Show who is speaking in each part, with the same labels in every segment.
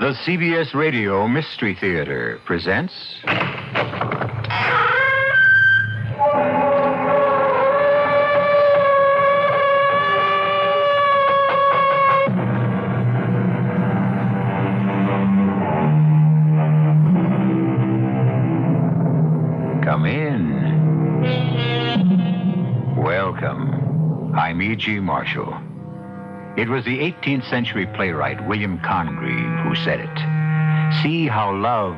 Speaker 1: The CBS Radio Mystery Theater presents... Come in. Welcome. I'm E.G. Marshall. It was the 18th century playwright William Congreve who said it. See how love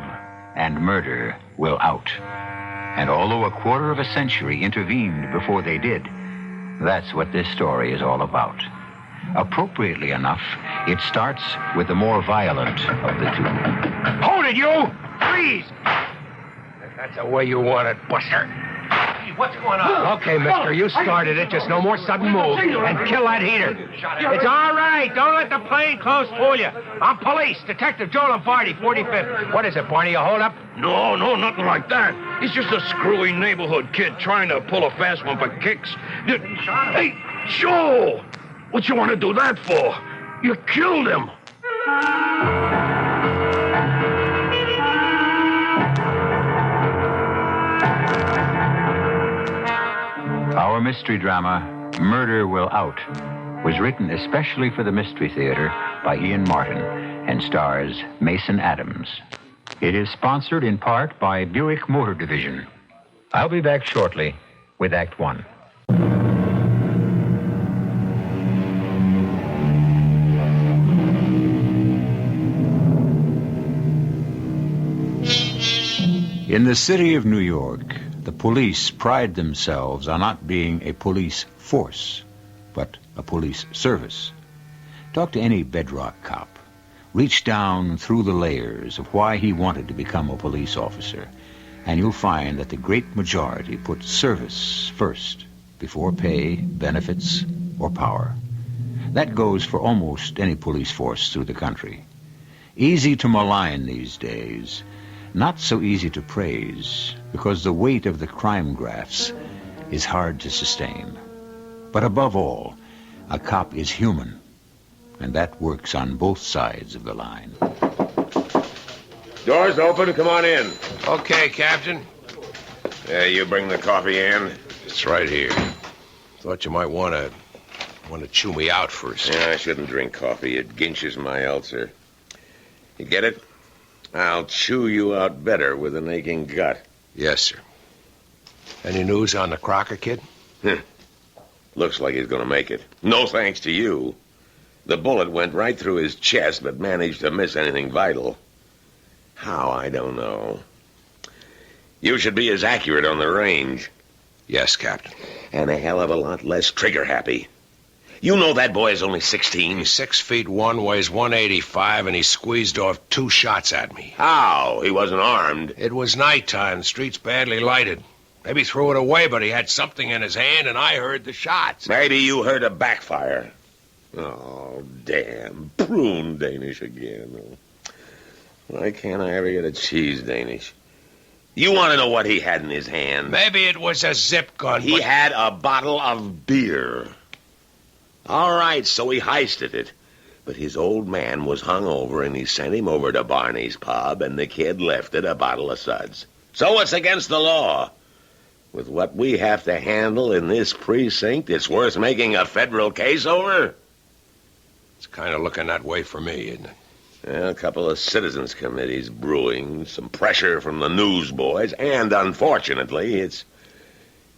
Speaker 1: and murder will out. And although a quarter of a century intervened before they did, that's what this story is all about. Appropriately enough, it starts with the more violent of the two.
Speaker 2: Hold it, you! Freeze! If that's the way you want it, Buster.
Speaker 3: What's going on?
Speaker 2: Okay, mister, you started it. Just no more sudden move. And kill that heater. It's all right. Don't let the plainclothes fool you. I'm police. Detective Joe Lombardi, 45th. What is it, Barney? A hold-up?
Speaker 3: No, nothing like that. He's just a screwy neighborhood kid trying to pull a fast one for kicks. Hey, Joe! What you want to do that for? You killed him.
Speaker 1: Our mystery drama, Murder Will Out, was written especially for the Mystery Theater by Ian Martin and stars Mason Adams. It is sponsored in part by Buick Motor Division. I'll be back shortly with Act One. In the city of New York, the police pride themselves on not being a police force, but a police service. Talk to any bedrock cop. Reach down through the layers of why he wanted to become a police officer, and you'll find that the great majority put service first, before pay, benefits, or power. That goes for almost any police force through the country. Easy to malign these days, not so easy to praise, because the weight of the crime graphs is hard to sustain. But above all, a cop is human, and that works on both sides of the line.
Speaker 4: Doors open, come on in.
Speaker 2: Okay, Captain.
Speaker 4: You bring the coffee in?
Speaker 5: It's right here. Thought you might want to chew me out first.
Speaker 4: Yeah, I shouldn't drink coffee. It ginches my ulcer. You get it? I'll chew you out better with an aching gut.
Speaker 5: Yes, sir. Any news on the Crocker kid?
Speaker 4: Looks like he's going to make it. No thanks to you. The bullet went right through his chest, but managed to miss anything vital. How, I don't know. You should be as accurate on the range.
Speaker 5: Yes, Captain.
Speaker 4: And a hell of a lot less trigger-happy. You know that boy is only 16.
Speaker 5: He's 6'1", weighs 185, and he squeezed off 2 shots at me.
Speaker 4: How? He wasn't armed.
Speaker 5: It was nighttime, the streets badly lighted. Maybe threw it away, but he had something in his hand, and I heard the shots.
Speaker 4: Maybe you heard a backfire. Oh, damn. Prune Danish again. Why can't I ever get a cheese Danish? You want to know what he had in his hand?
Speaker 5: Maybe it was a zip gun.
Speaker 4: He had a bottle of beer. All right, so he heisted it. But his old man was hungover, and he sent him over to Barney's pub, and the kid left it a bottle of suds. So it's against the law. With what we have to handle in this precinct, it's worth making a federal case over?
Speaker 5: It's kind of looking that way for me, isn't it?
Speaker 4: A couple of citizens' committees brewing, some pressure from the newsboys, and unfortunately,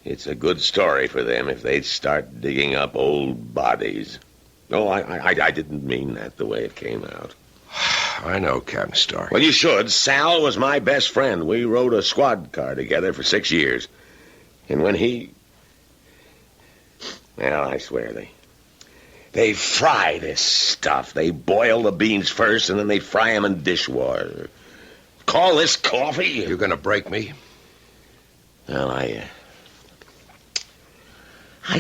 Speaker 4: it's a good story for them if they start digging up old bodies. No, I didn't mean that the way it came out.
Speaker 5: I know, Captain Stark.
Speaker 4: Well, you should. Sal was my best friend. We rode a squad car together for 6 years. And when he... Well, I swear, they fry this stuff. They boil the beans first, and then they fry them in dishwater. Call this coffee?
Speaker 5: You're going to break me?
Speaker 4: Well, I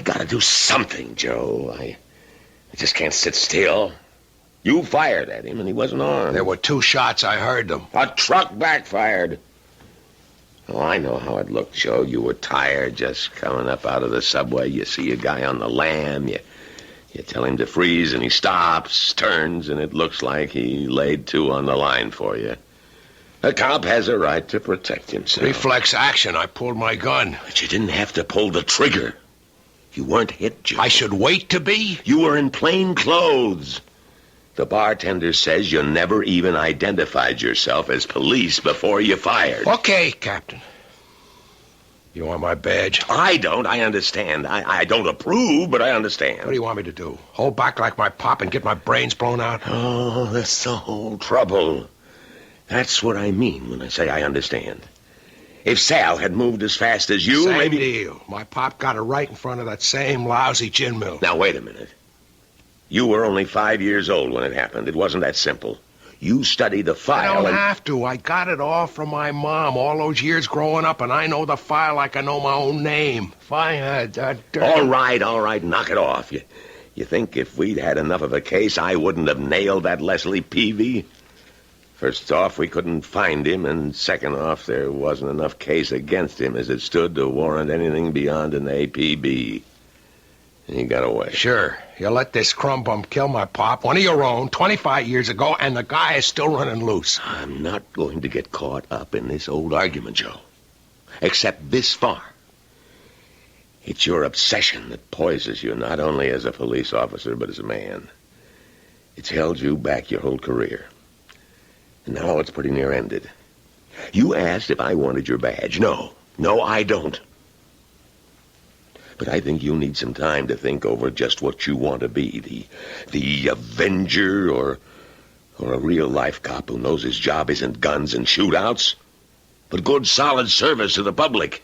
Speaker 4: gotta do something, Joe. I just can't sit still. You fired at him, and he wasn't armed.
Speaker 5: There were 2 shots. I heard them.
Speaker 4: A truck backfired. Oh, I know how it looked, Joe. You were tired just coming up out of the subway. You see a guy on the lam. You You tell him to freeze, and he stops, turns, and it looks like he laid two on the line for you. A cop has a right to protect himself.
Speaker 5: Reflex action. I pulled my gun.
Speaker 4: But you didn't have to pull the trigger. You weren't hit, Joe.
Speaker 5: I should wait to be?
Speaker 4: You were in plain clothes. The bartender says you never even identified yourself as police before you fired.
Speaker 5: Okay, Captain. You want my badge?
Speaker 4: I don't. I understand. I don't approve, but I understand.
Speaker 5: What do you want me to do? Hold back like my pop and get my brains blown out?
Speaker 4: Oh, that's the whole trouble. That's what I mean when I say I understand. If Sal had moved as fast as you,
Speaker 5: Same
Speaker 4: maybe...
Speaker 5: deal. My pop got it right in front of that same lousy gin mill.
Speaker 4: Now, wait a minute. You were only 5 years old when it happened. It wasn't that simple. You studied the file.
Speaker 5: I don't have to. I got it all from my mom all those years growing up, and I know the file like I know my own name.
Speaker 4: All right. Knock it off. You think if we'd had enough of a case, I wouldn't have nailed that Leslie Peavy? First off, we couldn't find him, and second off, there wasn't enough case against him as it stood to warrant anything beyond an APB. And he got away.
Speaker 5: Sure. You let this crumb bum kill my pop, one of your own, 25 years ago, and the guy is still running loose.
Speaker 4: I'm not going to get caught up in this old argument, Joe. Except this far. It's your obsession that poisons you, not only as a police officer, but as a man. It's held you back your whole career. And now it's pretty near ended. You asked if I wanted your badge. No, I don't. But I think you need some time to think over just what you want to be. The Avenger or a real-life cop who knows his job isn't guns and shootouts, but good, solid service to the public.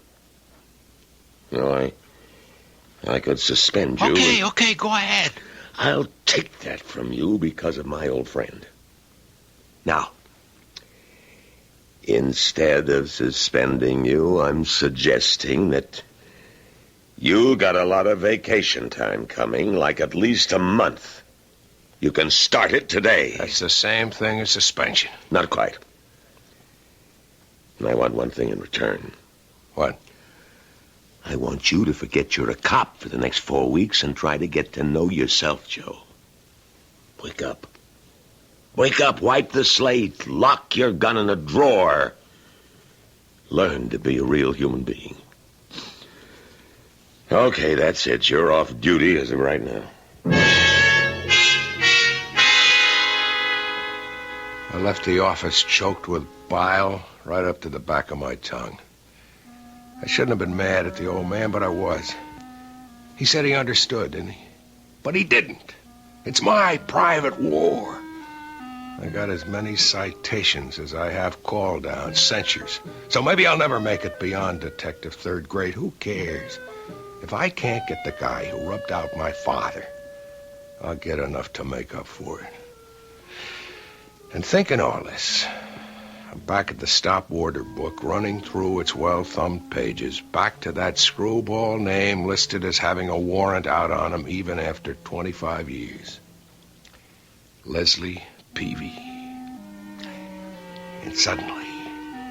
Speaker 4: You know, I could suspend you.
Speaker 5: Okay, go ahead.
Speaker 4: I'll take that from you because of my old friend. Now, instead of suspending you, I'm suggesting that you got a lot of vacation time coming, like at least a month. You can start it today.
Speaker 5: That's the same thing as suspension.
Speaker 4: Not quite. And I want one thing in return.
Speaker 5: What?
Speaker 4: I want you to forget you're a cop for the next 4 weeks and try to get to know yourself, Joe. Wake up. Wake up, wipe the slate, lock your gun in a drawer. Learn to be a real human being. Okay, that's it. You're off duty as of right now.
Speaker 5: I left the office choked with bile right up to the back of my tongue. I shouldn't have been mad at the old man, but I was. He said he understood, didn't he? But he didn't. It's my private war. I got as many citations as I have call downs, censures. So maybe I'll never make it beyond detective third grade. Who cares? If I can't get the guy who rubbed out my father, I'll get enough to make up for it. And thinking all this, I'm back at the stop order book, running through its well-thumbed pages, back to that screwball name listed as having a warrant out on him even after 25 years. Leslie Peavy. And suddenly,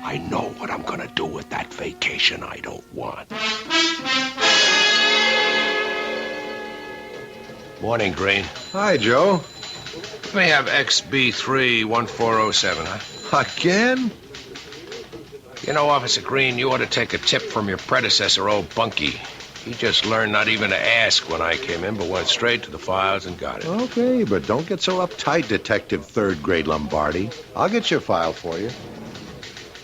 Speaker 5: I know what I'm gonna do with that vacation I don't want. Morning, Green.
Speaker 6: Hi, Joe.
Speaker 5: Let me have XB3-1407, huh?
Speaker 6: Again?
Speaker 5: You know, Officer Green, you ought to take a tip from your predecessor, old Bunky. He just learned not even to ask when I came in, but went straight to the files and got it.
Speaker 6: Okay, but don't get so uptight, Detective Third Grade Lombardi. I'll get your file for you.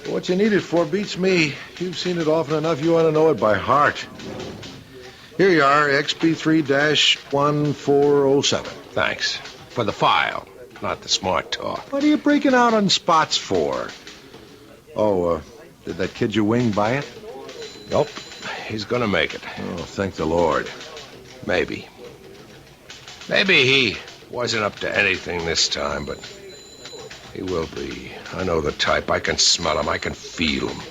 Speaker 6: What you need it for beats me. You've seen it often enough, you ought to know it by heart. Here you are, XB3-1407.
Speaker 5: Thanks. For the file, not the smart talk.
Speaker 6: What are you breaking out on spots for? Oh, did that kid you wing buy it?
Speaker 5: Nope. He's gonna make it.
Speaker 6: Oh, thank the Lord.
Speaker 5: Maybe. Maybe he wasn't up to anything this time, but he will be. I know the type. I can smell him. I can feel him.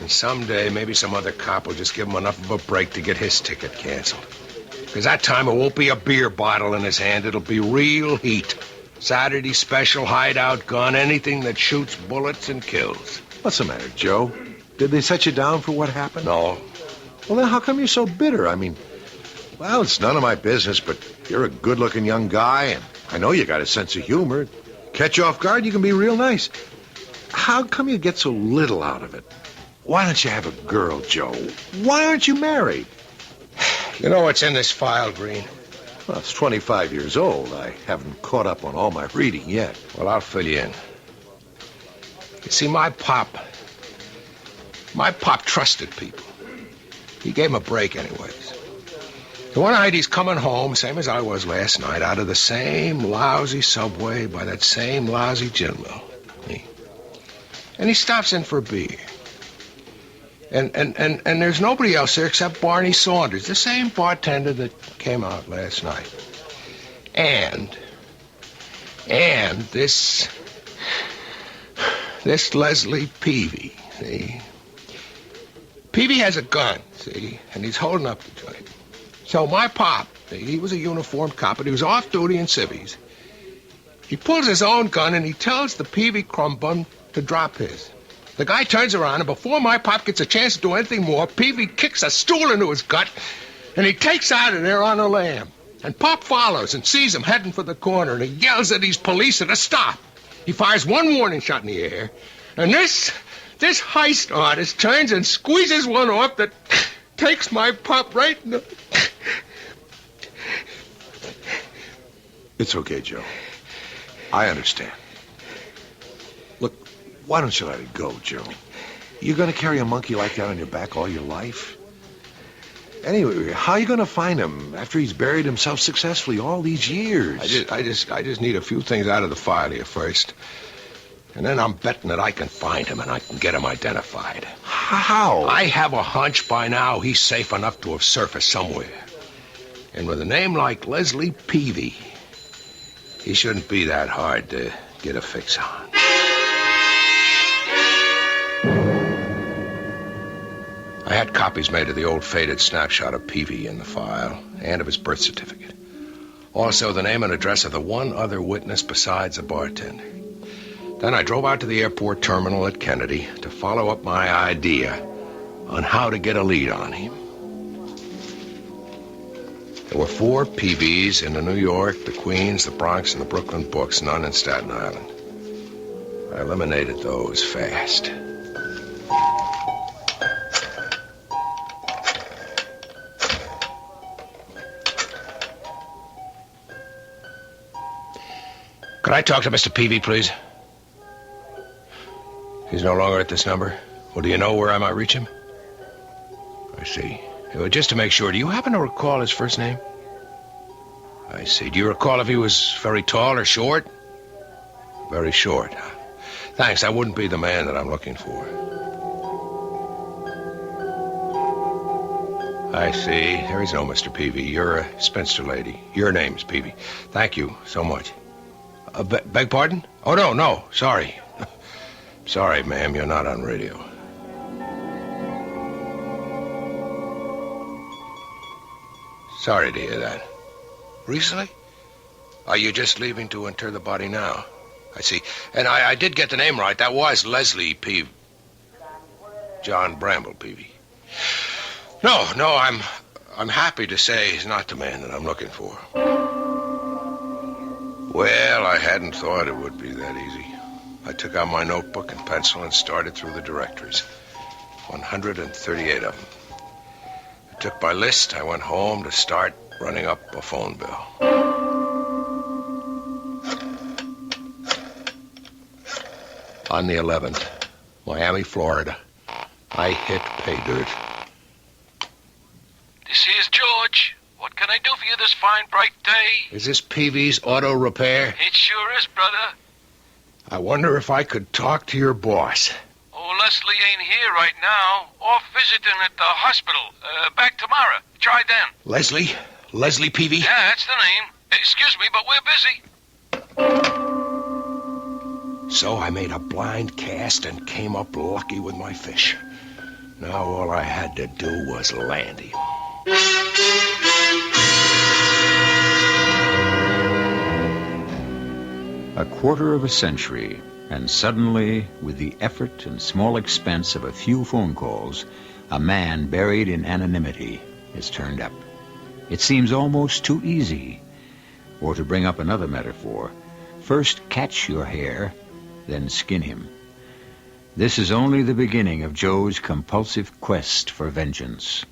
Speaker 5: And someday, maybe some other cop will just give him enough of a break to get his ticket canceled. Because that time it won't be a beer bottle in his hand. It'll be real heat. Saturday special hideout gun, anything that shoots bullets and kills.
Speaker 6: What's the matter, Joe? Did they set you down for what happened?
Speaker 5: No.
Speaker 6: Well, then how come you're so bitter? I mean, well, it's none of my business, but you're a good-looking young guy, and I know you got a sense of humor. Catch you off guard, you can be real nice. How come you get so little out of it? Why don't you have a girl, Joe? Why aren't you married?
Speaker 5: You know what's in this file, Green?
Speaker 6: Well, it's 25 years old. I haven't caught up on all my reading yet.
Speaker 5: Well, I'll fill you in. You see, my pop trusted people. He gave him a break anyways. So one night he's coming home, same as I was last night, out of the same lousy subway by that same lousy gin mill. And he stops in for a beer. And there's nobody else there except Barney Saunders, the same bartender that came out last night. And this Leslie Peavy, see? Peavy has a gun, see? And he's holding up the joint. So my pop, see, he was a uniformed cop, but he was off duty in civvies. He pulls his own gun and he tells the Peavy crumb bum to drop his. The guy turns around, and before my pop gets a chance to do anything more, Peavy kicks a stool into his gut, and he takes out of there on a lamb. And Pop follows and sees him heading for the corner, and he yells at these police to stop. He fires one warning shot in the air, and this heist artist turns and squeezes one off that takes my pop right in the...
Speaker 6: It's okay, Joe. I understand. Look, why don't you let it go, Joe? You're going to carry a monkey like that on your back all your life? Anyway, how are you going to find him after he's buried himself successfully all these years?
Speaker 5: I just need a few things out of the file here first. And then I'm betting that I can find him and I can get him identified.
Speaker 6: How?
Speaker 5: I have a hunch by now he's safe enough to have surfaced somewhere. And with a name like Leslie Peavy, he shouldn't be that hard to get a fix on. I had copies made of the old faded snapshot of Peavy in the file and of his birth certificate. Also the name and address of the one other witness besides the bartender. Then I drove out to the airport terminal at Kennedy to follow up my idea on how to get a lead on him. There were 4 Peavys in the New York, the Queens, the Bronx, and the Brooklyn books, none in Staten Island. I eliminated those fast. Could I talk to Mr. Peavy, please? He's no longer at this number. Well, do you know where I might reach him? I see. Well, just to make sure, do you happen to recall his first name? I see. Do you recall if he was very tall or short? Very short. Thanks, that wouldn't be the man that I'm looking for. I see. There is no Mr. Peavy. You're a spinster lady. Your name's Peavy. Thank you so much. Beg pardon? Oh, no, sorry. Sorry, ma'am, you're not on radio. Sorry to hear that. Recently? Are you just leaving to inter the body now? I see. And I did get the name right. That was Leslie Peavy. John Bramble Peavy. No, I'm happy to say he's not the man that I'm looking for. Well, I hadn't thought it would be that easy. I took out my notebook and pencil and started through the directories. 138 of them. I took my list. I went home to start running up a phone bill. On the 11th, Miami, Florida, I hit pay dirt.
Speaker 7: This is George. What can I do for you this fine, bright day?
Speaker 5: Is this Peavy's Auto Repair?
Speaker 7: It sure is, brother.
Speaker 5: I wonder if I could talk to your boss.
Speaker 7: Oh, Leslie ain't here right now. Off visiting at the hospital. Back tomorrow. Try then.
Speaker 5: Leslie Peavy?
Speaker 7: Yeah, that's the name. Excuse me, but we're busy.
Speaker 5: So I made a blind cast and came up lucky with my fish. Now all I had to do was land him.
Speaker 1: A quarter of a century, and suddenly, with the effort and small expense of a few phone calls, a man buried in anonymity is turned up. It seems almost too easy, Or to bring up another metaphor, first catch your hare, then skin him. This is only the beginning of Joe's compulsive quest for vengeance.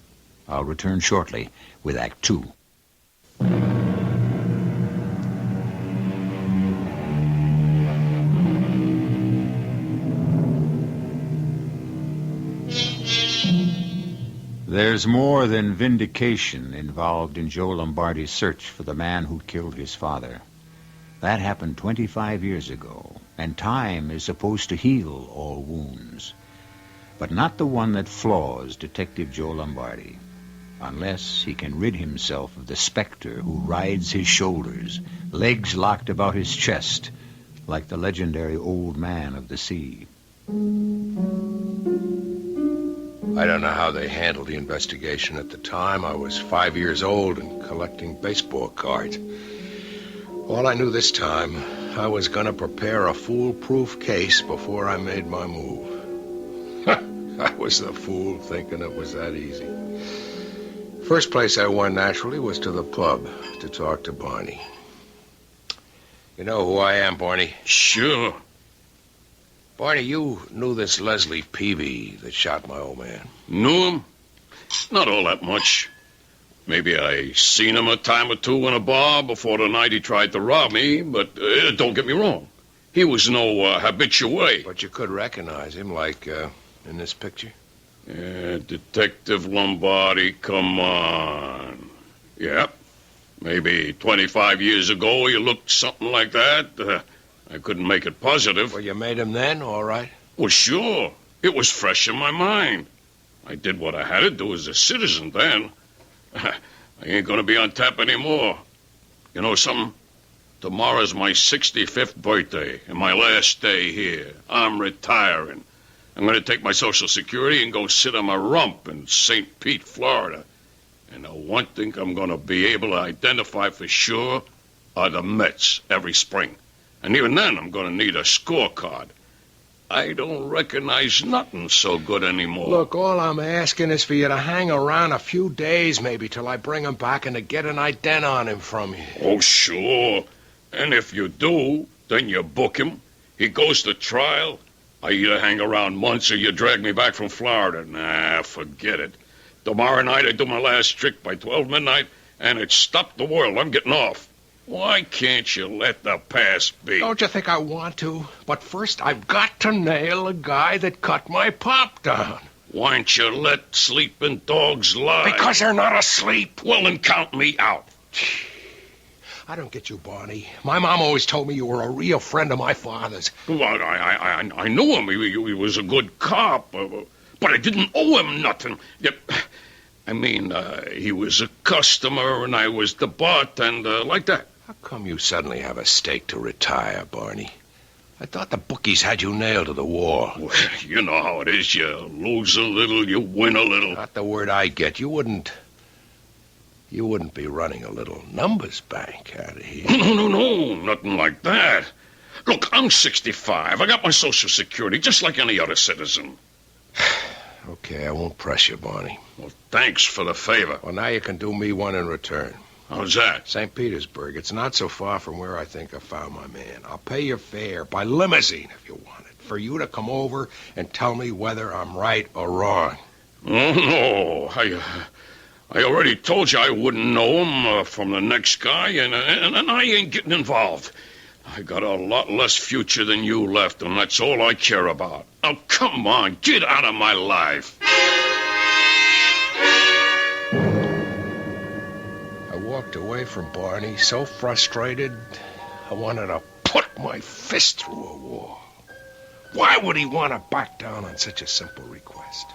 Speaker 1: I'll return shortly with Act Two. There's more than vindication involved in Joe Lombardi's search for the man who killed his father. That happened 25 years ago, and time is supposed to heal all wounds. But not the one that flaws Detective Joe Lombardi, unless he can rid himself of the specter who rides his shoulders, legs locked about his chest, like the legendary old man of the sea.
Speaker 5: I don't know how they handled the investigation at the time. I was 5 years old and collecting baseball cards. All I knew this time, I was going to prepare a foolproof case before I made my move. I was the fool thinking it was that easy. First place I went, naturally, was to the pub to talk to Barney. You know who I am, Barney?
Speaker 3: Sure.
Speaker 5: Barney, you knew this Leslie Peavy that shot my old man.
Speaker 3: Knew him? Not all that much. Maybe I seen him a time or two in a bar before the night he tried to rob me, but don't get me wrong. He was no habitué.
Speaker 5: But you could recognize him, like in this picture.
Speaker 3: Yeah, Detective Lombardi, come on. Yep. Maybe 25 years ago he looked something like that. I couldn't make it positive.
Speaker 5: Well, you made him then, all right?
Speaker 3: Well, sure. It was fresh in my mind. I did what I had to do as a citizen then. I ain't gonna be on tap anymore. You know something? Tomorrow's my 65th birthday and my last day here. I'm retiring. I'm gonna take my Social Security and go sit on my rump in St. Pete, Florida. And the one thing I'm gonna be able to identify for sure are the Mets every spring. And even then, I'm going to need a scorecard. I don't recognize nothing so good anymore.
Speaker 5: Look, all I'm asking is for you to hang around a few days, maybe, till I bring him back and to get an ident on him from you.
Speaker 3: Oh, sure. And if you do, then you book him. He goes to trial. I either hang around months or you drag me back from Florida. Nah, forget it. Tomorrow night, I do my last trick by 12 midnight, and it's stop the world. I'm getting off. Why can't you let the past be?
Speaker 5: Don't you think I want to? But first, I've got to nail a guy that cut my pop down.
Speaker 3: Why don't you let sleeping dogs lie?
Speaker 5: Because they're not asleep.
Speaker 3: Well, then count me out.
Speaker 5: I don't get you, Barney. My mom always told me you were a real friend of my father's.
Speaker 3: Well, I knew him. He was a good cop. But I didn't owe him nothing. I mean, he was a customer and I was the bartender, like that.
Speaker 5: How come you suddenly have a stake to retire, Barney? I thought the bookies had you nailed to the wall.
Speaker 3: Well, you know how it is. You lose a little, you win a little.
Speaker 5: Not the word I get. You wouldn't be running a little numbers bank out of here.
Speaker 3: No, nothing like that. Look, I'm 65. I got my Social Security just like any other citizen.
Speaker 5: Okay, I won't press you, Barney.
Speaker 3: Well, thanks for the favor.
Speaker 5: Well, now you can do me one in return.
Speaker 3: How's that?
Speaker 5: St. Petersburg. It's not so far from where I think I found my man. I'll pay your fare by limousine if you want it, for you to come over and tell me whether I'm right or wrong.
Speaker 3: Oh, no. I already told you I wouldn't know him from the next guy, and I ain't getting involved. I got a lot less future than you left, and that's all I care about. Now, come on, get out of my life.
Speaker 5: I walked away from Barney so frustrated, I wanted to put my fist through a wall. Why would he want to back down on such a simple request?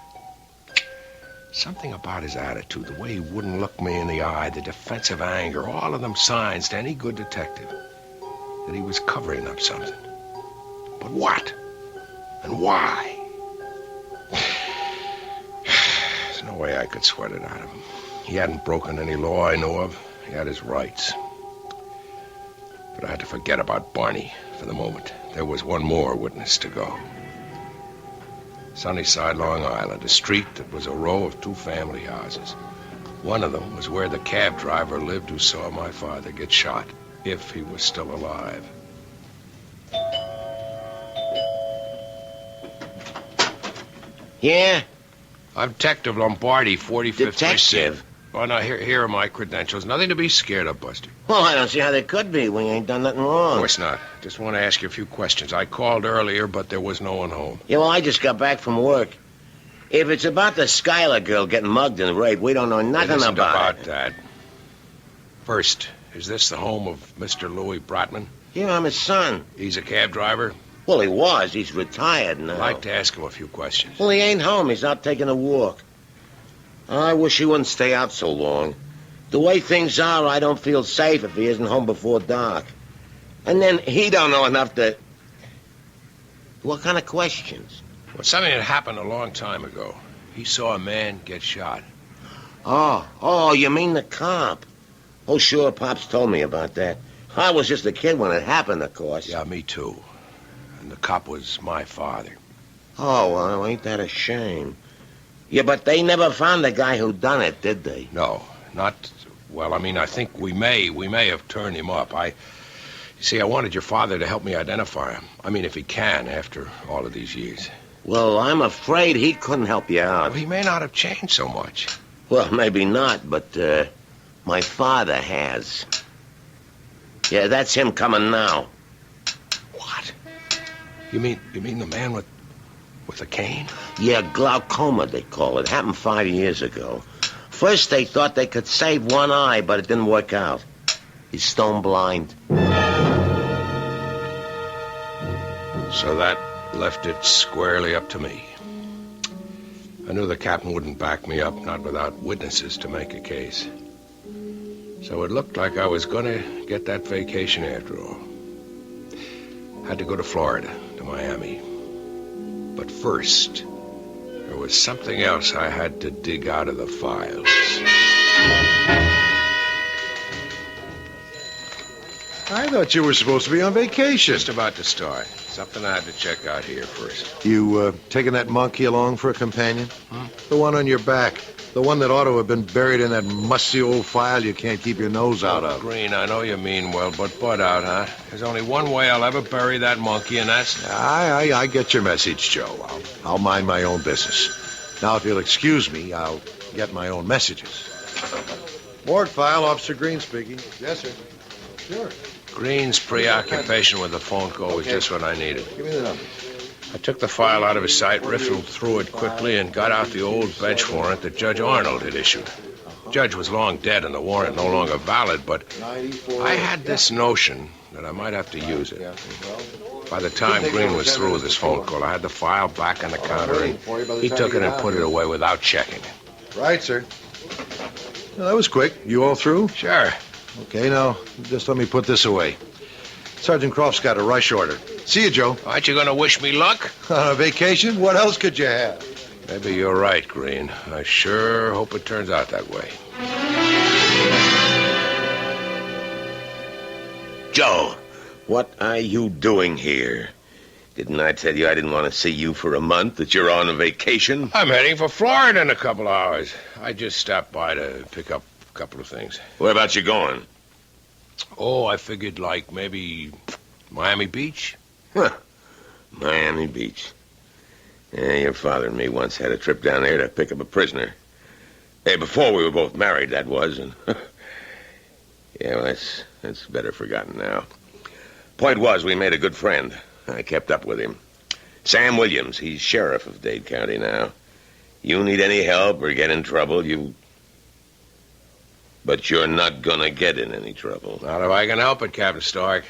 Speaker 5: Something about his attitude, the way he wouldn't look me in the eye, the defensive anger, all of them signs to any good detective that he was covering up something. But what? And why? There's no way I could sweat it out of him. He hadn't broken any law I know of. He had his rights. But I had to forget about Barney for the moment. There was one more witness to go. Sunnyside, Long Island, a street that was a row of two family houses. One of them was where the cab driver lived who saw my father get shot. if he was still alive.
Speaker 4: Yeah?
Speaker 5: I'm Detective Lombardi, 45th
Speaker 4: Detective?
Speaker 5: Precinct. Oh, no, here are my credentials. Nothing to be scared of, Buster.
Speaker 4: Well, I don't see how there could be. We ain't done nothing
Speaker 5: Of
Speaker 4: wrong.
Speaker 5: course not. Just want to ask you a few questions. I called earlier, but there was no one home.
Speaker 4: Yeah, well, I just got back from work. If it's about the Schuyler girl getting mugged and raped, we don't know nothing
Speaker 5: It isn't
Speaker 4: about it.
Speaker 5: that. First, is this the home of Mr. Louis Brotman?
Speaker 4: Yeah, I'm his son.
Speaker 5: He's a cab driver?
Speaker 4: Well, he was. He's retired now.
Speaker 5: I'd like to ask him a few questions.
Speaker 4: Well, he ain't home. He's out taking a walk. I wish he wouldn't stay out so long. The way things are, I don't feel safe if he isn't home before dark. And then he don't know enough to... What kind of questions?
Speaker 5: Well, something that happened a long time ago. He saw a man get shot.
Speaker 4: Oh, you mean the cop? Oh, sure, Pop's told me about that. I was just a kid when it happened, of course.
Speaker 5: Yeah, me too. And the cop was my father.
Speaker 4: Oh, well, ain't that a shame? Yeah, but they never found the guy who done it, did they?
Speaker 5: No, not... Well, I mean, I think we may have turned him up. You see, I wanted your father to help me identify him. I mean, if he can, after all of these years.
Speaker 4: Well, I'm afraid he couldn't help you out.
Speaker 5: Well, he may not have changed so much.
Speaker 4: Well, maybe not, but my father has. Yeah, that's him coming now.
Speaker 5: What? You mean the man with the cane?
Speaker 4: Yeah, glaucoma, they call it. Happened 5 years ago. First, they thought they could save one eye, but it didn't work out. He's stone blind.
Speaker 5: So that left it squarely up to me. I knew the captain wouldn't back me up, not without witnesses to make a case. So it looked like I was going to get that vacation after all. Had to go to Florida, to Miami. But first, there was something else I had to dig out of the files.
Speaker 6: I thought you were supposed to be on vacation.
Speaker 5: Just about to start. Something I had to check out here first.
Speaker 6: You taking that monkey along for a companion? The one on your back. The one that ought to have been buried in that musty old file you can't keep your nose out of.
Speaker 5: Green, I know you mean well, but butt out, huh? There's only one way I'll ever bury that monkey, and that's...
Speaker 6: I get your message, Joe. I'll mind my own business. Now, if you'll excuse me, I'll get my own messages. Morgue file, Officer Green speaking. Yes, sir. Sure.
Speaker 5: Green's preoccupation with the phone call was just what I needed.
Speaker 6: Give me the number.
Speaker 5: I took the file out of his sight, riffled through it quickly, and got out the old bench warrant that Judge Arnold had issued. The judge was long dead and the warrant no longer valid, but I had this notion that I might have to use it. By the time Green was through with his phone call, I had the file back on the counter, and he took it and put it away without checking it.
Speaker 6: Right, sir. Well, that was quick. You all through?
Speaker 5: Sure.
Speaker 6: Okay, now, just let me put this away. Sergeant Croft's got a rush order. See you, Joe.
Speaker 5: Aren't you going to wish me luck?
Speaker 6: On a vacation? What else could you have?
Speaker 5: Maybe you're right, Green. I sure hope it turns out that way.
Speaker 4: Joe, what are you doing here? Didn't I tell you I didn't want to see you for a month, that you're on a vacation?
Speaker 5: I'm heading for Florida in a couple of hours. I just stopped by to pick up a couple of things.
Speaker 4: Where about you going?
Speaker 5: Oh, I figured like maybe Miami Beach.
Speaker 4: Huh. Miami Beach. Yeah, your father and me once had a trip down there to pick up a prisoner. Hey, before we were both married, that was. And yeah, well, that's better forgotten now. Point was, we made a good friend. I kept up with him. Sam Williams, he's sheriff of Dade County now. You need any help or get in trouble, But you're not gonna get in any trouble.
Speaker 5: Not if I can help it, Captain Stark.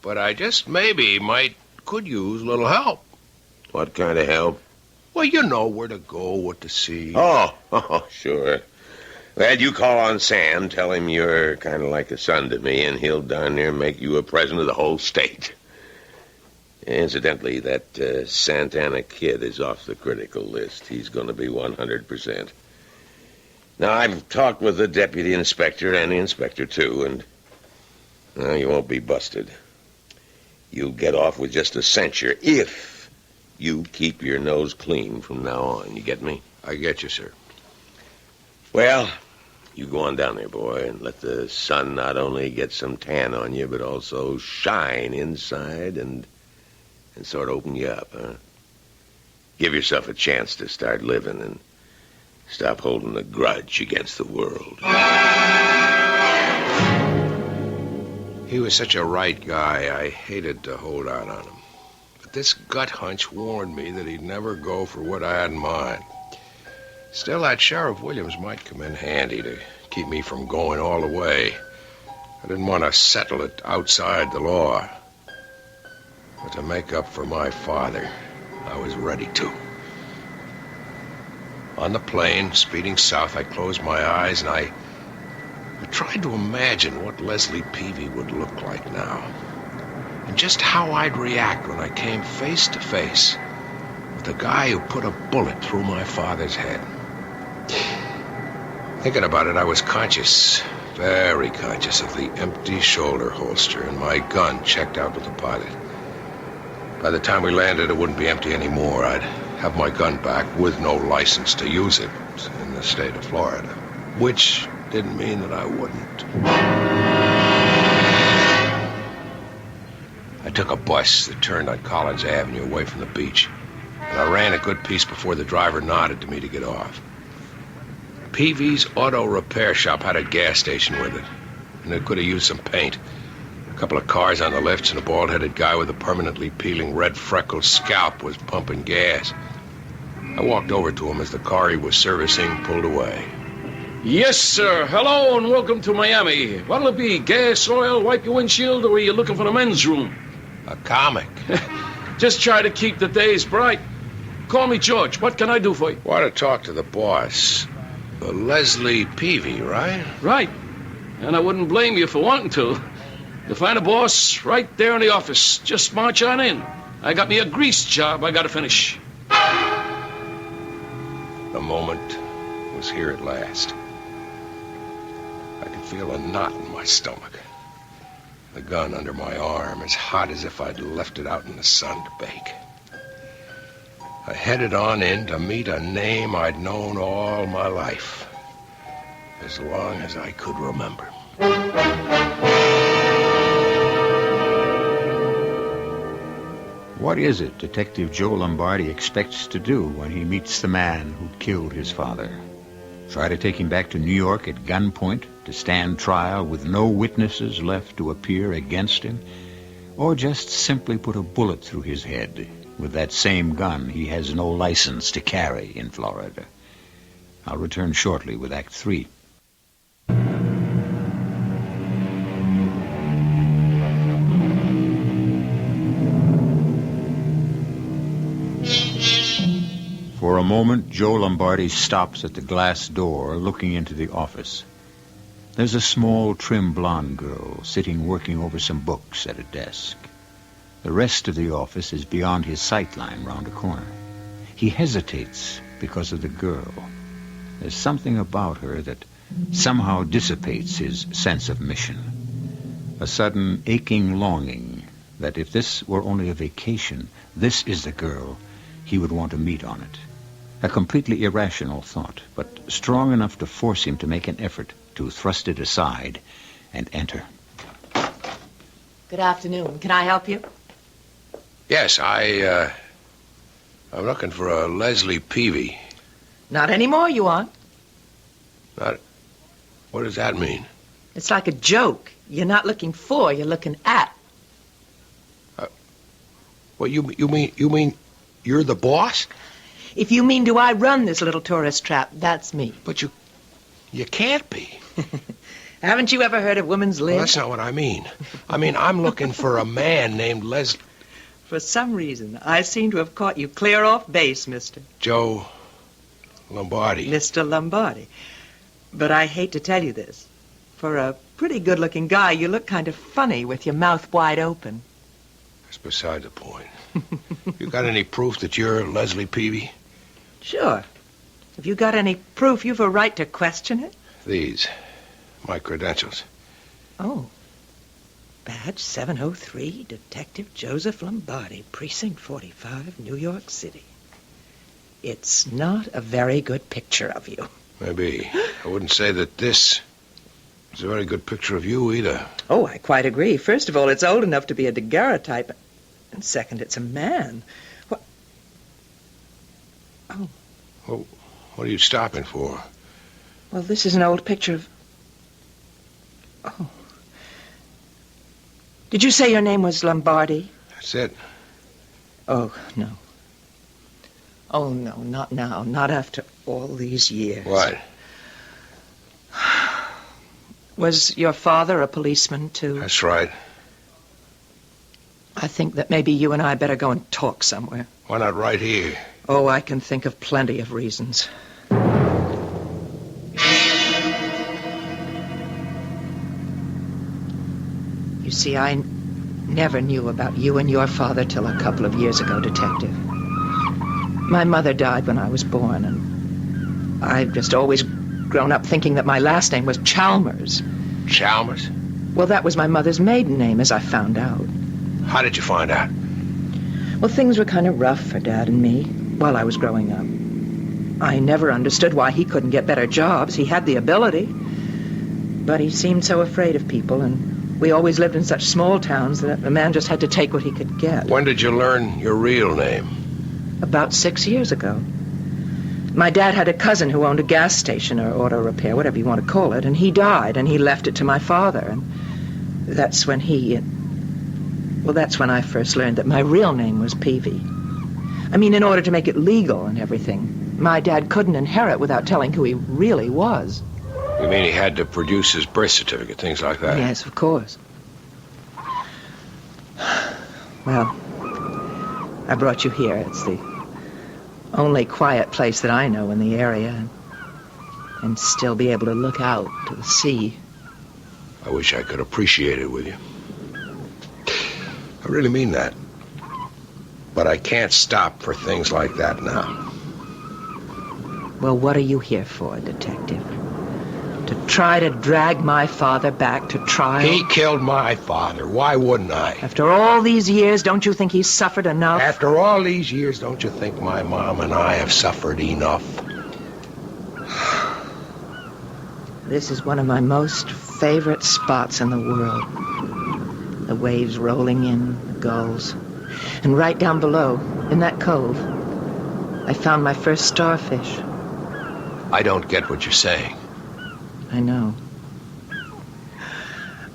Speaker 5: But I just maybe could use a little help.
Speaker 4: What kind of help?
Speaker 5: Well, you know where to go, what to see.
Speaker 4: Oh, sure. Well, you call on Sam, tell him you're kind of like a son to me, and he'll darn near make you a president of the whole state. Incidentally, that Santana kid is off the critical list. He's going to be 100%. Now, I've talked with the deputy inspector and the inspector, too, and you won't be busted. You'll get off with just a censure if you keep your nose clean from now on. You get me?
Speaker 5: I get you, sir.
Speaker 4: Well, You go on down there, boy, and let the sun not only get some tan on you, but also shine inside and sort of open you up, huh? Give yourself a chance to start living and stop holding a grudge against the world.
Speaker 5: He was such a right guy, I hated to hold out on him. But this gut hunch warned me that he'd never go for what I had in mind. Still, that Sheriff Williams might come in handy to keep me from going all the way. I didn't want to settle it outside the law. But to make up for my father, I was ready to. On the plane, speeding south, I closed my eyes and I tried to imagine what Leslie Peavy would look like now. And just how I'd react when I came face to face with the guy who put a bullet through my father's head. Thinking about it, I was conscious, very conscious of the empty shoulder holster and my gun checked out with the pilot. By the time we landed, it wouldn't be empty anymore. I'd have my gun back with no license to use it in the state of Florida, which didn't mean that I wouldn't. I took a bus that turned on Collins Avenue away from the beach, and I ran a good piece before the driver nodded to me to get off. Peavy's auto repair shop had a gas station with it, and it could have used some paint. A couple of cars on the lifts and a bald-headed guy with a permanently peeling red freckled scalp was pumping gas. I walked over to him as the car he was servicing pulled away.
Speaker 3: Yes, sir. Hello and welcome to Miami. What'll it be? Gas, oil, wipe your windshield, or are you looking for the men's room?
Speaker 5: A comic.
Speaker 3: Just try to keep the days bright. Call me George. What can I do for you?
Speaker 5: Want to talk to the boss. Leslie Peavy, right?
Speaker 3: Right. And I wouldn't blame you for wanting to. You'll find a boss right there in the office. Just march on in. I got me a grease job I gotta finish.
Speaker 5: The moment was here at last. I could feel a knot in my stomach. The gun under my arm, as hot as if I'd left it out in the sun to bake. I headed on in to meet a name I'd known all my life, as long as I could remember.
Speaker 1: What is it Detective Joe Lombardi expects to do when he meets the man who killed his father? Try to take him back to New York at gunpoint to stand trial with no witnesses left to appear against him? Or just simply put a bullet through his head with that same gun he has no license to carry in Florida? I'll return shortly with Act 3. For a moment, Joe Lombardi stops at the glass door, looking into the office. There's a small, trim blonde girl sitting working over some books at a desk. The rest of the office is beyond his sight line round a corner. He hesitates because of the girl. There's something about her that somehow dissipates his sense of mission. A sudden aching longing that if this were only a vacation, this is the girl he would want to meet on it. A completely irrational thought, but strong enough to force him to make an effort to thrust it aside and enter.
Speaker 8: Good afternoon. Can I help you?
Speaker 5: Yes, I'm looking for a Leslie Peavy.
Speaker 8: Not anymore, you aren't.
Speaker 5: Not... What does that mean?
Speaker 8: It's like a joke. You're not looking for, you're looking at.
Speaker 5: Well, you mean you're the boss?
Speaker 8: If you mean, do I run this little tourist trap, that's me.
Speaker 5: But you can't be.
Speaker 8: Haven't you ever heard of woman's lib?
Speaker 5: Well, that's not what I mean. I mean, I'm looking for a man named Leslie.
Speaker 8: For some reason, I seem to have caught you clear off base, mister.
Speaker 5: Joe Lombardi.
Speaker 8: Mr. Lombardi. But I hate to tell you this. For a pretty good-looking guy, you look kind of funny with your mouth wide open.
Speaker 5: That's beside the point. You got any proof that you're Leslie Peavy?
Speaker 8: Sure. Have you got any proof you've a right to question it?
Speaker 5: These. My credentials.
Speaker 8: Oh. Badge 703, Detective Joseph Lombardi, Precinct 45, New York City. It's not a very good picture of you.
Speaker 5: Maybe. I wouldn't say that this is a very good picture of you either.
Speaker 8: Oh, I quite agree. First of all, it's old enough to be a daguerreotype. And second, it's a man. What? Oh.
Speaker 5: Well, what are you stopping for?
Speaker 8: Well, this is an old picture of... Oh. Did you say your name was Lombardi?
Speaker 5: That's it.
Speaker 8: Oh, no. Oh, no, not now. Not after all these years.
Speaker 5: What?
Speaker 8: Was your father a policeman, too?
Speaker 5: That's right.
Speaker 8: I think that maybe you and I better go and talk somewhere.
Speaker 5: Why not right here?
Speaker 8: Oh, I can think of plenty of reasons. You see, I never knew about you and your father till a couple of years ago, Detective. My mother died when I was born, and I've just always grown up thinking that my last name was Chalmers.
Speaker 5: Chalmers?
Speaker 8: Well, that was my mother's maiden name, as I found out.
Speaker 5: How did you find out?
Speaker 8: Well, things were kind of rough for Dad and me while I was growing up. I never understood why he couldn't get better jobs. He had the ability. But he seemed so afraid of people, and we always lived in such small towns that a man just had to take what he could get.
Speaker 5: When did you learn your real name?
Speaker 8: About 6 years ago. My dad had a cousin who owned a gas station or auto repair, whatever you want to call it, and he died, and he left it to my father, and that's when that's when I first learned that my real name was Peavy. I mean, in order to make it legal and everything, my dad couldn't inherit without telling who he really was.
Speaker 5: You mean he had to produce his birth certificate, things like that?
Speaker 8: Yes, of course. Well, I brought you here. It's the only quiet place that I know in the area, and still be able to look out to the sea.
Speaker 5: I wish I could appreciate it with you. I really mean that. But I can't stop for things like that now.
Speaker 8: Well, what are you here for, Detective? To try to drag my father back to trial?
Speaker 5: He killed my father. Why wouldn't I?
Speaker 8: After all these years, don't you think he's suffered enough?
Speaker 5: After all these years, don't you think my mom and I have suffered enough?
Speaker 8: This is one of my most favorite spots in the world. The waves rolling in, the gulls. And right down below, in that cove, I found my first starfish.
Speaker 5: I don't get what you're saying.
Speaker 8: I know.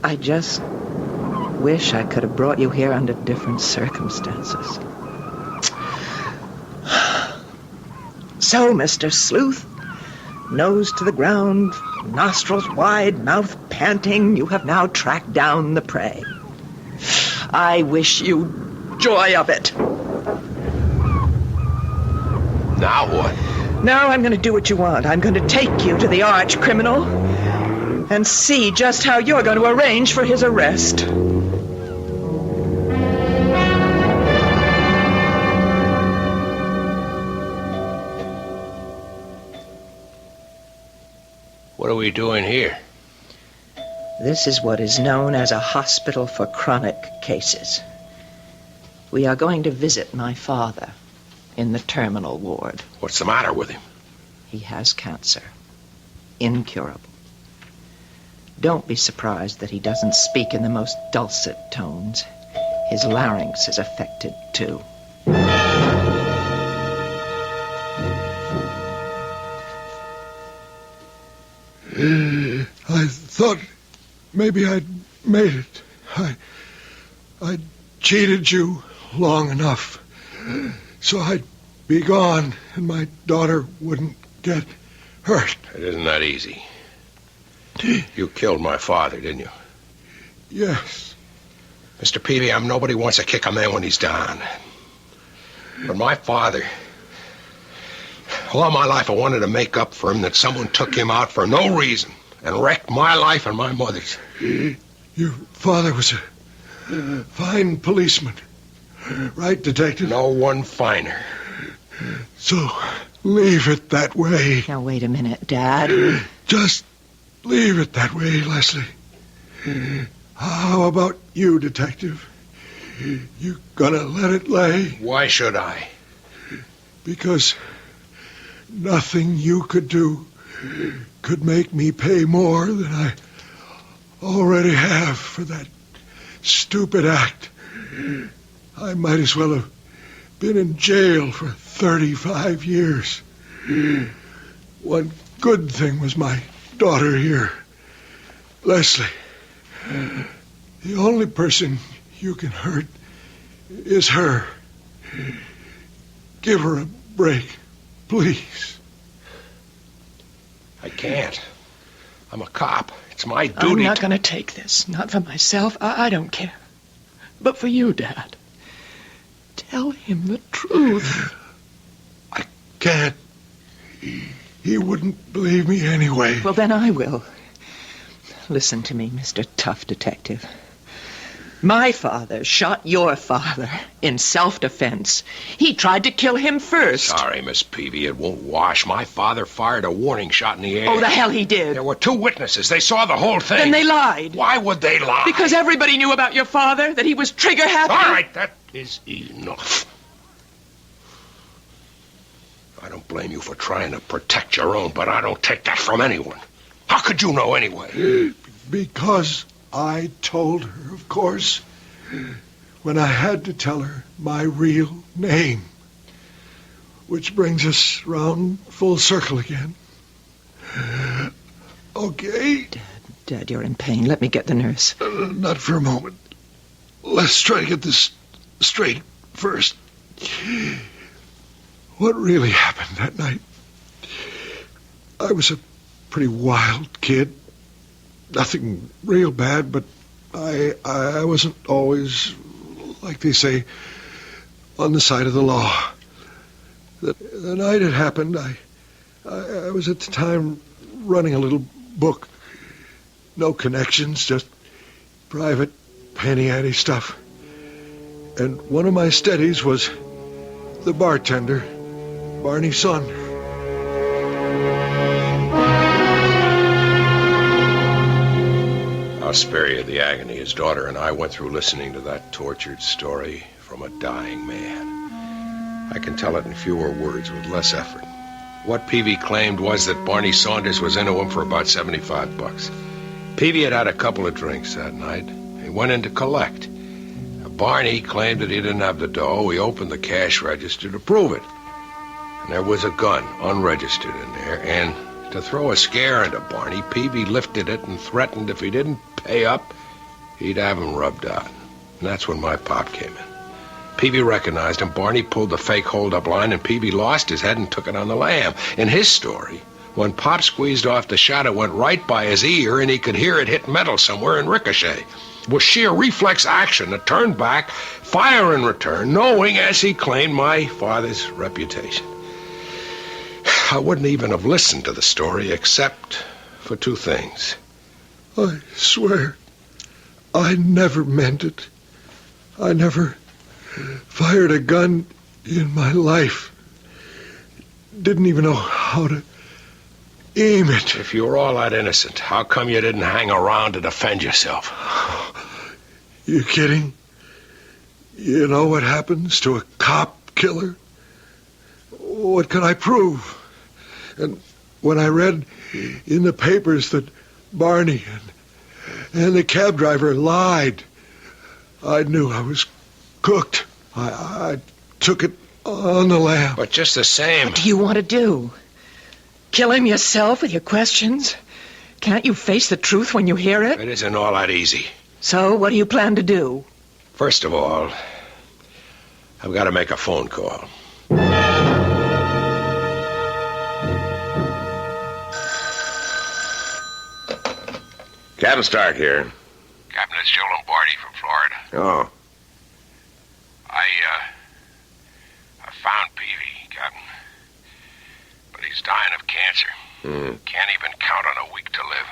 Speaker 8: I just wish I could have brought you here under different circumstances. So, Mr. Sleuth, nose to the ground, nostrils wide, mouth panting, you have now tracked down the prey. I wish you joy of it.
Speaker 5: Now what?
Speaker 8: Now I'm going to do what you want. I'm going to take you to the arch criminal and see just how you're going to arrange for his arrest.
Speaker 5: What are we doing here?
Speaker 8: This is what is known as a hospital for chronic cases. We are going to visit my father in the terminal ward.
Speaker 5: What's the matter with him?
Speaker 8: He has cancer. Incurable. Don't be surprised that he doesn't speak in the most dulcet tones. His larynx is affected, too.
Speaker 9: I thought maybe I'd made it. I'd cheated you long enough, so I'd be gone and my daughter wouldn't get hurt.
Speaker 5: It isn't that easy. You killed my father, didn't you?
Speaker 9: Yes.
Speaker 5: Mr. Peavy, I'm nobody wants to kick a man when he's down. But my father, all my life I wanted to make up for him that someone took him out for no reason and wrecked my life and my mother's.
Speaker 9: Your father was a fine policeman. Right, Detective?
Speaker 5: No one finer.
Speaker 9: So, leave it that way.
Speaker 8: Now, wait a minute, Dad.
Speaker 9: Just leave it that way, Leslie. How about you, Detective? You gonna let it lay?
Speaker 5: Why should I?
Speaker 9: Because nothing you could do could make me pay more than I already have for that stupid act, I might as well have been in jail for 35 years. One good thing was my daughter here, Leslie. The only person you can hurt is her. Give her a break, please.
Speaker 5: I can't. I'm a cop. It's my duty.
Speaker 8: I'm not going to take this. Not for myself. I don't care. But for you, Dad. Tell him the truth.
Speaker 9: I can't. He wouldn't believe me anyway.
Speaker 8: Well, then I will. Listen to me, Mr. Tough Detective. My father shot your father in self-defense. He tried to kill him first.
Speaker 5: Sorry, Miss Peavy, it won't wash. My father fired a warning shot in the air.
Speaker 8: Oh, the hell he did.
Speaker 5: There were 2 witnesses. They saw the whole thing.
Speaker 8: Then they lied.
Speaker 5: Why would they lie?
Speaker 8: Because everybody knew about your father, that he was trigger-happy.
Speaker 5: All right, that is enough. I don't blame you for trying to protect your own, but I don't take that from anyone. How could you know anyway?
Speaker 9: Because I told her, of course, when I had to tell her my real name. Which brings us round full circle again. Okay?
Speaker 8: Dad, you're in pain. Let me get the nurse.
Speaker 9: Not for a moment. Let's try to get this straight first. What really happened that night? I was a pretty wild kid. Nothing real bad, but I wasn't always, like they say, on the side of the law. The night it happened, I was at the time running a little book. No connections, just private panty-anty stuff. And one of my steadies was the bartender, Barney's son.
Speaker 5: I'll spare you the agony his daughter and I went through listening to that tortured story from a dying man. I can tell it in fewer words with less effort. What Peavy claimed was that Barney Saunders was into him for about $75. Peavy had had a couple of drinks that night. He went in to collect. Barney claimed that he didn't have the dough. He opened the cash register to prove it. And there was a gun, unregistered, in there. And to throw a scare into Barney, Peavy lifted it and threatened if he didn't pay up, he'd have him rubbed out. And that's when my pop came in. Peavy recognized him. Barney pulled the fake hold-up line, and Peavy lost his head and took it on the lam. In his story, when Pop squeezed off the shot, it went right by his ear, and he could hear it hit metal somewhere and ricochet. It was sheer reflex action to turn back, fire in return, knowing, as he claimed, my father's reputation. I wouldn't even have listened to the story except for 2 things.
Speaker 9: I swear, I never meant it. I never fired a gun in my life. Didn't even know how to aim it.
Speaker 5: If you were all that innocent, how come you didn't hang around to defend yourself?
Speaker 9: You kidding? You know what happens to a cop killer? What could I prove? And when I read in the papers that Barney and the cab driver lied, I knew I was cooked. I took it on the lam.
Speaker 5: But just the same...
Speaker 8: What do you want to do? Kill him yourself with your questions? Can't you face the truth when you hear it?
Speaker 5: It isn't all that easy.
Speaker 8: So, what do you plan to do?
Speaker 5: First of all, I've got to make a phone call.
Speaker 4: Captain Stark here.
Speaker 7: Captain, it's Joe Lombardi from Florida.
Speaker 4: Oh.
Speaker 7: I found Peavy, Captain. But he's dying of cancer. Can't even count on a week to live.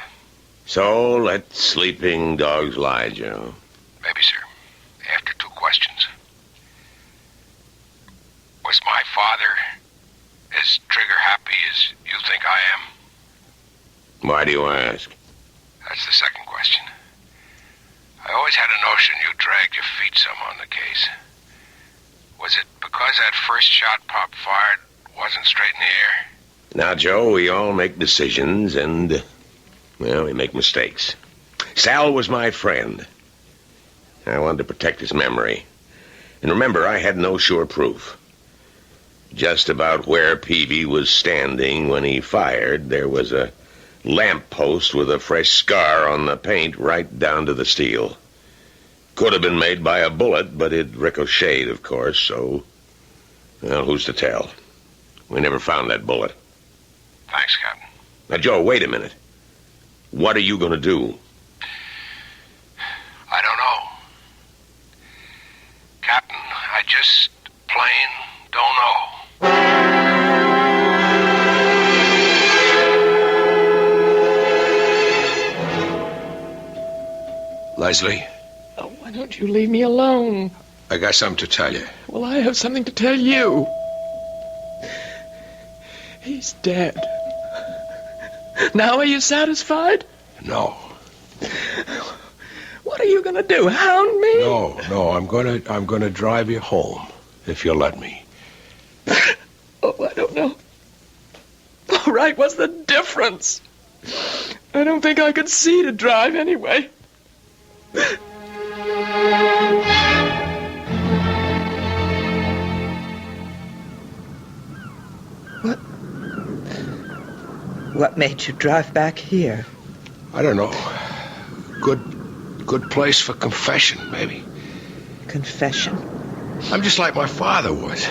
Speaker 4: So let sleeping dogs lie, Joe.
Speaker 7: Maybe, sir. After 2 questions. Was my father as trigger-happy as you think I am?
Speaker 4: Why do you ask?
Speaker 7: That's the second question. I always had a notion you dragged your feet some on the case. Was it because that first shot Pop fired wasn't straight in the air?
Speaker 4: Now, Joe, we all make decisions and, well, we make mistakes. Sal was my friend. I wanted to protect his memory. And remember, I had no sure proof. Just about where Peavy was standing when he fired, there was a lamppost with a fresh scar on the paint right down to the steel. Could have been made by a bullet, but it ricocheted, of course, so... Well, who's to tell? We never found that bullet.
Speaker 7: Thanks, Captain.
Speaker 4: Now, Joe, wait a minute. What are you going to do?
Speaker 7: I don't know. Captain, I just plain don't know.
Speaker 5: Leslie,
Speaker 10: Oh, why don't you leave me alone?
Speaker 5: I got something to tell you.
Speaker 10: Well, I have something to tell you. He's dead. Now are you satisfied?
Speaker 5: No.
Speaker 10: What are you going to do, hound me?
Speaker 5: No, I'm gonna drive you home, if you'll let me.
Speaker 10: Oh, I don't know. All right, what's the difference? I don't think I could see to drive anyway.
Speaker 8: What made you drive back here?
Speaker 5: I don't know. Good place for confession, maybe.
Speaker 8: Confession?
Speaker 5: I'm just like my father was.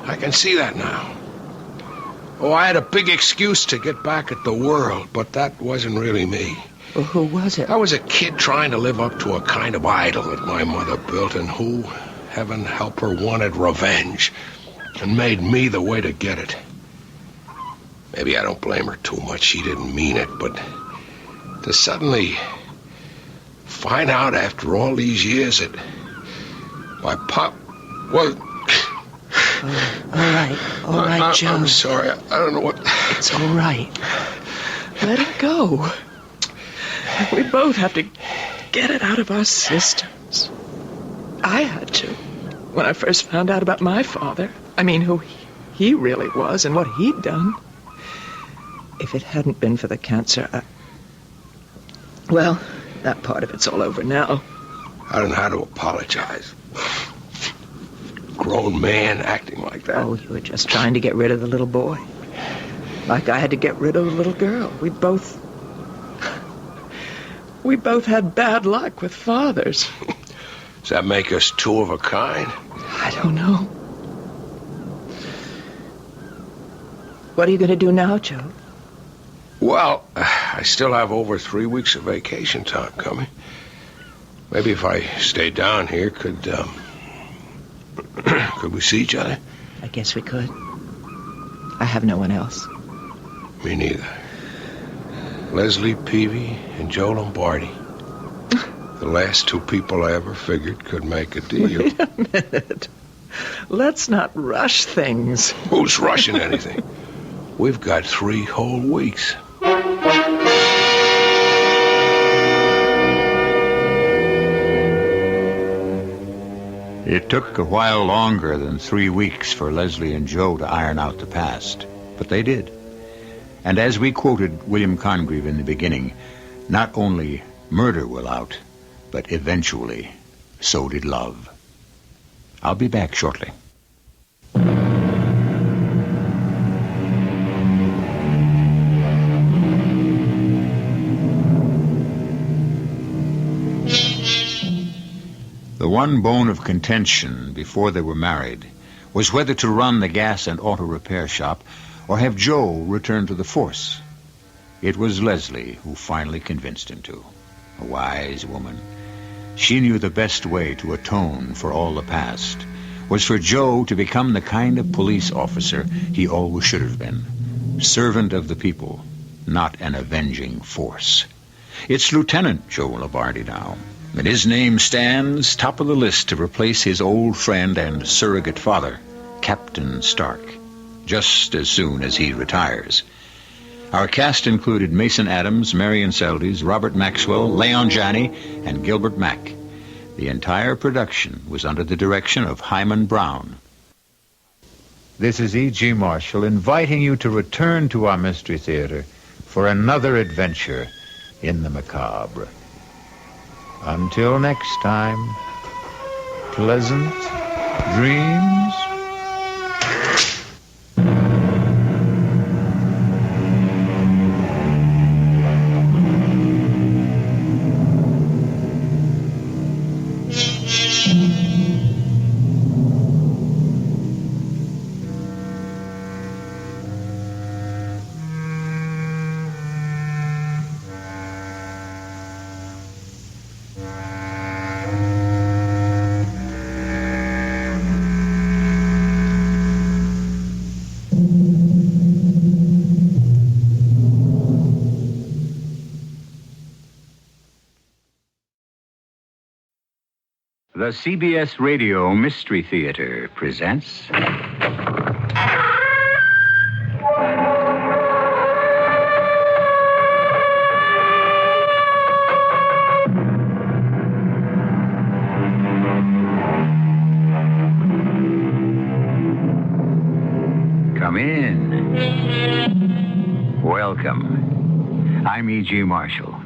Speaker 5: I can see that now. Oh, I had a big excuse to get back at the world, but that wasn't really me.
Speaker 8: Well, who was it?
Speaker 5: I was a kid trying to live up to a kind of idol that my mother built and who, heaven help her, wanted revenge and made me the way to get it. Maybe I don't blame her too much. She didn't mean it, but to suddenly find out after all these years that my pop was...
Speaker 8: All right, Joe.
Speaker 5: I'm sorry. I don't know what...
Speaker 8: It's all right.
Speaker 10: Let it go. We both have to get it out of our systems. I had to, when I first found out about my father. I mean, who he really was and what he'd done.
Speaker 8: If it hadn't been for the cancer, well, that part of it's all over now.
Speaker 5: I don't know how to apologize. Grown man acting like that.
Speaker 8: Oh, you were just trying to get rid of the little boy. Like I had to get rid of the little girl. We both had bad luck with fathers.
Speaker 5: Does that make us two of a kind?
Speaker 8: I don't know. What are you going to do now, Joe?
Speaker 5: Well, I still have over 3 weeks of vacation time coming. Maybe if I stayed down here, could we see each other?
Speaker 8: I guess we could. I have no one else.
Speaker 5: Me neither. Leslie Peavy and Joe Lombardi. The last two people I ever figured could make a deal.
Speaker 10: Wait a minute. Let's not rush things.
Speaker 5: Who's rushing anything? We've got 3 whole weeks.
Speaker 1: It took a while longer than 3 weeks for Leslie and Joe to iron out the past, but they did. And as we quoted William Congreve in the beginning, not only murder will out, but eventually so did love. I'll be back shortly. The one bone of contention before they were married was whether to run the gas and auto repair shop or have Joe return to the force. It was Leslie who finally convinced him to. A wise woman. She knew the best way to atone for all the past was for Joe to become the kind of police officer he always should have been. Servant of the people, not an avenging force. It's Lieutenant Joe Lombardi now, and his name stands top of the list to replace his old friend and surrogate father, Captain Stark, just as soon as he retires. Our cast included Mason Adams, Marion Seldes, Robert Maxwell, Leon Janney, and Gilbert Mack. The entire production was under the direction of Hyman Brown. This is E.G. Marshall inviting you to return to our Mystery Theater for another adventure in the macabre. Until next time, pleasant dreams. The CBS Radio Mystery Theater presents... Come in. Welcome. I'm E.G. Marshall.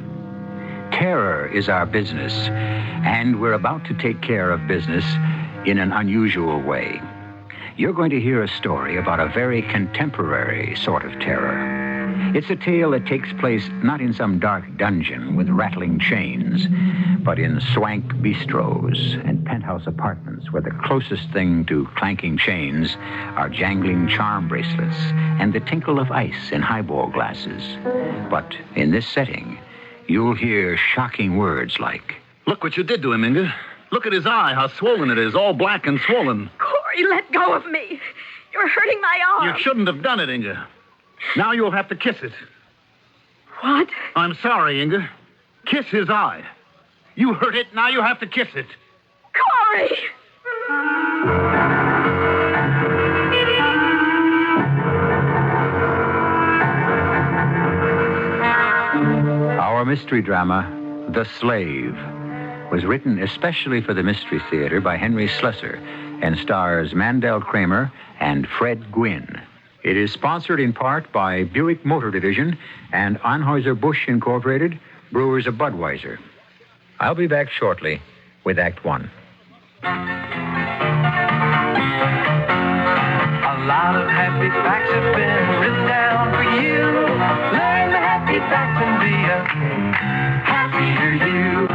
Speaker 1: Terror is our business, and we're about to take care of business in an unusual way. You're going to hear a story about a very contemporary sort of terror. It's a tale that takes place not in some dark dungeon with rattling chains, but in swank bistros and penthouse apartments where the closest thing to clanking chains are jangling charm bracelets and the tinkle of ice in highball glasses. But in this setting, you'll hear shocking words like...
Speaker 11: Look what you did to him, Inga. Look at his eye, how swollen it is, all black and swollen.
Speaker 12: Corey, let go of me. You're hurting my arm.
Speaker 11: You shouldn't have done it, Inga. Now you'll have to kiss it.
Speaker 12: What?
Speaker 11: I'm sorry, Inga. Kiss his eye. You hurt it, now you have to kiss it.
Speaker 12: Corey!
Speaker 1: Our mystery drama, The Slave, was written especially for the Mystery Theater by Henry Slessor and stars Mandel Kramer and Fred Gwynne. It is sponsored in part by Buick Motor Division and Anheuser-Busch Incorporated, brewers of Budweiser. I'll be back shortly with Act One.
Speaker 13: A lot of happy facts have been written down for you. Learn the happy facts and be a happier you.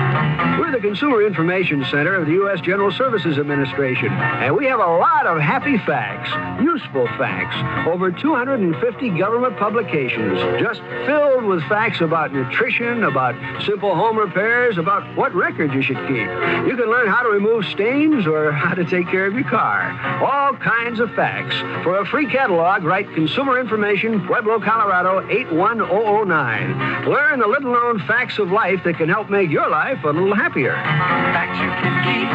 Speaker 14: We're the Consumer Information Center of the U.S. General Services Administration, and we have a lot of happy facts, useful facts, over 250 government publications, just filled with facts about nutrition, about simple home repairs, about what records you should keep. You can learn how to remove stains or how to take care of your car. All kinds of facts. For a free catalog, write Consumer Information, Pueblo, Colorado, 81009. Learn the little-known facts of life that can help make your life a little happier.
Speaker 13: Facts you can keep,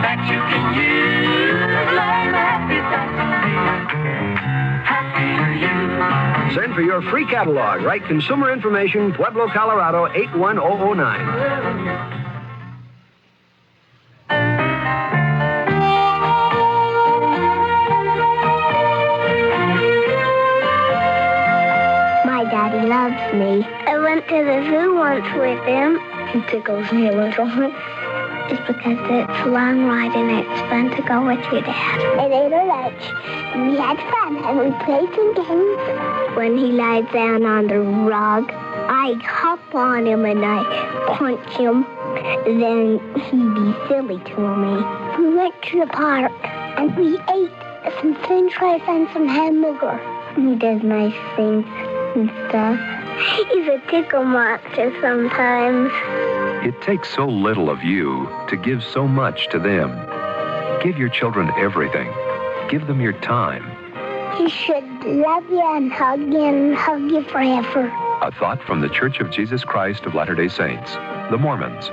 Speaker 13: facts you can use. Learn the happy facts and be a happier you.
Speaker 14: Send for your free catalog. Write Consumer Information, Pueblo, Colorado, 81009.
Speaker 15: Daddy loves me. I went to the zoo once with him. He tickles me a little. It's because it's a long ride and it's fun to go with your dad. I ate our lunch and we had fun and we played some games. When he lies down on the rug, I hop on him and I punch him. Then he'd be silly to me. We went to the park and we ate some french fries and some hamburger. He does nice things and stuff. He's a tickle monster sometimes.
Speaker 16: It takes so little of you to give so much to them. Give your children everything. Give them your time.
Speaker 15: He should love you and hug you forever.
Speaker 16: A thought from the Church of Jesus Christ of Latter-day Saints, the Mormons.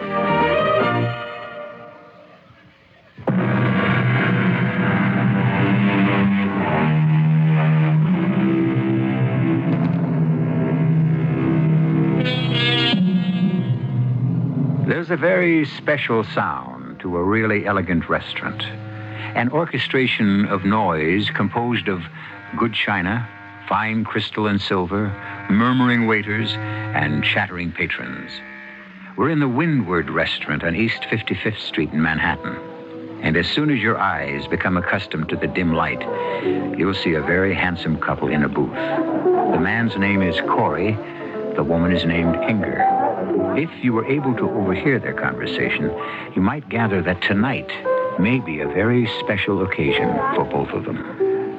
Speaker 1: There's a very special sound to a really elegant restaurant. An orchestration of noise composed of good china, fine crystal and silver, murmuring waiters, and chattering patrons. We're in the Windward Restaurant on East 55th Street in Manhattan. And as soon as your eyes become accustomed to the dim light, you'll see a very handsome couple in a booth. The man's name is Corey. The woman is named Inger. If you were able to overhear their conversation, you might gather that tonight may be a very special occasion for both of them.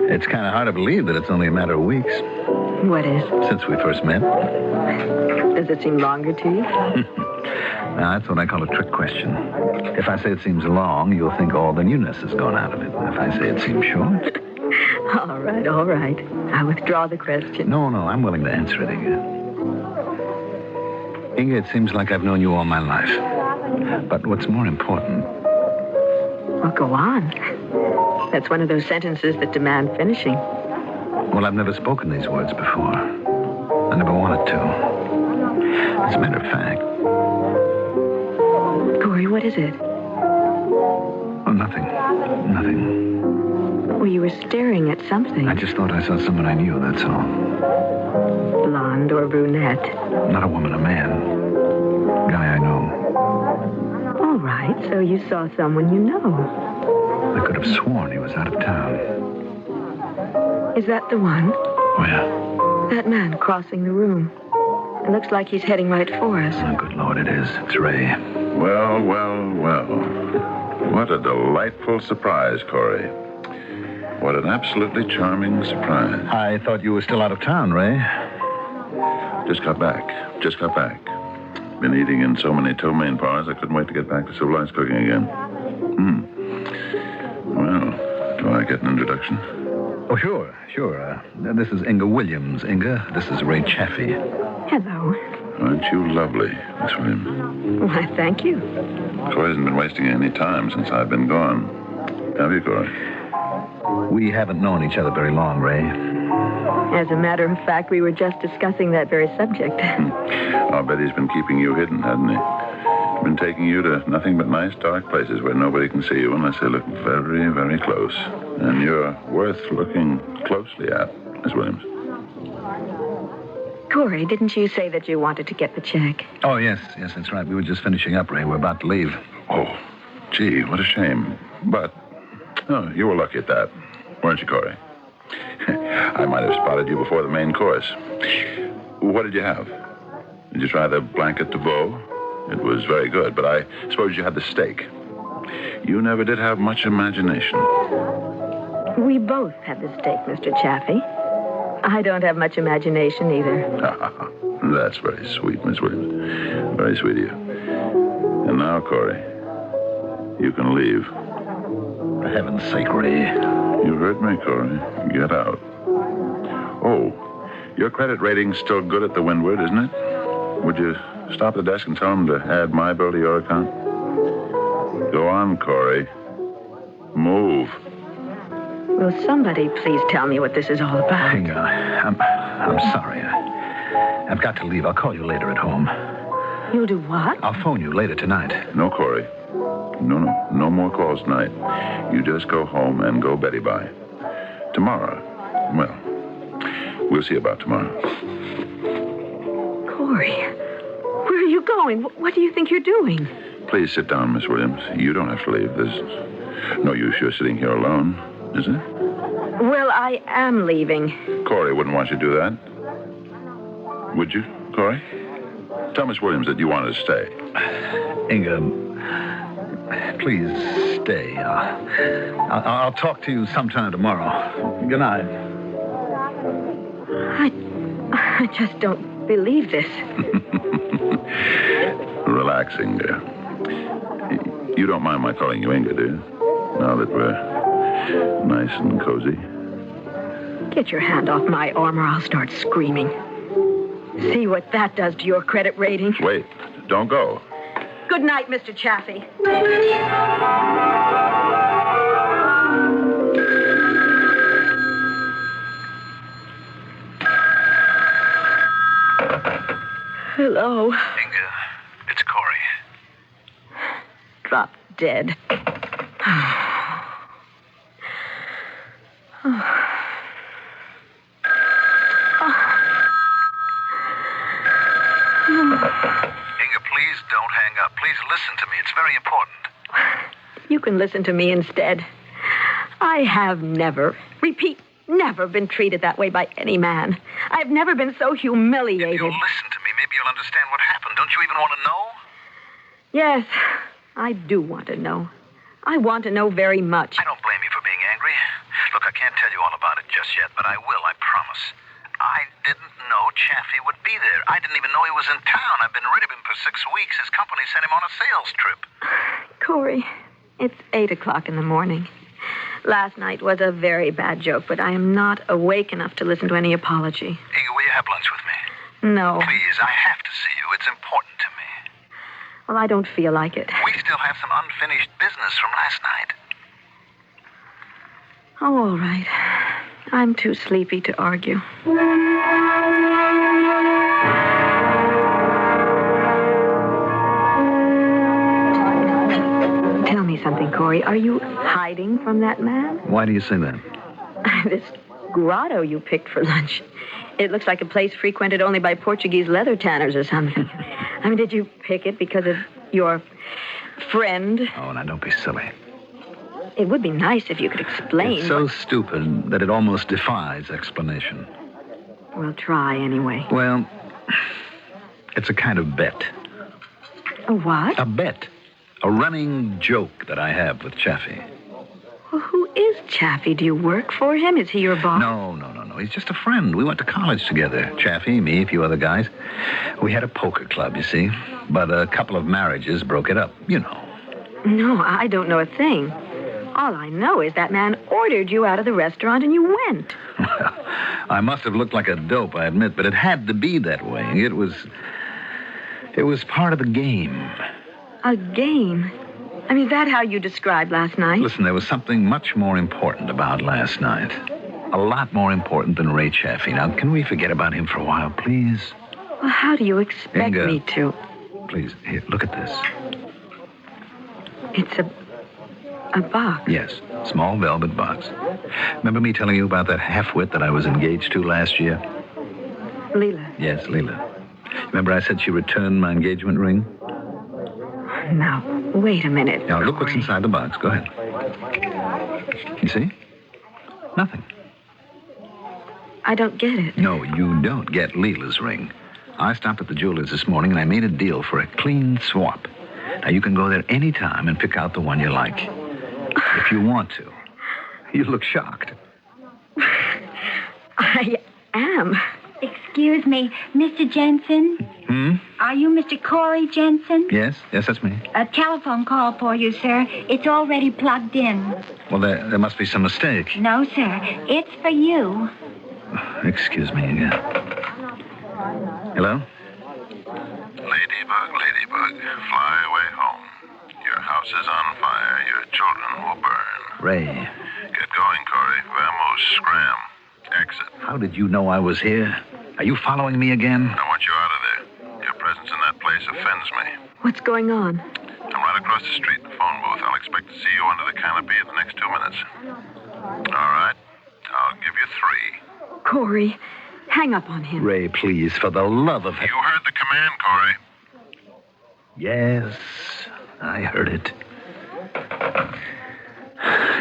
Speaker 17: It's kind of hard to believe that it's only a matter of weeks
Speaker 8: What is?
Speaker 17: since we first met.
Speaker 8: Does it seem longer to you?
Speaker 17: Now, that's what I call a trick question. If I say it seems long, you'll think all the newness has gone out of it. If I say it seems short...
Speaker 8: All right, all right. I withdraw the question.
Speaker 17: No, I'm willing to answer it, Inga. Inga, it seems like I've known you all my life. But what's more important...
Speaker 8: Well, go on. That's one of those sentences that demand finishing.
Speaker 17: Well, I've never spoken these words before. I never wanted to. As a matter of fact...
Speaker 8: Corey, what is it?
Speaker 17: Oh, nothing.
Speaker 8: Well, you were staring at something.
Speaker 17: I just thought I saw someone I knew, that's all.
Speaker 8: Blonde or brunette?
Speaker 17: Not a woman, a man. Guy I know.
Speaker 8: All right, so you saw someone you know.
Speaker 17: I could have sworn he was out of town.
Speaker 8: Is that the one?
Speaker 17: Where?
Speaker 8: That man crossing the room. It looks like he's heading right for us.
Speaker 17: Oh, good Lord, it is. It's Ray.
Speaker 18: Well. What a delightful surprise, Corey. What an absolutely charming surprise.
Speaker 17: I thought you were still out of town, Ray.
Speaker 18: Just got back. Been eating in so many ptomaine bars, I couldn't wait to get back to civilized cooking again. Well, do I get an introduction?
Speaker 17: Oh, sure. This is Inga Williams. Inga, this is Ray Chaffee.
Speaker 8: Hello.
Speaker 18: Aren't you lovely, Miss Williams?
Speaker 8: Why, thank you.
Speaker 18: Corey hasn't been wasting any time since I've been gone. Have you, Corey?
Speaker 17: We haven't known each other very long, Ray.
Speaker 8: As a matter of fact, we were just discussing that very subject.
Speaker 18: I'll bet he's been keeping you hidden, hasn't he? Been taking you to nothing but nice, dark places where nobody can see you unless they look very, very close. And you're worth looking closely at, Miss Williams.
Speaker 8: Corey, didn't you say that you wanted to get the check?
Speaker 17: Oh, yes, that's right. We were just finishing up, Ray. We're about to leave.
Speaker 18: Oh, gee, what a shame. But, you were lucky at that, weren't you, Corey? I might have spotted you before the main course. What did you have? Did you try the blanket de veau? It was very good, but I suppose you had the steak. You never did have much imagination.
Speaker 8: We both had the steak, Mr. Chaffee. I don't have much imagination either.
Speaker 18: That's very sweet, Miss Williams. Very sweet of you. And now, Corey, you can leave.
Speaker 17: For heaven's sake, Ray.
Speaker 18: You heard me, Corey. Get out. Oh, your credit rating's still good at the Windward, isn't it? Would you stop at the desk and tell them to add my bill to your account? Go on, Corey. Move.
Speaker 8: Will somebody please tell me what this is all about?
Speaker 17: Inga, I'm sorry. I've got to leave. I'll call you later at home.
Speaker 8: You'll do what?
Speaker 17: I'll phone you later tonight.
Speaker 18: No, Corey. No more calls tonight. You just go home and go Betty by. Tomorrow, well, we'll see about tomorrow.
Speaker 8: Corey, where are you going? What do you think you're doing?
Speaker 18: Please sit down, Miss Williams. You don't have to leave. There's no use you're sitting here alone, is it?
Speaker 8: Well, I am leaving.
Speaker 18: Corey wouldn't want you to do that. Would you, Corey? Tell Miss Williams that you wanted to stay.
Speaker 17: Inga, please stay. I'll talk to you sometime tomorrow. Good night.
Speaker 8: I just don't believe this.
Speaker 18: Relax, Inga. You don't mind my calling you Inga, do you? Now that we're nice and cozy.
Speaker 8: Get your hand off my arm or I'll start screaming. See what that does to your credit rating.
Speaker 18: Wait, don't go.
Speaker 8: Good night, Mr. Chaffee. Hello.
Speaker 17: Inga, it's Corey.
Speaker 8: Drop dead.
Speaker 17: Inga, please don't hang up. Please listen to me. It's very important.
Speaker 12: You can listen to me instead. I have never, repeat, never been treated that way by any man. I've never been so humiliated.
Speaker 17: If you'll listen to me, maybe you'll understand what happened. Don't you even want to know?
Speaker 12: Yes, I do want to know. I want to know very much.
Speaker 17: I don't blame you for being angry. Look, I can't tell you all about it just yet, but I will, I promise. I didn't know Chaffee would be there. I didn't even know he was in town. I've been rid of him for 6 weeks. His company sent him on a sales trip.
Speaker 12: Corey, it's 8 o'clock in the morning. Last night was a very bad joke, but I am not awake enough to listen to any apology.
Speaker 17: Inga, will you have lunch with me?
Speaker 12: No.
Speaker 17: Please, I have to see you. It's important to me.
Speaker 12: Well, I don't feel like it.
Speaker 17: We still have some unfinished business from last night.
Speaker 12: Oh, all right. I'm too sleepy to argue. Tell me something, Corey. Are you hiding from that man?
Speaker 17: Why do you say that?
Speaker 12: This grotto you picked for lunch. It looks like a place frequented only by Portuguese leather tanners or something. I mean, did you pick it because of your friend?
Speaker 17: Oh, now don't be silly.
Speaker 12: It would be nice if you could explain.
Speaker 17: It's so stupid that it almost defies explanation.
Speaker 12: We'll try anyway.
Speaker 17: Well, it's a kind of bet.
Speaker 12: A what?
Speaker 17: A bet. A running joke that I have with Chaffee.
Speaker 12: Well, who is Chaffee? Do you work for him? Is he your boss?
Speaker 17: No. He's just a friend. We went to college together. Chaffee, me, a few other guys. We had a poker club, you see. But a couple of marriages broke it up, you know.
Speaker 12: No, I don't know a thing. All I know is that man ordered you out of the restaurant and you went.
Speaker 17: Well, I must have looked like a dope, I admit, but it had to be that way. It was part of the game.
Speaker 12: A game? I mean, is that how you described last night?
Speaker 17: Listen, there was something much more important about last night. A lot more important than Ray Chaffee. Now, can we forget about him for a while, please?
Speaker 12: Well, how do you expect
Speaker 17: Inga,
Speaker 12: me to?
Speaker 17: Please, here, look at this.
Speaker 12: It's a box.
Speaker 17: Yes, small velvet box. Remember me telling you about that half-wit that I was engaged to last year?
Speaker 12: Leela.
Speaker 17: Yes, Leela. Remember I said she returned my engagement ring?
Speaker 12: Now, wait a minute.
Speaker 17: Now, look what's inside the box. Go ahead. You see? Nothing.
Speaker 12: I don't get it.
Speaker 17: No, you don't get Leela's ring. I stopped at the jeweler's this morning and I made a deal for a clean swap. Now, you can go there any time and pick out the one you like. If you want to. You look shocked.
Speaker 12: I am.
Speaker 19: Excuse me, Mr. Jensen? Are you Mr. Corey Jensen?
Speaker 17: Yes, that's me.
Speaker 19: A telephone call for you, sir. It's already plugged in.
Speaker 17: Well, there must be some mistake.
Speaker 19: No, sir. It's for you.
Speaker 17: Excuse me again. Hello?
Speaker 18: Ladybug, fly away home. Your house is on fire. Your children will burn.
Speaker 17: Ray.
Speaker 18: Get going, Corey. Vamos, scram. Exit.
Speaker 17: How did you know I was here? Are you following me again?
Speaker 18: I want you out of there. Your presence in that place offends me.
Speaker 12: What's going on?
Speaker 18: I'm right across the street in the phone booth. I'll expect to see you under the canopy in the next 2 minutes. All right. I'll give you 3.
Speaker 12: Corey, hang up on him.
Speaker 17: Ray, please, for the love of...
Speaker 18: You heard the command, Corey.
Speaker 17: Yes, I heard it.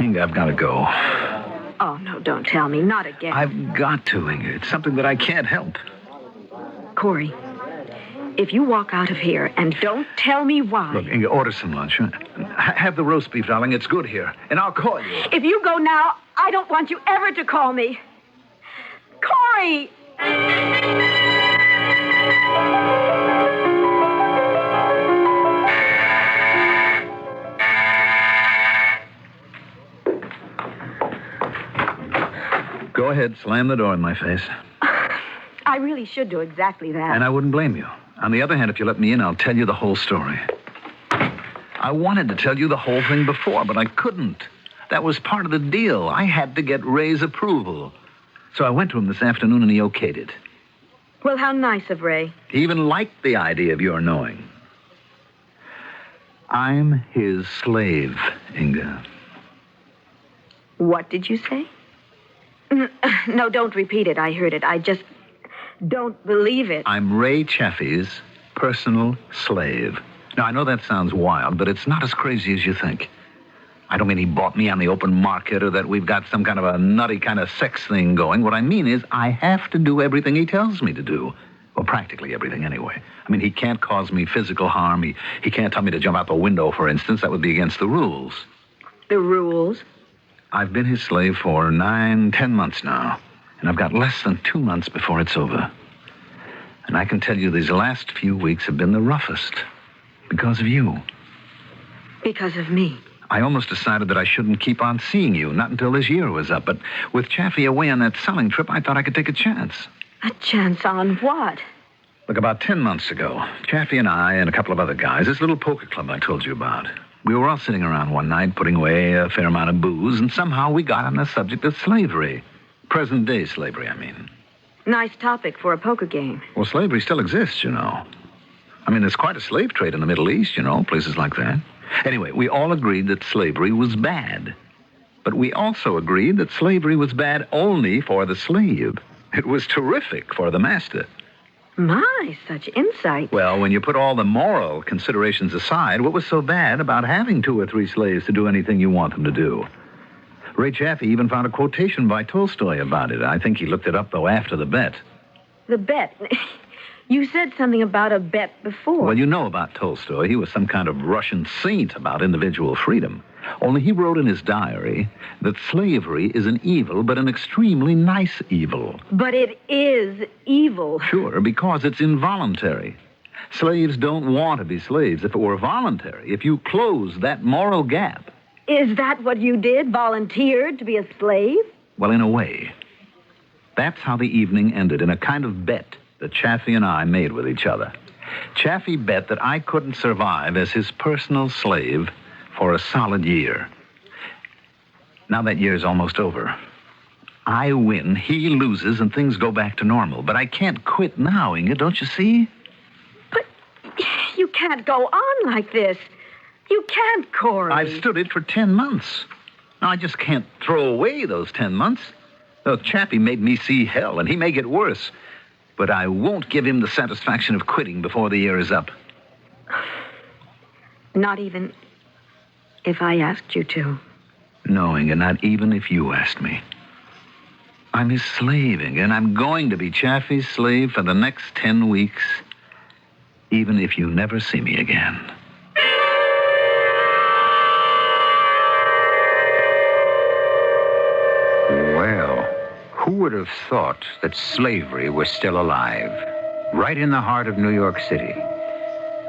Speaker 17: Inga, I've got to go.
Speaker 12: Oh, no, don't tell me. Not again.
Speaker 17: I've got to, Inga. It's something that I can't help.
Speaker 12: Corey, if you walk out of here and don't tell me why...
Speaker 17: Look, Inga, order some lunch. Huh? Have the roast beef, darling. It's good here. And I'll call you.
Speaker 12: If you go now, I don't want you ever to call me. Corey!
Speaker 17: Go ahead, slam the door in my face.
Speaker 12: I really should do exactly that.
Speaker 17: And I wouldn't blame you. On the other hand, if you let me in, I'll tell you the whole story. I wanted to tell you the whole thing before, but I couldn't. That was part of the deal. I had to get Ray's approval. So I went to him this afternoon and he okayed it.
Speaker 12: Well, how nice of Ray.
Speaker 17: He even liked the idea of your knowing. I'm his slave, Inga.
Speaker 12: What did you say? No, don't repeat it. I heard it. I just don't believe it.
Speaker 17: I'm Ray Chaffee's personal slave. Now, I know that sounds wild, but it's not as crazy as you think. I don't mean he bought me on the open market or that we've got some kind of a nutty kind of sex thing going. What I mean is I have to do everything he tells me to do. Well, practically everything anyway. I mean, he can't cause me physical harm. He can't tell me to jump out the window, for instance. That would be against the rules.
Speaker 12: The rules?
Speaker 17: I've been his slave for 9-10 months now, and I've got less than 2 months before it's over. And I can tell you these last few weeks have been the roughest because of you.
Speaker 12: Because of me?
Speaker 17: I almost decided that I shouldn't keep on seeing you, not until this year was up. But with Chaffee away on that selling trip, I thought I could take a chance.
Speaker 12: A chance on what?
Speaker 17: Look, about 10 months ago, Chaffee and I and a couple of other guys, this little poker club I told you about, we were all sitting around one night putting away a fair amount of booze, and somehow we got on the subject of slavery. Present-day slavery, I mean.
Speaker 12: Nice topic for a poker game.
Speaker 17: Well, slavery still exists, you know. I mean, there's quite a slave trade in the Middle East, you know, places like that. Anyway, we all agreed that slavery was bad. But we also agreed that slavery was bad only for the slave. It was terrific for the master.
Speaker 12: My, such insight.
Speaker 17: Well, when you put all the moral considerations aside, what was so bad about having 2 or 3 slaves to do anything you want them to do? Ray Chaffee even found a quotation by Tolstoy about it. I think he looked it up, though, after the bet.
Speaker 12: The bet? You said something about a bet before.
Speaker 17: Well, you know about Tolstoy. He was some kind of Russian saint about individual freedom. Only he wrote in his diary that slavery is an evil, but an extremely nice evil.
Speaker 12: But it is evil.
Speaker 17: Sure, because it's involuntary. Slaves don't want to be slaves. If it were voluntary, if you close that moral gap.
Speaker 12: Is that what you did? Volunteered to be a slave?
Speaker 17: Well, in a way. That's how the evening ended, in a kind of bet that Chaffee and I made with each other. Chaffee bet that I couldn't survive as his personal slave for a solid year. Now that year's almost over. I win, he loses, and things go back to normal. But I can't quit now, Inga, don't you see?
Speaker 12: But you can't go on like this. You can't, Corey.
Speaker 17: I've stood it for 10 months. Now, I just can't throw away those 10 months. The Chaffee made me see hell, and he may get worse. But I won't give him the satisfaction of quitting before the year is up.
Speaker 12: Not even if I asked you to.
Speaker 17: No, Inga, not even if you asked me. I'm his slave, Inga, and I'm going to be Chaffee's slave for the next 10 weeks, even if you never see me again.
Speaker 1: Well, who would have thought that slavery was still alive, right in the heart of New York City?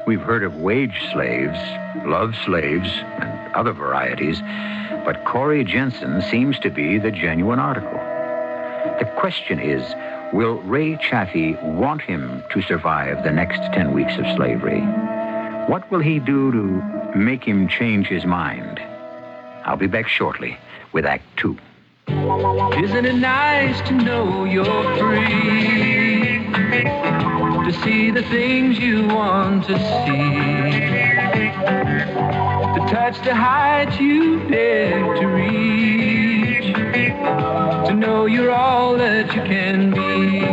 Speaker 1: We've heard of wage slaves, love slaves, and other varieties, but Corey Jensen seems to be the genuine article. The question is, will Ray Chaffee want him to survive the next 10 weeks of slavery? What will he do to make him change his mind? I'll be back shortly with Act 2.
Speaker 13: Isn't it nice to know you're free? To see the things you want to see. To touch the heights you dare to reach. To know you're all that you can be.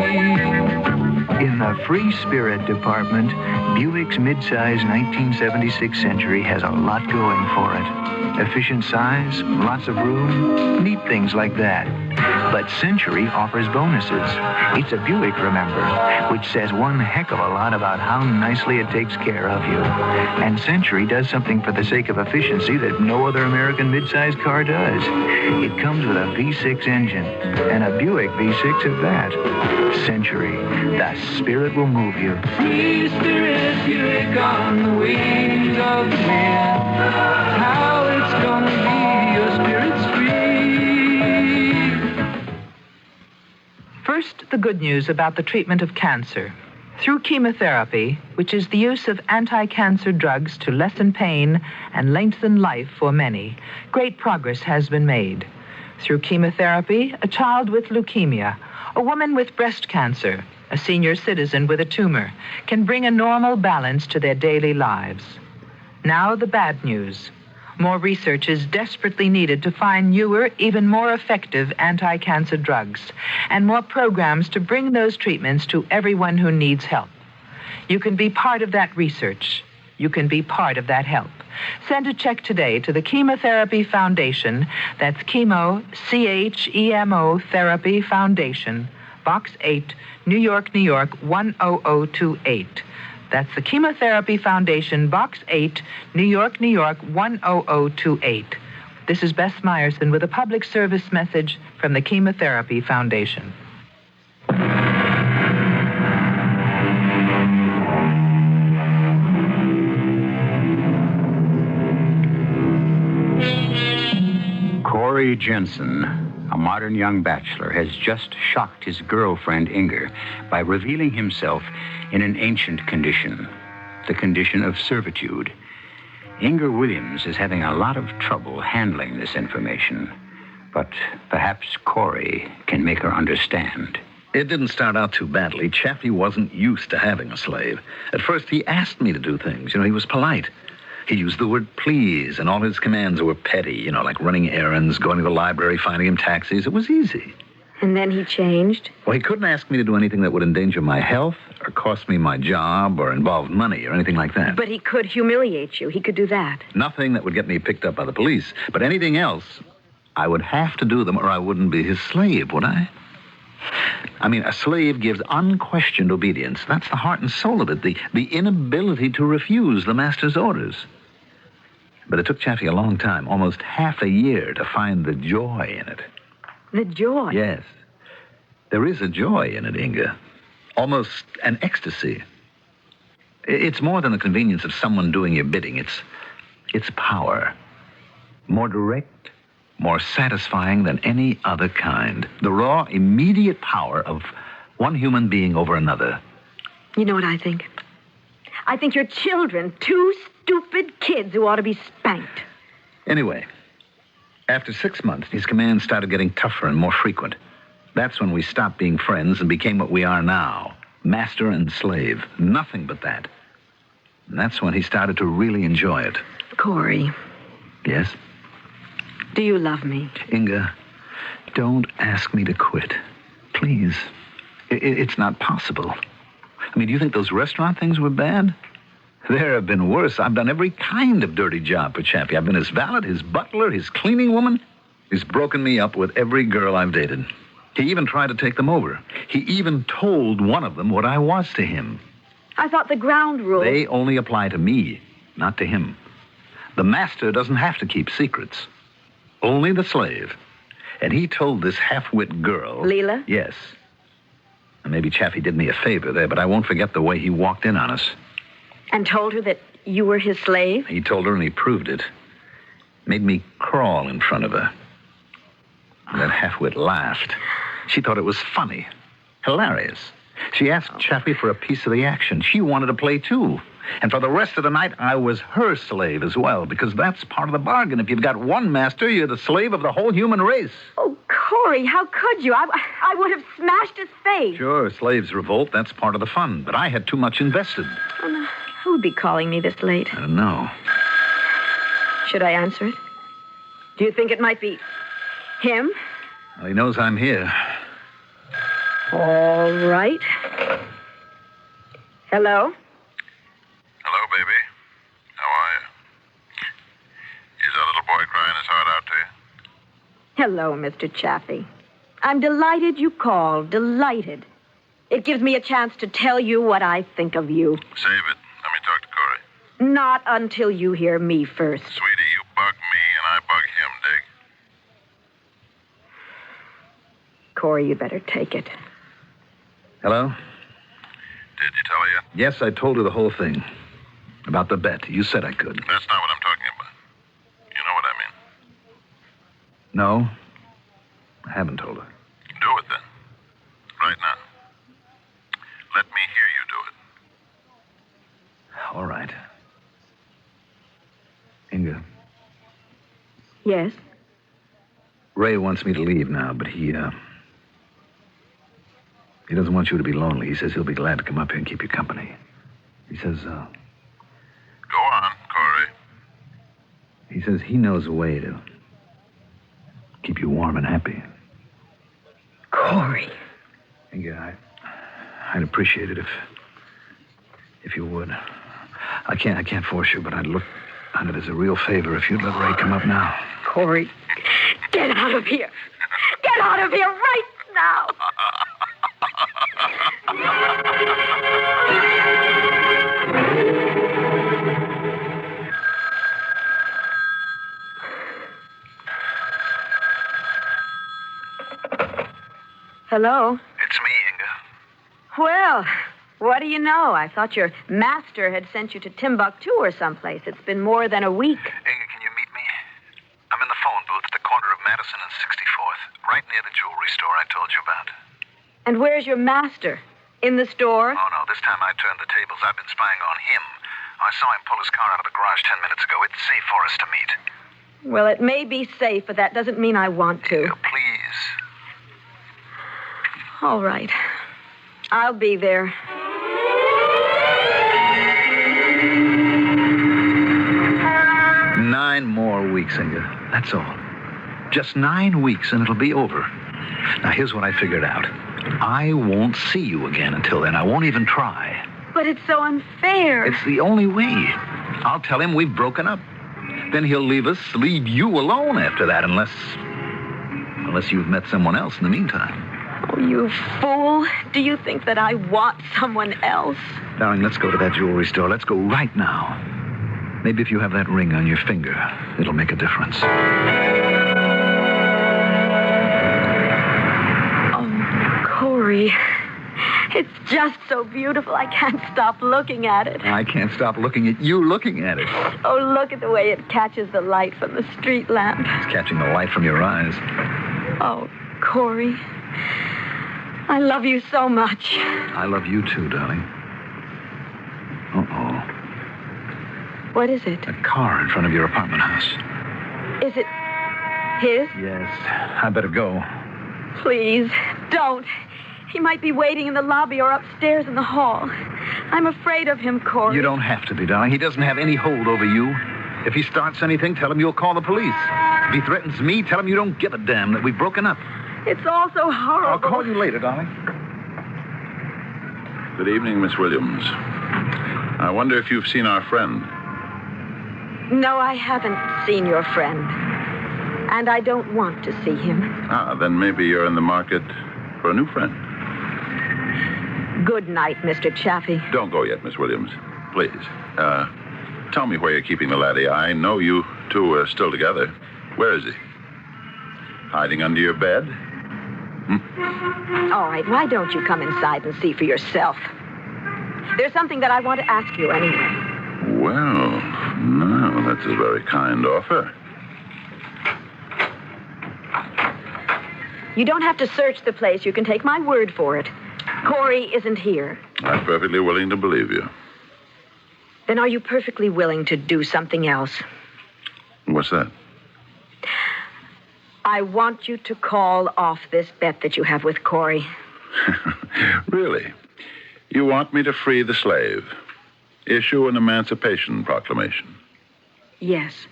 Speaker 20: In the Free Spirit Department, Buick's midsize 1976 Century has a lot going for it. Efficient size, lots of room, neat things like that. But Century offers bonuses. It's a Buick, remember, which says one heck of a lot about how nicely it takes care of you. And Century does something for the sake of efficiency that no other American midsize car does. It comes with a V6 engine, and a Buick V6 at that. Century, the spirit will move you.
Speaker 13: Free spirit, Buick on the wings of the wind. How it's gonna be, your spirit's free.
Speaker 8: First, the good news about the treatment of cancer. Through chemotherapy, which is the use of anti-cancer drugs to lessen pain and lengthen life for many, great progress has been made. Through chemotherapy, a child with leukemia, a woman with breast cancer, a senior citizen with a tumor, can bring a normal balance to their daily lives. Now the bad news. More research is desperately needed to find newer, even more effective anti-cancer drugs, and more programs to bring those treatments to everyone who needs help. You can be part of that research. You can be part of that help. Send a check today to the Chemotherapy Foundation. That's Chemo, C-H-E-M-O, Therapy Foundation, Box 8, New York, New York, 10028. That's the Chemotherapy Foundation, Box 8, New York, New York, 10028. This is Bess Meyerson with a public service message from the Chemotherapy Foundation.
Speaker 1: Corey Jensen, a modern young bachelor, has just shocked his girlfriend Inger by revealing himself in an ancient condition, the condition of servitude. Inger Williams is having a lot of trouble handling this information, but perhaps Corey can make her understand.
Speaker 17: It didn't start out too badly. Chaffee wasn't used to having a slave. At first, he asked me to do things. He was polite. He used the word please, and all his commands were petty, like running errands, going to the library, finding him taxis. It was easy.
Speaker 12: And then he changed?
Speaker 17: Well, he couldn't ask me to do anything that would endanger my health or cost me my job or involve money or anything like that.
Speaker 12: But he could humiliate you. He could do that.
Speaker 17: Nothing that would get me picked up by the police. But anything else, I would have to do them or I wouldn't be his slave, would I? A slave gives unquestioned obedience. That's the heart and soul of it, the inability to refuse the master's orders. But it took Chaffee a long time, almost half a year, to find the joy in it.
Speaker 12: The joy?
Speaker 17: Yes. There is a joy in it, Inga. Almost an ecstasy. It's more than the convenience of someone doing your bidding. It's power. More direct, more satisfying than any other kind. The raw, immediate power of one human being over another.
Speaker 12: You know what I think? I think you're children, two stupid kids who ought to be spanked.
Speaker 17: Anyway, after 6 months, his commands started getting tougher and more frequent. That's when we stopped being friends and became what we are now, master and slave. Nothing but that. And that's when he started to really enjoy it.
Speaker 12: Corey.
Speaker 17: Yes?
Speaker 12: Do you love me?
Speaker 17: Inga, don't ask me to quit. Please. It's not possible. Do you think those restaurant things were bad? There have been worse. I've done every kind of dirty job for Chappie. I've been his valet, his butler, his cleaning woman. He's broken me up with every girl I've dated. He even tried to take them over. He even told one of them what I was to him.
Speaker 12: I thought the ground rules...
Speaker 17: They only apply to me, not to him. The master doesn't have to keep secrets. Only the slave. And he told this half-wit girl...
Speaker 12: Leela?
Speaker 17: Yes. And maybe Chaffee did me a favor there, but I won't forget the way he walked in on us.
Speaker 12: And told her that you were his slave?
Speaker 17: He told her and he proved it. Made me crawl in front of her. And that half-wit laughed. She thought it was funny. Hilarious. She asked Chaffee for a piece of the action. She wanted to play, too. And for the rest of the night, I was her slave as well, because that's part of the bargain. If you've got one master, you're the slave of the whole human race.
Speaker 12: Oh, Corey, how could you? I would have smashed his face.
Speaker 17: Sure, slaves revolt. That's part of the fun. But I had too much invested.
Speaker 12: Oh, no. Who would be calling me this late?
Speaker 17: I don't know.
Speaker 12: Should I answer it? Do you think it might be him?
Speaker 17: Well, he knows I'm here.
Speaker 12: All right. Hello?
Speaker 7: Hello, baby. How are you? Is that little boy crying his heart out to you?
Speaker 12: Hello, Mr. Chaffee. I'm delighted you called. Delighted. It gives me a chance to tell you what I think of you.
Speaker 7: Save it. Let me talk to Corey.
Speaker 12: Not until you hear me first.
Speaker 7: Sweetie, you bug me and I bug him, Dick.
Speaker 12: Corey, you better take it.
Speaker 17: Hello?
Speaker 7: Did you tell her yet?
Speaker 17: Yes, I told her the whole thing. About the bet. You said I could.
Speaker 7: That's not what I'm talking about. You know what I mean.
Speaker 17: No, I haven't told her.
Speaker 7: Do it then. Right now. Let me hear you do it.
Speaker 17: All right. Inga.
Speaker 12: Yes?
Speaker 17: Ray wants me to leave now, but he doesn't want you to be lonely. He says he'll be glad to come up here and keep you company. He says,
Speaker 7: Go on, Corey.
Speaker 17: He says he knows a way to keep you warm and happy.
Speaker 8: Corey.
Speaker 17: Yeah, I'd appreciate it if you would. I can't force you, but I'd look on it as a real favor if you'd let Ray come up now.
Speaker 8: Corey, get out of here. Get out of here right now.
Speaker 12: Hello?
Speaker 20: It's me, Inga.
Speaker 12: Well, what do you know? I thought your master had sent you to Timbuktu or someplace. It's been more than a week.
Speaker 20: Inga, can you meet me? I'm in the phone booth at the corner of Madison and 64th, right near the jewelry store I told you about.
Speaker 12: And where's your master? In the store?
Speaker 20: Oh, no, this time I turned the tables. I've been spying on him. I saw him pull his car out of the garage 10 minutes ago. It's safe for us to meet.
Speaker 12: Well, it may be safe, but that doesn't mean I want to.
Speaker 20: Inga, please.
Speaker 12: All right. I'll be there.
Speaker 17: Nine more weeks, Inga. That's all. Just 9 weeks, and it'll be over. Now, here's what I figured out. I won't see you again until then. I won't even try.
Speaker 12: But it's so unfair.
Speaker 17: It's the only way. I'll tell him we've broken up. Then he'll leave you alone after that, unless you've met someone else in the meantime.
Speaker 12: Oh, you fool. Do you think that I want someone else?
Speaker 17: Darling, let's go to that jewelry store. Let's go right now. Maybe if you have that ring on your finger, it'll make a difference.
Speaker 12: Oh, Corey. It's just so beautiful. I can't stop looking at it.
Speaker 17: I can't stop looking at you looking at it.
Speaker 12: Oh, look at the way it catches the light from the street lamp.
Speaker 17: It's catching the light from your eyes.
Speaker 12: Oh, Corey. I love you so much.
Speaker 17: I love you too, darling. Uh-oh.
Speaker 12: What is it?
Speaker 17: A car in front of your apartment house.
Speaker 12: Is it his?
Speaker 17: Yes. I better go.
Speaker 12: Please, don't. He might be waiting in the lobby or upstairs in the hall. I'm afraid of him, Corey.
Speaker 17: You don't have to be, darling. He doesn't have any hold over you. If he starts anything, tell him you'll call the police. If he threatens me, tell him you don't give a damn, that we've broken up.
Speaker 12: It's all so horrible.
Speaker 17: I'll call you later, darling.
Speaker 18: Good evening, Miss Williams. I wonder if you've seen our friend.
Speaker 12: No, I haven't seen your friend. And I don't want to see him.
Speaker 18: Then maybe you're in the market for a new friend.
Speaker 12: Good night, Mr. Chaffee.
Speaker 18: Don't go yet, Miss Williams. Please. Tell me where you're keeping the laddie. I know you two are still together. Where is he? Hiding under your bed?
Speaker 12: All right, why don't you come inside and see for yourself? There's something that I want to ask you anyway.
Speaker 18: Well, no, that's a very kind offer.
Speaker 12: You don't have to search the place. You can take my word for it. Corey isn't here.
Speaker 18: I'm perfectly willing to believe you.
Speaker 12: Then are you perfectly willing to do something else?
Speaker 18: What's that?
Speaker 12: I want you to call off this bet that you have with Corey.
Speaker 18: Really? You want me to free the slave? Issue an emancipation proclamation?
Speaker 12: Yes.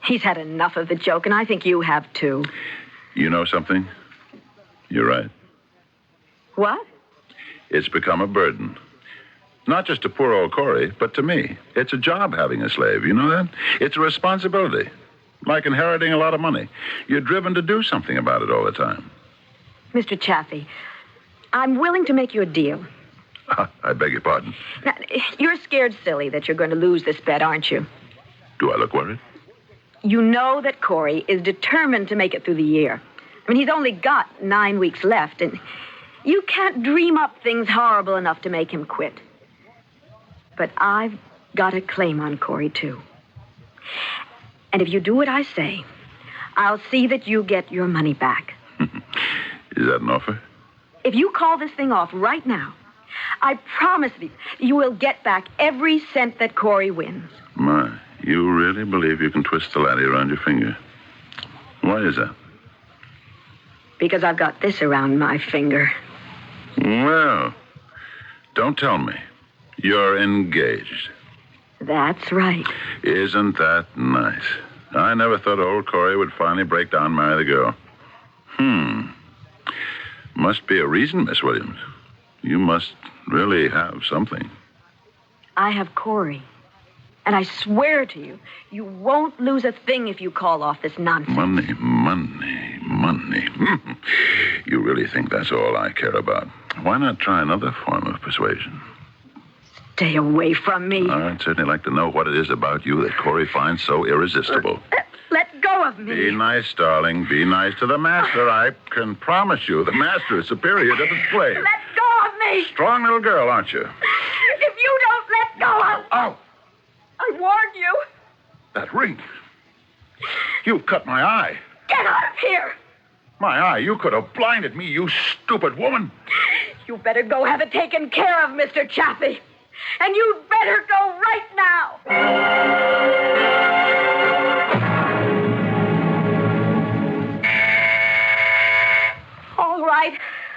Speaker 12: He's had enough of the joke, and I think you have, too.
Speaker 18: You know something? You're right.
Speaker 12: What?
Speaker 18: It's become a burden. Not just to poor old Corey, but to me. It's a job having a slave, you know that? It's a responsibility. Like inheriting a lot of money. You're driven to do something about it all the time.
Speaker 12: Mr. Chaffee, I'm willing to make you a deal.
Speaker 18: I beg your pardon.
Speaker 12: Now, you're scared silly that you're going to lose this bet, aren't you?
Speaker 18: Do I look worried?
Speaker 12: You know that Corey is determined to make it through the year. I mean, he's only got 9 weeks left, and you can't dream up things horrible enough to make him quit. But I've got a claim on Corey, too. And if you do what I say, I'll see that you get your money back.
Speaker 18: Is that an offer?
Speaker 12: If you call this thing off right now, I promise you will get back every cent that Corey wins.
Speaker 18: My, you really believe you can twist the laddie around your finger? Why is that?
Speaker 12: Because I've got this around my finger.
Speaker 18: Well, don't tell me. You're engaged.
Speaker 12: That's right.
Speaker 18: Isn't that nice? I never thought old Corey would finally break down and marry the girl. Must be a reason, Miss Williams. You must really have something.
Speaker 12: I have Corey. And I swear to you, you won't lose a thing if you call off this nonsense.
Speaker 18: Money, money, money. You really think that's all I care about? Why not try another form of persuasion?
Speaker 12: Stay away from me.
Speaker 18: I'd certainly like to know what it is about you that Corey finds so irresistible.
Speaker 12: Let go of me.
Speaker 18: Be nice, darling. Be nice to the master. I can promise you the master is superior to the slave.
Speaker 12: Let go of me.
Speaker 18: Strong little girl, aren't you?
Speaker 12: If you don't let go,
Speaker 18: Ow!
Speaker 12: I warned you.
Speaker 18: That ring. You've cut my eye.
Speaker 12: Get out of here.
Speaker 18: My eye. You could have blinded me, you stupid woman.
Speaker 12: You better go have it taken care of, Mr. Chaffee. And you'd better go right now.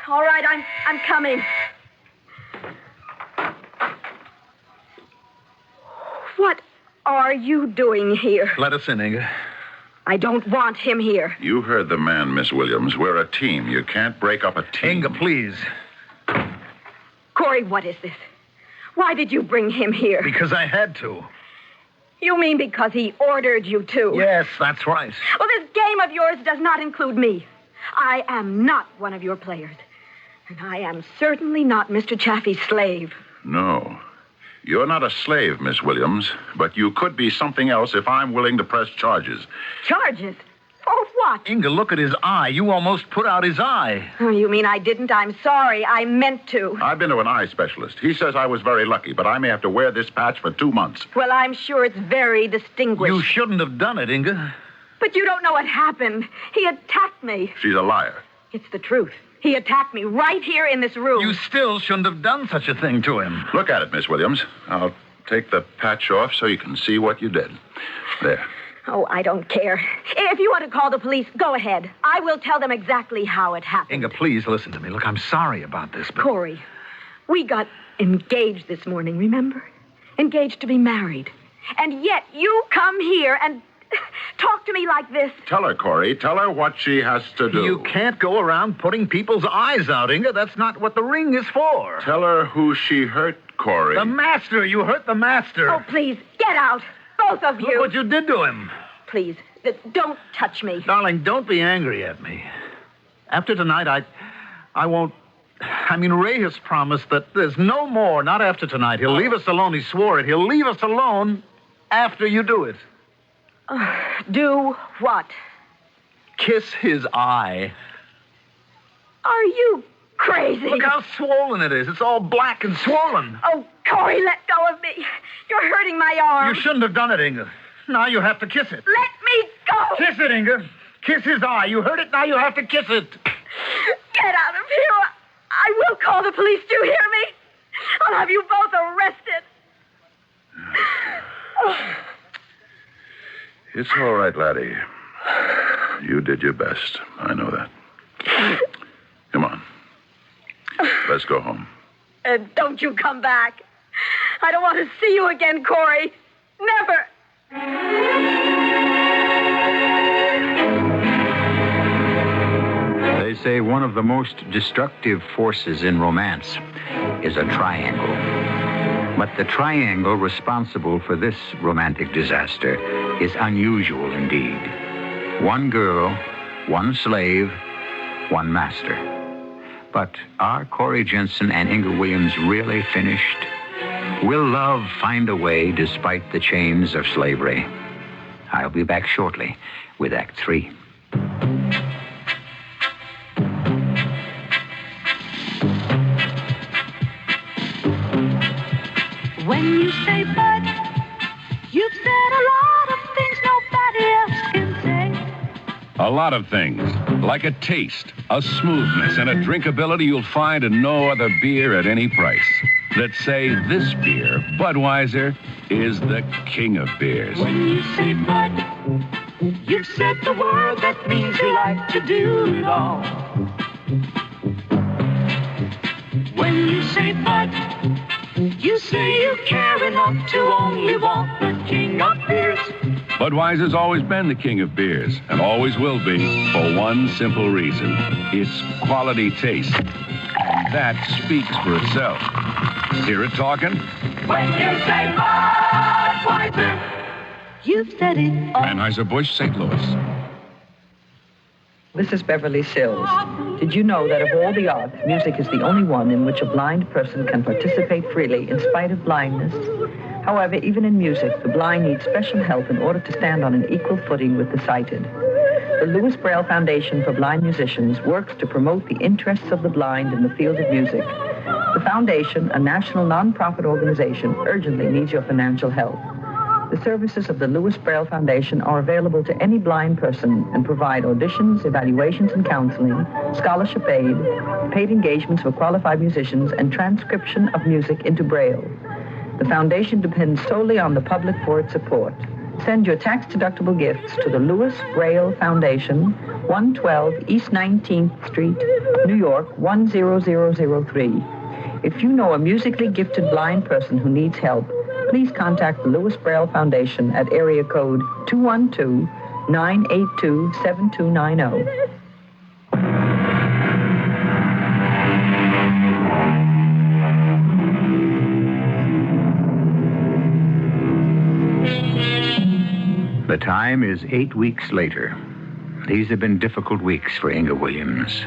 Speaker 12: All right, I'm coming. What are you doing here?
Speaker 17: Let us in, Inga.
Speaker 12: I don't want him here.
Speaker 18: You heard the man, Miss Williams. We're a team. You can't break up a team.
Speaker 17: Inga, please.
Speaker 12: Corey, what is this? Why did you bring him here?
Speaker 17: Because I had to.
Speaker 12: You mean because he ordered you to?
Speaker 17: Yes, that's right.
Speaker 12: Well, this game of yours does not include me. I am not one of your players. And I am certainly not Mr. Chaffee's slave.
Speaker 18: No. You're not a slave, Miss Williams, but you could be something else if I'm willing to press charges.
Speaker 12: Charges? For what?
Speaker 17: Inga, look at his eye. You almost put out his eye.
Speaker 12: Oh, you mean I didn't? I'm sorry. I meant to.
Speaker 18: I've been to an eye specialist. He says I was very lucky, but I may have to wear this patch for 2 months.
Speaker 12: Well, I'm sure it's very distinguished.
Speaker 17: You shouldn't have done it, Inga.
Speaker 12: But you don't know what happened. He attacked me.
Speaker 18: She's a liar.
Speaker 12: It's the truth. He attacked me right here in this room.
Speaker 17: You still shouldn't have done such a thing to him.
Speaker 18: Look at it, Miss Williams. I'll take the patch off so you can see what you did. There.
Speaker 12: Oh, I don't care. If you want to call the police, go ahead. I will tell them exactly how it happened.
Speaker 17: Inga, please listen to me. Look, I'm sorry about this, but...
Speaker 12: Corey, we got engaged this morning, remember? Engaged to be married. And yet you come here and talk to me like this.
Speaker 18: Tell her, Corey. Tell her what she has to do.
Speaker 17: You can't go around putting people's eyes out, Inga. That's not what the ring is for.
Speaker 18: Tell her who she hurt, Corey.
Speaker 17: The master. You hurt the master.
Speaker 12: Oh, please, get out. Both of you.
Speaker 17: Look what you did to him.
Speaker 12: Please, don't touch me.
Speaker 17: Darling, don't be angry at me. After tonight, I won't... I mean, Ray has promised that there's no more, not after tonight. He'll leave us alone. He swore it. He'll leave us alone after you do it.
Speaker 12: Do what?
Speaker 17: Kiss his eye.
Speaker 12: Are you crazy?
Speaker 17: Look how swollen it is. It's all black and swollen.
Speaker 12: Oh, Corey, let go of me. You're hurting my arm.
Speaker 17: You shouldn't have done it, Inga. Now you have to kiss it.
Speaker 12: Let me go.
Speaker 17: Kiss it, Inga. Kiss his eye. You heard it. Now you have to kiss it.
Speaker 12: Get out of here. I will call the police. Do you hear me? I'll have you both arrested.
Speaker 18: It's all right, laddie. You did your best. I know that. Come on. Let's go home.
Speaker 12: And don't you come back. I don't want to see you again, Corey. Never.
Speaker 1: They say one of the most destructive forces in romance is a triangle. But the triangle responsible for this romantic disaster is unusual indeed. One girl, one slave, one master. But are Corey Jensen and Inga Williams really finished? Will love find a way despite the chains of slavery? I'll be back shortly with Act 3.
Speaker 13: When you say bud, you've said a lot of things nobody else can say.
Speaker 3: A lot of things, like a taste, a smoothness, and a drinkability you'll find in no other beer at any price. That say this beer, Budweiser, is the king of beers.
Speaker 13: When you say bud, you've said the word that means you like to do it all. When you say bud, you say you still care enough to only want the king of beers.
Speaker 18: Budweiser's always been the king of beers, and always will be, for one simple reason. It's quality taste. And that speaks for itself. Hear it talking?
Speaker 13: When you say Budweiser,
Speaker 8: you've said it.
Speaker 18: Anheuser-Busch, St. Louis.
Speaker 8: This is Beverly Sills. Did you know that of all the arts, music is the only one in which a blind person can participate freely in spite of blindness? However, even in music, the blind need special help in order to stand on an equal footing with the sighted. The Louis Braille Foundation for Blind Musicians works to promote the interests of the blind in the field of music. The foundation, a national nonprofit organization, urgently needs your financial help. The services of the Louis Braille Foundation are available to any blind person and provide auditions, evaluations, and counseling, scholarship aid, paid engagements for qualified musicians, and transcription of music into Braille. The foundation depends solely on the public for its support. Send your tax-deductible gifts to the Louis Braille Foundation, 112 East 19th Street, New York, 10003. If you know a musically gifted blind person who needs help, please contact the Louis Braille Foundation at area code 212-982-7290.
Speaker 1: The time is 8 weeks later. These have been difficult weeks for Inga Williams,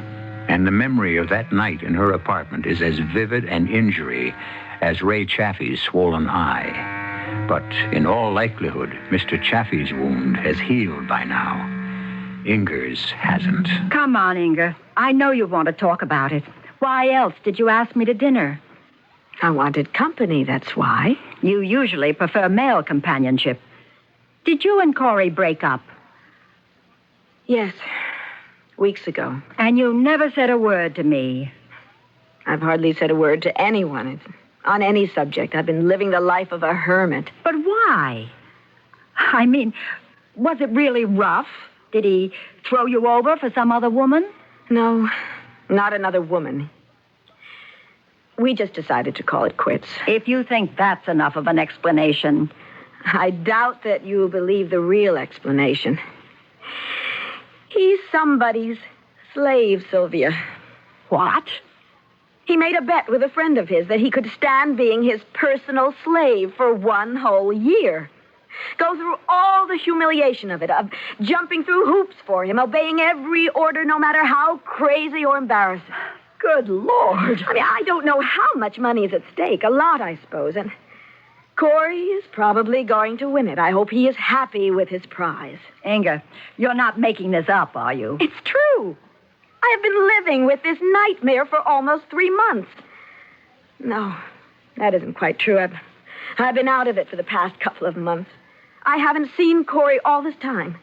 Speaker 1: and the memory of that night in her apartment is as vivid an injury as Ray Chaffee's swollen eye. But in all likelihood, Mr. Chaffee's wound has healed by now. Inger's hasn't.
Speaker 12: Come on, Inga. I know you want to talk about it. Why else did you ask me to dinner? I wanted company, that's why. You usually prefer male companionship. Did you and Corey break up? Yes, weeks ago. And you never said a word to me. I've hardly said a word to anyone on any subject. I've been living the life of a hermit. But why? I mean, was it really rough? Did he throw you over for some other woman? No, not another woman. We just decided to call it quits. If you think that's enough of an explanation. I doubt that you believe the real explanation. He's somebody's slave, Sylvia. What? He made a bet with a friend of his that he could stand being his personal slave for 1 whole year. Go through all the humiliation of it, of jumping through hoops for him, obeying every order no matter how crazy or embarrassing. Good Lord. I mean, I don't know how much money is at stake. A lot, I suppose. And Corey is probably going to win it. I hope he is happy with his prize. Inga, you're not making this up, are you? It's true. I have been living with this nightmare for almost 3 months. No, that isn't quite true. I've been out of it for the past couple of months. I haven't seen Corey all this time.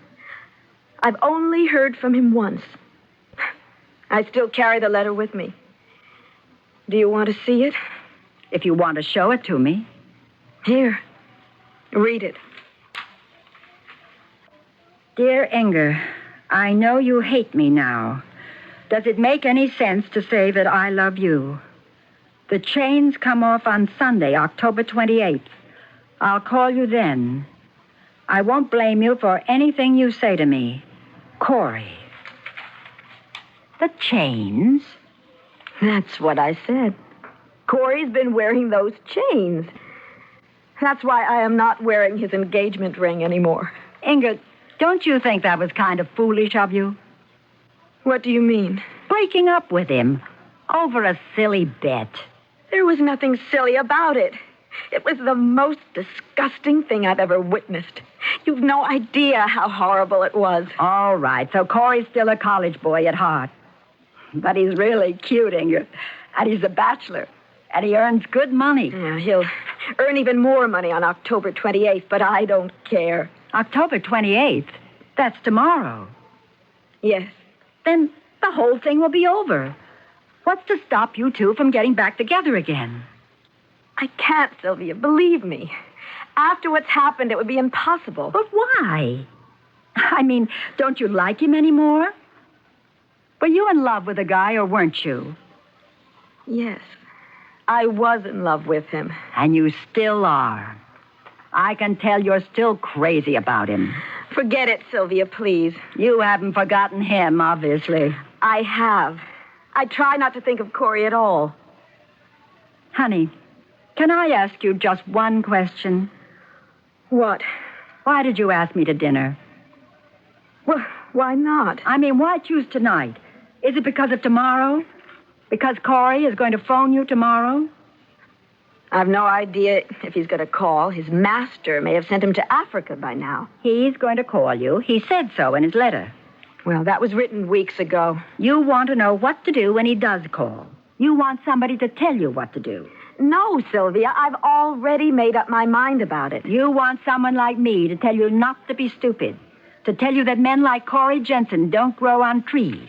Speaker 12: I've only heard from him once. I still carry the letter with me. Do you want to see it? If you want to show it to me. Here, read it. Dear Inger, I know you hate me now. Does it make any sense to say that I love you? The chains come off on Sunday, October 28th. I'll call you then. I won't blame you for anything you say to me. Corey. The chains? That's what I said. Corey's been wearing those chains. That's why I am not wearing his engagement ring anymore. Inga, don't you think that was kind of foolish of you? What do you mean? Breaking up with him over a silly bet. There was nothing silly about it. It was the most disgusting thing I've ever witnessed. You've no idea how horrible it was. All right, so Corey's still a college boy at heart. But he's really cute, Inga. And he's a bachelor. And he earns good money. Yeah, he'll earn even more money on October 28th, but I don't care. October 28th? That's tomorrow. Yes. Then the whole thing will be over. What's to stop you two from getting back together again? I can't, Sylvia. Believe me. After what's happened, it would be impossible. But why? I mean, don't you like him anymore? Were you in love with a guy or weren't you? Yes. I was in love with him.
Speaker 21: And you still are. I can tell you're still crazy about him.
Speaker 12: Forget it, Sylvia, please.
Speaker 21: You haven't forgotten him, obviously.
Speaker 12: I have. I try not to think of Corey at all.
Speaker 21: Honey, can I ask you just one question?
Speaker 12: What?
Speaker 21: Why did you ask me to dinner?
Speaker 12: Well, why not?
Speaker 21: I mean, why choose tonight? Is it because of tomorrow? Because Corey is going to phone you tomorrow?
Speaker 12: I've no idea if he's going to call. His master may have sent him to Africa by now.
Speaker 21: He's going to call you. He said so in his letter.
Speaker 12: Well, that was written weeks ago.
Speaker 21: You want to know what to do when he does call. You want somebody to tell you what to do.
Speaker 12: No, Sylvia, I've already made up my mind about it.
Speaker 21: You want someone like me to tell you not to be stupid, to tell you that men like Corey Jensen don't grow on trees.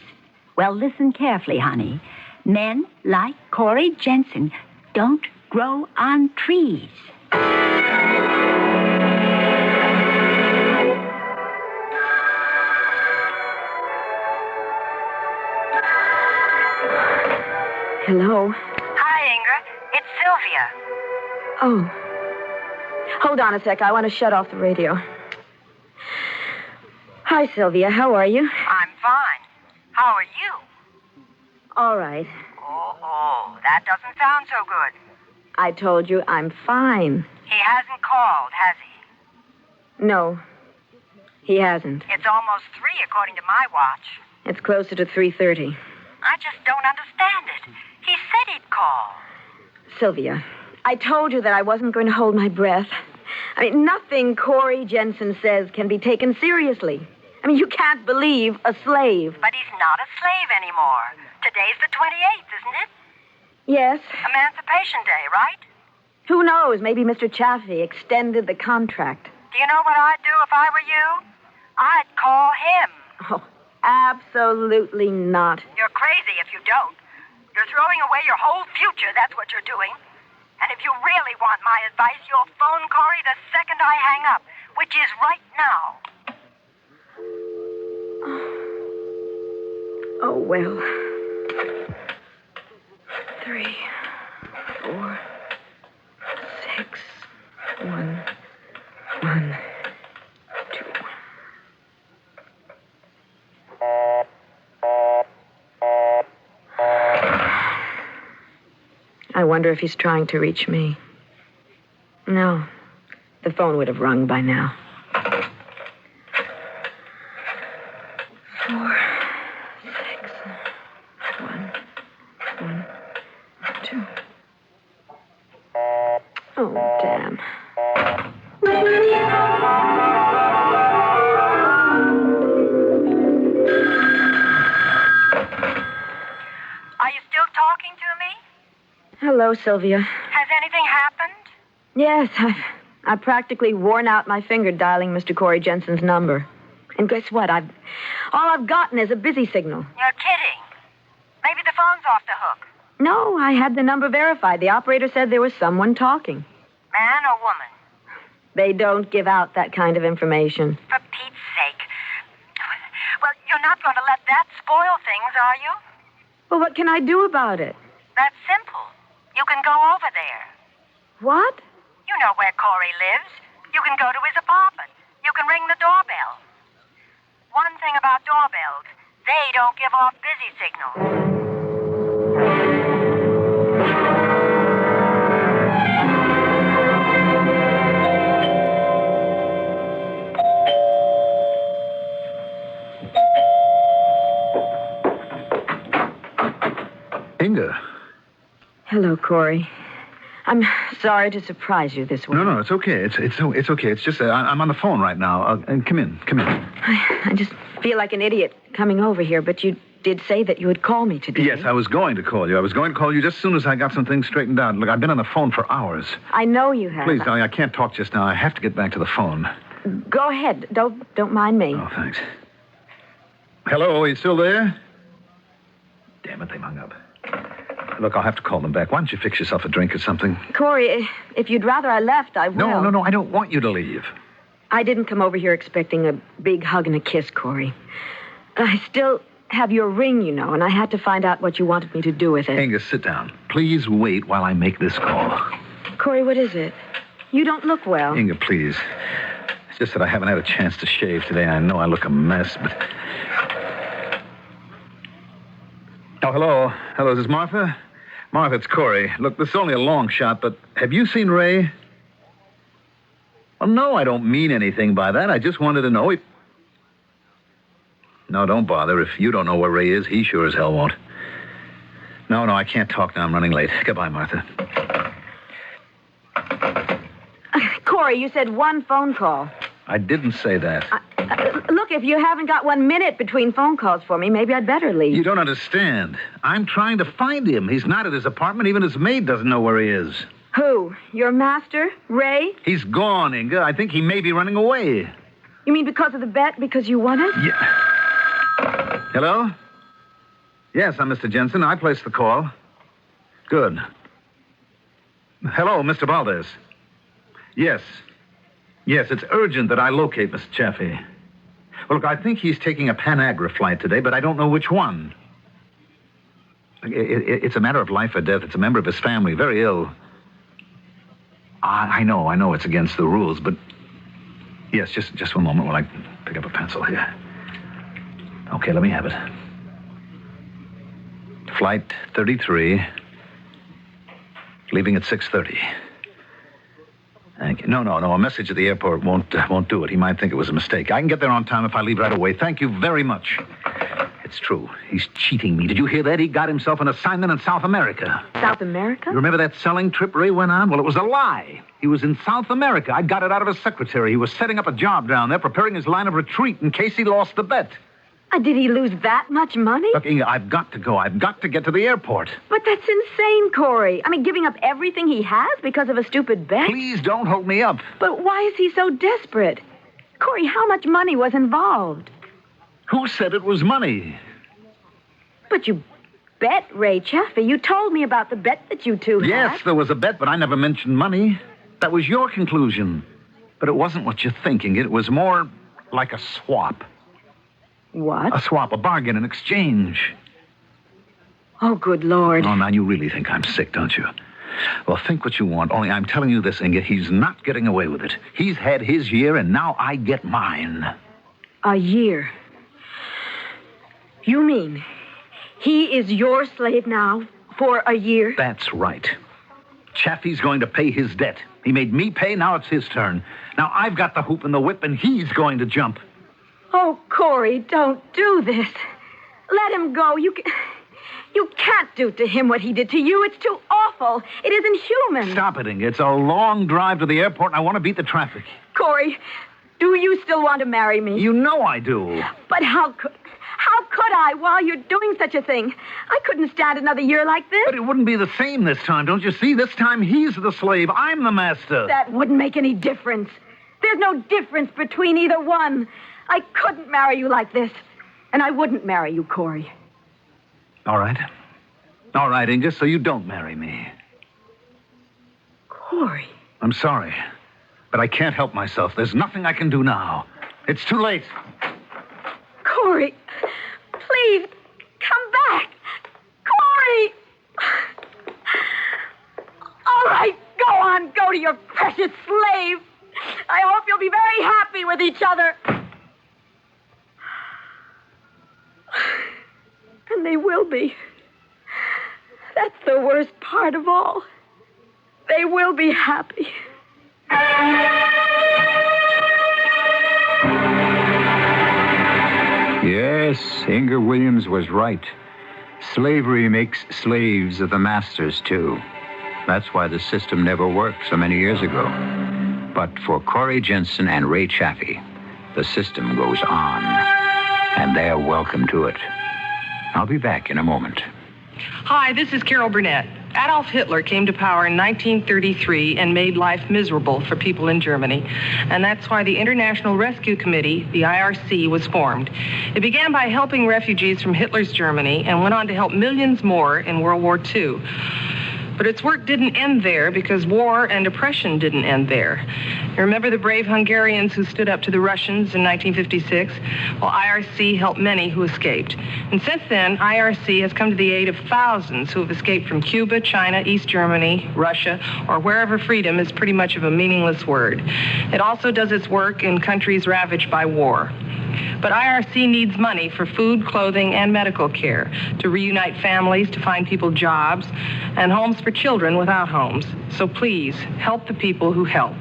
Speaker 21: Well, listen carefully, honey. Men like Corey Jensen don't grow on trees.
Speaker 12: Hello?
Speaker 19: Hi, Inga. It's Sylvia.
Speaker 12: Oh. Hold on a sec. I want to shut off the radio. Hi, Sylvia. How are you?
Speaker 19: I'm fine. How are you?
Speaker 12: All right.
Speaker 19: Oh, that doesn't sound so good.
Speaker 12: I told you I'm fine.
Speaker 19: He hasn't called, has he?
Speaker 12: No, he hasn't.
Speaker 19: It's almost 3 according to my watch.
Speaker 12: It's closer to 3:30.
Speaker 19: I just don't understand it. He said he'd call.
Speaker 12: Sylvia, I told you that I wasn't going to hold my breath. I mean, nothing Corey Jensen says can be taken seriously. I mean, you can't believe a slave.
Speaker 19: But he's not a slave anymore. Today's the 28th, isn't it?
Speaker 12: Yes.
Speaker 19: Emancipation Day, right?
Speaker 12: Who knows? Maybe Mr. Chaffee extended the contract.
Speaker 19: Do you know what I'd do if I were you? I'd call him.
Speaker 12: Oh, absolutely not.
Speaker 19: You're crazy if you don't. You're throwing away your whole future, that's what you're doing. And if you really want my advice, you'll phone Corey the second I hang up, which is right now.
Speaker 12: Oh, well. 3, 4, 6, 1, 1, 2. I wonder if he's trying to reach me. No, the phone would have rung by now. 4, 6, 1, 1, 2. Oh, damn.
Speaker 19: Are you still talking to me?
Speaker 12: Hello, Sylvia.
Speaker 19: Has anything happened?
Speaker 12: Yes, I've practically worn out my finger dialing Mr. Corey Jensen's number. And guess what? All I've gotten is a busy signal.
Speaker 19: You're kidding. Maybe the phone's off the hook.
Speaker 12: No, I had the number verified. The operator said there was someone talking.
Speaker 19: Man or woman?
Speaker 12: They don't give out that kind of information.
Speaker 19: For Pete's sake. Well, you're not going to let that spoil things, are you?
Speaker 12: Well, what can I do about it?
Speaker 19: That's simple. You can go over there.
Speaker 12: What?
Speaker 19: You know where Corey lives. You can go to his apartment. You can ring the doorbell. One thing about doorbells, they don't give off busy signals.
Speaker 17: Inga.
Speaker 2: Hello, Corey. I'm sorry to surprise you this way.
Speaker 17: No, it's okay. It's okay. It's just I'm on the phone right now. Come in.
Speaker 2: I just feel like an idiot coming over here, but you did say that you would call me today.
Speaker 17: Yes, I was going to call you. I was going to call you just as soon as I got some things straightened out. Look, I've been on the phone for hours.
Speaker 2: I know you have.
Speaker 17: Please, darling, I can't talk just now. I have to get back to the phone.
Speaker 2: Go ahead. Don't mind me.
Speaker 17: Oh, thanks. Hello, are you still there? Damn it, they hung up. Look, I'll have to call them back. Why don't you fix yourself a drink or something?
Speaker 2: Corey, if you'd rather I left, I will.
Speaker 17: No, I don't want you to leave.
Speaker 2: I didn't come over here expecting a big hug and a kiss, Corey. I still
Speaker 12: have your ring, you know, and I had to find out what you wanted me to do with it.
Speaker 17: Inga, sit down. Please wait while I make this call.
Speaker 12: Corey, what is it? You don't look well.
Speaker 17: Inga, please. It's just that I haven't had a chance to shave today. I know I look a mess, but... Oh, hello. Hello, is this Martha? Martha, it's Corey. Look, this is only a long shot, but have you seen Ray? Well, no, I don't mean anything by that. I just wanted to know if... No, don't bother. If you don't know where Ray is, he sure as hell won't. No, I can't talk now. I'm running late. Goodbye, Martha.
Speaker 12: Corey, you said one phone call.
Speaker 17: I didn't say that.
Speaker 12: Look, if you haven't got 1 minute between phone calls for me, maybe I'd better leave.
Speaker 17: You don't understand. I'm trying to find him. He's not at his apartment. Even his maid doesn't know where he is.
Speaker 12: Who? Your master? Ray?
Speaker 17: He's gone, Inga. I think he may be running away.
Speaker 12: You mean because of the bet? Because you won it?
Speaker 17: Yeah. Hello? Yes, I'm Mr. Jensen. I placed the call. Good. Hello, Mr. Valdez. Yes. Yes, it's urgent that I locate Mr. Chaffee. Well, look, I think he's taking a Panagra flight today, but I don't know which one. It's a matter of life or death. It's a member of his family, very ill. I know it's against the rules, but... Yes, just one moment while I pick up a pencil here. Okay, let me have it. Flight 33, leaving at 6:30. Thank you. No, a message at the airport won't do it. He might think it was a mistake. I can get there on time if I leave right away. Thank you very much. It's true. He's cheating me. Did you hear that? He got himself an assignment in South America.
Speaker 12: South America?
Speaker 17: You remember that selling trip Ray went on? Well, it was a lie. He was in South America. I got it out of his secretary. He was setting up a job down there, preparing his line of retreat in case he lost the bet.
Speaker 12: Did he lose that much money?
Speaker 17: Look, Inga, I've got to go. I've got to get to the airport.
Speaker 12: But that's insane, Corey. I mean, giving up everything he has because of a stupid bet?
Speaker 17: Please don't hold me up.
Speaker 12: But why is he so desperate? Corey, how much money was involved?
Speaker 17: Who said it was money?
Speaker 12: But you bet Ray Chaffee. You told me about the bet that you two had.
Speaker 17: Yes, there was a bet, but I never mentioned money. That was your conclusion. But it wasn't what you're thinking. It was more like a swap.
Speaker 12: What?
Speaker 17: A swap, a bargain, an exchange.
Speaker 12: Oh, good Lord.
Speaker 17: Oh, now you really think I'm sick, don't you? Well, think what you want, only I'm telling you this, Inga, he's not getting away with it. He's had his year, and now I get mine.
Speaker 12: A year? You mean he is your slave now for a year?
Speaker 17: That's right. Chaffee's going to pay his debt. He made me pay, now it's his turn. Now I've got the hoop and the whip, and he's going to jump.
Speaker 12: Oh, Corey, don't do this. Let him go. You can't do to him what he did to you. It's too awful. It isn't human.
Speaker 17: Stop it, Inga. It's a long drive to the airport, and I want to beat the traffic.
Speaker 12: Corey, do you still want to marry me?
Speaker 17: You know I do.
Speaker 12: But how could I while you're doing such a thing? I couldn't stand another year like this.
Speaker 17: But it wouldn't be the same this time, don't you see? This time he's the slave. I'm the master.
Speaker 12: That wouldn't make any difference. There's no difference between either one. I couldn't marry you like this. And I wouldn't marry you, Corey.
Speaker 17: All right. All right, Inga, so you don't marry me.
Speaker 12: Corey.
Speaker 17: I'm sorry, but I can't help myself. There's nothing I can do now. It's too late.
Speaker 12: Corey, please, come back. Corey! All right, go on. Go to your precious slave. I hope you'll be very happy with each other. And they will be. That's the worst part of all. They will be happy.
Speaker 1: Yes, Inga Williams was right. Slavery makes slaves of the masters, too. That's why the system never worked so many years ago. But for Corey Jensen and Ray Chaffee, the system goes on. And they're welcome to it. I'll be back in a moment.
Speaker 6: Hi, this is Carol Burnett. Adolf Hitler came to power in 1933 and made life miserable for people in Germany. And that's why the International Rescue Committee, the IRC, was formed. It began by helping refugees from Hitler's Germany and went on to help millions more in World War II. But its work didn't end there because war and oppression didn't end there. Remember the brave Hungarians who stood up to the Russians in 1956? Well, IRC helped many who escaped. And since then, IRC has come to the aid of thousands who have escaped from Cuba, China, East Germany, Russia, or wherever freedom is pretty much of a meaningless word. It also does its work in countries ravaged by war. But IRC needs money for food, clothing, and medical care, to reunite families, to find people jobs, and homes for children without homes. So please, help the people who help.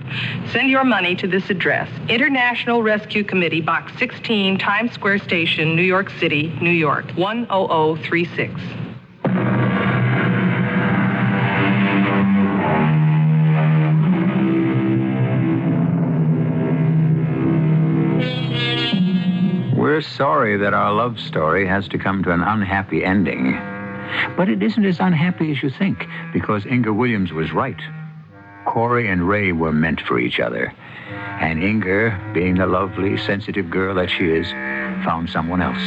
Speaker 6: Send your money to this address, International Rescue Committee, Box 16, Times Square Station, New York City, New York, 10036.
Speaker 1: We're sorry that our love story has to come to an unhappy ending. But it isn't as unhappy as you think, because Inga Williams was right. Corey and Ray were meant for each other. And Inga, being the lovely, sensitive girl that she is, found someone else.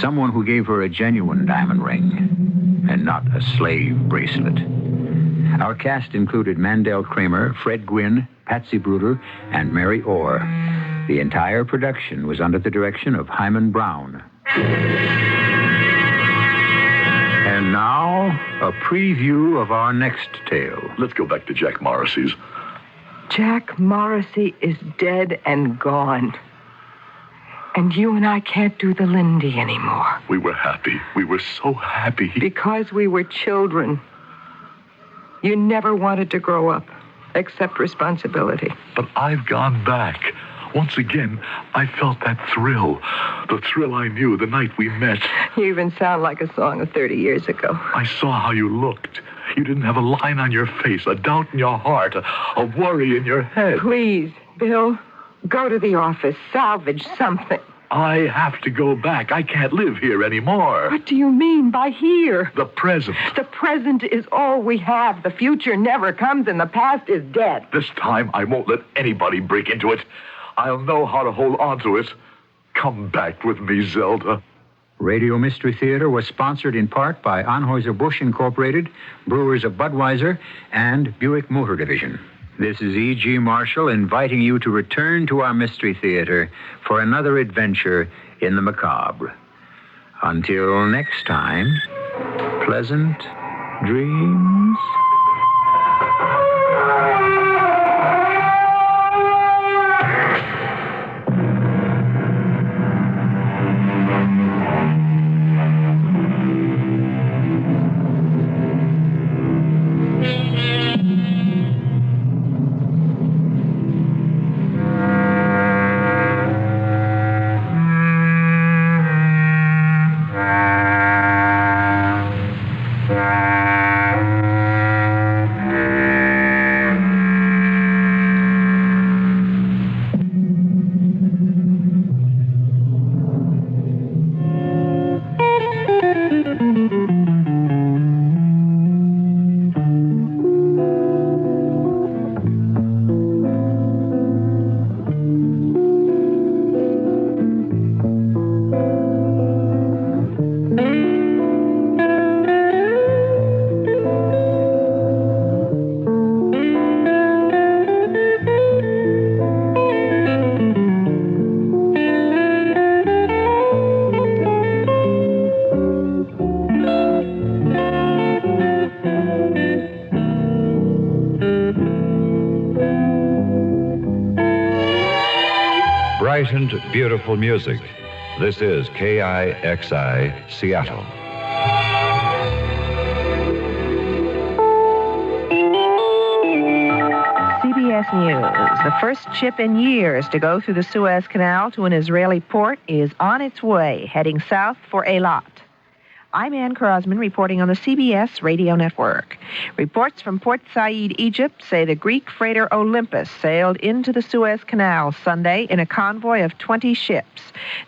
Speaker 1: Someone who gave her a genuine diamond ring, and not a slave bracelet. Our cast included Mandel Kramer, Fred Gwynn, Patsy Bruder, and Mary Orr. The entire production was under the direction of Hyman Brown. And now, a preview of our next tale.
Speaker 9: Let's go back to Jack Morrissey's.
Speaker 10: Jack Morrissey is dead and gone. And you and I can't do the Lindy anymore.
Speaker 9: We were happy. We were so happy.
Speaker 10: Because we were children. You never wanted to grow up, accept responsibility.
Speaker 9: But I've gone back. Once again, I felt that thrill. The thrill I knew the night we met.
Speaker 10: You even sound like a song of 30 years ago.
Speaker 9: I saw how you looked. You didn't have a line on your face, a doubt in your heart, a worry in your head.
Speaker 10: Please, Bill, go to the office, salvage something.
Speaker 9: I have to go back. I can't live here anymore.
Speaker 10: What do you mean by here?
Speaker 9: The present.
Speaker 10: The present is all we have. The future never comes, and the past is dead.
Speaker 9: This time, I won't let anybody break into it. I'll know how to hold on to it. Come back with me, Zelda.
Speaker 1: Radio Mystery Theater was sponsored in part by Anheuser-Busch Incorporated, Brewers of Budweiser, and Buick Motor Division. This is E.G. Marshall inviting you to return to our Mystery Theater for another adventure in the macabre. Until next time, pleasant dreams.
Speaker 16: Beautiful music. This is KIXI, Seattle.
Speaker 22: CBS News. The first ship in years to go through the Suez Canal to an Israeli port is on its way, heading south for Eilat. I'm Ann Crosman reporting on the CBS radio network. Reports from Port Said, Egypt say the Greek freighter Olympus sailed into the Suez Canal Sunday in a convoy of 20 ships.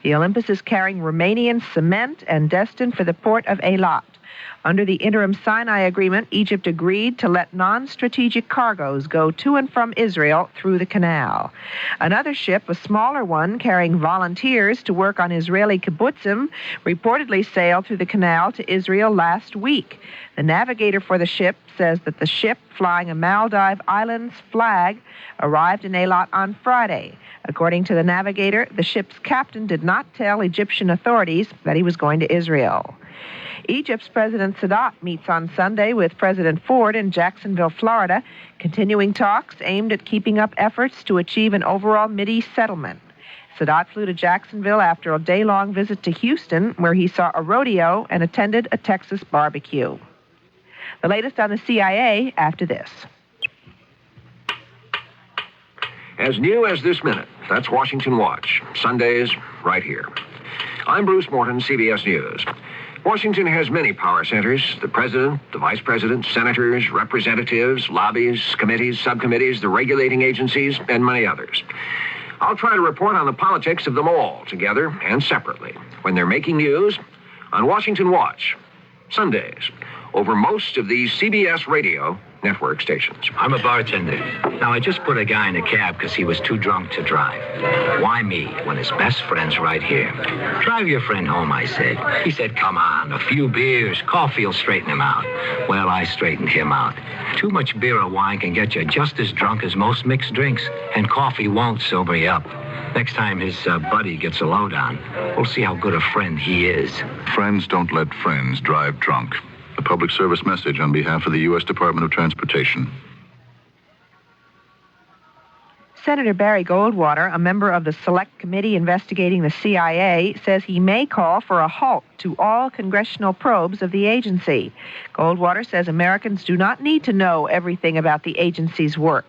Speaker 22: The Olympus is carrying Romanian cement and destined for the port of Eilat. Under the interim Sinai Agreement, Egypt agreed to let non-strategic cargoes go to and from Israel through the canal. Another ship, a smaller one carrying volunteers to work on Israeli kibbutzim, reportedly sailed through the canal to Israel last week. The navigator for the ship says that the ship flying a Maldive Islands flag arrived in Eilat on Friday. According to the navigator, the ship's captain did not tell Egyptian authorities that he was going to Israel. Egypt's President Sadat meets on Sunday with President Ford in Jacksonville, Florida, continuing talks aimed at keeping up efforts to achieve an overall Mideast settlement. Sadat flew to Jacksonville after a day-long visit to Houston, where he saw a rodeo and attended a Texas barbecue. The latest on the CIA after this.
Speaker 4: As new as this minute, that's Washington Watch. Sundays, right here. I'm Bruce Morton, CBS News. Washington has many power centers: the president, the vice president, senators, representatives, lobbies, committees, subcommittees, the regulating agencies, and many others. I'll try to report on the politics of them all, together and separately, when they're making news on Washington Watch. Sundays, over most of these CBS radio network stations.
Speaker 5: I'm a bartender. Now, I just put a guy in a cab because he was too drunk to drive. Why me, when his best friend's right here? Drive your friend home, I said. He said, come on, a few beers. Coffee will straighten him out. Well, I straightened him out. Too much beer or wine can get you just as drunk as most mixed drinks, and coffee won't sober you up. Next time his buddy gets a lowdown, we'll see how good a friend he is.
Speaker 18: Friends don't let friends drive drunk. A public service message on behalf of the U.S. Department of Transportation.
Speaker 22: Senator Barry Goldwater, a member of the Select Committee investigating the CIA, says he may call for a halt to all congressional probes of the agency. Goldwater says Americans do not need to know everything about the agency's work.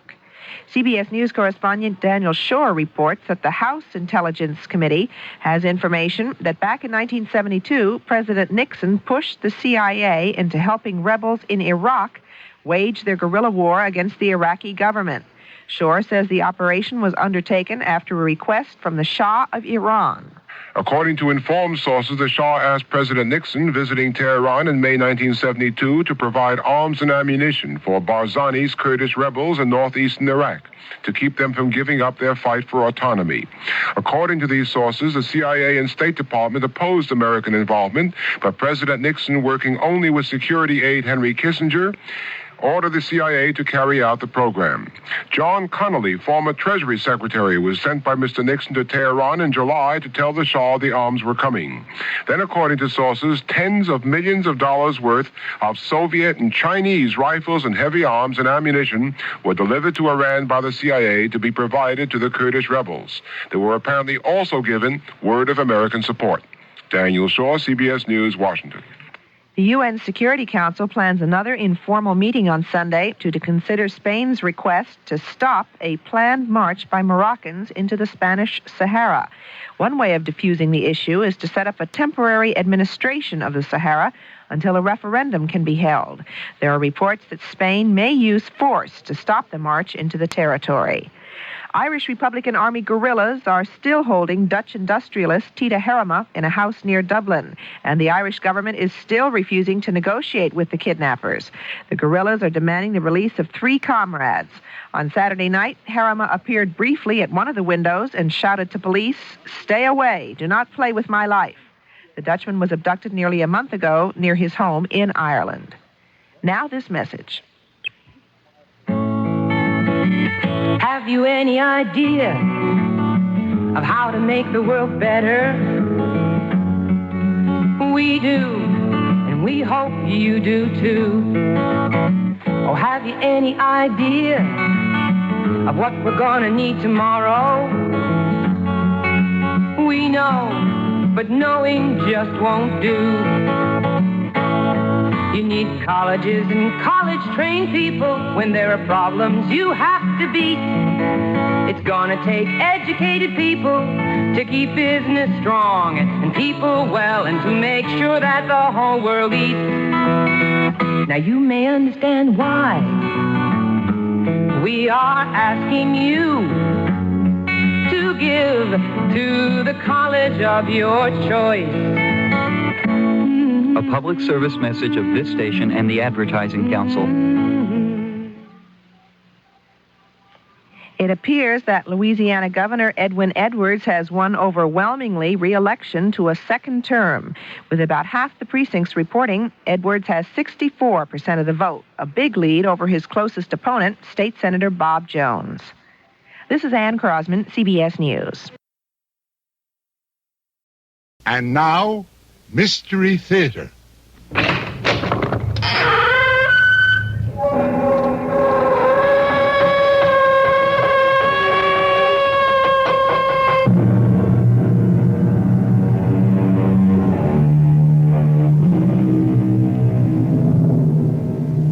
Speaker 22: CBS News correspondent Daniel Shore reports that the House Intelligence Committee has information that back in 1972, President Nixon pushed the CIA into helping rebels in Iraq wage their guerrilla war against the Iraqi government. Shore says the operation was undertaken after a request from the Shah of Iran.
Speaker 23: According to informed sources, the Shah asked President Nixon, visiting Tehran in May 1972, to provide arms and ammunition for Barzani's Kurdish rebels in northeastern Iraq to keep them from giving up their fight for autonomy. According to these sources, the CIA and State Department opposed American involvement, but President Nixon, working only with security aide Henry Kissinger, ordered the CIA to carry out the program. John Connolly, former Treasury Secretary, was sent by Mr. Nixon to Tehran in July to tell the Shah the arms were coming. Then, according to sources, tens of millions of dollars worth of Soviet and Chinese rifles and heavy arms and ammunition were delivered to Iran by the CIA to be provided to the Kurdish rebels. They were apparently also given word of American support. Daniel Shaw, CBS News, Washington.
Speaker 22: The UN Security Council plans another informal meeting on Sunday to consider Spain's request to stop a planned march by Moroccans into the Spanish Sahara. One way of diffusing the issue is to set up a temporary administration of the Sahara until a referendum can be held. There are reports that Spain may use force to stop the march into the territory. Irish Republican Army guerrillas are still holding Dutch industrialist Tita Herema in a house near Dublin, and the Irish government is still refusing to negotiate with the kidnappers. The guerrillas are demanding the release of 3 comrades. On Saturday night, Herema appeared briefly at one of the windows and shouted to police, "Stay away, do not play with my life." The Dutchman was abducted nearly a month ago near his home in Ireland. Now this message.
Speaker 13: Have you any idea of how to make the world better? We do, and we hope you do too. Or have you any idea of what we're gonna need tomorrow? We know, but knowing just won't do. You need colleges and college-trained people. When there are problems you have to beat, it's gonna take educated people to keep business strong and people well, and to make sure that the whole world eats. Now you may understand why we are asking you to give to the college of your choice.
Speaker 11: A public service message of this station and the Advertising Council.
Speaker 22: It appears that Louisiana Governor Edwin Edwards has won overwhelmingly re-election to a second term. With about half the precincts reporting, Edwards has 64% of the vote, a big lead over his closest opponent, State Senator Bob Jones. This is Ann Crosman, CBS News.
Speaker 14: And now, Mystery Theater.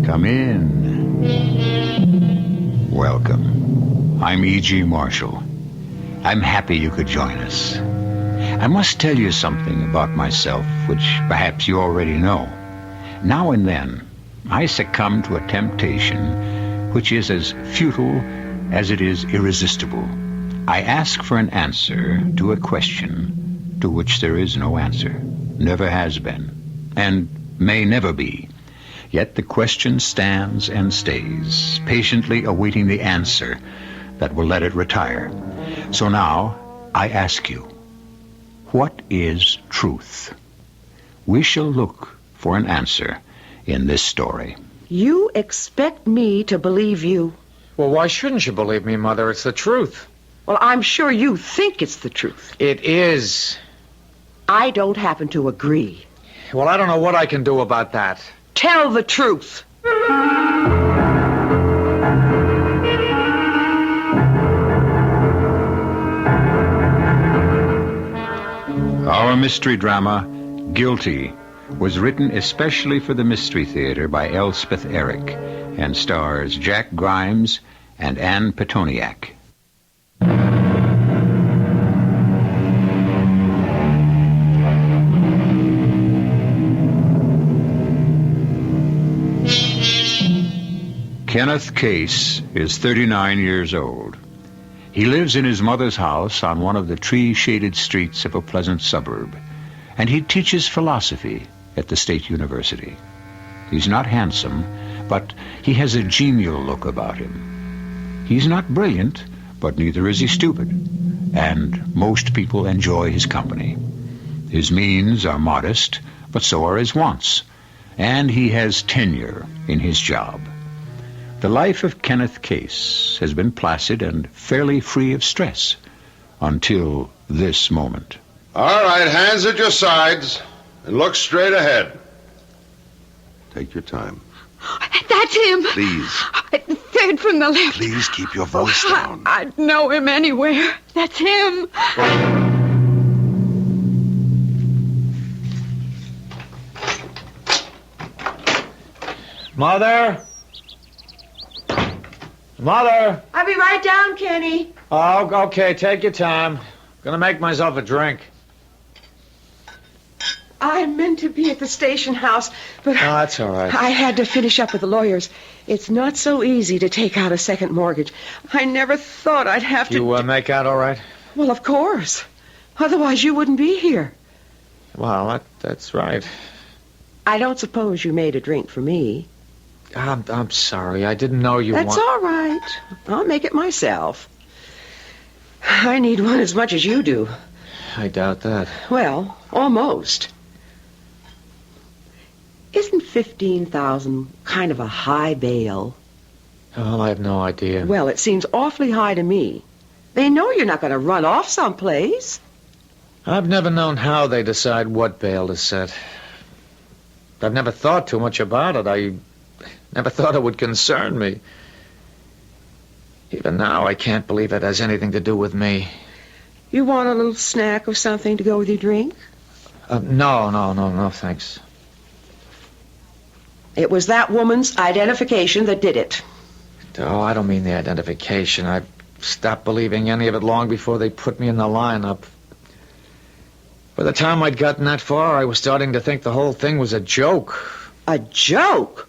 Speaker 1: Come in. Welcome. I'm E.G. Marshall. I'm happy you could join us. I must tell you something about myself, which perhaps you already know. Now and then, I succumb to a temptation which is as futile as it is irresistible. I ask for an answer to a question to which there is no answer, never has been, and may never be. Yet the question stands and stays, patiently awaiting the answer that will let it retire. So now, I ask you, what is truth? We shall look for an answer in this story.
Speaker 8: You expect me to believe you?
Speaker 15: Well, why shouldn't you believe me, Mother? It's the truth.
Speaker 8: Well, I'm sure you think it's the truth.
Speaker 15: It is.
Speaker 8: I don't happen to agree.
Speaker 15: Well, I don't know what I can do about that.
Speaker 8: Tell the truth.
Speaker 1: Our mystery drama, Guilty, was written especially for the Mystery Theater by Elspeth Erich and stars Jack Grimes and Ann Petoniak. Kenneth Case is 39 years old. He lives in his mother's house on one of the tree-shaded streets of a pleasant suburb, and he teaches philosophy at the State University. He's not handsome, but he has a genial look about him. He's not brilliant, but neither is he stupid, and most people enjoy his company. His means are modest, but so are his wants, and he has tenure in his job. The life of Kenneth Case has been placid and fairly free of stress until this moment.
Speaker 24: All right, hands at your sides and look straight ahead.
Speaker 18: Take your time.
Speaker 10: That's him.
Speaker 18: Please.
Speaker 10: Third from the left.
Speaker 18: Please keep your voice down.
Speaker 10: I'd know him anywhere. That's him.
Speaker 15: Mother? Mother!
Speaker 8: I'll be right down, Kenny.
Speaker 15: Oh, okay, take your time. Gonna make myself a drink.
Speaker 8: I meant to be at the station house, but...
Speaker 15: Oh, that's all right.
Speaker 8: I had to finish up with the lawyers. It's not so easy to take out a second mortgage. I never thought I'd have to...
Speaker 15: You make out all right?
Speaker 8: Well, of course. Otherwise, you wouldn't be here.
Speaker 15: Well, that's right.
Speaker 8: I don't suppose you made a drink for me.
Speaker 15: I'm sorry. I didn't know you
Speaker 8: That's all right. I'll make it myself. I need one as much as you do.
Speaker 15: I doubt that.
Speaker 8: Well, almost. Isn't $15,000 kind of a high bail?
Speaker 15: Oh, I have no idea.
Speaker 8: Well, it seems awfully high to me. They know you're not going to run off someplace.
Speaker 15: I've never known how they decide what bail to set. I've never thought too much about it. I never thought it would concern me. Even now, I can't believe it has anything to do with me.
Speaker 8: You want a little snack or something to go with your drink?
Speaker 15: No, thanks.
Speaker 8: It was that woman's identification that did it.
Speaker 15: Oh, I don't mean the identification. I stopped believing any of it long before they put me in the lineup. By the time I'd gotten that far, I was starting to think the whole thing was a joke.
Speaker 8: A joke?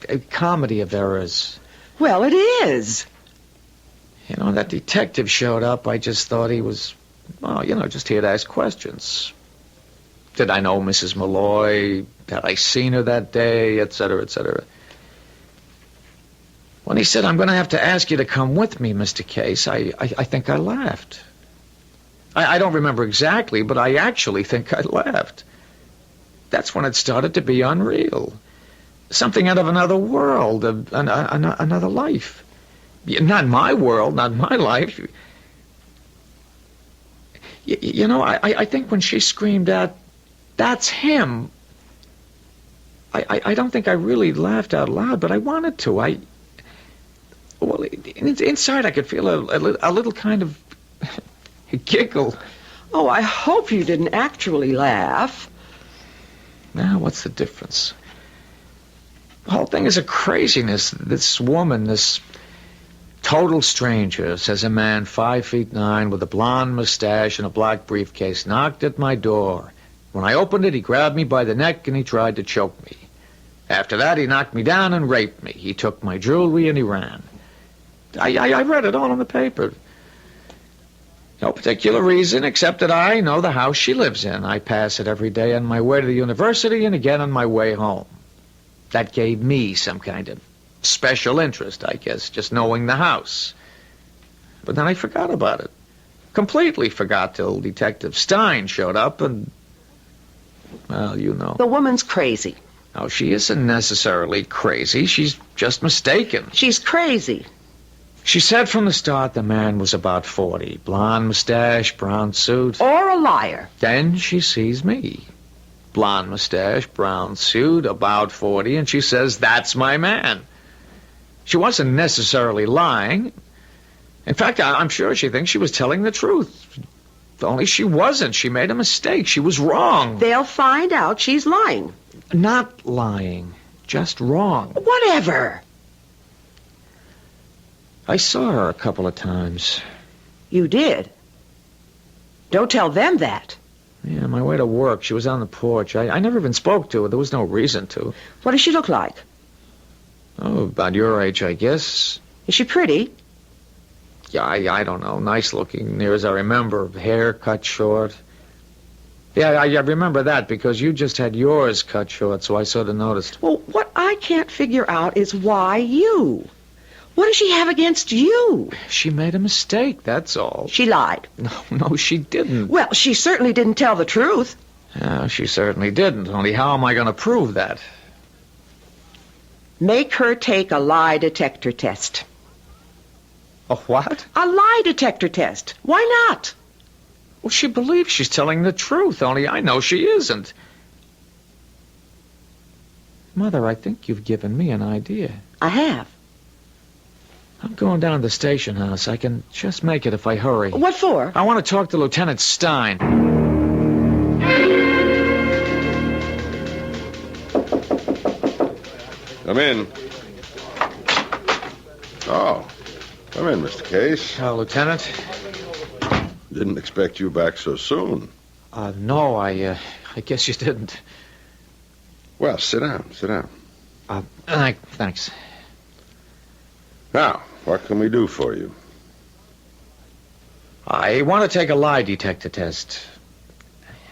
Speaker 15: A comedy of errors.
Speaker 8: Well, it is.
Speaker 15: You know, when that detective showed up, I just thought he was, just here to ask questions. Did I know Mrs. Malloy? Had I seen her that day, etc., etc.? When he said, I'm going to have to ask you to come with me, Mr. Case, I think I laughed. I don't remember exactly, but I actually think I laughed. That's when it started to be unreal. Something out of another world, another life. Not my world, not my life. You know, I think when she screamed out, "That's him," I don't think I really laughed out loud, but I wanted to. Well, inside I could feel a little kind of giggle.
Speaker 8: Oh, I hope you didn't actually laugh.
Speaker 15: Now, what's the difference? The whole thing is a craziness. This woman, this total stranger, says a man 5'9" with a blonde mustache and a black briefcase knocked at my door. When I opened it, he grabbed me by the neck and he tried to choke me. After that, he knocked me down and raped me. He took my jewelry and he ran. I read it all in the paper. No particular reason, except that I know the house she lives in. I pass it every day on my way to the university and again on my way home. That gave me some kind of special interest, I guess, just knowing the house. But then I forgot about it. Completely forgot till Detective Stein showed up and, well, you know.
Speaker 8: The woman's crazy.
Speaker 15: No, she isn't necessarily crazy. She's just mistaken.
Speaker 8: She's crazy.
Speaker 15: She said from the start the man was about 40. Blonde mustache, brown suit.
Speaker 8: Or a liar.
Speaker 15: Then she sees me. Blonde mustache, brown suit, about 40, and she says, "That's my man." She wasn't necessarily lying. In fact, I'm sure she thinks she was telling the truth. Only she wasn't. She made a mistake. She was wrong.
Speaker 8: They'll find out she's lying.
Speaker 15: Not lying. Just wrong.
Speaker 8: Whatever.
Speaker 15: I saw her a couple of times.
Speaker 8: You did? Don't tell them that.
Speaker 15: Yeah, on my way to work. She was on the porch. I never even spoke to her. There was no reason to.
Speaker 8: What does she look like?
Speaker 15: Oh, about your age, I guess.
Speaker 8: Is she pretty?
Speaker 15: Yeah, I don't know. Nice looking, near as I remember. Hair cut short. Yeah, I remember that because you just had yours cut short, so I sort of noticed.
Speaker 8: Well, what I can't figure out is why you? What does she have against you?
Speaker 15: She made a mistake, that's all.
Speaker 8: She lied.
Speaker 15: No, she didn't.
Speaker 8: Well, she certainly didn't tell the truth.
Speaker 15: Yeah, she certainly didn't. Only how am I going to prove that?
Speaker 8: Make her take a lie detector test.
Speaker 15: A what?
Speaker 8: A lie detector test. Why not?
Speaker 15: Well, she believes she's telling the truth, only I know she isn't. Mother, I think you've given me an idea.
Speaker 8: I have.
Speaker 15: I'm going down to the station house. I can just make it if I hurry.
Speaker 8: What for?
Speaker 15: I want to talk to Lieutenant Stein.
Speaker 24: Come in. Oh, come in, Mr. Case.
Speaker 15: Lieutenant?
Speaker 24: Didn't expect you back so soon.
Speaker 15: No, I guess you didn't.
Speaker 24: Well, sit down.
Speaker 15: Thanks.
Speaker 24: Now, what can we do for you?
Speaker 15: I want to take a lie detector test.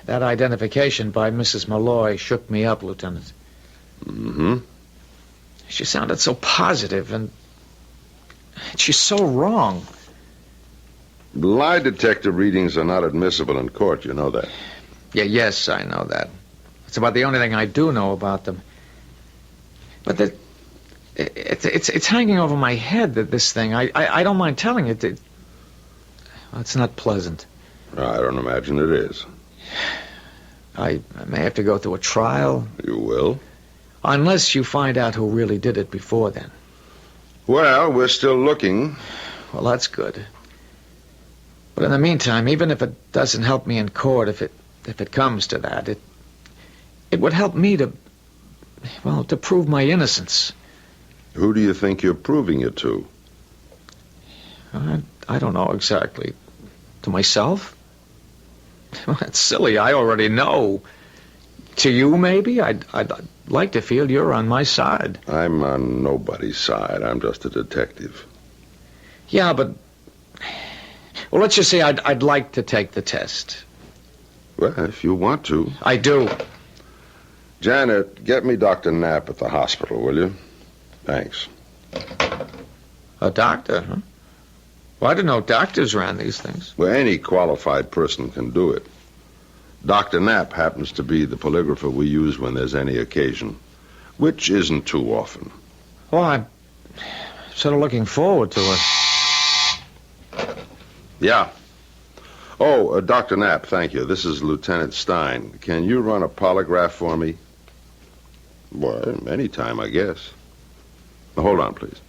Speaker 15: That identification by Mrs. Malloy shook me up, Lieutenant.
Speaker 24: Mm-hmm.
Speaker 15: She sounded so positive, and she's so wrong.
Speaker 24: Lie detector readings are not admissible in court, you know that.
Speaker 15: Yes, I know that. It's about the only thing I do know about them. But it's hanging over my head, that this thing. I don't mind telling it. It's not pleasant.
Speaker 24: I don't imagine it is.
Speaker 15: I may have to go through a trial.
Speaker 24: You will?
Speaker 15: Unless you find out who really did it before then.
Speaker 24: Well, we're still looking.
Speaker 15: Well, that's good. But in the meantime, even if it doesn't help me in court, if it comes to that, it would help me to prove my innocence.
Speaker 24: Who do you think you're proving it to?
Speaker 15: I don't know exactly. To myself? Well, that's silly. I already know. To you, maybe? I'd like to feel you're on my side.
Speaker 24: I'm on nobody's side. I'm just a detective.
Speaker 15: Yeah, but... Well, let's just say I'd like to take the test.
Speaker 24: Well, if you want to.
Speaker 15: I do.
Speaker 24: Janet, get me Dr. Knapp at the hospital, will you? Thanks.
Speaker 15: A doctor, huh? Well, I didn't know doctors ran these things.
Speaker 24: Well, any qualified person can do it. Dr. Knapp happens to be the polygrapher we use when there's any occasion, which isn't too often.
Speaker 15: Well, I'm sort of looking forward to it.
Speaker 24: Yeah. Oh, Dr. Knapp, thank you. This is Lieutenant Stein. Can you run a polygraph for me? Well, anytime, I guess. Now, hold on, please.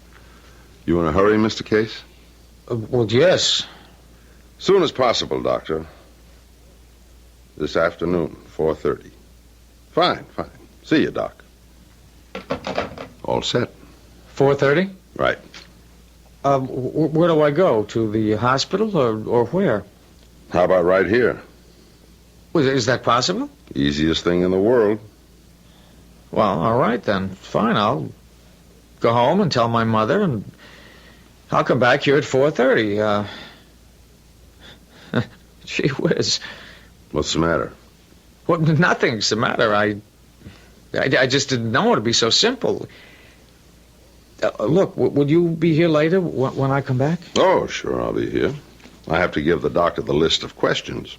Speaker 24: You in a hurry, Mr. Case?
Speaker 15: Well, yes.
Speaker 24: Soon as possible, Doctor. This afternoon, 4:30. Fine. See you, Doc. All set.
Speaker 15: 4:30?
Speaker 24: Right.
Speaker 15: Where do I go? To the hospital or where?
Speaker 24: How about right here?
Speaker 15: Well, is that possible?
Speaker 24: Easiest thing in the world.
Speaker 15: Well, all right then. Fine, I'll go home and tell my mother, and I'll come back here at 4:30. Gee whiz.
Speaker 24: What's the matter?
Speaker 15: Well, nothing's the matter. I just didn't know it'd be so simple. Look, would you be here later when I come back?
Speaker 24: Oh, sure, I'll be here. I have to give the doctor the list of questions.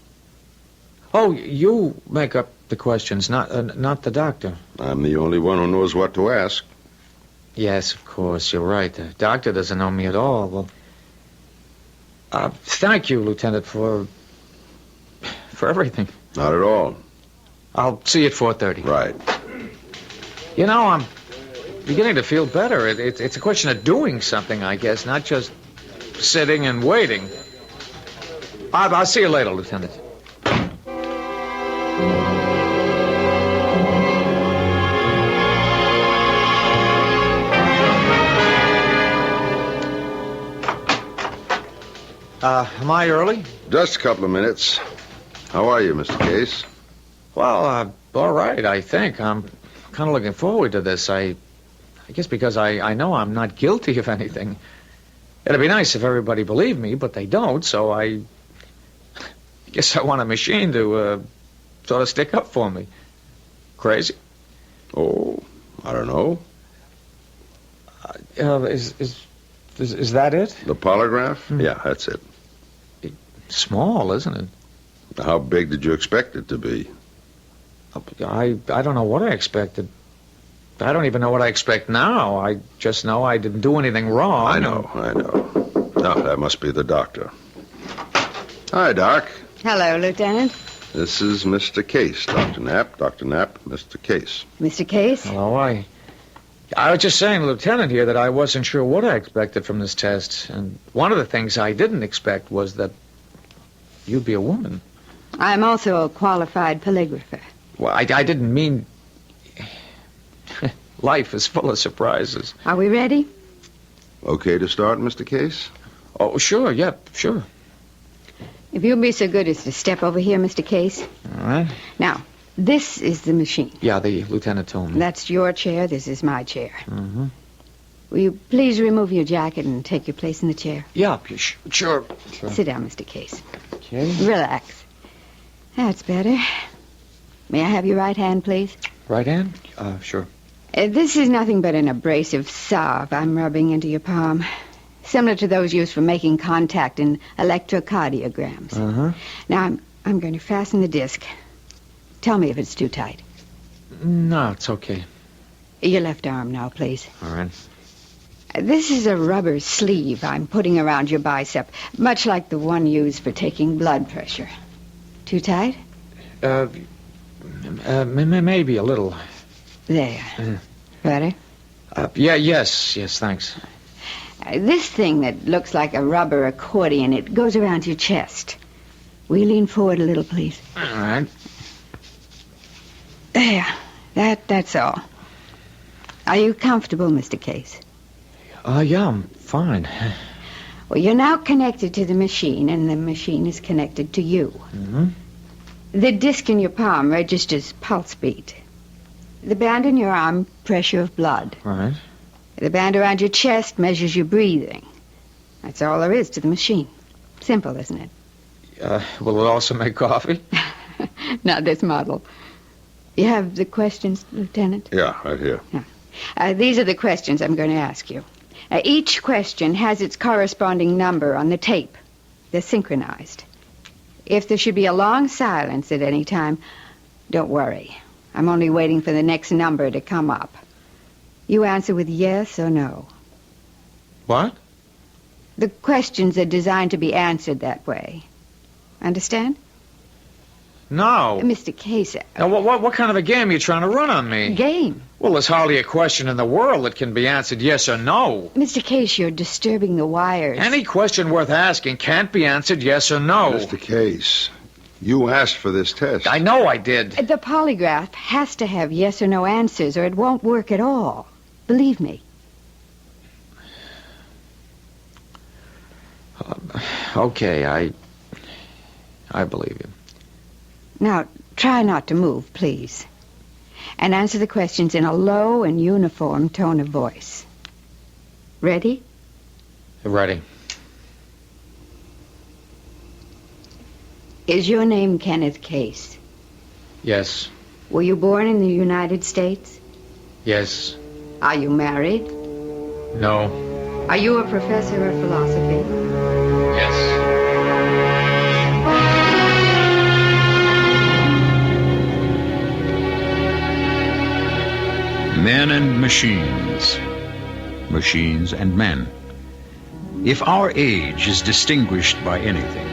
Speaker 15: Oh, you make up the questions, not the doctor.
Speaker 24: I'm the only one who knows what to ask.
Speaker 15: Yes, of course, you're right. The doctor doesn't know me at all. Well, thank you, Lieutenant, for everything.
Speaker 24: Not at all.
Speaker 15: I'll see you at 4:30.
Speaker 24: Right.
Speaker 15: You know, I'm beginning to feel better. It's a question of doing something, I guess, not just sitting and waiting. I'll see you later, Lieutenant. Am I early?
Speaker 24: Just a couple of minutes. How are you, Mr. Case?
Speaker 15: Well, all right, I think. I'm kind of looking forward to this. I guess because I know I'm not guilty of anything. It'd be nice if everybody believed me, but they don't, so I guess I want a machine to sort of stick up for me. Crazy?
Speaker 24: Oh, I don't know.
Speaker 15: Is that it?
Speaker 24: The polygraph? Yeah, that's it.
Speaker 15: It's small, isn't it?
Speaker 24: How big did you expect it to be?
Speaker 15: I don't know what I expected. I don't even know what I expect now. I just know I didn't do anything wrong.
Speaker 24: I know. No, that must be the doctor. Hi, Doc.
Speaker 3: Hello, Lieutenant.
Speaker 24: This is Mr. Case, Dr. Knapp. Dr. Knapp, Mr. Case.
Speaker 3: Mr. Case?
Speaker 15: Hello, I was just saying, Lieutenant, here, that I wasn't sure what I expected from this test. And one of the things I didn't expect was that you'd be a woman.
Speaker 3: I'm also a qualified polygrapher.
Speaker 15: Well, I didn't mean... Life is full of surprises.
Speaker 3: Are we ready?
Speaker 24: Okay to start, Mr. Case?
Speaker 15: Oh, sure, yep, sure.
Speaker 3: If you'll be so good as to step over here, Mr. Case.
Speaker 15: All right.
Speaker 3: Now, this is the machine.
Speaker 15: Yeah, the lieutenant told me.
Speaker 3: That's your chair. This is my chair.
Speaker 15: Mm-hmm.
Speaker 3: Will you please remove your jacket and take your place in the chair?
Speaker 15: Yeah, sure.
Speaker 3: Sit down, Mr. Case.
Speaker 15: Okay.
Speaker 3: Relax. That's better. May I have your right hand, please?
Speaker 15: Right hand? Sure.
Speaker 3: This is nothing but an abrasive salve I'm rubbing into your palm. Similar to those used for making contact in electrocardiograms.
Speaker 15: Uh-huh.
Speaker 3: Now, I'm going to fasten the disc. Tell me if it's too tight.
Speaker 15: No, it's okay.
Speaker 3: Your left arm now, please.
Speaker 15: All right.
Speaker 3: This is a rubber sleeve I'm putting around your bicep, much like the one used for taking blood pressure. Too tight?
Speaker 15: Maybe a little.
Speaker 3: There. Better?
Speaker 15: Yes, thanks.
Speaker 3: This thing that looks like a rubber accordion, it goes around your chest. Will you lean forward a little, please?
Speaker 15: All right.
Speaker 3: There. That's all. Are you comfortable, Mr. Case?
Speaker 15: Yeah, I'm fine.
Speaker 3: Well, you're now connected to the machine, and the machine is connected to you.
Speaker 15: Mm-hmm.
Speaker 3: The disc in your palm registers pulse beat. The band in your arm, pressure of blood.
Speaker 15: Right.
Speaker 3: The band around your chest measures your breathing. That's all there is to the machine. Simple, isn't it?
Speaker 15: Will it also make coffee?
Speaker 3: Not this model. You have the questions, Lieutenant?
Speaker 24: Yeah, right here.
Speaker 3: These are the questions I'm going to ask you. Each question has its corresponding number on the tape. They're synchronized. If there should be a long silence at any time, don't worry. I'm only waiting for the next number to come up. You answer with yes or no.
Speaker 15: What?
Speaker 3: The questions are designed to be answered that way. Understand?
Speaker 15: No.
Speaker 3: Mr. Case.
Speaker 15: Now, what kind of a game are you trying to run on me?
Speaker 3: Game?
Speaker 15: Well, there's hardly a question in the world that can be answered yes or no.
Speaker 3: Mr. Case, you're disturbing the wires.
Speaker 15: Any question worth asking can't be answered yes or no.
Speaker 24: Mr. Case, you asked for this test.
Speaker 15: I know I did.
Speaker 3: The polygraph has to have yes or no answers, or it won't work at all. Believe me.
Speaker 15: Okay, I believe you.
Speaker 3: Now, try not to move, please. And answer the questions in a low and uniform tone of voice. Ready?
Speaker 15: Ready.
Speaker 3: Is your name Kenneth Case?
Speaker 15: Yes.
Speaker 3: Were you born in the United States?
Speaker 15: Yes.
Speaker 3: Are you married?
Speaker 15: No.
Speaker 3: Are you a professor of philosophy?
Speaker 15: Yes.
Speaker 1: Men and machines. Machines and men. If our age is distinguished by anything,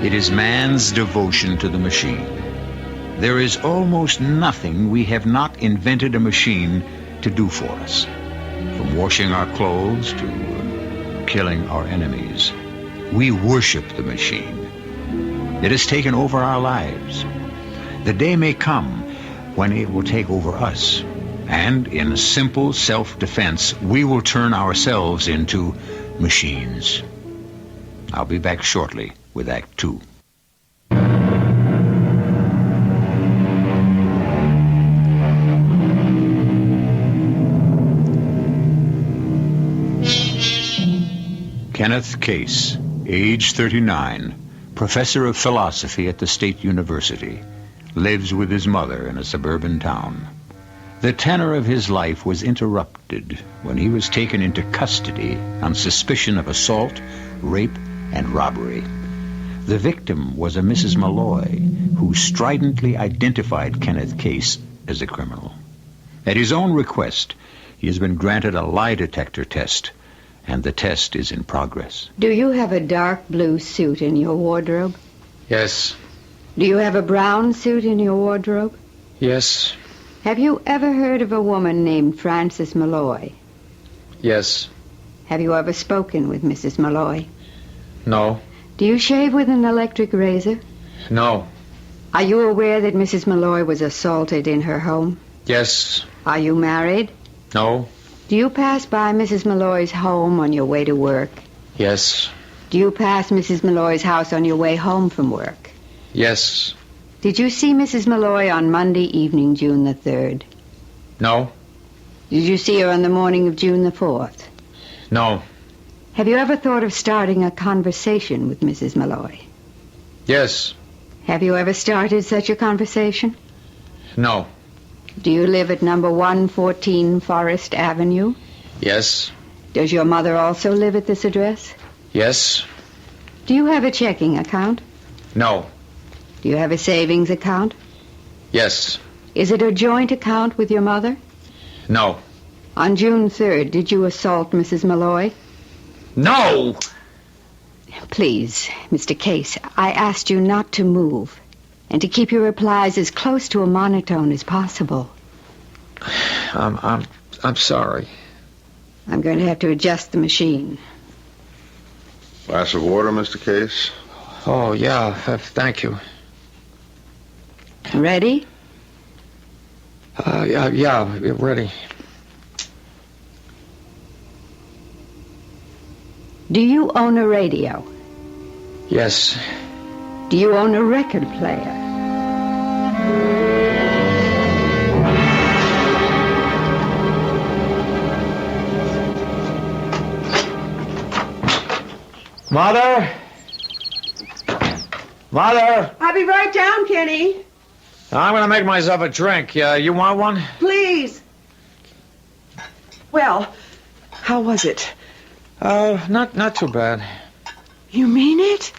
Speaker 1: it is man's devotion to the machine. There is almost nothing we have not invented a machine to do for us. From washing our clothes to killing our enemies. We worship the machine. It has taken over our lives. The day may come when it will take over us. And in simple self-defense, we will turn ourselves into machines. I'll be back shortly with Act 2. Kenneth Case, age 39, professor of philosophy at the State University, lives with his mother in a suburban town. The tenor of his life was interrupted when he was taken into custody on suspicion of assault, rape, and robbery. The victim was a Mrs. Malloy, who stridently identified Kenneth Case as a criminal. At his own request, he has been granted a lie detector test, and the test is in progress.
Speaker 3: Do you have a dark blue suit in your wardrobe?
Speaker 15: Yes.
Speaker 3: Do you have a brown suit in your wardrobe?
Speaker 15: Yes.
Speaker 3: Have you ever heard of a woman named Frances Malloy?
Speaker 15: Yes.
Speaker 3: Have you ever spoken with Mrs. Malloy?
Speaker 15: No.
Speaker 3: Do you shave with an electric razor?
Speaker 15: No.
Speaker 3: Are you aware that Mrs. Malloy was assaulted in her home?
Speaker 15: Yes.
Speaker 3: Are you married?
Speaker 15: No.
Speaker 3: Do you pass by Mrs. Malloy's home on your way to work?
Speaker 15: Yes.
Speaker 3: Do you pass Mrs. Malloy's house on your way home from work?
Speaker 15: Yes.
Speaker 3: Did you see Mrs. Malloy on Monday evening, June the 3rd?
Speaker 15: No.
Speaker 3: Did you see her on the morning of June the 4th?
Speaker 15: No.
Speaker 3: Have you ever thought of starting a conversation with Mrs. Malloy?
Speaker 15: Yes.
Speaker 3: Have you ever started such a conversation?
Speaker 15: No.
Speaker 3: Do you live at number 114 Forest Avenue?
Speaker 15: Yes.
Speaker 3: Does your mother also live at this address?
Speaker 15: Yes.
Speaker 3: Do you have a checking account?
Speaker 15: No.
Speaker 3: Do you have a savings account?
Speaker 15: Yes.
Speaker 3: Is it a joint account with your mother?
Speaker 15: No.
Speaker 3: On June 3rd, did you assault Mrs. Malloy?
Speaker 15: No!
Speaker 3: Please, Mr. Case, I asked you not to move and to keep your replies as close to a monotone as possible.
Speaker 15: I'm sorry.
Speaker 3: I'm going to have to adjust the machine.
Speaker 24: Glass of water, Mr. Case?
Speaker 15: Oh, yeah, thank you.
Speaker 3: Ready?
Speaker 15: Yeah, ready.
Speaker 3: Do you own a radio?
Speaker 15: Yes.
Speaker 3: Do you own a record player?
Speaker 15: Mother? Mother?
Speaker 7: I'll be right down, Kenny.
Speaker 15: I'm going to make myself a drink. You want one?
Speaker 8: Please. Well, how was it?
Speaker 15: Not too bad.
Speaker 8: You mean it?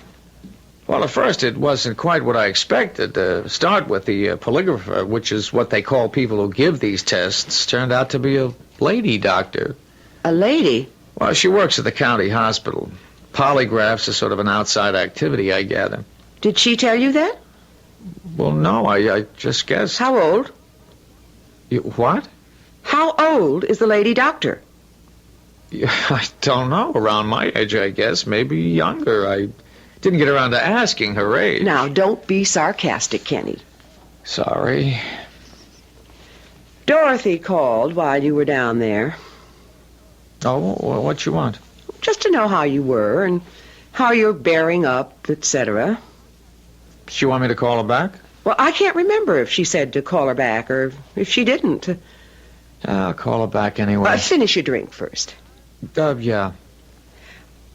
Speaker 15: Well, at first it wasn't quite what I expected. To start with, the polygrapher, which is what they call people who give these tests, turned out to be a lady doctor.
Speaker 8: A lady?
Speaker 15: Well, she works at the county hospital. Polygraphs are sort of an outside activity, I gather.
Speaker 8: Did she tell you that?
Speaker 15: Well, no, I just guessed.
Speaker 8: How old?
Speaker 15: What?
Speaker 8: How old is the lady doctor?
Speaker 15: I don't know. Around my age, I guess. Maybe younger. I didn't get around to asking her age.
Speaker 8: Now, don't be sarcastic, Kenny.
Speaker 15: Sorry.
Speaker 8: Dorothy called while you were down there.
Speaker 15: Oh, what you want?
Speaker 8: Just to know how you were and how you're bearing up, etc.
Speaker 15: She want me to call her back?
Speaker 8: Well, I can't remember if she said to call her back or if she didn't.
Speaker 15: I'll call her back anyway.
Speaker 8: Finish your drink first.
Speaker 15: Yeah.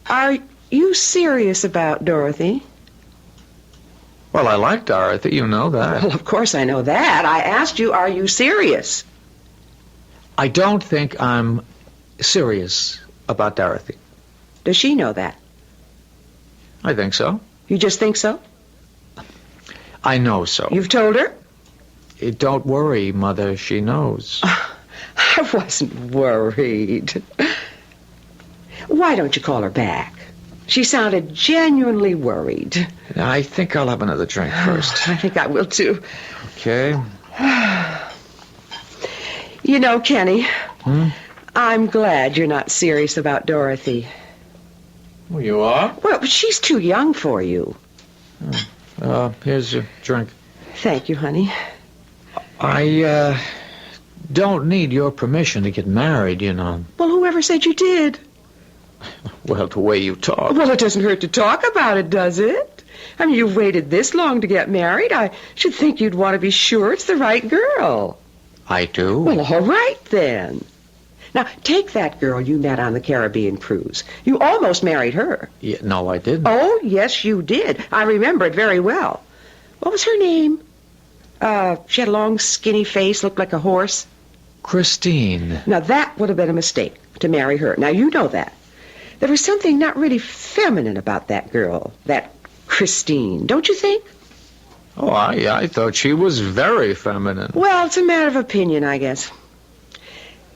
Speaker 8: Are you serious about Dorothy?
Speaker 15: Well, I like Dorothy, you know that.
Speaker 8: Well, of course I know that. I asked you, are you serious?
Speaker 15: I don't think I'm serious about Dorothy.
Speaker 8: Does she know that?
Speaker 15: I think so.
Speaker 8: You just think so?
Speaker 15: I know so.
Speaker 8: You've told her?
Speaker 15: Don't worry, Mother, she knows.
Speaker 8: I wasn't worried. Why don't you call her back? She sounded genuinely worried.
Speaker 15: I think I'll have another drink first.
Speaker 8: I think I will, too.
Speaker 15: Okay.
Speaker 8: You know, Kenny, I'm glad you're not serious about Dorothy.
Speaker 15: Well, you are?
Speaker 8: Well, she's too young for you.
Speaker 15: Here's your drink.
Speaker 8: Thank you, honey.
Speaker 15: I don't need your permission to get married, you know.
Speaker 8: Well, whoever said you did?
Speaker 15: Well, the way you talk.
Speaker 8: Well, it doesn't hurt to talk about it, does it? I mean, you've waited this long to get married. I should think you'd want to be sure it's the right girl.
Speaker 15: I do?
Speaker 8: Well, all right, then. Now, take that girl you met on the Caribbean cruise. You almost married her.
Speaker 15: Yeah, no, I didn't.
Speaker 8: Oh, yes, you did. I remember it very well. What was her name? She had a long, skinny face, looked like a horse.
Speaker 15: Christine.
Speaker 8: Now, that would have been a mistake, to marry her. Now, you know that. There was something not really feminine about that girl, that Christine, don't you think?
Speaker 15: Oh, I thought she was very feminine.
Speaker 8: Well, it's a matter of opinion, I guess.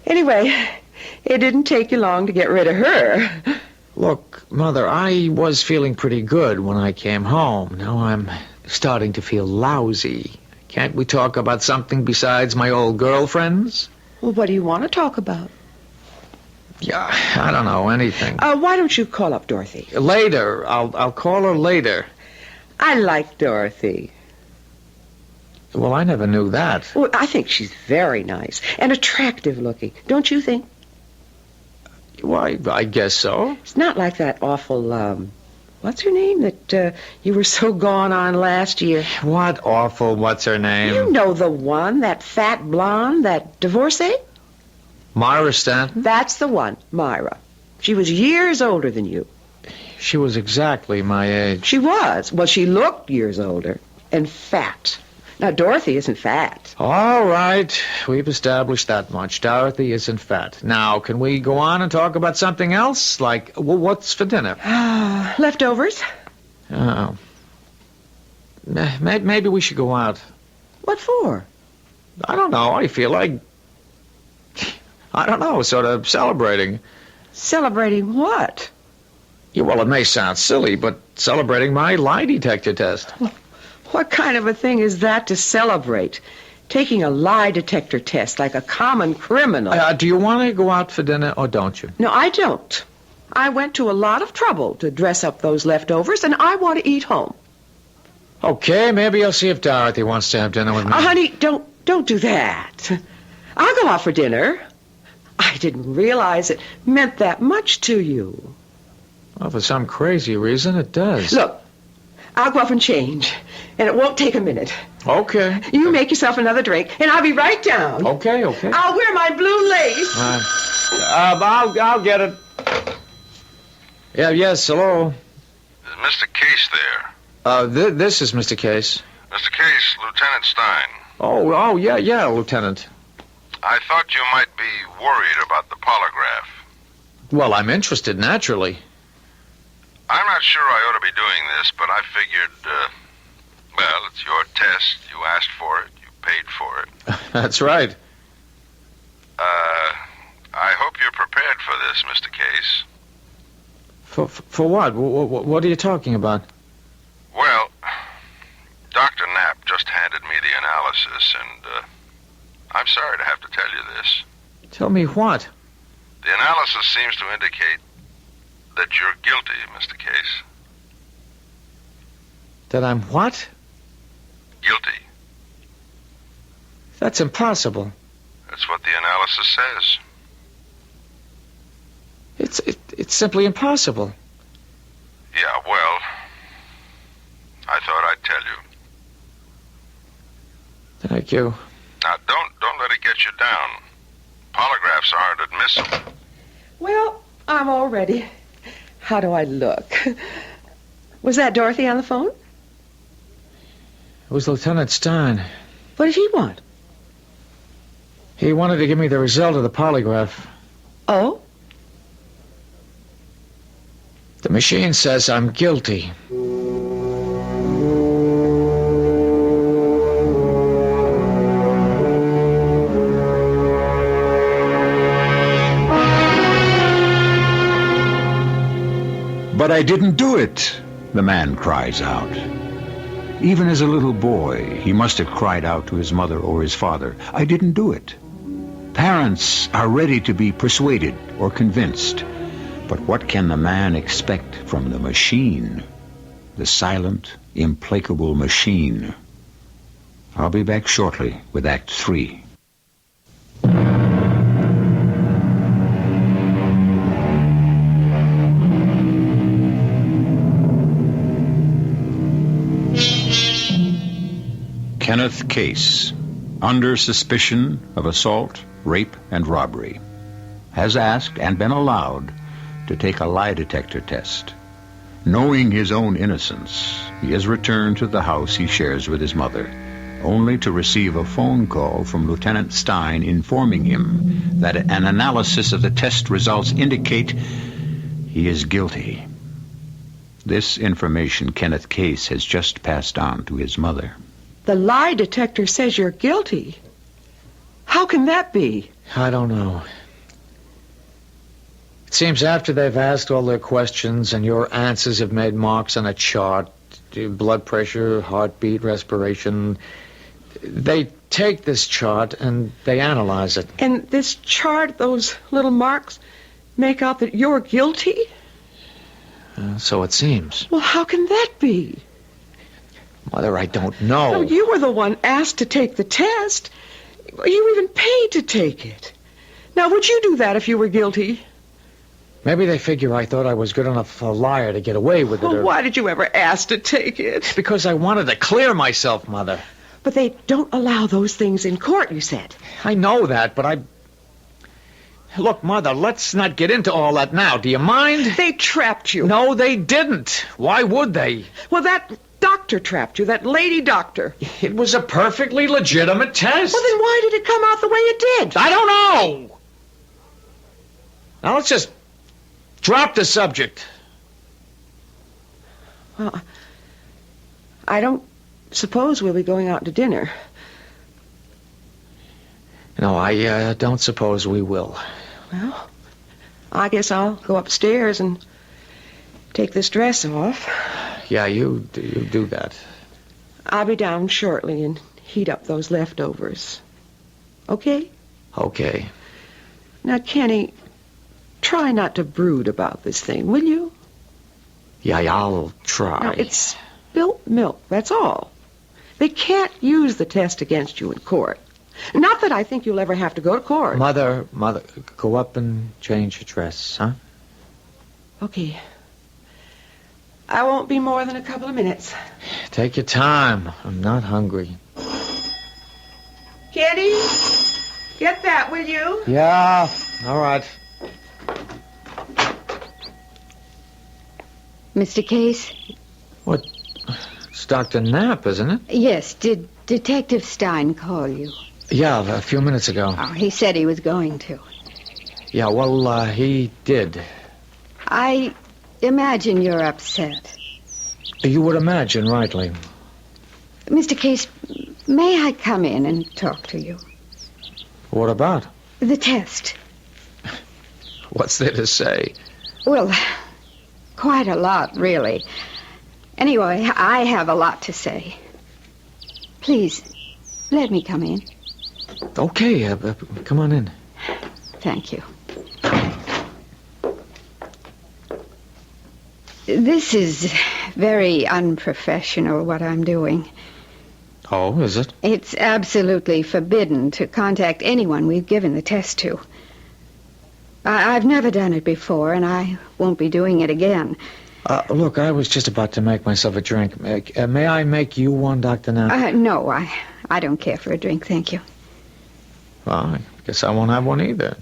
Speaker 8: Anyway, it didn't take you long to get rid of her.
Speaker 15: Look, Mother, I was feeling pretty good when I came home. Now I'm starting to feel lousy. Can't we talk about something besides my old girlfriends?
Speaker 8: Well, what do you want to talk about?
Speaker 15: Yeah, I don't know, anything.
Speaker 8: Why don't you call up Dorothy?
Speaker 15: Later. I'll call her later.
Speaker 8: I like Dorothy.
Speaker 15: Well, I never knew that.
Speaker 8: Well, I think she's very nice and attractive looking. Don't you think?
Speaker 15: Why, I guess so.
Speaker 8: It's not like that awful, what's her name that you were so gone on last year?
Speaker 15: What awful, what's her name?
Speaker 8: You know the one, that fat blonde, that divorcee?
Speaker 15: Myra Stanton?
Speaker 8: That's the one, Myra. She was years older than you.
Speaker 15: She was exactly my age.
Speaker 8: She was. Well, she looked years older and fat. Now, Dorothy isn't fat.
Speaker 15: All right. We've established that much. Dorothy isn't fat. Now, can we go on and talk about something else? Like, what's for dinner?
Speaker 8: Leftovers.
Speaker 15: Oh. Maybe we should go out.
Speaker 8: What for?
Speaker 15: I don't know. I feel like... I don't know, sort of celebrating.
Speaker 8: Celebrating what?
Speaker 15: Yeah, well, it may sound silly, but celebrating my lie detector test.
Speaker 8: What kind of a thing is that to celebrate? Taking a lie detector test like a common criminal.
Speaker 15: Do you want to go out for dinner or don't you?
Speaker 8: No, I don't. I went to a lot of trouble to dress up those leftovers, and I want to eat home.
Speaker 15: Okay, maybe I'll see if Dorothy wants to have dinner with me.
Speaker 8: Honey, don't do that. I'll go out for dinner. I didn't realize it meant that much to you.
Speaker 15: Well, for some crazy reason, it does.
Speaker 8: Look, I'll go up and change, and it won't take a minute.
Speaker 15: Okay.
Speaker 8: You make yourself another drink, and I'll be right down.
Speaker 15: Okay.
Speaker 8: I'll wear my blue lace.
Speaker 15: I'll get it. Yeah, yes, hello.
Speaker 24: Is Mr. Case there?
Speaker 15: This is Mr. Case.
Speaker 24: Mr. Case, Lieutenant Stein.
Speaker 15: Oh, yeah, Lieutenant.
Speaker 24: I thought you might be worried about the polygraph.
Speaker 15: Well, I'm interested, naturally.
Speaker 24: I'm not sure I ought to be doing this, but I figured, well, it's your test. You asked for it. You paid for it.
Speaker 15: That's right.
Speaker 24: I hope you're prepared for this, Mr. Case.
Speaker 15: For what? What are you talking about?
Speaker 24: Well, Dr. Knapp just handed me the analysis, and I'm sorry to have to tell you this.
Speaker 15: Tell me what?
Speaker 24: The analysis seems to indicate that you're guilty, Mr. Case.
Speaker 15: That I'm what?
Speaker 24: Guilty.
Speaker 15: That's impossible.
Speaker 24: That's what the analysis says.
Speaker 15: It's simply impossible.
Speaker 24: Yeah, well, I thought I'd tell you.
Speaker 15: Thank you.
Speaker 24: Now, don't let it get you down. Polygraphs aren't admissible.
Speaker 8: Well, I'm all ready. How do I look? Was that Dorothy on the phone?
Speaker 15: It was Lieutenant Stein.
Speaker 8: What did he want?
Speaker 15: He wanted to give me the result of the polygraph.
Speaker 8: Oh?
Speaker 15: The machine says I'm guilty.
Speaker 1: But I didn't do it, the man cries out. Even as a little boy, he must have cried out to his mother or his father, I didn't do it. Parents are ready to be persuaded or convinced. But what can the man expect from the machine? The silent, implacable machine. I'll be back shortly with Act 3. Kenneth Case, under suspicion of assault, rape, and robbery, has asked and been allowed to take a lie detector test. Knowing his own innocence, he has returned to the house he shares with his mother, only to receive a phone call from Lieutenant Stein informing him that an analysis of the test results indicate he is guilty. This information Kenneth Case has just passed on to his mother.
Speaker 8: The lie detector says you're guilty. How can that be?
Speaker 15: I don't know. It seems after they've asked all their questions and your answers have made marks on a chart, blood pressure, heartbeat, respiration, they take this chart and they analyze it.
Speaker 8: And this chart, those little marks, make out that you're guilty?
Speaker 15: So it seems.
Speaker 8: Well, how can that be?
Speaker 15: Mother, I don't know.
Speaker 8: No, you were the one asked to take the test. You were even paid to take it. Now, would you do that if you were guilty?
Speaker 15: Maybe they figure I thought I was good enough a liar to get away with it.
Speaker 8: Well, why did you ever ask to take it?
Speaker 15: Because I wanted to clear myself, Mother.
Speaker 8: But they don't allow those things in court, you said.
Speaker 15: I know that, but Look, Mother, let's not get into all that now. Do you mind?
Speaker 8: They trapped you.
Speaker 15: No, they didn't. Why would they?
Speaker 8: Well, that doctor trapped you, that lady doctor.
Speaker 15: It was a perfectly legitimate test.
Speaker 8: Well, then why did it come out the way it did?
Speaker 15: I don't know. Now, let's just drop the subject.
Speaker 8: Well, I don't suppose we'll be going out to dinner.
Speaker 15: No, I don't suppose we will.
Speaker 8: Well, I guess I'll go upstairs and take this dress off.
Speaker 15: Yeah, you do that.
Speaker 8: I'll be down shortly and heat up those leftovers. Okay?
Speaker 15: Okay.
Speaker 8: Now, Kenny, try not to brood about this thing, will you?
Speaker 15: Yeah, I'll try.
Speaker 8: Now, it's spilt milk, that's all. They can't use the test against you in court. Not that I think you'll ever have to go to court.
Speaker 15: Mother, go up and change your dress, huh?
Speaker 8: Okay. I won't be more than a couple of minutes.
Speaker 15: Take your time. I'm not hungry.
Speaker 8: Kenny, get that, will you?
Speaker 15: Yeah, all right.
Speaker 3: Mr. Case?
Speaker 15: What? It's Dr. Knapp, isn't it?
Speaker 3: Yes, did Detective Stein call you?
Speaker 15: Yeah, a few minutes ago.
Speaker 3: Oh, he said he was going to.
Speaker 15: Yeah, well, he did.
Speaker 3: I imagine you're upset.
Speaker 15: You would imagine, rightly.
Speaker 3: Mr. Case, may I come in and talk to you?
Speaker 15: What about?
Speaker 3: The test.
Speaker 15: What's there to say?
Speaker 3: Well, quite a lot, really. Anyway, I have a lot to say. Please, let me come in.
Speaker 15: Okay, come on in.
Speaker 3: Thank you. This is very unprofessional, what I'm doing.
Speaker 15: Oh, is it?
Speaker 3: It's absolutely forbidden to contact anyone we've given the test to. I've never done it before, and I won't be doing it again.
Speaker 15: Look, I was just about to make myself a drink. May I make you one, Dr. Knapp?
Speaker 3: No, I don't care for a drink, thank you.
Speaker 15: Well, I guess I won't have one either.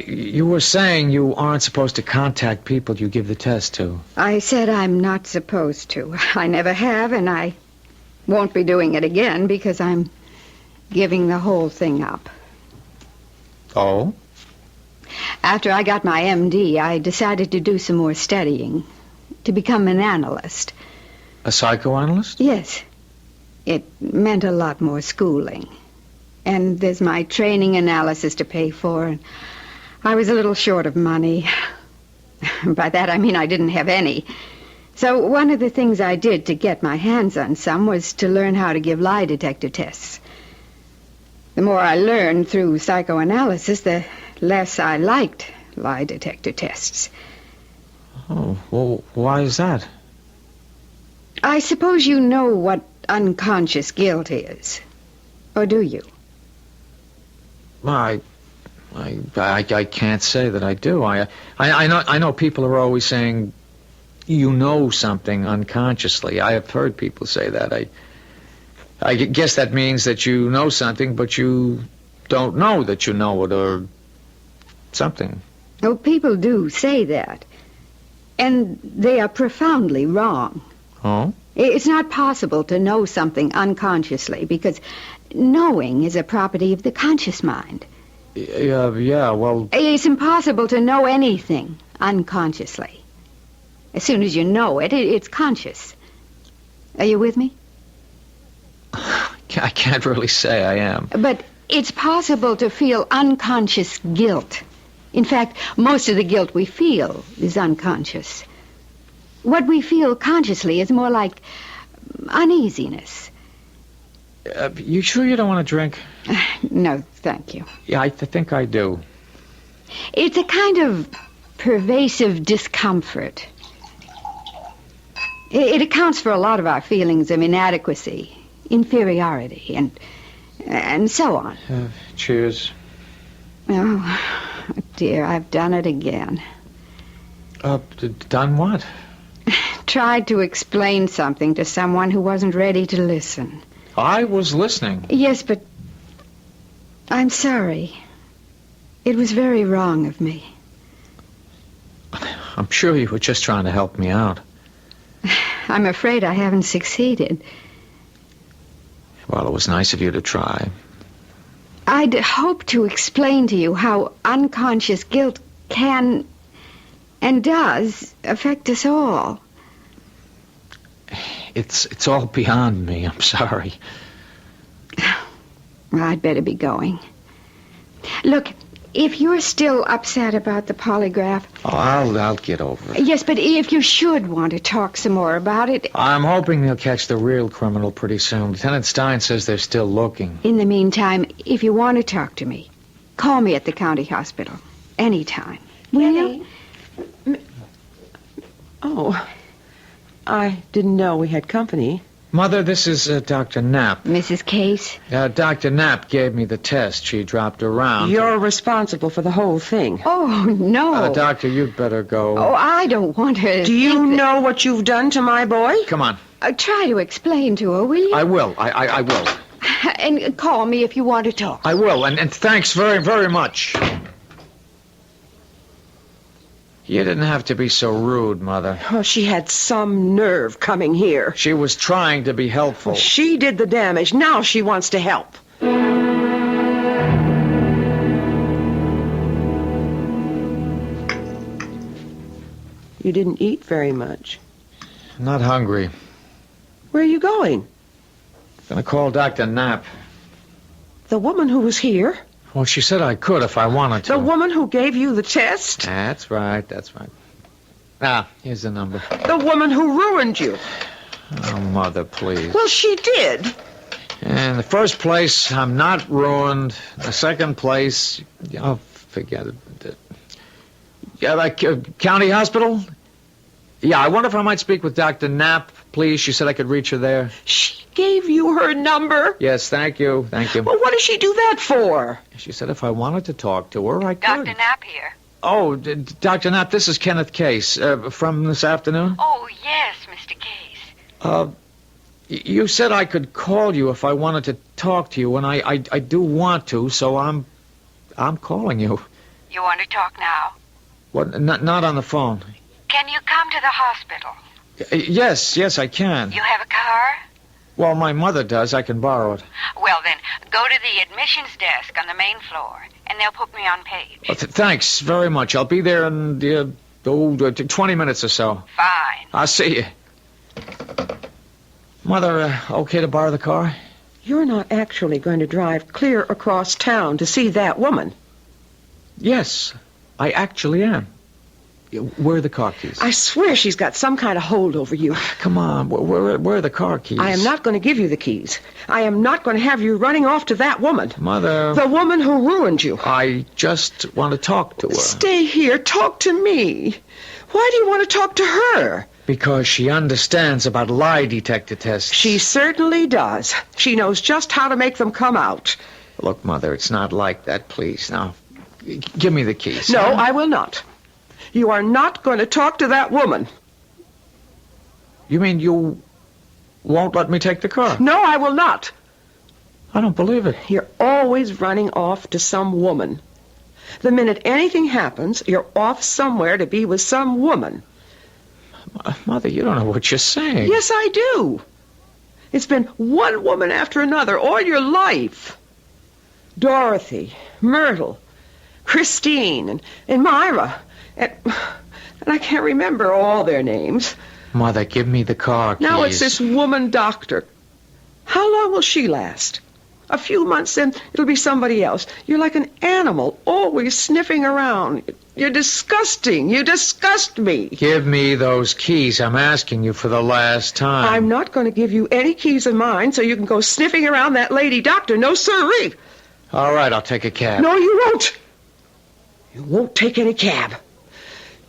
Speaker 15: You were saying you aren't supposed to contact people you give the test to.
Speaker 3: I said I'm not supposed to. I never have, and I won't be doing it again because I'm giving the whole thing up.
Speaker 15: Oh?
Speaker 3: After I got my MD, I decided to do some more studying, to become an analyst.
Speaker 15: A psychoanalyst?
Speaker 3: Yes. It meant a lot more schooling. And there's my training analysis to pay for, and I was a little short of money. By that I mean I didn't have any. So one of the things I did to get my hands on some was to learn how to give lie detector tests. The more I learned through psychoanalysis, the less I liked lie detector tests.
Speaker 15: Oh, well, why is that?
Speaker 3: I suppose you know what unconscious guilt is. Or do you?
Speaker 15: I can't say that I do. I know people are always saying you know something unconsciously. I have heard people say that. I guess that means that you know something, but you don't know that you know it or something.
Speaker 3: Oh, people do say that. And they are profoundly wrong.
Speaker 15: Oh?
Speaker 3: It's not possible to know something unconsciously because knowing is a property of the conscious mind.
Speaker 15: Yeah, well...
Speaker 3: It's impossible to know anything unconsciously. As soon as you know it, it's conscious. Are you with me?
Speaker 15: I can't really say I am.
Speaker 3: But it's possible to feel unconscious guilt. In fact, most of the guilt we feel is unconscious. What we feel consciously is more like uneasiness.
Speaker 15: You sure you don't want to drink?
Speaker 3: No, thank you.
Speaker 15: Yeah, I think I do.
Speaker 3: It's a kind of pervasive discomfort. It accounts for a lot of our feelings of inadequacy, inferiority, and so on.
Speaker 15: Cheers.
Speaker 3: Oh, dear, I've done it again.
Speaker 15: Done what?
Speaker 3: Tried to explain something to someone who wasn't ready to listen.
Speaker 15: I was listening.
Speaker 3: Yes, but I'm sorry. It was very wrong of me.
Speaker 15: I'm sure you were just trying to help me out.
Speaker 3: I'm afraid I haven't succeeded.
Speaker 15: Well, it was nice of you to try.
Speaker 3: I'd hoped to explain to you how unconscious guilt can and does affect us all.
Speaker 15: It's all beyond me. I'm sorry.
Speaker 3: Well, I'd better be going. Look, if you're still upset about the polygraph...
Speaker 15: Oh, I'll get over it.
Speaker 3: Yes, but if you should want to talk some more about it...
Speaker 15: I'm hoping they'll catch the real criminal pretty soon. Lieutenant Stein says they're still looking.
Speaker 3: In the meantime, if you want to talk to me, call me at the county hospital. Anytime. Will you?
Speaker 8: Oh, I didn't know we had company.
Speaker 15: Mother, this is Dr. Knapp.
Speaker 3: Mrs. Case?
Speaker 15: Dr. Knapp gave me the test. She dropped around.
Speaker 8: You're responsible for the whole thing.
Speaker 3: Oh, no.
Speaker 15: Doctor, you'd better go.
Speaker 3: Oh, I don't want her to
Speaker 8: Do you know what you've done to my boy?
Speaker 15: Come on.
Speaker 3: Try to explain to her, will you?
Speaker 15: I will. I will.
Speaker 3: And call me if you want to talk.
Speaker 15: I will, and thanks very, very much. You didn't have to be so rude, Mother.
Speaker 8: Oh, she had some nerve coming here.
Speaker 15: She was trying to be helpful.
Speaker 8: She did the damage. Now she wants to help. You didn't eat very much.
Speaker 15: Not hungry.
Speaker 8: Where are you going?
Speaker 15: Gonna call Dr. Knapp.
Speaker 8: The woman who was here?
Speaker 15: Well, she said I could if I wanted to.
Speaker 8: The woman who gave you the test?
Speaker 15: That's right. Ah, here's the number.
Speaker 8: The woman who ruined you.
Speaker 15: Oh, Mother, please.
Speaker 8: Well, she did.
Speaker 15: In the first place, I'm not ruined. In the second place, oh, forget it. Yeah, like county hospital? Yeah, I wonder if I might speak with Dr. Knapp, please. She said I could reach her there.
Speaker 8: She gave you her number?
Speaker 15: Yes, thank you.
Speaker 8: Well, what did she do that for?
Speaker 15: She said if I wanted to talk to her, I could.
Speaker 7: Dr. Knapp here.
Speaker 15: Oh, Dr. Knapp, this is Kenneth Case from this afternoon.
Speaker 7: Oh, yes, Mr. Case.
Speaker 15: You said I could call you if I wanted to talk to you, and I do want to, so I'm calling you.
Speaker 7: You want to talk now?
Speaker 15: What? Not on the phone.
Speaker 7: Can you come to the hospital?
Speaker 15: Yes, I can.
Speaker 7: You have a car?
Speaker 15: Well, my mother does. I can borrow it.
Speaker 7: Well, then, go to the admissions desk on the main floor, and they'll put me on page.
Speaker 15: Oh, thanks very much. I'll be there in 20 minutes or so.
Speaker 7: Fine.
Speaker 15: I'll see you. Mother, okay to borrow the car?
Speaker 8: You're not actually going to drive clear across town to see that woman.
Speaker 15: Yes, I actually am. Where are the car keys?
Speaker 8: I swear she's got some kind of hold over you.
Speaker 15: Come on, where are the car keys?
Speaker 8: I am not going to give you the keys. I am not going to have you running off to that woman.
Speaker 15: Mother...
Speaker 8: The woman who ruined you.
Speaker 15: I just want to talk to her.
Speaker 8: Stay here. Talk to me. Why do you want to talk to her?
Speaker 15: Because she understands about lie detector tests.
Speaker 8: She certainly does. She knows just how to make them come out.
Speaker 15: Look, Mother, it's not like that, please. Now, give me the keys.
Speaker 8: No, I will not. You are not going to talk to that woman.
Speaker 15: You mean you won't let me take the car?
Speaker 8: No, I will not.
Speaker 15: I don't believe it.
Speaker 8: You're always running off to some woman. The minute anything happens, you're off somewhere to be with some woman.
Speaker 15: Mother, you don't know what you're saying.
Speaker 8: Yes, I do. It's been one woman after another all your life. Dorothy, Myrtle, Christine, and Myra. And I can't remember all their names.
Speaker 15: Mother, give me the car keys.
Speaker 8: Now it's this woman doctor. How long will she last? A few months, then it'll be somebody else. You're like an animal, always sniffing around. You're disgusting. You disgust me.
Speaker 15: Give me those keys. I'm asking you for the last time.
Speaker 8: I'm not going to give you any keys of mine so you can go sniffing around that lady doctor. No, sirree.
Speaker 15: All right, I'll take a cab.
Speaker 8: No, you won't. You won't take any cab.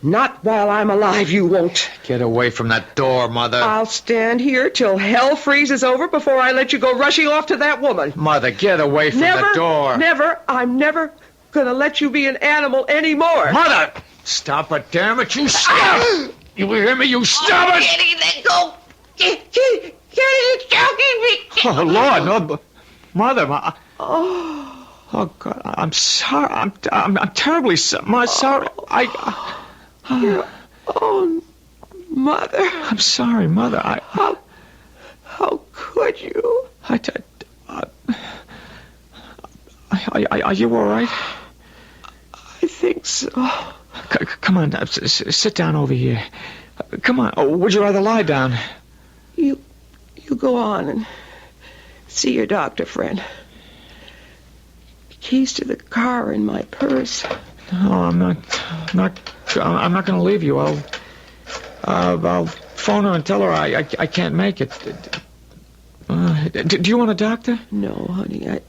Speaker 8: Not while I'm alive, you won't.
Speaker 15: Get away from that door, Mother.
Speaker 8: I'll stand here till hell freezes over before I let you go rushing off to that woman.
Speaker 15: Mother, get away from the door.
Speaker 8: Never. I'm never going to let you be an animal anymore.
Speaker 15: Mother! Stop it, damn it. You stop! You hear me? You stop it!
Speaker 7: Kitty, let go! Kitty, it's choking me!
Speaker 15: Oh, Lord, no. Mother, Oh, God, I'm sorry. I'm terribly sorry.
Speaker 8: Oh, Mother.
Speaker 15: I'm sorry, Mother.
Speaker 8: How could you?
Speaker 15: Are you all right?
Speaker 8: I think so.
Speaker 15: Come on, sit down over here. Come on. Oh, would you rather lie down?
Speaker 8: You go on and see your doctor friend. Keys to the car are in my purse.
Speaker 15: No, I'm not going to leave you. I'll phone her and tell her I can't make it. Do you want a doctor?
Speaker 8: No, honey,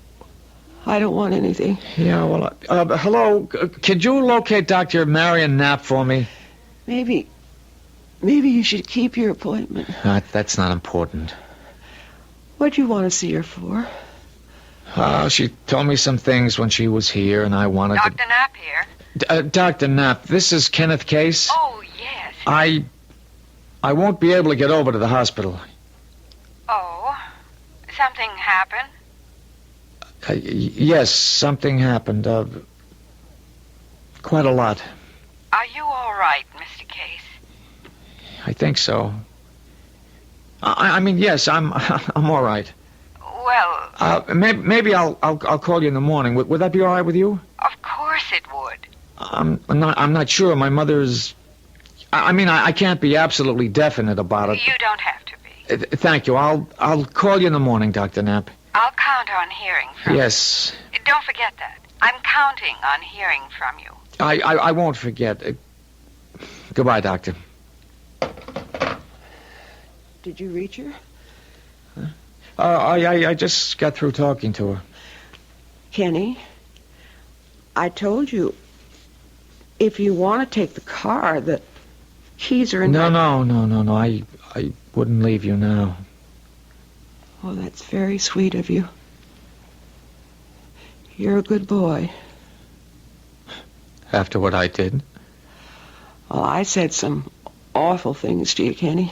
Speaker 8: I don't want anything.
Speaker 15: Yeah, well, hello. Could you locate Dr. Marion Knapp for me?
Speaker 8: Maybe you should keep your appointment.
Speaker 15: That's not important.
Speaker 8: What do you want to see her for?
Speaker 15: She told me some things when she was here, and I wanted
Speaker 7: Dr. Knapp here.
Speaker 15: Dr. Knapp, this is Kenneth Case.
Speaker 7: Oh, yes.
Speaker 15: I won't be able to get over to the hospital.
Speaker 7: Oh, something happened?
Speaker 15: Yes, something happened. Quite a lot.
Speaker 7: Are you all right, Mr. Case?
Speaker 15: I think so. I mean, yes, I'm all right.
Speaker 7: Well,
Speaker 15: Maybe I'll call you in the morning. Would that be all right with you?
Speaker 7: of course it would.
Speaker 15: I'm not sure. My mother's... I can't be absolutely definite about it.
Speaker 7: You don't have to be.
Speaker 15: Thank you. I'll call you in the morning, Dr. Knapp.
Speaker 7: I'll count on hearing from
Speaker 15: Yes.
Speaker 7: you. Don't forget that. I'm counting on hearing from you.
Speaker 15: I won't forget. Goodbye, Doctor.
Speaker 8: Did you reach her?
Speaker 15: I just got through talking to her.
Speaker 8: Kenny, I told you, if you want to take the car, the keys are in
Speaker 15: No. I wouldn't leave you now.
Speaker 8: Oh, that's very sweet of you. You're a good boy.
Speaker 15: After what I did?
Speaker 8: Well, I said some awful things to you, Kenny.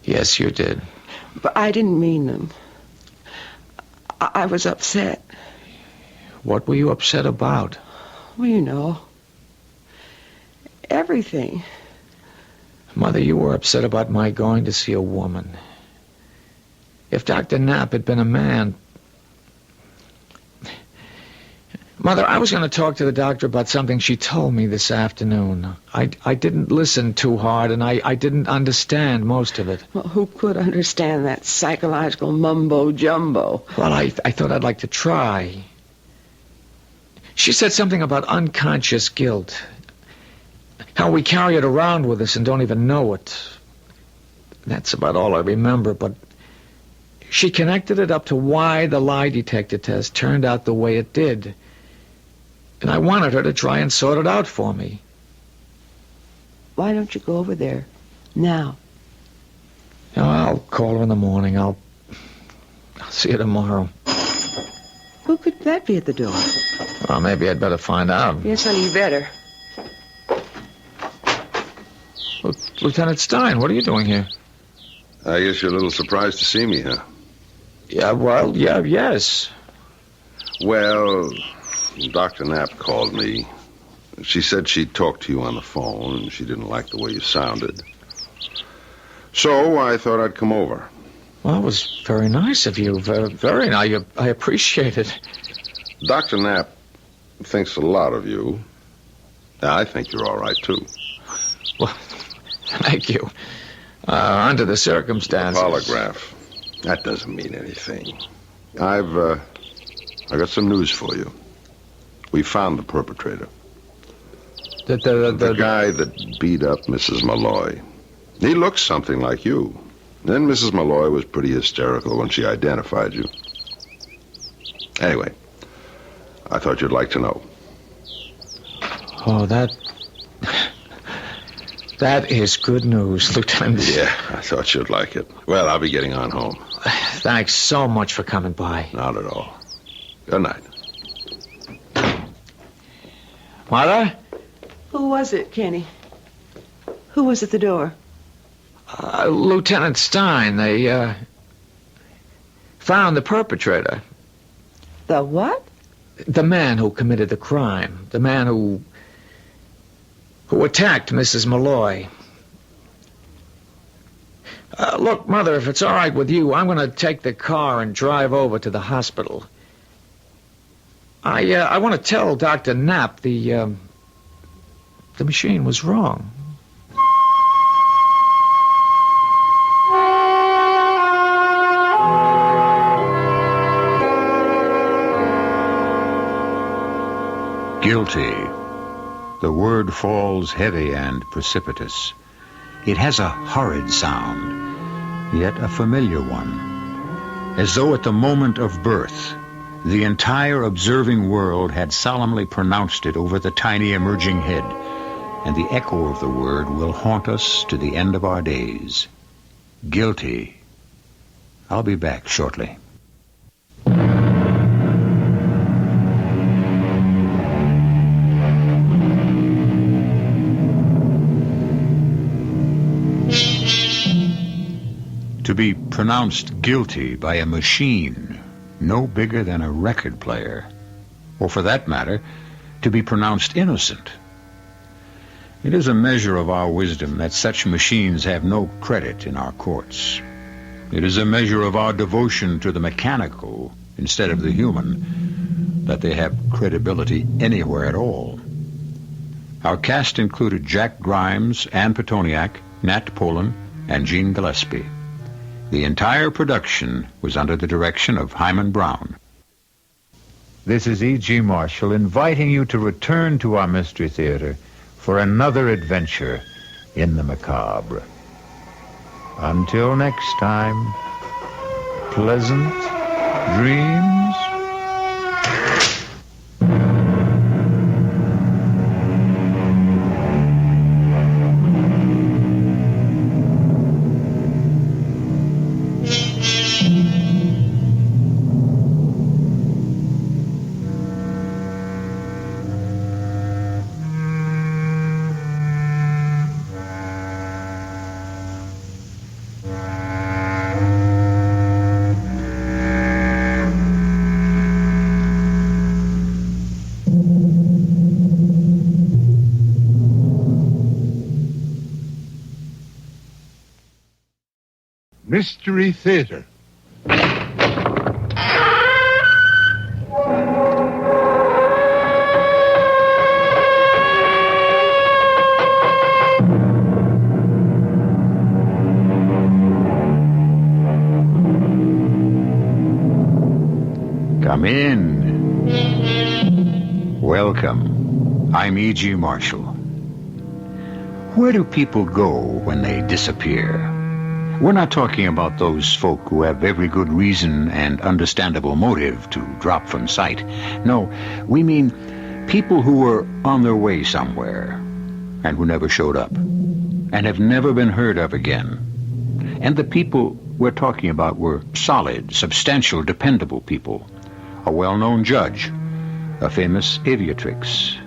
Speaker 15: Yes, you did.
Speaker 8: But I didn't mean them. I was upset.
Speaker 15: What were you upset about?
Speaker 8: Well, you know. Everything.
Speaker 15: Mother, you were upset about my going to see a woman. If Dr. Knapp had been a man... Mother, I was going to talk to the doctor about something she told me this afternoon. I didn't listen too hard, and I didn't understand most of it.
Speaker 8: Well, who could understand that psychological mumbo-jumbo?
Speaker 15: Well, I thought I'd like to try. She said something about unconscious guilt. How we carry it around with us and don't even know it. That's about all I remember, but she connected it up to why the lie detector test turned out the way it did. And I wanted her to try and sort it out for me.
Speaker 8: Why don't you go over there now?
Speaker 15: I'll call her in the morning. I'll see her tomorrow.
Speaker 8: Who could that be at the door?
Speaker 15: Well, maybe I'd better find out.
Speaker 8: Yes, honey, you better.
Speaker 15: Lieutenant Stein, what are you doing here?
Speaker 24: I guess you're a little surprised to see me, huh?
Speaker 15: Yes.
Speaker 24: Well, Dr. Knapp called me. She said she'd talked to you on the phone, and she didn't like the way you sounded. So I thought I'd come over.
Speaker 15: Well, it was very nice of you. Very nice. I appreciate it.
Speaker 24: Dr. Knapp thinks a lot of you. I think you're all right, too.
Speaker 15: Well, thank you. Under the circumstances.
Speaker 24: The polygraph. That doesn't mean anything. I got some news for you. We found the perpetrator. The guy that beat up Mrs. Malloy. He looks something like you. Then Mrs. Malloy was pretty hysterical when she identified you. Anyway, I thought you'd like to know.
Speaker 15: Oh, that is good news, Lieutenant.
Speaker 24: Yeah, I thought you'd like it. Well, I'll be getting on home.
Speaker 15: Thanks so much for coming by.
Speaker 24: Not at all. Good night.
Speaker 15: Mother?
Speaker 8: Who was it, Kenny? Who was at the door?
Speaker 15: Lieutenant Stein. They, found the perpetrator.
Speaker 8: The what?
Speaker 15: The man who committed the crime. The man who attacked Mrs. Malloy. Look, Mother, if it's all right with you, I'm going to take the car and drive over to the hospital. I want to tell Dr. Knapp the machine was wrong.
Speaker 1: Guilty. The word falls heavy and precipitous. It has a horrid sound, yet a familiar one. As though at the moment of birth, the entire observing world had solemnly pronounced it over the tiny emerging head, and the echo of the word will haunt us to the end of our days. Guilty. I'll be back shortly. To be pronounced guilty by a machine no bigger than a record player, or for that matter, to be pronounced innocent, It is a measure of our wisdom that such machines have no credit in our courts. It is a measure of our devotion to the mechanical instead of the human that they have credibility anywhere at all. Our cast included Jack Grimes, Ann Petoniak, Nat Polan, and Gene Gillespie. The entire production was under the direction of Hyman Brown.
Speaker 2: This is E.G. Marshall inviting you to return to our Mystery Theater for another adventure in the macabre. Until next time, pleasant dreams.
Speaker 14: Mystery Theater.
Speaker 1: Come in. Welcome. I'm E.G. Marshall. Where do people go when they disappear? We're not talking about those folk who have every good reason and understandable motive to drop from sight. No, we mean people who were on their way somewhere and who never showed up and have never been heard of again. And the people we're talking about were solid, substantial, dependable people. A well-known judge, a famous aviatrix,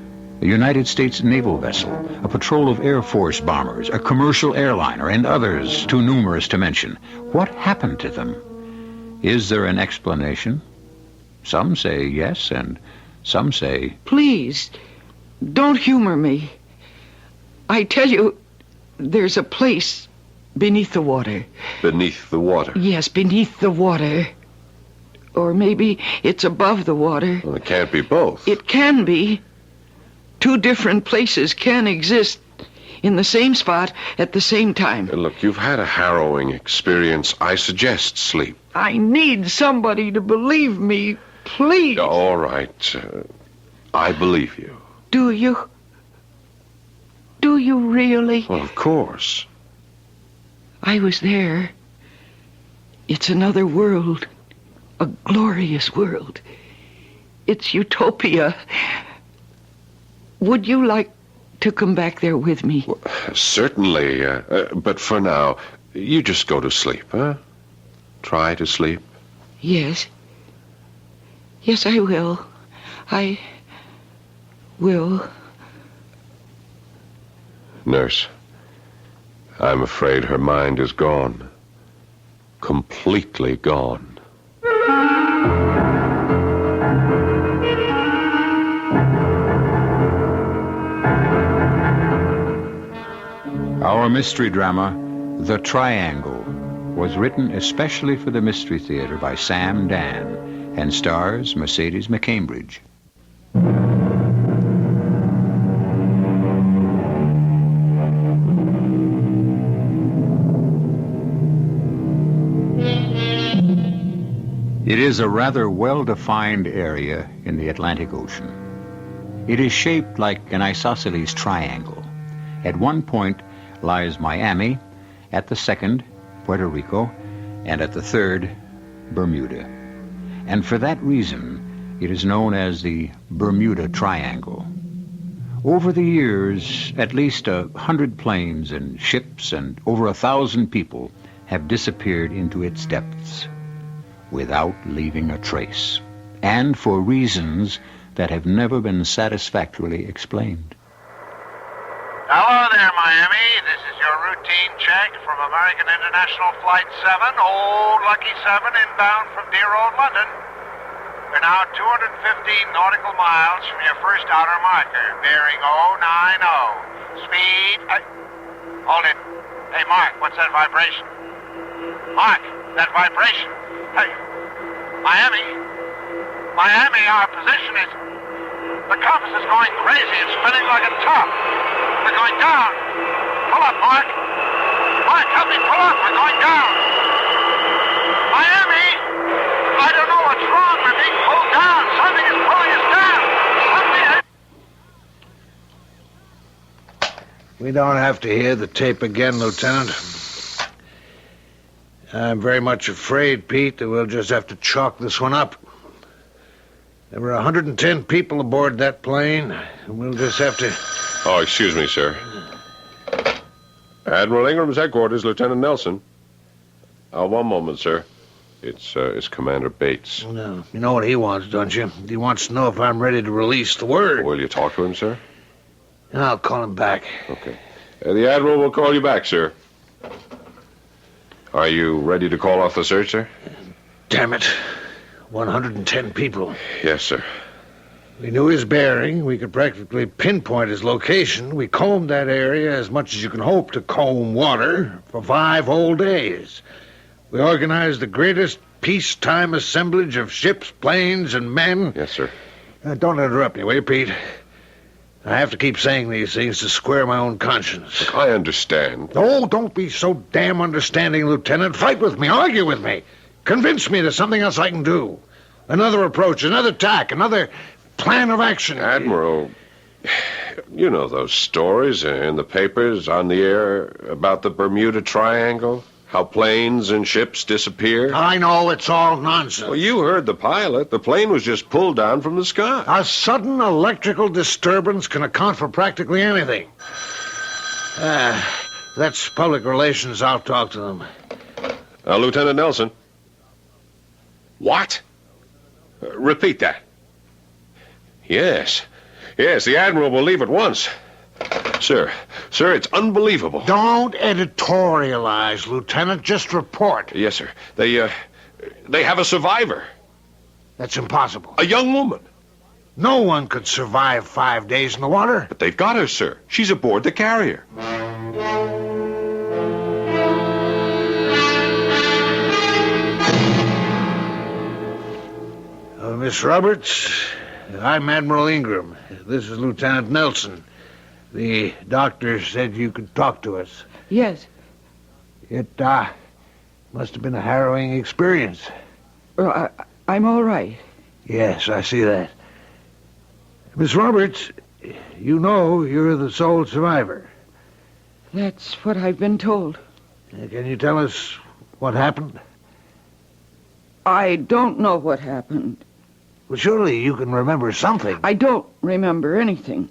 Speaker 1: a United States naval vessel, a patrol of Air Force bombers, a commercial airliner, and others too numerous to mention. What happened to them? Is there an explanation? Some say yes, and some say...
Speaker 10: Please, don't humor me. I tell you, there's a place beneath the water.
Speaker 24: Beneath the water?
Speaker 10: Yes, beneath the water. Or maybe it's above the water.
Speaker 24: Well, it can't be both.
Speaker 10: It can be. Two different places can exist in the same spot at the same time.
Speaker 24: Look, you've had a harrowing experience. I suggest sleep.
Speaker 10: I need somebody to believe me, please.
Speaker 24: All right. I believe you.
Speaker 10: Do you? Do you really?
Speaker 24: Well, of course.
Speaker 10: I was there. It's another world. A glorious world. It's utopia. Would you like to come back there with me?
Speaker 24: Well, certainly, but for now, you just go to sleep, huh? Try to sleep.
Speaker 10: Yes. Yes, I will. I will.
Speaker 24: Nurse, I'm afraid her mind is gone. Completely gone.
Speaker 1: Our mystery drama, The Triangle, was written especially for the Mystery Theater by Sam Dan and stars Mercedes McCambridge. It is a rather well-defined area in the Atlantic Ocean. It is shaped like an isosceles triangle. At one point lies Miami, at the second, Puerto Rico, and at the third, Bermuda. And for that reason, it is known as the Bermuda Triangle. Over the years, at least 100 planes and ships and over 1,000 people have disappeared into its depths without leaving a trace, and for reasons that have never been satisfactorily explained.
Speaker 19: Hello there, Miami. This is your routine check from American International Flight 7, old Lucky 7, inbound from dear old London. We're now 215 nautical miles from your first outer marker, bearing 090. Speed... hold it. Hey, Mark, what's that vibration? Mark, that vibration. Hey, Miami. Miami, our position is... The compass is going crazy. It's spinning like a top. We're going down. Pull up, Mark. Mark, help me pull up. We're going down. Miami! I don't know what's wrong. We're being pulled down. Something is pulling us down.
Speaker 12: We don't have to hear the tape again, Lieutenant. I'm very much afraid, Pete, that we'll just have to chalk this one up. There were 110 people aboard that plane, and we'll just have to...
Speaker 17: Oh, excuse me, sir. Admiral Ingram's headquarters, Lieutenant Nelson. One moment, sir. It's Commander Bates.
Speaker 12: No, you know what he wants, don't you? He wants to know if I'm ready to release the word.
Speaker 17: Will you talk to him, sir?
Speaker 12: I'll call him back.
Speaker 17: Okay. The Admiral will call you back, sir. Are you ready to call off the search, sir?
Speaker 12: Damn it. 110 people.
Speaker 17: Yes, sir.
Speaker 12: We knew his bearing. We could practically pinpoint his location. We combed that area as much as you can hope to comb water for 5 whole days. We organized the greatest peacetime assemblage of ships, planes, and men.
Speaker 17: Yes, sir.
Speaker 12: Don't interrupt me, will you, Pete? I have to keep saying these things to square my own conscience.
Speaker 17: Look, I understand.
Speaker 12: Oh, don't be so damn understanding, Lieutenant. Fight with me. Argue with me. Convince me there's something else I can do. Another approach, another tack, another plan of action.
Speaker 17: Admiral, you know those stories in the papers on the air about the Bermuda Triangle? How planes and ships disappear?
Speaker 12: I know, it's all nonsense.
Speaker 17: Well, you heard the pilot. The plane was just pulled down from the sky.
Speaker 12: A sudden electrical disturbance can account for practically anything. That's public relations. I'll talk to them.
Speaker 17: Lieutenant Nelson. What? Repeat that. Yes. Yes, the Admiral will leave at once. Sir, it's unbelievable.
Speaker 12: Don't editorialize, Lieutenant. Just report.
Speaker 17: Yes, sir. They have a survivor.
Speaker 12: That's impossible.
Speaker 17: A young woman.
Speaker 12: No one could survive 5 days in the water.
Speaker 17: But they've got her, sir. She's aboard the carrier.
Speaker 12: Miss Roberts, I'm Admiral Ingram. This is Lieutenant Nelson. The doctor said you could talk to us.
Speaker 8: Yes.
Speaker 12: It must have been a harrowing experience.
Speaker 8: Well, I'm all right.
Speaker 12: Yes, I see that. Miss Roberts, you know you're the sole survivor.
Speaker 8: That's what I've been told.
Speaker 12: Can you tell us what happened?
Speaker 8: I don't know what happened.
Speaker 12: Well, surely you can remember something.
Speaker 8: I don't remember anything.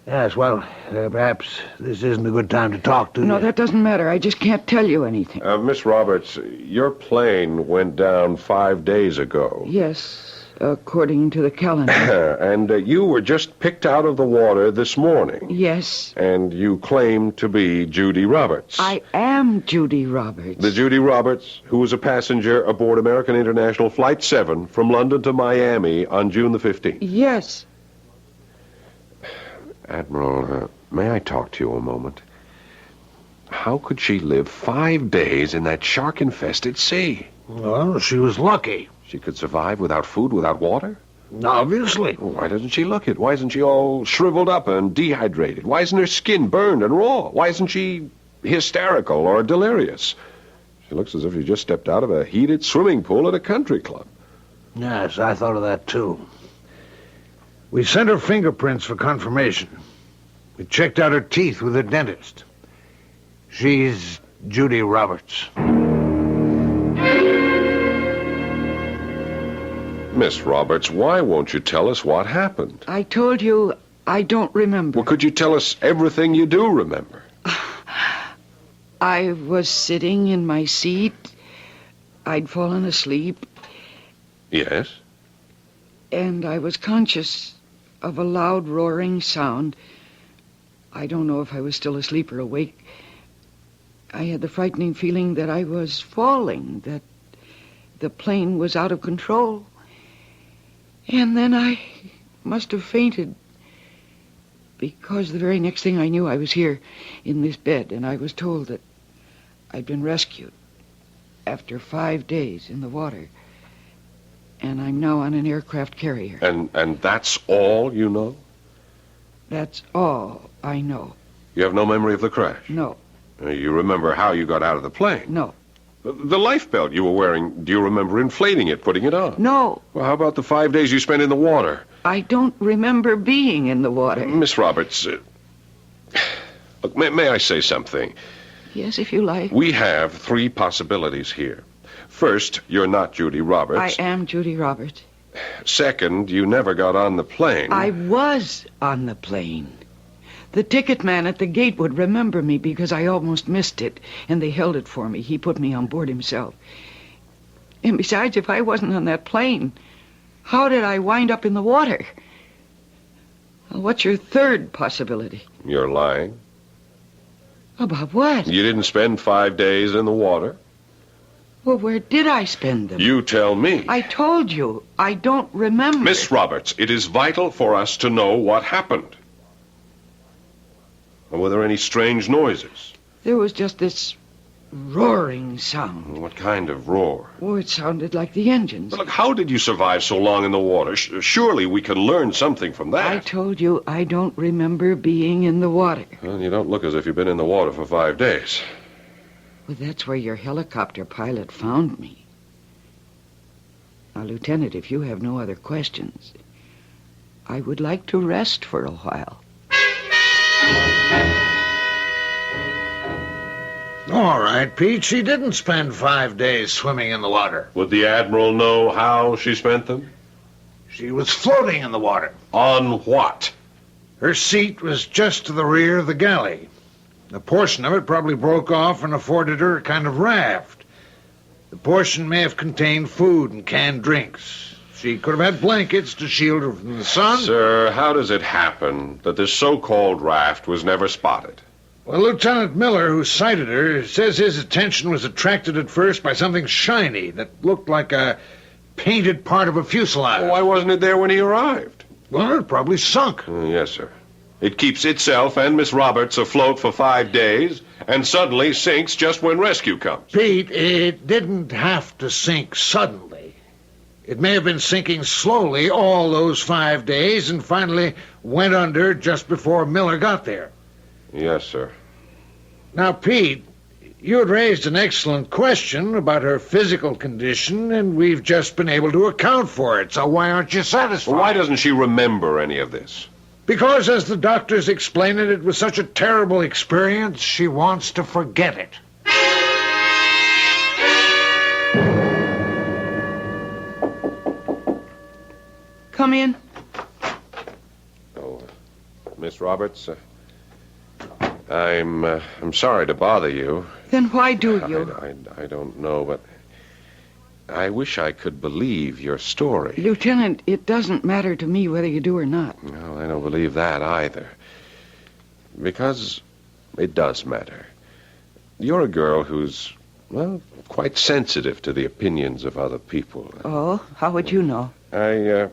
Speaker 12: Yes, well, perhaps this isn't a good time to talk to you.
Speaker 8: No, that doesn't matter. I just can't tell you anything.
Speaker 17: Miss Roberts, your plane went down 5 days ago.
Speaker 8: Yes, according to the calendar.
Speaker 17: And you were just picked out of the water this morning.
Speaker 8: Yes.
Speaker 17: And you claim to be Judy Roberts.
Speaker 8: I am Judy Roberts.
Speaker 17: The Judy Roberts who was a passenger aboard American International Flight 7 from London to Miami on June the 15th.
Speaker 8: Yes.
Speaker 17: Admiral, may I talk to you a moment? How could she live 5 days in that shark-infested sea?
Speaker 12: Well, she was lucky.
Speaker 17: She could survive without food, without water?
Speaker 12: Obviously.
Speaker 17: Why doesn't she look it? Why isn't she all shriveled up and dehydrated? Why isn't her skin burned and raw? Why isn't she hysterical or delirious? She looks as if she just stepped out of a heated swimming pool at a country club.
Speaker 12: Yes, I thought of that, too. We sent her fingerprints for confirmation. We checked out her teeth with a dentist. She's Judy Roberts.
Speaker 17: Miss Roberts, why won't you tell us what happened?
Speaker 8: I told you I don't remember.
Speaker 17: Well, could you tell us everything you do remember?
Speaker 8: I was sitting in my seat. I'd fallen asleep.
Speaker 17: Yes?
Speaker 8: And I was conscious of a loud roaring sound. I don't know if I was still asleep or awake. I had the frightening feeling that I was falling, that the plane was out of control.
Speaker 10: And then I must have fainted, because the very next thing I knew, I was here in this bed, and I was told that I'd been rescued after 5 days in the water. And I'm now on an aircraft carrier.
Speaker 17: And that's all you know?
Speaker 10: That's all I know.
Speaker 17: You have no memory of the crash?
Speaker 10: No.
Speaker 17: You remember how you got out of the plane?
Speaker 10: No.
Speaker 17: The life belt you were wearing, do you remember inflating it, putting it on?
Speaker 10: No.
Speaker 17: Well, how about the 5 days you spent in the water?
Speaker 10: I don't remember being in the water.
Speaker 17: Miss Roberts, look, may I say something?
Speaker 10: Yes, if you like.
Speaker 17: We have 3 possibilities here. First, you're not Judy Roberts.
Speaker 10: I am Judy Roberts.
Speaker 17: Second, you never got on the plane.
Speaker 10: I was on the plane. The ticket man at the gate would remember me because I almost missed it, and they held it for me. He put me on board himself. And besides, if I wasn't on that plane, how did I wind up in the water? Well, what's your third possibility?
Speaker 17: You're lying.
Speaker 10: About what?
Speaker 17: You didn't spend 5 days in the water.
Speaker 10: Well, where did I spend them?
Speaker 17: You tell me.
Speaker 10: I told you. I don't remember.
Speaker 17: Miss Roberts, it is vital for us to know what happened. And were there any strange noises?
Speaker 10: There was just this roaring sound.
Speaker 17: What kind of roar?
Speaker 10: Oh, it sounded like the engines.
Speaker 17: But look, how did you survive so long in the water? Surely we can learn something from that.
Speaker 10: I told you I don't remember being in the water.
Speaker 17: Well, you don't look as if you've been in the water for 5 days.
Speaker 10: Well, that's where your helicopter pilot found me. Now, Lieutenant, if you have no other questions, I would like to rest for a while.
Speaker 12: All right, Pete. She didn't spend 5 days swimming in the water.
Speaker 17: Would the Admiral know how she spent them?
Speaker 12: She was floating in the water.
Speaker 17: On what?
Speaker 12: Her seat was just to the rear of the galley. A portion of it probably broke off and afforded her a kind of raft. The portion may have contained food and canned drinks. She could have had blankets to shield her from the sun.
Speaker 17: Sir, how does it happen that this so-called raft was never spotted?
Speaker 12: Well, Lieutenant Miller, who sighted her, says his attention was attracted at first by something shiny that looked like a painted part of a fuselage.
Speaker 17: Well, why wasn't it there when he arrived?
Speaker 12: Well, it probably sunk.
Speaker 17: Yes, sir. It keeps itself and Miss Roberts afloat for 5 days and suddenly sinks just when rescue comes.
Speaker 12: Pete, it didn't have to sink suddenly. It may have been sinking slowly all those 5 days and finally went under just before Miller got there.
Speaker 17: Yes, sir.
Speaker 12: Now, Pete, you had raised an excellent question about her physical condition, and we've just been able to account for it, so why aren't you satisfied?
Speaker 17: Well, why doesn't she remember any of this?
Speaker 12: Because, as the doctors explain it was such a terrible experience, she wants to forget it.
Speaker 10: Come in.
Speaker 17: Oh, Miss Roberts, I'm sorry to bother you.
Speaker 10: Then why do you?
Speaker 17: I don't know, but I wish I could believe your story.
Speaker 10: Lieutenant, it doesn't matter to me whether you do or not.
Speaker 17: No, I don't believe that either. Because it does matter. You're a girl who's, well, quite sensitive to the opinions of other people.
Speaker 10: Oh, how would you know?
Speaker 17: I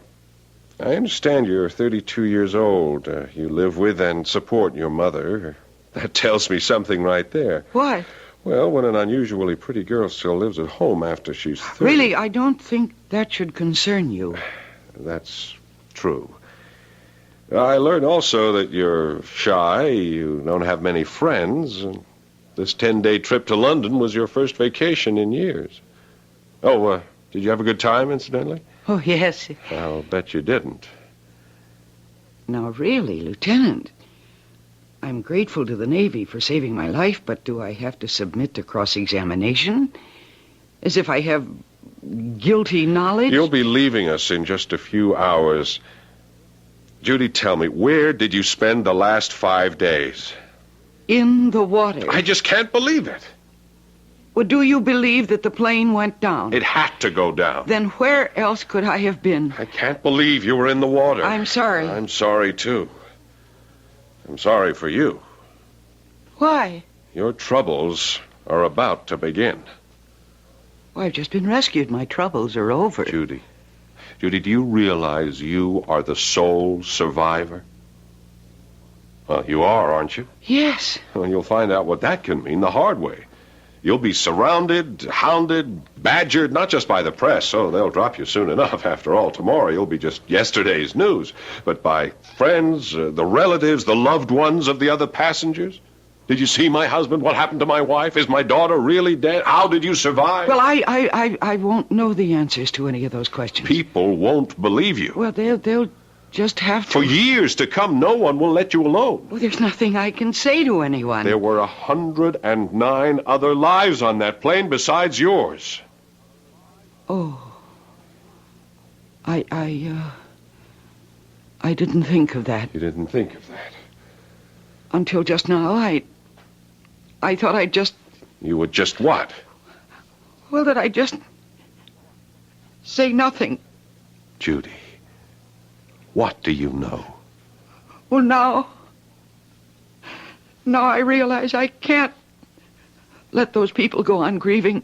Speaker 17: understand you're 32 years old. You live with and support your mother. That tells me something right there.
Speaker 10: What?
Speaker 17: Well, when an unusually pretty girl still lives at home after she's 30...
Speaker 10: Really, I don't think that should concern you.
Speaker 17: That's true. I learned also that you're shy, you don't have many friends, and this 10-day trip to London was your first vacation in years. Oh, did you have a good time, incidentally?
Speaker 10: Oh, yes.
Speaker 17: I'll bet you didn't.
Speaker 10: Now, really, Lieutenant, I'm grateful to the Navy for saving my life, but do I have to submit to cross-examination? As if I have guilty knowledge?
Speaker 17: You'll be leaving us in just a few hours. Judy, tell me, where did you spend the last 5 days?
Speaker 10: In the water.
Speaker 17: I just can't believe it.
Speaker 10: Well, do you believe that the plane went down?
Speaker 17: It had to go down.
Speaker 10: Then where else could I have been?
Speaker 17: I can't believe you were in the water.
Speaker 10: I'm sorry.
Speaker 17: I'm sorry, too. I'm sorry for you.
Speaker 10: Why?
Speaker 17: Your troubles are about to begin.
Speaker 10: Well, I've just been rescued. My troubles are over.
Speaker 17: Judy, Judy, do you realize you are the sole survivor? Well, you are, aren't you?
Speaker 8: Yes.
Speaker 17: Well, you'll find out what that can mean the hard way. You'll be surrounded, hounded, badgered, not just by the press, so they'll drop you soon enough. After all, tomorrow you'll be just yesterday's news, but by friends, the relatives, the loved ones of the other passengers. Did you see my husband? What happened to my wife? Is my daughter really dead? How did you survive?
Speaker 8: Well, I won't know the answers to any of those questions.
Speaker 17: People won't believe you.
Speaker 8: Well, they'll just have to...
Speaker 17: For years to come, no one will let you alone.
Speaker 8: Well, there's nothing I can say to anyone.
Speaker 17: There were 109 other lives on that plane besides yours.
Speaker 8: Oh. I didn't think of that.
Speaker 17: You didn't think of that?
Speaker 8: Until just now, I thought I'd just...
Speaker 17: You would just what?
Speaker 8: Well, that I'd just say nothing.
Speaker 17: Judy, what do you know?
Speaker 8: Well, now I realize I can't let those people go on grieving.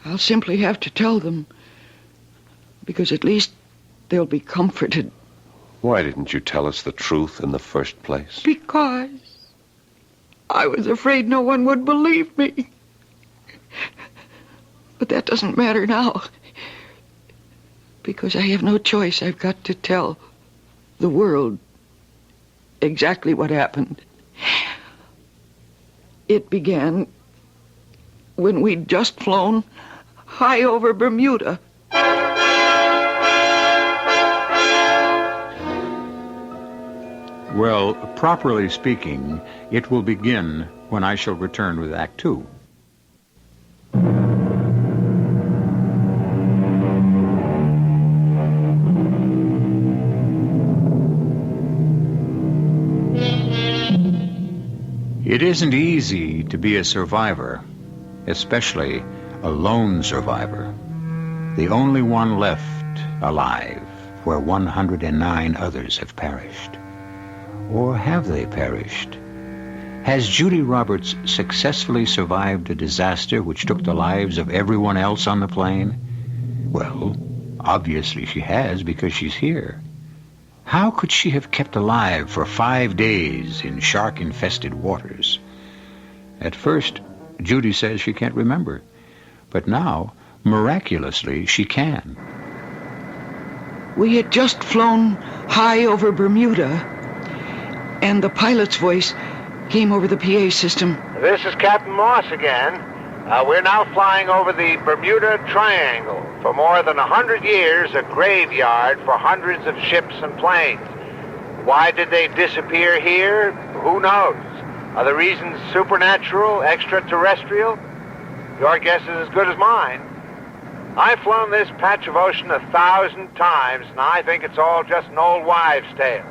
Speaker 8: I'll simply have to tell them, because at least they'll be comforted.
Speaker 17: Why didn't you tell us the truth in the first place?
Speaker 8: Because I was afraid no one would believe me. But that doesn't matter now. Because I have no choice. I've got to tell the world exactly what happened. It began when we'd just flown high over Bermuda.
Speaker 1: Well, properly speaking, it will begin when I shall return with Act Two. It isn't easy to be a survivor, especially a lone survivor. The only one left alive, where 109 others have perished. Or have they perished? Has Judy Roberts successfully survived a disaster which took the lives of everyone else on the plane? Well, obviously she has, because she's here. How could she have kept alive for 5 days in shark-infested waters? At first, Judy says she can't remember. But now, miraculously, she can.
Speaker 8: We had just flown high over Bermuda, and the pilot's voice came over the PA system.
Speaker 19: This is Captain Moss again. We're now flying over the Bermuda Triangle. For more than 100 years, a graveyard for hundreds of ships and planes. Why did they disappear here? Who knows? Are the reasons supernatural, extraterrestrial? Your guess is as good as mine. I've flown this patch of ocean 1,000 times, and I think it's all just an old wives' tale.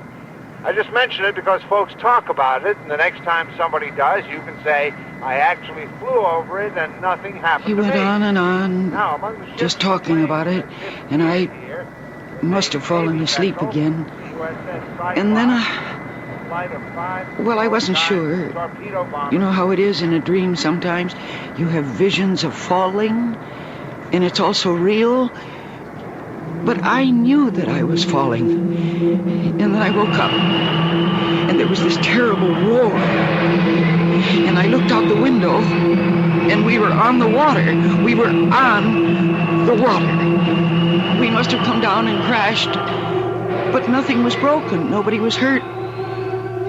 Speaker 19: I just mention it because folks talk about it, and the next time somebody does, you can say, I actually flew over it and nothing happened to me.
Speaker 8: He went on and on,
Speaker 19: Now, among the ships
Speaker 8: just talking about it, and I must have fallen asleep again. And then well, I wasn't sure. You know how it is in a dream sometimes? You have visions of falling, and it's also real. But I knew that I was falling. And then I woke up, and there was this terrible roar. And I looked out the window, and we were on the water. We were on the water. We must have come down and crashed. But nothing was broken. Nobody was hurt.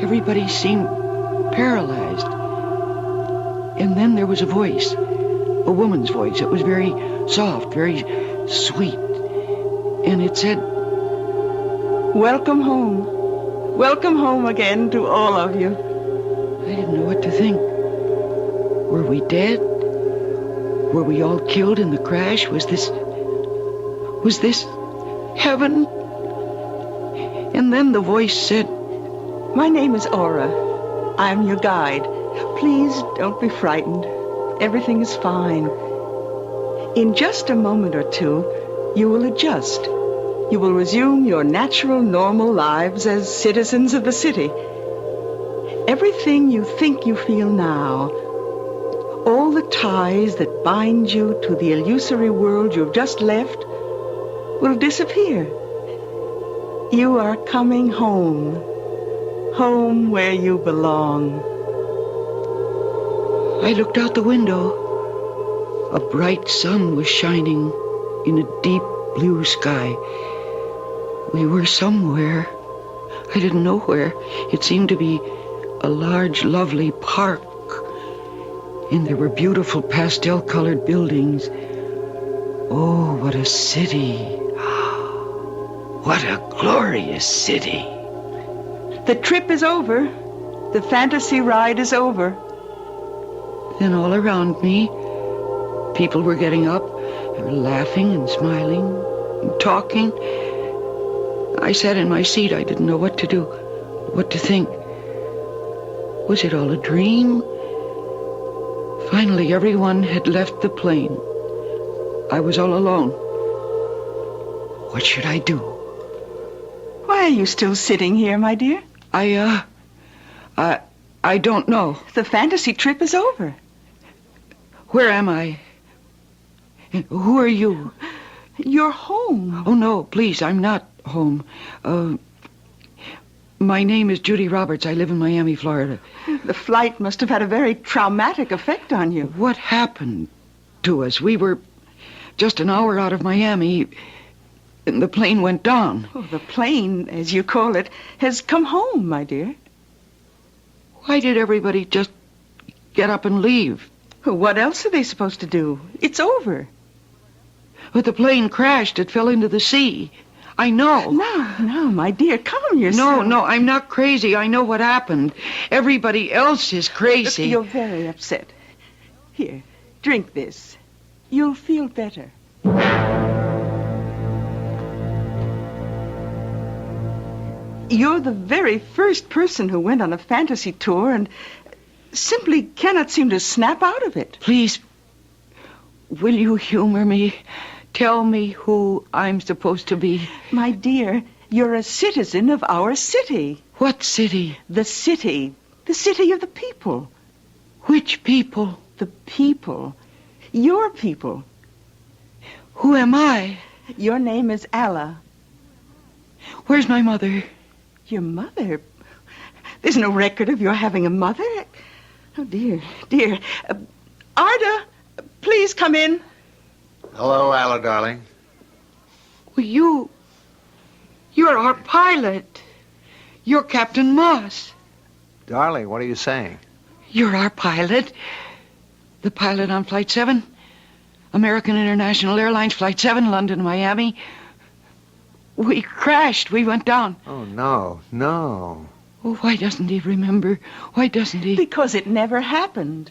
Speaker 8: Everybody seemed paralyzed. And then there was a voice, a woman's voice. It was very soft, very sweet. And it said, "Welcome home. Welcome home again to all of you." I didn't know what to think. Were we dead? Were we all killed in the crash? Was this heaven? And then the voice said,
Speaker 6: "My name is Aura. I'm your guide. Please don't be frightened. Everything is fine. In just a moment or two, you will adjust. You will resume your natural, normal lives as citizens of the city. Everything you think you feel now, all the ties that bind you to the illusory world you've just left, will disappear. You are coming home. Home where you belong.
Speaker 9: I looked out the window. A bright sun was shining in a deep blue sky. We were somewhere. I didn't know where. It seemed to be a large, lovely park. And there were beautiful pastel-colored buildings. Oh, what a city. What a glorious city.
Speaker 6: The trip is over. The fantasy ride is over.
Speaker 9: Then all around me, people were getting up. They were laughing and smiling and talking. I sat in my seat. I didn't know what to do, what to think. Was it all a dream? Finally, everyone had left the plane. I was all alone. What should I do?
Speaker 6: Why are you still sitting here, my dear?
Speaker 9: I don't know.
Speaker 6: The fantasy trip is over.
Speaker 9: Where am I? Who are you?
Speaker 6: You're home.
Speaker 9: Oh, no, please, I'm not home. My name is Judy Roberts. I live in Miami, Florida.
Speaker 6: The flight must have had a very traumatic effect on you.
Speaker 9: What happened to us? We were just an hour out of Miami, and the plane went down.
Speaker 6: Oh, the plane, as you call it, has come home, my dear.
Speaker 9: Why did everybody just get up and leave?
Speaker 6: What else are they supposed to do? It's over.
Speaker 9: But the plane crashed. It fell into the sea. I know.
Speaker 6: No, my dear, calm yourself.
Speaker 9: No, I'm not crazy. I know what happened. Everybody else is crazy.
Speaker 6: You're very upset. Here, drink this. You'll feel better. You're the very first person who went on a fantasy tour and simply cannot seem to snap out of it.
Speaker 9: Please, will you humor me? Tell me who I'm supposed to be.
Speaker 6: My dear, you're a citizen of our city.
Speaker 9: What city?
Speaker 6: The city. The city of the people.
Speaker 9: Which people?
Speaker 6: The people. Your people.
Speaker 9: Who am I?
Speaker 6: Your name is Allah.
Speaker 9: Where's my mother?
Speaker 6: Your mother? There's no record of your having a mother. Oh, dear. Arda, please come in.
Speaker 12: Hello, Alla, darling.
Speaker 9: Well, you're our pilot. You're Captain Moss.
Speaker 12: Darling, what are you saying?
Speaker 9: You're our pilot. The pilot on Flight 7. American International Airlines, Flight 7, London to Miami. We crashed. We went down.
Speaker 12: Oh, no.
Speaker 9: Oh, why doesn't he remember? Why doesn't he?
Speaker 6: Because it never happened.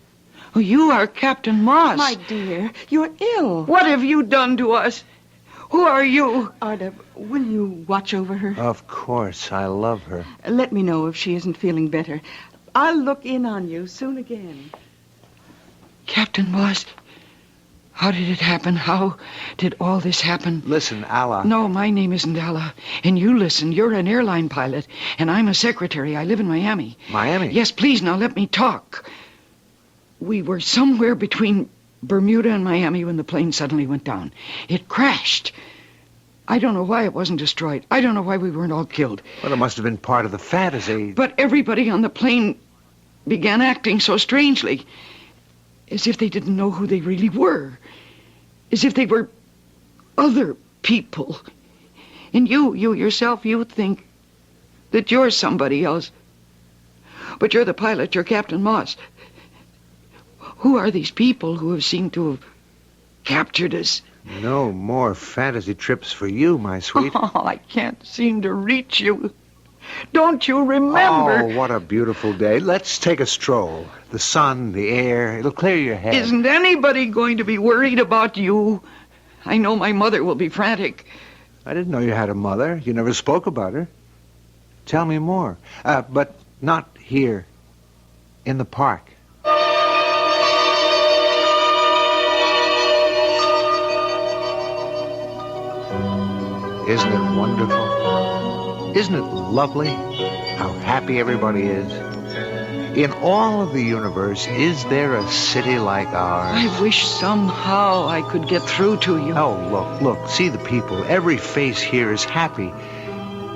Speaker 9: Oh, you are Captain Moss.
Speaker 6: My dear, you're ill.
Speaker 9: What have you done to us? Who are you?
Speaker 6: Arda, will you watch over her?
Speaker 12: Of course. I love her.
Speaker 6: Let me know if she isn't feeling better. I'll look in on you soon again.
Speaker 9: Captain Moss, how did it happen? How did all this happen?
Speaker 12: Listen, Alla.
Speaker 9: No, my name isn't Alla. And you listen. You're an airline pilot, and I'm a secretary. I live in Miami.
Speaker 12: Miami?
Speaker 9: Yes, please, now let me talk. We were somewhere between Bermuda and Miami when the plane suddenly went down. It crashed. I don't know why it wasn't destroyed. I don't know why we weren't all killed.
Speaker 12: Well, it must have been part of the fantasy.
Speaker 9: But everybody on the plane began acting so strangely, as if they didn't know who they really were, as if they were other people. And you yourself, you think that you're somebody else. But you're the pilot, you're Captain Moss. Who are these people who have seemed to have captured us?
Speaker 12: No more fantasy trips for you, my sweet.
Speaker 9: Oh, I can't seem to reach you. Don't you remember?
Speaker 12: Oh, what a beautiful day. Let's take a stroll. The sun, the air, it'll clear your head.
Speaker 9: Isn't anybody going to be worried about you? I know my mother will be frantic.
Speaker 12: I didn't know you had a mother. You never spoke about her. Tell me more. But not here. In the park. Isn't it wonderful? Isn't it lovely how happy everybody is?
Speaker 2: In all of the universe, is there a city like ours?
Speaker 9: I wish somehow I could get through to you.
Speaker 2: Oh, look, see the people. Every face here is happy,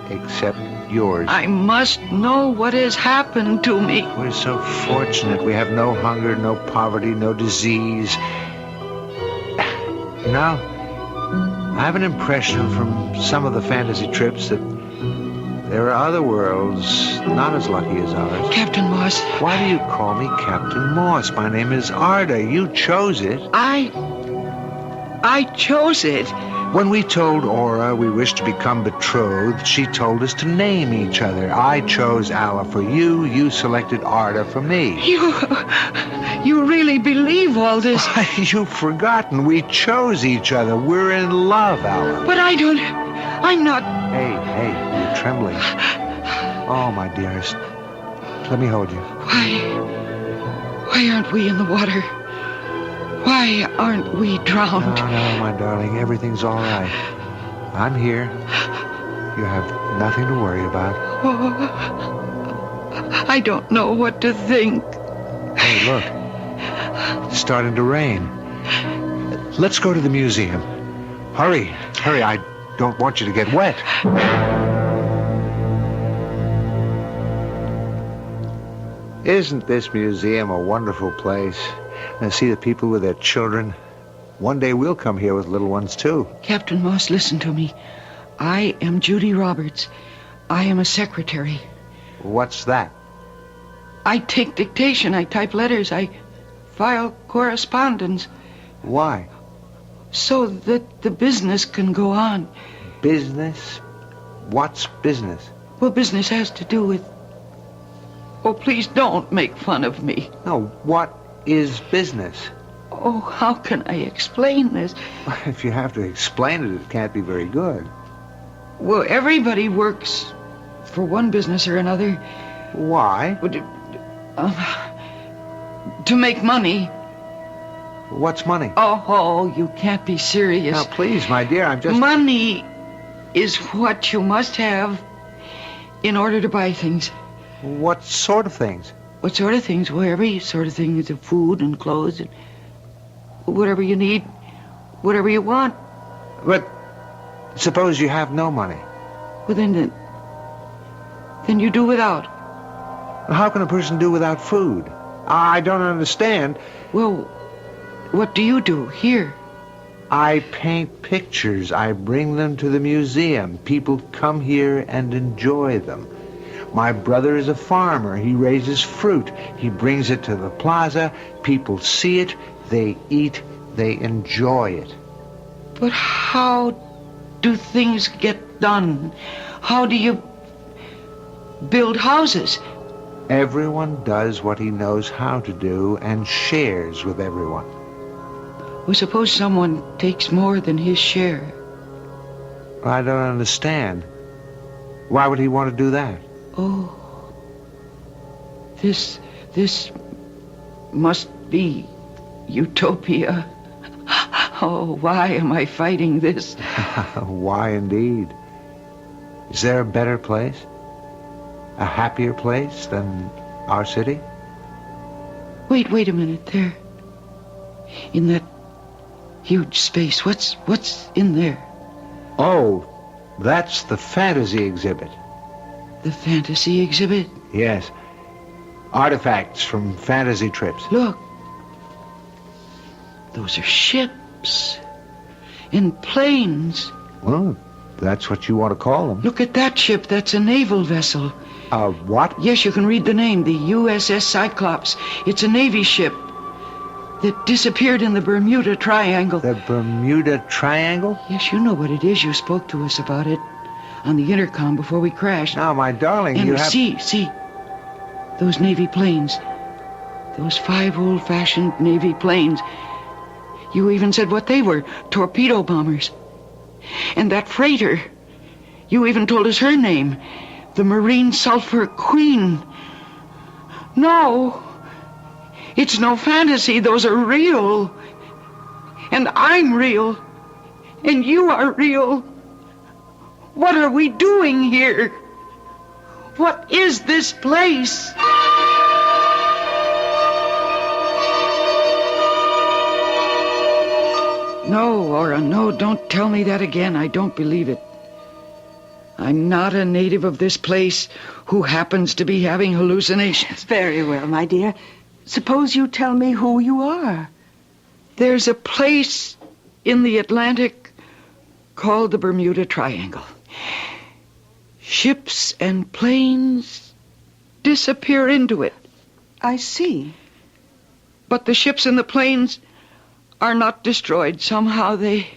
Speaker 2: except yours.
Speaker 9: I must know what has happened to me.
Speaker 2: We're so fortunate. We have no hunger, no poverty, no disease. You know, I have an impression from some of the fantasy trips that there are other worlds not as lucky as ours.
Speaker 9: Captain Moss.
Speaker 2: Why do you call me Captain Moss? My name is Arda. You chose it.
Speaker 9: I chose it.
Speaker 2: When we told Aura we wished to become betrothed, she told us to name each other. I chose Alla for you. You selected Arda for me.
Speaker 9: You really believe all this?
Speaker 2: You've forgotten. We chose each other. We're in love, Alla.
Speaker 9: But I'm not...
Speaker 2: Hey, you're trembling. Oh, my dearest. Let me hold you.
Speaker 9: Why aren't we in the water? Why aren't we drowned?
Speaker 2: No, my darling. Everything's all right. I'm here. You have nothing to worry about.
Speaker 9: Oh, I don't know what to think.
Speaker 2: Hey, look. It's starting to rain. Let's go to the museum. Hurry. I don't want you to get wet. Isn't this museum a wonderful place? And see the people with their children. One day we'll come here with little ones, too.
Speaker 9: Captain Moss, listen to me. I am Judy Roberts. I am a secretary.
Speaker 2: What's that?
Speaker 9: I take dictation. I type letters. I file correspondence.
Speaker 2: Why?
Speaker 9: So that the business can go on.
Speaker 2: Business? What's business?
Speaker 9: Well, business has to do with... Oh, please don't make fun of me.
Speaker 2: No, what is business?
Speaker 9: Oh, how can I explain this?
Speaker 2: If you have to explain it, it can't be very good.
Speaker 9: Well, everybody works for one business or another.
Speaker 2: Why?
Speaker 9: To make money.
Speaker 2: What's money?
Speaker 9: Oh, you can't be serious.
Speaker 2: Now, please, my dear, I'm just...
Speaker 9: Money is what you must have in order to buy things.
Speaker 2: What sort of things?
Speaker 9: What sort of things? Well, every sort of thing is of food and clothes and whatever you need, whatever you want.
Speaker 2: But suppose you have no money.
Speaker 9: Well, then you do without.
Speaker 2: How can a person do without food? I don't understand.
Speaker 9: Well, what do you do here?
Speaker 2: I paint pictures. I bring them to the museum. People come here and enjoy them. My brother is a farmer. He raises fruit. He brings it to the plaza. People see it. They eat. They enjoy it.
Speaker 9: But how do things get done? How do you build houses?
Speaker 2: Everyone does what he knows how to do and shares with everyone.
Speaker 9: Well, suppose someone takes more than his share.
Speaker 2: I don't understand. Why would he want to do that?
Speaker 9: Oh, this must be utopia. Oh, why am I fighting this?
Speaker 2: Why indeed? Is there a better place? A happier place than our city?
Speaker 9: Wait a minute, there. In that huge space, what's in there?
Speaker 2: Oh, that's the fantasy exhibit.
Speaker 9: The fantasy exhibit?
Speaker 2: Yes. Artifacts from fantasy trips.
Speaker 9: Look. Those are ships. And planes.
Speaker 2: Well, that's what you want to call them.
Speaker 9: Look at that ship. That's a naval vessel.
Speaker 2: A what?
Speaker 9: Yes, you can read the name. The USS Cyclops. It's a Navy ship that disappeared in the Bermuda Triangle.
Speaker 2: The Bermuda Triangle?
Speaker 9: Yes, you know what it is. You spoke to us about it on the intercom before we crashed.
Speaker 2: Now, my darling,
Speaker 9: and
Speaker 2: you have...
Speaker 9: See. Those Navy planes. Those 5 old-fashioned Navy planes. You even said what they were. Torpedo bombers. And that freighter. You even told us her name. The Marine Sulphur Queen. No. It's no fantasy. Those are real. And I'm real. And you are real. What are we doing here? What is this place? No, Aura, no, don't tell me that again. I don't believe it. I'm not a native of this place who happens to be having hallucinations.
Speaker 6: Very well, my dear. Suppose you tell me who you are.
Speaker 9: There's a place in the Atlantic called the Bermuda Triangle. Ships and planes disappear into it.
Speaker 6: I see.
Speaker 9: But the ships and the planes are not destroyed. Somehow they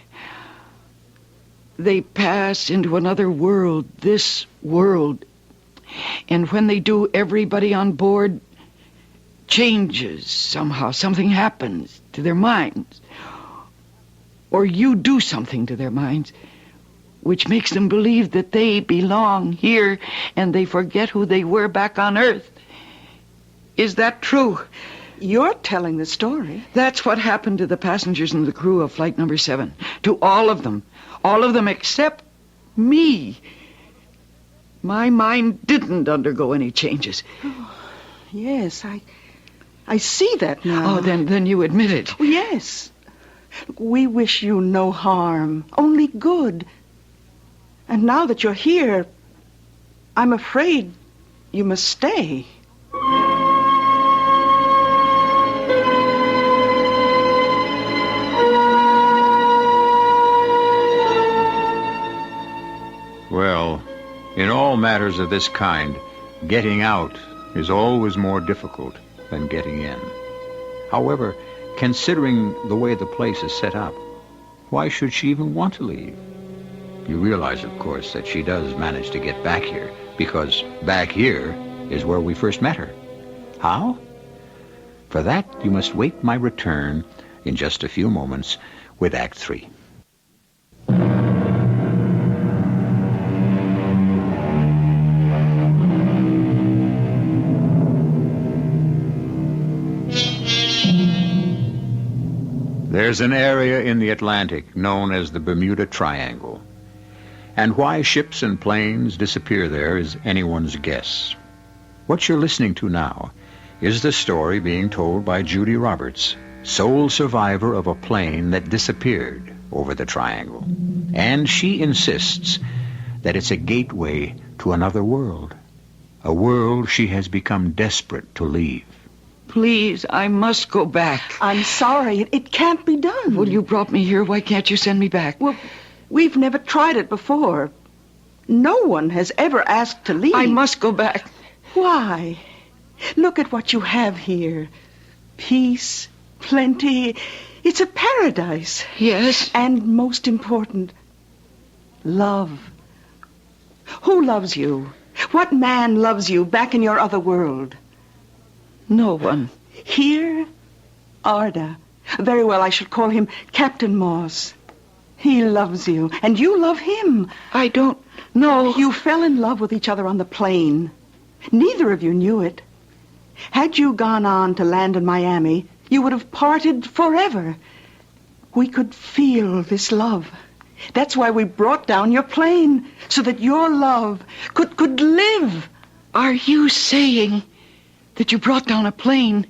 Speaker 9: pass into another world, this world. And when they do, everybody on board changes somehow. Something happens to their minds. Or you do something to their minds, which makes them believe that they belong here and they forget who they were back on Earth. Is that true?
Speaker 6: You're telling the story.
Speaker 9: That's what happened to the passengers and the crew of Flight Number 7. To all of them. All of them except me. My mind didn't undergo any changes.
Speaker 6: Oh, yes, I see that now.
Speaker 9: Oh, then you admit it.
Speaker 6: Oh, yes. We wish you no harm, only good. And now that you're here, I'm afraid you must stay.
Speaker 1: Well, in all matters of this kind, getting out is always more difficult than getting in. However, considering the way the place is set up, why should she even want to leave? You realize, of course, that she does manage to get back here, because back here is where we first met her. How? For that, you must wait my return in just a few moments with Act 3. There's an area in the Atlantic known as the Bermuda Triangle. And why ships and planes disappear there is anyone's guess. What you're listening to now is the story being told by Judy Roberts, sole survivor of a plane that disappeared over the triangle. And she insists that it's a gateway to another world, a world she has become desperate to leave.
Speaker 9: Please, I must go back.
Speaker 6: I'm sorry. It can't be done.
Speaker 9: Well, you brought me here. Why can't you send me back?
Speaker 6: Well, we've never tried it before. No one has ever asked to leave.
Speaker 9: I must go back.
Speaker 6: Why? Look at what you have here. Peace, plenty. It's a paradise.
Speaker 9: Yes.
Speaker 6: And most important, love. Who loves you? What man loves you back in your other world?
Speaker 9: No one.
Speaker 6: Here, Arda. Very well, I shall call him Captain Moss. He loves you, and you love him.
Speaker 9: I don't know.
Speaker 6: You fell in love with each other on the plane. Neither of you knew it. Had you gone on to land in Miami, you would have parted forever. We could feel this love. That's why we brought down your plane, so that your love could live.
Speaker 9: Are you saying that you brought down a plane,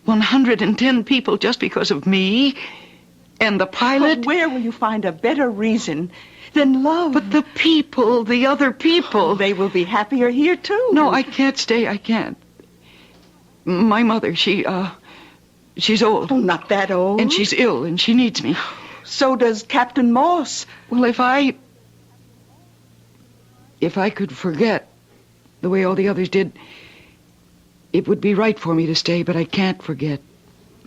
Speaker 9: 110 people, just because of me and the pilot?
Speaker 6: But where will you find a better reason than love?
Speaker 9: But the people, the other people.
Speaker 6: They will be happier here, too.
Speaker 9: No, I can't stay. I can't. My mother, she's old.
Speaker 6: Oh, not that old.
Speaker 9: And she's ill, and she needs me.
Speaker 6: So does Captain Moss.
Speaker 9: Well, if I could forget the way all the others did, it would be right for me to stay, but I can't forget.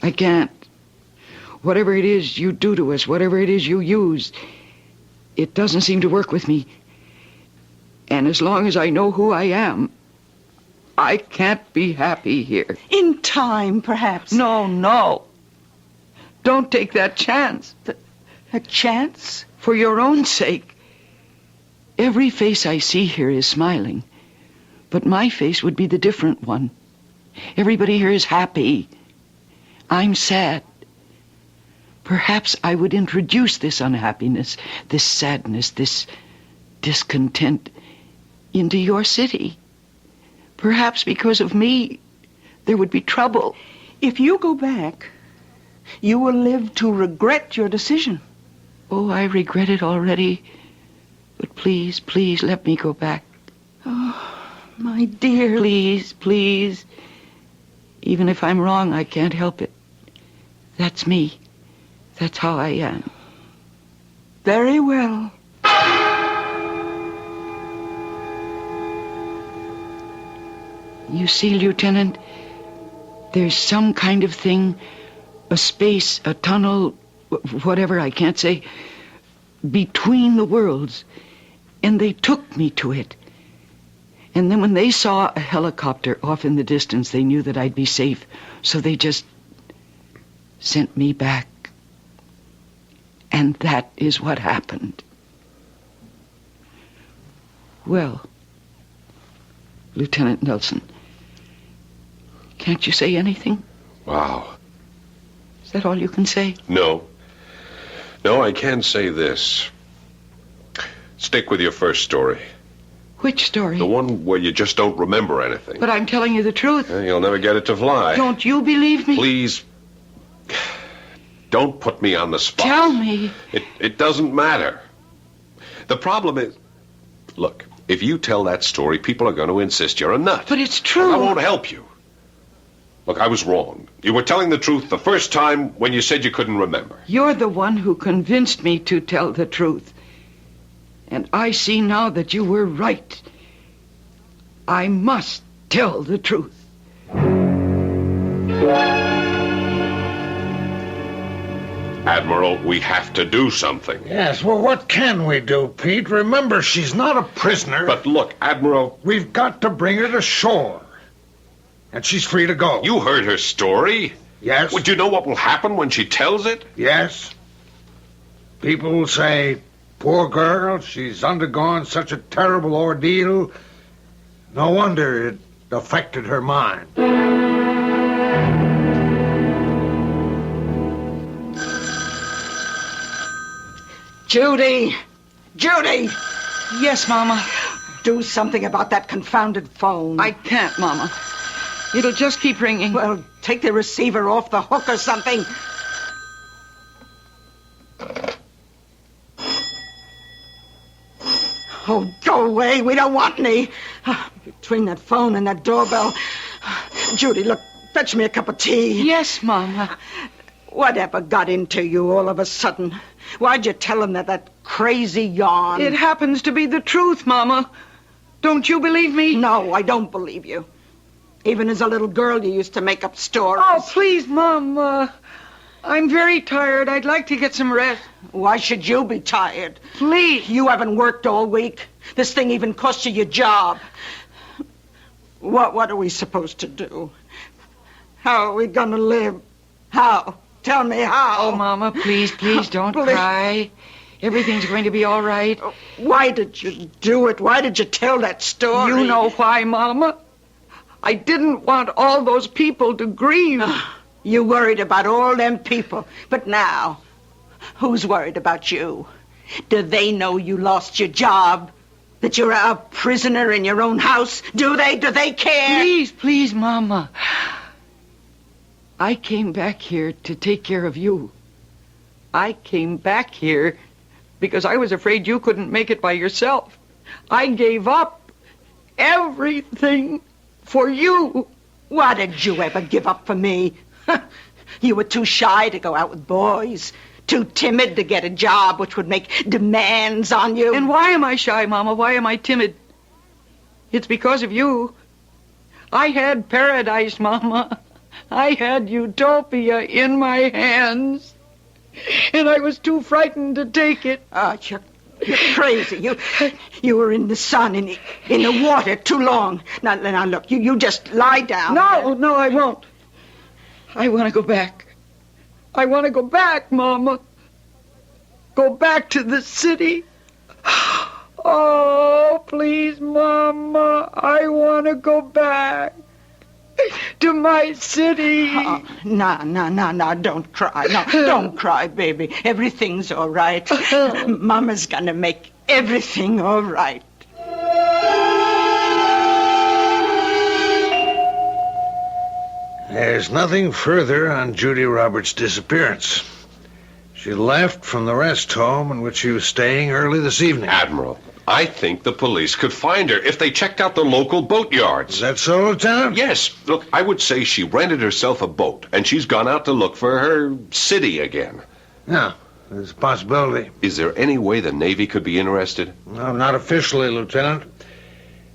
Speaker 9: I can't. Whatever it is you do to us, whatever it is you use, it doesn't seem to work with me. And as long as I know who I am, I can't be happy here.
Speaker 6: In time, perhaps.
Speaker 9: No. Don't take that chance.
Speaker 6: A chance?
Speaker 9: For your own sake. Every face I see here is smiling, but my face would be the different one. Everybody here is happy. I'm sad. Perhaps I would introduce this unhappiness, this sadness, this discontent into your city. Perhaps because of me, there would be trouble.
Speaker 6: If you go back, You will live to regret your decision.
Speaker 9: Oh, I regret it already. But please, please, let me go back.
Speaker 6: Oh, my dear.
Speaker 9: Please, please. Even if I'm wrong, I can't help it. That's me. That's how I am.
Speaker 6: Very well.
Speaker 9: You see, Lieutenant, there's some kind of thing, a space, a tunnel, whatever, I can't say, between the worlds. And they took me to it. And then when they saw a helicopter off in the distance, they knew that I'd be safe. So they just sent me back. And that is what happened. Well, Lieutenant Nelson, can't you say anything?
Speaker 17: Wow.
Speaker 9: Is that all you can say?
Speaker 17: No. No, I can say this. Stick with your first story.
Speaker 9: Which story?
Speaker 17: The one where you just don't remember anything.
Speaker 9: But I'm telling you the truth.
Speaker 17: You'll never get it to fly.
Speaker 9: Don't you believe me?
Speaker 17: Please, don't put me on the spot.
Speaker 9: Tell me.
Speaker 17: It doesn't matter. The problem is, look, if you tell that story, people are going to insist you're a nut.
Speaker 9: But it's true.
Speaker 17: Well, I won't help you. Look, I was wrong. You were telling the truth the first time when you said you couldn't remember.
Speaker 9: You're the one who convinced me to tell the truth. And I see now that you were right. I must tell the truth.
Speaker 17: Admiral, we have to do something.
Speaker 12: Yes, well, what can we do, Pete? Remember, she's not a prisoner.
Speaker 17: But look, Admiral...
Speaker 12: We've got to bring her to shore. And she's free to go.
Speaker 17: You heard her story.
Speaker 12: Yes.
Speaker 17: Would you know what will happen when she tells it?
Speaker 12: Yes. People will say, poor girl, she's undergone such a terrible ordeal. No wonder it affected her mind.
Speaker 6: Judy! Judy!
Speaker 9: Yes, Mama.
Speaker 6: Do something about that confounded phone.
Speaker 9: I can't, Mama. It'll just keep ringing.
Speaker 6: Well, take the receiver off the hook or something. Oh, go away. We don't want any. Between that phone and that doorbell. Judy, look, fetch me a cup of tea.
Speaker 9: Yes, Mama.
Speaker 6: Whatever got into you all of a sudden? Why'd you tell him that crazy yarn?
Speaker 9: It happens to be the truth, Mama. Don't you believe me?
Speaker 6: No, I don't believe you. Even as a little girl, you used to make up stories.
Speaker 9: Oh, please, Mom. I'm very tired. I'd like to get some rest.
Speaker 6: Why should you be tired?
Speaker 9: Please.
Speaker 6: You haven't worked all week. This thing even cost you your job. What are we supposed to do? How are we going to live? How? Tell me how.
Speaker 9: Oh, Mama, please don't cry. Everything's going to be all right.
Speaker 6: Why did you do it? Why did you tell that story?
Speaker 9: You know why, Mama. I didn't want all those people to grieve.
Speaker 6: You worried about all them people. But now, who's worried about you? Do they know you lost your job? That you're a prisoner in your own house? Do they? Do they care?
Speaker 9: Please, Mama. I came back here to take care of you. I came back here because I was afraid you couldn't make it by yourself. I gave up everything for you.
Speaker 6: Why did you ever give up for me? You were too shy to go out with boys, too timid to get a job which would make demands on you.
Speaker 9: And why am I shy, Mama? Why am I timid? It's because of you. I had paradise, Mama. I had utopia in my hands. And I was too frightened to take it.
Speaker 6: Oh, you're crazy. You were in the sun, in the water too long. Now look, you just lie down.
Speaker 9: No, I won't. I want to go back. I want to go back, Mama. Go back to the city. Oh, please, Mama. I want to go back to my city.
Speaker 6: No, don't cry. No, don't cry, baby. Everything's all right. Mama's gonna make everything all right.
Speaker 12: There's nothing further on Judy Roberts' disappearance. She left from the rest home in which she was staying early this evening.
Speaker 17: Admiral, I think the police could find her if they checked out the local boatyards.
Speaker 12: Is that so, Lieutenant?
Speaker 17: Yes. Look, I would say she rented herself a boat, and she's gone out to look for her city again.
Speaker 12: Yeah, there's a possibility.
Speaker 17: Is there any way the Navy could be interested?
Speaker 12: No, not officially, Lieutenant.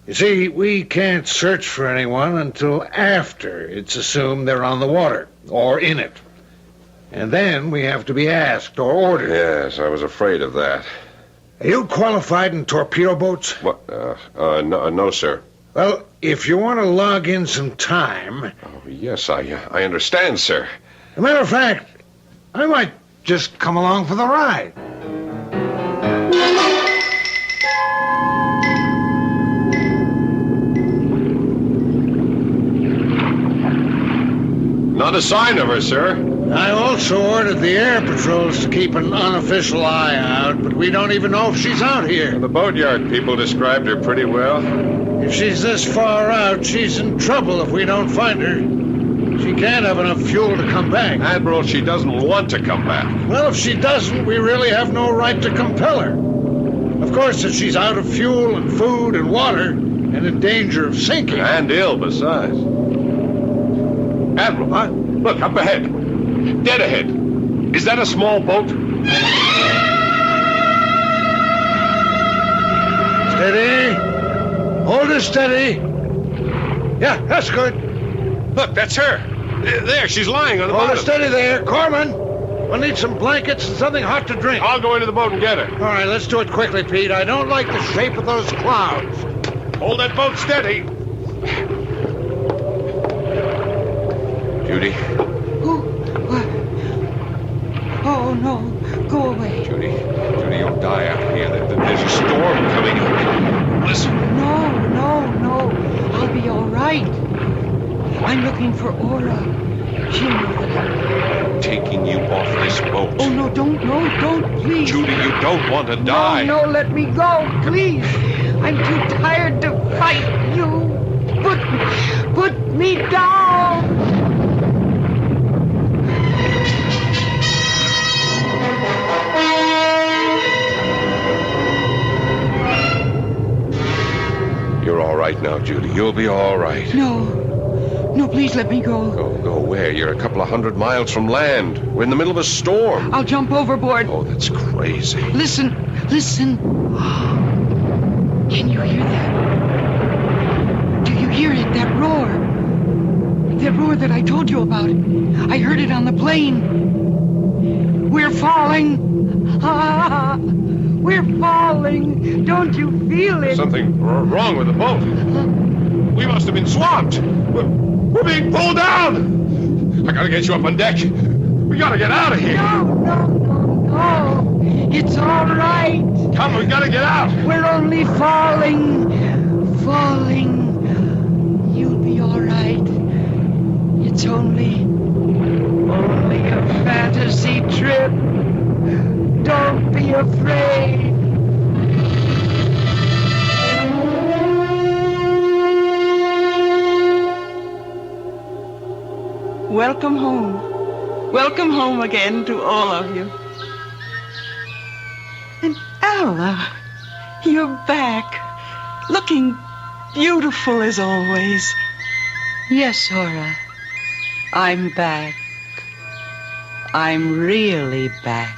Speaker 12: You see, we can't search for anyone until after it's assumed they're on the water, or in it. And then we have to be asked or ordered.
Speaker 17: Yes, I was afraid of that.
Speaker 12: Are you qualified in torpedo boats?
Speaker 17: What? No, sir.
Speaker 12: Well, if you want to log in some time...
Speaker 17: Oh, yes, I understand, sir.
Speaker 12: As a matter of fact, I might just come along for the ride.
Speaker 17: Not a sign of her, sir.
Speaker 12: I also ordered the air patrols to keep an unofficial eye out, but we don't even know if she's out here.
Speaker 17: The boatyard people described her pretty well.
Speaker 12: If she's this far out, she's in trouble if we don't find her. She can't have enough fuel to come back.
Speaker 17: Admiral, she doesn't want to come back.
Speaker 12: Well, if she doesn't, we really have no right to compel her. Of course, if she's out of fuel and food and water and in danger of sinking.
Speaker 17: And ill, besides. Admiral, look, up ahead. Dead ahead. Is that a small boat?
Speaker 12: Steady. Hold her steady. Yeah, that's good.
Speaker 17: Look, that's her. There, she's lying on the
Speaker 12: Hold her
Speaker 17: bottom.
Speaker 12: steady there. Corman, we'll need some blankets and something hot to drink.
Speaker 17: I'll go into the boat and get her.
Speaker 12: All right, let's do it quickly, Pete. I don't like the shape of those clouds.
Speaker 17: Hold that boat steady. Judy.
Speaker 9: What? Oh, no. Go away.
Speaker 17: Judy, you'll die out here. There's a storm coming up. Listen.
Speaker 9: No. I'll be all right. I'm looking for Aura. She'll know that I'm here.
Speaker 17: Taking you off this boat.
Speaker 9: Oh, no, don't, please.
Speaker 17: Judy, you don't want to die.
Speaker 9: No, let me go, please. I'm too tired to fight you. Put me down.
Speaker 17: You're all right now, Judy. You'll be all right.
Speaker 9: No, please let me go.
Speaker 17: Go where? You're a couple of 100 miles from land. We're in the middle of a storm.
Speaker 9: I'll jump overboard.
Speaker 17: Oh, that's crazy.
Speaker 9: Listen. Can you hear that? Do you hear it? That roar. That roar that I told you about. I heard it on the plane. We're falling. We're falling. Don't you feel it?
Speaker 17: There's something wrong with the boat. We must have been swamped. We're being pulled down. I gotta get you up on deck. We gotta get out of here.
Speaker 9: No. It's all right.
Speaker 17: Come, we gotta get out.
Speaker 9: We're only falling. You'll be all right. It's only a fantasy trip. Don't be afraid. Welcome home. Welcome home again to all of you. And Ella, you're back. Looking beautiful as always. Yes, Aura. I'm back. I'm really back.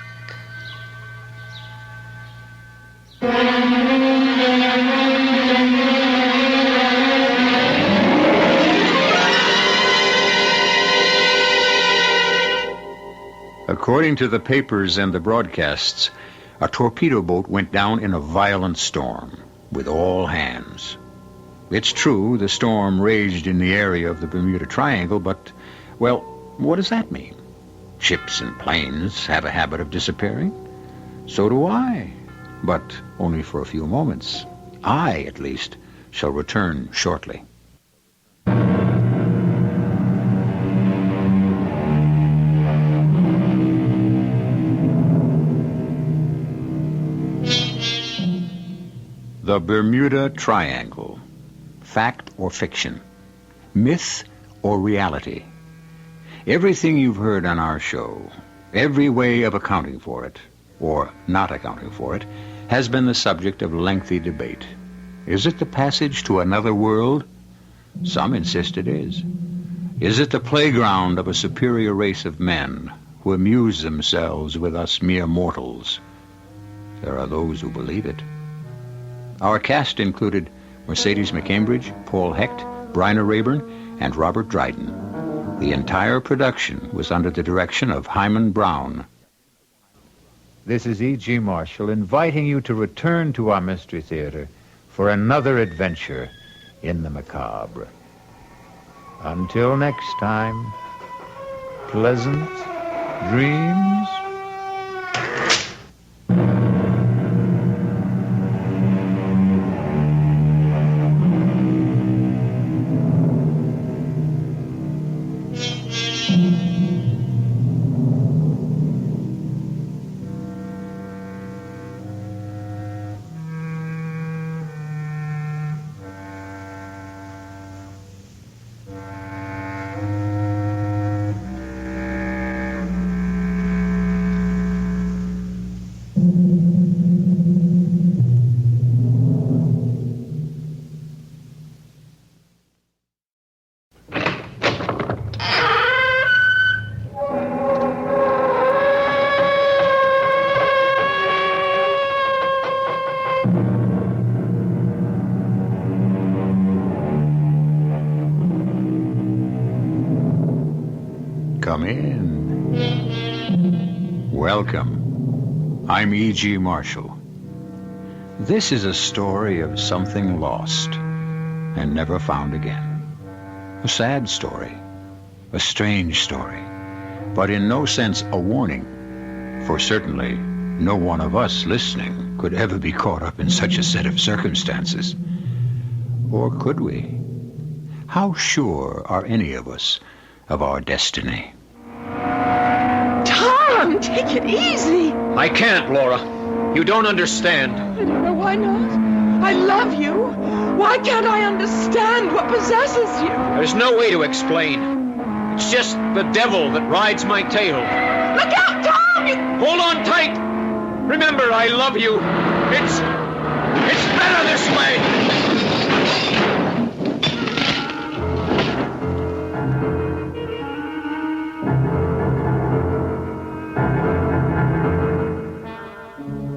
Speaker 1: According to the papers and the broadcasts, a torpedo boat went down in a violent storm with all hands. It's true the storm raged in the area of the Bermuda Triangle, but, well, what does that mean? Ships and planes have a habit of disappearing. So do I, but only for a few moments. I, at least, shall return shortly. The Bermuda Triangle. Fact or fiction? Myth or reality? Everything you've heard on our show, every way of accounting for it, or not accounting for it, has been the subject of lengthy debate. Is it the passage to another world? Some insist it is. Is it the playground of a superior race of men who amuse themselves with us mere mortals? There are those who believe it. Our cast included Mercedes McCambridge, Paul Hecht, Bryna Rayburn, and Robert Dryden. The entire production was under the direction of Hyman Brown.
Speaker 2: This is E.G. Marshall inviting you to return to our Mystery Theater for another adventure in the macabre. Until next time, pleasant dreams.
Speaker 1: Come in. Welcome. I'm E.G. Marshall. This is a story of something lost and never found again. A sad story, a strange story, but in no sense a warning, for certainly no one of us listening could ever be caught up in such a set of circumstances. Or could we? How sure are any of us of our destiny?
Speaker 10: Tom, take it easy.
Speaker 15: I can't, Laura. You don't understand.
Speaker 10: I don't know why not. I love you. Why can't I understand what possesses you?
Speaker 15: There's no way to explain. It's just the devil that rides my tail.
Speaker 10: Look out, Tom!
Speaker 15: Hold on tight. Remember, I love you. It's better this way.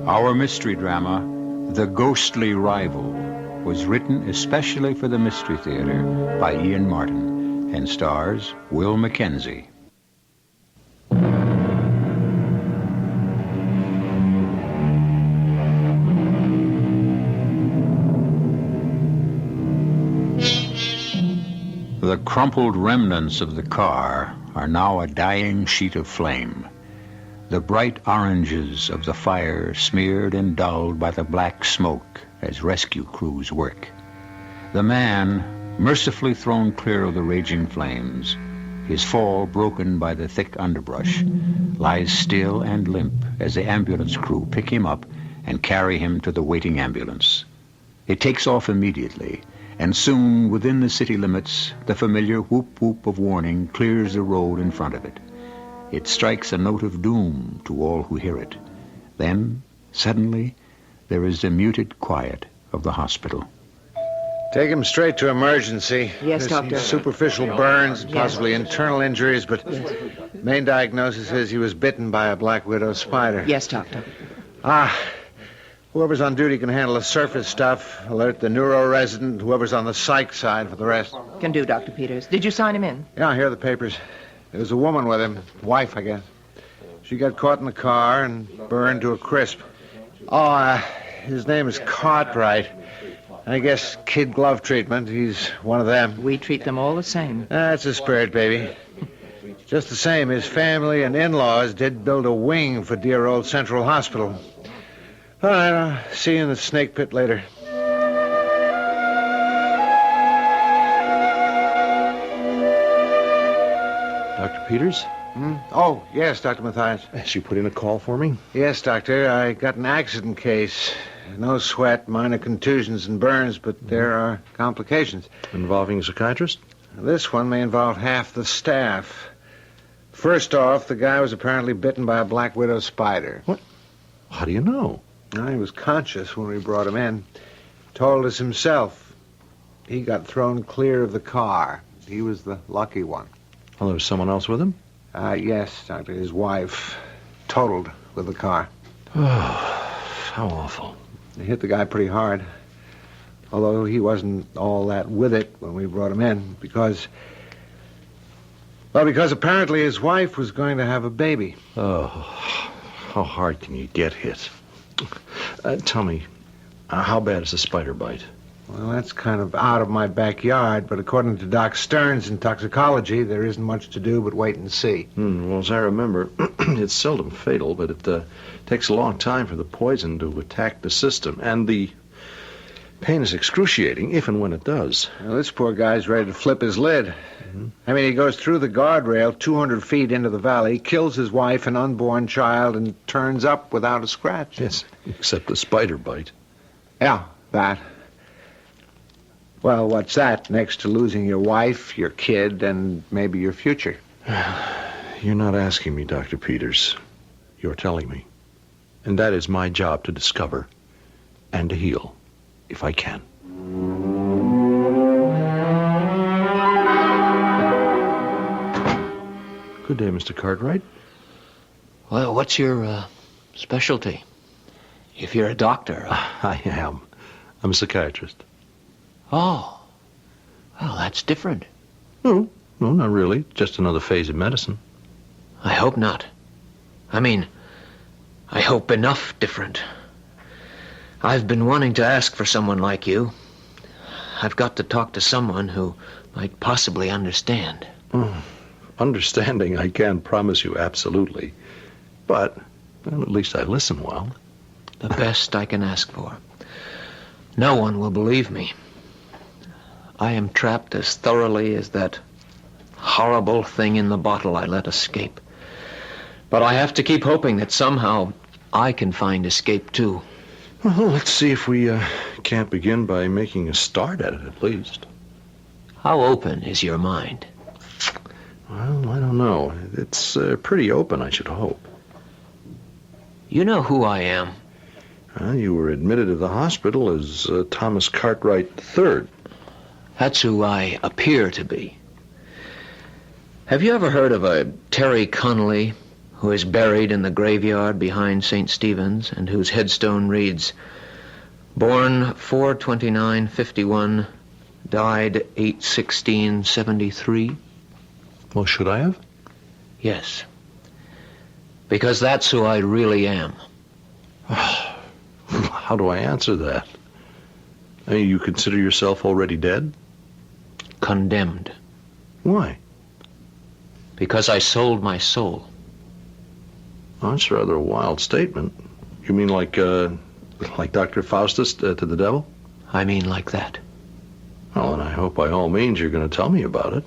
Speaker 1: Our mystery drama, The Ghostly Rival, was written especially for the Mystery Theater by Ian Martin and stars Will Mackenzie. The crumpled remnants of the car are now a dying sheet of flame. The bright oranges of the fire smeared and dulled by the black smoke as rescue crews work. The man, mercifully thrown clear of the raging flames, his fall broken by the thick underbrush, lies still and limp as the ambulance crew pick him up and carry him to the waiting ambulance. It takes off immediately, and soon within the city limits, the familiar whoop-whoop of warning clears the road in front of it. It strikes a note of doom to all who hear it. Then, suddenly, there is the muted quiet of the hospital.
Speaker 12: Take him straight to emergency.
Speaker 8: Yes, Doctor.
Speaker 12: Superficial burns, possibly internal injuries, but main diagnosis is he was bitten by a black widow spider.
Speaker 8: Yes, Doctor.
Speaker 12: Whoever's on duty can handle the surface stuff. Alert the neuro resident, whoever's on the psych side for the rest.
Speaker 8: Can do, Dr. Peters. Did you sign him in?
Speaker 12: Yeah, here are the papers. There was a woman with him, wife, I guess. She got caught in the car and burned to a crisp. His name is Cartwright. I guess kid glove treatment. He's one of them.
Speaker 8: We treat them all the same.
Speaker 12: That's a spirit, baby. Just the same, his family and in-laws did build a wing for dear old Central Hospital. All right, I'll see you in the snake pit later.
Speaker 4: Dr. Peters?
Speaker 12: Oh, yes, Dr. Mathias.
Speaker 4: She put in a call for me?
Speaker 12: Yes, Doctor. I got an accident case. No sweat, minor contusions and burns, but there are complications.
Speaker 4: Involving a psychiatrist?
Speaker 12: This one may involve half the staff. First off, the guy was apparently bitten by a black widow spider.
Speaker 4: What? How do you know?
Speaker 12: He was conscious when we brought him in. Told us himself. He got thrown clear of the car. He was the lucky one.
Speaker 4: Well, there was someone else with him?
Speaker 12: Yes, Doctor. His wife totaled with the car.
Speaker 4: Oh, how awful.
Speaker 12: They hit the guy pretty hard. Although he wasn't all that with it when we brought him in. Because apparently his wife was going to have a baby.
Speaker 4: Oh, how hard can you get hit? Tell me, how bad is the spider bite?
Speaker 12: Well, that's kind of out of my backyard, but according to Doc Stearns in toxicology, there isn't much to do but wait and see.
Speaker 4: Well, as I remember, it's seldom fatal, but it takes a long time for the poison to attack the system, and the pain is excruciating if and when it does.
Speaker 12: Well, this poor guy's ready to flip his lid.
Speaker 4: Mm-hmm.
Speaker 12: I mean, he goes through the guardrail 200 feet into the valley, kills his wife and unborn child, and turns up without a scratch.
Speaker 4: Yes, except the spider bite.
Speaker 12: Yeah, that. Well, what's that next to losing your wife, your kid, and maybe your future?
Speaker 4: You're not asking me, Dr. Peters. You're telling me. And that is my job to discover and to heal, if I can. Good day, Mr. Cartwright.
Speaker 5: Well, what's your specialty? If you're a doctor.
Speaker 4: I am. I'm a psychiatrist.
Speaker 5: Oh. Well, that's different.
Speaker 4: No, not really. Just another phase of medicine.
Speaker 5: I hope not. I mean, I hope enough different. I've been wanting to ask for someone like you. I've got to talk to someone who might possibly understand.
Speaker 4: Understanding, I can't promise you absolutely. But, well, at least I listen well.
Speaker 5: The best I can ask for. No one will believe me. I am trapped as thoroughly as that horrible thing in the bottle I let escape. But I have to keep hoping that somehow I can find escape too.
Speaker 4: Well, let's see if we can't begin by making a start at it, at least.
Speaker 5: How open is your mind?
Speaker 4: Well, I don't know. It's pretty open, I should hope.
Speaker 5: You know who I am.
Speaker 4: You were admitted to the hospital as Thomas Cartwright III.
Speaker 5: That's who I appear to be. Have you ever heard of a Terry Connolly who is buried in the graveyard behind St. Stephen's and whose headstone reads, born 4/29/51, died 8/16/73?
Speaker 4: Well, should I have?
Speaker 5: Yes. Because that's who I really am.
Speaker 4: How do I answer that? I mean, you consider yourself already dead?
Speaker 5: Condemned.
Speaker 4: Why?
Speaker 5: Because I sold my soul.
Speaker 4: Oh, that's rather a wild statement. You mean like Dr. Faustus to the devil?
Speaker 5: I mean like that.
Speaker 4: Well, and I hope by all means you're going to tell me about it.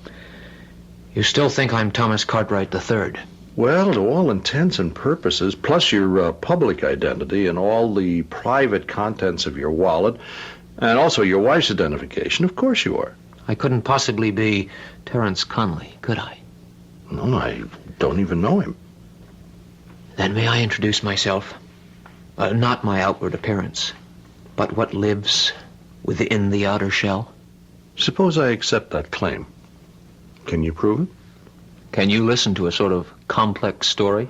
Speaker 5: You still think I'm Thomas Cartwright III?
Speaker 4: Well, to all intents and purposes, plus your public identity and all the private contents of your wallet, and also your wife's identification, of course you are.
Speaker 5: I couldn't possibly be Terence Conley, could I?
Speaker 4: No, I don't even know him.
Speaker 5: Then may I introduce myself? Not my outward appearance, but what lives within the outer shell?
Speaker 4: Suppose I accept that claim. Can you prove it?
Speaker 5: Can you listen to a sort of complex story?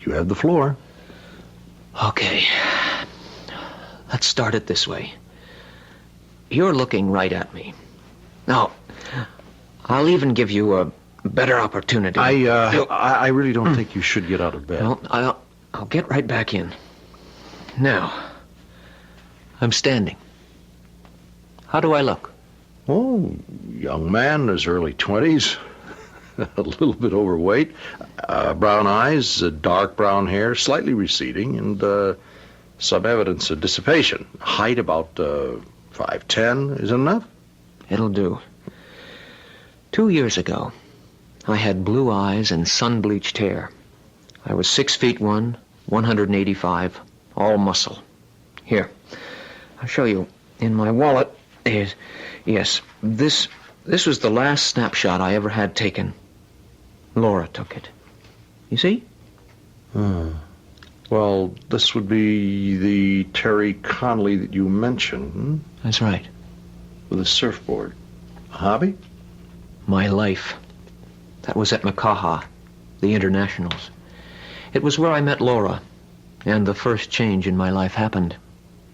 Speaker 4: You have the floor.
Speaker 5: Okay. Let's start it this way. You're looking right at me. Now, I'll even give you a better opportunity.
Speaker 4: I really don't think you should get out of bed.
Speaker 5: Well, I'll get right back in. Now, I'm standing. How do I look?
Speaker 4: Oh, young man, in his early 20s. A little bit overweight. Brown eyes, dark brown hair, slightly receding, and some evidence of dissipation. Height about 5'10". Is it enough?
Speaker 5: It'll do. 2 years ago, I had blue eyes and sun-bleached hair. I was 6'1", 185, all muscle. Here, I'll show you. In my wallet yes, this was the last snapshot I ever had taken. Laura took it. You see?
Speaker 4: Well, this would be the Terry Connolly that you mentioned. Hmm?
Speaker 5: That's right.
Speaker 4: With a surfboard. A hobby?
Speaker 5: My life. That was at Makaha, the Internationals. It was where I met Laura, and the first change in my life happened.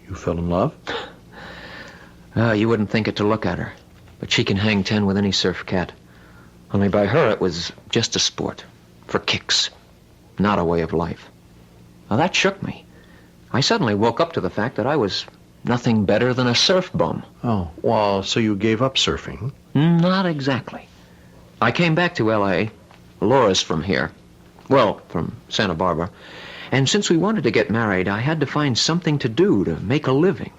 Speaker 4: You fell in love?
Speaker 5: You wouldn't think it to look at her, but she can hang 10 with any surf cat. Only by her it was just a sport, for kicks, not a way of life. Now that shook me. I suddenly woke up to the fact that I was nothing better than a surf bum.
Speaker 4: Oh, well, so you gave up surfing?
Speaker 5: Not exactly. I came back to L.A. Laura's from here. Well, from Santa Barbara. And since we wanted to get married, I had to find something to do to make a living.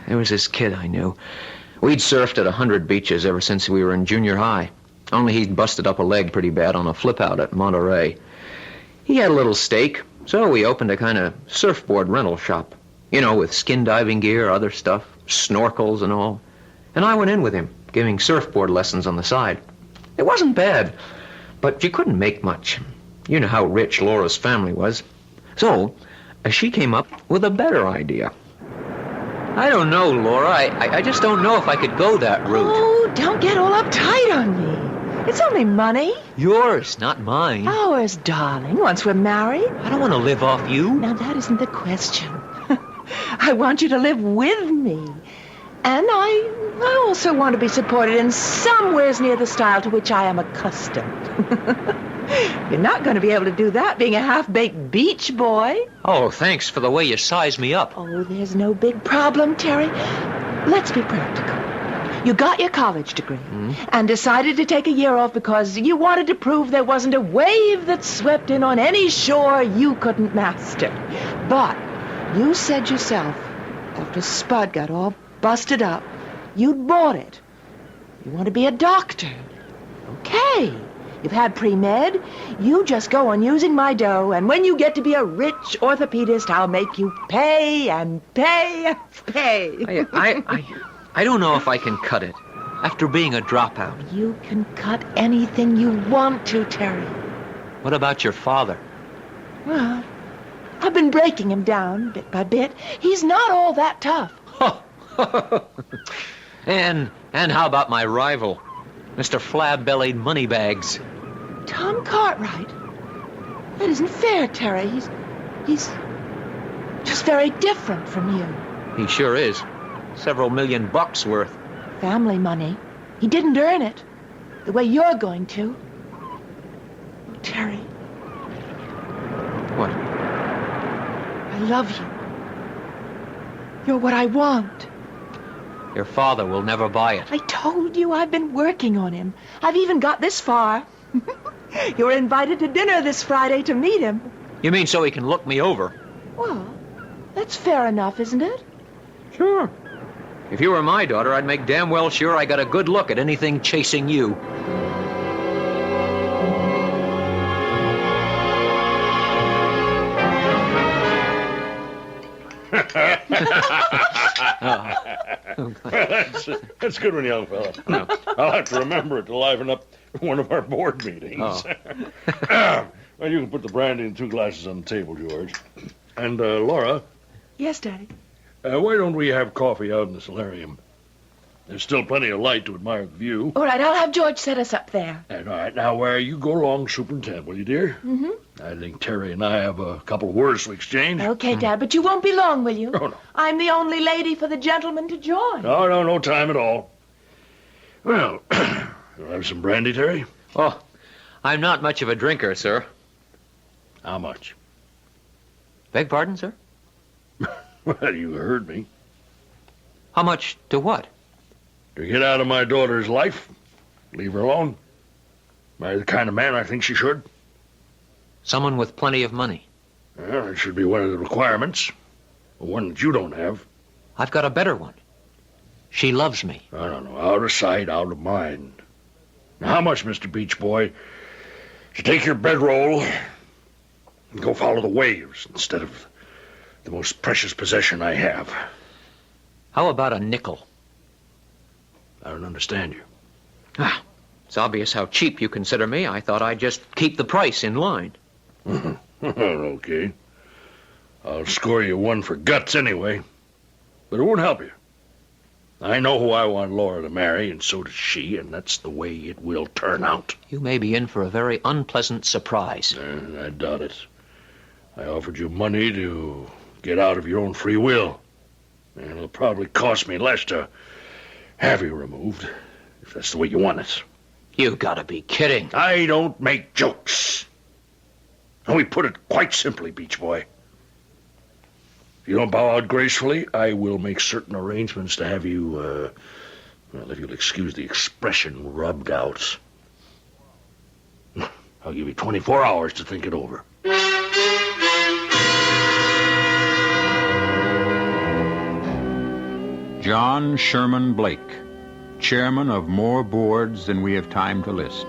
Speaker 5: There was this kid I knew. We'd surfed at 100 beaches ever since we were in junior high. Only he'd busted up a leg pretty bad on a flip-out at Monterey. He had a little stake, so we opened a kind of surfboard rental shop. You know, with skin diving gear, other stuff, snorkels and all. And I went in with him, giving surfboard lessons on the side. It wasn't bad, but you couldn't make much. You know how rich Laura's family was. So, she came up with a better idea. I don't know, Laura. I just don't know if I could go that route.
Speaker 8: Oh, don't get all uptight on me. It's only money.
Speaker 5: Yours, not mine.
Speaker 8: Ours, darling, once we're married.
Speaker 5: I don't want to live off you.
Speaker 8: Now, that isn't the question. I want you to live with me. And I also want to be supported in somewheres near the style to which I am accustomed. You're not going to be able to do that being a half-baked beach boy.
Speaker 5: Oh, thanks for the way you size me up.
Speaker 8: Oh, there's no big problem, Terry. Let's be practical. You got your college degree and decided to take a year off because you wanted to prove there wasn't a wave that swept in on any shore you couldn't master. But you said yourself, after Spud got all busted up, you'd bought it. You want to be a doctor. Okay. You've had pre-med. You just go on using my dough, and when you get to be a rich orthopedist, I'll make you pay and pay and pay.
Speaker 5: I don't know if I can cut it after being a dropout.
Speaker 8: You can cut anything you want to, Terry.
Speaker 5: What about your father?
Speaker 8: Well, I've been breaking him down bit by bit. He's not all that tough.
Speaker 5: And how about my rival, Mr. Flab-bellied Moneybags?
Speaker 8: Tom Cartwright? That isn't fair, Terry. He's just very different from you.
Speaker 5: He sure is. Several $1 million worth.
Speaker 8: Family money. He didn't earn it. The way you're going to. Oh, Terry.
Speaker 5: What?
Speaker 8: I love you. You're what I want.
Speaker 5: Your father will never buy it.
Speaker 8: I told you I've been working on him. I've even got this far. You're invited to dinner this Friday to meet him.
Speaker 5: You mean so he can look me over?
Speaker 8: Well, that's fair enough, isn't it?
Speaker 5: Sure. If you were my daughter, I'd make damn well sure I got a good look at anything chasing you.
Speaker 12: That's good one, young fella. No. I'll have to remember it to liven up one of our board meetings. Well, you can put the brandy and 2 glasses on the table, George. And, Laura.
Speaker 8: Yes, Daddy?
Speaker 12: Why don't we have coffee out in the solarium? There's still plenty of light to admire the view.
Speaker 8: All right, I'll have George set us up there.
Speaker 12: And, all right, now, you go along, Superintendent, will you, dear?
Speaker 8: Mm-hmm.
Speaker 12: I think Terry and I have a couple of words to exchange.
Speaker 8: Okay, Dad, but you won't be long, will you?
Speaker 12: Oh, no.
Speaker 8: I'm the only lady for the gentleman to join.
Speaker 12: No time at all. Well, you'll have some brandy, Terry?
Speaker 5: Oh, I'm not much of a drinker, sir.
Speaker 12: How much?
Speaker 5: Beg pardon, sir?
Speaker 12: Well, you heard me.
Speaker 5: How much to what?
Speaker 12: To get out of my daughter's life. Leave her alone. Marry the kind of man I think she should.
Speaker 5: Someone with plenty of money.
Speaker 12: Well, it should be one of the requirements. One that you don't have.
Speaker 5: I've got a better one. She loves me.
Speaker 12: I don't know. Out of sight, out of mind. Now, how much, Mr. Beach Boy, to take your bedroll and go follow the waves instead of the most precious possession I have?
Speaker 5: How about a nickel?
Speaker 12: I don't understand you.
Speaker 5: It's obvious how cheap you consider me. I thought I'd just keep the price in line.
Speaker 16: Okay. I'll score you one for guts anyway. But it won't help you. I know who I want Laura to marry, and so does she, and that's the way it will turn out.
Speaker 5: You may be in for a very unpleasant surprise.
Speaker 16: I doubt it. I offered you money to get out of your own free will. And it'll probably cost me less to have you removed, if that's the way you want it.
Speaker 5: You gotta be kidding.
Speaker 16: I don't make jokes. Let me put it quite simply, Beach Boy. If you don't bow out gracefully, I will make certain arrangements to have you, well, if you'll excuse the expression, rubbed out. I'll give you 24 hours to think it over.
Speaker 1: John Sherman Blake, chairman of more boards than we have time to list.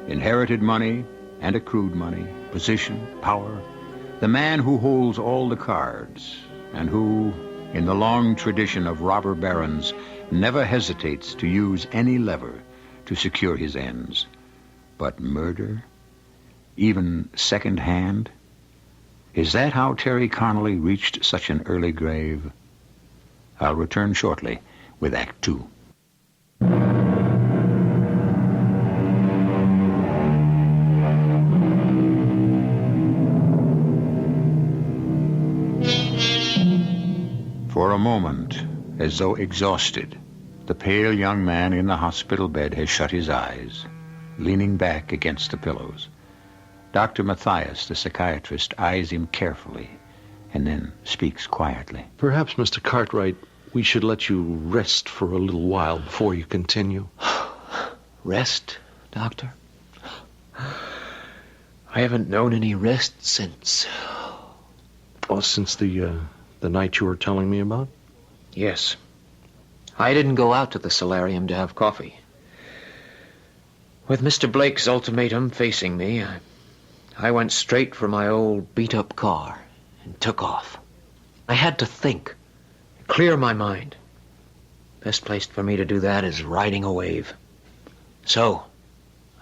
Speaker 1: Inherited money and accrued money, position, power. The man who holds all the cards and who, in the long tradition of robber barons, never hesitates to use any lever to secure his ends. But murder? Even second-hand? Is that how Terry Connolly reached such an early grave? I'll return shortly with Act Two. For a moment, as though exhausted, the pale young man in the hospital bed has shut his eyes, leaning back against the pillows. Dr. Matthias, the psychiatrist, eyes him carefully and then speaks quietly.
Speaker 4: Perhaps, Mr. Cartwright, we should let you rest for a little while before you continue.
Speaker 5: Rest, Doctor? I haven't known any rest since...
Speaker 4: Oh, since the night you were telling me about?
Speaker 5: Yes. I didn't go out to the solarium to have coffee. With Mr. Blake's ultimatum facing me, I went straight for my old beat-up car and took off. I had to think, clear my mind. Best place for me to do that is riding a wave. So,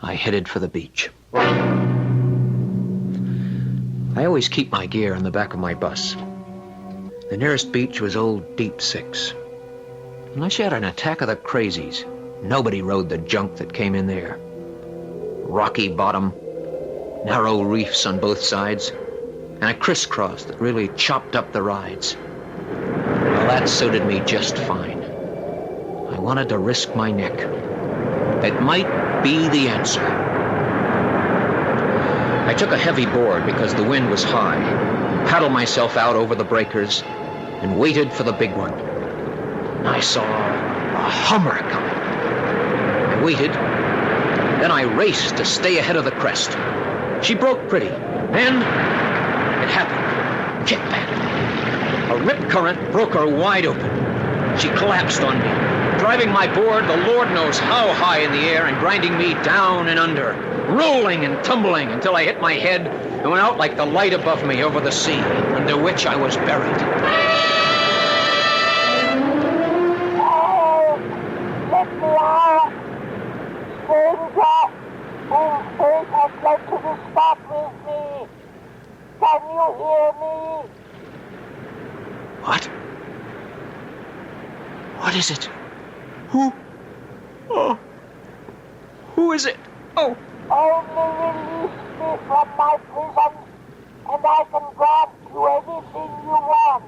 Speaker 5: I headed for the beach. I always keep my gear in the back of my bus. The nearest beach was Old Deep Six. Unless you had an attack of the crazies, nobody rode the junk that came in there. Rocky bottom, narrow reefs on both sides, and a crisscross that really chopped up the rides. Well, that suited me just fine. I wanted to risk my neck. It might be the answer. I took a heavy board because the wind was high, paddled myself out over the breakers, and waited for the big one. I saw a Hummer coming. I waited, then I raced to stay ahead of the crest. She broke pretty. Then it happened. Kick back. A rip current broke her wide open. She collapsed on me, driving my board the Lord knows how high in the air and grinding me down and under, rolling and tumbling until I hit my head and went out like the light above me over the sea, under which I was buried.
Speaker 20: Oh, let me out! Stranger, whose fate has led to this spot with me. Can you hear me?
Speaker 5: What? What is it? Who? Oh. Who is it? Oh.
Speaker 20: Only release me from my prison, and I can grant you anything you want.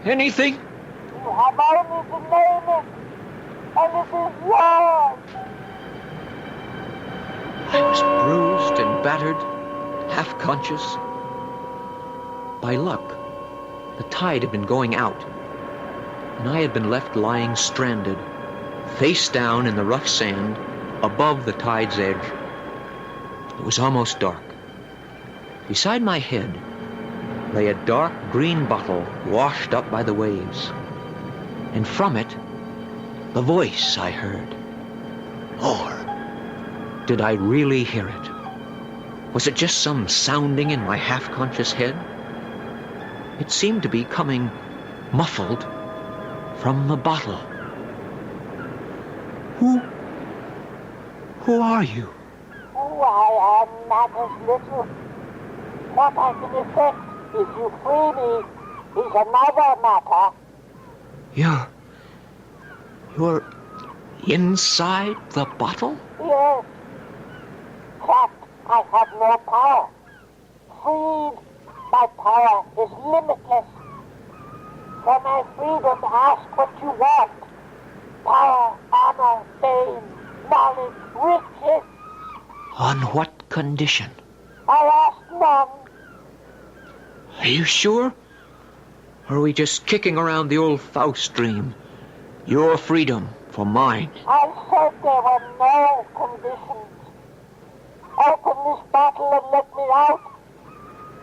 Speaker 5: Anything?
Speaker 20: You have only to name it, and it is yours.
Speaker 5: I was bruised and battered, half conscious. By luck, the tide had been going out, and I had been left lying stranded, face down in the rough sand, above the tide's edge. It was almost dark. Beside my head lay a dark green bottle washed up by the waves. And from it, the voice I heard. Or did I really hear it? Was it just some sounding in my half-conscious head? It seemed to be coming muffled from the bottle. Who are you?
Speaker 20: Who I am matters little. What I can effect if you free me is another matter.
Speaker 5: You're inside the bottle?
Speaker 20: Yes. Trapped, I have no power. Freed, my power is limitless. For my freedom, ask what you want. Power, honor, fame, knowledge, riches.
Speaker 5: On what condition?
Speaker 20: I ask none.
Speaker 5: Are you sure? Or are we just kicking around the old Faust dream? Your freedom for mine.
Speaker 20: I said there were no conditions. Open this bottle and let me out,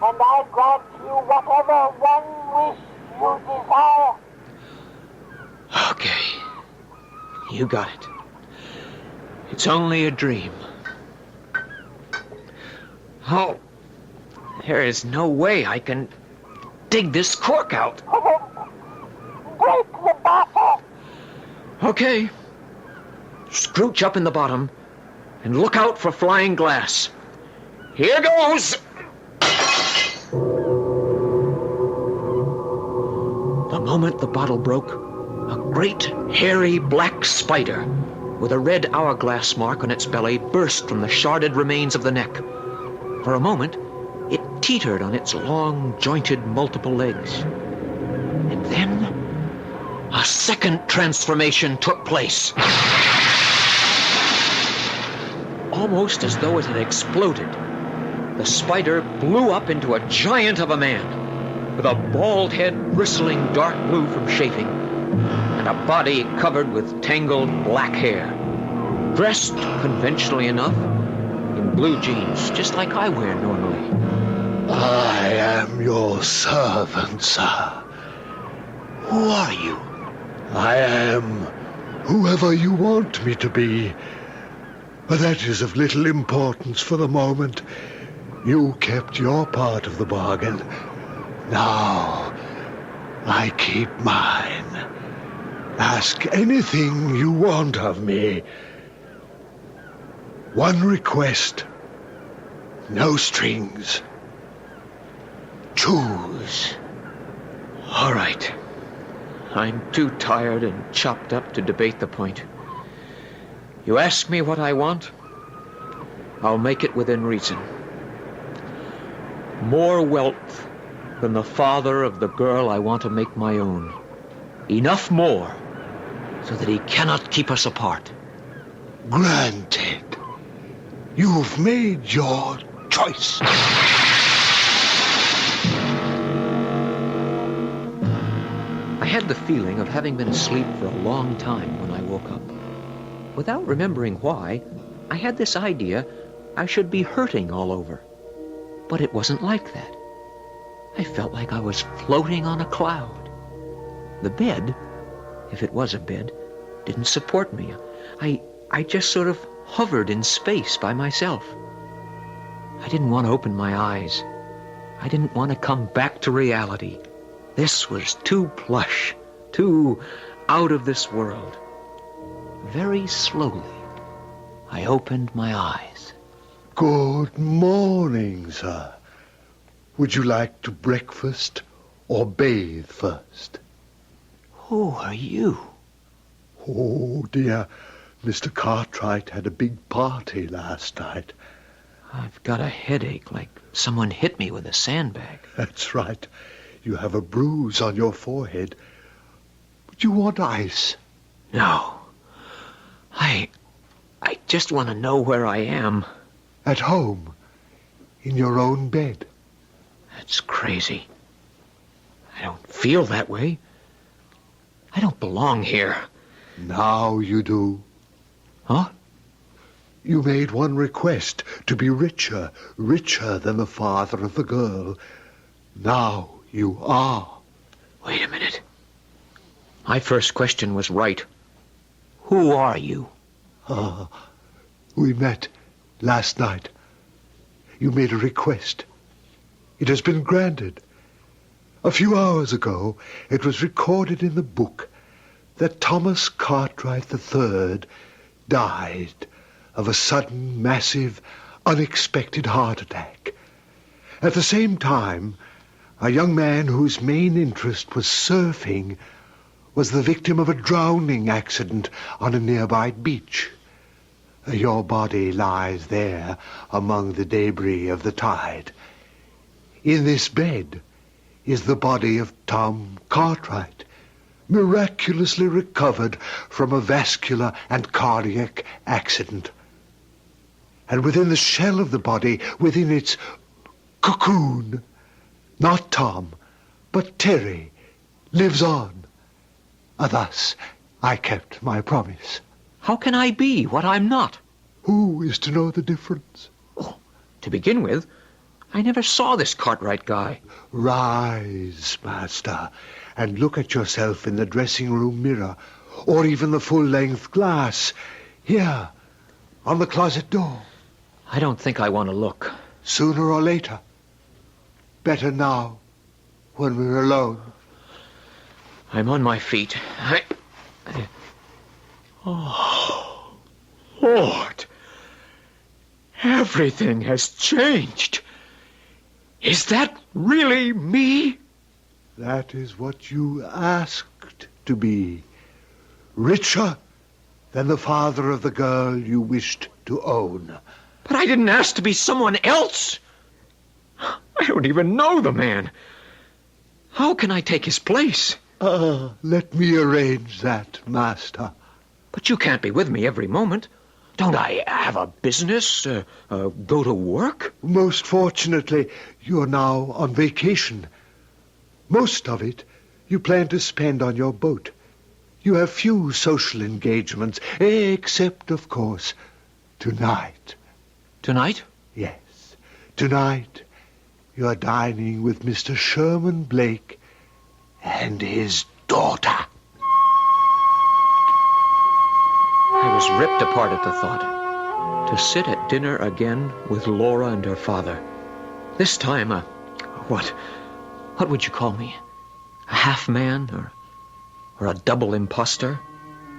Speaker 20: and I grant you whatever one wish you desire.
Speaker 5: Okay. You got it. It's only a dream. Oh, there is no way I can dig this cork out.
Speaker 20: Break the bottle.
Speaker 5: Okay. Scrooch up in the bottom and look out for flying glass. Here goes! The moment the bottle broke, a great, hairy, black spider with a red hourglass mark on its belly burst from the sharded remains of the neck. For a moment, it teetered on its long, jointed, multiple legs. And then, a second transformation took place. Almost as though it had exploded, the spider blew up into a giant of a man, with a bald head bristling dark blue from chafing, and a body covered with tangled black hair, dressed conventionally enough in blue jeans, just like I wear normally.
Speaker 12: I am your servant, sir.
Speaker 5: Who are you?
Speaker 12: I am whoever you want me to be. But that is of little importance for the moment. You kept your part of the bargain. Now, I keep mine. Ask anything you want of me. One request. No strings. Choose.
Speaker 5: All right. I'm too tired and chopped up to debate the point. You ask me what I want, I'll make it within reason. More wealth than the father of the girl I want to make my own. Enough more so that he cannot keep us apart.
Speaker 12: Granted. You've made your choice.
Speaker 5: I had the feeling of having been asleep for a long time when I woke up. Without remembering why, I had this idea I should be hurting all over. But it wasn't like that. I felt like I was floating on a cloud. The bed, if it was a bed, didn't support me. I just sort of hovered in space by myself. I didn't want to open my eyes. I didn't want to come back to reality. This was too plush, too out of this world. Very slowly, I opened my eyes.
Speaker 12: Good morning, sir. Would you like to breakfast or bathe first?
Speaker 5: Who are you?
Speaker 12: Oh, dear. Mr. Cartwright had a big party last night.
Speaker 5: I've got a headache, like someone hit me with a sandbag.
Speaker 12: That's right. You have a bruise on your forehead. Would you want ice?
Speaker 5: No. I just want to know where I am.
Speaker 12: At home. In your own bed.
Speaker 5: That's crazy. I don't feel that way. I don't belong here.
Speaker 12: Now you do.
Speaker 5: Huh?
Speaker 12: You made one request, to be richer than the father of the girl. Now you are.
Speaker 5: Wait a minute. My first question was right. Who are you?
Speaker 12: We met last night. You made a request. It has been granted. A few hours ago, it was recorded in the book that Thomas Cartwright III
Speaker 11: died of a sudden, massive, unexpected heart attack. At the same time, a young man whose main interest was surfing was the victim of a drowning accident on a nearby beach. Your body lies there among the debris of the tide. In this bed is the body of Tom Cartwright, miraculously recovered from a vascular and cardiac accident. And within the shell of the body, within its cocoon, not Tom, but Terry, lives on. Thus, I kept my promise.
Speaker 5: How can I be what I'm not?
Speaker 11: Who is to know the difference?
Speaker 5: Oh, to begin with, I never saw this Cartwright guy.
Speaker 11: Rise, master, and look at yourself in the dressing room mirror, or even the full-length glass, here, on the closet door.
Speaker 5: I don't think I want to look.
Speaker 11: Sooner or later. Better now, when we're alone.
Speaker 5: I'm on my feet. Oh, Lord. Everything has changed. Is that really me?
Speaker 11: That is what you asked to be. Richer than the father of the girl you wished to own.
Speaker 5: But I didn't ask to be someone else. I don't even know the man. How can I take his place?
Speaker 11: Let me arrange that, master.
Speaker 5: But you can't be with me every moment. Don't I have a business? Go to work?
Speaker 11: Most fortunately, you're now on vacation. Most of it you plan to spend on your boat. You have few social engagements, except, of course, tonight.
Speaker 5: Tonight?
Speaker 11: Yes. Tonight, you're dining with Mr. Sherman Blake and his daughter.
Speaker 5: I was ripped apart at the thought. To sit at dinner again with Laura and her father. This time, what would you call me? A half-man or a double imposter?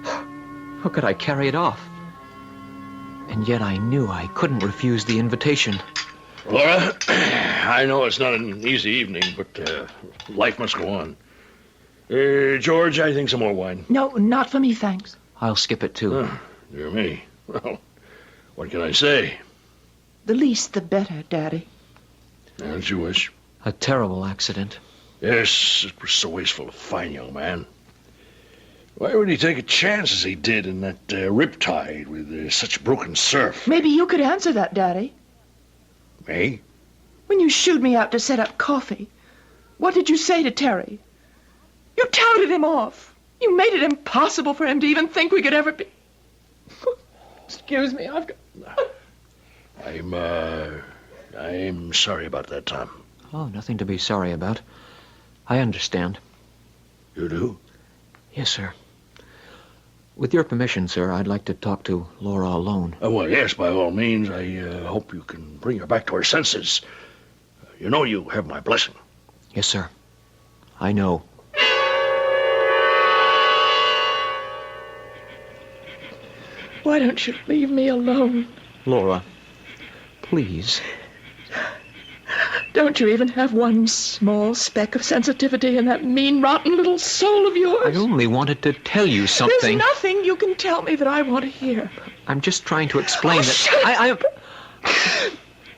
Speaker 5: How could I carry it off? And yet I knew I couldn't refuse the invitation.
Speaker 16: Laura, I know it's not an easy evening, but life must go on. George, I think some more wine.
Speaker 8: No, not for me, thanks.
Speaker 5: I'll skip it, too.
Speaker 16: Dear me. Well, what can I say?
Speaker 8: The least, the better, Daddy.
Speaker 16: As you wish.
Speaker 5: A terrible accident.
Speaker 16: Yes, it was so wasteful, a fine young man. Why would he take a chance as he did in that riptide with such broken surf?
Speaker 8: Maybe you could answer that, Daddy.
Speaker 16: Me?
Speaker 8: When you shooed me out to set up coffee, what did you say to Terry? You touted him off. You made it impossible for him to even think we could ever be... Excuse me, I've got...
Speaker 16: I'm sorry about that, Tom.
Speaker 5: Oh, nothing to be sorry about. I understand.
Speaker 16: You do?
Speaker 5: Yes, sir. With your permission, sir, I'd like to talk to Laura alone.
Speaker 16: Well, yes, by all means. I hope you can bring her back to her senses. You know you have my blessing.
Speaker 5: Yes, sir. I know.
Speaker 10: Why don't you leave me alone?
Speaker 5: Laura, please.
Speaker 10: Don't you even have one small speck of sensitivity in that mean, rotten little soul of yours?
Speaker 5: I only wanted to tell you something.
Speaker 10: There's nothing you can tell me that I want to hear.
Speaker 5: I'm just trying to explain that...
Speaker 10: Shut up.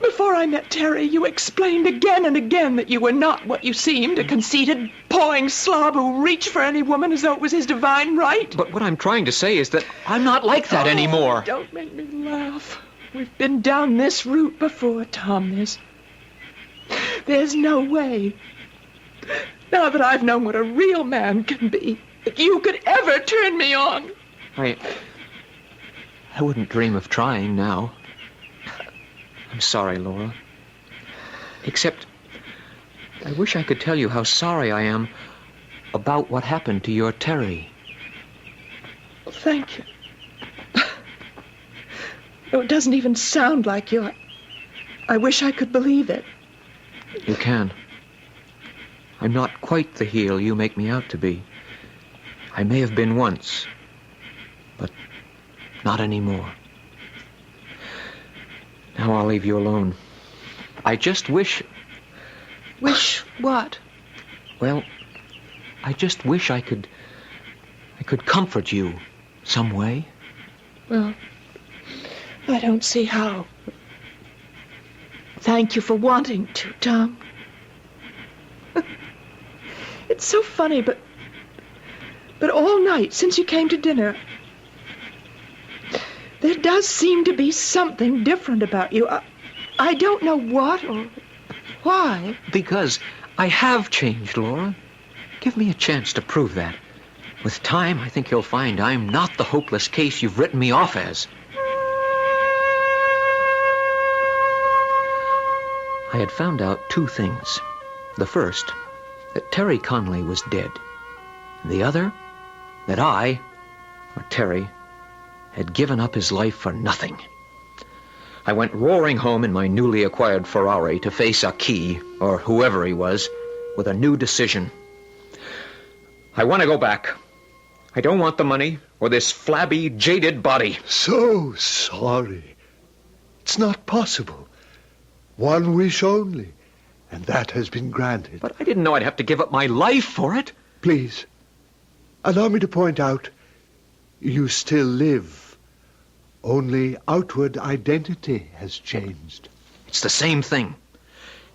Speaker 10: Before I met Terry, you explained again and again that you were not what you seemed, a conceited, pawing slob who reached for any woman as though it was his divine right.
Speaker 5: But what I'm trying to say is that I'm not like that anymore.
Speaker 10: Don't make me laugh. We've been down this route before, Tom. There's no way, now that I've known what a real man can be, that you could ever turn me on.
Speaker 5: I wouldn't dream of trying now. I'm sorry, Laura. Except, I wish I could tell you how sorry I am about what happened to your Terry.
Speaker 10: Thank you. No, it doesn't even sound like you. I wish I could believe it.
Speaker 5: You can. I'm not quite the heel you make me out to be. I may have been once, but Not anymore. Now I'll leave you alone. I just wish...
Speaker 8: Wish what?
Speaker 5: Well, I just wish I could comfort you some way.
Speaker 8: Well, I don't see how. Thank you for wanting to, Tom. It's so funny, but all night since you came to dinner, there does seem to be something different about you. I don't know what or why.
Speaker 5: Because I have changed, Laura. Give me a chance to prove that. With time, I think you'll find I'm not the hopeless case you've written me off as. I had found out two things. The first, that Terry Conley was dead. The other, that I, or Terry, had given up his life for nothing. I went roaring home in my newly acquired Ferrari to face Aki, or whoever he was, with a new decision. I want to go back. I don't want the money or this flabby, jaded body.
Speaker 11: So sorry. It's not possible. One wish only, and that has been granted.
Speaker 5: But I didn't know I'd have to give up my life for it.
Speaker 11: Please, allow me to point out, you still live. Only outward identity has changed.
Speaker 5: It's the same thing.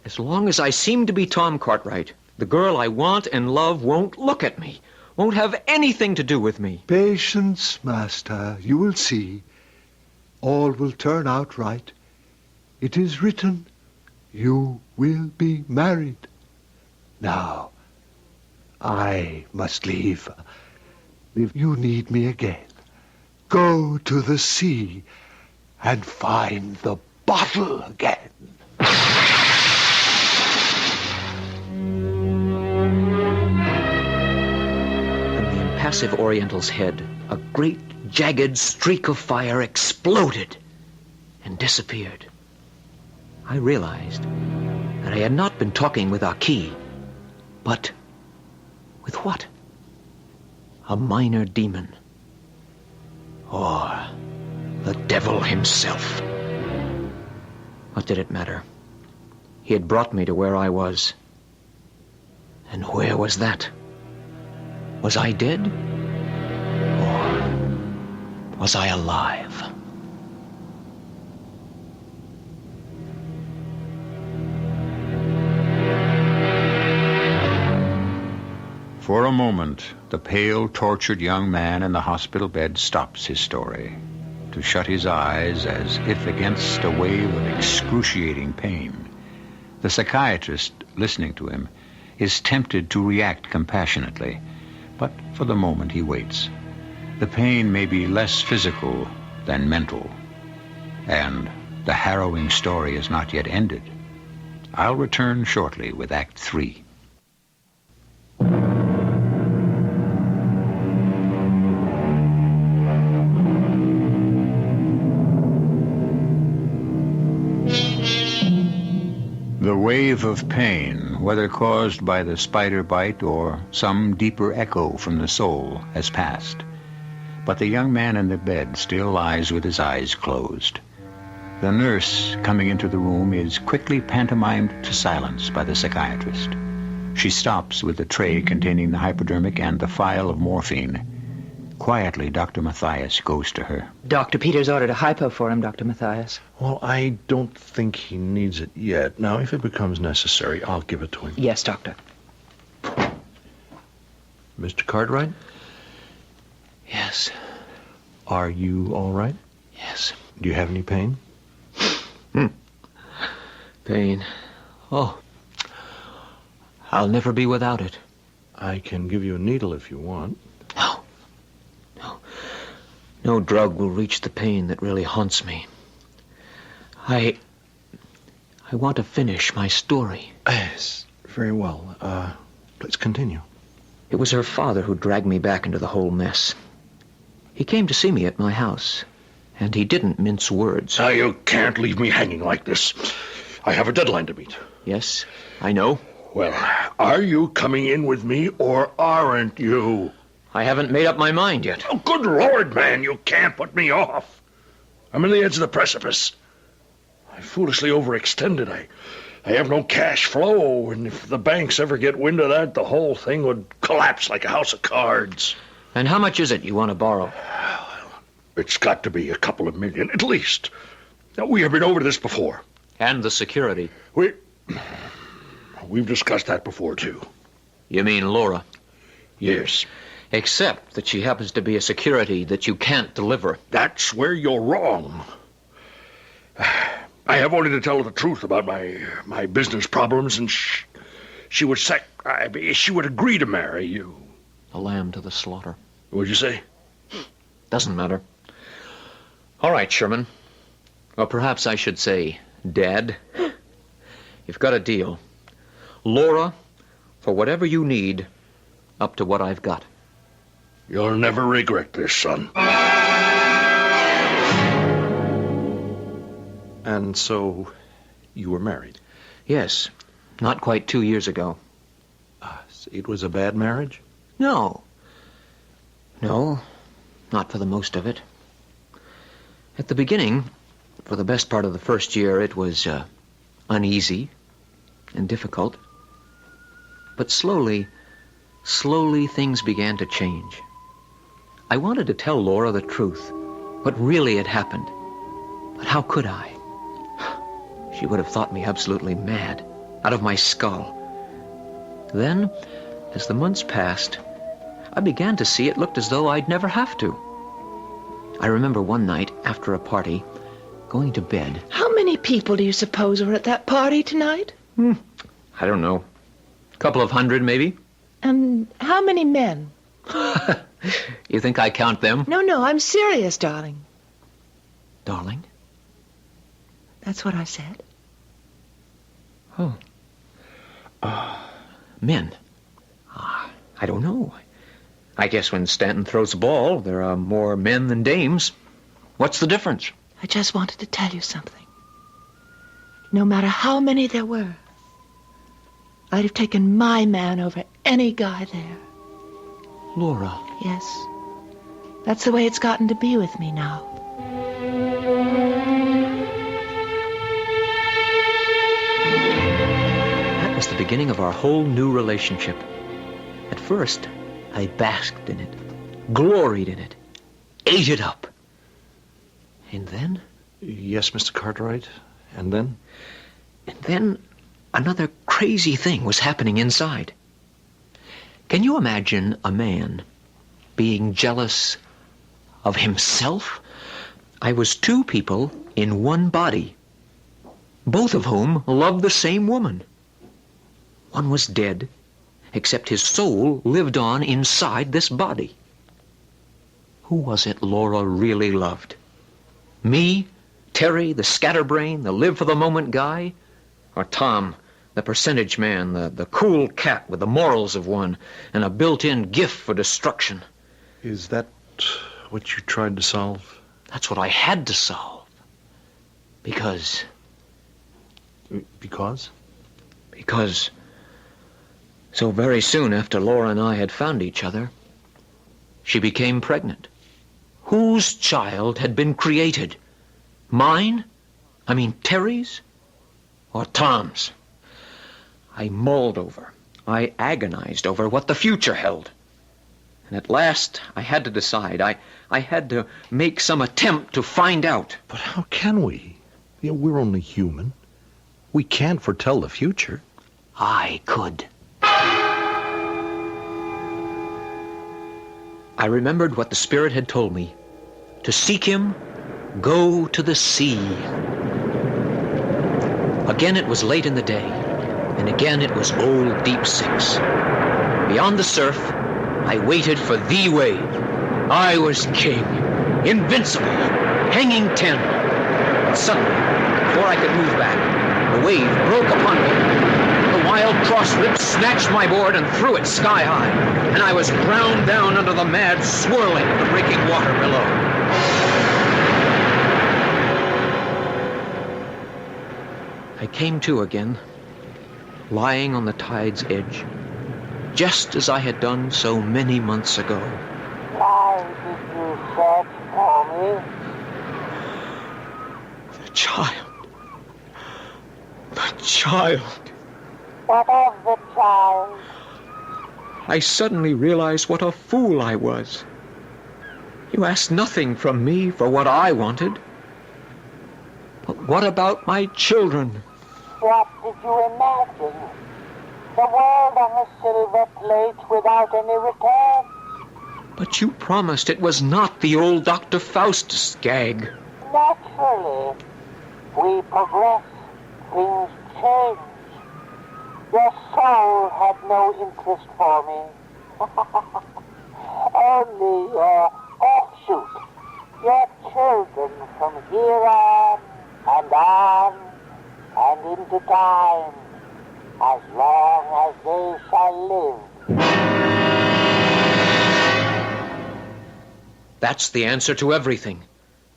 Speaker 5: As long as I seem to be Tom Cartwright, the girl I want and love won't look at me, won't have anything to do with me.
Speaker 11: Patience, Master. You will see. All will turn out right. It is written, you will be married. Now, I must leave. If you need me again, go to the sea and find the bottle again.
Speaker 5: Impassive Oriental's head, a great jagged streak of fire exploded and disappeared. I realized that I had not been talking with Aki, but with what? A minor demon. Or the devil himself. What did it matter? He had brought me to where I was. And where was that? Was I dead? Or was I alive?
Speaker 1: For a moment, the pale, tortured young man in the hospital bed stops his story to shut his eyes as if against a wave of excruciating pain. The psychiatrist, listening to him, is tempted to react compassionately. But for the moment he waits. The pain may be less physical than mental. And the harrowing story is not yet ended. I'll return shortly with Act 3. The wave of pain, whether caused by the spider bite or some deeper echo from the soul, has passed. But the young man in the bed still lies with his eyes closed. The nurse coming into the room is quickly pantomimed to silence by the psychiatrist. She stops with the tray containing the hypodermic and the phial of morphine. Quietly, Dr. Mathias goes to her.
Speaker 8: Dr. Peters ordered a hypo for him, Dr. Mathias.
Speaker 4: Well, I don't think he needs it yet. Now, if it becomes necessary, I'll give it to him.
Speaker 8: Yes, Doctor.
Speaker 4: Mr. Cartwright?
Speaker 5: Yes.
Speaker 4: Are you all right?
Speaker 5: Yes.
Speaker 4: Do you have any pain?
Speaker 5: Pain. Oh. I'll never be without it.
Speaker 4: I can give you a needle if you want.
Speaker 5: No drug will reach the pain that really haunts me. I want to finish my story.
Speaker 4: Yes, very well. Let's continue.
Speaker 5: It was her father who dragged me back into the whole mess. He came to see me at my house, and he didn't mince words.
Speaker 16: Now, you can't leave me hanging like this. I have a deadline to meet.
Speaker 5: Yes, I know.
Speaker 16: Well, are you coming in with me, or aren't you?
Speaker 5: I haven't made up my mind yet.
Speaker 16: Oh, good Lord, man, you can't put me off. I'm on the edge of the precipice. I foolishly overextended. I have no cash flow, and if the banks ever get wind of that, the whole thing would collapse like a house of cards.
Speaker 5: And how much is it you want to borrow?
Speaker 16: It's got to be a couple of million, at least. Now, we have been over this before.
Speaker 5: And the security.
Speaker 16: We've discussed that before, too.
Speaker 5: You mean Laura?
Speaker 16: Yes.
Speaker 5: Except that she happens to be a security that you can't deliver.
Speaker 16: That's where you're wrong. I have only to tell her the truth about my business problems, and she would she would agree to marry you.
Speaker 5: A lamb to the slaughter.
Speaker 16: What'd you say?
Speaker 5: Doesn't matter. All right, Sherman. Or perhaps I should say, Dad. You've got a deal. Laura, for whatever you need, up to what I've got.
Speaker 16: You'll never regret this, son.
Speaker 4: And so, you were married?
Speaker 5: Yes, not quite 2 years ago.
Speaker 4: It was a bad marriage?
Speaker 5: No, not for the most of it. At the beginning, for the best part of the first year, it was uneasy and difficult. But slowly things began to change. I wanted to tell Laura the truth, what really had happened. But how could I? She would have thought me absolutely mad, out of my skull. Then, as the months passed, I began to see it looked as though I'd never have to. I remember one night, after a party, going to bed.
Speaker 8: How many people do you suppose were at that party tonight?
Speaker 5: I don't know. A couple of hundred, maybe.
Speaker 8: And how many men?
Speaker 5: You think I count them?
Speaker 8: No, I'm serious, darling.
Speaker 5: Darling?
Speaker 8: That's what I said.
Speaker 5: Oh. Men? I don't know. I guess when Stanton throws the ball, there are more men than dames. What's the difference?
Speaker 8: I just wanted to tell you something. No matter how many there were, I'd have taken my man over any guy there.
Speaker 5: Laura.
Speaker 8: Yes. That's the way it's gotten to be with me now.
Speaker 5: That was the beginning of our whole new relationship. At first, I basked in it, gloried in it, ate it up. And then?
Speaker 4: Yes, Mr. Cartwright. And then?
Speaker 5: And then another crazy thing was happening inside. Can you imagine a man being jealous of himself? I was two people in one body, both of whom loved the same woman. One was dead, except his soul lived on inside this body. Who was it Laura really loved? Me, Terry, the scatterbrain, the live-for-the-moment guy? Or Tom, the percentage man, the cool cat with the morals of one and a built-in gift for destruction?
Speaker 4: Is that what you tried to solve?
Speaker 5: That's what I had to solve. Because...
Speaker 4: Because?
Speaker 5: Because so very soon after Laura and I had found each other, she became pregnant. Whose child had been created? Mine? I mean Terry's? Or Tom's? I mulled over, I agonized over what the future held. And at last, I had to decide. I had to make some attempt to find out.
Speaker 4: But how can we? We're only human. We can't foretell the future.
Speaker 5: I could. I remembered what the Spirit had told me. To seek him, go to the sea. Again it was late in the day, and again it was old Deep Six. Beyond the surf, I waited for the wave. I was king, invincible, hanging 10. But suddenly, before I could move back, the wave broke upon me. The wild cross-rip snatched my board and threw it sky high, and I was ground down under the mad swirling of the breaking water below. I came to again, lying on the tide's edge, just as I had done so many months ago.
Speaker 20: Why did you search for me?
Speaker 15: The child. The child.
Speaker 20: What of the child?
Speaker 15: I suddenly realized what a fool I was. You asked nothing from me for what I wanted. But what about my children?
Speaker 20: What did you imagine? The world on a silver plate without any return?
Speaker 15: But you promised it was not the old Dr. Faustus gag.
Speaker 20: Naturally. We progress. Things change. Your soul had no interest for me. Only your offshoot. Your children from here on and into time, as long as they shall live.
Speaker 5: That's the answer to everything.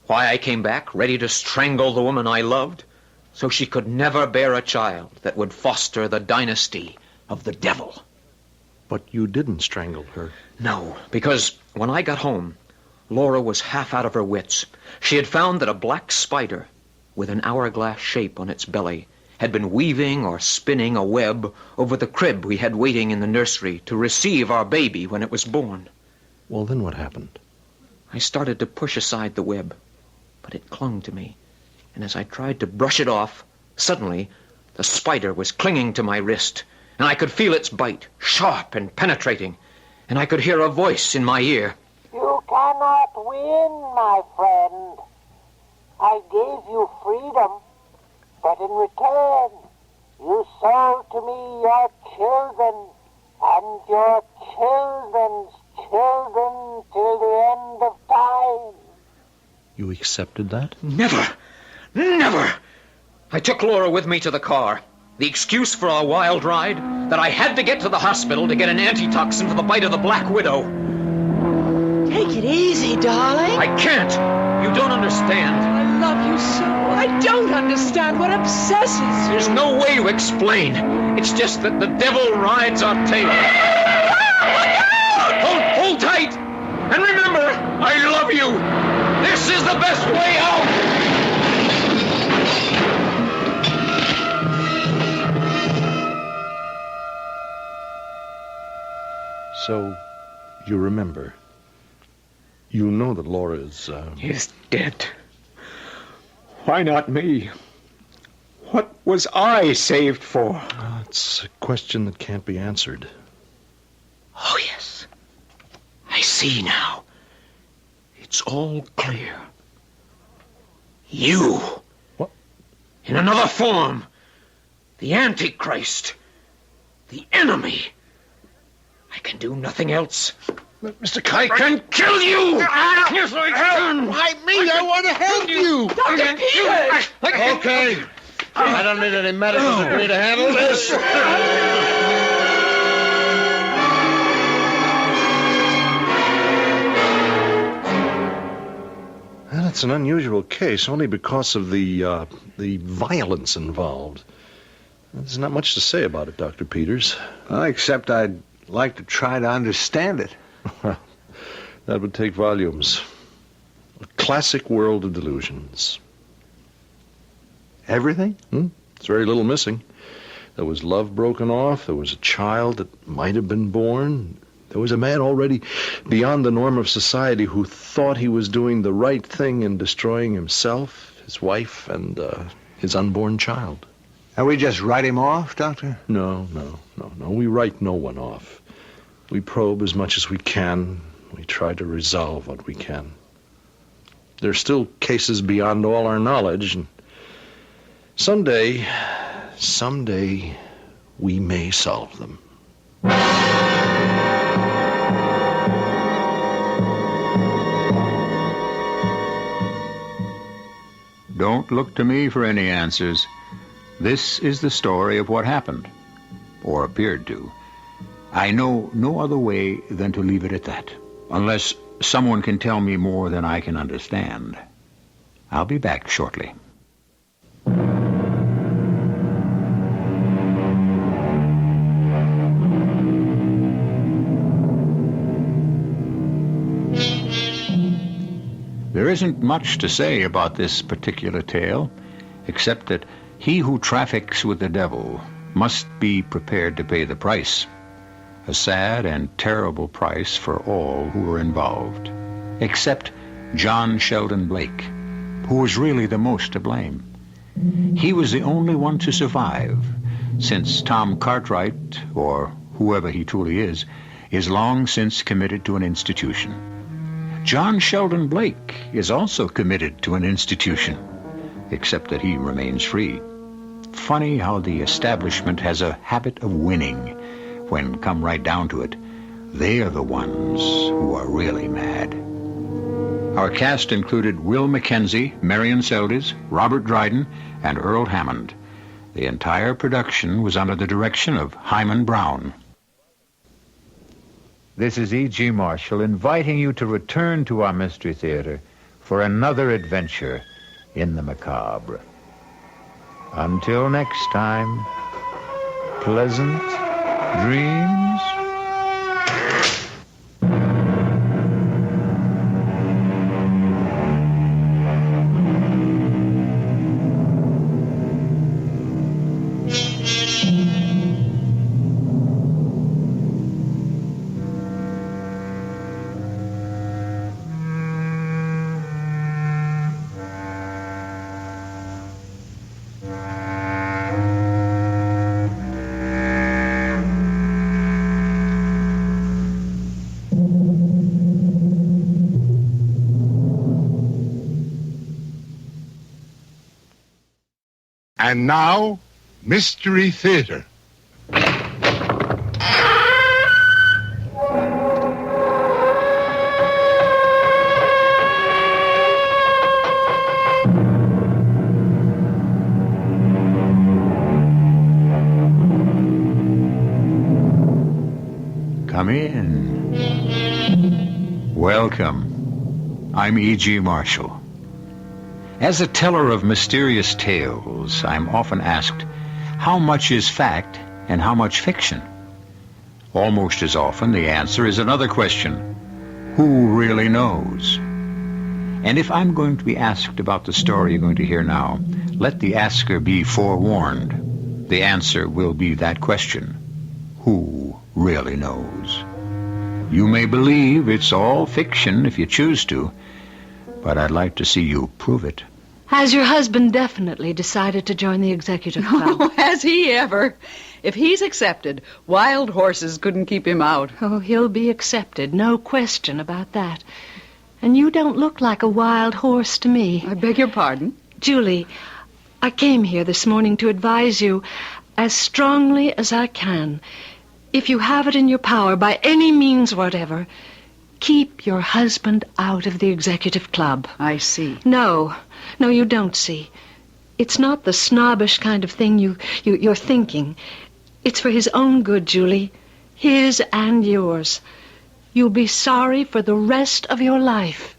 Speaker 5: Why I came back, ready to strangle the woman I loved, so she could never bear a child that would foster the dynasty of the devil.
Speaker 4: But you didn't strangle her.
Speaker 5: No, because when I got home, Laura was half out of her wits. She had found that a black spider with an hourglass shape on its belly had been weaving or spinning a web over the crib we had waiting in the nursery to receive our baby when it was born.
Speaker 4: Well, then what happened?
Speaker 5: I started to push aside the web, but it clung to me. And as I tried to brush it off, suddenly the spider was clinging to my wrist, and I could feel its bite, sharp and penetrating, and I could hear a voice in my ear.
Speaker 20: You cannot win, my friend. I gave you freedom, but in return, you sold to me your children and your children's children till the end of time.
Speaker 4: You accepted that?
Speaker 5: Never! Never! I took Laura with me to the car. The excuse for our wild ride? That I had to get to the hospital to get an antitoxin for the bite of the Black Widow.
Speaker 10: Take it easy, darling.
Speaker 5: I can't! You don't understand.
Speaker 10: I love you so. I don't understand what obsesses you.
Speaker 5: There's no way to explain. It's just that the devil rides our tail. Hold tight! And remember, I love you! This is the best way out!
Speaker 4: So, you remember. You know that Laura is
Speaker 15: dead. Why not me? What was I saved for?
Speaker 4: It's a question that can't be answered.
Speaker 5: Oh, yes. I see now. It's all clear. You.
Speaker 4: What?
Speaker 5: In another form. The Antichrist. The enemy. I can do nothing else.
Speaker 12: Mr. Kike.
Speaker 5: I can kill you!
Speaker 12: Yes, I can. Why me? I want to help you.
Speaker 10: Dr. Peters!
Speaker 12: Okay. I don't need any medical degree to handle this.
Speaker 4: Well, it's an unusual case only because of the violence involved. There's not much to say about it, Dr. Peters.
Speaker 2: Well, except I'd like to try to understand it.
Speaker 4: Well, that would take volumes. A classic world of delusions.
Speaker 2: Everything?
Speaker 4: There's very little missing. There was love broken off. There was a child that might have been born. There was a man already beyond the norm of society who thought he was doing the right thing in destroying himself, his wife, and his unborn child.
Speaker 2: And we just write him off, Doctor?
Speaker 4: No. We write no one off. We probe as much as we can. We try to resolve what we can. There's still cases beyond all our knowledge, and someday, we may solve them.
Speaker 1: Don't look to me for any answers. This is the story of what happened, or appeared to. I know no other way than to leave it at that, unless someone can tell me more than I can understand. I'll be back shortly. There isn't much to say about this particular tale, except that he who traffics with the devil must be prepared to pay the price. A sad and terrible price for all who were involved, except John Sheldon Blake, who was really the most to blame. He was the only one to survive, since Tom Cartwright, or whoever he truly is long since committed to an institution. John Sheldon Blake is also committed to an institution, except that he remains free. Funny how the establishment has a habit of winning. When come right down to it, they are the ones who are really mad. Our cast included Will Mackenzie, Marion Seldes, Robert Dryden, and Earl Hammond. The entire production was under the direction of Hyman Brown.
Speaker 2: This is E.G. Marshall inviting you to return to our Mystery Theater for another adventure in the macabre. Until next time, pleasant dreams.
Speaker 14: And now, Mystery Theater.
Speaker 1: Come in. Welcome. I'm E.G. Marshall. As a teller of mysterious tales, I'm often asked, how much is fact and how much fiction? Almost as often, the answer is another question. Who really knows? And if I'm going to be asked about the story you're going to hear now, let the asker be forewarned. The answer will be that question. Who really knows? You may believe it's all fiction if you choose to, but I'd like to see you prove it.
Speaker 13: Has your husband definitely decided to join the executive club?
Speaker 9: Oh, has he ever? If he's accepted, wild horses couldn't keep him out.
Speaker 13: Oh, he'll be accepted, no question about that. And you don't look like a wild horse to me.
Speaker 9: I beg your pardon?
Speaker 13: Julie, I came here this morning to advise you as strongly as I can. If you have it in your power, by any means whatever, keep your husband out of the executive club.
Speaker 9: I see.
Speaker 13: No, you don't see. It's not the snobbish kind of thing you're thinking. It's for his own good, Julie. His and yours. You'll be sorry for the rest of your life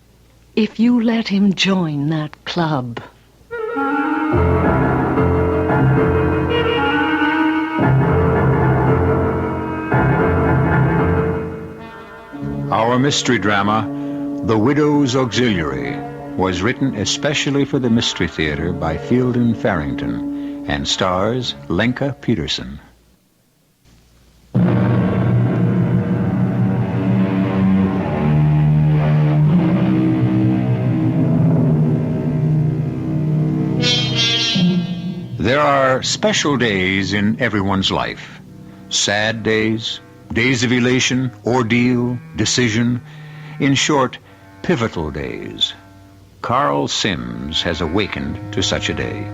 Speaker 13: if you let him join that club.
Speaker 1: Our mystery drama, The Widow's Auxiliary, was written especially for the Mystery Theater by Fielden Farrington and stars Lenka Peterson. There are special days in everyone's life. Sad days, days of elation, ordeal, decision. In short, pivotal days. Karl Sims has awakened to such a day.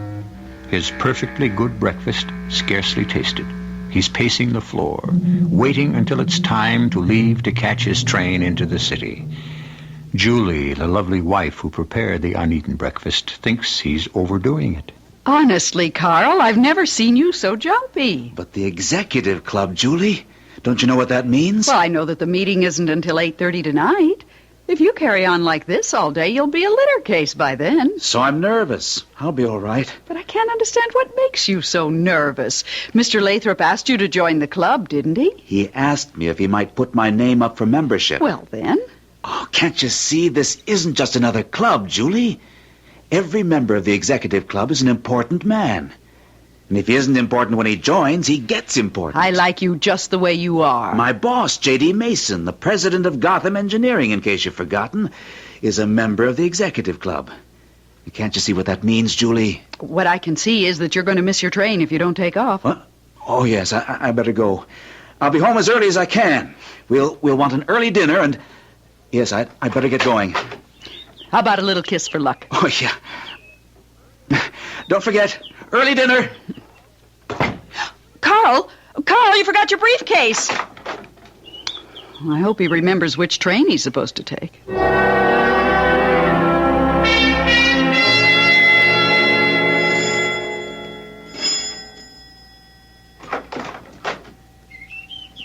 Speaker 1: His perfectly good breakfast scarcely tasted. He's pacing the floor, waiting until it's time to leave to catch his train into the city. Julie, the lovely wife who prepared the uneaten breakfast, thinks he's overdoing it.
Speaker 9: Honestly, Karl, I've never seen you so jumpy.
Speaker 21: But the executive club, Julie, don't you know what that means?
Speaker 9: Well, I know that the meeting isn't until 8:30 tonight. If you carry on like this all day, you'll be a litter case by then.
Speaker 21: So I'm nervous. I'll be all right.
Speaker 9: But I can't understand what makes you so nervous. Mr. Lathrop asked you to join the club, didn't he?
Speaker 21: He asked me if he might put my name up for membership.
Speaker 9: Well, then.
Speaker 21: Oh, can't you see this isn't just another club, Julie? Every member of the executive club is an important man. And if he isn't important when he joins, he gets important.
Speaker 3: I like you just the way you are.
Speaker 21: My boss, J.D. Mason, the president of Gotham Engineering, in case you've forgotten, is a member of the executive club. Can't you see what that means, Julie?
Speaker 3: What I can see is that you're going to miss your train if you don't take off.
Speaker 21: What? Oh, yes, I better go. I'll be home as early as I can. We'll want an early dinner, and... Yes, I'd better get going.
Speaker 3: How about a little kiss for luck?
Speaker 21: Oh, yeah. Don't forget, early dinner.
Speaker 3: Karl, you forgot your briefcase. I hope he remembers which train he's supposed to take.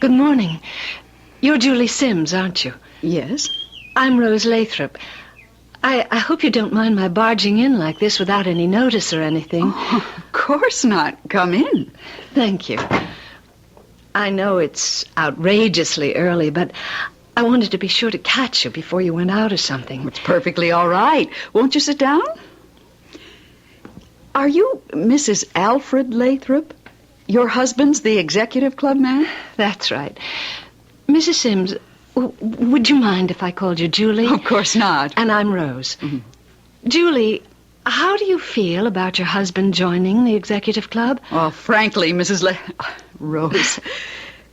Speaker 13: Good morning. You're Julie Sims, aren't you?
Speaker 3: Yes.
Speaker 13: I'm Rose Lathrop. I hope you don't mind my barging in like this without any notice or anything.
Speaker 3: Oh, of course not. Come in.
Speaker 13: Thank you. I know it's outrageously early, but I wanted to be sure to catch you before you went out or something.
Speaker 3: It's perfectly all right. Won't you sit down? Are you Mrs. Alfred Lathrop? Your husband's the executive club man?
Speaker 13: That's right. Mrs. Sims, would you mind if I called you Julie?
Speaker 3: Of course not.
Speaker 13: And I'm Rose. Mm-hmm. Julie, how do you feel about your husband joining the executive club?
Speaker 3: Well, frankly, Rose,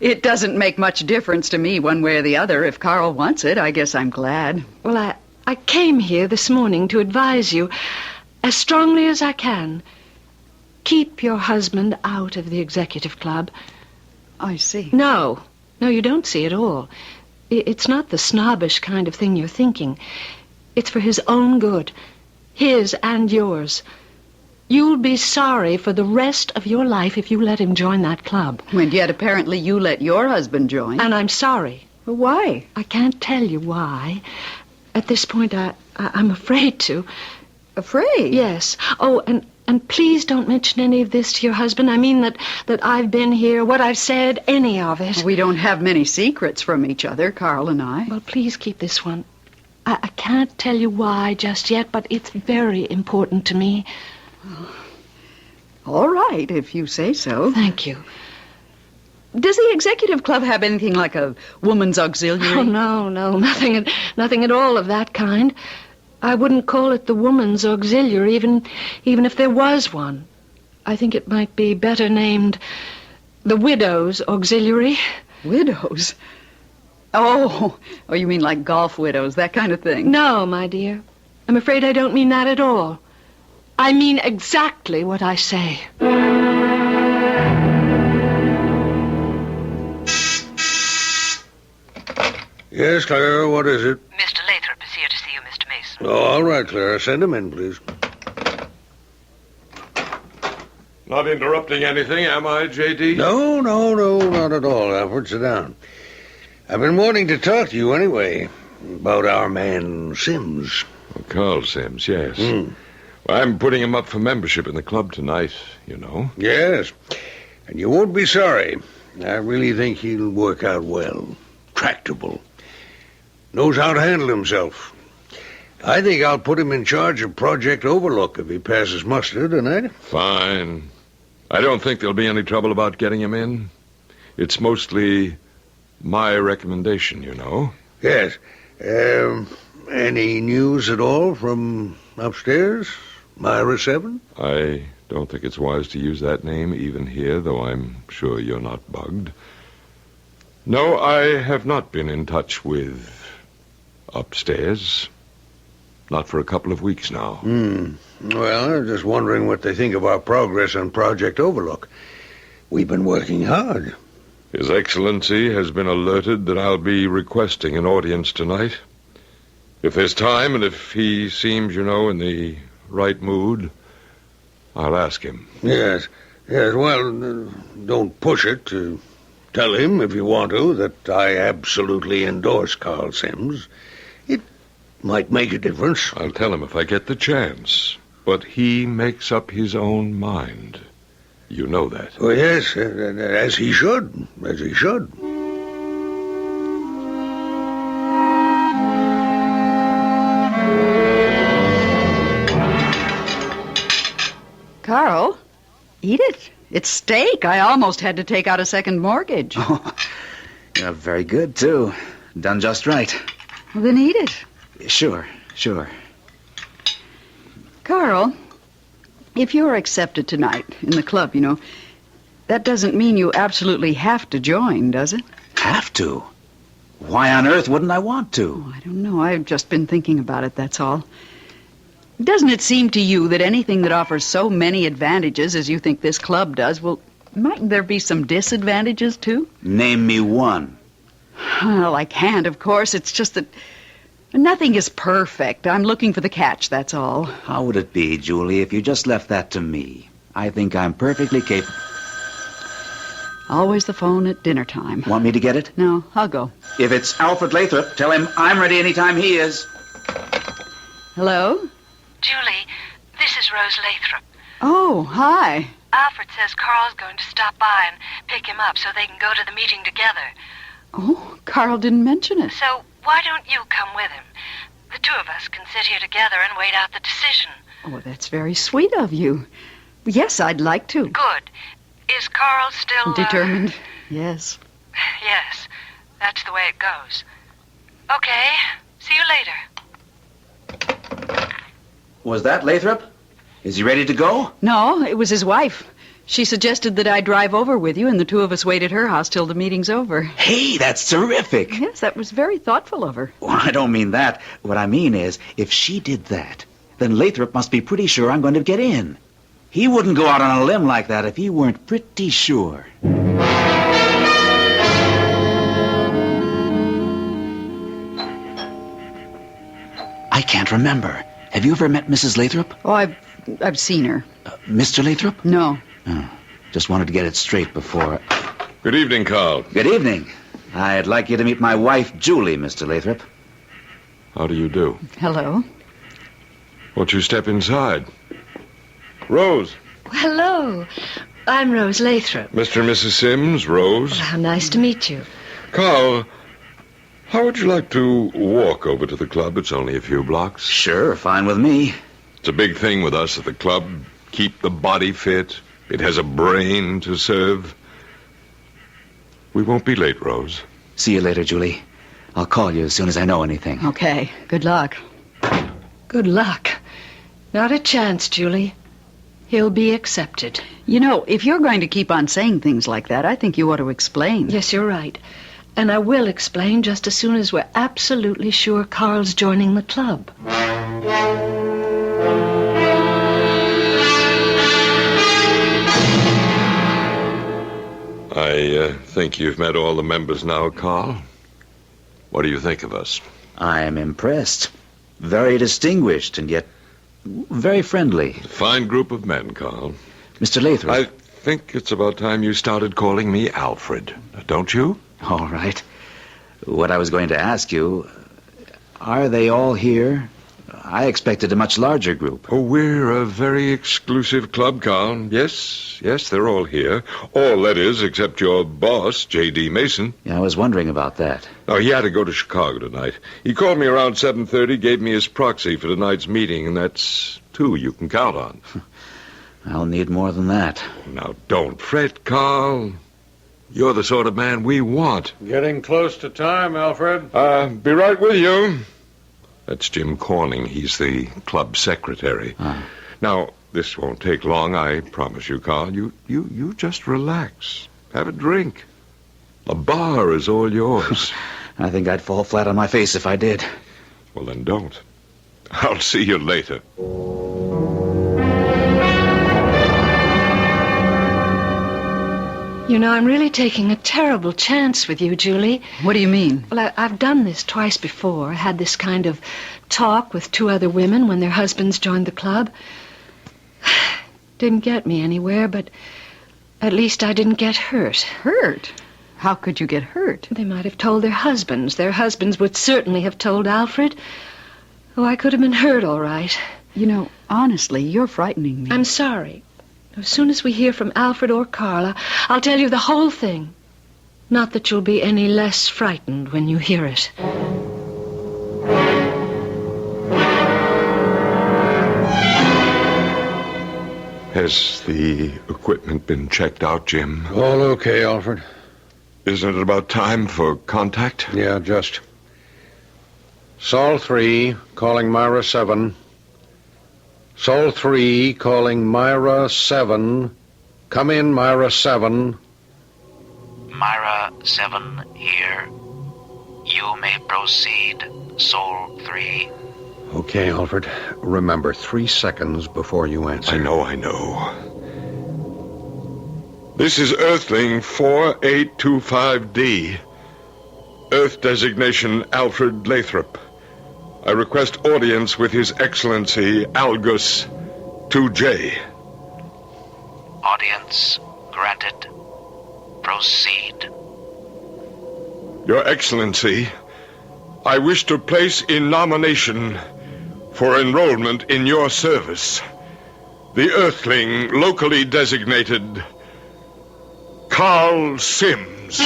Speaker 3: it doesn't make much difference to me one way or the other. If Karl wants it, I guess I'm glad.
Speaker 13: Well, I came here this morning to advise you as strongly as I can. Keep your husband out of the executive club.
Speaker 3: I see.
Speaker 13: No, you don't see at all. It's not the snobbish kind of thing you're thinking. It's for his own good. His and yours. You'll be sorry for the rest of your life if you let him join that club.
Speaker 3: And yet apparently you let your husband join.
Speaker 13: And I'm sorry.
Speaker 3: Well, why?
Speaker 13: I can't tell you why. At this point, I'm afraid to.
Speaker 3: Afraid?
Speaker 13: Yes. Oh, and please don't mention any of this to your husband. I mean that I've been here, what I've said, any of it.
Speaker 3: We don't have many secrets from each other, Karl and I.
Speaker 13: Well, please keep this one. I can't tell you why just yet, but it's very important to me.
Speaker 3: All right, if you say so.
Speaker 13: Thank you.
Speaker 3: Does the executive club have anything like a woman's auxiliary?
Speaker 13: Oh, no, nothing at all of that kind. I wouldn't call it the woman's auxiliary, even if there was one. I think it might be better named the widow's auxiliary.
Speaker 3: Widows? Oh, you mean like golf widows, that kind of thing?
Speaker 13: No, my dear. I'm afraid I don't mean that at all. I mean exactly what I say.
Speaker 12: Yes, Clara, what is it?
Speaker 7: Mr. Lathrop is here to see you, Mr. Mason.
Speaker 12: Oh, all right, Clara. Send him in, please.
Speaker 17: Not interrupting anything, am I, J.D.?
Speaker 12: No, not at all, Alfred. Sit down. I've been wanting to talk to you anyway about our man Sims.
Speaker 17: Oh, Karl Sims, yes. Well, I'm putting him up for membership in the club tonight, you know.
Speaker 12: Yes, and you won't be sorry. I really think he'll work out well. Tractable. Knows how to handle himself. I think I'll put him in charge of Project Overlook if he passes muster tonight.
Speaker 17: Fine. I don't think there'll be any trouble about getting him in. It's mostly my recommendation, you know.
Speaker 12: Yes. Any news at all from upstairs? Myra 7?
Speaker 17: I don't think it's wise to use that name even here, though I'm sure you're not bugged. No, I have not been in touch with upstairs. Not for a couple of weeks now.
Speaker 12: Well, I'm just wondering what they think of our progress on Project Overlook. We've been working hard.
Speaker 17: His Excellency has been alerted that I'll be requesting an audience tonight. If there's time and if he seems, in the right mood, I'll ask him.
Speaker 12: Yes. Well, don't push it. Tell him, if you want to, that I absolutely endorse Karl Sims. It might make a difference.
Speaker 17: I'll tell him if I get the chance. But he makes up his own mind. You know that.
Speaker 12: Oh, yes, as he should. As he should.
Speaker 3: Karl, eat it. It's steak. I almost had to take out a second mortgage.
Speaker 21: Yeah, very good, too. Done just right.
Speaker 3: Well, then eat it.
Speaker 21: Sure.
Speaker 3: Karl, if you're accepted tonight in the club, that doesn't mean you absolutely have to join, does it?
Speaker 21: Have to? Why on earth wouldn't I want to?
Speaker 3: Oh, I don't know. I've just been thinking about it, that's all. Doesn't it seem to you that anything that offers so many advantages as you think this club does, well, mightn't there be some disadvantages, too?
Speaker 21: Name me one.
Speaker 3: Well, I can't, of course. It's just that nothing is perfect. I'm looking for the catch, that's all.
Speaker 21: How would it be, Julie, if you just left that to me? I think I'm perfectly capable.
Speaker 3: Always the phone at dinner time.
Speaker 21: Want me to get it?
Speaker 3: No, I'll go.
Speaker 21: If it's Alfred Lathrop, tell him I'm ready anytime he is.
Speaker 3: Hello?
Speaker 18: Julie, this is Rose Lathrop.
Speaker 3: Oh, hi.
Speaker 18: Alfred says Karl's going to stop by and pick him up so they can go to the meeting together.
Speaker 3: Oh, Karl didn't mention it.
Speaker 18: So why don't you come with him? The two of us can sit here together and wait out the decision.
Speaker 3: Oh, that's very sweet of you. Yes, I'd like to.
Speaker 18: Good. Is Karl still...
Speaker 3: Determined? Yes.
Speaker 18: Yes, that's the way it goes. Okay, see you later.
Speaker 21: Was that Lathrop? Is he ready to go?
Speaker 3: No, it was his wife. She suggested that I drive over with you, and the two of us wait at her house till the meeting's over.
Speaker 21: Hey, that's terrific.
Speaker 3: Yes, that was very thoughtful of her.
Speaker 21: Well, I don't mean that. What I mean is, if she did that, then Lathrop must be pretty sure I'm going to get in. He wouldn't go out on a limb like that if he weren't pretty sure. I can't remember. Have you ever met Mrs. Lathrop?
Speaker 3: Oh, I've seen her.
Speaker 21: Mr. Lathrop?
Speaker 3: No.
Speaker 21: Oh, just wanted to get it straight before...
Speaker 17: Good evening, Karl.
Speaker 21: Good evening. I'd like you to meet my wife, Julie, Mr. Lathrop.
Speaker 17: How do you do?
Speaker 3: Hello.
Speaker 17: Won't you step inside? Rose.
Speaker 13: Hello. I'm Rose Lathrop.
Speaker 17: Mr. and Mrs. Sims, Rose.
Speaker 13: How nice to meet you.
Speaker 17: Karl, how would you like to walk over to the club? It's only a few blocks.
Speaker 21: Sure, fine with me.
Speaker 17: It's a big thing with us at the club. Keep the body fit. It has a brain to serve. We won't be late, Rose.
Speaker 21: See you later, Julie. I'll call you as soon as I know anything.
Speaker 3: Okay. Good luck.
Speaker 13: Good luck. Not a chance, Julie. He'll be accepted.
Speaker 3: If you're going to keep on saying things like that, I think you ought to explain.
Speaker 13: Yes, you're right. And I will explain just as soon as we're absolutely sure Karl's joining the club.
Speaker 17: I think you've met all the members now, Karl. What do you think of us?
Speaker 21: I am impressed. Very distinguished and yet very friendly.
Speaker 17: A fine group of men, Karl.
Speaker 21: Mr. Lathrop.
Speaker 17: I think it's about time you started calling me Alfred, don't you?
Speaker 21: All right. What I was going to ask you, are they all here? I expected a much larger group.
Speaker 17: Oh, we're a very exclusive club, Karl. Yes, they're all here. All, that is, except your boss, J.D. Mason.
Speaker 21: Yeah, I was wondering about that.
Speaker 17: Oh, he had to go to Chicago tonight. He called me around 7:30, gave me his proxy for tonight's meeting, and that's 2 you can count on.
Speaker 21: I'll need more than that.
Speaker 17: Now, don't fret, Karl. You're the sort of man we want.
Speaker 12: Getting close to time, Alfred.
Speaker 17: Be right with you. That's Jim Corning. He's the club secretary. Now, this won't take long, I promise you, Karl. You just relax. Have a drink. The bar is all yours.
Speaker 21: I think I'd fall flat on my face if I did.
Speaker 17: Well, then don't. I'll see you later.
Speaker 13: I'm really taking a terrible chance with you, Julie.
Speaker 3: What do you mean?
Speaker 13: Well, I've done this twice before. I had this kind of talk with 2 other women when their husbands joined the club. Didn't get me anywhere, but at least I didn't get hurt.
Speaker 3: Hurt? How could you get hurt?
Speaker 13: They might have told their husbands. Their husbands would certainly have told Alfred. Oh, I could have been hurt all right.
Speaker 3: Honestly, you're frightening me.
Speaker 13: I'm sorry. As soon as we hear from Alfred or Karl, I'll tell you the whole thing. Not that you'll be any less frightened when you hear it.
Speaker 17: Has the equipment been checked out, Jim?
Speaker 4: All okay, Alfred.
Speaker 17: Isn't it about time for contact?
Speaker 4: Yeah, just. Sol 3, calling Myra 7. Sol 3, calling Myra 7. Come in, Myra 7.
Speaker 19: Myra 7 here. You may proceed, Sol 3.
Speaker 4: Okay, Alfred. Remember, 3 seconds before you answer.
Speaker 17: I know. This is Earthling 4825D. Earth designation Alfred Lathrop. I request audience with His Excellency Algus 2J.
Speaker 19: Audience granted. Proceed.
Speaker 17: Your Excellency, I wish to place in nomination for enrollment in your service the Earthling locally designated Karl Sims.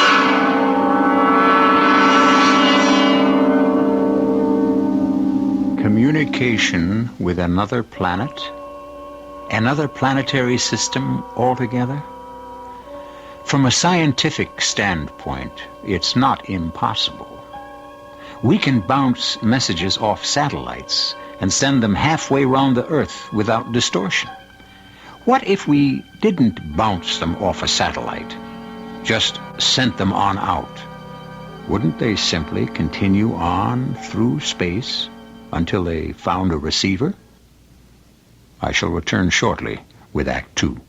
Speaker 1: Communication with another planet? Another planetary system altogether? From a scientific standpoint, it's not impossible. We can bounce messages off satellites and send them halfway round the Earth without distortion. What if we didn't bounce them off a satellite, just sent them on out? Wouldn't they simply continue on through space until they found a receiver? I shall return shortly with Act 2.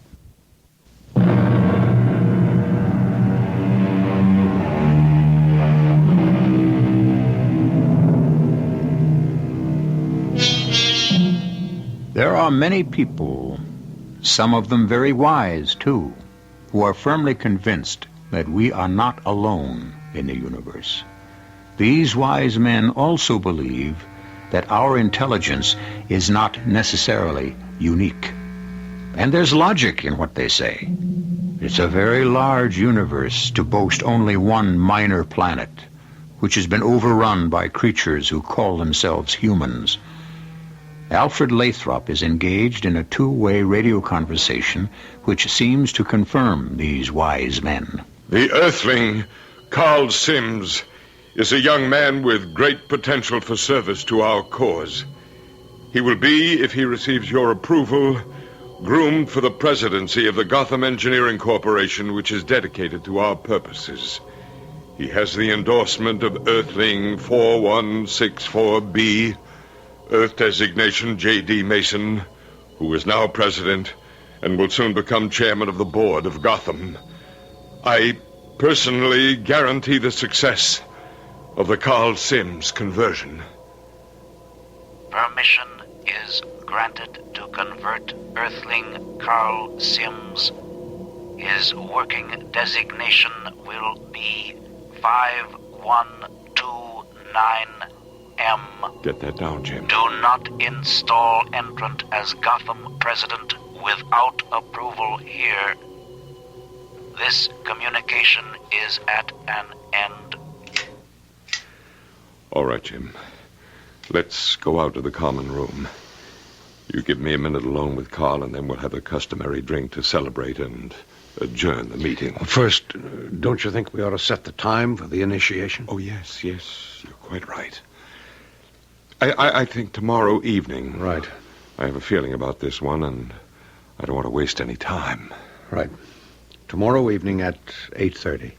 Speaker 1: There are many people, some of them very wise too, who are firmly convinced that we are not alone in the universe. These wise men also believe that our intelligence is not necessarily unique. And there's logic in what they say. It's a very large universe to boast only one minor planet, which has been overrun by creatures who call themselves humans. Alfred Lathrop is engaged in a two-way radio conversation which seems to confirm these wise men.
Speaker 17: The Earthling, Karl Sims, is a young man with great potential for service to our cause. He will be, if he receives your approval, groomed for the presidency of the Gotham Engineering Corporation, which is dedicated to our purposes. He has the endorsement of Earthling 4164B, Earth designation J.D. Mason, who is now president and will soon become chairman of the board of Gotham. I personally guarantee the success of the Karl Sims conversion.
Speaker 19: Permission is granted to convert Earthling Karl Sims. His working designation will be 5129M.
Speaker 17: Get that down, Jim.
Speaker 19: Do not install entrant as Gotham president without approval here. This communication is at an end.
Speaker 17: All right, Jim. Let's go out to the common room. You give me a minute alone with Karl, and then we'll have a customary drink to celebrate and adjourn the meeting.
Speaker 4: First, don't you think we ought to set the time for the initiation?
Speaker 17: Oh, yes, you're quite right. I think tomorrow evening.
Speaker 4: Right.
Speaker 17: I have a feeling about this one, and I don't want to waste any time.
Speaker 4: Right. Tomorrow evening at 8:30.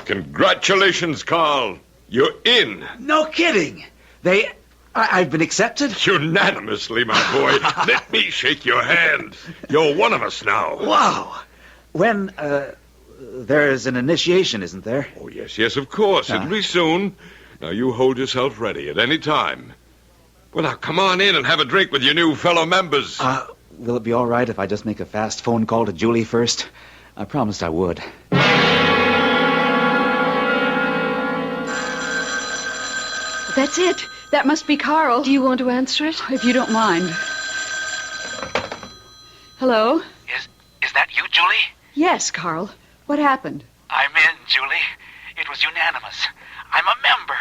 Speaker 17: Congratulations, Karl. You're in.
Speaker 21: No kidding. I've been accepted?
Speaker 17: Unanimously, my boy. Let me shake your hand. You're one of us now.
Speaker 21: Wow. When, there's an initiation, isn't there?
Speaker 17: Oh, yes, of course. It'll be soon. Now, you hold yourself ready at any time. Well, now, come on in and have a drink with your new fellow members.
Speaker 21: Will it be all right if I just make a fast phone call to Julie first? I promised I would.
Speaker 3: That's it. That must be Karl.
Speaker 13: Do you want to answer it?
Speaker 3: If you don't mind. Hello?
Speaker 19: Is that you, Julie?
Speaker 3: Yes, Karl. What happened?
Speaker 19: I'm in, Julie. It was unanimous. I'm a member.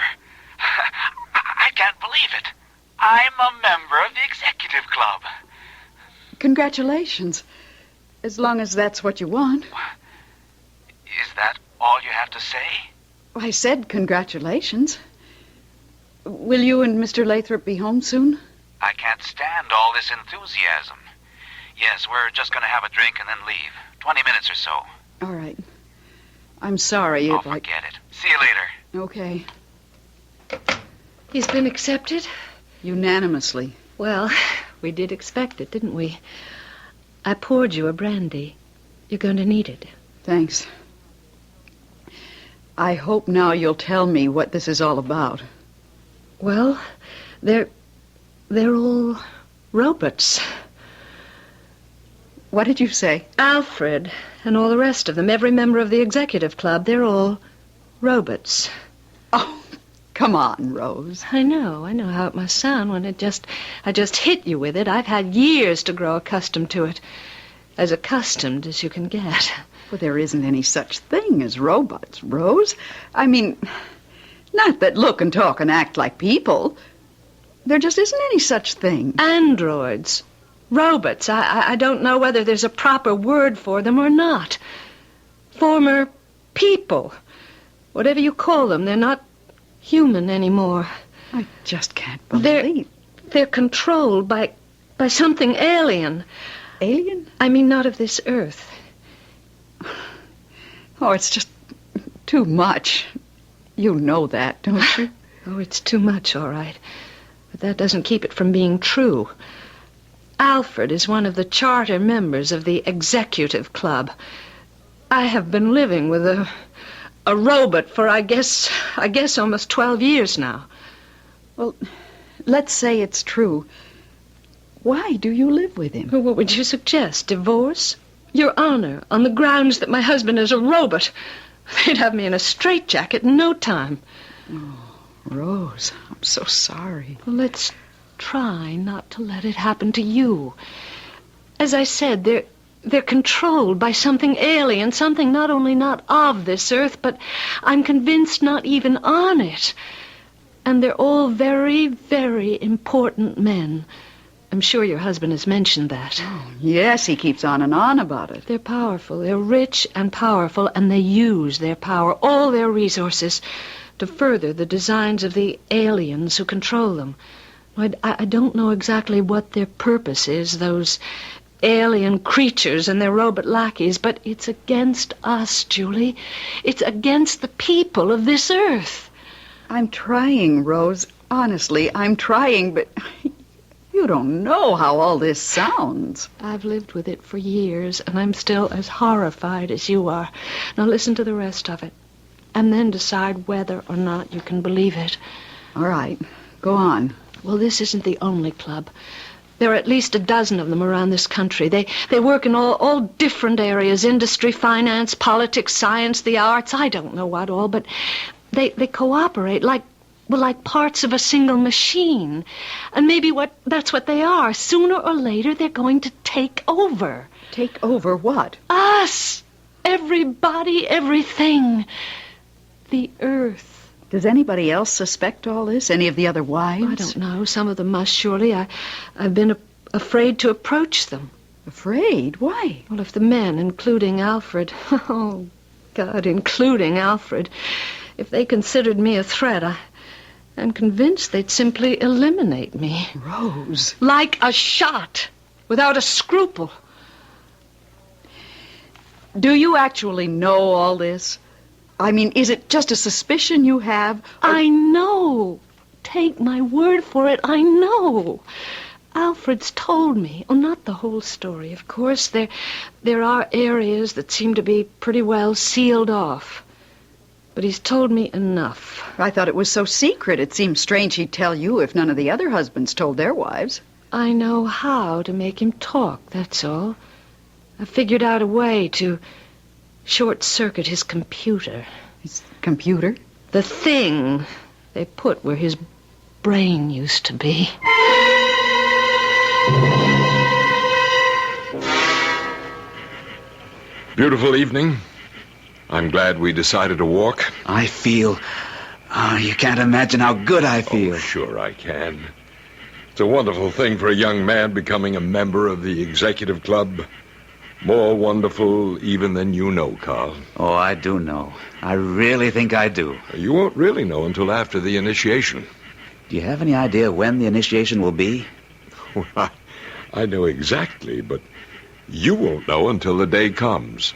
Speaker 19: I can't believe it. I'm a member of the executive club.
Speaker 3: Congratulations. As long as that's what you want.
Speaker 19: Is that all you have to say?
Speaker 3: I said congratulations. Will you and Mr. Lathrop be home soon?
Speaker 19: I can't stand all this enthusiasm. Yes, we're just going to have a drink and then leave. 20 minutes or so.
Speaker 3: All right. I'm sorry.
Speaker 19: Forget it. See you later.
Speaker 3: Okay.
Speaker 13: He's been accepted?
Speaker 3: Unanimously.
Speaker 13: Well, we did expect it, didn't we? I poured you a brandy. You're going to need it.
Speaker 3: Thanks. I hope now you'll tell me what this is all about.
Speaker 13: Well, they're all robots.
Speaker 3: What did you say?
Speaker 13: Alfred and all the rest of them, every member of the executive club, they're all robots.
Speaker 3: Oh, come on, Rose.
Speaker 13: I know how it must sound when I just hit you with it. I've had years to grow accustomed to it. As accustomed as you can get.
Speaker 3: Well, there isn't any such thing as robots, Rose. I mean, not that look and talk and act like people. There just isn't any such thing.
Speaker 13: Androids. Robots. I don't know whether there's a proper word for them or not. Former people. Whatever you call them, they're not human anymore.
Speaker 3: I just can't believe.
Speaker 13: They're controlled by something alien.
Speaker 3: Alien?
Speaker 13: I mean, not of this earth.
Speaker 3: Oh, it's just too much. You know that, don't you?
Speaker 13: Oh, it's too much, all right. But that doesn't keep it from being true. Alfred is one of the charter members of the executive club. I have been living with a robot for, I guess almost 12 years now.
Speaker 3: Well, let's say it's true. Why do you live with him?
Speaker 13: Well, what would you suggest? Divorce? Your Honor, on the grounds that my husband is a robot. They'd have me in a straitjacket in no time.
Speaker 3: Oh, Rose, I'm so sorry.
Speaker 13: Well, let's try not to let it happen to you. As I said, they're controlled by something alien, something not only not of this earth, but I'm convinced not even on it. And they're all very, very important men. I'm sure your husband has mentioned that.
Speaker 3: Oh, yes, he keeps on and on about it.
Speaker 13: They're powerful. They're rich and powerful, and they use their power, all their resources, to further the designs of the aliens who control them. I don't know exactly what their purpose is, those alien creatures and their robot lackeys, but it's against us, Julie. It's against the people of this earth.
Speaker 3: I'm trying, Rose. Honestly, I'm trying, but you don't know how all this sounds.
Speaker 13: I've lived with it for years, and I'm still as horrified as you are. Now listen to the rest of it, and then decide whether or not you can believe it.
Speaker 3: All right, go on.
Speaker 13: Well, this isn't the only club. There are at least a dozen of them around this country. They work in all different areas, industry, finance, politics, science, the arts, I don't know what all, but they cooperate like parts of a single machine. And maybe that's what they are. Sooner or later, they're going to take over.
Speaker 3: Take over what?
Speaker 13: Us! Everybody, everything. The earth.
Speaker 3: Does anybody else suspect all this? Any of the other wives?
Speaker 13: I don't know. Some of them must, surely. I've been afraid to approach them.
Speaker 3: Afraid? Why?
Speaker 13: Well, if the men, including Alfred, oh, God, including Alfred, if they considered me a threat, I'm convinced they'd simply eliminate me.
Speaker 3: Rose.
Speaker 13: Like a shot, without a scruple.
Speaker 3: Do you actually know all this? I mean, is it just a suspicion you have?
Speaker 13: I know. Take my word for it, I know. Alfred's told me. Oh, not the whole story, of course. There are areas that seem to be pretty well sealed off. But he's told me enough.
Speaker 3: I thought it was so secret. It seems strange he'd tell you if none of the other husbands told their wives.
Speaker 13: I know how to make him talk, that's all. I figured out a way to short-circuit his computer.
Speaker 3: His computer?
Speaker 13: The thing they put where his brain used to be.
Speaker 17: Beautiful evening. I'm glad we decided to walk.
Speaker 21: I feel... you can't imagine how good I feel.
Speaker 17: Oh, sure I can.
Speaker 16: It's a wonderful thing for a young man becoming a member of the executive club. More wonderful even than you know, Karl.
Speaker 21: Oh, I do know. I really think I do.
Speaker 16: You won't really know until after the initiation.
Speaker 21: Do you have any idea when the initiation will be?
Speaker 16: Well, I know exactly, but you won't know until the day comes.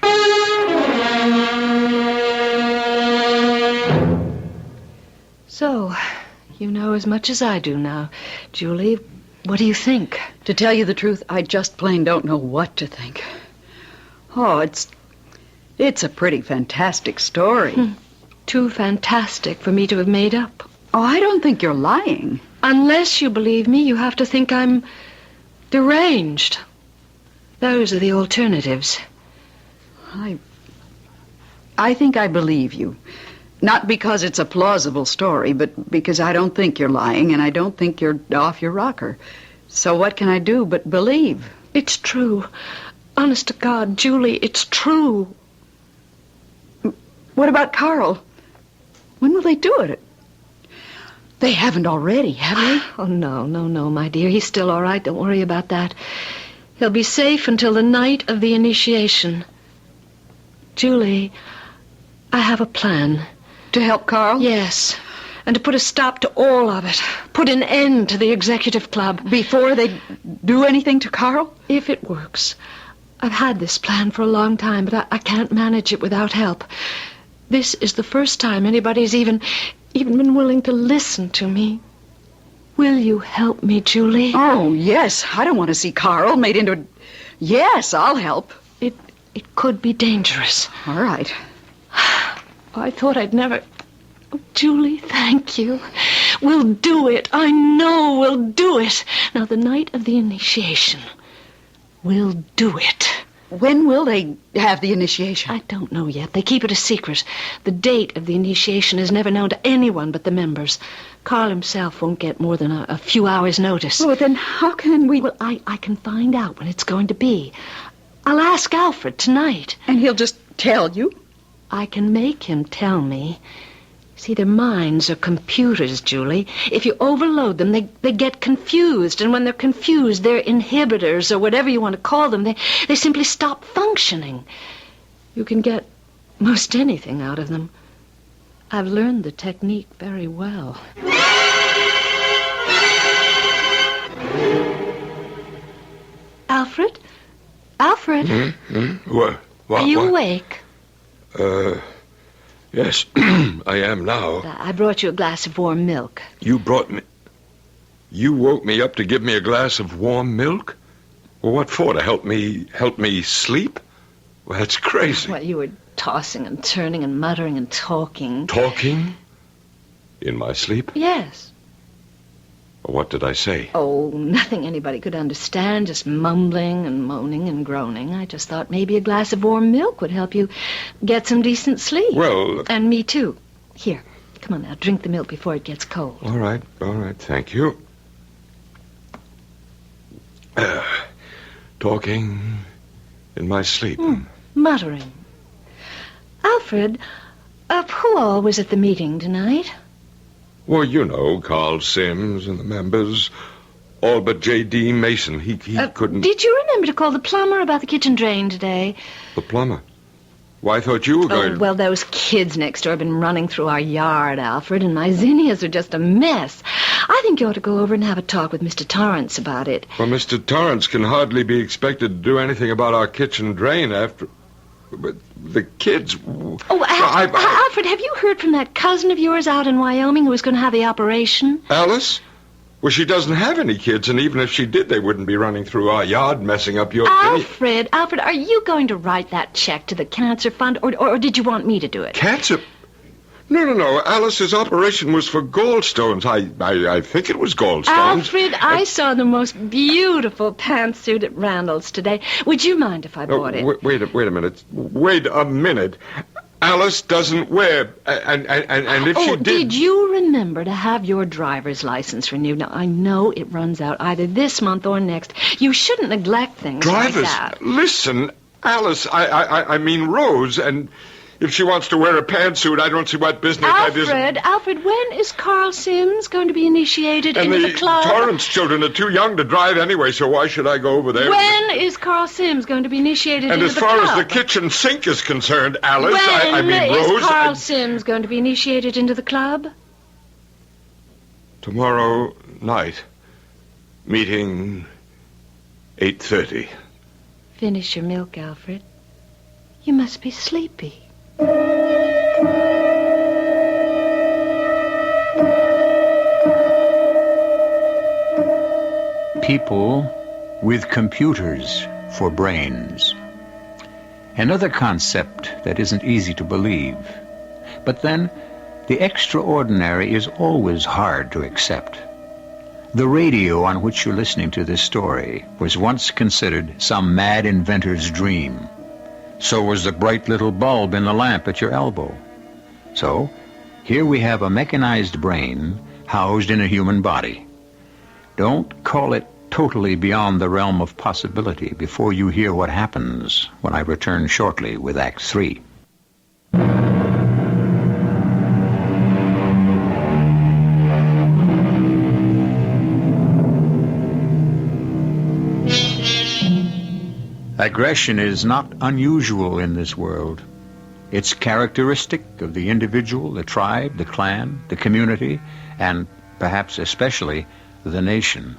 Speaker 13: So, you know as much as I do now. Julie, what do you think?
Speaker 3: To tell you the truth, I just plain don't know what to think. Oh, it's a pretty fantastic story.
Speaker 13: Too fantastic for me to have made up.
Speaker 3: Oh, I don't think you're lying.
Speaker 13: Unless you believe me, you have to think I'm deranged. Those are the alternatives.
Speaker 3: I think I believe you. Not because it's a plausible story, but because I don't think you're lying, and I don't think you're off your rocker. So what can I do but believe?
Speaker 13: It's true. Honest to God, Julie, it's true.
Speaker 3: What about Karl? When will they do it? They haven't already, have they?
Speaker 13: Oh, no, my dear. He's still all right. Don't worry about that. He'll be safe until the night of the initiation. Julie, I have a plan.
Speaker 3: To help Karl?
Speaker 13: Yes. And to put a stop to all of it. Put an end to the executive club.
Speaker 3: Before they do anything to Karl?
Speaker 13: If it works. I've had this plan for a long time, but I can't manage it without help. This is the first time anybody's even been willing to listen to me. Will you help me, Julie?
Speaker 3: Oh, yes. I don't want to see Karl made into a... Yes, I'll help.
Speaker 13: It could be dangerous.
Speaker 3: All right.
Speaker 13: I thought I'd never... Oh, Julie, thank you. We'll do it. I know we'll do it. Now, the night of the initiation, we'll do it.
Speaker 3: When will they have the initiation?
Speaker 13: I don't know yet. They keep it a secret. The date of the initiation is never known to anyone but the members. Karl himself won't get more than a few hours' notice.
Speaker 3: Oh, then how can we...
Speaker 13: Well, I can find out when it's going to be. I'll ask Alfred tonight.
Speaker 3: And he'll just tell you?
Speaker 13: I can make him tell me. See, their minds are computers, Julie. If you overload them, they get confused. And when they're confused, their inhibitors, or whatever you want to call them, they simply stop functioning. You can get most anything out of them. I've learned the technique very well. Alfred? Alfred?
Speaker 16: What?
Speaker 13: Are you awake?
Speaker 16: Yes, I am now.
Speaker 13: I brought you a glass of warm milk.
Speaker 16: You woke me up to give me a glass of warm milk? Well, what for? To help me sleep? Well, that's crazy.
Speaker 13: Well, you were tossing and turning and muttering and talking.
Speaker 16: Talking? In my sleep?
Speaker 13: Yes.
Speaker 16: Well, what did I say?
Speaker 13: Oh, nothing anybody could understand, just mumbling and moaning and groaning. I just thought maybe a glass of warm milk would help you get some decent sleep.
Speaker 16: Well...
Speaker 13: And me, too. Here, come on now, drink the milk before it gets cold.
Speaker 16: All right, thank you. Talking in my sleep.
Speaker 13: Muttering. Alfred, who all was at the meeting tonight?
Speaker 16: Well, you know, Carl Sims and the members, all but J.D. Mason. He couldn't...
Speaker 13: Did you remember to call the plumber about the kitchen drain today?
Speaker 16: The plumber? Why, I thought you were going...
Speaker 13: Oh, well, those kids next door have been running through our yard, Alfred, and my zinnias are just a mess. I think you ought to go over and have a talk with Mr. Torrance about it.
Speaker 16: Well, Mr. Torrance can hardly be expected to do anything about our kitchen drain after... But the kids...
Speaker 13: Oh, Alfred, have you heard from that cousin of yours out in Wyoming who was going to have the operation?
Speaker 16: Alice? Well, she doesn't have any kids, and even if she did, they wouldn't be running through our yard messing up your...
Speaker 13: Alfred, are you going to write that check to the cancer fund, or did you want me to do it?
Speaker 16: Cancer? No. Alice's operation was for gallstones. I think it was gallstones.
Speaker 13: Alfred, I saw the most beautiful pantsuit at Randall's today. Would you mind if I bought it?
Speaker 16: Wait a minute. Wait a minute. Alice doesn't wear... And if she did...
Speaker 13: Did you remember to have your driver's license renewed? Now, I know it runs out either this month or next. You shouldn't neglect things like that.
Speaker 16: Listen, Alice, I mean Rose, and...
Speaker 17: If she wants to wear a pantsuit, I don't see what business that is.
Speaker 13: Alfred, when is Karl Sims going to be initiated
Speaker 17: And
Speaker 13: into the club?
Speaker 17: Torrance children are too young to drive anyway, so why should I go over there?
Speaker 13: When is Karl Sims going to be initiated
Speaker 17: And
Speaker 13: into
Speaker 17: as
Speaker 13: the
Speaker 17: far
Speaker 13: club?
Speaker 17: as the kitchen sink is concerned, Alice,
Speaker 13: When
Speaker 17: I mean,
Speaker 13: is
Speaker 17: Rose...
Speaker 13: Karl Sims going to be initiated into the club?
Speaker 17: Tomorrow night. Meeting 8:30.
Speaker 13: Finish your milk, Alfred. You must be sleepy.
Speaker 1: People with computers for brains. Another concept that isn't easy to believe. But then, the extraordinary is always hard to accept. The radio on which you're listening to this story was once considered some mad inventor's dream. So was the bright little bulb in the lamp at your elbow. So, here we have a mechanized brain housed in a human body. Don't call it totally beyond the realm of possibility before you hear what happens when I return shortly with Act 3. Aggression is not unusual in this world. It's characteristic of the individual, the tribe, the clan, the community, and perhaps especially the nation.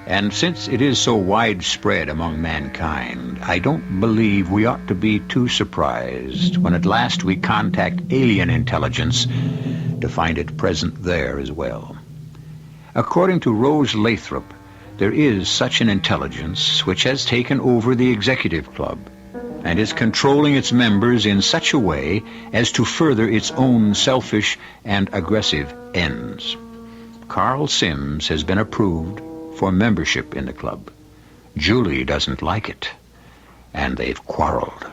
Speaker 1: And since it is so widespread among mankind, I don't believe we ought to be too surprised when at last we contact alien intelligence to find it present there as well. According to Rose Lathrop, there is such an intelligence which has taken over the executive club and is controlling its members in such a way as to further its own selfish and aggressive ends. Karl Sims has been approved for membership in the club. Julie doesn't like it, and they've quarreled.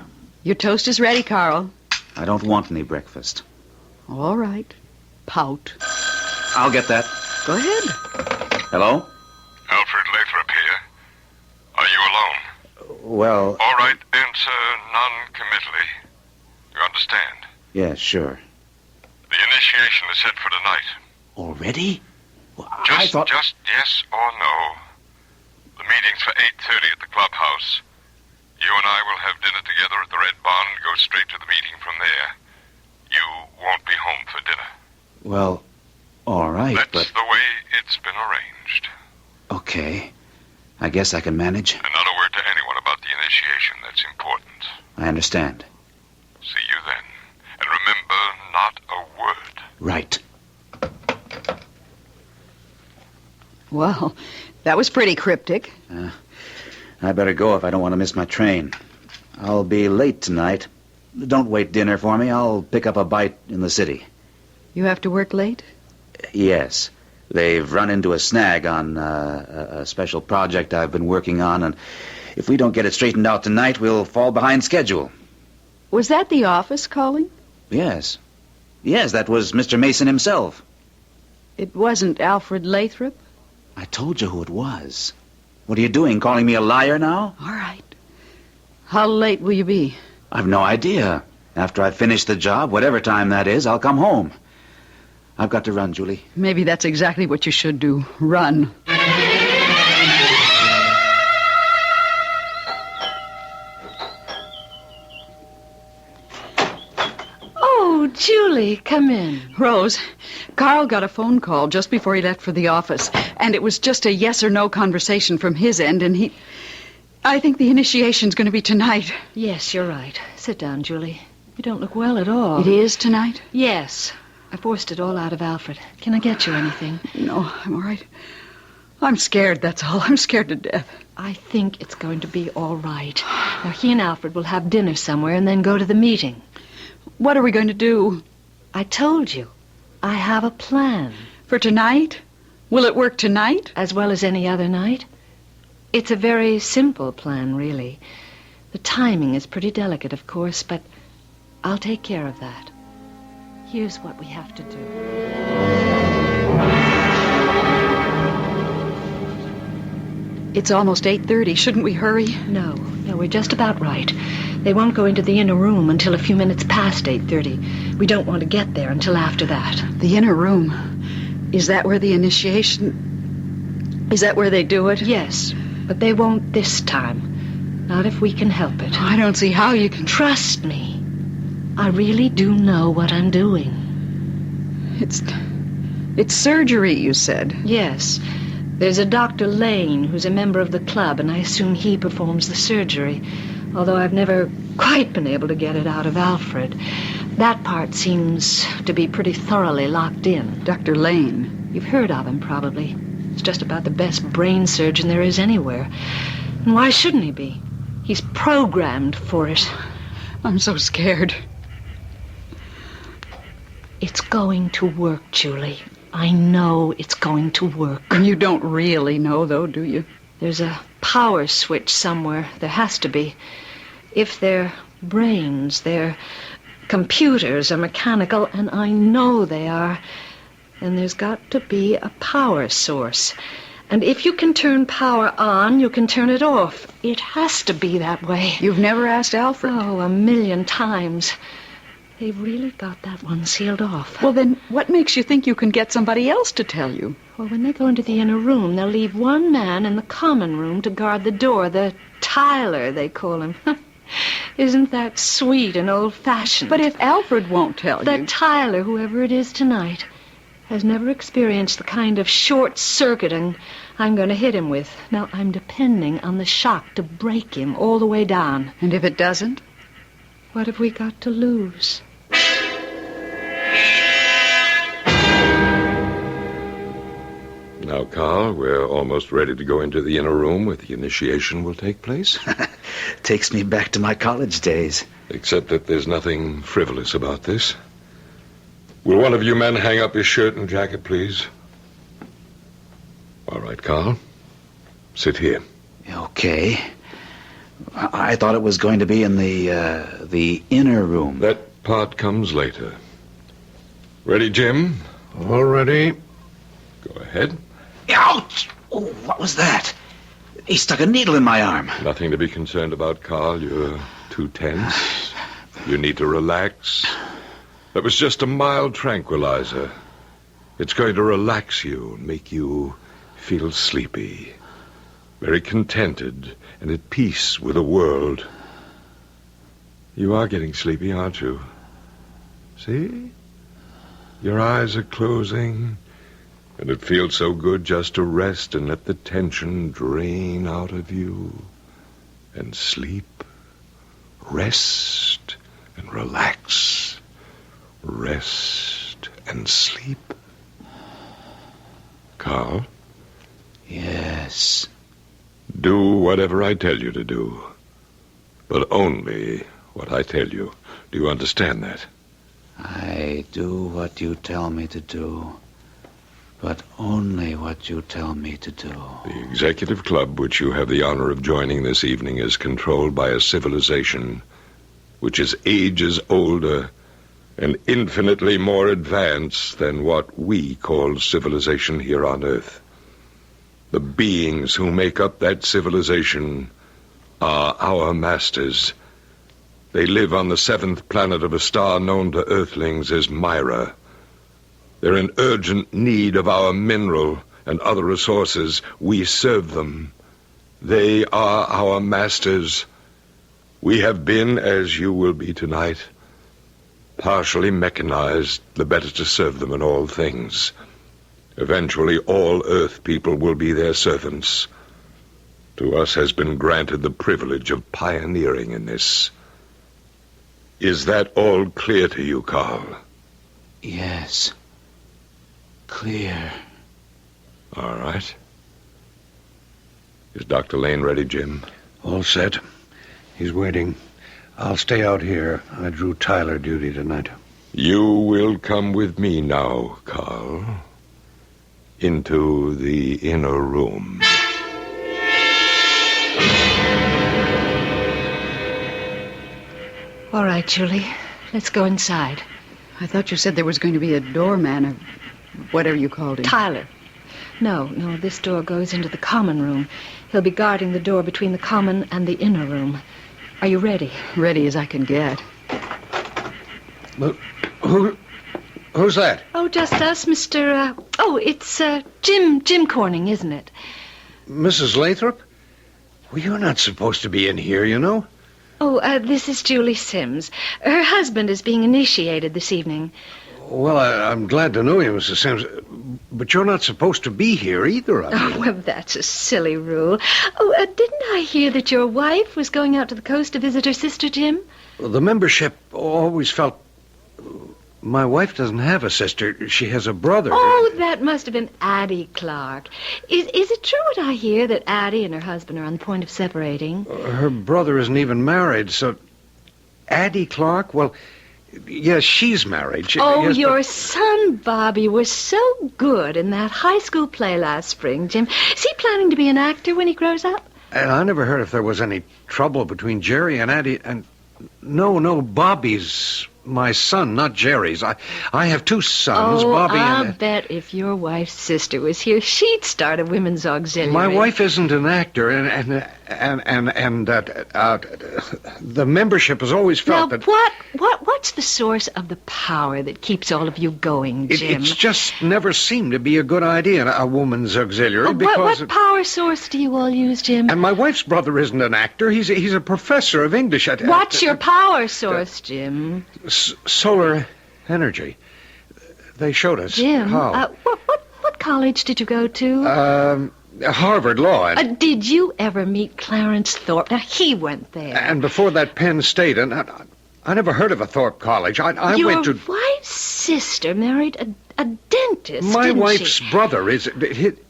Speaker 3: Your toast is ready, Karl.
Speaker 21: I don't want any breakfast.
Speaker 3: All right. Pout.
Speaker 21: I'll get that.
Speaker 3: Go ahead.
Speaker 21: Hello?
Speaker 17: Alfred Lathrop here. Are you alone?
Speaker 21: Well...
Speaker 17: All right, answer non-committally. You understand?
Speaker 21: Yeah, sure.
Speaker 17: The initiation is set for tonight.
Speaker 21: Already? Well,
Speaker 17: Just yes or no. The meeting's for 8:30 at the clubhouse. You and I will have dinner together at the Red Barn and go straight to the meeting from there. You won't be home for dinner.
Speaker 21: Well, all right,
Speaker 17: That's
Speaker 21: but...
Speaker 17: the way it's been arranged.
Speaker 21: Okay. I guess I can manage.
Speaker 17: And not a word to anyone about the initiation. That's important.
Speaker 21: I understand.
Speaker 17: See you then. And remember, not a word.
Speaker 21: Right.
Speaker 3: Well, that was pretty cryptic.
Speaker 21: I better go if I don't want to miss my train. I'll be late tonight. Don't wait dinner for me. I'll pick up a bite in the city.
Speaker 3: You have to work late?
Speaker 21: Yes. They've run into a snag on a special project I've been working on, and if we don't get it straightened out tonight, we'll fall behind schedule.
Speaker 3: Was that the office calling?
Speaker 21: Yes. Yes, that was Mr. Mason himself.
Speaker 3: It wasn't Alfred Lathrop?
Speaker 21: I told you who it was. What are you doing, calling me a liar now?
Speaker 3: All right. How late will you be?
Speaker 21: I've no idea. After I finish the job, whatever time that is, I'll come home. I've got to run, Julie.
Speaker 3: Maybe that's exactly what you should do. Run.
Speaker 13: Oh, Julie, come in.
Speaker 3: Rose, Karl got a phone call just before he left for the office, and it was just a yes or no conversation from his end, and I think the initiation's going to be tonight.
Speaker 13: Yes, you're right. Sit down, Julie. You don't look well at all.
Speaker 3: It is tonight?
Speaker 13: Yes. I forced it all out of Alfred. Can I get you anything?
Speaker 3: No, I'm all right. I'm scared, that's all. I'm scared to death.
Speaker 13: I think it's going to be all right. Now, he and Alfred will have dinner somewhere and then go to the meeting.
Speaker 3: What are we going to do?
Speaker 13: I told you. I have a plan.
Speaker 3: For tonight? Will it work tonight?
Speaker 13: As well as any other night. It's a very simple plan, really. The timing is pretty delicate, of course, but I'll take care of that. Here's what we have to do.
Speaker 3: It's almost 8:30. Shouldn't we hurry?
Speaker 13: No, we're just about right. They won't go into the inner room until a few minutes past 8:30. We don't want to get there until after that.
Speaker 3: The inner room? Is that where the initiation... Is that where they do it?
Speaker 13: Yes, but they won't this time. Not if we can help it.
Speaker 3: I don't see how you can...
Speaker 13: Trust me. I really do know what I'm doing.
Speaker 3: It's surgery, you said.
Speaker 13: Yes. There's a Dr. Lane who's a member of the club, and I assume he performs the surgery, although I've never quite been able to get it out of Alfred. That part seems to be pretty thoroughly locked in.
Speaker 3: Dr. Lane?
Speaker 13: You've heard of him, probably. He's just about the best brain surgeon there is anywhere. And why shouldn't he be? He's programmed for it.
Speaker 3: I'm so scared.
Speaker 13: It's going to work, Julie. I know it's going to work.
Speaker 3: You don't really know, though, do you?
Speaker 13: There's a power switch somewhere. There has to be. If their brains, their computers are mechanical, and I know they are, then there's got to be a power source. And if you can turn power on, you can turn it off. It has to be that way.
Speaker 3: You've never asked Alfred?
Speaker 13: Oh, 1,000,000 times. They've really got that one sealed off.
Speaker 3: Well, then what makes you think you can get somebody else to tell you?
Speaker 13: Well, when they go into the inner room, they'll leave one man in the common room to guard the door. The Tyler, they call him. Isn't that sweet and old-fashioned?
Speaker 3: But if Alfred won't tell you...
Speaker 13: That Tyler, whoever it is tonight, has never experienced the kind of short-circuiting I'm going to hit him with. Now, I'm depending on the shock to break him all the way down.
Speaker 3: And if it doesn't?
Speaker 13: What have we got to lose?
Speaker 17: Now, Karl, we're almost ready to go into the inner room where the initiation will take place.
Speaker 21: Takes me back to my college days.
Speaker 17: Except that there's nothing frivolous about this. Will one of you men hang up his shirt and jacket, please? All right, Karl. Sit here.
Speaker 21: Okay. I thought it was going to be in the inner room.
Speaker 17: That part comes later. Ready, Jim?
Speaker 12: All ready.
Speaker 17: Go ahead.
Speaker 21: Ouch! Oh, what was that? He stuck a needle in my arm.
Speaker 17: Nothing to be concerned about, Karl. You're too tense. You need to relax. That was just a mild tranquilizer. It's going to relax you and make you feel sleepy. Very contented and at peace with the world. You are getting sleepy, aren't you? See? Your eyes are closing, and it feels so good just to rest and let the tension drain out of you. And sleep. Rest and relax. Rest and sleep. Karl?
Speaker 21: Yes.
Speaker 17: Do whatever I tell you to do. But only what I tell you. Do you understand that?
Speaker 21: I do what you tell me to do. But only what you tell me to do.
Speaker 17: The executive club which you have the honor of joining this evening is controlled by a civilization which is ages older and infinitely more advanced than what we call civilization here on Earth. The beings who make up that civilization are our masters. They live on the 7th planet of a star known to Earthlings as Myra. They're in urgent need of our mineral and other resources. We serve them. They are our masters. We have been, as you will be tonight, partially mechanized, the better to serve them in all things. Eventually, all Earth people will be their servants. To us has been granted the privilege of pioneering in this. Is that all clear to you, Karl?
Speaker 21: Yes. Clear.
Speaker 17: All right. Is Dr. Lane ready, Jim?
Speaker 12: All set. He's waiting. I'll stay out here. I drew Tyler duty tonight.
Speaker 17: You will come with me now, Karl. Into the inner room.
Speaker 13: All right, Julie. Let's go inside.
Speaker 3: I thought you said there was going to be a doorman or whatever you called him.
Speaker 13: Tyler. No, this door goes into the common room. He'll be guarding the door between the common and the inner room. Are you ready?
Speaker 3: Ready as I can get.
Speaker 12: Who's that?
Speaker 13: Oh, just us, Mr. It's Jim Corning, isn't it?
Speaker 12: Mrs. Lathrop? Well, you're not supposed to be in here, you know.
Speaker 13: Oh, this is Julie Sims. Her husband is being initiated this evening.
Speaker 12: Well, I'm glad to know you, Mrs. Sims. But you're not supposed to be here either, I mean.
Speaker 13: Oh, well, that's a silly rule. Oh, didn't I hear that your wife was going out to the coast to visit her sister, Jim?
Speaker 12: Well, the membership always felt... My wife doesn't have a sister. She has a brother.
Speaker 13: Oh, that must have been Addie Clark. Is it true what I hear, that Addie and her husband are on the point of separating?
Speaker 12: Her brother isn't even married, so... Addie Clark? Well, yes, she's married.
Speaker 13: Yes, your son, Bobby, was so good in that high school play last spring, Jim. Is he planning to be an actor when he grows up?
Speaker 12: And I never heard if there was any trouble between Jerry and Addie, and... No, Bobby's my son, not Jerry's. I have two sons, Bobby
Speaker 13: I'll
Speaker 12: and...
Speaker 13: bet if your wife's sister was here, she'd start a women's auxiliary.
Speaker 12: My wife isn't an actor, and the membership has always felt that...
Speaker 13: What's the source of the power that keeps all of you going, Jim?
Speaker 12: It's just never seemed to be a good idea, a woman's auxiliary, because...
Speaker 13: What power source do you all use, Jim?
Speaker 12: And my wife's brother isn't an actor. He's a professor of English at...
Speaker 13: What's your power source, Jim?
Speaker 12: Solar energy. They showed us
Speaker 13: Jim,
Speaker 12: how.
Speaker 13: What college did you go to?
Speaker 12: Harvard Law.
Speaker 13: Did you ever meet Clarence Thorpe? Now, he went there.
Speaker 12: And before that, Penn State. And I never heard of a Thorpe College. I went to...
Speaker 13: Your wife's sister married a dentist,
Speaker 12: My wife's brother is...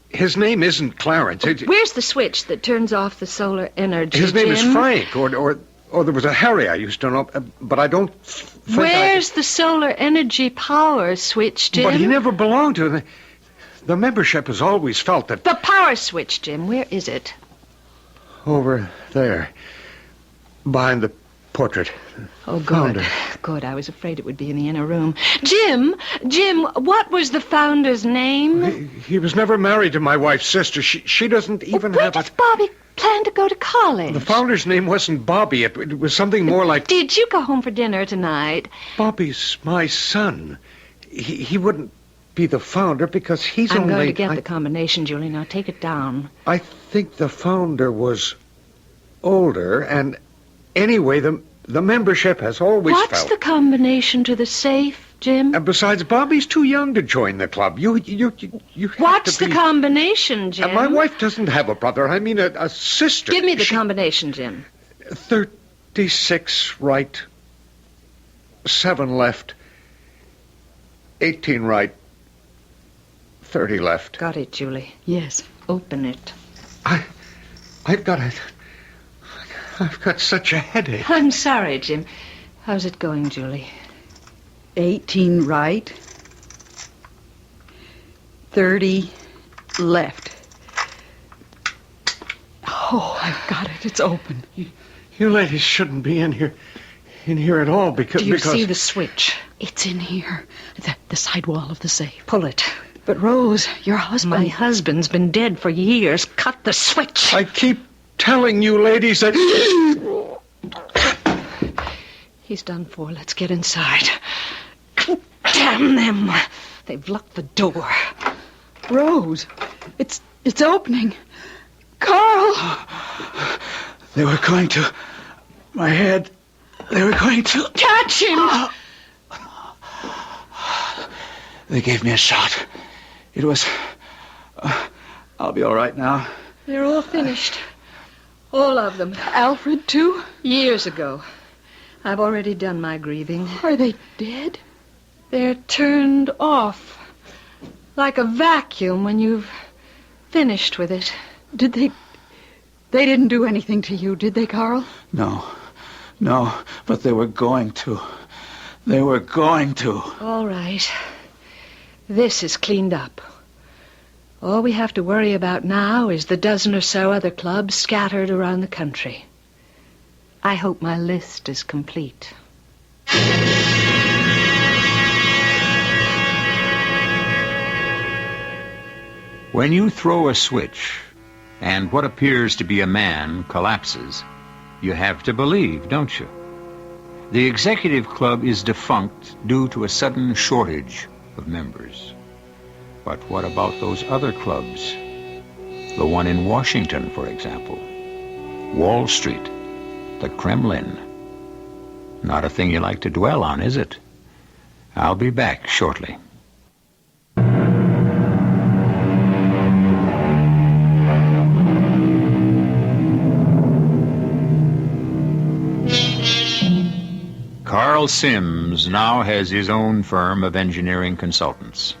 Speaker 12: His name isn't Clarence.
Speaker 13: Where's the switch that turns off the solar energy,
Speaker 12: His name
Speaker 13: Jim?
Speaker 12: is Frank, or there was a Harry I used to know, but I don't think
Speaker 13: Where's the solar energy power switch, Jim?
Speaker 12: But he never belonged to the membership has always felt that...
Speaker 13: The power switch, Jim, where is it?
Speaker 12: Over there, behind the portrait.
Speaker 13: Oh, good. Good, I was afraid it would be in the inner room. Jim, what was the founder's name?
Speaker 12: He was never married to my wife's sister. She doesn't even have
Speaker 13: Where does Bobby plan to go to college?
Speaker 12: The founder's name wasn't Bobby. It was something more like...
Speaker 13: Did you go home for dinner tonight?
Speaker 12: Bobby's my son. He wouldn't be the founder because he's
Speaker 13: I'm
Speaker 12: only...
Speaker 13: I'm going to get the combination, Julie. Now take it down.
Speaker 12: I think the founder was older, and anyway, the membership has always felt...
Speaker 13: What's the combination to the safe, Jim?
Speaker 12: And besides, Bobby's too young to join the club. You have
Speaker 13: What's
Speaker 12: to be...
Speaker 13: the combination, Jim?
Speaker 12: And my wife doesn't have a brother. I mean, a sister.
Speaker 13: Give me the combination, Jim.
Speaker 12: 36 right, 7 left, 18 right, 30 left.
Speaker 13: Got it, Julie.
Speaker 3: Yes.
Speaker 13: Open it.
Speaker 12: I've got it. I've got such a headache.
Speaker 13: I'm sorry, Jim. How's it going, Julie?
Speaker 3: 18 right, 30 left. Oh, I've got it. It's open.
Speaker 12: You ladies shouldn't be in here at all because...
Speaker 13: Do you see the switch?
Speaker 3: It's in here. The side wall of the safe.
Speaker 13: Pull it.
Speaker 3: But Rose, your husband...
Speaker 13: My husband's been dead for years. Cut the switch.
Speaker 12: I keep telling you ladies that...
Speaker 13: He's done for. Let's get inside. Damn them. They've locked the door.
Speaker 3: Rose, it's opening. Karl!
Speaker 21: They were going to... My head... They were going to...
Speaker 13: Catch him!
Speaker 21: They gave me a shot. It was... I'll be all right now.
Speaker 13: They're all finished. All of them.
Speaker 3: Alfred, too?
Speaker 13: Years ago. I've already done my grieving.
Speaker 3: Are they dead?
Speaker 13: They're turned off. Like a vacuum when you've finished with it.
Speaker 3: Did they... They didn't do anything to you, did they, Karl?
Speaker 21: No, but they were going to. They were going to.
Speaker 13: All right. This is cleaned up. All we have to worry about now is the dozen or so other clubs scattered around the country. I hope my list is complete.
Speaker 1: When you throw a switch and what appears to be a man collapses, You have to believe, don't you? The executive club is defunct due to a sudden shortage of members. But what about those other clubs? The one in Washington, for example. Wall Street. The Kremlin. Not a thing you like to dwell on, is it? I'll be back shortly. Karl Sims now has his own firm of engineering consultants.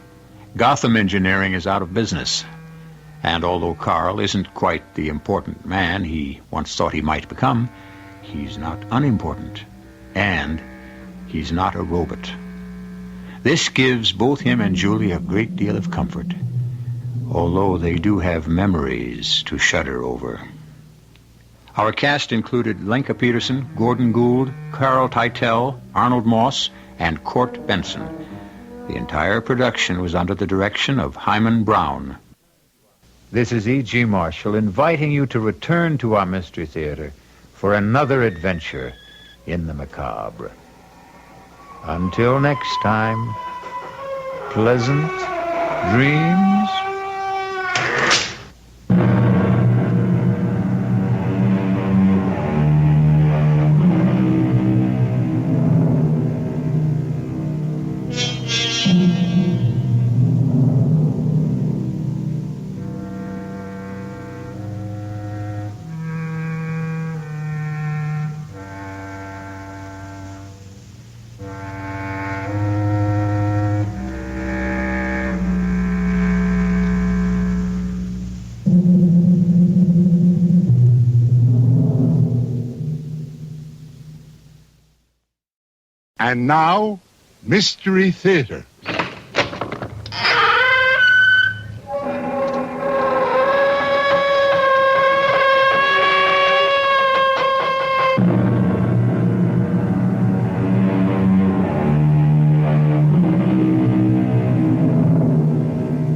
Speaker 1: Gotham Engineering is out of business. And although Karl isn't quite the important man he once thought he might become, he's not unimportant. And he's not a robot. This gives both him and Julie a great deal of comfort, although they do have memories to shudder over. Our cast included Lenka Peterson, Gordon Gould, Carl Teitel, Arnold Moss, and Court Benson. The entire production was under the direction of Hyman Brown.
Speaker 2: This is E.G. Marshall inviting you to return to our Mystery Theater for another adventure in the macabre. Until next time, pleasant dreams.
Speaker 14: And now, Mystery Theater.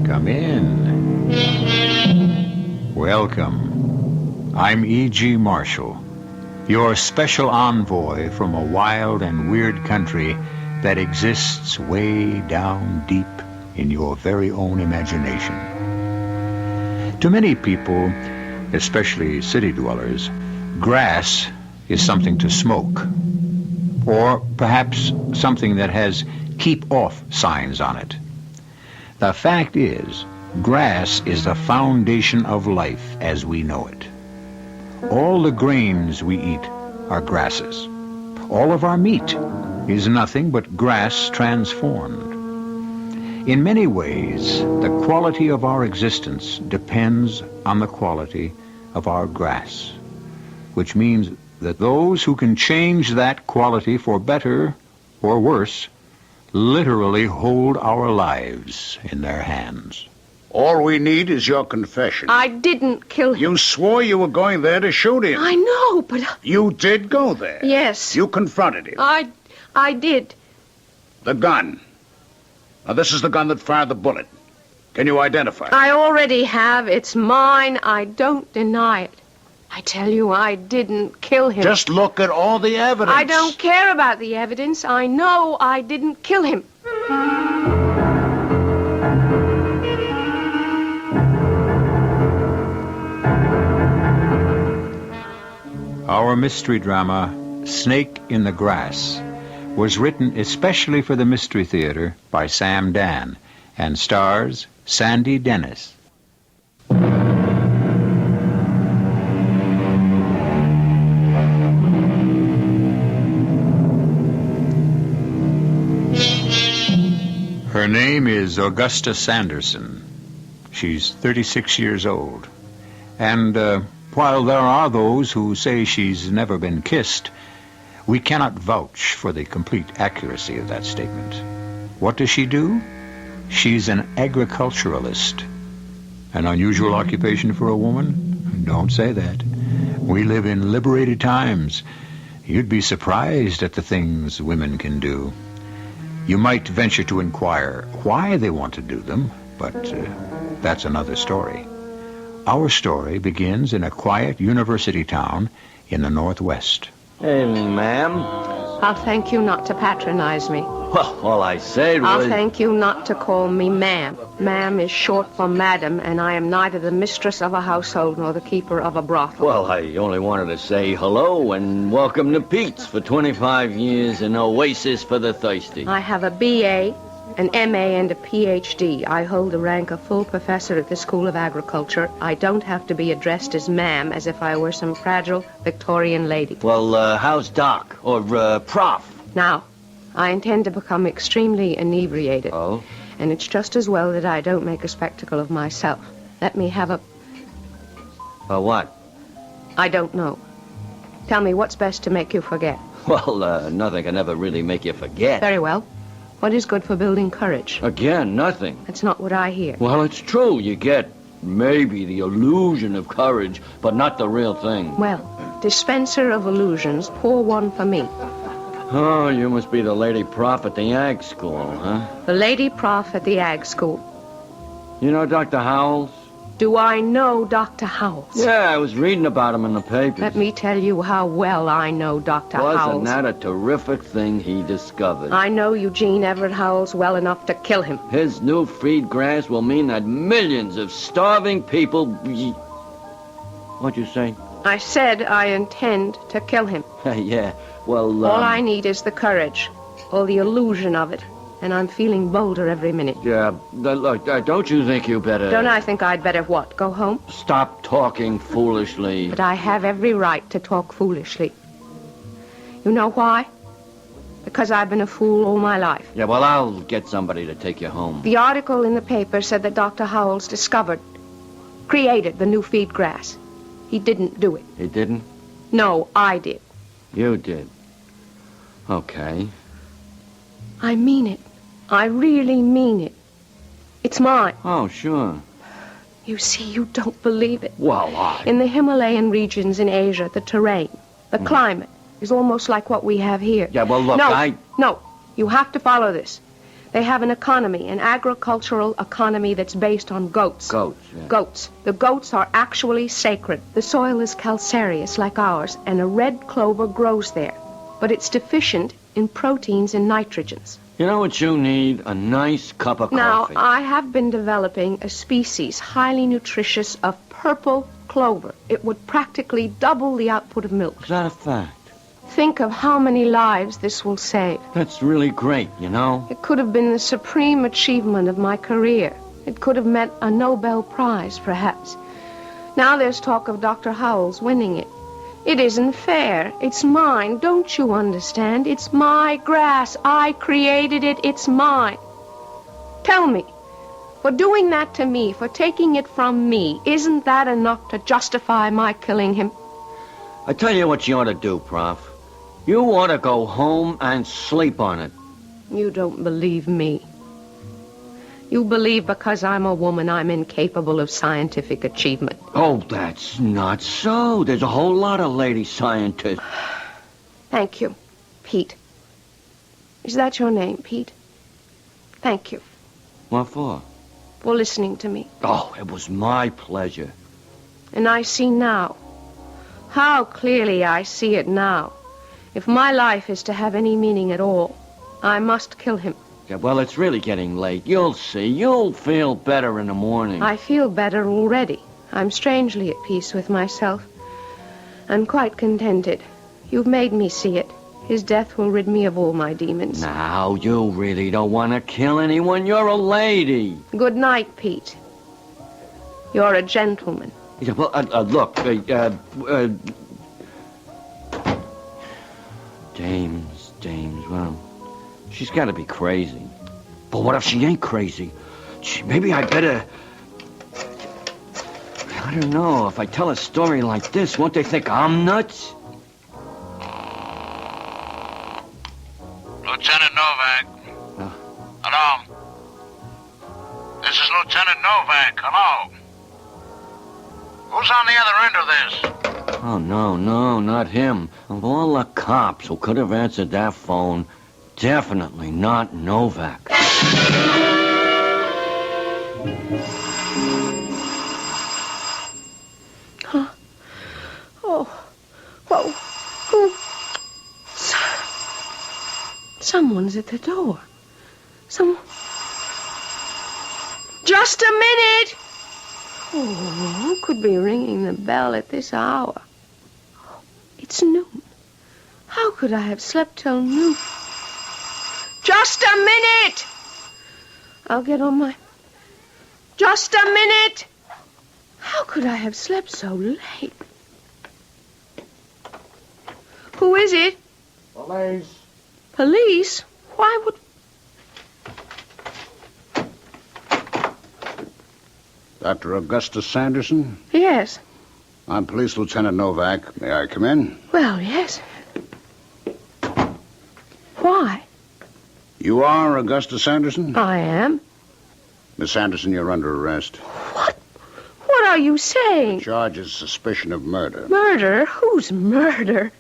Speaker 1: Come in. Welcome. I'm E.G. Marshall, your special envoy from a wild and weird country that exists way down deep in your very own imagination. To many people, especially city dwellers, grass is something to smoke, or perhaps something that has keep off signs on it. The fact is, grass is the foundation of life as we know it. All the grains we eat are grasses. All of our meat is nothing but grass transformed. In many ways, the quality of our existence depends on the quality of our grass, which means that those who can change that quality for better or worse literally hold our lives in their hands.
Speaker 6: All we need is your confession.
Speaker 13: I didn't kill him.
Speaker 6: You swore you were going there to shoot him.
Speaker 13: I know, but...
Speaker 6: You did go there.
Speaker 13: Yes.
Speaker 6: You confronted him.
Speaker 13: I did.
Speaker 6: The gun. Now, this is the gun that fired the bullet. Can you identify it?
Speaker 13: I already have. It's mine. I don't deny it. I tell you, I didn't kill him.
Speaker 6: Just look at all the evidence.
Speaker 13: I don't care about the evidence. I know I didn't kill him.
Speaker 1: Our mystery drama, Snake in the Grass, was written especially for the Mystery Theater by Sam Dan and stars Sandy Dennis. Her name is Augusta Sanderson. She's 36 years old. And while there are those who say she's never been kissed, we cannot vouch for the complete accuracy of that statement. What does she do? She's an agriculturalist. An unusual occupation for a woman? Don't say that. We live in liberated times. You'd be surprised at the things women can do. You might venture to inquire why they want to do them, but that's another story. Our story begins in a quiet university town in the Northwest.
Speaker 11: Evening, ma'am.
Speaker 13: I'll thank you not to patronize me.
Speaker 11: Well, all I said was...
Speaker 13: I'll thank you not to call me ma'am. Ma'am is short for madam, and I am neither the mistress of a household nor the keeper of a brothel.
Speaker 11: Well, I only wanted to say hello and welcome to Pete's for 25 years, an oasis for the thirsty.
Speaker 13: I have a B.A., an M.A., and a Ph.D. I hold the rank of full professor at the School of Agriculture. I don't have to be addressed as ma'am, as if I were some fragile Victorian lady.
Speaker 11: Well, how's Doc? Or, Prof?
Speaker 13: Now, I intend to become extremely inebriated.
Speaker 11: Oh?
Speaker 13: And it's just as well that I don't make a spectacle of myself. Let me have a...
Speaker 11: A what?
Speaker 13: I don't know. Tell me, what's best to make you forget?
Speaker 11: Well, nothing can ever really make you forget.
Speaker 13: Very well. What is good for building courage?
Speaker 11: Again, nothing.
Speaker 13: That's not what I hear.
Speaker 11: Well, it's true. You get maybe the illusion of courage, but not the real thing.
Speaker 13: Well, dispenser of illusions, pour one for me.
Speaker 11: Oh, you must be the lady prof at the ag school, huh?
Speaker 13: The lady prof at the ag school.
Speaker 11: You know Dr. Howells?
Speaker 13: Do I know Dr. Howells?
Speaker 11: Yeah, I was reading about him in the papers.
Speaker 13: Let me tell you how well I know Dr. Howells.
Speaker 11: Wasn't that a terrific thing he discovered?
Speaker 13: I know Eugene Everett Howells well enough to kill him.
Speaker 11: His new feed grass will mean that millions of starving people... What'd you say?
Speaker 13: I said I intend to kill him.
Speaker 11: Yeah, well...
Speaker 13: All I need is the courage, or the illusion of it. And I'm feeling bolder every minute.
Speaker 11: Yeah, look, don't you think you better...
Speaker 13: Don't I think I'd better what, go home?
Speaker 11: Stop talking foolishly.
Speaker 13: But I have every right to talk foolishly. You know why? Because I've been a fool all my life.
Speaker 11: Yeah, well, I'll get somebody to take you home.
Speaker 13: The article in the paper said that Dr. Howells created the new feed grass. He didn't do it.
Speaker 11: He didn't?
Speaker 13: No, I did.
Speaker 11: You did. Okay.
Speaker 13: I mean it. I really mean it. It's mine.
Speaker 11: Oh, sure.
Speaker 13: You see, you don't believe it.
Speaker 11: Well,
Speaker 13: In the Himalayan regions in Asia, the terrain, the climate, is almost like what we have here.
Speaker 11: Yeah, well, look,
Speaker 13: No, you have to follow this. They have an economy, an agricultural economy that's based on goats.
Speaker 11: Goats, yeah.
Speaker 13: Goats. The goats are actually sacred. The soil is calcareous like ours, and a red clover grows there. But it's deficient in proteins and nitrogens.
Speaker 11: You know what you need? A nice cup of
Speaker 13: Now,
Speaker 11: coffee.
Speaker 13: I have been developing a species highly nutritious of purple clover. It would practically double the output of milk.
Speaker 11: Is that a fact?
Speaker 13: Think of how many lives this will save.
Speaker 11: That's really great, you know?
Speaker 13: It could have been the supreme achievement of my career. It could have meant a Nobel Prize, perhaps. Now there's talk of Dr. Howells winning it. It isn't fair. It's mine. Don't you understand? It's my grass. I created it. It's mine. Tell me, for doing that to me, for taking it from me, isn't that enough to justify my killing him?
Speaker 11: I tell you what you ought to do, Prof. You ought to go home and sleep on it.
Speaker 13: You don't believe me. You believe because I'm a woman I'm incapable of scientific achievement.
Speaker 11: Oh, that's not so. There's a whole lot of lady scientists.
Speaker 13: Thank you, Pete. Is that your name, Pete? Thank you
Speaker 11: What for?
Speaker 13: for listening to me.
Speaker 11: Oh, it was my pleasure.
Speaker 13: And I see now, how clearly I see it now. If my life is to have any meaning at all, I must kill him.
Speaker 11: Yeah, well, it's really getting late. You'll see. You'll feel better in the morning.
Speaker 13: I feel better already. I'm strangely at peace with myself. I'm quite contented. You've made me see it. His death will rid me of all my demons.
Speaker 11: Now, you really don't want to kill anyone. You're a lady.
Speaker 13: Good night, Pete. You're a gentleman.
Speaker 11: Yeah, well, look, James, well, she's got to be crazy. But what if she ain't crazy? Maybe I better... I don't know. If I tell a story like this, won't they think I'm nuts?
Speaker 19: Lieutenant Novak. Hello? This is Lieutenant Novak. Hello? Who's on the other end of this?
Speaker 11: Oh, no, not him. Of all the cops who could have answered that phone, definitely not Novak.
Speaker 13: Oh, whoa. Who? Someone's at the door. Someone. Just a minute! Oh, who could be ringing the bell at this hour? It's noon. How could I have slept till noon? Just a minute! I'll get on my... Just a minute! How could I have slept so late? Who is it?
Speaker 6: Police.
Speaker 13: Police? Why would...
Speaker 6: Dr. Augustus Sanderson?
Speaker 13: Yes.
Speaker 6: I'm Police Lieutenant Novak. May I come in?
Speaker 13: Well, yes. Why?
Speaker 6: You are Augustus Sanderson?
Speaker 13: I am.
Speaker 6: Miss Sanderson, you're under arrest.
Speaker 13: What are you saying?
Speaker 6: Charges suspicion of murder.
Speaker 13: Murder? Whose murder?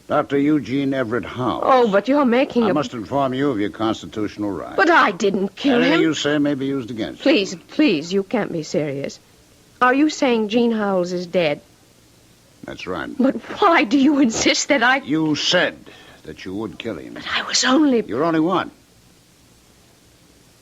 Speaker 6: Dr. Eugene Everett House.
Speaker 13: Oh, but you're making
Speaker 6: I must inform you of your constitutional rights.
Speaker 13: But I didn't kill
Speaker 6: Anything
Speaker 13: him.
Speaker 6: you say may be used against you.
Speaker 13: Please, you can't be serious. Are you saying Gene Howells is dead?
Speaker 6: That's right.
Speaker 13: But why do you insist that I...
Speaker 6: You said that you would kill him.
Speaker 13: But I was only...
Speaker 6: You're only one.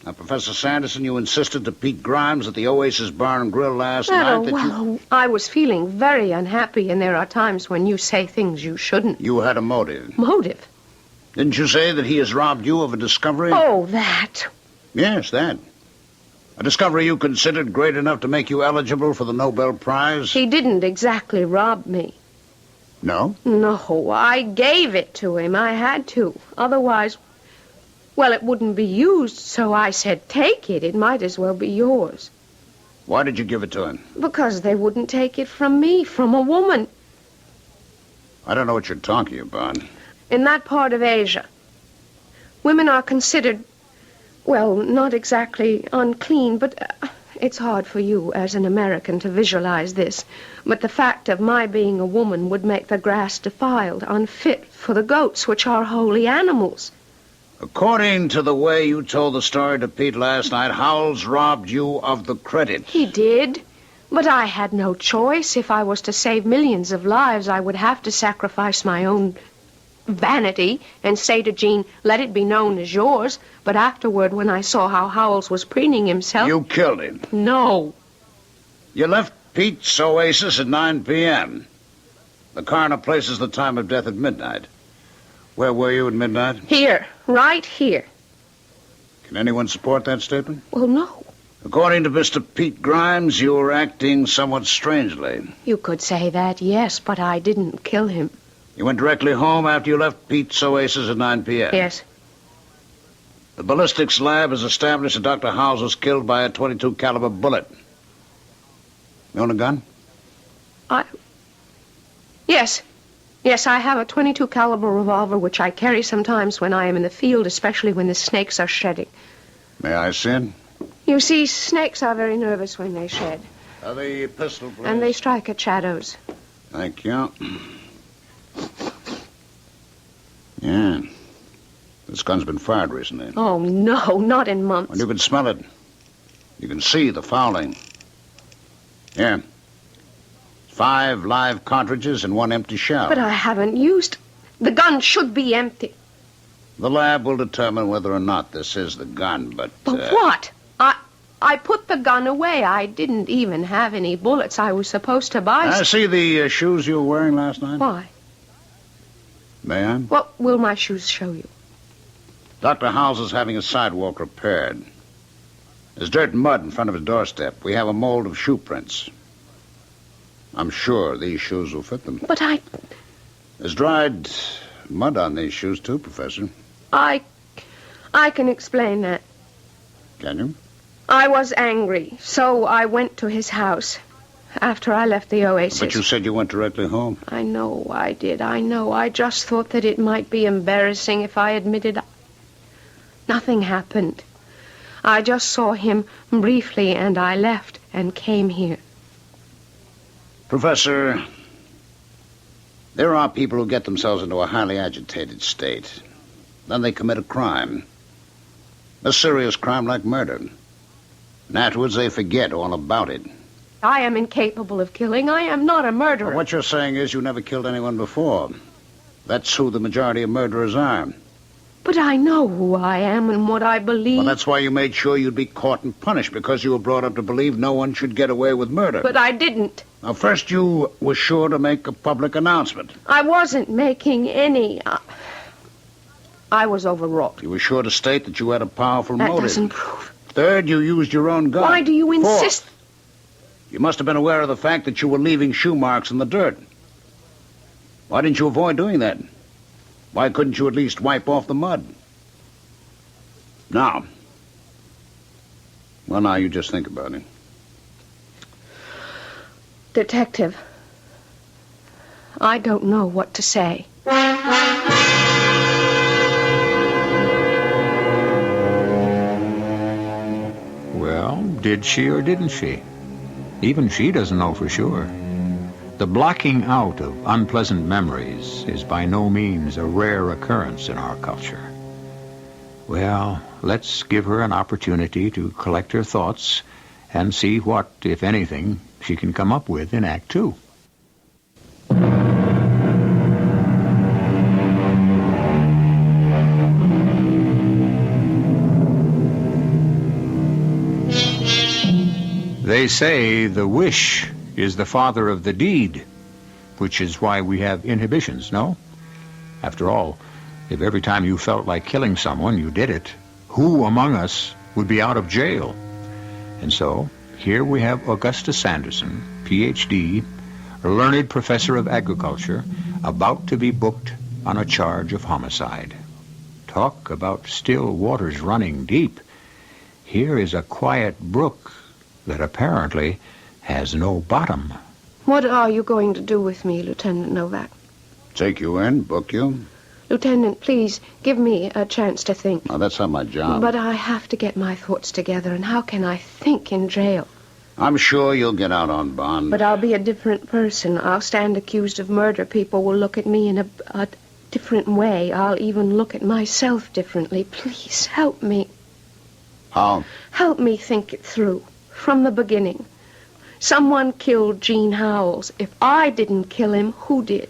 Speaker 6: Now, Professor Sanderson, you insisted to Pete Grimes at the Oasis Bar and Grill last night that you...
Speaker 13: I was feeling very unhappy, and there are times when you say things you shouldn't.
Speaker 6: You had a motive.
Speaker 13: Motive?
Speaker 6: Didn't you say that he has robbed you of a discovery?
Speaker 13: Oh, that.
Speaker 6: Yes, that. A discovery you considered great enough to make you eligible for the Nobel Prize?
Speaker 13: He didn't exactly rob me.
Speaker 6: No?
Speaker 13: No, I gave it to him. I had to. Otherwise, well, it wouldn't be used, so I said, take it. It might as well be yours.
Speaker 6: Why did you give it to him?
Speaker 13: Because they wouldn't take it from me, from a woman.
Speaker 6: I don't know what you're talking about.
Speaker 13: In that part of Asia, women are considered, well, not exactly unclean, but it's hard for you as an American to visualize this. But the fact of my being a woman would make the grass defiled, unfit for the goats, which are holy animals.
Speaker 6: According to the way you told the story to Pete last night, Howells robbed you of the credit.
Speaker 13: He did. But I had no choice. If I was to save millions of lives, I would have to sacrifice my own vanity and say to Gene, let it be known as yours. But afterward, when I saw how Howells was preening himself...
Speaker 6: You killed him.
Speaker 13: No.
Speaker 6: You left Pete's Oasis at 9 p.m. The coroner places the time of death at midnight. Where were you at midnight?
Speaker 13: Here. Right here.
Speaker 6: Can anyone support that statement?
Speaker 13: Well, no.
Speaker 6: According to Mr. Pete Grimes, you were acting somewhat strangely.
Speaker 13: You could say that, yes, but I didn't kill him.
Speaker 6: You went directly home after you left Pete's Oasis at 9 p.m.?
Speaker 13: Yes.
Speaker 6: The ballistics lab has established that Dr. Howells was killed by a .22 caliber bullet. You own a gun?
Speaker 13: Yes. Yes, I have a .22 caliber revolver, which I carry sometimes when I am in the field, especially when the snakes are shedding.
Speaker 6: May I see?
Speaker 13: You see, snakes are very nervous when they shed.
Speaker 6: The pistol, please.
Speaker 13: And they strike at shadows.
Speaker 6: Thank you. Yeah. This gun's been fired recently.
Speaker 13: Oh, no, not in months.
Speaker 6: Well, you can smell it. You can see the fouling. Here. 5 live cartridges and 1 empty shell.
Speaker 13: But I haven't used... The gun should be empty.
Speaker 6: The lab will determine whether or not this is the gun, but...
Speaker 13: But what? I put the gun away. I didn't even have any bullets. I was supposed to buy...
Speaker 6: I see the shoes you were wearing last night.
Speaker 13: Why?
Speaker 6: May I?
Speaker 13: What will my shoes show you?
Speaker 6: Dr. Howells is having a sidewalk repaired. There's dirt and mud in front of his doorstep. We have a mold of shoe prints. I'm sure these shoes will fit them.
Speaker 13: But
Speaker 6: There's dried mud on these shoes, too, Professor.
Speaker 13: I can explain that.
Speaker 6: Can you?
Speaker 13: I was angry, so I went to his house after I left the Oasis.
Speaker 6: But you said you went directly home.
Speaker 13: I know I did. I know. I just thought that it might be embarrassing if I admitted nothing happened. I just saw him briefly, and I left and came here.
Speaker 6: Professor, there are people who get themselves into a highly agitated state. Then they commit a crime. A serious crime like murder. And afterwards they forget all about it.
Speaker 13: I am incapable of killing. I am not a murderer.
Speaker 6: Well, what you're saying is you never killed anyone before. That's who the majority of murderers are.
Speaker 13: But I know who I am and what I believe.
Speaker 6: Well, that's why you made sure you'd be caught and punished, because you were brought up to believe no one should get away with murder.
Speaker 13: But I didn't.
Speaker 6: Now, first you were sure to make a public announcement.
Speaker 13: I wasn't making any. I was overwrought.
Speaker 6: You were sure to state that you had a powerful
Speaker 13: That
Speaker 6: motive.
Speaker 13: doesn't prove.
Speaker 6: Third, you used your own gun.
Speaker 13: Why do you insist?
Speaker 6: Fourth, you must have been aware of the fact that you were leaving shoe marks in the dirt. Why didn't you avoid doing that? Why couldn't you at least wipe off the mud? Now, you just think about it.
Speaker 13: Detective, I don't know what to say.
Speaker 1: Well, did she or didn't she? Even she doesn't know for sure. The blocking out of unpleasant memories is by no means a rare occurrence in our culture. Well, let's give her an opportunity to collect her thoughts and see what, if anything, she can come up with in Act 2. They say the wish is the father of the deed, which is why we have inhibitions, no? After all, if every time you felt like killing someone, you did it, who among us would be out of jail? And so, here we have Augustus Sanderson, Ph.D., a learned professor of agriculture, about to be booked on a charge of homicide. Talk about still waters running deep. Here is a quiet brook that apparently has no bottom.
Speaker 13: What are you going to do with me, Lieutenant Novak?
Speaker 6: Take you in, book you.
Speaker 13: Lieutenant, please, give me a chance to think.
Speaker 6: Now, that's not my job.
Speaker 13: But I have to get my thoughts together, and how can I think in jail?
Speaker 6: I'm sure you'll get out on bond.
Speaker 13: But I'll be a different person. I'll stand accused of murder. People will look at me in a different way. I'll even look at myself differently. Please, help me.
Speaker 6: How?
Speaker 13: Help me think it through. From the beginning. Someone killed Gene Howells. If I didn't kill him, who did?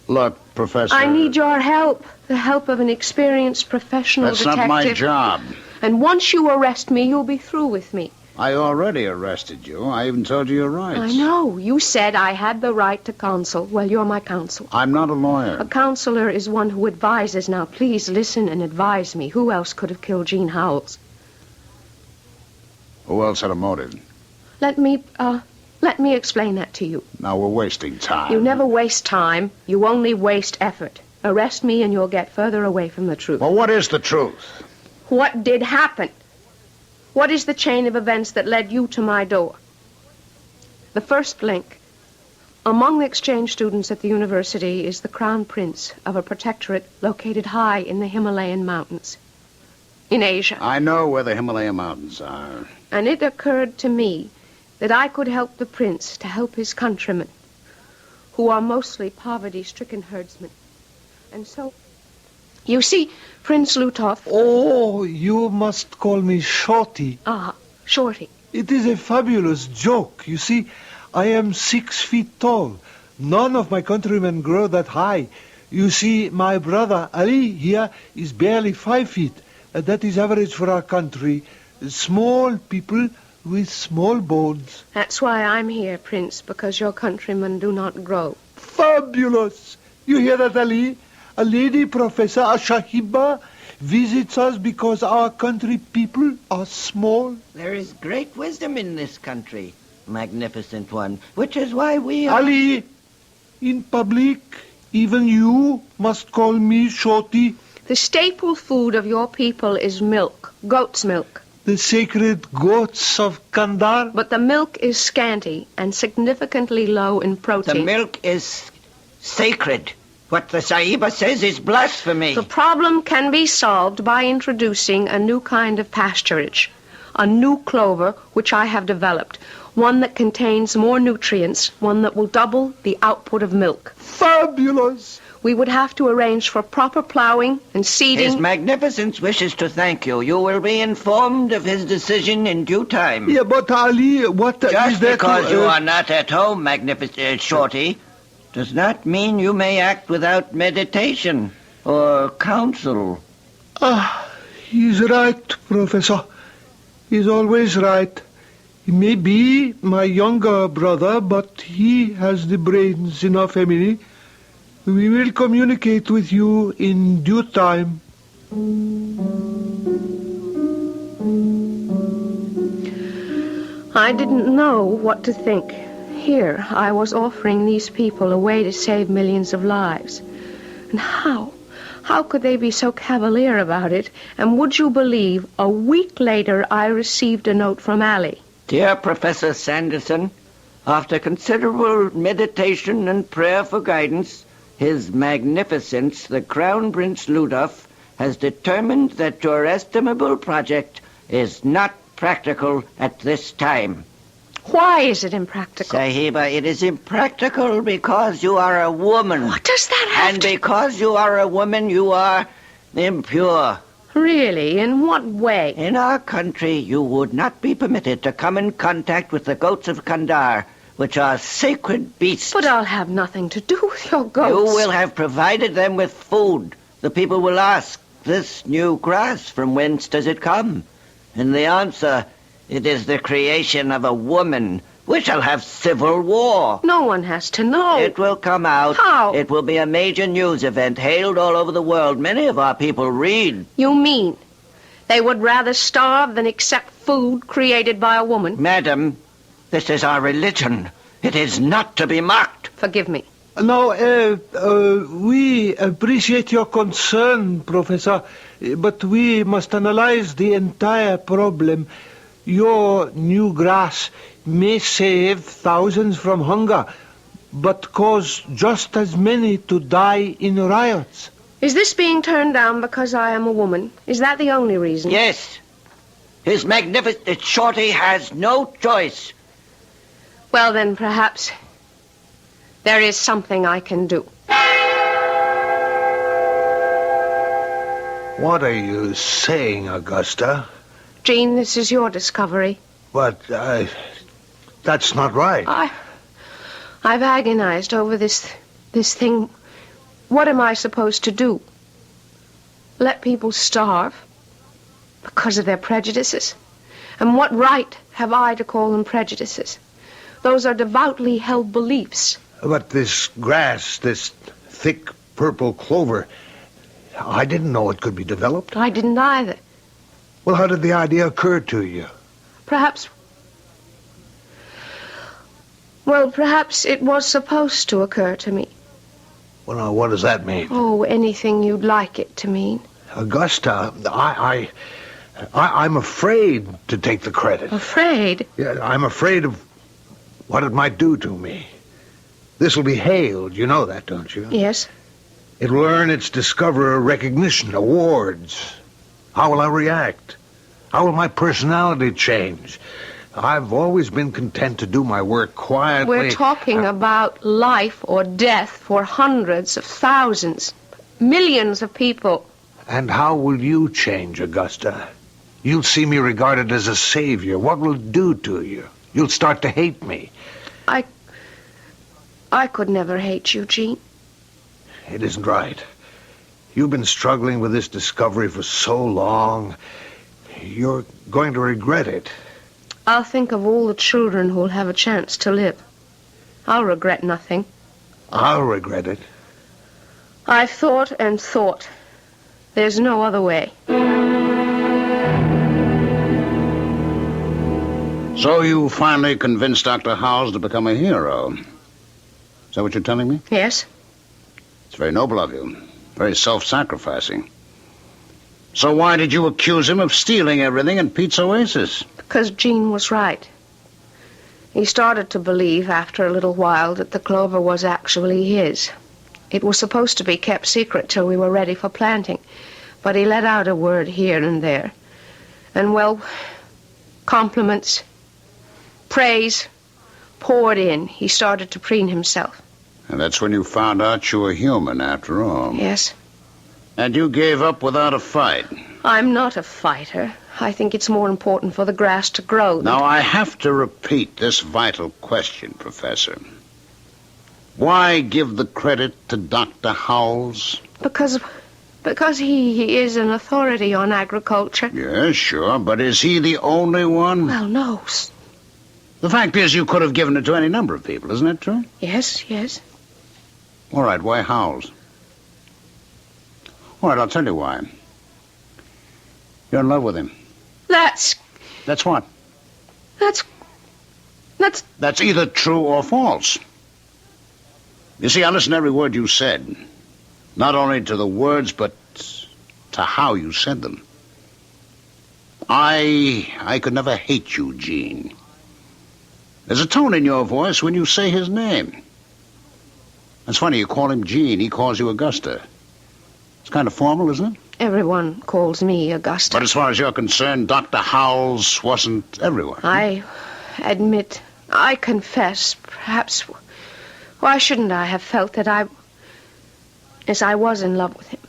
Speaker 6: Look, Professor...
Speaker 13: I need your help. The help of an experienced professional detective.
Speaker 6: That's not my job.
Speaker 13: And once you arrest me, you'll be through with me.
Speaker 6: I already arrested you. I even told you your rights.
Speaker 13: I know. You said I had the right to counsel. Well, you're my counsel.
Speaker 6: I'm not a lawyer.
Speaker 13: A counselor is one who advises. Now, please listen and advise me. Who else could have killed Gene Howells?
Speaker 6: Who else had a motive?
Speaker 13: Let me explain that to you.
Speaker 6: Now we're wasting time.
Speaker 13: You never waste time. You only waste effort. Arrest me and you'll get further away from the truth.
Speaker 6: Well, what is the truth?
Speaker 13: What did happen? What is the chain of events that led you to my door? The first link. Among the exchange students at the university is the crown prince of a protectorate located high in the Himalayan mountains. In Asia.
Speaker 6: I know where the Himalayan mountains are.
Speaker 13: And it occurred to me that I could help the prince to help his countrymen, who are mostly poverty-stricken herdsmen. And so, you see, Prince Lutov...
Speaker 8: Oh, you must call me Shorty.
Speaker 13: Ah, Shorty.
Speaker 8: It is a fabulous joke. You see, I am 6 feet tall. None of my countrymen grow that high. You see, my brother Ali here is barely 5 feet. That is average for our country. Small people with small bones.
Speaker 13: That's why I'm here, Prince, because your countrymen do not grow.
Speaker 8: Fabulous! You hear that, Ali? A lady professor, a Shahiba, visits us because our country people are small.
Speaker 22: There is great wisdom in this country, magnificent one, which is why we are...
Speaker 8: Ali, in public, even you must call me Shorty.
Speaker 13: The staple food of your people is milk, goat's milk.
Speaker 8: The sacred goats of Kandar.
Speaker 13: But the milk is scanty and significantly low in protein.
Speaker 22: The milk is sacred. What the Sahiba says is blasphemy.
Speaker 13: The problem can be solved by introducing a new kind of pasturage, a new clover which I have developed, one that contains more nutrients, one that will double the output of milk.
Speaker 8: Fabulous!
Speaker 13: We would have to arrange for proper plowing and seeding.
Speaker 22: His Magnificence wishes to thank you. You will be informed of his decision in due time.
Speaker 8: Yeah, but Ali, what
Speaker 22: Just
Speaker 8: is there
Speaker 22: because
Speaker 8: to...
Speaker 22: you are not at home, Magnificent Shorty, does not mean you may act without meditation or counsel.
Speaker 8: He's right, Professor. He's always right. He may be my younger brother, but he has the brains in our family. We will communicate with you in due time.
Speaker 13: I didn't know what to think. Here, I was offering these people a way to save millions of lives. And how could they be so cavalier about it? And would you believe, a week later I received a note from Allie.
Speaker 22: Dear Professor Sanderson, after considerable meditation and prayer for guidance, His Magnificence, the Crown Prince Ludov, has determined that your estimable project is not practical at this time.
Speaker 13: Why is it impractical?
Speaker 22: Sahiba, it is impractical because you are a woman.
Speaker 13: What does that have
Speaker 22: And because you are a woman, you are impure.
Speaker 13: Really? In what way?
Speaker 22: In our country, you would not be permitted to come in contact with the goats of Kandar, which are sacred beasts.
Speaker 13: But I'll have nothing to do with your goats.
Speaker 22: You will have provided them with food. The people will ask, this new grass, from whence does it come? And the answer, it is the creation of a woman. We shall have civil war.
Speaker 13: No one has to know.
Speaker 22: It will come out.
Speaker 13: How?
Speaker 22: It will be a major news event, hailed all over the world. Many of our people read.
Speaker 13: You mean they would rather starve than accept food created by a woman?
Speaker 22: Madam, this is our religion. It is not to be mocked.
Speaker 13: Forgive me.
Speaker 8: No, we appreciate your concern, Professor, but we must analyze the entire problem. Your new grass may save thousands from hunger, but cause just as many to die in riots.
Speaker 13: Is this being turned down because I am a woman? Is that the only reason?
Speaker 22: Yes. His Magnificent Shorty has no choice.
Speaker 13: Well, then, perhaps there is something I can do.
Speaker 12: What are you saying, Augusta?
Speaker 13: Jean, this is your discovery.
Speaker 12: But, that's not right.
Speaker 13: I've agonized over this thing. What am I supposed to do? Let people starve because of their prejudices? And what right have I to call them prejudices? Those are devoutly held beliefs.
Speaker 12: But this grass, this thick purple clover, I didn't know it could be developed.
Speaker 13: I didn't either.
Speaker 12: Well, how did the idea occur to you?
Speaker 13: Perhaps it was supposed to occur to me.
Speaker 12: Well, now, what does that mean?
Speaker 13: Oh, anything you'd like it to mean.
Speaker 12: Augusta, I'm afraid to take the credit.
Speaker 13: Afraid?
Speaker 12: Yeah, I'm afraid of what it might do to me. This will be hailed, you know that, don't you?
Speaker 13: Yes.
Speaker 12: It will earn its discoverer recognition, awards. How will I react? How will my personality change? I've always been content to do my work quietly.
Speaker 13: We're talking about life or death for hundreds of thousands, millions of people.
Speaker 12: And how will you change, Augusta? You'll see me regarded as a savior. What will it do to you? You'll start to hate me.
Speaker 13: I could never hate you, Jean.
Speaker 12: It isn't right. You've been struggling with this discovery for so long. You're going to regret it.
Speaker 13: I'll think of all the children who'll have a chance to live. I'll regret nothing.
Speaker 12: I'll regret it.
Speaker 13: I've thought and thought. There's no other way.
Speaker 6: So you finally convinced Dr. Howells to become a hero. Is that what you're telling me?
Speaker 13: Yes.
Speaker 6: It's very noble of you. Very self-sacrificing. So why did you accuse him of stealing everything in Pete's Oasis?
Speaker 13: Because Jean was right. He started to believe after a little while that the clover was actually his. It was supposed to be kept secret till we were ready for planting, but he let out a word here and there. And, well, compliments, praise poured in. He started to preen himself.
Speaker 6: And that's when you found out you were human, after all.
Speaker 15: Yes.
Speaker 6: And you gave up without a fight.
Speaker 15: I'm not a fighter. I think it's more important for the grass to grow.
Speaker 6: Now, I have to repeat this vital question, Professor. Why give the credit to Dr. Howells?
Speaker 15: Because he is an authority on agriculture.
Speaker 6: Yes, sure, but is he the only one?
Speaker 15: Well, no.
Speaker 6: The fact is, you could have given it to any number of people, isn't that true?
Speaker 15: Yes, yes.
Speaker 6: All right, why Howells? All right, I'll tell you why. You're in love with him.
Speaker 15: That's
Speaker 6: what? That's either true or false. You see, I listened to every word you said. Not only to the words, but to how you said them. I could never hate you, Gene. There's a tone in your voice when you say his name. That's funny, you call him Gene, he calls you Augusta. It's kind of formal, isn't it?
Speaker 15: Everyone calls me Augusta.
Speaker 6: But as far as you're concerned, Dr. Howells wasn't everyone.
Speaker 15: I admit, I confess, perhaps, why shouldn't I have felt that I was in love with him?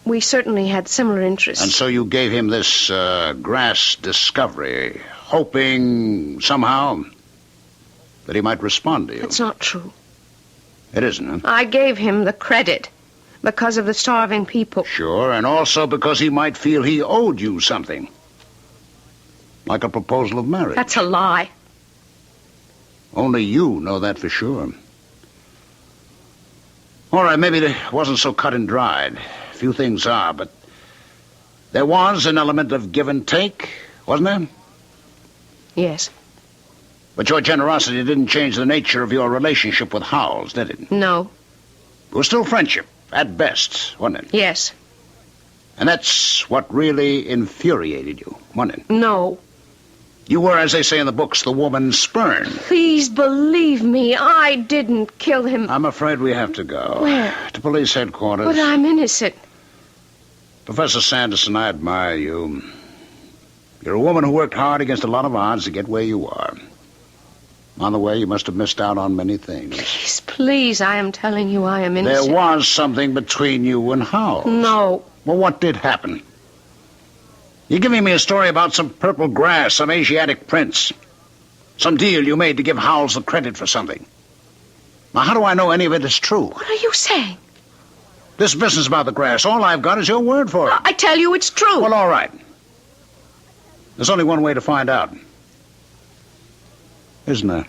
Speaker 15: We certainly had similar interests.
Speaker 6: And so you gave him this grass discovery, hoping somehow that he might respond to you.
Speaker 15: That's not true.
Speaker 6: It isn't, huh?
Speaker 15: I gave him the credit because of the starving people.
Speaker 6: Sure, and also because he might feel he owed you something. Like a proposal of marriage.
Speaker 15: That's a lie.
Speaker 6: Only you know that for sure. All right, maybe it wasn't so cut and dried. Few things are, but there was an element of give and take, wasn't there?
Speaker 15: Yes.
Speaker 6: But your generosity didn't change the nature of your relationship with Howells, did it?
Speaker 15: No.
Speaker 6: It was still friendship, at best, wasn't it?
Speaker 15: Yes.
Speaker 6: And that's what really infuriated you, wasn't it?
Speaker 15: No.
Speaker 6: You were, as they say in the books, the woman spurned.
Speaker 15: Please believe me, I didn't kill him.
Speaker 6: I'm afraid we have to go.
Speaker 15: Where?
Speaker 6: To police headquarters.
Speaker 15: But I'm innocent.
Speaker 6: Professor Sanderson, I admire you. You're a woman who worked hard against a lot of odds to get where you are. On the way, you must have missed out on many things.
Speaker 15: Please, I am telling you I am innocent.
Speaker 6: There was something between you and Howells.
Speaker 15: No.
Speaker 6: Well, what did happen? You're giving me a story about some purple grass, some Asiatic prince. Some deal you made to give Howells the credit for something. Now, how do I know any of it is true?
Speaker 15: What are you saying?
Speaker 6: This business about the grass, all I've got is your word for it.
Speaker 15: I tell you it's true.
Speaker 6: Well, all right. There's only one way to find out. Isn't there?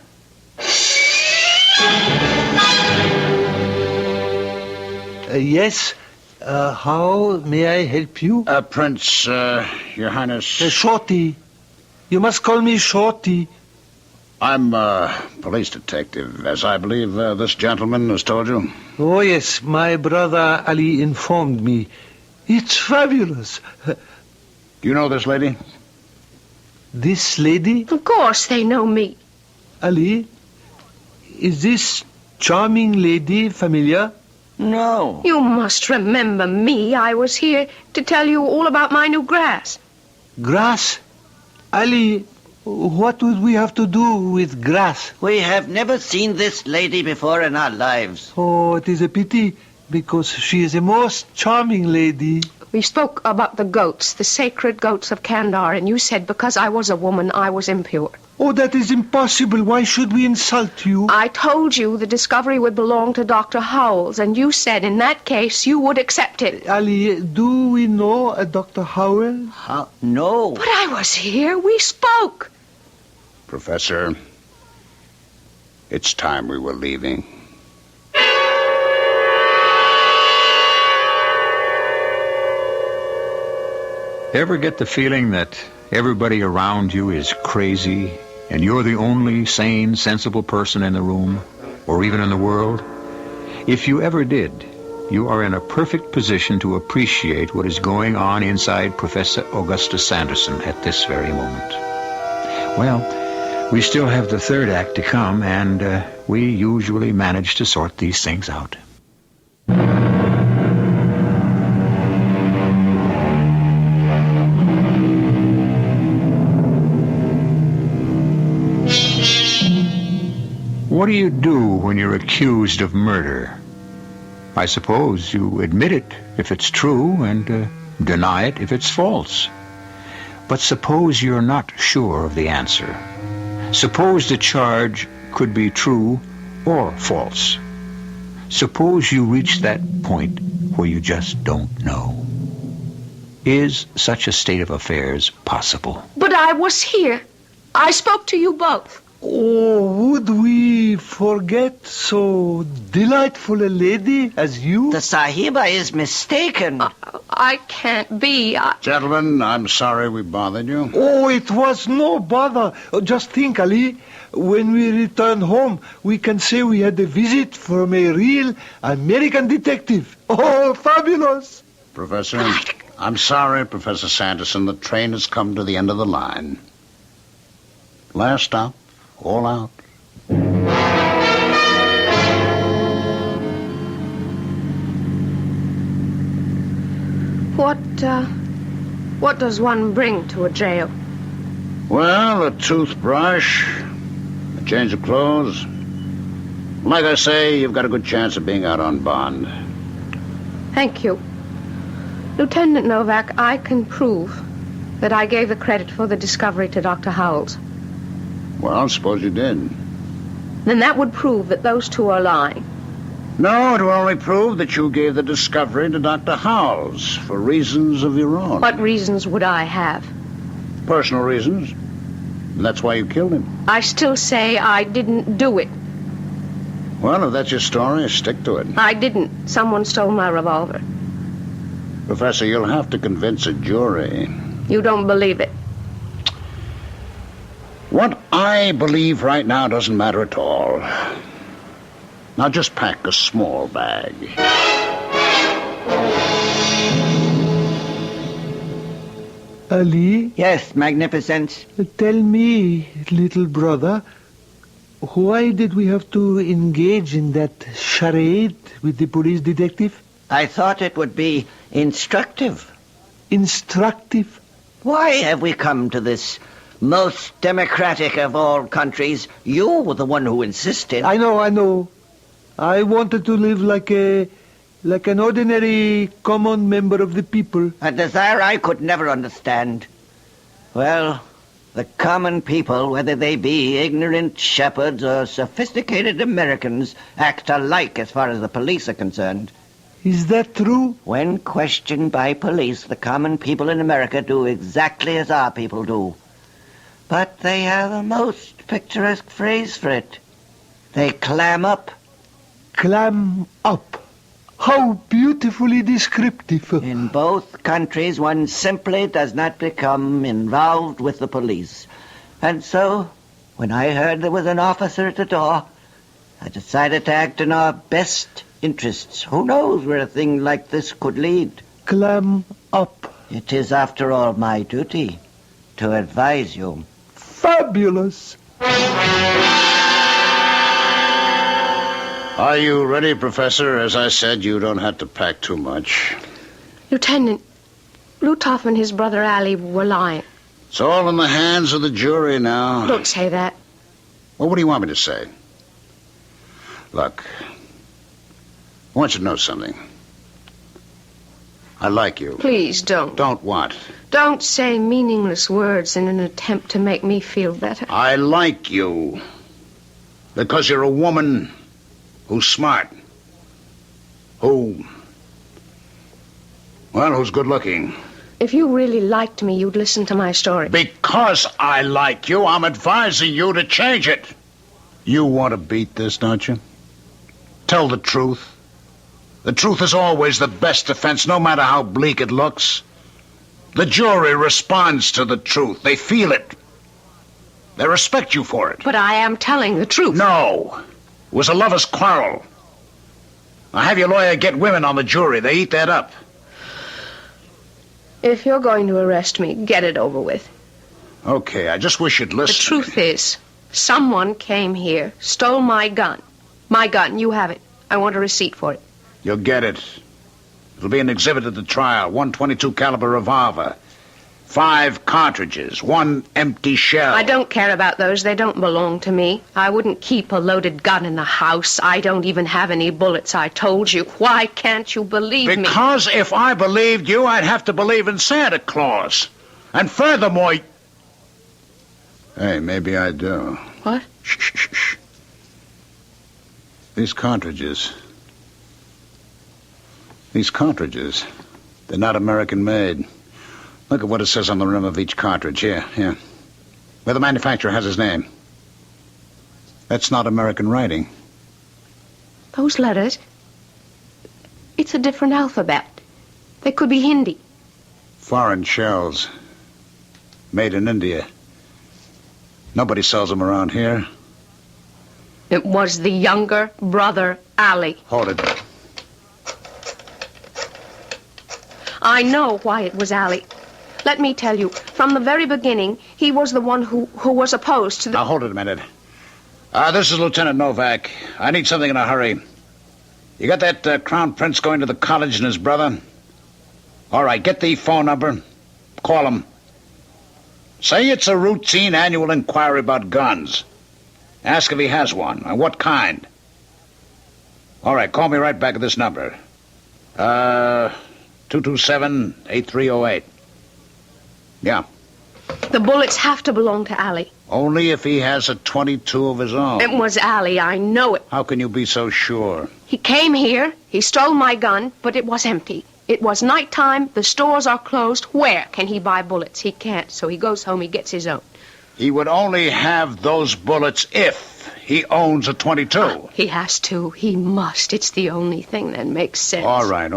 Speaker 8: Yes. How may I help you?
Speaker 6: Prince, Your Highness.
Speaker 8: Shorty. You must call me Shorty.
Speaker 6: I'm a police detective, as I believe this gentleman has told you.
Speaker 8: Oh, yes. My brother Ali informed me. It's fabulous.
Speaker 6: Do you know this lady?
Speaker 8: This lady?
Speaker 15: Of course they know me.
Speaker 8: Ali, is this charming lady familiar?
Speaker 22: No.
Speaker 15: You must remember me. I was here to tell you all about my new grass.
Speaker 8: Grass? Ali, what would we have to do with grass?
Speaker 22: We have never seen this lady before in our lives.
Speaker 8: Oh, it is a pity, because she is a most charming lady.
Speaker 15: We spoke about the goats, the sacred goats of Kandar, and you said because I was a woman, I was impure.
Speaker 8: Oh, that is impossible. Why should we insult you?
Speaker 15: I told you the discovery would belong to Dr. Howells, and you said in that case you would accept it.
Speaker 8: Ali, do we know Dr. Howells?
Speaker 22: No.
Speaker 15: But I was here. We spoke.
Speaker 6: Professor, it's time we were leaving.
Speaker 1: Ever get the feeling that everybody around you is crazy and you're the only sane, sensible person in the room or even in the world? If you ever did, you are in a perfect position to appreciate what is going on inside Professor Augustus Sanderson at this very moment. Well, we still have the third act to come, and we usually manage to sort these things out. What do you do when you're accused of murder? I suppose you admit it if it's true and deny it if it's false. But suppose you're not sure of the answer. Suppose the charge could be true or false. Suppose you reach that point where you just don't know. Is such a state of affairs possible?
Speaker 15: But I was here. I spoke to you both.
Speaker 8: Oh, would we forget so delightful a lady as you?
Speaker 22: The Sahiba is mistaken.
Speaker 15: I can't be.
Speaker 6: Gentlemen, I'm sorry we bothered you.
Speaker 8: Oh, it was no bother. Just think, Ali. When we return home, we can say we had a visit from a real American detective. Oh, fabulous.
Speaker 6: Professor, I'm sorry, Professor Sanderson. The train has come to the end of the line. Last stop, all out.
Speaker 15: What does one bring to a jail?
Speaker 6: Well, a toothbrush, a change of clothes. Like I say, you've got a good chance of being out on bond.
Speaker 15: Thank you. Lieutenant Novak, I can prove that I gave the credit for the discovery to Dr. Howells.
Speaker 6: Well, suppose you did.
Speaker 15: Then that would prove that those two are lying.
Speaker 6: No, it will only prove that you gave the discovery to Dr. Howells for reasons of your own.
Speaker 15: What reasons would I have?
Speaker 6: Personal reasons. And that's why you killed him.
Speaker 15: I still say I didn't do it.
Speaker 6: Well, if that's your story, stick to it.
Speaker 15: I didn't. Someone stole my revolver.
Speaker 6: Professor, you'll have to convince a jury.
Speaker 15: You don't believe it.
Speaker 6: What I believe right now doesn't matter at all. Now just pack a small bag.
Speaker 8: Ali?
Speaker 22: Yes, Magnificence.
Speaker 8: Tell me, little brother, why did we have to engage in that charade with the police detective?
Speaker 22: I thought it would be instructive.
Speaker 8: Instructive?
Speaker 22: Why have we come to this most democratic of all countries? You were the one who insisted.
Speaker 8: I know. I wanted to live like an ordinary common member of the people.
Speaker 22: A desire I could never understand. Well, the common people, whether they be ignorant shepherds or sophisticated Americans, act alike as far as the police are concerned.
Speaker 8: Is that true?
Speaker 22: When questioned by police, the common people in America do exactly as our people do. But they have a most picturesque phrase for it. They clam up.
Speaker 8: Clam up. How beautifully descriptive.
Speaker 22: In both countries, one simply does not become involved with the police. And so, when I heard there was an officer at the door, I decided to act in our best interests. Who knows where a thing like this could lead?
Speaker 8: Clam up.
Speaker 22: It is, after all, my duty to advise you.
Speaker 8: Fabulous.
Speaker 6: Are you ready, Professor? As I said, you don't have to pack too much.
Speaker 15: Lieutenant, Lutov and his brother Ali were lying.
Speaker 6: It's all in the hands of the jury now.
Speaker 15: Don't say that.
Speaker 6: Well, what do you want me to say? Look, I want you to know something. I like you.
Speaker 15: Please don't.
Speaker 6: Don't what?
Speaker 15: Don't say meaningless words in an attempt to make me feel better.
Speaker 6: I like you. Because you're a woman who's smart. Who's good looking.
Speaker 15: If you really liked me, you'd listen to my story.
Speaker 6: Because I like you, I'm advising you to change it. You want to beat this, don't you? Tell the truth. The truth is always the best defense, no matter how bleak it looks. The jury responds to the truth. They feel it. They respect you for it.
Speaker 15: But I am telling the truth.
Speaker 6: No. It was a lover's quarrel. Now have your lawyer get women on the jury. They eat that up.
Speaker 15: If you're going to arrest me, get it over with.
Speaker 6: Okay, I just wish you'd listen.
Speaker 15: The truth is, someone came here, stole my gun. My gun, you have it. I want a receipt for it.
Speaker 6: You'll get it. It'll be an exhibit at the trial. .122 caliber revolver. 5 cartridges, 1 empty shell.
Speaker 15: I don't care about those. They don't belong to me. I wouldn't keep a loaded gun in the house. I don't even have any bullets, I told you. Why can't you believe me?
Speaker 6: Because if I believed you, I'd have to believe in Santa Claus. And furthermore... Hey, maybe I do.
Speaker 15: What?
Speaker 6: Shh. These cartridges, they're not American-made. Look at what it says on the rim of each cartridge. Here. Where the manufacturer has his name. That's not American writing.
Speaker 15: Those letters, it's a different alphabet. They could be Hindi.
Speaker 6: Foreign shells. Made in India. Nobody sells them around here.
Speaker 15: It was the younger brother, Ali.
Speaker 6: Hold it.
Speaker 15: I know why it was Ali. Let me tell you, from the very beginning, he was the one who was opposed to the...
Speaker 6: Now, hold it a minute. This is Lieutenant Novak. I need something in a hurry. You got that Crown Prince going to the college and his brother? All right, get the phone number. Call him. Say it's a routine annual inquiry about guns. Ask if he has one, and what kind. All right, call me right back at this number. 227-8308. Yeah.
Speaker 15: The bullets have to belong to Ali.
Speaker 6: Only if he has a .22 of his own.
Speaker 15: It was Ali, I know it.
Speaker 6: How can you be so sure?
Speaker 15: He came here, he stole my gun, but it was empty. It was nighttime, the stores are closed. Where can he buy bullets? He can't, so he goes home, he gets his own.
Speaker 6: He would only have those bullets if he owns a .22.
Speaker 15: He has to. He must. It's the only thing that makes sense.
Speaker 6: All right.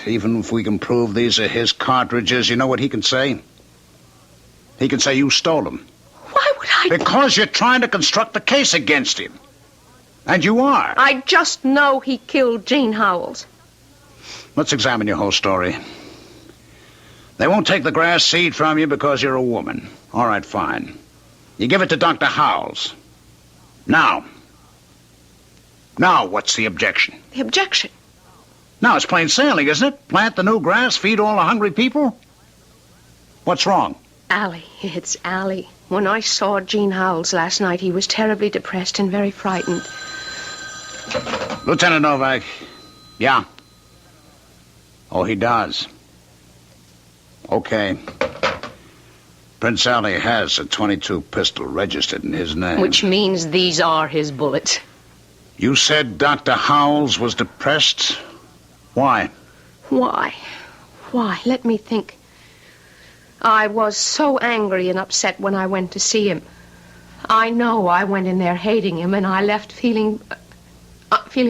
Speaker 6: Even if we can prove these are his cartridges, you know what he can say? He can say you stole them.
Speaker 15: Why would I...
Speaker 6: Because you're trying to construct the case against him. And you are.
Speaker 15: I just know he killed Jean Howells.
Speaker 6: Let's examine your whole story. They won't take the grass seed from you because you're a woman. All right, fine. You give it to Dr. Howells. Now, what's the objection?
Speaker 15: The objection?
Speaker 6: Now, it's plain sailing, isn't it? Plant the new grass, feed all the hungry people? What's wrong?
Speaker 15: Ali. It's Ali. When I saw Jean Howells last night, he was terribly depressed and very frightened.
Speaker 6: Lieutenant Novak. Yeah. Oh, he does. Okay. Prince Ali has a .22 pistol registered in his name.
Speaker 15: Which means these are his bullets.
Speaker 6: You said Dr. Howells was depressed? Why?
Speaker 15: Why? Let me think. I was so angry and upset when I went to see him. I know I went in there hating him, and I left feeling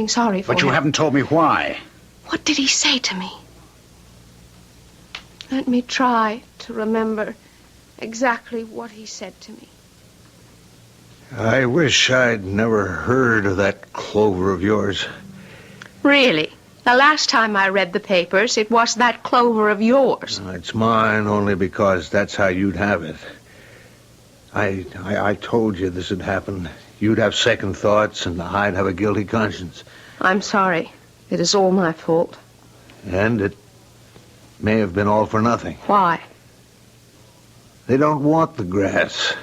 Speaker 15: sorry for him.
Speaker 6: But you haven't told me why.
Speaker 15: What did he say to me? Let me try to remember exactly what he said to me.
Speaker 12: I wish I'd never heard of that clover of yours.
Speaker 15: Really? The last time I read the papers, it was that clover of yours.
Speaker 12: It's mine only because that's how you'd have it. I told you this would happen. You'd have second thoughts, and I'd have a guilty conscience.
Speaker 15: I'm sorry. It is all my fault.
Speaker 12: And it may have been all for nothing.
Speaker 15: Why?
Speaker 12: They don't want the grass.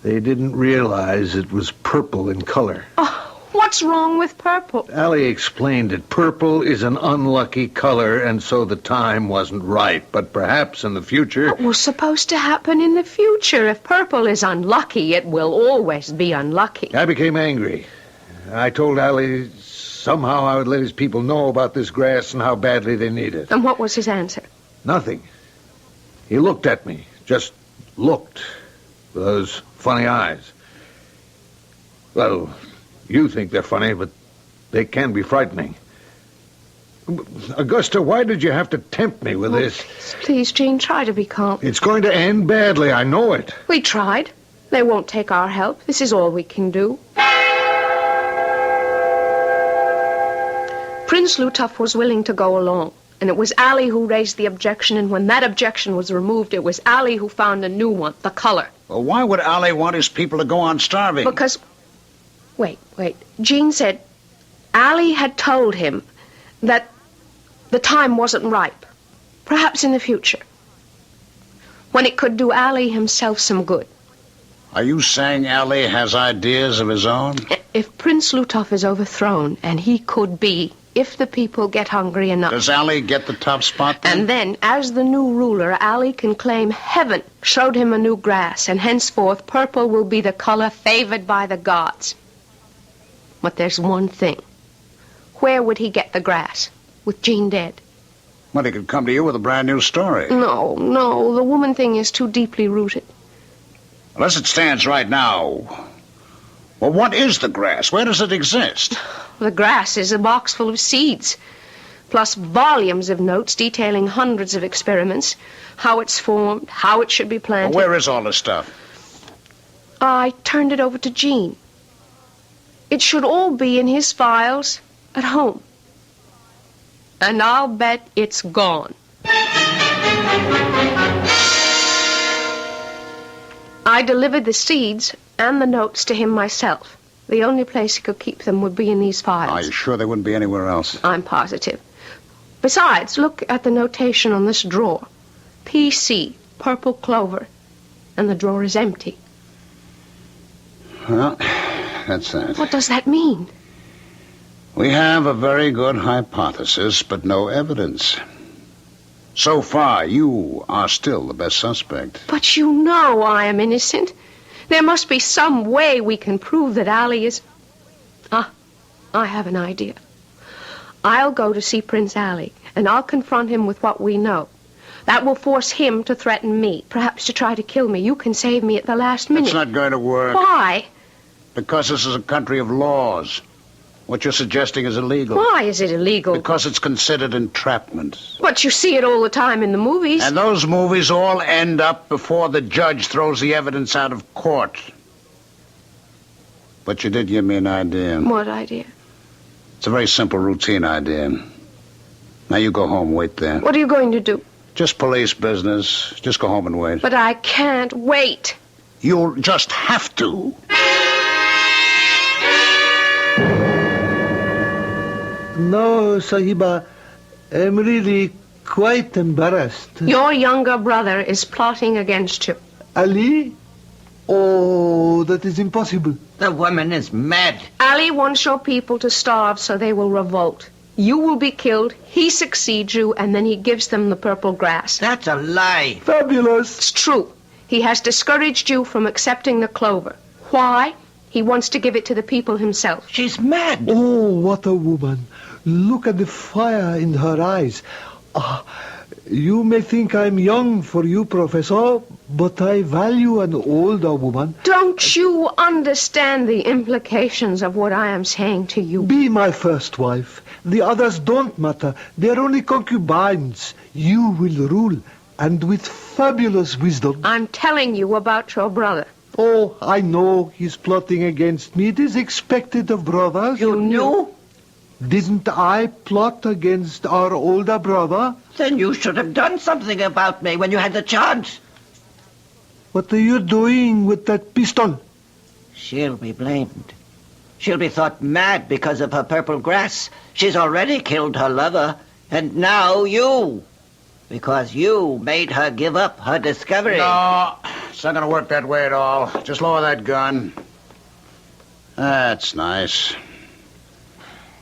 Speaker 12: They didn't realize it was purple in color.
Speaker 15: Oh, what's wrong with purple?
Speaker 12: Ali explained it. Purple is an unlucky color, and so the time wasn't right. But perhaps in the future...
Speaker 15: What was supposed to happen in the future? If purple is unlucky, it will always be unlucky.
Speaker 12: I became angry. I told Ali somehow I would let his people know about this grass and how badly they need it.
Speaker 15: And what was his answer?
Speaker 12: Nothing. He looked at me. Just looked. With those funny eyes. Well, you think they're funny, but they can be frightening. Augusta, why did you have to tempt me with this?
Speaker 15: Please, Jean, try to be calm.
Speaker 12: It's going to end badly, I know it.
Speaker 15: We tried. They won't take our help. This is all we can do. Prince Lutov was willing to go along. And it was Ali who raised the objection, and when that objection was removed, it was Ali who found a new one, the color.
Speaker 6: Well, why would Ali want his people to go on starving?
Speaker 15: Because... Wait. Jean said Ali had told him that the time wasn't ripe. Perhaps in the future. when it could do Ali himself some good.
Speaker 6: Are you saying Ali has ideas of his own?
Speaker 15: If Prince Lutov is overthrown, and he could be, if the people get hungry enough...
Speaker 6: Does Ali get the top spot then?
Speaker 15: And then, as the new ruler, Ali can claim heaven showed him a new grass, and henceforth purple will be the color favored by the gods. But there's one thing. Where would he get the grass, with Jean dead?
Speaker 6: Well, he could come to you with a brand new story.
Speaker 15: No, the woman thing is too deeply rooted.
Speaker 6: Well, as it stands right now, well, what is the grass? Where does it exist?
Speaker 15: The grass is a box full of seeds, plus volumes of notes detailing hundreds of experiments, how it's formed, how it should be planted.
Speaker 6: Well, where is all this stuff?
Speaker 15: I turned it over to Jean. It should all be in his files at home. And I'll bet it's gone. I delivered the seeds and the notes to him myself. The only place he could keep them would be in these files.
Speaker 6: Are you sure they wouldn't be anywhere else?
Speaker 15: I'm positive. Besides, look at the notation on this drawer. PC, purple clover. And the drawer is empty.
Speaker 6: Well, that's that.
Speaker 15: What does that mean?
Speaker 6: We have a very good hypothesis, but no evidence. So far, you are still the best suspect.
Speaker 15: But you know I am innocent. There must be some way we can prove that Ali is... I have an idea. I'll go to see Prince Ali, and I'll confront him with what we know. That will force him to threaten me, perhaps to try to kill me. You can save me at the last minute.
Speaker 6: It's not going to work.
Speaker 15: Why?
Speaker 6: Because this is a country of laws. What you're suggesting is illegal.
Speaker 15: Why is it illegal?
Speaker 6: Because it's considered entrapment.
Speaker 15: But you see it all the time in the movies.
Speaker 6: And those movies all end up before the judge throws the evidence out of court. But you did give me an idea.
Speaker 15: What idea?
Speaker 6: It's a very simple routine idea. Now you go home, wait there.
Speaker 15: What are you going to do?
Speaker 6: Just police business. Just go home and wait.
Speaker 15: But I can't wait.
Speaker 6: You'll just have to.
Speaker 8: No, Sahiba, I'm really quite embarrassed.
Speaker 15: Your younger brother is plotting against you.
Speaker 8: Ali? Oh, that is impossible.
Speaker 22: The woman is mad.
Speaker 15: Ali wants your people to starve so they will revolt. You will be killed, he succeeds you, and then he gives them the purple grass.
Speaker 22: That's a lie.
Speaker 8: Fabulous.
Speaker 15: It's true. He has discouraged you from accepting the clover. Why? He wants to give it to the people himself.
Speaker 22: She's mad.
Speaker 8: Oh, what a woman. Look at the fire in her eyes. You may think I'm young for you, Professor, but I value an older woman.
Speaker 15: Don't you understand the implications of what I am saying to you?
Speaker 8: Be my first wife. The others don't matter. They're only concubines. You will rule, and with fabulous wisdom.
Speaker 15: I'm telling you about your brother.
Speaker 8: Oh, I know he's plotting against me. It is expected of brothers.
Speaker 22: You knew?
Speaker 8: Didn't I plot against our older brother?
Speaker 22: Then you should have done something about me when you had the chance.
Speaker 8: What are you doing with that pistol?
Speaker 22: She'll be blamed. She'll be thought mad because of her purple grass. She's already killed her lover, and now you. Because you made her give up her discovery.
Speaker 6: No, it's not going to work that way at all. Just lower that gun. That's nice.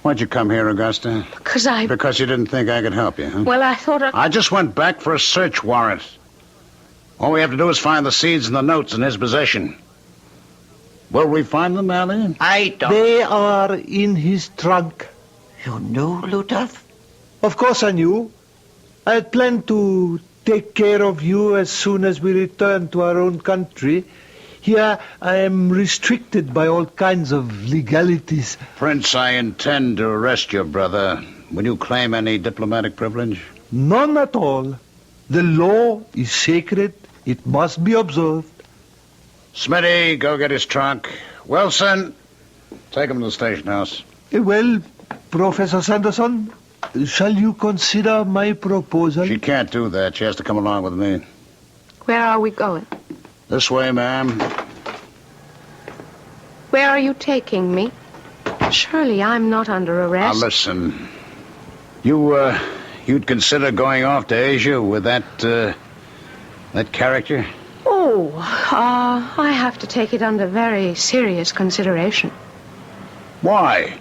Speaker 6: Why'd you come here, Augusta? Because you didn't think I could help you, huh?
Speaker 15: Well, I thought
Speaker 6: I just went back for a search warrant. All we have to do is find the seeds and the notes in his possession. Will we find them, Ali?
Speaker 22: I don't.
Speaker 8: They are in his trunk.
Speaker 22: You knew, Lutov?
Speaker 8: Of course I knew. I had planned to take care of you as soon as we return to our own country. Here I am restricted by all kinds of legalities.
Speaker 6: Prince, I intend to arrest your brother. Will you claim any diplomatic privilege?
Speaker 8: None at all. The law is sacred. It must be observed.
Speaker 6: Smitty, go get his trunk. Wilson, take him to the station house.
Speaker 8: Well, Professor Sanderson, shall you consider my proposal?
Speaker 6: She can't do that. She has to come along with me.
Speaker 15: Where are we going?
Speaker 6: This way, ma'am.
Speaker 15: Where are you taking me? Surely I'm not under arrest.
Speaker 6: Now, listen. You'd consider going off to Asia with that That character?
Speaker 15: Oh, I have to take it under very serious consideration.
Speaker 6: Why?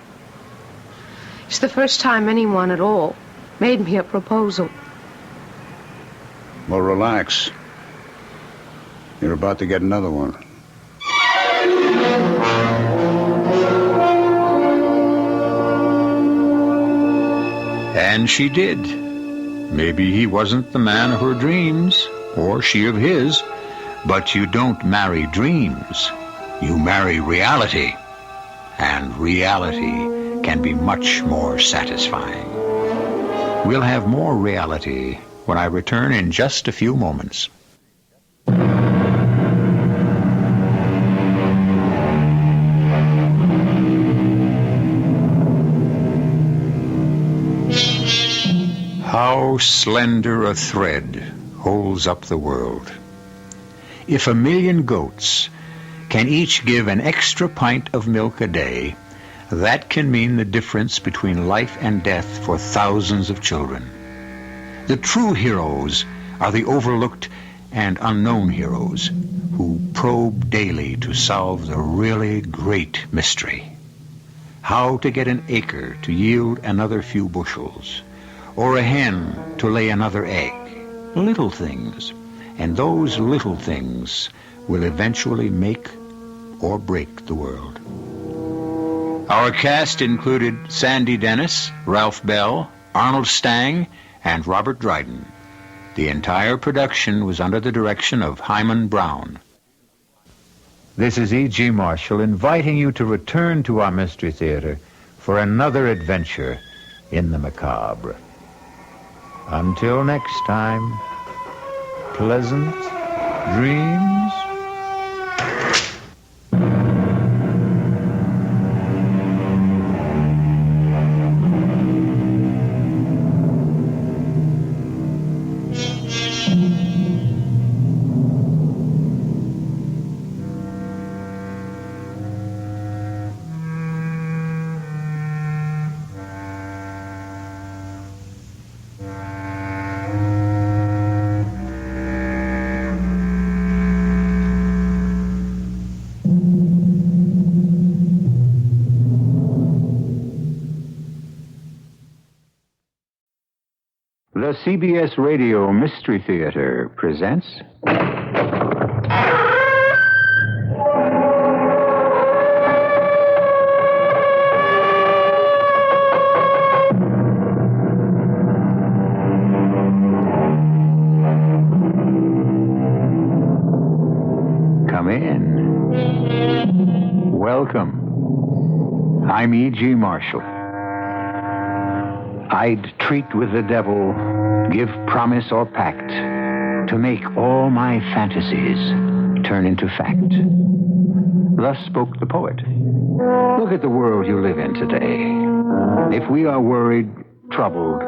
Speaker 15: It's the first time anyone at all made me a proposal.
Speaker 6: Well, relax. You're about to get another one.
Speaker 1: And she did. Maybe he wasn't the man of her dreams, or she of his, but you don't marry dreams. You marry reality. And reality can be much more satisfying. We'll have more reality when I return in just a few moments. How slender a thread holds up the world. If 1,000,000 goats can each give an extra pint of milk a day, that can mean the difference between life and death for thousands of children. The true heroes are the overlooked and unknown heroes who probe daily to solve the really great mystery. How to get an acre to yield another few bushels, or a hen to lay another egg. Little things. And those little things will eventually make or break the world. Our cast included Sandy Dennis, Ralph Bell, Arnold Stang, and Robert Dryden. The entire production was under the direction of Hyman Brown.
Speaker 2: This is E.G. Marshall inviting you to return to our Mystery Theater for another adventure in the macabre. Until next time, pleasant dreams. The CBS Radio Mystery Theater presents... Come in. Welcome. I'm E.G. Marshall. I'd treat with the devil, give promise or pact, to make all my fantasies turn into fact. Thus spoke the poet. Look at the world you live in today. If we are worried, troubled,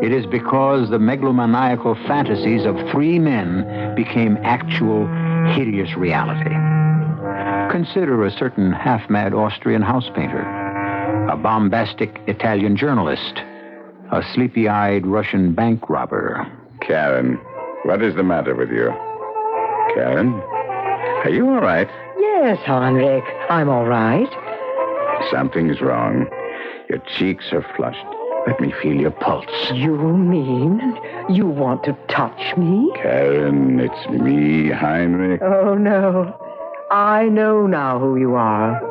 Speaker 2: it is because the megalomaniacal fantasies of 3 men became actual, hideous reality. Consider a certain half-mad Austrian house painter, a bombastic Italian journalist, a sleepy-eyed Russian bank robber.
Speaker 5: Karen, what is the matter with you? Karen, are you all right?
Speaker 20: Yes, Heinrich, I'm all right.
Speaker 5: Something's wrong. Your cheeks are flushed. Let me feel your pulse.
Speaker 20: You mean you want to touch me?
Speaker 5: Karen, it's me, Heinrich.
Speaker 20: Oh, no. I know now who you are.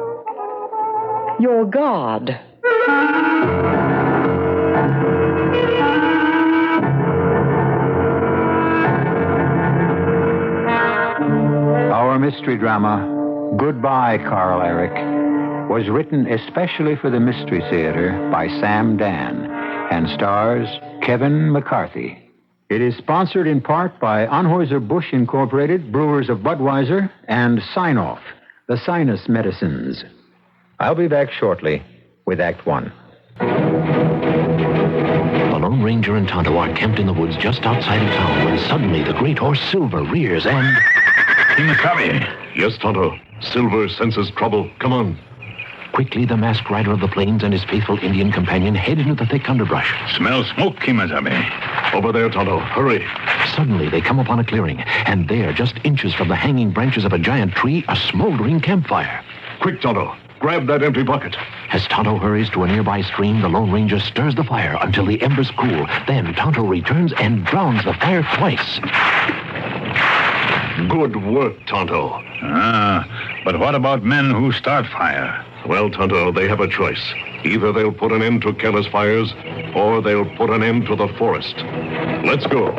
Speaker 20: You're God.
Speaker 1: Our mystery drama, Goodbye, Karl, Erich, was written especially for the Mystery Theater by Sam Dan and stars Kevin McCarthy. It is sponsored in part by Anheuser-Busch Incorporated, Brewers of Budweiser, and Sign-Off, the sinus medicines. I'll be back shortly with Act 1.
Speaker 23: The Lone Ranger and Tonto are camped in the woods just outside of town when suddenly the great horse Silver rears and...
Speaker 24: Inakami. Yes, Tonto. Silver senses trouble. Come on.
Speaker 23: Quickly, the masked rider of the plains and his faithful Indian companion head into the thick underbrush.
Speaker 24: Smell smoke, Kimatame.
Speaker 23: Over there, Tonto. Hurry. Suddenly, they come upon a clearing, and there, just inches from the hanging branches of a giant tree, a smoldering campfire.
Speaker 24: Quick, Tonto. Grab that empty bucket.
Speaker 23: As Tonto hurries to a nearby stream, the Lone Ranger stirs the fire until the embers cool. Then Tonto returns and drowns the fire twice.
Speaker 24: Good work, Tonto.
Speaker 2: But what about men who start fire?
Speaker 24: Well, Tonto, they have a choice. Either they'll put an end to careless fires, or they'll put an end to the forest. Let's go.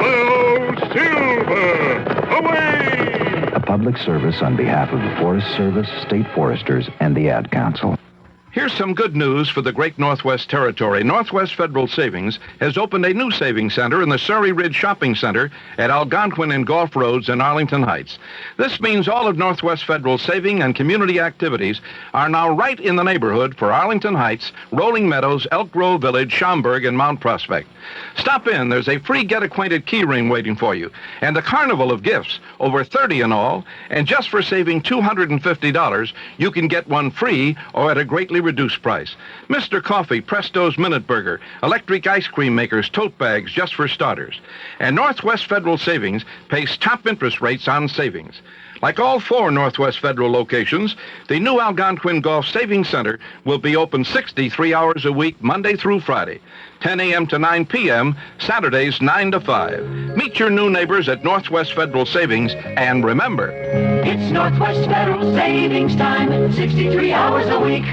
Speaker 24: Hello, Silver! Away!
Speaker 7: A public service on behalf of the Forest Service, State Foresters, and the Ad Council.
Speaker 9: Here's some good news for the Great Northwest Territory. Northwest Federal Savings has opened a new savings center in the Surrey Ridge Shopping Center at Algonquin and Gulf Roads in Arlington Heights. This means all of Northwest Federal saving and community activities are now right in the neighborhood for Arlington Heights, Rolling Meadows, Elk Grove Village, Schaumburg, and Mount Prospect. Stop in. There's a free Get Acquainted key ring waiting for you, and a carnival of gifts, over 30 in all, and just for saving $250, you can get one free or at a greatly reduced price. Mr. Coffee, Presto's Minute Burger, electric ice cream makers, tote bags, just for starters. And Northwest Federal Savings pays top interest rates on savings. Like all 4 Northwest Federal locations, the new Algonquin Golf Savings Center will be open 63 hours a week, Monday through Friday, 10 a.m. to 9 p.m., Saturdays 9 to 5. Meet your new neighbors at Northwest Federal Savings, and remember,
Speaker 10: it's Northwest Federal Savings time, 63 hours a week.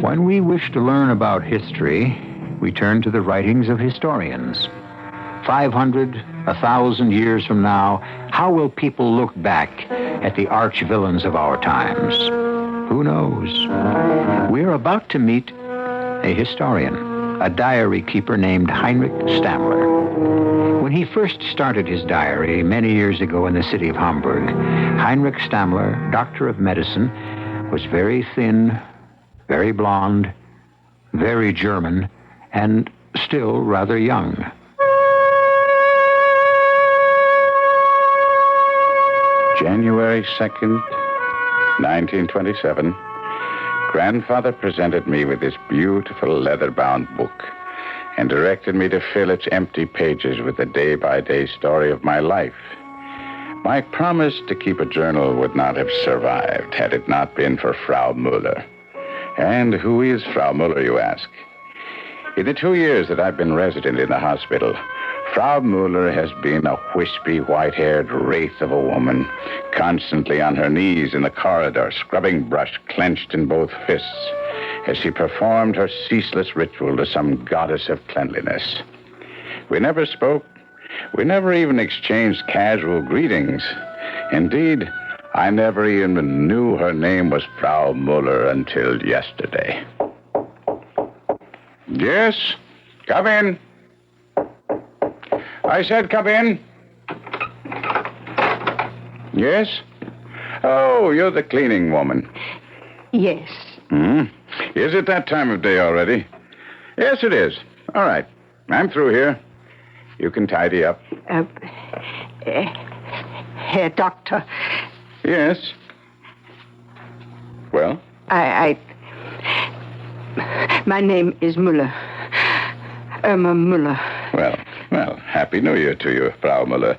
Speaker 1: When we wish to learn about history, we turn to the writings of historians. 500, 1,000 years from now, how will people look back at the arch villains of our times? Who knows? We're about to meet a historian, a diary keeper named Heinrich Stammler. When he first started his diary many years ago in the city of Hamburg, Heinrich Stammler, doctor of medicine, was very thin, very blonde, very German, and still rather young.
Speaker 5: January 2nd, 1927, Grandfather presented me with this beautiful leather-bound book and directed me to fill its empty pages with the day-by-day story of my life. My promise to keep a journal would not have survived had it not been for Frau Müller. And who is Frau Müller, you ask? In the 2 years that I've been resident in the hospital, Frau Müller has been a wispy, white-haired wraith of a woman, constantly on her knees in the corridor, scrubbing brush clenched in both fists, as she performed her ceaseless ritual to some goddess of cleanliness. We never spoke. We never even exchanged casual greetings. Indeed, I never even knew her name was Frau Müller until yesterday. Yes? Come in. I said come in. Yes? Oh, you're the cleaning woman.
Speaker 18: Yes.
Speaker 5: Is it that time of day already? Yes, it is. All right. I'm through here. You can tidy up.
Speaker 18: Herr Doctor.
Speaker 5: Yes. Well?
Speaker 18: My name is Müller. Irma Müller.
Speaker 5: Well, Happy New Year to you, Frau Müller.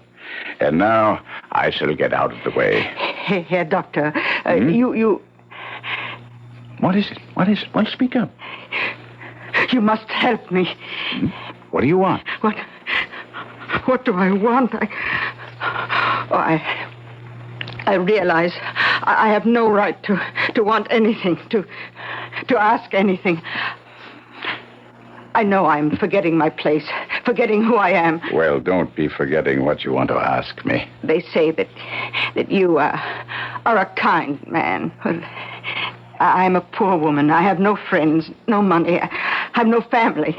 Speaker 5: And now I shall get out of the way.
Speaker 18: Herr Doctor, you...
Speaker 5: What is it? What is it? Well, speak up.
Speaker 18: You must help me.
Speaker 5: What do you want?
Speaker 18: What do I want? I realize I have no right to want anything, to ask anything. I know I'm forgetting my place, forgetting who I am.
Speaker 5: Well, don't be forgetting what you want to ask me.
Speaker 18: They say that you are a kind man. Well, I'm a poor woman. I have no friends, no money. I have no family.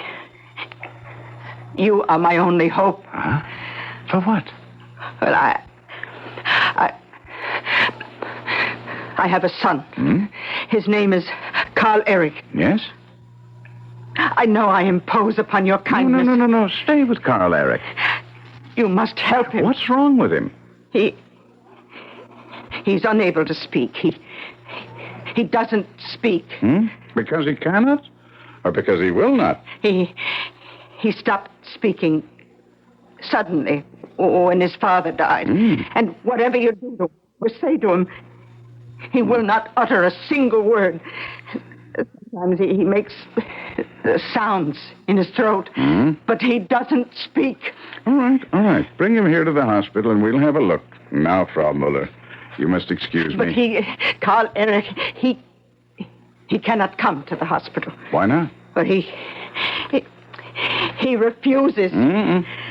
Speaker 18: You are my only hope.
Speaker 5: Huh? For what?
Speaker 18: Well, I have a son. His name is Karl Erich.
Speaker 5: Yes?
Speaker 18: I know I impose upon your kindness.
Speaker 5: No. Stay with Karl Erich.
Speaker 18: You must help him.
Speaker 5: What's wrong with him?
Speaker 18: He's unable to speak. He doesn't speak.
Speaker 5: Because he cannot? Or because he will not?
Speaker 18: He stopped speaking suddenly when his father died. And whatever you do to him or say to him, he will not utter a single word. Sometimes he makes sounds in his throat, but he doesn't speak.
Speaker 5: All right. Bring him here to the hospital and we'll have a look. Now, Frau Muller, you must excuse
Speaker 18: But
Speaker 5: me.
Speaker 18: Karl Erich, he cannot come to the hospital.
Speaker 5: Why not?
Speaker 18: But he refuses.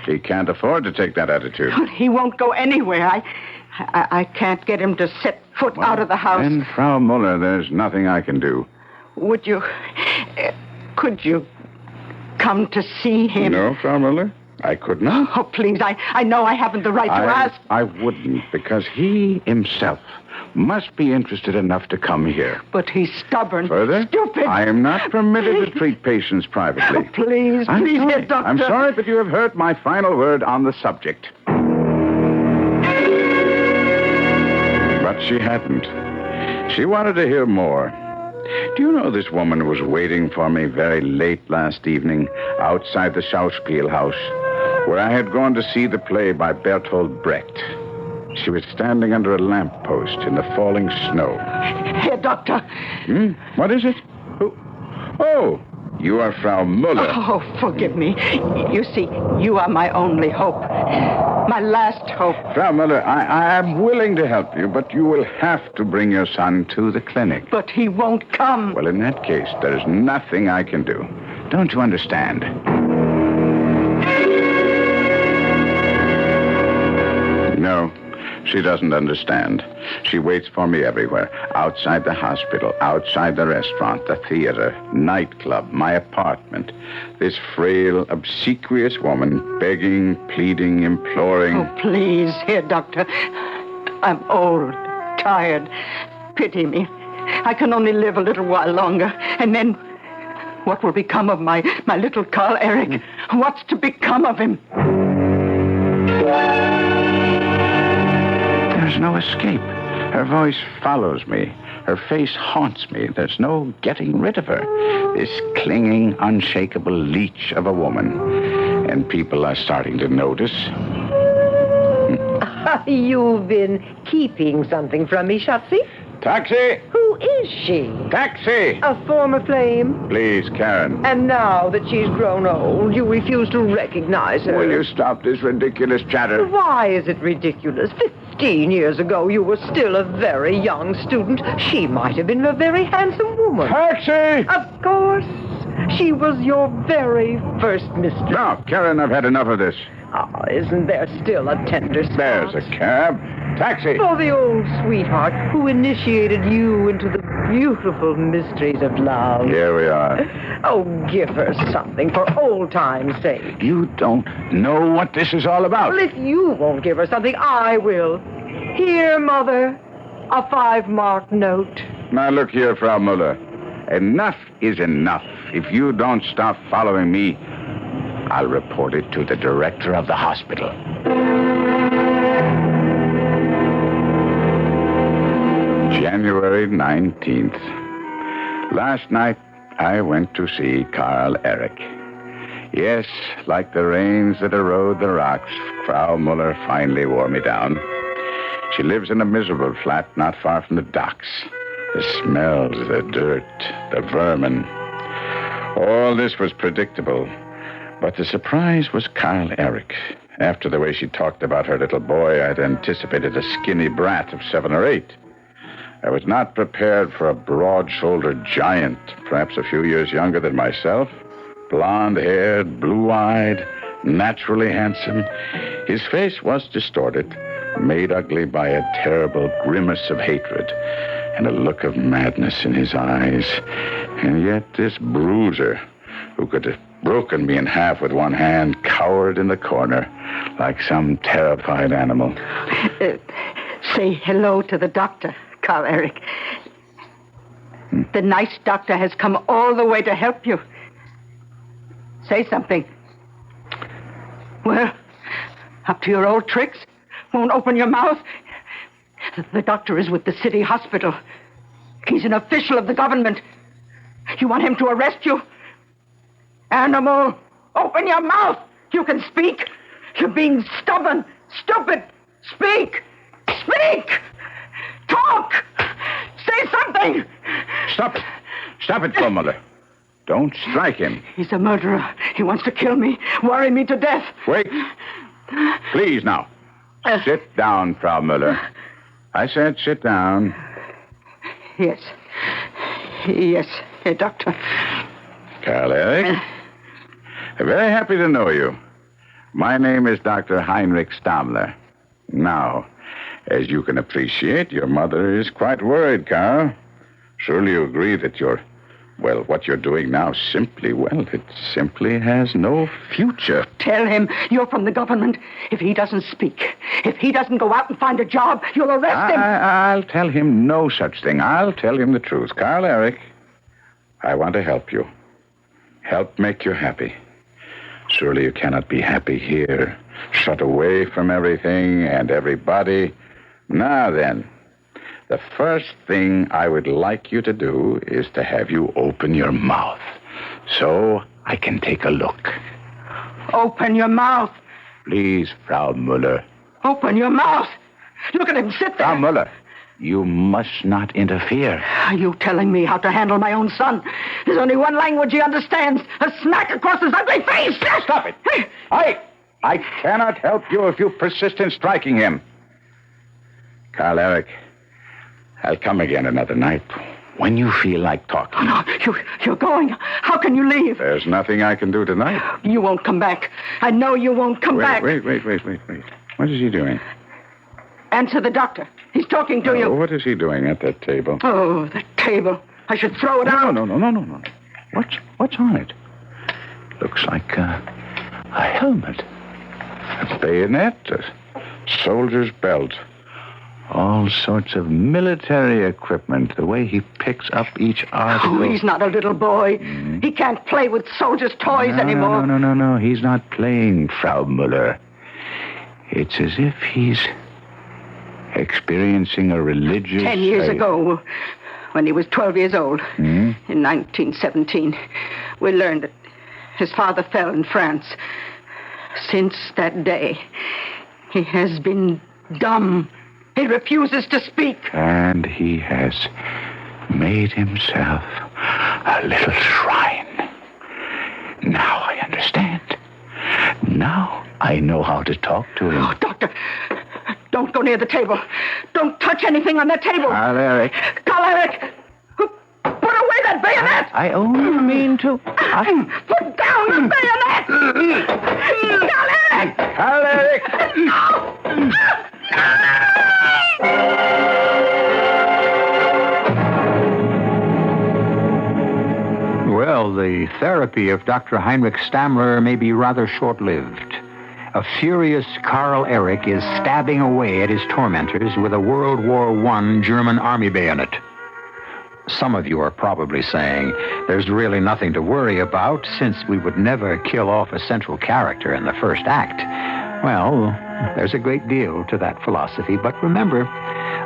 Speaker 5: He can't afford to take that attitude.
Speaker 18: He won't go anywhere. I can't get him to set foot out of the house.
Speaker 5: And Frau Muller, there's nothing I can do.
Speaker 18: Could you come to see him?
Speaker 5: No, Frau Muller, I could not.
Speaker 18: Oh, please, I know I haven't the right to ask.
Speaker 5: I wouldn't, because he himself must be interested enough to come here.
Speaker 18: But he's stubborn.
Speaker 5: Further,
Speaker 18: stupid.
Speaker 5: I am not permitted to treat patients privately.
Speaker 18: Oh, please,
Speaker 5: I'm
Speaker 18: please,
Speaker 5: sorry.
Speaker 18: Doctor.
Speaker 5: I'm sorry, but you have heard my final word on the subject. But she hadn't. She wanted to hear more. Do you know this woman was waiting for me very late last evening outside the Schauspielhaus, where I had gone to see the play by Bertolt Brecht. She was standing under a lamppost in the falling snow.
Speaker 18: Here, Doctor.
Speaker 5: What is it? Who? Oh, you are Frau Muller.
Speaker 18: Oh, forgive me. You see, you are my only hope. My last hope.
Speaker 5: Frau Muller, I am willing to help you, but you will have to bring your son to the clinic.
Speaker 18: But he won't come.
Speaker 5: Well, in that case, there is nothing I can do. Don't you understand? No, she doesn't understand. She waits for me everywhere. Outside the hospital, outside the restaurant, the theater, nightclub, my apartment. This frail, obsequious woman, begging, pleading, imploring.
Speaker 18: Oh, please, here, Doctor. I'm old, tired. Pity me. I can only live a little while longer. And then what will become of my little Karl Erich? What's to become of him?
Speaker 5: There's no escape. Her voice follows me. Her face haunts me. There's no getting rid of her. This clinging, unshakable leech of a woman. And people are starting to notice.
Speaker 20: You've been keeping something from me, Schatzi?
Speaker 5: Taxi!
Speaker 20: Who is she?
Speaker 5: Taxi!
Speaker 20: A former flame?
Speaker 5: Please, Karen.
Speaker 20: And now that she's grown old, you refuse to recognize her.
Speaker 5: Will you stop this ridiculous chatter?
Speaker 20: Why is it ridiculous? 15 years ago, you were still a very young student. She might have been a very handsome woman.
Speaker 5: Taxi!
Speaker 20: Of course. She was your very first mistress.
Speaker 5: Now, Karen, I've had enough of this.
Speaker 20: Isn't there still a tender spot?
Speaker 5: There's a cab. Taxi!
Speaker 20: For the old sweetheart who initiated you into the beautiful mysteries of love.
Speaker 5: Here we are.
Speaker 20: Oh, give her something for old time's sake.
Speaker 5: You don't know what this is all about.
Speaker 20: Well, if you won't give her something, I will. Here, Mother, a 5-mark note.
Speaker 5: Now, look here, Frau Muller. Enough is enough. If you don't stop following me, I'll report it to the director of the hospital. January 19th. Last night, I went to see Karl Erich. Yes, like the rains that erode the rocks, Frau Muller finally wore me down. She lives in a miserable flat not far from the docks. The smells, the dirt, the vermin. All this was predictable. But the surprise was Karl Erich. After the way she talked about her little boy, I'd anticipated a skinny brat of 7 or 8. I was not prepared for a broad-shouldered giant, perhaps a few years younger than myself, blonde-haired, blue-eyed, naturally handsome. His face was distorted, made ugly by a terrible grimace of hatred, and a look of madness in his eyes. And yet this bruiser, who could have broken me in half with one hand, cowered in the corner like some terrified animal.
Speaker 18: Say hello to the doctor, Karl Erich. The nice doctor has come all the way to help you. Say something. Well, Up to your old tricks? Won't open your mouth? The doctor is with the city hospital. He's an official of the government. You want him to arrest you? Animal, open your mouth. You can speak. You're being stubborn, stupid. Speak. Speak. Talk. Say something.
Speaker 5: Stop it. Stop it, Grandmother. Don't strike him.
Speaker 18: He's a murderer. He wants to kill me, worry me to death.
Speaker 5: Wait. Please, now. Sit down, Frau Müller. I said sit down.
Speaker 18: Yes. Yes, Doctor.
Speaker 5: Karl Erich. Very happy to know you. My name is Dr. Heinrich Stammler. Now, as you can appreciate, your mother is quite worried, Karl. Surely you agree that what you're doing now it simply has no future.
Speaker 18: Tell him you're from the government. If he doesn't speak, if he doesn't go out and find a job, you'll arrest him.
Speaker 5: I'll tell him no such thing. I'll tell him the truth. Karl Erich, I want to help you. Help make you happy. Surely you cannot be happy here, shut away from everything and everybody. Now then, the first thing I would like you to do is to have you open your mouth so I can take a look.
Speaker 18: Open your mouth.
Speaker 5: Please, Frau Müller.
Speaker 18: Open your mouth. Look at him sit there.
Speaker 5: Frau Müller, you must not interfere.
Speaker 18: Are you telling me how to handle my own son? There's only one language he understands. A smack across his ugly face.
Speaker 5: Stop it. I cannot help you if you persist in striking him. Karl Erich, I'll come again another night when you feel like talking.
Speaker 18: Oh, no, you're going. How can you leave?
Speaker 5: There's nothing I can do tonight.
Speaker 18: You won't come back. I know you won't come back.
Speaker 5: Wait. What is he doing?
Speaker 18: Answer the doctor. He's talking to you.
Speaker 5: What is he doing at that table?
Speaker 18: Oh, the table. I should throw it out.
Speaker 5: No. What's on it? Looks like a helmet, a bayonet, a soldier's belt. All sorts of military equipment, the way he picks up each article.
Speaker 18: Oh, he's not a little boy. He can't play with soldiers' toys anymore.
Speaker 5: No. He's not playing, Frau Müller. It's as if he's experiencing a religious...
Speaker 18: 10 years ago, when he was 12 years old,
Speaker 5: in
Speaker 18: 1917, we learned that his father fell in France. Since that day, he has been dumb. He refuses to speak.
Speaker 5: And he has made himself a little shrine. Now I understand. Now I know how to talk to him.
Speaker 18: Oh, Doctor, don't go near the table. Don't touch anything on that table.
Speaker 5: Karl Erich.
Speaker 18: Karl Erich! Put away that bayonet!
Speaker 5: I only mean to...
Speaker 18: Put down the bayonet! Karl Erich!
Speaker 5: Karl Erich!
Speaker 18: No!
Speaker 1: Well, the therapy of Dr. Heinrich Stammler may be rather short-lived. A furious Karl Erich is stabbing away at his tormentors with a World War I German army bayonet. Some of you are probably saying, there's really nothing to worry about since we would never kill off a central character in the first act. Well, there's a great deal to that philosophy, but remember,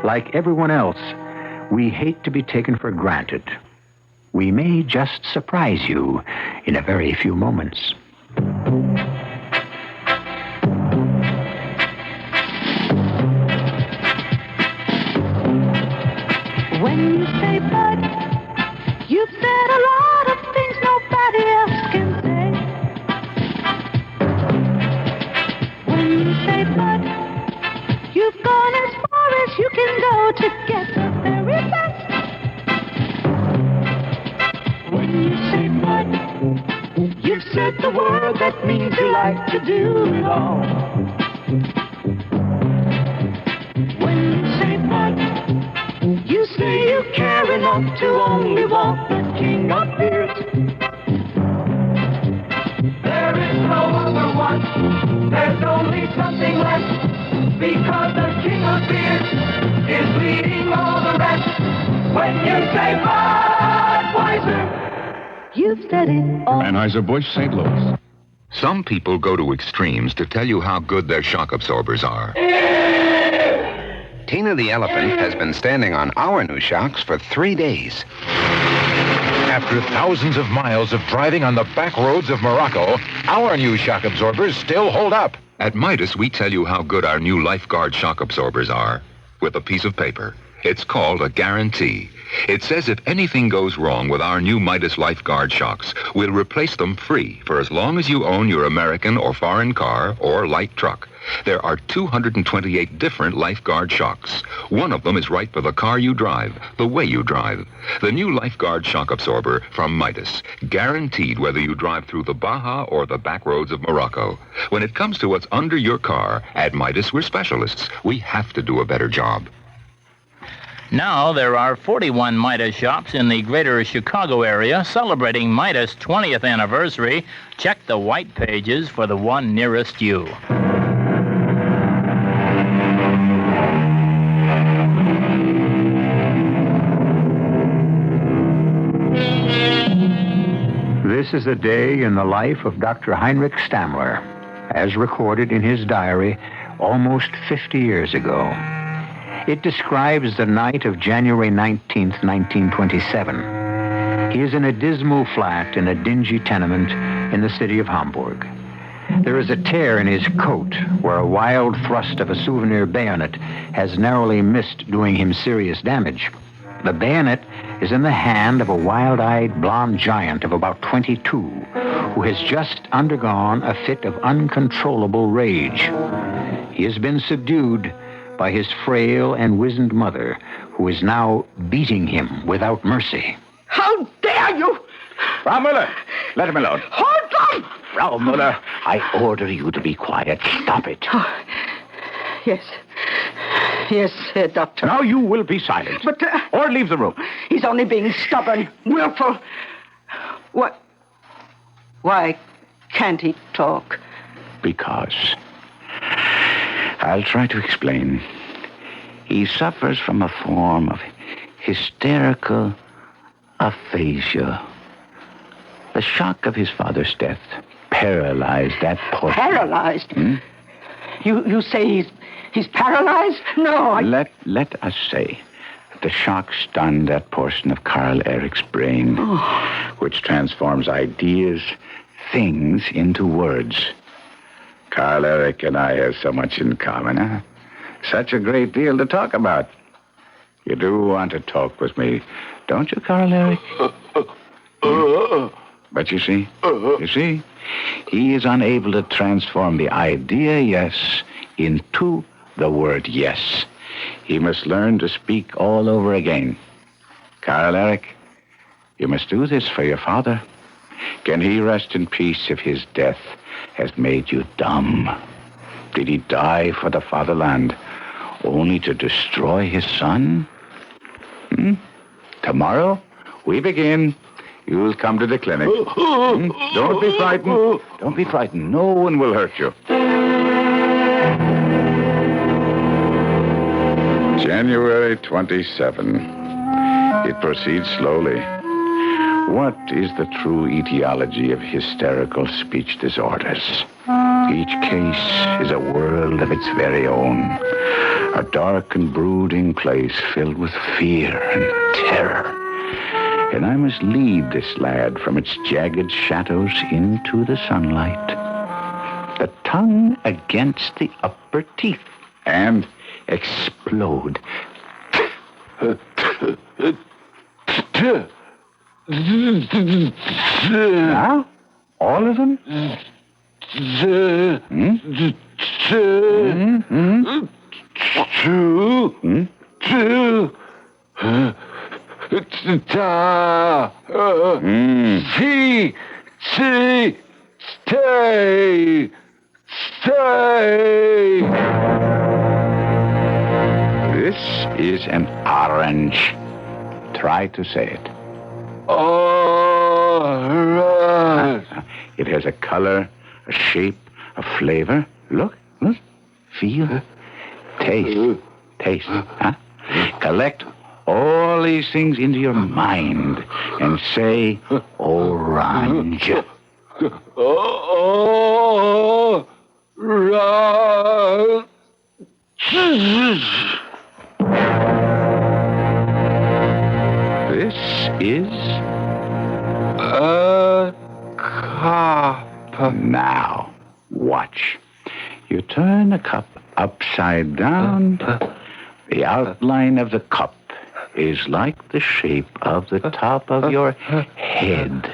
Speaker 1: like everyone else, we hate to be taken for granted. We may just surprise you in a very few moments.
Speaker 10: When you say bud, you've said a lot of things nobody else can say. When you say bud, you've gone as far as you can go to get the very best. When you say bud, you've said the word that means you like to do it all. When you say bud, you say you care enough to only want the king of beers. There is no other one, there's only something less, because the king of beers is leading all the rest. When you say Budweiser, you've said it all.
Speaker 24: Anheuser-Busch, St. Louis.
Speaker 3: Some people go to extremes to tell you how good their shock absorbers are.
Speaker 4: Tina the elephant has been standing on our new shocks for 3 days.
Speaker 23: After thousands of miles of driving on the back roads of Morocco, our new shock absorbers still hold up.
Speaker 3: At Midas, we tell you how good our new Lifeguard shock absorbers are with a piece of paper. It's called a guarantee. It says if anything goes wrong with our new Midas Lifeguard shocks, we'll replace them free for as long as you own your American or foreign car or light truck. There are 228 different Lifeguard shocks. One of them is right for the car you drive, the way you drive. The new Lifeguard shock absorber from Midas, guaranteed whether you drive through the Baja or the back roads of Morocco. When it comes to what's under your car, at Midas, we're specialists. We have to do a better job.
Speaker 16: Now there are 41 Midas shops in the greater Chicago area celebrating Midas' 20th anniversary. Check the white pages for the one nearest you.
Speaker 1: This is a day in the life of Dr. Heinrich Stammler, as recorded in his diary almost 50 years ago. It describes the night of January 19th, 1927. He is in a dismal flat in a dingy tenement in the city of Hamburg. There is a tear in his coat where a wild thrust of a souvenir bayonet has narrowly missed doing him serious damage. The bayonet is in the hand of a wild-eyed blonde giant of about 22 who has just undergone a fit of uncontrollable rage. He has been subdued by his frail and wizened mother, who is now beating him without mercy.
Speaker 18: How dare you!
Speaker 21: Frau Müller, let him alone.
Speaker 18: Hold on!
Speaker 21: Frau Müller, I order you to be quiet. Stop it.
Speaker 18: Oh, yes. Yes, Doctor.
Speaker 21: Now you will be silent.
Speaker 18: But...
Speaker 21: or leave the room.
Speaker 18: He's only being stubborn, willful. What? Why can't he talk?
Speaker 5: Because... I'll try to explain. He suffers from a form of hysterical aphasia. The shock of his father's death paralyzed that portion.
Speaker 18: Paralyzed? You say he's paralyzed? No,
Speaker 5: Let us say the shock stunned that portion of Karl Erich's brain, which transforms ideas, things into words. Karl Erich and I have so much in common, huh? Such a great deal to talk about. You do want to talk with me, don't you, Karl Erich? But you see, he is unable to transform the idea yes into the word yes. He must learn to speak all over again. Karl Erich, you must do this for your father. Can he rest in peace if his death has made you dumb? Did he die for the fatherland only to destroy his son? Tomorrow, we begin. You'll come to the clinic. Don't be frightened. Don't be frightened. No one will hurt you. January 27. It proceeds slowly. What is the true etiology of hysterical speech disorders? Each case is a world of its very own. A dark and brooding place filled with fear and terror. And I must lead this lad from its jagged shadows into the sunlight. The tongue against the upper teeth. And explode. Now? All of them? Stay. This is an orange. Try to say it. Orange. It has a color, a shape, a flavor. Look. Feel. Taste. Huh? Collect all these things into your mind and say orange.
Speaker 10: Oh, run.
Speaker 5: This is
Speaker 10: a cup.
Speaker 5: Now, watch. You turn the cup upside down. The outline of the cup is like the shape of the top of your head.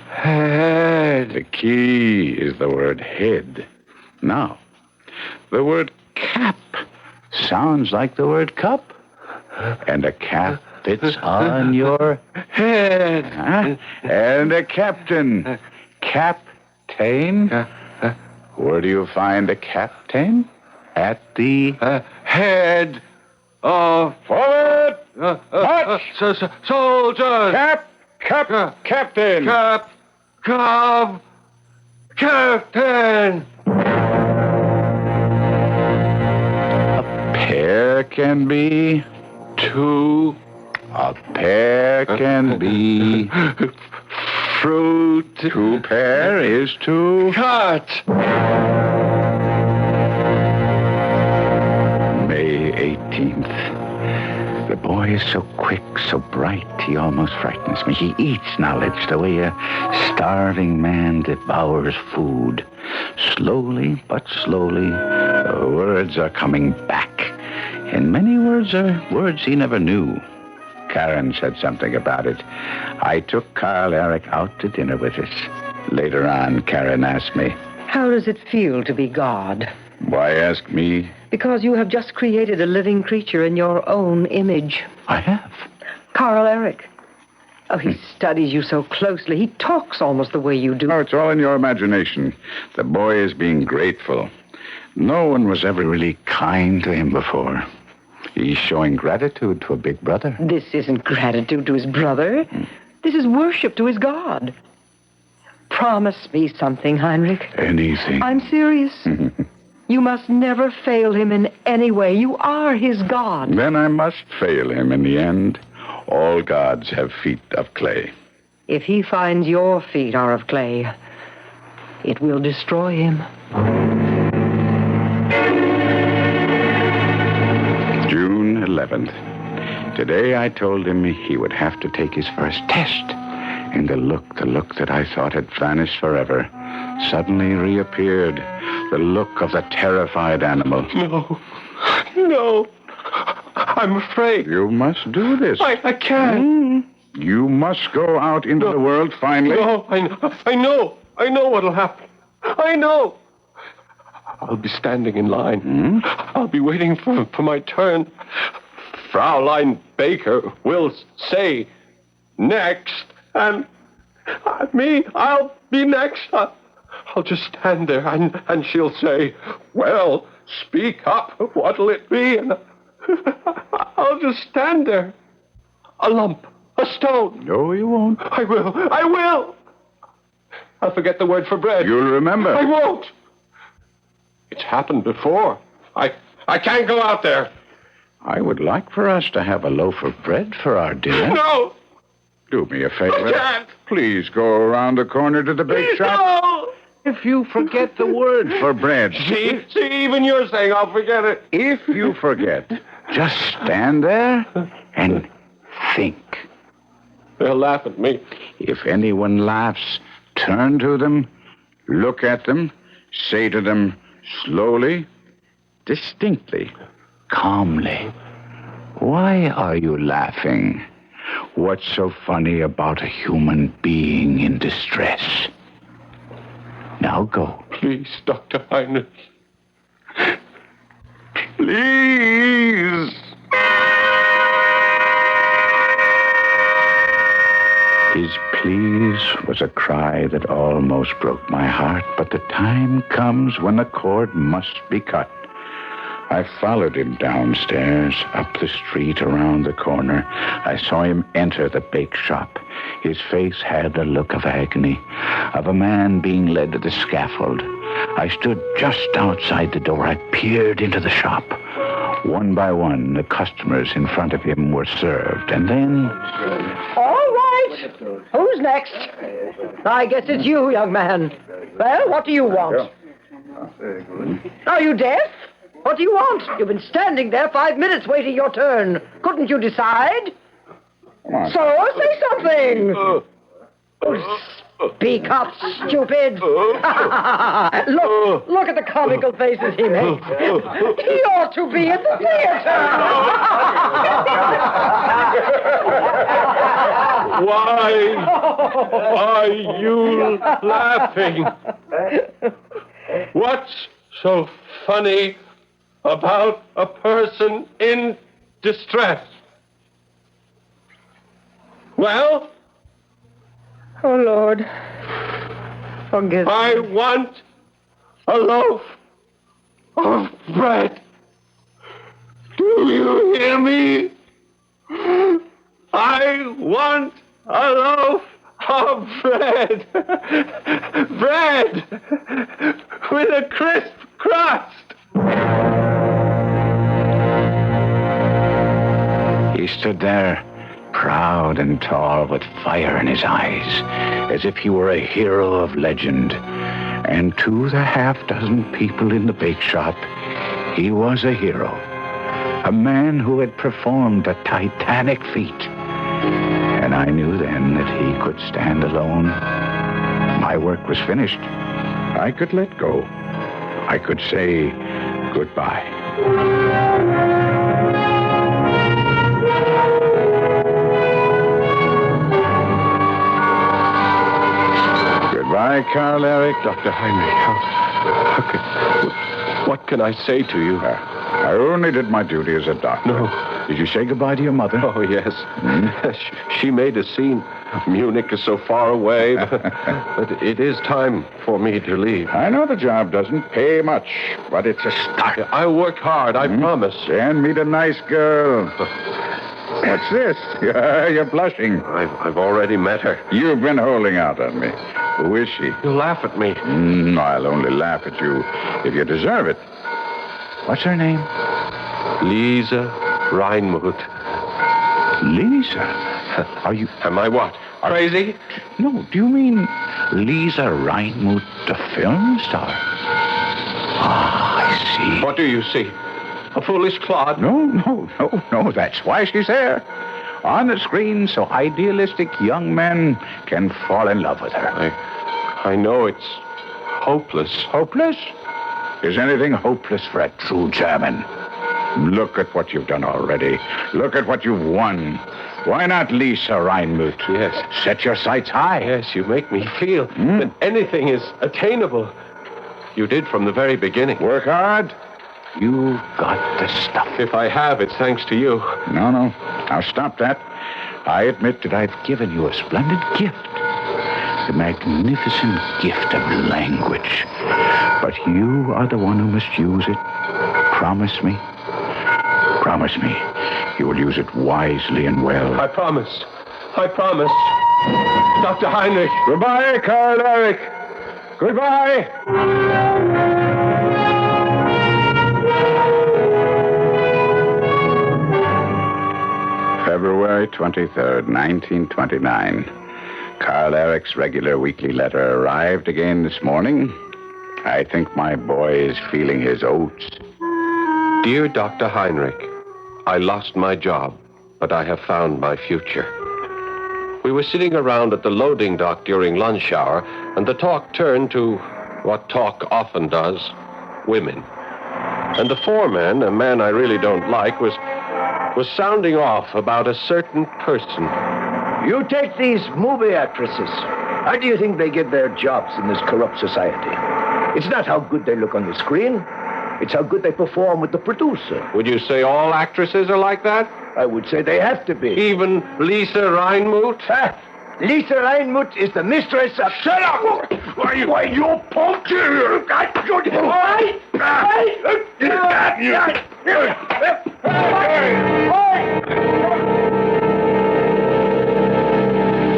Speaker 10: Head.
Speaker 5: The key is the word head. Now, the word cap sounds like the word cup. And a cap fits on your
Speaker 10: head.
Speaker 5: And a captain. Captain. Where do you find a captain? At the
Speaker 10: head of
Speaker 5: forward. March.
Speaker 10: Soldiers.
Speaker 5: Captain.
Speaker 10: Captain.
Speaker 5: A pair can be two. A pair can be fruit. Two pair is to
Speaker 10: cut.
Speaker 5: May 18th. The boy is so quick, so bright, he almost frightens me. He eats knowledge the way a starving man devours food. Slowly, but slowly, the words are coming back. And many words are words he never knew. Karen said something about it. I took Karl Erich out to dinner with us. Later on, Karen asked me,
Speaker 20: How does it feel to be God?
Speaker 5: Why ask me?
Speaker 20: Because you have just created a living creature in your own image.
Speaker 5: I have.
Speaker 20: Karl Erich. Oh, he studies you so closely. He talks almost the way you do.
Speaker 5: Oh, it's all in your imagination. The boy is being grateful. No one was ever really kind to him before. He's showing gratitude to a big brother.
Speaker 20: This isn't gratitude to his brother. This is worship to his God. Promise me something, Heinrich.
Speaker 5: Anything.
Speaker 20: I'm serious. You must never fail him in any way. You are his God.
Speaker 5: Then I must fail him in the end. All gods have feet of clay.
Speaker 20: If he finds your feet are of clay, it will destroy him.
Speaker 5: June 11th. Today I told him he would have to take his first test. And the look that I thought had vanished forever suddenly reappeared. The look of the terrified animal.
Speaker 10: No. I'm afraid.
Speaker 5: You must do this.
Speaker 10: I can't.
Speaker 5: You must go out into the world finally.
Speaker 10: No, I know. I know what'll happen. I know. I'll be standing in line. I'll be waiting for my turn. Fraulein Baker will say next, and I'll be next. I'll just stand there, and she'll say, well, speak up. What'll it be? And I'll just stand there. A lump, a stone.
Speaker 5: No, you won't.
Speaker 10: I will. I'll forget the word for bread.
Speaker 5: You'll remember.
Speaker 10: I won't. It's happened before. I can't go out there.
Speaker 5: I would like for us to have a loaf of bread for our dinner.
Speaker 10: No.
Speaker 5: Do me a favor.
Speaker 10: I can't.
Speaker 5: Please go around the corner to the bake shop.
Speaker 10: No.
Speaker 5: If you forget the word for bread.
Speaker 10: See, even you're saying I'll forget it.
Speaker 5: If you forget, just stand there and think.
Speaker 10: They'll laugh at me.
Speaker 5: If anyone laughs, turn to them, look at them, say to them slowly, distinctly, calmly, why are you laughing? What's so funny about a human being in distress? Now go.
Speaker 10: Please, Dr. Heinrich.
Speaker 5: Please. His please was a cry that almost broke my heart, but the time comes when the cord must be cut. I followed him downstairs, up the street, around the corner. I saw him enter the bake shop. His face had the look of agony, of a man being led to the scaffold. I stood just outside the door. I peered into the shop. One by one, the customers in front of him were served, and then...
Speaker 20: All right, right. Who's next? I guess it's you, young man. Well, what do you want? Are you deaf? What do you want? You've been standing there 5 minutes waiting your turn. Couldn't you decide? So, say something. Speak up, stupid. Look at the comical faces he makes. He ought to be at the theater.
Speaker 10: Why are you laughing? What's so funny about a person in distress? Well?
Speaker 20: Oh, Lord. Forgive me.
Speaker 10: I want a loaf of bread. Do you hear me? I want a loaf of bread. Bread with a crisp crust.
Speaker 5: He stood there, proud and tall, with fire in his eyes, as if he were a hero of legend. And to the half-dozen people in the bake shop, he was a hero. A man who had performed a titanic feat. And I knew then that he could stand alone. My work was finished. I could let go. I could say goodbye. Goodbye, Karl, Erich.
Speaker 10: Dr. Heinrich, what can I say to you?
Speaker 5: I only did my duty as a doctor.
Speaker 10: No.
Speaker 5: Did you say goodbye to your mother?
Speaker 10: Oh, yes. She made a scene. Munich is so far away, but it is time for me to leave.
Speaker 5: I know the job doesn't pay much, but it's a start.
Speaker 10: I'll work hard, I promise.
Speaker 5: And meet a nice girl. What's this? You're blushing.
Speaker 10: I've already met her.
Speaker 5: You've been holding out on me. Who is she?
Speaker 10: You laugh at me.
Speaker 5: I'll only laugh at you if you deserve it. What's her name?
Speaker 10: Lisa Reinmuth.
Speaker 5: Lisa? Are you...
Speaker 10: Am I what? Crazy?
Speaker 5: No, do you mean Lisa Reinmuth, the film star? Ah, I see.
Speaker 10: What do you see? A foolish clod?
Speaker 5: No. That's why she's there. On the screen, so idealistic young men can fall in love with her.
Speaker 10: I know it's hopeless.
Speaker 5: Hopeless? Is anything hopeless for a true German? Look at what you've done already. Look at what you've won. Why not Lisa Reinmuth?
Speaker 10: Yes.
Speaker 5: Set your sights high.
Speaker 10: Yes, you make me feel that anything is attainable. You did from the very beginning.
Speaker 5: Work hard. You've got the stuff.
Speaker 10: If I have, it's thanks to you.
Speaker 5: No. Now stop that. I admit that I've given you a splendid gift. The magnificent gift of language. But you are the one who must use it. Promise me. Promise me. You will use it wisely and well.
Speaker 10: I promise. Dr. Heinrich.
Speaker 5: Goodbye, Karl Erich. Goodbye. February 23rd, 1929. Karl Erich's regular weekly letter arrived again this morning. I think my boy is feeling his oats.
Speaker 10: Dear Dr. Heinrich, I lost my job, but I have found my future. We were sitting around at the loading dock during lunch hour, and the talk turned to what talk often does, women. And the foreman, a man I really don't like, was sounding off about a certain person.
Speaker 11: You take these movie actresses. How do you think they get their jobs in this corrupt society? It's not how good they look on the screen. It's how good they perform with the producer.
Speaker 10: Would you say all actresses are like that?
Speaker 11: I would say they have to be.
Speaker 10: Even Lisa Reinmuth?
Speaker 11: Lisa Reinmuth is the mistress of...
Speaker 10: Shut up! Why, you punk!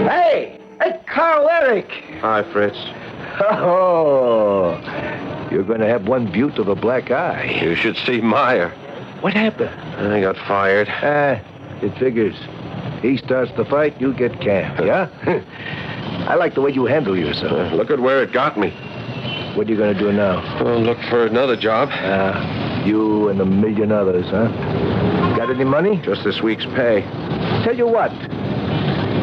Speaker 11: Hey, Karl Erich.
Speaker 10: Hi, Fritz.
Speaker 11: Oh, you're going to have one beaut of a black eye.
Speaker 10: You should see Meyer.
Speaker 11: What happened?
Speaker 10: I got fired.
Speaker 11: It figures. He starts the fight, you get canned, yeah? I like the way you handle yourself.
Speaker 10: Look at where it got me.
Speaker 11: What are you going to do now?
Speaker 10: Well, look for another job.
Speaker 11: You and a million others, huh? Got any money?
Speaker 10: Just this week's pay.
Speaker 11: Tell you what.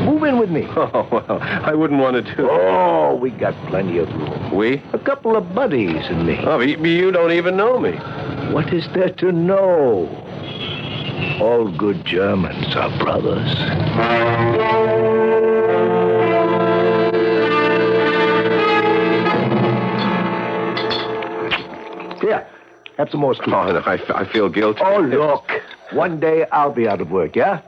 Speaker 11: Move in with me.
Speaker 10: Oh, well, I wouldn't want to do.
Speaker 11: Oh, we got plenty of room.
Speaker 10: We?
Speaker 11: A couple of buddies and me.
Speaker 10: Oh, you don't even know me.
Speaker 11: What is there to know? All good Germans are brothers. Here, have some more screws.
Speaker 10: Oh, no, I feel guilty.
Speaker 11: Oh, look. One day I'll be out of work, yeah?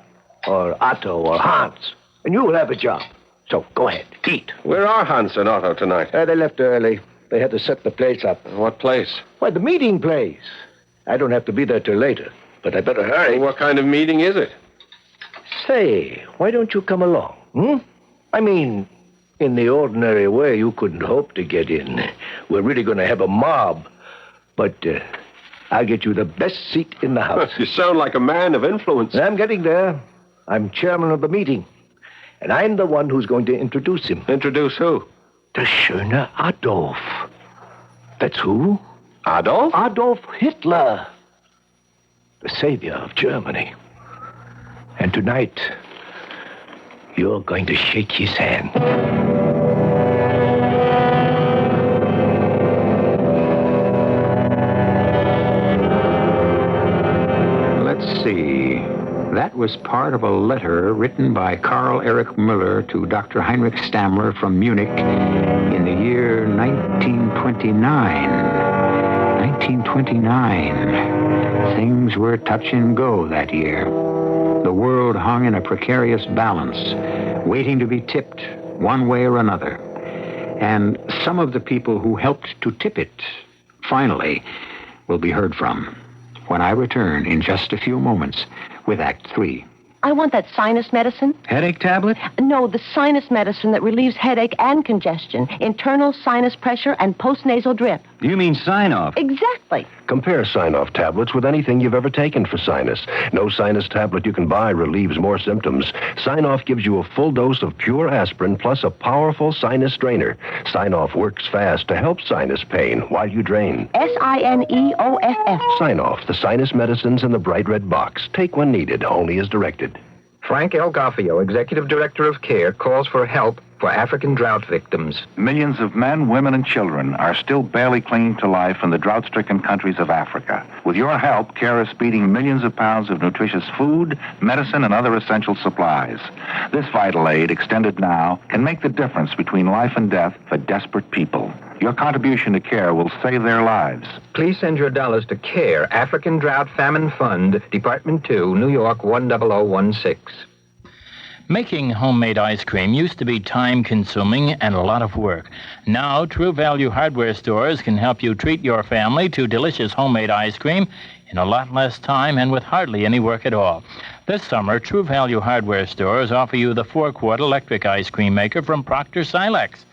Speaker 11: Or Otto or Hans. And you'll have a job. So, go ahead. Eat.
Speaker 10: Where are Hans and Otto tonight?
Speaker 11: They left early. They had to set the place up.
Speaker 10: What place?
Speaker 11: Why, the meeting place. I don't have to be there till later. But I better hurry.
Speaker 10: What kind of meeting is it?
Speaker 11: Say, why don't you come along, I mean, in the ordinary way, you couldn't hope to get in. We're really going to have a mob. But I'll get you the best seat in the house.
Speaker 10: You sound like a man of influence.
Speaker 11: I'm getting there. I'm chairman of the meeting. And I'm the one who's going to introduce him.
Speaker 10: Introduce who?
Speaker 11: The Schöne Adolf. That's who?
Speaker 10: Adolf?
Speaker 11: Adolf Hitler. The savior of Germany. And tonight, you're going to shake his hand.
Speaker 1: Let's see. That was part of a letter written by Karl Erich Müller to Dr. Heinrich Stammler from Munich in the year 1929. 1929. Things were touch and go that year. The world hung in a precarious balance, waiting to be tipped one way or another. And some of the people who helped to tip it, finally, will be heard from when I return in just a few moments with Act 3.
Speaker 13: I want that sinus medicine.
Speaker 1: Headache tablet?
Speaker 13: No, the sinus medicine that relieves headache and congestion, internal sinus pressure, and postnasal drip.
Speaker 23: You mean sign-off?
Speaker 13: Exactly.
Speaker 23: Compare sign-off tablets with anything you've ever taken for sinus. No sinus tablet you can buy relieves more symptoms. Sign-off gives you a full dose of pure aspirin plus a powerful sinus drainer. Sign-off works fast to help sinus pain while you drain.
Speaker 13: Sineoff.
Speaker 23: Sign-off, the sinus medicines in the bright red box. Take when needed, only as directed.
Speaker 14: Frank L. Garfio, Executive Director of CARE, calls for help for African drought victims.
Speaker 17: Millions of men, women, and children are still barely clinging to life in the drought-stricken countries of Africa. With your help, CARE is speeding millions of pounds of nutritious food, medicine, and other essential supplies. This vital aid, extended now, can make the difference between life and death for desperate people. Your contribution to CARE will save their lives.
Speaker 14: Please send your dollars to CARE, African Drought Famine Fund, Department 2, New York 10016.
Speaker 16: Making homemade ice cream used to be time-consuming and a lot of work. Now, True Value hardware stores can help you treat your family to delicious homemade ice cream in a lot less time and with hardly any work at all. This summer, True Value hardware stores offer you the 4-quart electric ice cream maker from Procter Silex.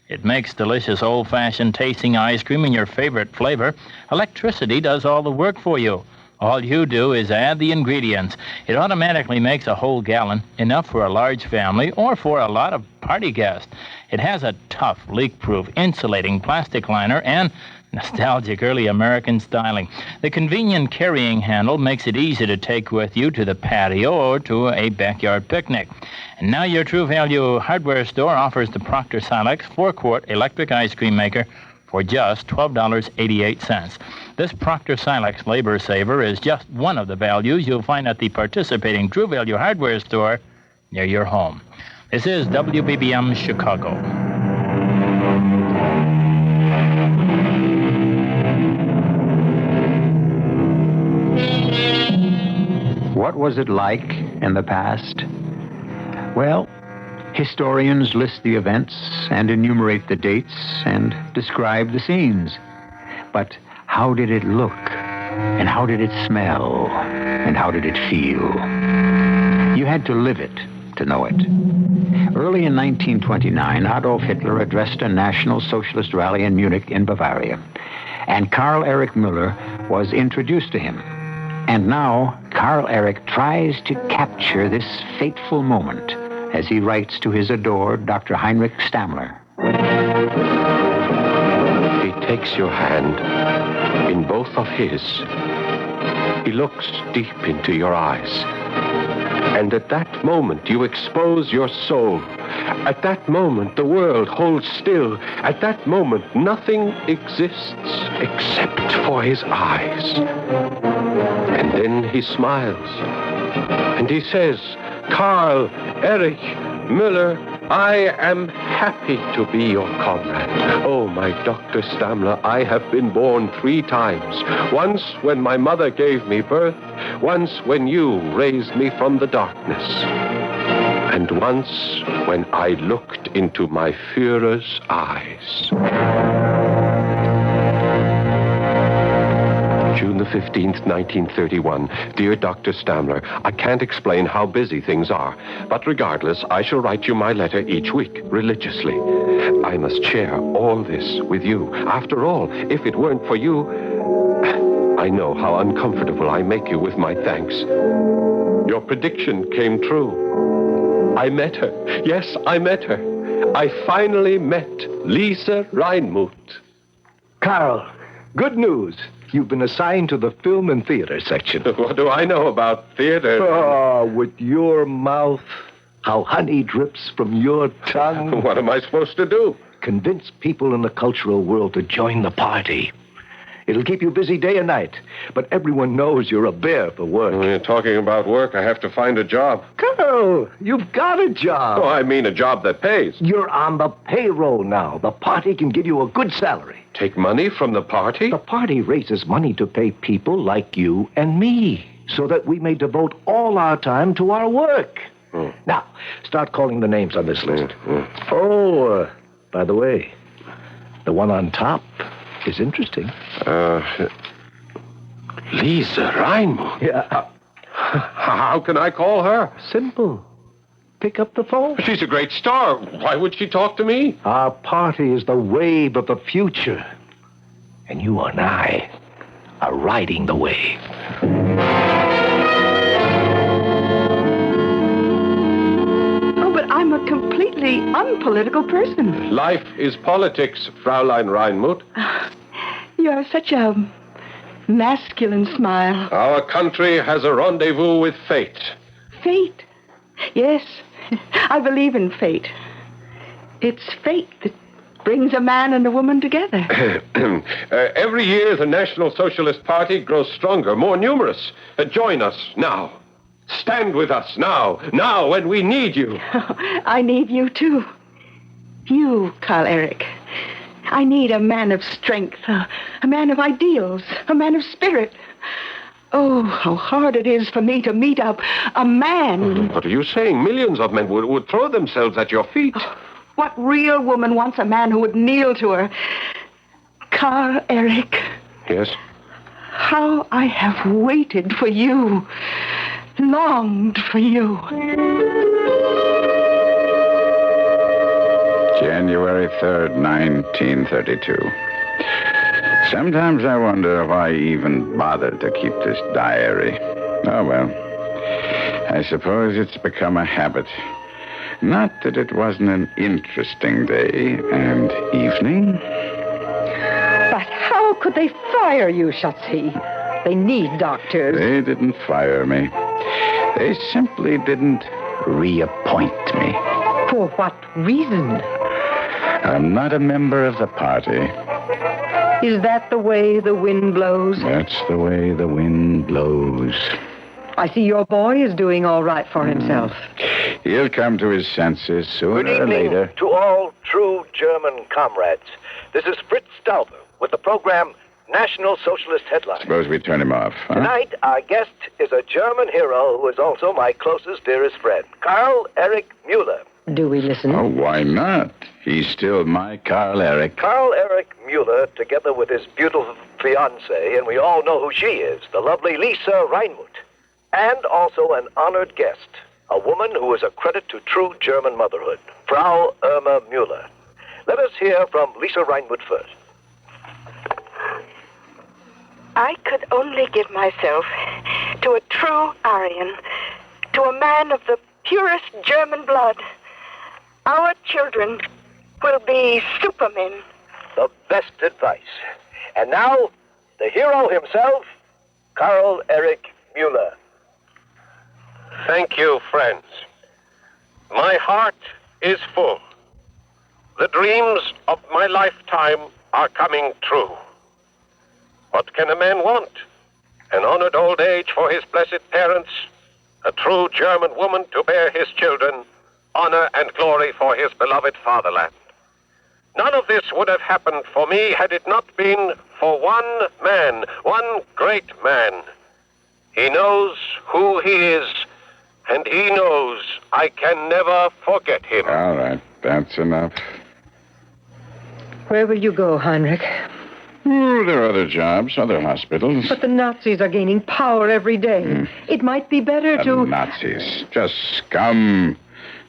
Speaker 16: It makes delicious old-fashioned tasting ice cream in your favorite flavor. Electricity does all the work for you. All you do is add the ingredients. It automatically makes a whole gallon, enough for a large family or for a lot of party guests. It has a tough, leak-proof, insulating plastic liner and nostalgic early American styling. The convenient carrying handle makes it easy to take with you to the patio or to a backyard picnic. And now your True Value hardware store offers the Procter Silex 4-quart electric ice cream maker for just $12.88. This Procter Silex labor saver is just one of the values you'll find at the participating True Value hardware store near your home. This is WBBM Chicago.
Speaker 1: What was it like in the past? Well, historians list the events and enumerate the dates and describe the scenes. But how did it look? And how did it smell? And how did it feel? You had to live it to know it. Early in 1929, Adolf Hitler addressed a National Socialist rally in Munich in Bavaria, and Karl Erich Müller was introduced to him. And now, Karl Erich tries to capture this fateful moment as he writes to his adored Dr. Heinrich Stammler.
Speaker 10: He takes your hand in both of his. He looks deep into your eyes. And at that moment, you expose your soul. At that moment, the world holds still. At that moment, nothing exists except for his eyes. And then he smiles. And he says, Karl, Erich, Müller, I am happy to be your comrade. Oh, my Dr. Stammler, I have been born 3 times. Once when my mother gave me birth, once when you raised me from the darkness, and once when I looked into my Führer's eyes. June the 15th, 1931. Dear Dr. Stammler, I can't explain how busy things are, but regardless, I shall write you my letter each week, religiously. I must share all this with you. After all, if it weren't for you, I know how uncomfortable I make you with my thanks. Your prediction came true. I met her. Yes, I met her. I finally met Lisa Reinmuth.
Speaker 11: Karl, good news. You've been assigned to the film and theater section.
Speaker 10: What do I know about theater?
Speaker 11: Oh, with your mouth, how honey drips from your tongue.
Speaker 10: What am I supposed to do?
Speaker 11: Convince people in the cultural world to join the party. It'll keep you busy day and night, but everyone knows you're a bear for work.
Speaker 10: When you're talking about work, I have to find a job.
Speaker 11: Karl, you've got a job.
Speaker 10: Oh, I mean a job that pays.
Speaker 11: You're on the payroll now. The party can give you a good salary.
Speaker 10: Take money from the party?
Speaker 11: The party raises money to pay people like you and me, so that we may devote all our time to our work. Now, start calling the names on this list. Oh, by the way, the one on top is interesting.
Speaker 10: Lisa Reinmuth?
Speaker 11: Yeah.
Speaker 10: How can I call her?
Speaker 11: Simple. Pick up the phone.
Speaker 10: She's a great star. Why would she talk to me?
Speaker 11: Our party is the wave of the future. And you and I are riding the wave.
Speaker 18: Oh, but I'm a completely unpolitical person.
Speaker 10: Life is politics, Fraulein Reinmuth.
Speaker 18: You have such a masculine smile.
Speaker 10: Our country has a rendezvous with fate.
Speaker 18: Fate? Yes, I believe in fate. It's fate that brings a man and a woman together.
Speaker 10: Every year, the National Socialist Party grows stronger, more numerous. Join us now. Stand with us now. Now, when we need you.
Speaker 18: I need you, too. You, Karl Erich. I need a man of strength, a man of ideals, a man of spirit. Oh, how hard it is for me to meet a man.
Speaker 10: What are you saying? Millions of men would throw themselves at your feet.
Speaker 18: Oh, what real woman wants a man who would kneel to her? Karl Erich.
Speaker 10: Yes?
Speaker 18: How I have waited for you, longed for you.
Speaker 5: January 3rd, 1932. Sometimes I wonder if I even bothered to keep this diary. Oh, well. I suppose it's become a habit. Not that it wasn't an interesting day and evening.
Speaker 20: But how could they fire you, Schatzi? They need doctors.
Speaker 5: They didn't fire me. They simply didn't reappoint me.
Speaker 20: For what reason?
Speaker 5: I'm not a member of the party.
Speaker 20: Is that the way the wind blows?
Speaker 5: That's the way the wind blows.
Speaker 20: I see your boy is doing all right for himself.
Speaker 5: He'll come to his senses sooner
Speaker 11: Good
Speaker 5: or
Speaker 11: evening
Speaker 5: later.
Speaker 11: to all true German comrades. This is Fritz Stauber with the program National Socialist Headlines.
Speaker 5: Suppose we turn him off, huh?
Speaker 11: Tonight, our guest is a German hero who is also my closest, dearest friend, Karl Erich Müller.
Speaker 20: Do we listen?
Speaker 5: Oh, why not? He's still my Karl Erich.
Speaker 11: Karl Erich Müller, together with his beautiful fiancée, and we all know who she is, the lovely Lisa Reinmuth, and also an honored guest, a woman who is a credit to true German motherhood, Frau Irma Müller. Let us hear from Lisa Reinmuth first.
Speaker 15: I could only give myself
Speaker 8: to a true Aryan, to a man of the purest German blood. Our children will be supermen.
Speaker 11: The best advice. And now, the hero himself, Karl Erich Müller.
Speaker 12: Thank you, friends. My heart is full. The dreams of my lifetime are coming true. What can a man want? An honored old age for his blessed parents, a true German woman to bear his children, honor and glory for his beloved fatherland. None of this would have happened for me had it not been for one man, one great man. He knows who he is, and he knows I can never forget him.
Speaker 5: All right, that's enough.
Speaker 20: Where will you go, Heinrich?
Speaker 5: Oh, there are other jobs, other hospitals.
Speaker 20: But the Nazis are gaining power every day. It might be better
Speaker 5: The
Speaker 20: to...
Speaker 5: Nazis. Just scum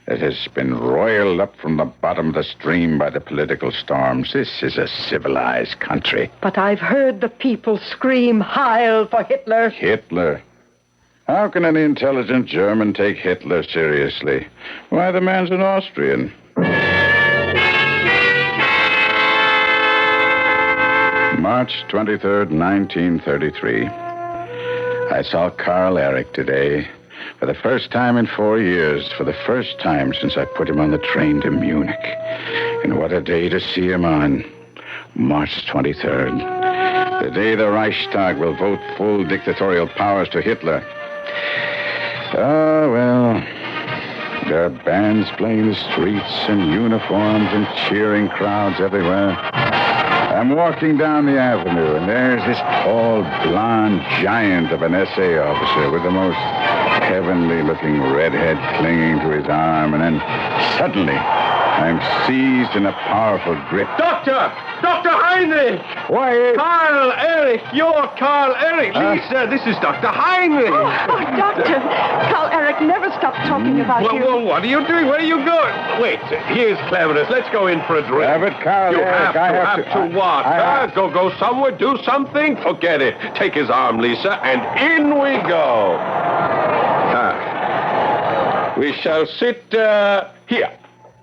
Speaker 5: that has been roiled up from the bottom of the stream by the political storms. This is a civilized country.
Speaker 20: But I've heard the people scream Heil for Hitler.
Speaker 5: Hitler? How can any intelligent German take Hitler seriously? Why, the man's an Austrian. March 23rd, 1933. I saw Karl Erich today. For the first time in 4 years. For the first time since I put him on the train to Munich. And what a day to see him on. March 23rd. The day the Reichstag will vote full dictatorial powers to Hitler. Oh, well. There are bands playing in the streets and uniforms and cheering crowds everywhere. I'm walking down the avenue, and there's this tall, blonde giant of an SA officer with the most heavenly-looking redhead clinging to his arm, and then suddenly I'm seized in a powerful grip.
Speaker 10: Doctor! Dr. Heinrich!
Speaker 5: Why?
Speaker 10: Karl Erich! You're Karl Erich! Lisa, this is Dr. Heinrich!
Speaker 15: Oh, Doctor! Karl Erich never stopped talking about you.
Speaker 10: Well, what are you doing? Where are you going? Wait, here's cleverness. Let's go in for a drink.
Speaker 5: Yeah, but Karl
Speaker 10: You
Speaker 5: Erich,
Speaker 10: have to what? Go somewhere, do something? Forget it. Take his arm, Lisa, and in we go. We shall sit here.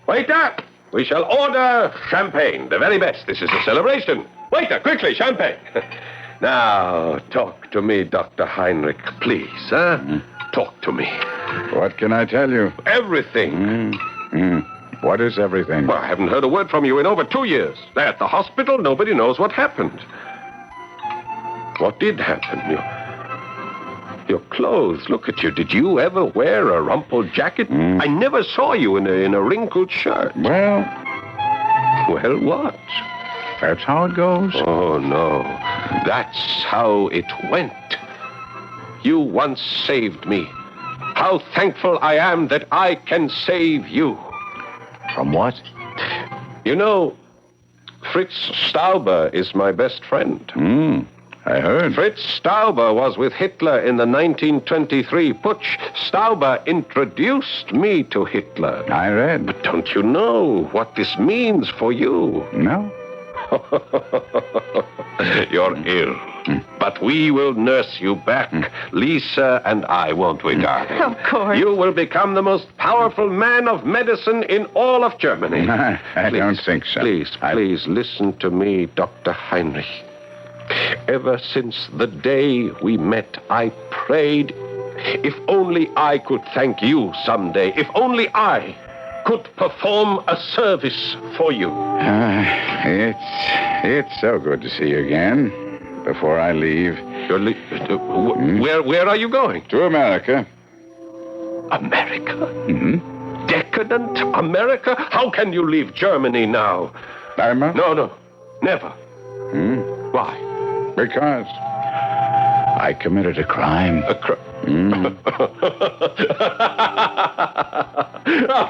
Speaker 10: Waiter, we shall order champagne, the very best. This is a celebration. Waiter, quickly, champagne. Now, talk to me, Dr. Heinrich, please, Talk to me.
Speaker 5: What can I tell you?
Speaker 10: Everything.
Speaker 5: What is everything?
Speaker 10: Well, I haven't heard a word from you in over 2 years. At the hospital, nobody knows what happened. What did happen? Your clothes, look at you. Did you ever wear a rumpled jacket? I never saw you in a wrinkled shirt.
Speaker 5: Well,
Speaker 10: what?
Speaker 5: That's how it goes.
Speaker 10: Oh, no. That's how it went. You once saved me. How thankful I am that I can save you.
Speaker 5: From what?
Speaker 10: You know, Fritz Stauber is my best friend.
Speaker 5: I heard.
Speaker 10: Fritz Stauber was with Hitler in the 1923 putsch. Stauber introduced me to Hitler.
Speaker 5: I read.
Speaker 10: But don't you know what this means for you?
Speaker 5: No.
Speaker 10: You're ill. But we will nurse you back. Lisa and I, won't we, darling?
Speaker 15: Of course.
Speaker 10: You will become the most powerful man of medicine in all of Germany.
Speaker 5: I don't think so.
Speaker 10: Please listen to me, Dr. Heinrich. Ever since the day we met, I prayed, if only I could thank you someday, if only I could perform a service for you.
Speaker 5: It's so good to see you again. Before I leave.
Speaker 10: Where are you going?
Speaker 5: To America.
Speaker 10: America? Decadent America? How can you leave Germany now?
Speaker 5: Burma?
Speaker 10: No. Never. Why?
Speaker 5: Because I committed a crime.
Speaker 10: A crime?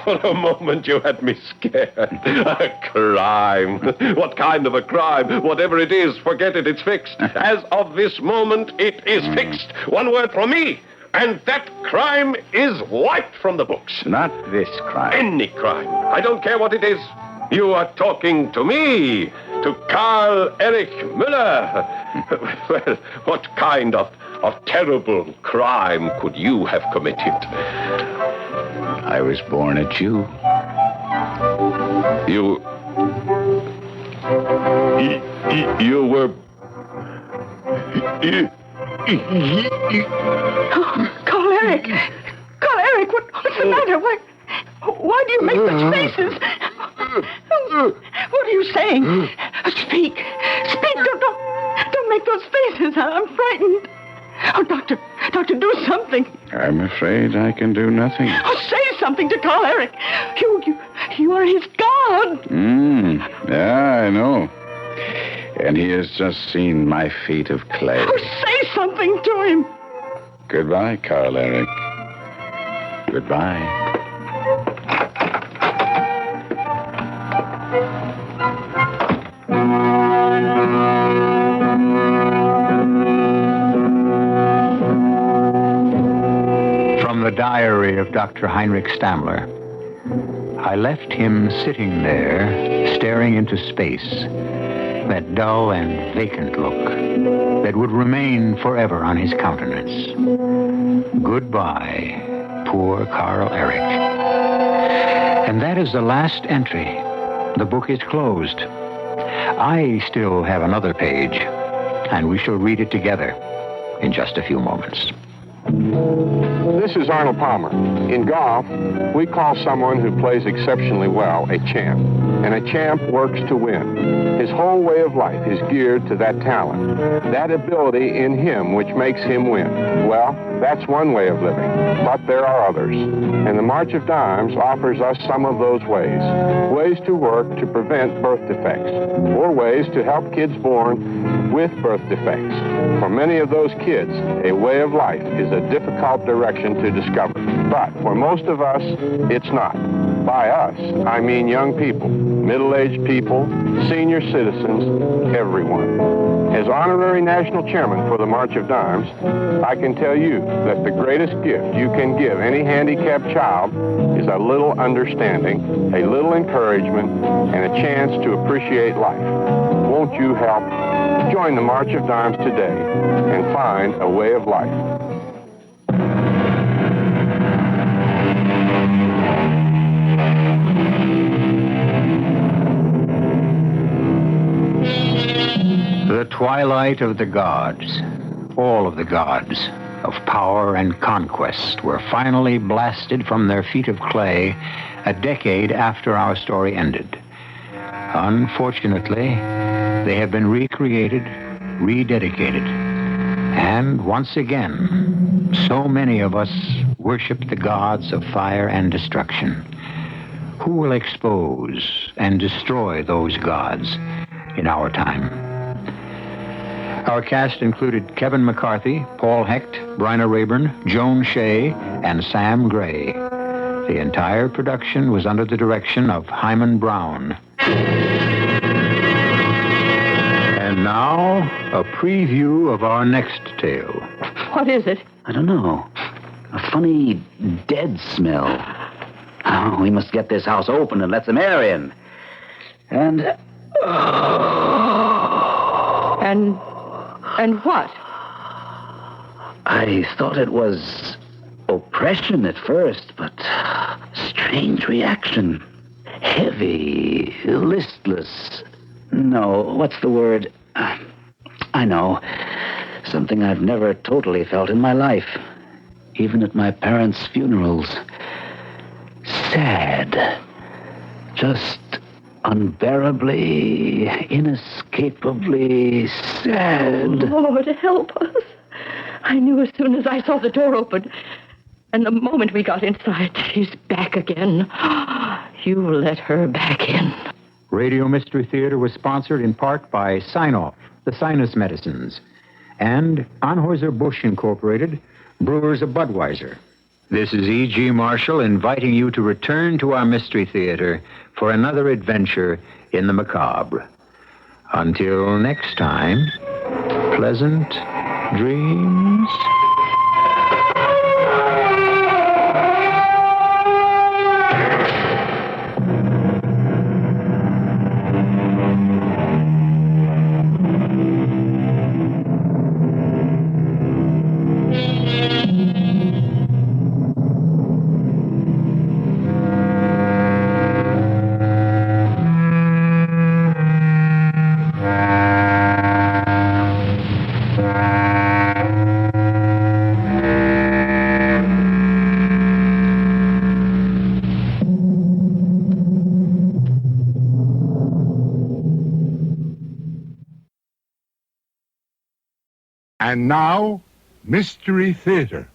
Speaker 10: For a moment you had me scared. A crime. What kind of a crime? Whatever it is, forget it, it's fixed. As of this moment, it is fixed. One word from me, and that crime is wiped from the books.
Speaker 5: Not this crime.
Speaker 10: Any crime. I don't care what it is. You are talking to me, to Karl Erich Müller. Well, what kind of of terrible crime could you have committed?
Speaker 5: I was born a Jew.
Speaker 10: You were...
Speaker 18: Karl Erich! Karl Erich, what's the matter? Why do you make such faces? What are you saying? Speak! Speak! Don't make those faces. I'm frightened. Oh, Doctor, do something.
Speaker 5: I'm afraid I can do nothing.
Speaker 18: Oh, say something to Karl Erich. You are his god.
Speaker 5: Yeah, I know. And he has just seen my feet of clay.
Speaker 18: Oh, say something to him.
Speaker 5: Goodbye, Karl Erich. Goodbye.
Speaker 1: From the diary of Dr. Heinrich Stammler. I left him sitting there, staring into space, that dull and vacant look that would remain forever on his countenance. Goodbye, poor Karl Erich. And that is the last entry. The book is closed. I still have another page, and we shall read it together in just a few moments.
Speaker 9: This is Arnold Palmer. In golf, we call someone who plays exceptionally well a champ. And a champ works to win. His whole way of life is geared to that talent, that ability in him which makes him win. Well, that's one way of living, but there are others. And the March of Dimes offers us some of those ways. Ways to work to prevent birth defects, or ways to help kids born with birth defects. For many of those kids, a way of life is a difficult direction to discover. But for most of us, it's not. By us, I mean young people, middle-aged people, senior citizens, everyone. As honorary national chairman for the March of Dimes, I can tell you that the greatest gift you can give any handicapped child is a little understanding, a little encouragement, and a chance to appreciate life. Won't you help? Join the March of Dimes today and find a way of life.
Speaker 1: The twilight of the gods, all of the gods of power and conquest, were finally blasted from their feet of clay a decade after our story ended. Unfortunately, they have been recreated, rededicated, and once again, so many of us worship the gods of fire and destruction. Who will expose and destroy those gods in our time? Our cast included Kevin McCarthy, Paul Hecht, Bryna Rayburn, Joan Shea, and Sam Gray. The entire production was under the direction of Hyman Brown. And now, a preview of our next tale.
Speaker 18: What is it?
Speaker 21: I don't know. A funny, dead smell. Oh, we must get this house open and let some air in. And
Speaker 18: what?
Speaker 21: I thought it was oppression at first, but strange reaction. Heavy, listless. No, what's the word? I know. Something I've never totally felt in my life. Even at my parents' funerals. Sad. Just unbearably, inescapably sad.
Speaker 18: Oh, Lord, help us. I knew as soon as I saw the door open. And the moment we got inside, she's back again. You let her back in.
Speaker 1: Radio Mystery Theater was sponsored in part by Sign-Off, the Sinus Medicines, and Anheuser-Busch Incorporated, Brewers of Budweiser. This is E.G. Marshall inviting you to return to our Mystery Theater for another adventure in the macabre. Until next time, pleasant dreams.
Speaker 2: And now, Mystery Theater.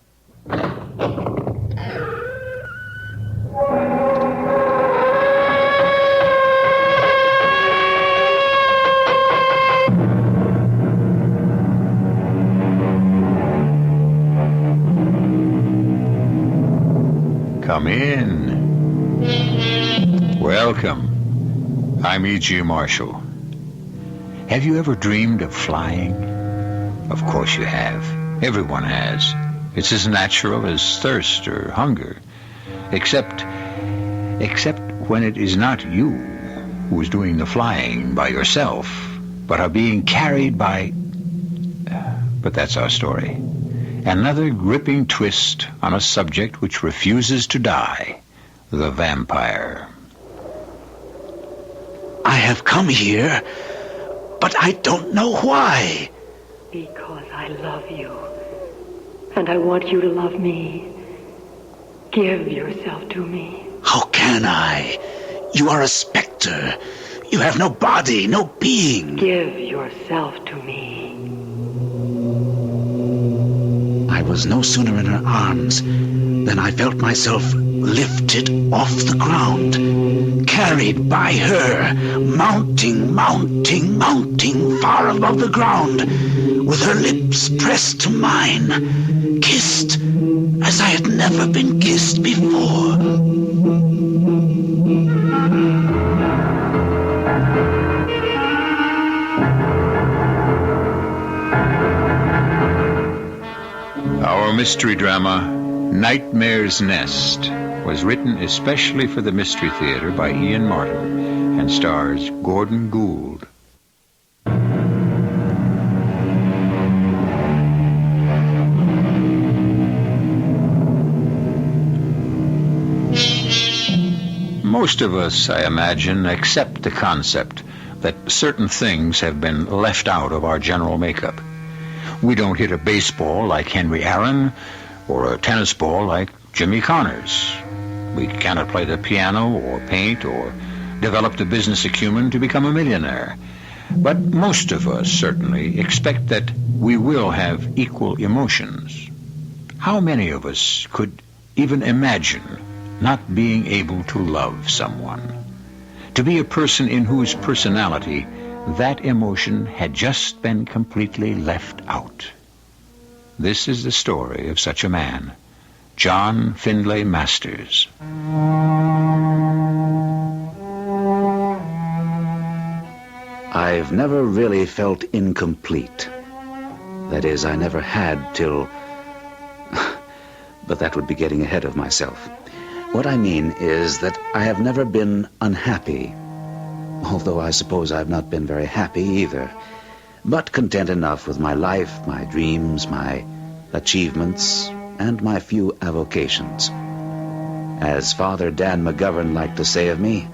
Speaker 1: Come in. Welcome. I'm E.G. Marshall. Have you ever dreamed of flying? Of course you have. Everyone has. It's as natural as thirst or hunger. Except when it is not you who is doing the flying by yourself, but are being carried by... But that's our story. Another gripping twist on a subject which refuses to die. The vampire.
Speaker 21: I have come here, but I don't know why.
Speaker 8: Because I love you. And I want you to love me. Give yourself to me.
Speaker 21: How can I? You are a specter. You have no body, no being.
Speaker 8: Give yourself to me.
Speaker 21: I was no sooner in her arms than I felt myself lifted off the ground, carried by her, mounting far above the ground, with her lips pressed to mine, kissed as I had never been kissed before.
Speaker 1: Our mystery drama, Nightmare's Nest, was written especially for the Mystery Theater by Ian Martin and stars Gordon Gould. Most of us, I imagine, accept the concept that certain things have been left out of our general makeup. We don't hit a baseball like Henry Aaron or a tennis ball like Jimmy Connors. We cannot play the piano or paint or develop the business acumen to become a millionaire. But most of us certainly expect that we will have equal emotions. How many of us could even imagine not being able to love someone? To be a person in whose personality that emotion had just been completely left out. This is the story of such a man, John Findlay Masters.
Speaker 21: I've never really felt incomplete. That is, I never had till... But that would be getting ahead of myself. What I mean is that I have never been unhappy. Although I suppose I've not been very happy either. But content enough with my life, my dreams, my achievements, and my few avocations. As Father Dan McGovern liked to say of me...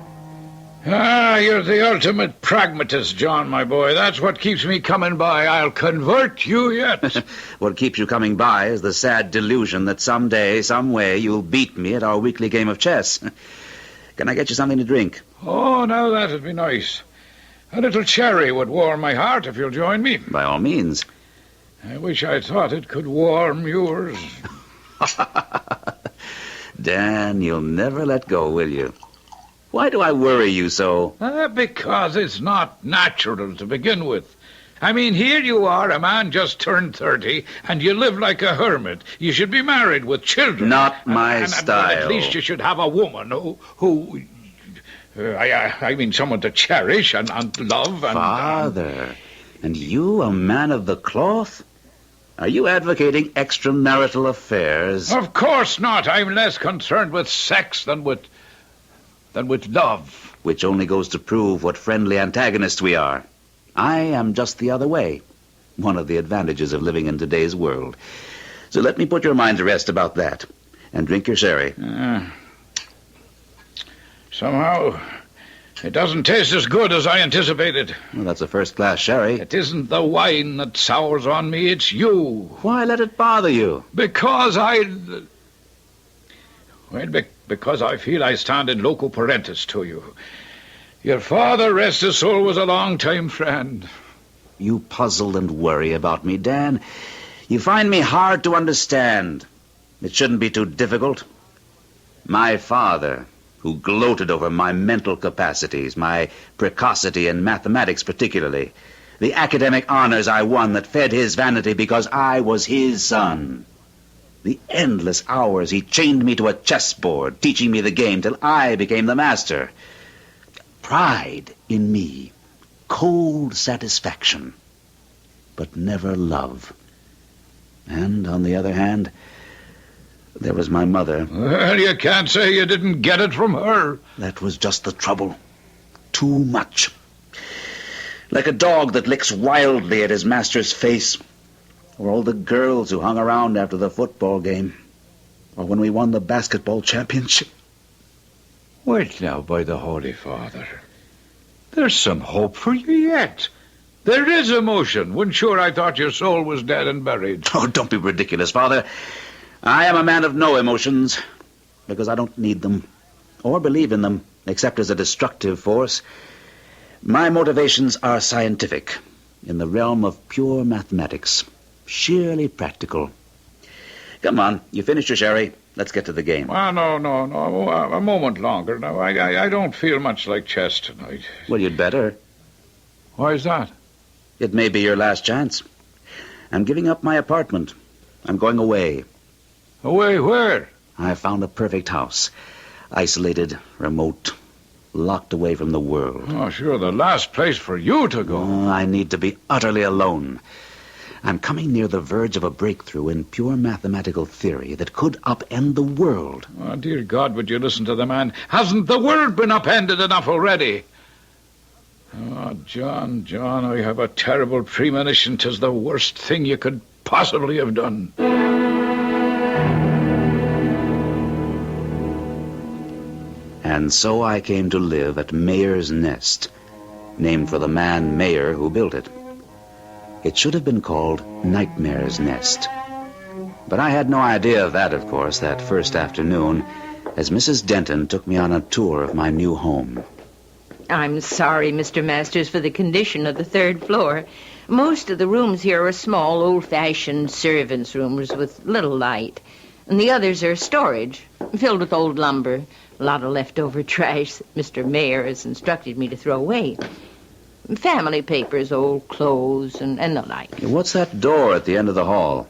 Speaker 6: You're the ultimate pragmatist, John, my boy. That's what keeps me coming by. I'll convert you yet.
Speaker 21: What keeps you coming by is the sad delusion that someday, some way, you'll beat me at our weekly game of chess. Can I get you something to drink?
Speaker 6: Oh, now that'd be nice. A little cherry would warm my heart if you'll join me.
Speaker 21: By all means.
Speaker 6: I wish I thought it could warm yours.
Speaker 21: Dan, you'll never let go, will you? Why do I worry you so?
Speaker 6: Because it's not natural to begin with. I mean, here you are, a man just turned 30, and you live like a hermit. You should be married with children.
Speaker 21: Not my style.
Speaker 6: At least you should have a woman who I mean, someone to cherish and love and...
Speaker 21: Father, and you, a man of the cloth? Are you advocating extramarital affairs?
Speaker 6: Of course not. I'm less concerned with sex than with love.
Speaker 21: Which only goes to prove what friendly antagonists we are. I am just the other way. One of the advantages of living in today's world. So let me put your mind to rest about that. And drink your sherry.
Speaker 6: Somehow, it doesn't taste as good as I anticipated.
Speaker 21: Well, that's a first-class sherry.
Speaker 6: It isn't the wine that sours on me, it's you.
Speaker 21: Why let it bother you?
Speaker 6: Because because I feel I stand in loco parentis to you. Your father, rest his soul, was a long-time friend.
Speaker 21: You puzzle and worry about me, Dan. You find me hard to understand. It shouldn't be too difficult. My father, who gloated over my mental capacities, my precocity in mathematics particularly, the academic honors I won that fed his vanity because I was his son. The endless hours he chained me to a chessboard, teaching me the game till I became the master. Pride in me, cold satisfaction, but never love. And, on the other hand, there was my mother.
Speaker 6: Well, you can't say you didn't get it from her.
Speaker 21: That was just the trouble. Too much. Like a dog that licks wildly at his master's face, or all the girls who hung around after the football game, or when we won the basketball championship.
Speaker 6: Wait now, by the Holy Father. There's some hope for you yet. There is emotion, when sure I thought your soul was dead and buried.
Speaker 21: Oh, don't be ridiculous, Father. I am a man of no emotions, because I don't need them, or believe in them, except as a destructive force. My motivations are scientific, in the realm of pure mathematics, sheerly practical. Come on, you finished your sherry. Let's get to the game.
Speaker 6: Ah, no. A moment longer. Now, I don't feel much like chess tonight.
Speaker 21: Well, you'd better.
Speaker 6: Why is that?
Speaker 21: It may be your last chance. I'm giving up my apartment. I'm going away.
Speaker 6: Away where?
Speaker 21: I found a perfect house. Isolated, remote, locked away from the world.
Speaker 6: Oh, sure, the last place for you to go.
Speaker 21: Oh, I need to be utterly alone. I'm coming near the verge of a breakthrough in pure mathematical theory that could upend the world.
Speaker 6: Oh, dear God, would you listen to the man? Hasn't the world been upended enough already? Oh, John, I have a terrible premonition 'tis the worst thing you could possibly have done.
Speaker 21: And so I came to live at Mayor's Nest, named for the man Mayor who built it. It should have been called Nightmare's Nest. But I had no idea of that, of course, that first afternoon, as Mrs. Denton took me on a tour of my new home.
Speaker 7: I'm sorry, Mr. Masters, for the condition of the third floor. Most of the rooms here are small, old-fashioned servants' rooms with little light. And the others are storage, filled with old lumber, a lot of leftover trash that Mr. Mayor has instructed me to throw away. Family papers, old clothes, and the like.
Speaker 21: What's that door at the end of the hall?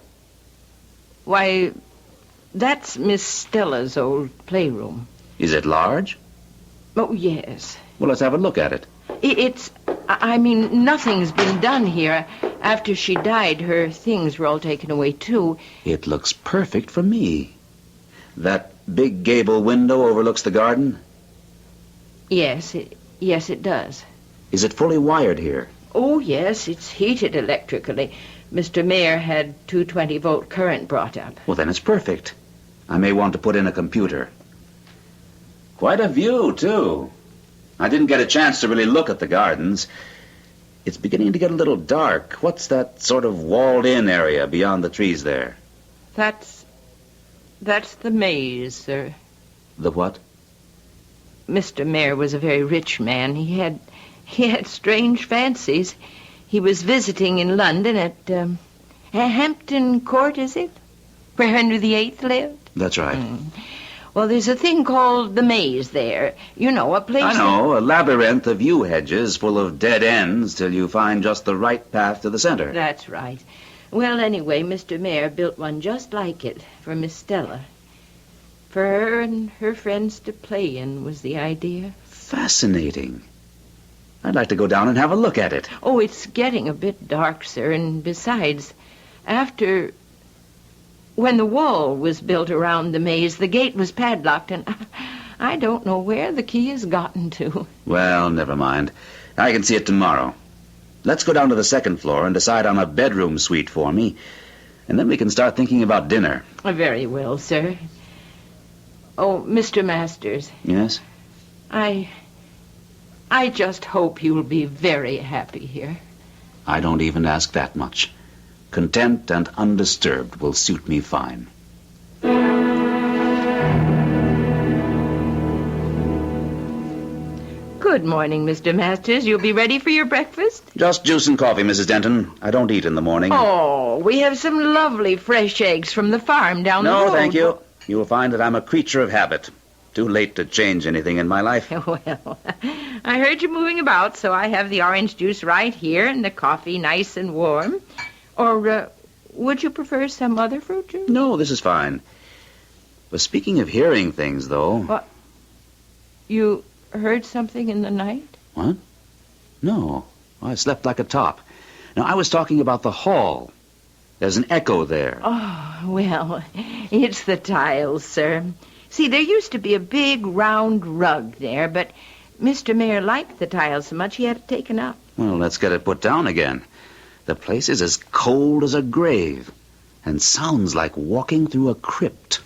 Speaker 7: Why, that's Miss Stella's old playroom.
Speaker 21: Is it large?
Speaker 7: Oh, yes.
Speaker 21: Well, let's have a look at it.
Speaker 7: Nothing's been done here. After she died, her things were all taken away, too.
Speaker 21: It looks perfect for me. That big gable window overlooks the garden?
Speaker 7: Yes, it does.
Speaker 21: Is it fully wired here?
Speaker 7: Oh, yes, it's heated electrically. Mr. Mayor had 220-volt current brought up.
Speaker 21: Well, then it's perfect. I may want to put in a computer. Quite a view, too. I didn't get a chance to really look at the gardens. It's beginning to get a little dark. What's that sort of walled-in area beyond the trees there?
Speaker 7: That's the maze, sir.
Speaker 21: The what?
Speaker 7: Mr. Mayor was a very rich man. He had strange fancies. He was visiting in London at Hampton Court, is it? Where Henry VIII lived?
Speaker 21: That's right.
Speaker 7: Well, there's a thing called the maze there. You know, a place...
Speaker 21: I know, a labyrinth of yew hedges full of dead ends till you find just the right path to the center.
Speaker 7: That's right. Well, anyway, Mr. Mayor built one just like it for Miss Stella. For her and her friends to play in was the idea.
Speaker 21: Fascinating. I'd like to go down and have a look at it.
Speaker 7: Oh, it's getting a bit dark, sir, and besides, when the wall was built around the maze, the gate was padlocked, and I don't know where the key has gotten to.
Speaker 21: Well, never mind. I can see it tomorrow. Let's go down to the second floor and decide on a bedroom suite for me, and then we can start thinking about dinner.
Speaker 7: Very well, sir. Oh, Mr. Masters.
Speaker 21: Yes?
Speaker 7: I just hope you'll be very happy here.
Speaker 21: I don't even ask that much. Content and undisturbed will suit me fine.
Speaker 15: Good
Speaker 7: Good morning, Mr. Masters. You'll be ready for your breakfast?
Speaker 4: Just juice and coffee, Mrs. Denton. I don't eat in the morning.
Speaker 7: Oh, we have some lovely fresh eggs from the farm down the road.
Speaker 4: No, thank you. You will find that I'm a creature of habit. Too late to change anything in my life.
Speaker 7: Well, I heard you moving about, so I have the orange juice right here and the coffee nice and warm. Or, would you prefer some other fruit juice?
Speaker 4: No, this is fine. But speaking of hearing things, though...
Speaker 7: What? You heard something in the night?
Speaker 4: What? No. I slept like a top. Now, I was talking about the hall. There's an echo there.
Speaker 7: Oh, well, it's the tiles, sir. See, there used to be a big round rug there, but Mr. Mayor liked the tiles so much he had it taken up.
Speaker 4: Well, let's get it put down again. The place is as cold as a grave and sounds like walking through a crypt.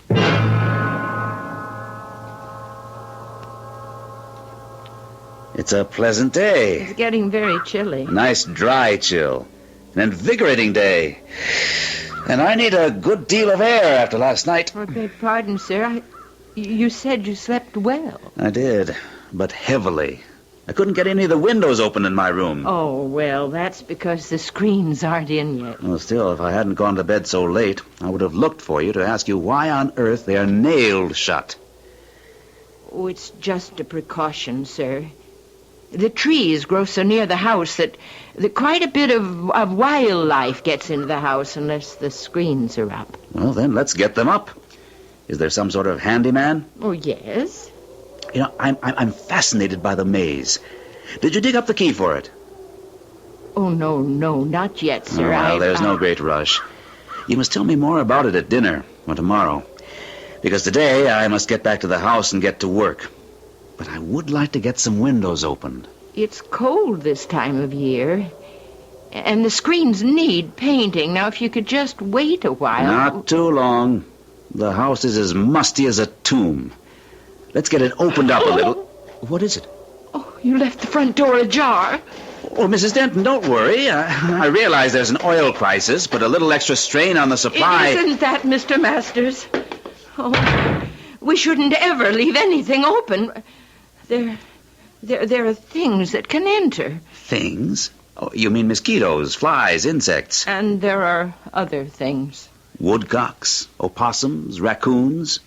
Speaker 4: It's a pleasant day.
Speaker 7: It's getting very chilly.
Speaker 4: Nice dry chill. An invigorating day. And I need a good deal of air after last night.
Speaker 7: I beg pardon, sir. You said you slept well.
Speaker 4: I did, but heavily. I couldn't get any of the windows open in my room.
Speaker 7: Oh, well, that's because the screens aren't in yet.
Speaker 4: Well, still, if I hadn't gone to bed so late, I would have looked for you to ask you why on earth they are nailed shut.
Speaker 7: Oh, it's just a precaution, sir. The trees grow so near the house that quite a bit of wildlife gets into the house unless the screens are up.
Speaker 4: Well, then, let's get them up. Is there some sort of handyman?
Speaker 7: Oh, yes.
Speaker 4: You know, I'm fascinated by the maze. Did you dig up the key for it?
Speaker 7: Oh, no, not yet, sir.
Speaker 4: Well, there's no great rush. You must tell me more about it at dinner or tomorrow. Because today I must get back to the house and get to work. But I would like to get some windows opened.
Speaker 7: It's cold this time of year. And the screens need painting. Now, if you could just wait a while...
Speaker 4: Not too long. The house is as musty as a tomb. Let's get it opened up a little. What is it?
Speaker 7: Oh, you left the front door ajar.
Speaker 4: Oh, Mrs. Denton, don't worry. I realize there's an oil crisis, but a little extra strain on the supply...
Speaker 7: It isn't that, Mr. Masters. Oh, we shouldn't ever leave anything open. There are things that can enter.
Speaker 4: Things? Oh, you mean mosquitoes, flies, insects?
Speaker 7: And there are other things.
Speaker 4: Woodcocks, opossums, raccoons.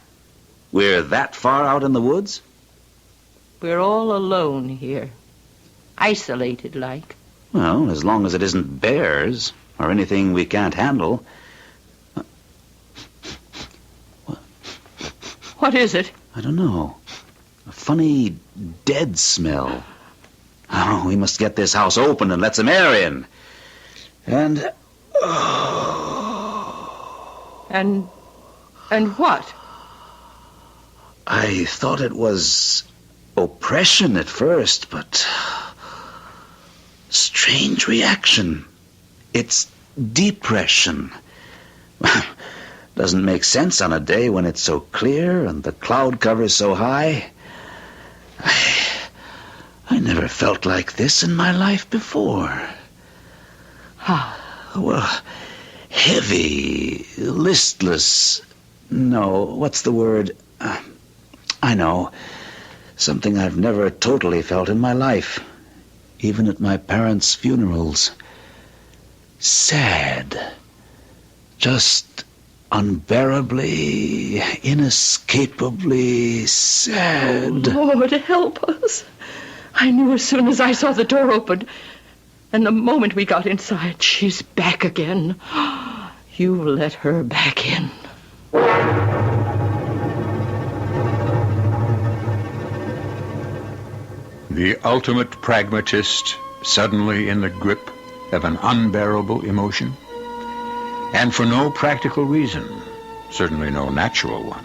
Speaker 4: We're that far out in the woods?
Speaker 7: We're all alone here. Isolated like.
Speaker 4: Well, as long as it isn't bears or anything we can't handle.
Speaker 7: What is it?
Speaker 4: I don't know. A funny dead smell. Oh, we must get this house open and let some air in. And...
Speaker 7: And what?
Speaker 4: I thought it was oppression at first, but... strange reaction. It's depression. Doesn't make sense on a day when it's so clear and the cloud cover's so high. I never felt like this in my life before. Well, heavy, listless. No, what's the word? I know. Something I've never totally felt in my life. Even at my parents' funerals. Sad. Just unbearably, inescapably sad.
Speaker 7: Oh, Lord, help us. I knew as soon as I saw the door open. And the moment we got inside, she's back again. You let her back in.
Speaker 1: The ultimate pragmatist suddenly in the grip of an unbearable emotion. And for no practical reason, certainly no natural one.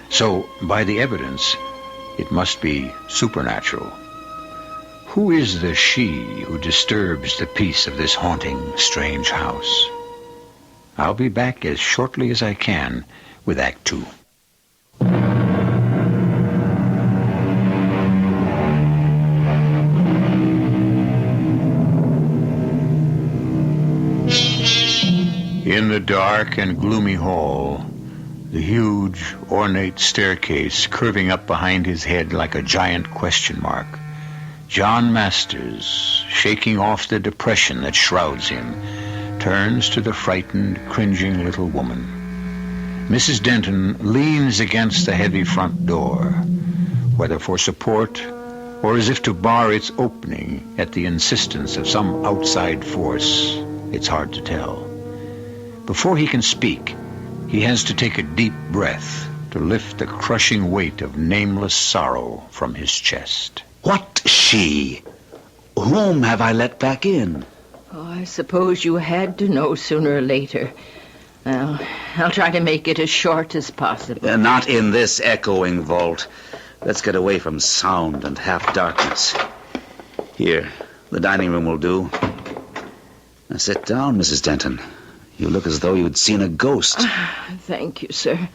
Speaker 1: So, by the evidence, it must be supernatural. Who is the she who disturbs the peace of this haunting, strange house? I'll be back as shortly as I can with Act 2. In the dark and gloomy hall, the huge, ornate staircase curving up behind his head like a giant question mark, John Masters, shaking off the depression that shrouds him, turns to the frightened, cringing little woman. Mrs. Denton leans against the heavy front door, whether for support or as if to bar its opening at the insistence of some outside force. It's hard to tell. Before he can speak, he has to take a deep breath to lift the crushing weight of nameless sorrow from his chest.
Speaker 4: What she? Whom have I let back in?
Speaker 7: Oh, I suppose you had to know sooner or later. Well, I'll try to make it as short as possible.
Speaker 4: Not in this echoing vault. Let's get away from sound and half-darkness. Here, the dining room will do. Now sit down, Mrs. Denton. You look as though you'd seen a ghost.
Speaker 7: Thank you, sir.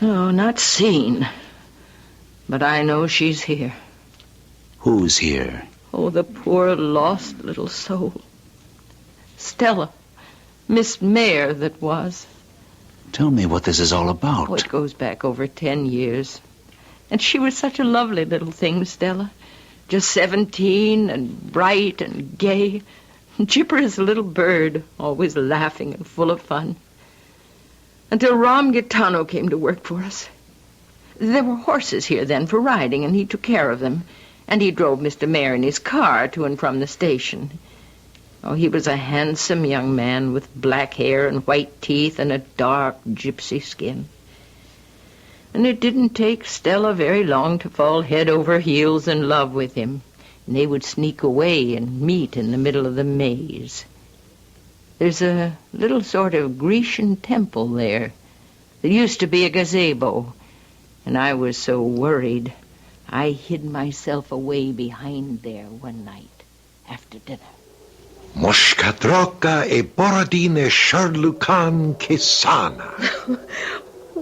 Speaker 7: No, not seen. But I know she's here.
Speaker 4: Who's here?
Speaker 7: Oh, the poor lost little soul. Stella. Miss Mayer that was.
Speaker 4: Tell me what this is all about.
Speaker 7: Oh, it goes back over 10 years. And she was such a lovely little thing, Stella. Just 17 and bright and gay. Chipper as a little bird, always laughing and full of fun. Until Ram Gitano came to work for us. There were horses here then for riding, and he took care of them. And he drove Mr. Mayer in his car to and from the station. Oh, he was a handsome young man with black hair and white teeth and a dark gypsy skin. And it didn't take Stella very long to fall head over heels in love with him. And they would sneak away and meet in the middle of the maze. There's a little sort of Grecian temple there. There used to be a gazebo. And I was so worried, I hid myself away behind there one night after dinner.
Speaker 3: Moshkatroka e Borodine Sharlukan Kesana.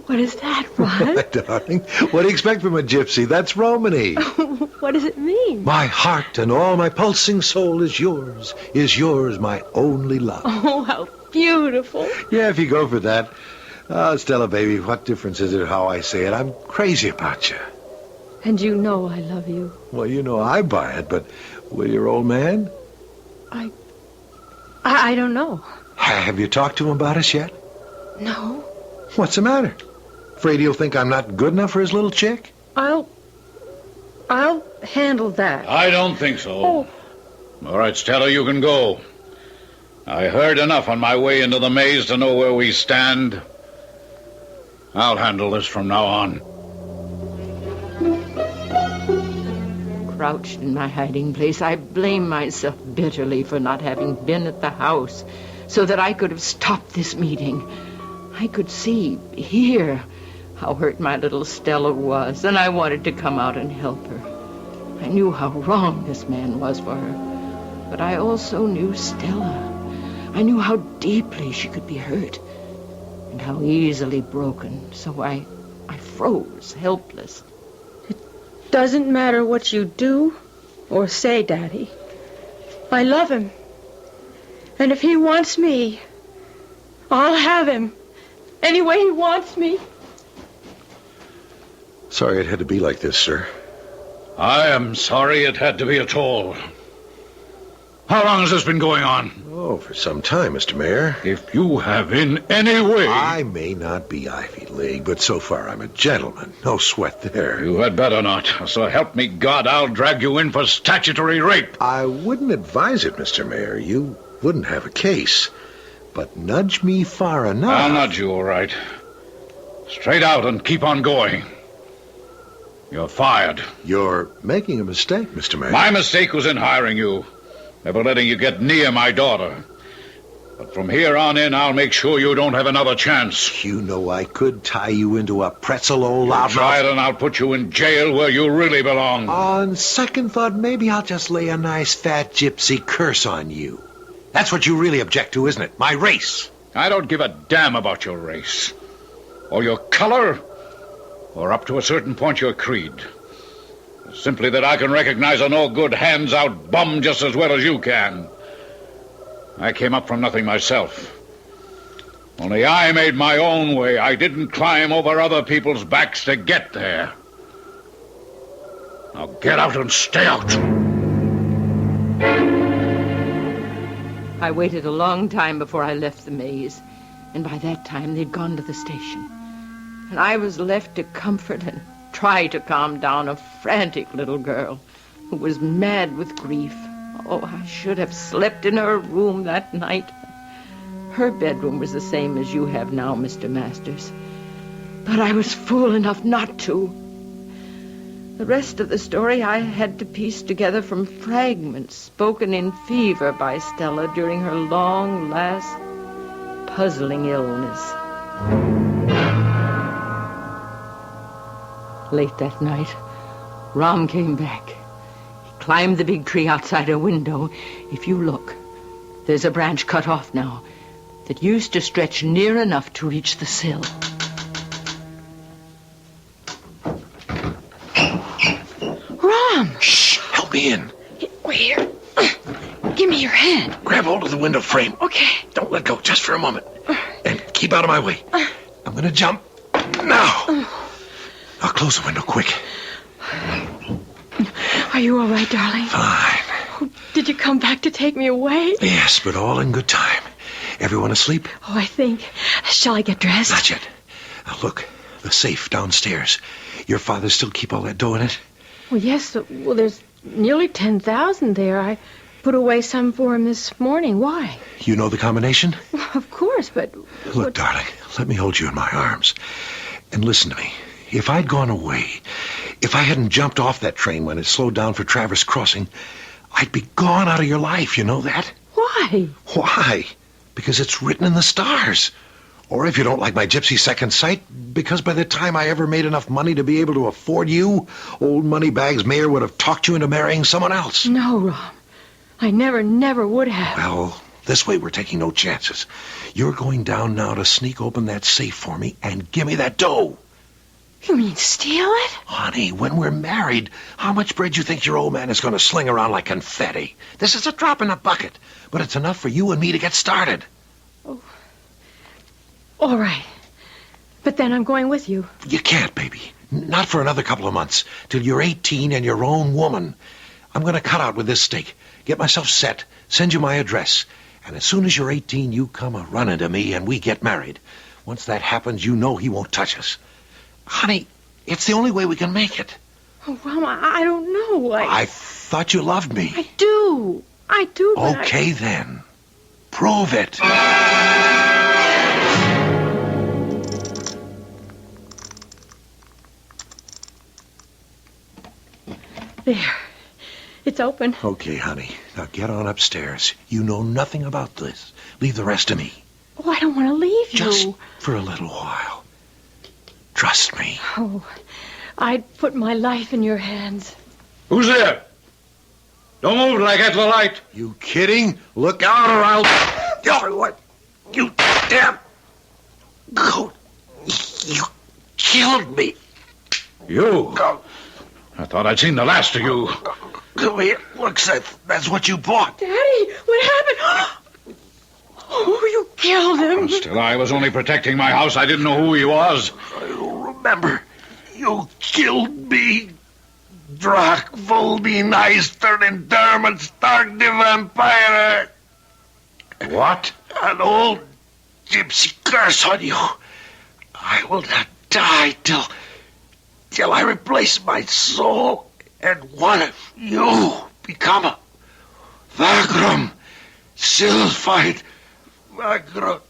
Speaker 15: What is that, Ron?
Speaker 3: My darling, what do you expect from a gypsy? That's Romany.
Speaker 15: What does it mean?
Speaker 3: My heart and all my pulsing soul is yours my only love.
Speaker 15: Oh, how beautiful.
Speaker 3: Yeah, if you go for that. Oh, Stella, baby, what difference is it how I say it? I'm crazy about you.
Speaker 15: And you know I love you.
Speaker 3: Well, you know I buy it, but will your old man?
Speaker 15: I don't know.
Speaker 3: Have you talked to him about us yet?
Speaker 15: No.
Speaker 3: What's the matter? Afraid he'll think I'm not good enough for his little chick?
Speaker 15: I'll handle that.
Speaker 6: I don't think so.
Speaker 15: Oh.
Speaker 6: All right, Stella, you can go. I heard enough on my way into the maze to know where we stand. I'll handle this from now on.
Speaker 7: Crouched in my hiding place, I blame myself bitterly for not having been at the house so that I could have stopped this meeting. I could see, hear, how hurt my little Stella was, and I wanted to come out and help her. I knew how wrong this man was for her, but I also knew Stella. I knew how deeply she could be hurt and how easily broken, so I froze, helpless.
Speaker 15: Doesn't matter what you do or say, Daddy. I love him. And if he wants me, I'll have him. Any way he wants me.
Speaker 3: Sorry it had to be like this, sir.
Speaker 6: I am sorry it had to be at all. How long has this been going on?
Speaker 3: Oh, for some time, Mr. Mayor.
Speaker 6: If you have in any way...
Speaker 3: I may not be Ivy League, but so far I'm a gentleman. No sweat there.
Speaker 6: You had better not. So help me God, I'll drag you in for statutory rape.
Speaker 3: I wouldn't advise it, Mr. Mayor. You wouldn't have a case. But nudge me far enough...
Speaker 6: I'll nudge you, all right. Straight out and keep on going. You're fired.
Speaker 3: You're making a mistake, Mr. Mayor.
Speaker 6: My mistake was in hiring you. Never letting you get near my daughter. But from here on in, I'll make sure you don't have another chance.
Speaker 3: You know I could tie you into a pretzel, old loudmouth.
Speaker 6: Try it and I'll put you in jail where you really belong.
Speaker 3: On second thought, maybe I'll just lay a nice fat gypsy curse on you. That's what you really object to, isn't it? My race.
Speaker 6: I don't give a damn about your race. Or your color. Or up to a certain point, your creed. Simply that I can recognize a no-good, hands-out bum just as well as you can. I came up from nothing myself. Only I made my own way. I didn't climb over other people's backs to get there. Now get out and stay out.
Speaker 7: I waited a long time before I left the maze, and by that time they'd gone to the station. And I was left to comfort and try to calm down a frantic little girl who was mad with grief. Oh, I should have slept in her room that night. Her bedroom was the same as you have now, Mr. Masters. But I was fool enough not to. The rest of the story I had to piece together from fragments spoken in fever by Stella during her long, last, puzzling illness. Late that night, Ram came back. He climbed the big tree outside her window. If you look, there's a branch cut off now that used to stretch near enough to reach the sill.
Speaker 3: Ram! Shh! Help me in.
Speaker 15: Wait here. Give me your hand.
Speaker 3: Grab hold of the window frame.
Speaker 15: Okay.
Speaker 3: Don't let go, just for a moment. And keep out of my way. I'm going to jump now. I'll close the window quick.
Speaker 15: Are you all right, darling?
Speaker 3: Fine.
Speaker 15: Did you come back to take me away?
Speaker 3: Yes, but all in good time. Everyone asleep?
Speaker 15: Oh, I think. Shall I get dressed?
Speaker 3: Not yet. Now, look, the safe downstairs. Your father still keep all that dough in it?
Speaker 15: Well, yes. Well, there's nearly 10,000 there. I put away some for him this morning. Why?
Speaker 3: You know the combination?
Speaker 15: Well, of course, but...
Speaker 3: Look, darling, let me hold you in my arms. And listen to me. If I'd gone away, if I hadn't jumped off that train when it slowed down for Traverse Crossing, I'd be gone out of your life, you know that?
Speaker 15: Why?
Speaker 3: Why? Because it's written in the stars. Or if you don't like my gypsy second sight, because by the time I ever made enough money to be able to afford you, old Moneybags Mayor would have talked you into marrying someone else.
Speaker 15: No, Rom. I never would have.
Speaker 3: Well, this way we're taking no chances. You're going down now to sneak open that safe for me and give me that dough.
Speaker 15: You mean steal it?
Speaker 3: Honey, when we're married, how much bread you think your old man is going to sling around like confetti? This is a drop in a bucket, but it's enough for you and me to get started.
Speaker 15: Oh. All right. But then I'm going with you.
Speaker 3: You can't, baby. Not for another couple of months, till you're 18 and your own woman. I'm going to cut out with this stake, get myself set, send you my address, and as soon as you're 18, you come a-running to me and we get married. Once that happens, you know he won't touch us. Honey, it's the only way we can make it.
Speaker 15: Oh, Rom, I don't know.
Speaker 3: I thought you loved me.
Speaker 15: I do. But
Speaker 3: okay, then. Prove it.
Speaker 15: There. It's open.
Speaker 3: Okay, honey. Now get on upstairs. You know nothing about this. Leave the rest to me.
Speaker 15: Oh, I don't want to leave you.
Speaker 3: Just for a little while. Trust me.
Speaker 15: Oh, I'd put my life in your hands.
Speaker 6: Who's there? Don't move till I get the light.
Speaker 3: You kidding? Look out or I'll... Oh, what? You damn... goat. You killed me.
Speaker 6: You? I thought I'd seen the last of you.
Speaker 3: Come here. Look, Seth, that's what you bought.
Speaker 15: Daddy, what happened? Oh, you killed him.
Speaker 6: Still, I was only protecting my house. I didn't know who he was.
Speaker 3: Remember, you killed me. Drak Volbineister in Dermot Stark the Vampire.
Speaker 6: What?
Speaker 3: An old gypsy curse on you. I will not die till I replace my soul and one of you become a Vagram Sylphide Vagram.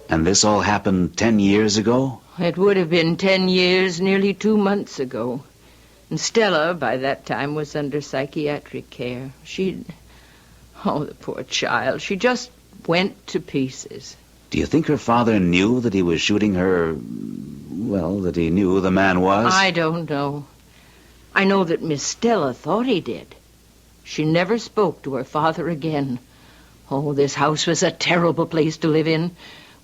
Speaker 4: And this all happened 10 years ago?
Speaker 7: It would have been 10 years, nearly 2 months ago. And Stella, by that time, was under psychiatric care. Oh, the poor child. She just went to pieces.
Speaker 4: Do you think her father knew that he was shooting her... well, that he knew who the man was?
Speaker 7: I don't know. I know that Miss Stella thought he did. She never spoke to her father again. Oh, this house was a terrible place to live in.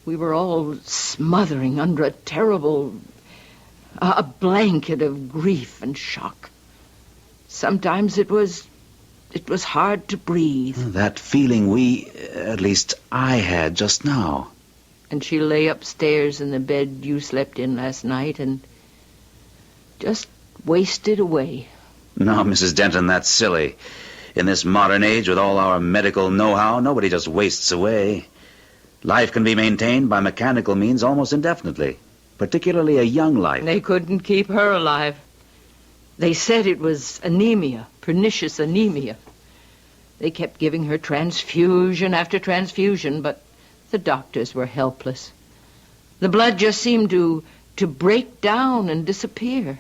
Speaker 7: We were all smothering under a terrible... a blanket of grief and shock. Sometimes it was hard to breathe.
Speaker 4: That feeling at least I had just now.
Speaker 7: And she lay upstairs in the bed you slept in last night and just wasted away.
Speaker 4: No, Mrs. Denton, that's silly. In this modern age, with all our medical know-how, nobody just wastes away. Life can be maintained by mechanical means almost indefinitely, particularly a young life.
Speaker 7: They couldn't keep her alive. They said it was anemia, pernicious anemia. They kept giving her transfusion after transfusion, but the doctors were helpless. The blood just seemed to break down and disappear.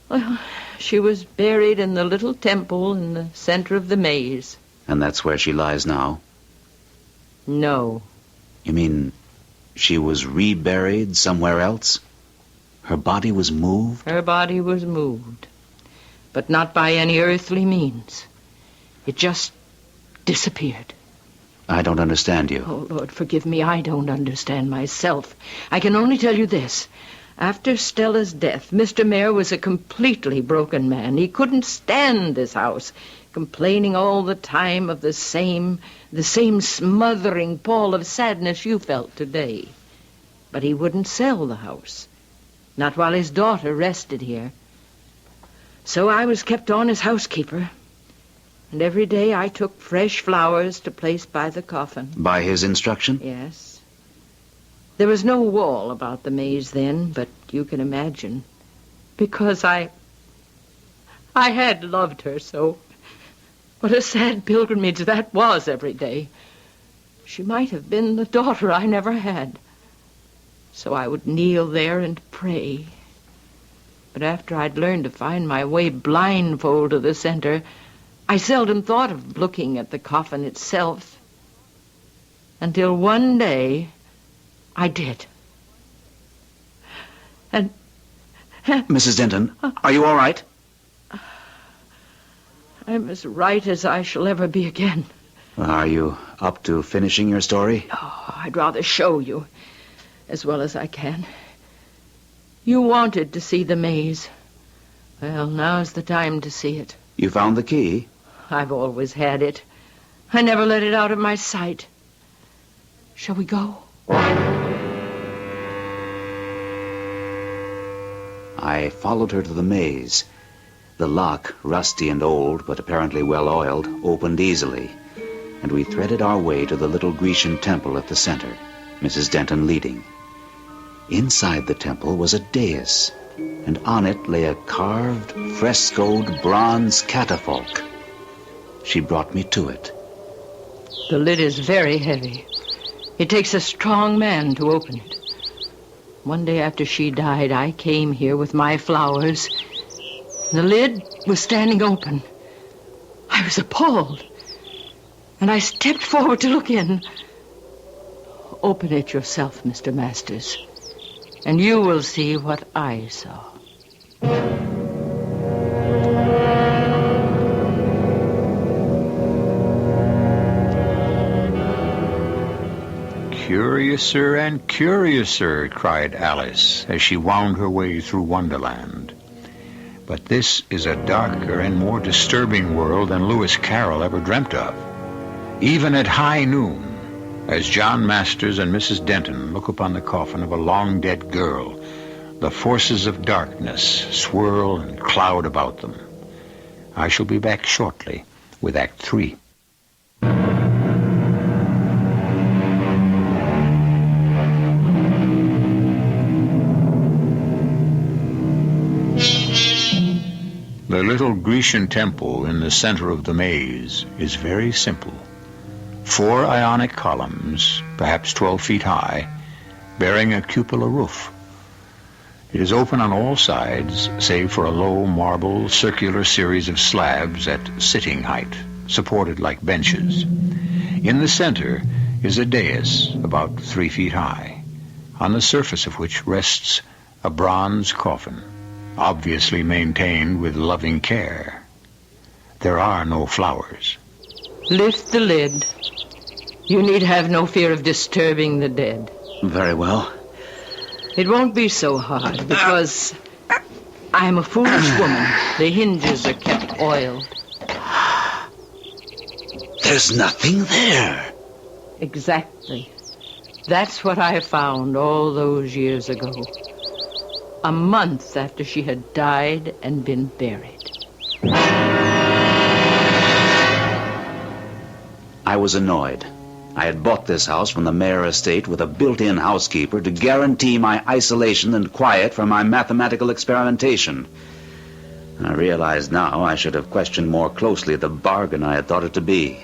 Speaker 7: Well, she was buried in the little temple in the center of the maze.
Speaker 4: And that's where she lies now?
Speaker 7: No.
Speaker 4: You mean she was reburied somewhere else? Her body was moved?
Speaker 7: Her body was moved, but not by any earthly means. It just disappeared.
Speaker 4: I don't understand you.
Speaker 7: Oh, Lord, forgive me. I don't understand myself. I can only tell you this. After Stella's death, Mr. Mayor was a completely broken man. He couldn't stand this house, complaining all the time of the same smothering pall of sadness you felt today. But he wouldn't sell the house, not while his daughter rested here. So I was kept on as housekeeper, and every day I took fresh flowers to place by the coffin.
Speaker 4: By his instruction?
Speaker 7: Yes. There was no wall about the maze then, but you can imagine, because I had loved her so. What a sad pilgrimage that was every day. She might have been the daughter I never had. So I would kneel there and pray. But after I'd learned to find my way blindfold to the center, I seldom thought of looking at the coffin itself. Until one day, I did. And
Speaker 4: Mrs. Denton, are you all right?
Speaker 7: I'm as right as I shall ever be again.
Speaker 4: Are you up to finishing your story?
Speaker 7: Oh, I'd rather show you as well as I can. You wanted to see the maze. Well, now's the time to see it.
Speaker 4: You found the key?
Speaker 7: I've always had it. I never let it out of my sight. Shall we go?
Speaker 4: I followed her to the maze. The lock, rusty and old, but apparently well-oiled, opened easily, and we threaded our way to the little Grecian temple at the center, Mrs. Denton leading. Inside the temple was a dais, and on it lay a carved, frescoed bronze catafalque. She brought me to it.
Speaker 7: The lid is very heavy. It takes a strong man to open it. One day after she died, I came here with my flowers. The lid was standing open. I was appalled, and I stepped forward to look in. Open it yourself, Mr. Masters, and you will see what I saw.
Speaker 1: Curiouser and curiouser, cried Alice as she wound her way through Wonderland. But this is a darker and more disturbing world than Lewis Carroll ever dreamt of. Even at high noon, as John Masters and Mrs. Denton look upon the coffin of a long-dead girl, the forces of darkness swirl and cloud about them. I shall be back shortly with Act 3. The little Grecian temple in the center of the maze is very simple. 4 ionic columns, perhaps 12 feet high, bearing a cupola roof. It is open on all sides, save for a low marble circular series of slabs at sitting height, supported like benches. In the center is a dais about 3 feet high, on the surface of which rests a bronze coffin, obviously maintained with loving care. There are no flowers.
Speaker 7: Lift the lid. You need have no fear of disturbing the dead.
Speaker 4: Very well.
Speaker 7: It won't be so hard, because I'm a foolish woman. The hinges are kept oiled.
Speaker 4: There's nothing there.
Speaker 7: Exactly. That's what I found all those years ago. a month after she had died and been buried.
Speaker 4: I was annoyed. I had bought this house from the Mayor estate with a built-in housekeeper to guarantee my isolation and quiet for my mathematical experimentation. I realized now I should have questioned more closely the bargain I had thought it to be.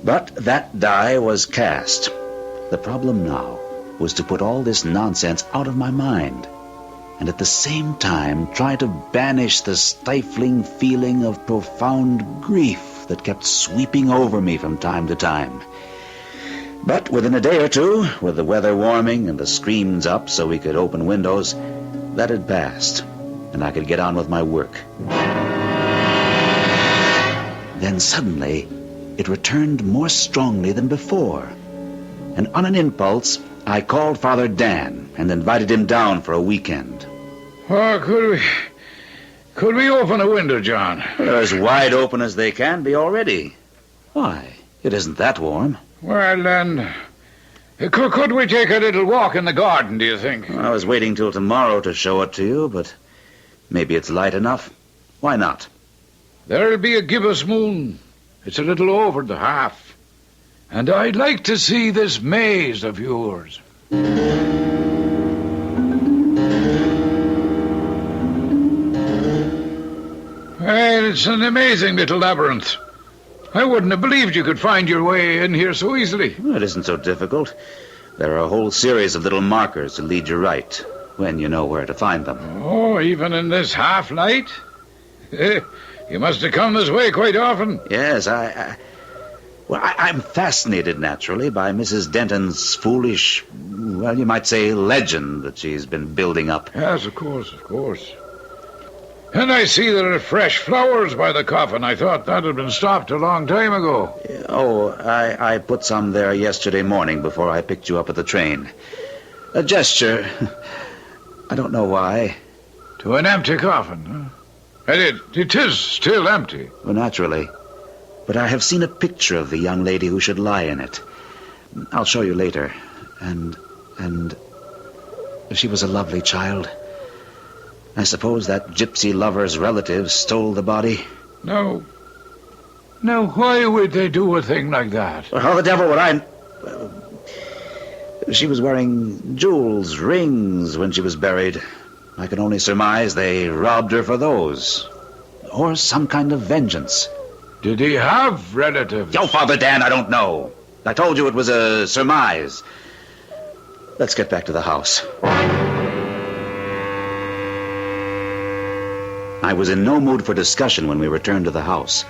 Speaker 4: But that die was cast. The problem now was to put all this nonsense out of my mind, and at the same time try to banish the stifling feeling of profound grief that kept sweeping over me from time to time. But within a day or two, with the weather warming and the screens up so we could open windows, that had passed, and I could get on with my work. Then suddenly, it returned more strongly than before, and on an impulse, I called Father Dan and invited him down for a weekend.
Speaker 6: Oh, could we open a window, John?
Speaker 4: They're as wide open as they can be already. Why, it isn't that warm.
Speaker 6: Well, then, could we take a little walk in the garden, do you think?
Speaker 4: I was waiting till tomorrow to show it to you, but maybe it's light enough. Why not?
Speaker 6: There'll be a gibbous moon. It's a little over the half. And I'd like to see this maze of yours. Well, it's an amazing little labyrinth. I wouldn't have believed you could find your way in here so easily.
Speaker 4: Well, it isn't so difficult. There are a whole series of little markers to lead you right, when you know where to find them.
Speaker 6: Oh, even in this half-light? You must have come this way quite often.
Speaker 4: Yes, I'm fascinated, naturally, by Mrs. Denton's foolish, well, you might say, legend that she's been building up.
Speaker 6: Yes, of course, of course. And I see there are fresh flowers by the coffin. I thought that had been stopped a long time ago.
Speaker 4: Oh, I put some there yesterday morning before I picked you up at the train. A gesture. I don't know why.
Speaker 6: To an empty coffin, huh? And it is still empty.
Speaker 4: Well, naturally. But I have seen a picture of the young lady who should lie in it. I'll show you later. And she was a lovely child. I suppose that gypsy lover's relatives stole the body.
Speaker 6: No. Now, why would they do a thing like that?
Speaker 4: Well, how the devil would I... She was wearing jewels, rings, when she was buried. I can only surmise they robbed her for those. Or some kind of vengeance.
Speaker 6: Did he have relatives?
Speaker 4: Oh, Father Dan, I don't know. I told you it was a surmise. Let's get back to the house. I was in no mood for discussion when we returned to the house,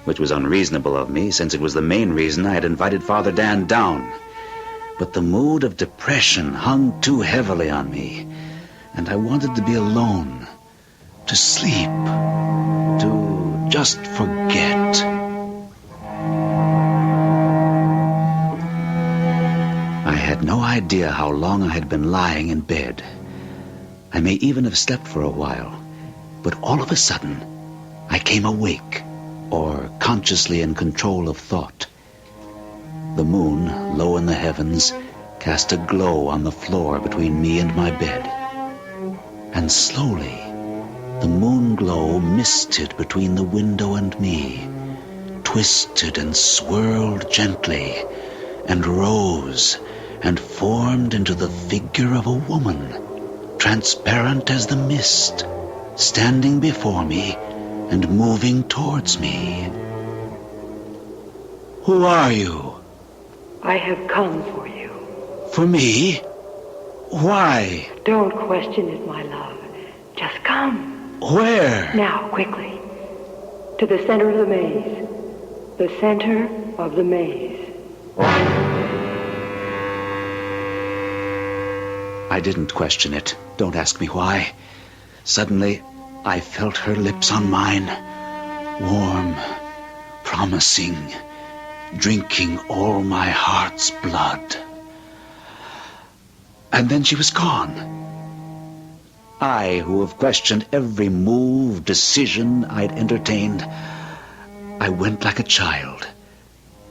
Speaker 4: which was unreasonable of me, since it was the main reason I had invited Father Dan down. But the mood of depression hung too heavily on me, and I wanted to be alone, to sleep, to just forget. I had no idea how long I had been lying in bed. I may even have slept for a while. But all of a sudden, I came awake, or consciously in control of thought. The moon, low in the heavens, cast a glow on the floor between me and my bed. And slowly, the moon glow misted between the window and me, twisted and swirled gently, and rose and formed into the figure of a woman, transparent as the mist, standing before me and moving towards me. Who are you?
Speaker 18: I have come for you.
Speaker 4: For me? Why?
Speaker 18: Don't question it, my love. Just come.
Speaker 4: Where?
Speaker 18: Now, quickly. To the center of the maze. The center of the maze.
Speaker 4: I didn't question it. Don't ask me why. Suddenly, I felt her lips on mine, warm, promising, drinking all my heart's blood. And then she was gone. I, who have questioned every move, decision I'd entertained, I went like a child,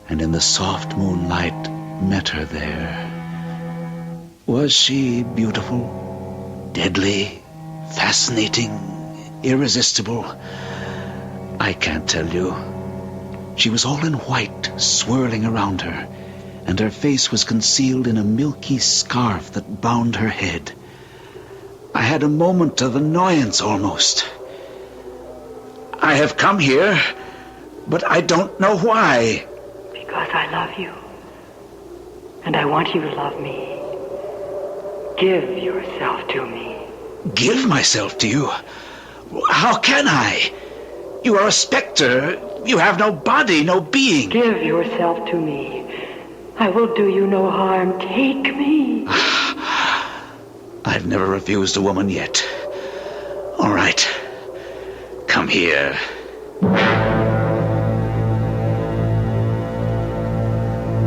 Speaker 4: and in the soft moonlight met her there. Was she beautiful? Deadly, fascinating, irresistible. I can't tell you. She was all in white, swirling around her, and her face was concealed in a milky scarf that bound her head. I had a moment of annoyance almost. I have come here, but I don't know why.
Speaker 18: Because I love you. And I want you to love me. Give yourself to me.
Speaker 4: Give myself to you? How can I? You are a specter. You have no body, no being.
Speaker 18: Give yourself to me. I will do you no harm. Take me.
Speaker 4: I've never refused a woman yet. All right. Come here.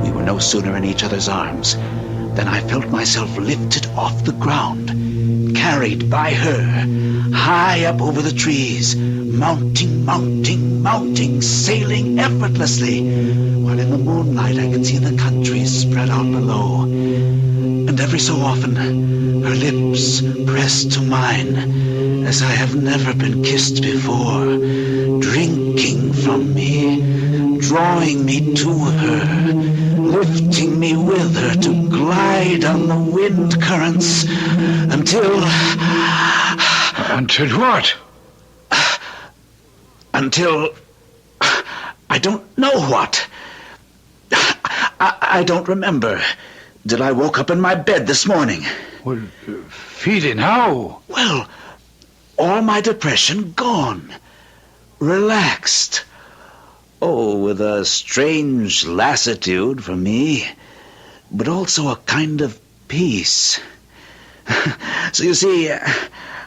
Speaker 4: We were no sooner in each other's arms than I felt myself lifted off the ground, carried by her, high up over the trees, mounting, sailing effortlessly, while in the moonlight I could see the country spread out below. And every so often, her lips pressed to mine, as I have never been kissed before, drinking from me, drawing me to her, lifting me with her to glide on the wind currents until...
Speaker 6: Until what?
Speaker 4: Until... I don't know what. I don't remember. Till I woke up in my bed this morning.
Speaker 6: Well, feeding how?
Speaker 4: Well, all my depression gone. Relaxed. Oh, with a strange lassitude for me, but also a kind of peace. So you see,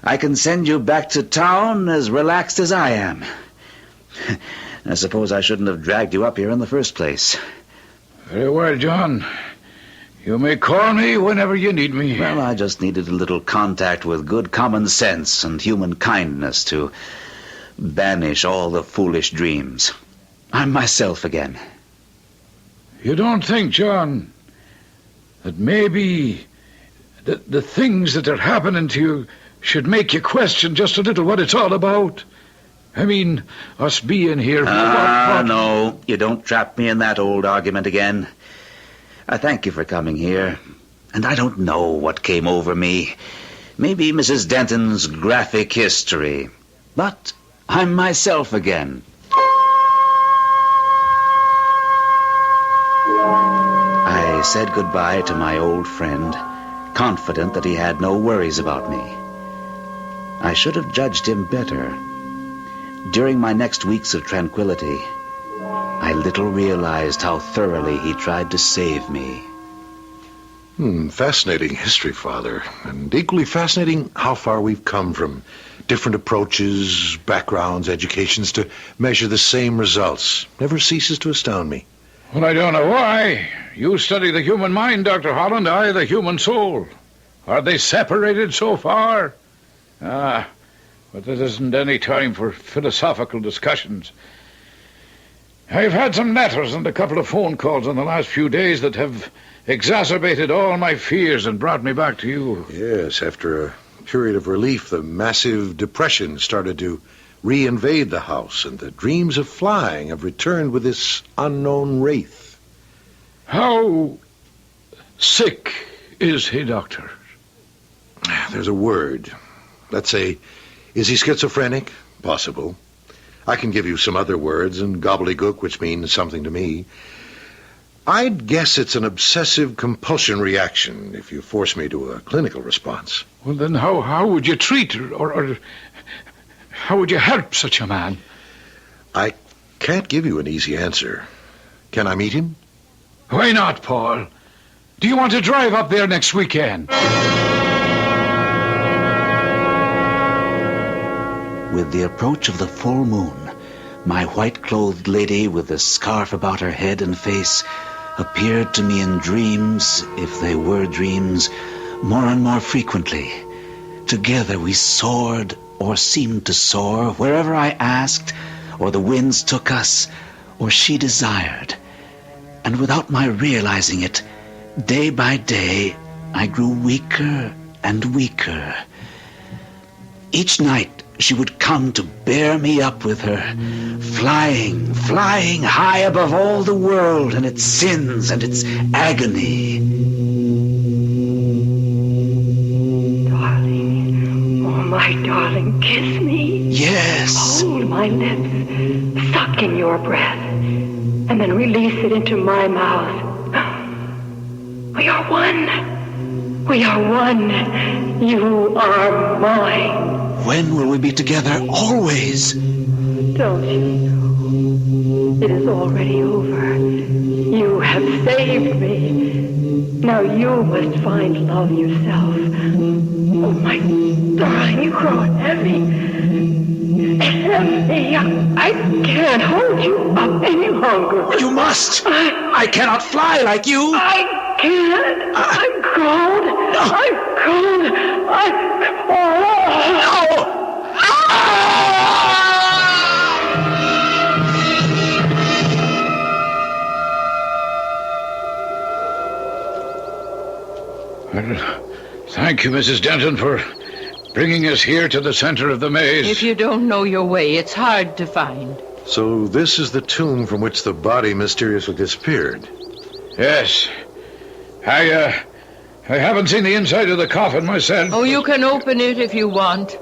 Speaker 4: I can send you back to town as relaxed as I am. I suppose I shouldn't have dragged you up here in the first place.
Speaker 6: Very well, John. You may call me whenever you need me.
Speaker 4: Well, I just needed a little contact with good common sense and human kindness to banish all the foolish dreams. I'm myself again.
Speaker 6: You don't think, John, that maybe the things that are happening to you should make you question just a little what it's all about? I mean, us being here...
Speaker 4: No, you don't trap me in that old argument again. I thank you for coming here, and I don't know what came over me. Maybe Mrs. Denton's graphic history. But I'm myself again. I said goodbye to my old friend, confident that he had no worries about me. I should have judged him better. During my next weeks of tranquility, I little realized how thoroughly he tried to save me.
Speaker 3: Fascinating history, Father. And equally fascinating how far we've come from different approaches, backgrounds, educations to measure the same results. Never ceases to astound me.
Speaker 6: Well, I don't know why. You study the human mind, Dr. Holland, I the human soul. Are they separated so far? But there isn't any time for philosophical discussions. I've had some letters and a couple of phone calls in the last few days that have exacerbated all my fears and brought me back to you.
Speaker 3: Yes, after a period of relief, the massive depression started to reinvade the house, and the dreams of flying have returned with this unknown wraith.
Speaker 6: How sick is he, Doctor?
Speaker 3: There's a word. Let's say, is he schizophrenic? Possible. I can give you some other words and gobbledygook, which means something to me. I'd guess it's an obsessive compulsion reaction, if you force me to a clinical response.
Speaker 6: Well, then how would you treat or how would you help such a man?
Speaker 3: I can't give you an easy answer. Can I meet him?
Speaker 6: Why not, Paul? Do you want to drive up there next weekend?
Speaker 4: With the approach of the full moon, my white-clothed lady with the scarf about her head and face appeared to me in dreams, if they were dreams, more and more frequently. Together we soared, or seemed to soar, wherever I asked, or the winds took us, or she desired. And without my realizing it, day by day, I grew weaker and weaker, Each night she would come to bear me up with her, flying high above all the world and its sins and its agony.
Speaker 8: Darling, oh my darling, kiss me.
Speaker 4: Yes.
Speaker 8: Hold my lips, suck in your breath, and then release it into my mouth. We are one. We are one. You are mine.
Speaker 4: When will we be together always?
Speaker 8: Don't you? It is already over. You have saved me. Now you must find love yourself. Oh, my darling, you grow heavy. Heavy. I can't hold you up any longer.
Speaker 4: You must. I cannot fly like you.
Speaker 8: I can't. I'm cold. I'm cold. I'm cold.
Speaker 6: Well, thank you, Mrs. Denton, for bringing us here to the center of the maze.
Speaker 7: If you don't know your way, it's hard to find.
Speaker 3: So this is the tomb from which the body mysteriously disappeared?
Speaker 6: Yes. I haven't seen the inside of the coffin myself.
Speaker 7: Oh, you can open it if you want.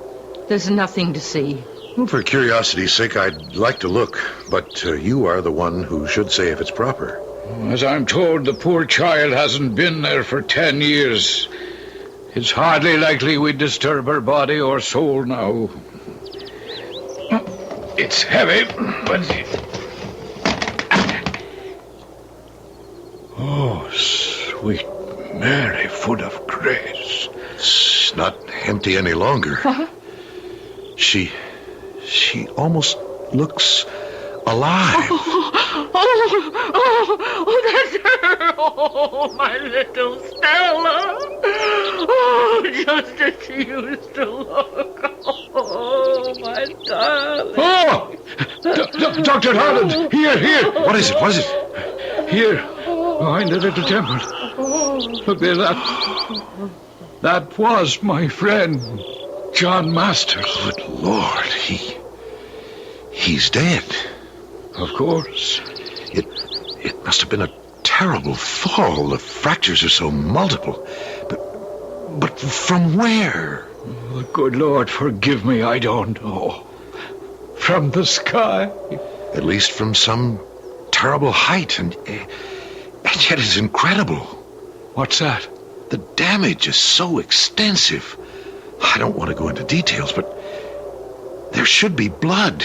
Speaker 7: There's nothing to see.
Speaker 3: Well, for curiosity's sake, I'd like to look, but you are the one who should say if it's proper.
Speaker 6: As I'm told, the poor child hasn't been there for 10 years. It's hardly likely we'd disturb her body or soul now. It's heavy, but... Oh, sweet Mary, full of grace.
Speaker 3: It's not empty any longer.
Speaker 7: Huh?
Speaker 3: She almost looks alive.
Speaker 7: That's her. Oh, my little Stella. Oh, just as she used to look. Oh, my darling.
Speaker 6: Oh! Dr. Harland, here.
Speaker 3: What is it?
Speaker 6: Here, behind the little temple. Look there, that was my friend, John Masters.
Speaker 3: Good Lord, he's dead.
Speaker 6: Of course.
Speaker 3: It must have been a terrible fall. The fractures are so multiple. But from where?
Speaker 6: Oh, good Lord, forgive me, I don't know. From the sky.
Speaker 3: At least from some terrible height, and yet it's incredible.
Speaker 6: What's that?
Speaker 3: The damage is so extensive. I don't want to go into details, but there should be blood.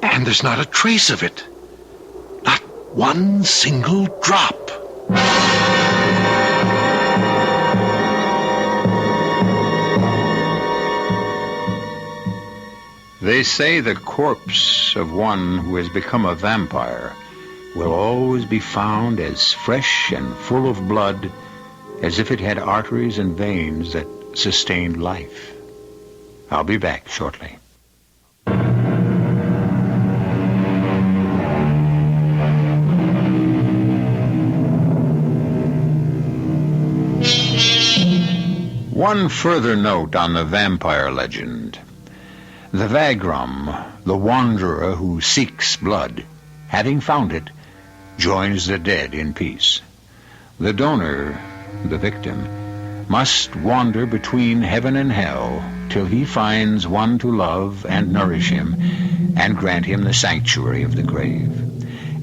Speaker 3: And there's not a trace of it. Not one single drop.
Speaker 1: They say the corpse of one who has become a vampire will always be found as fresh and full of blood as if it had arteries and veins that sustained life. I'll be back shortly. One further note on the vampire legend. The vagrom, the wanderer who seeks blood, having found it, joins the dead in peace. The donor, the victim, must wander between heaven and hell till he finds one to love and nourish him and grant him the sanctuary of the grave.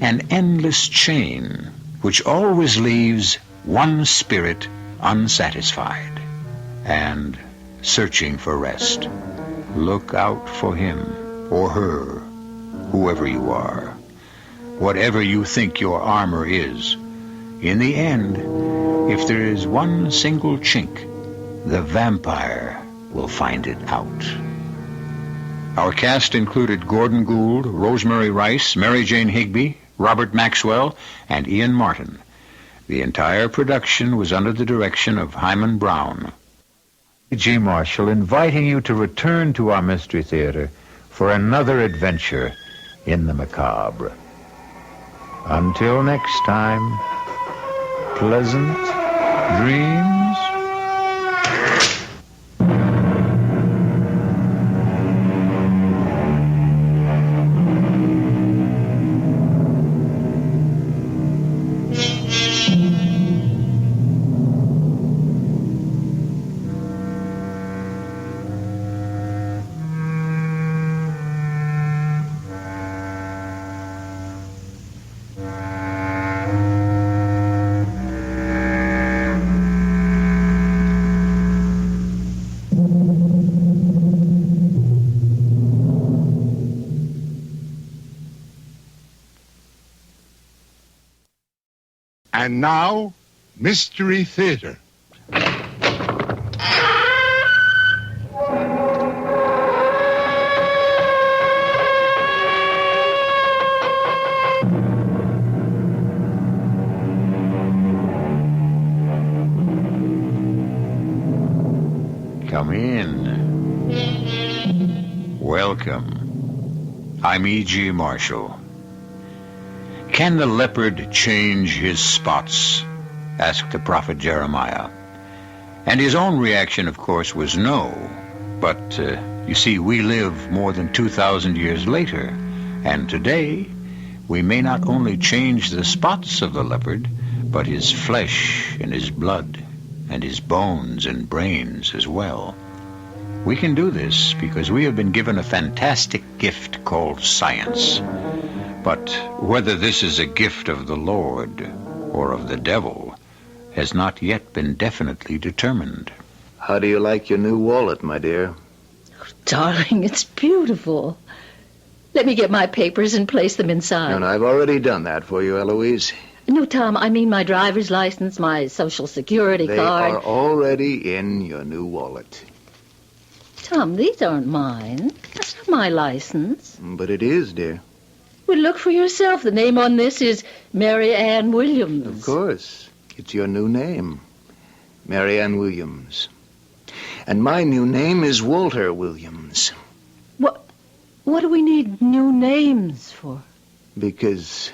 Speaker 1: An endless chain which always leaves one spirit unsatisfied and searching for rest. Look out for him or her, whoever you are. Whatever you think your armor is, in the end, if there is one single chink, the vampire will find it out. Our cast included Gordon Gould, Rosemary Rice, Mary Jane Higby, Robert Maxwell, and Ian Martin. The entire production was under the direction of Hyman Brown. G. Marshall inviting you to return to our Mystery Theater for another adventure in the macabre. Until next time, pleasant dreams.
Speaker 2: And now, Mystery Theater.
Speaker 1: Come in. Welcome. I'm E.G. Marshall. Can the leopard change his spots? Asked the prophet Jeremiah. And his own reaction, of course, was no. But, you see, we live more than 2,000 years later. And today, we may not only change the spots of the leopard, but his flesh and his blood and his bones and brains as well. We can do this because we have been given a fantastic gift called science. But whether this is a gift of the Lord or of the devil has not yet been definitely determined.
Speaker 4: How do you like your new wallet, my dear?
Speaker 13: Darling, it's beautiful. Let me get my papers and place them inside.
Speaker 4: And I've already done that for you, Eloise.
Speaker 13: No, Tom, I mean my driver's license, my Social Security card.
Speaker 4: They are already in your new wallet.
Speaker 13: Tom, these aren't mine. That's not my license.
Speaker 4: But it is, dear.
Speaker 13: Well, look for yourself. The name on this is Mary Ann Williams.
Speaker 4: Of course. It's your new name, Mary Ann Williams. And my new name is Walter Williams.
Speaker 13: What do we need new names for?
Speaker 4: Because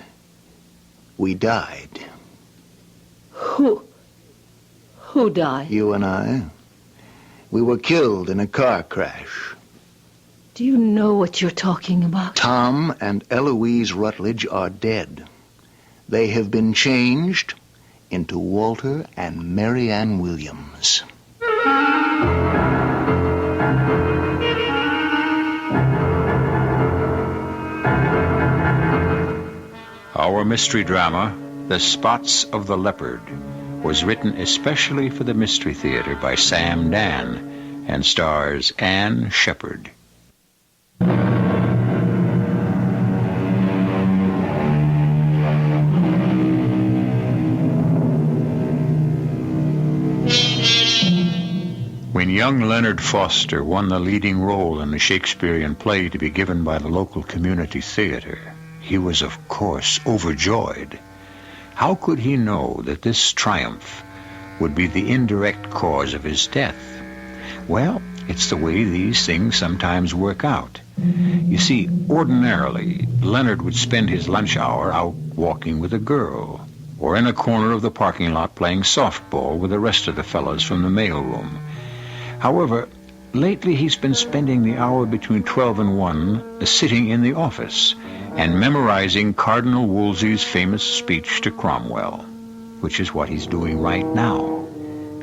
Speaker 4: we died.
Speaker 13: Who died?
Speaker 4: You and I. We were killed in a car crash.
Speaker 13: Do you know what you're talking about?
Speaker 4: Tom and Eloise Rutledge are dead. They have been changed into Walter and Mary Ann Williams.
Speaker 1: Our mystery drama, The Spots of the Leopard, was written especially for the Mystery Theater by Sam Dan and stars Anne Shepard. When young Leonard Foster won the leading role in the Shakespearean play to be given by the local community theater, he was, of course, overjoyed. How could he know that this triumph would be the indirect cause of his death? Well, it's the way these things sometimes work out. You see, ordinarily, Leonard would spend his lunch hour out walking with a girl, or in a corner of the parking lot playing softball with the rest of the fellows from the mailroom. However, lately he's been spending the hour between 12 and 1 sitting in the office and memorizing Cardinal Wolsey's famous speech to Cromwell, which is what he's doing right now,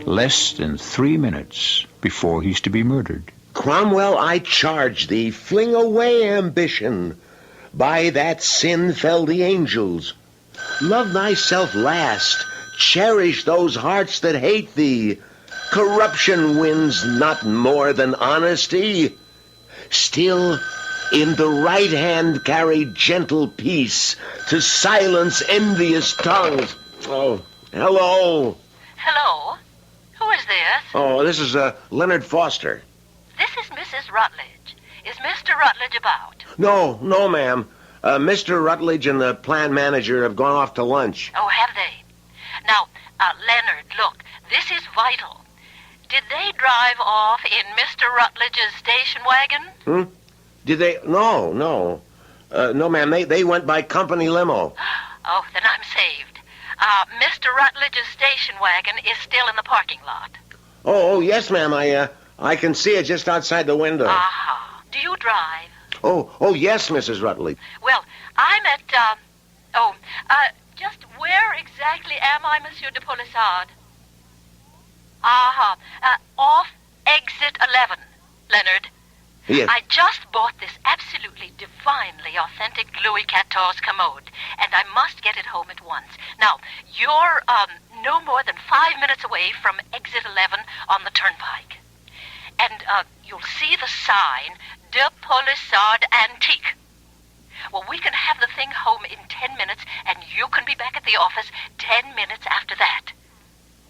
Speaker 1: less than 3 minutes before he's to be murdered.
Speaker 19: Cromwell, I charge thee, fling away ambition. By that sin fell the angels. Love thyself last. Cherish those hearts that hate thee. Corruption wins not more than honesty. Still, in the right hand carry gentle peace to silence envious tongues. Oh, hello.
Speaker 22: Hello. Who is this?
Speaker 19: Oh, this is Leonard Foster.
Speaker 22: This is Mrs. Rutledge. Is Mr. Rutledge about?
Speaker 19: No, ma'am. Mr. Rutledge and the plant manager have gone off to lunch.
Speaker 22: Oh, have they? Now, Leonard, look, this is vital. Did they drive off in Mr. Rutledge's station wagon?
Speaker 19: Did they? No. No, ma'am. They went by company limo.
Speaker 22: Oh, then I'm saved. Mr. Rutledge's station wagon is still in the parking lot.
Speaker 19: Oh, yes, ma'am. I can see it just outside the window.
Speaker 22: Aha. Do you drive?
Speaker 19: Oh, yes, Mrs. Rutledge.
Speaker 22: Well, I'm at, just where exactly am I, Monsieur de Polissard? Aha. Off exit 11, Leonard.
Speaker 19: Yes.
Speaker 22: I just bought this absolutely divinely authentic Louis XIV commode, and I must get it home at once. Now, you're no more than 5 minutes away from exit 11 on the turnpike. And you'll see the sign, De Polissard Antique. Well, we can have the thing home in 10 minutes, and you can be back at the office 10 minutes after that.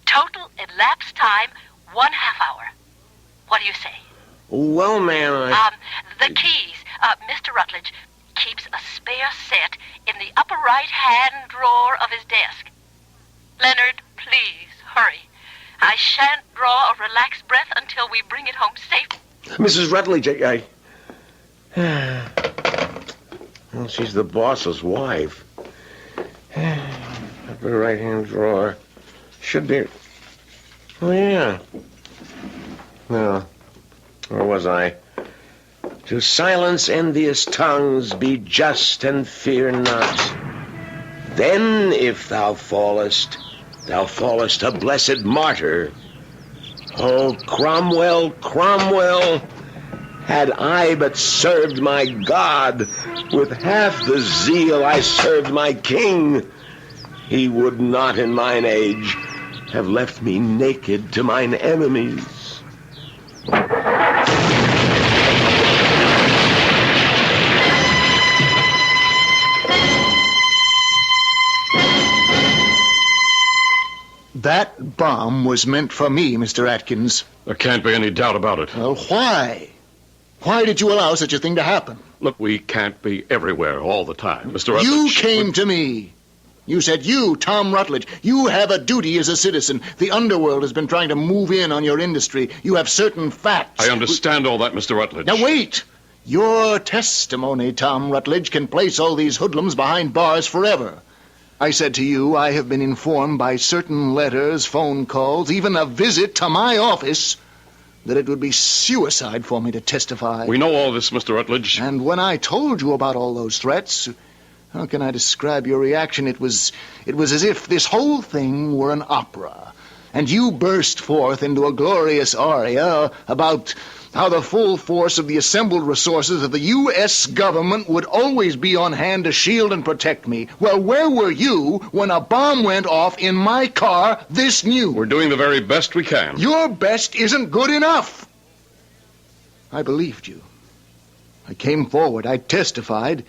Speaker 22: Total elapsed time, 1/2 hour. What do you say?
Speaker 19: Well, ma'am,
Speaker 22: The keys. Mr. Rutledge keeps a spare set in the upper right-hand drawer of his desk. Leonard, please, hurry. I shan't draw a relaxed breath until we bring it home safe.
Speaker 19: Mrs. Rutledge, well, she's the boss's wife. Upper right-hand drawer. Should be... Oh, yeah. Well, where was I? To silence envious tongues, be just and fear not. Then, if thou fallest a blessed martyr. Oh, Cromwell, Cromwell, had I but served my God with half the zeal I served my king, he would not in mine age have left me naked to mine enemies.
Speaker 14: That bomb was meant for me, Mr. Atkins.
Speaker 17: There can't be any doubt about it.
Speaker 14: Well, why? Why did you allow such a thing to happen?
Speaker 17: Look, we can't be everywhere all the time, Mr. Rutledge.
Speaker 14: You came to me. You said, you, Tom Rutledge, you have a duty as a citizen. The underworld has been trying to move in on your industry. You have certain facts.
Speaker 17: I understand all that, Mr. Rutledge.
Speaker 14: Now, wait. Your testimony, Tom Rutledge, can place all these hoodlums behind bars forever. I said to you, I have been informed by certain letters, phone calls, even a visit to my office, that it would be suicide for me to testify.
Speaker 17: We know all this, Mr. Rutledge.
Speaker 14: And when I told you about all those threats, how can I describe your reaction? It was as if this whole thing were an opera, and you burst forth into a glorious aria about how the full force of the assembled resources of the U.S. government would always be on hand to shield and protect me. Well, where were you when a bomb went off in my car this new?
Speaker 17: We're doing the very best we can.
Speaker 14: Your best isn't good enough. I believed you. I came forward. I testified.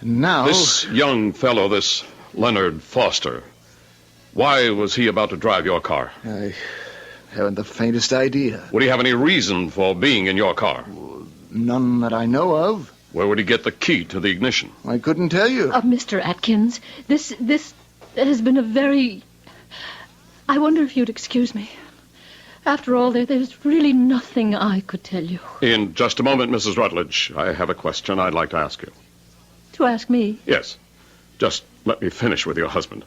Speaker 14: And now...
Speaker 17: This young fellow, this Leonard Foster, why was he about to drive your car?
Speaker 14: I haven't the faintest idea.
Speaker 17: Would he have any reason for being in your car?
Speaker 14: None that I know of.
Speaker 17: Where would he get the key to the ignition?
Speaker 14: I couldn't tell you.
Speaker 13: Mr. Atkins, this has been a very... I wonder if you'd excuse me. After all, there's really nothing I could tell you.
Speaker 17: In just a moment, Mrs. Rutledge, I have a question I'd like to ask you.
Speaker 13: To ask me?
Speaker 17: Yes. Just let me finish with your husband.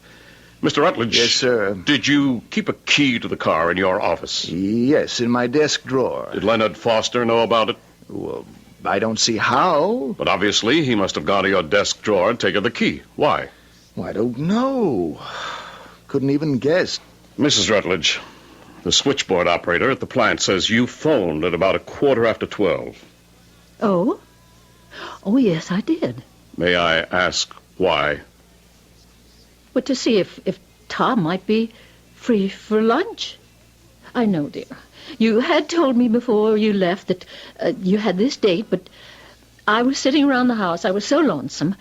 Speaker 17: Mr. Rutledge.
Speaker 14: Yes, sir.
Speaker 17: Did you keep a key to the car in your office?
Speaker 14: Yes, in my desk drawer.
Speaker 17: Did Leonard Foster know about it?
Speaker 14: Well, I don't see how.
Speaker 17: But obviously he must have gone to your desk drawer and taken the key. Why?
Speaker 14: Well, I don't know. Couldn't even guess.
Speaker 17: Mrs. Rutledge, the switchboard operator at the plant says you phoned at about 12:15.
Speaker 13: Oh? Oh, yes, I did.
Speaker 17: May I ask why?
Speaker 13: But to see if Tom might be free for lunch. I know, dear. You had told me before you left that you had this date, but I was sitting around the house. I was so lonesome.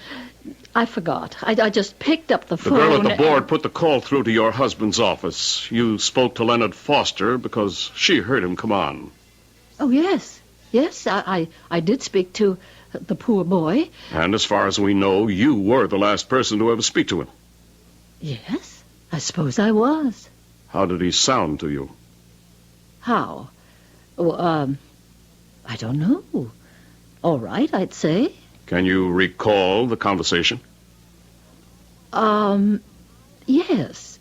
Speaker 13: I forgot. I just picked up the phone.
Speaker 17: The girl at the board put the call through to your husband's office. You spoke to Leonard Foster because she heard him come on.
Speaker 13: Oh, yes. Yes, I did speak to the poor boy.
Speaker 17: And as far as we know, you were the last person to ever speak to him.
Speaker 13: Yes, I suppose I was.
Speaker 17: How did he sound to you?
Speaker 13: How? Well, I don't know. All right, I'd say.
Speaker 17: Can you recall the conversation?
Speaker 13: Yes.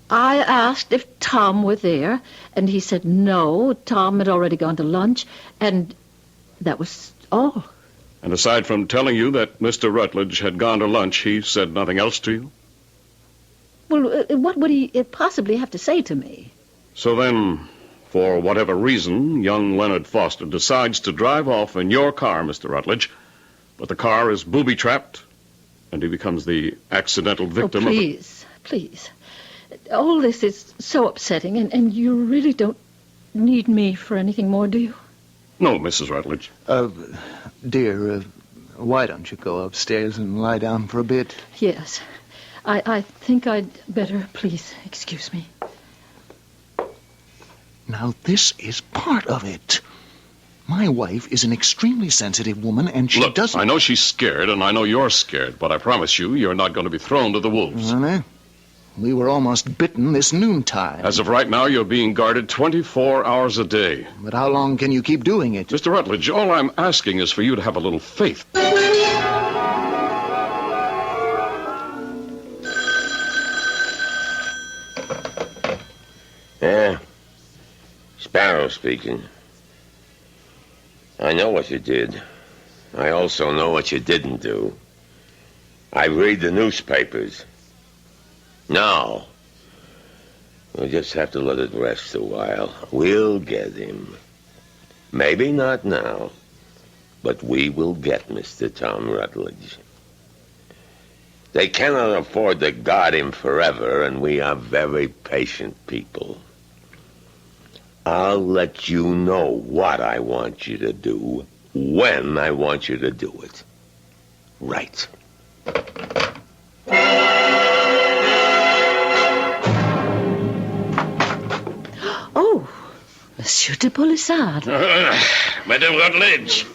Speaker 13: I asked if Tom were there, and he said no, Tom had already gone to lunch, and that was all.
Speaker 17: And aside from telling you that Mr. Rutledge had gone to lunch, he said nothing else to you?
Speaker 13: Well, what would he possibly have to say to me?
Speaker 17: So then, for whatever reason, young Leonard Foster decides to drive off in your car, Mr. Rutledge, but the car is booby-trapped, and he becomes the accidental victim of...
Speaker 13: Please. All this is so upsetting, and you really don't need me for anything more, do you?
Speaker 17: No, Mrs. Rutledge.
Speaker 14: Dear, Why don't you go upstairs and lie down for a bit?
Speaker 13: Yes. I think I'd better. Please, excuse me.
Speaker 14: Now, this is part of it. My wife is an extremely sensitive woman, and she
Speaker 17: Look,
Speaker 14: doesn't...
Speaker 17: I know she's scared, and I know you're scared, but I promise you're not going to be thrown to the wolves.
Speaker 14: Honey, we were almost bitten this noontide.
Speaker 17: As of right now, you're being guarded 24 hours a day.
Speaker 14: But how long can you keep doing it?
Speaker 17: Mr. Rutledge, all I'm asking is for you to have a little faith.
Speaker 19: Yeah. Sparrow speaking. I know what you did. I also know what you didn't do. I read the newspapers. No. We'll just have to let it rest a while. We'll get him. Maybe not now, but we will get Mr. Tom Rutledge. They cannot afford to guard him forever, and we are very patient people. I'll let you know what I want you to do, when I want you to do it. Right.
Speaker 13: Oh, Monsieur de Polissard.
Speaker 11: Madame Rutledge,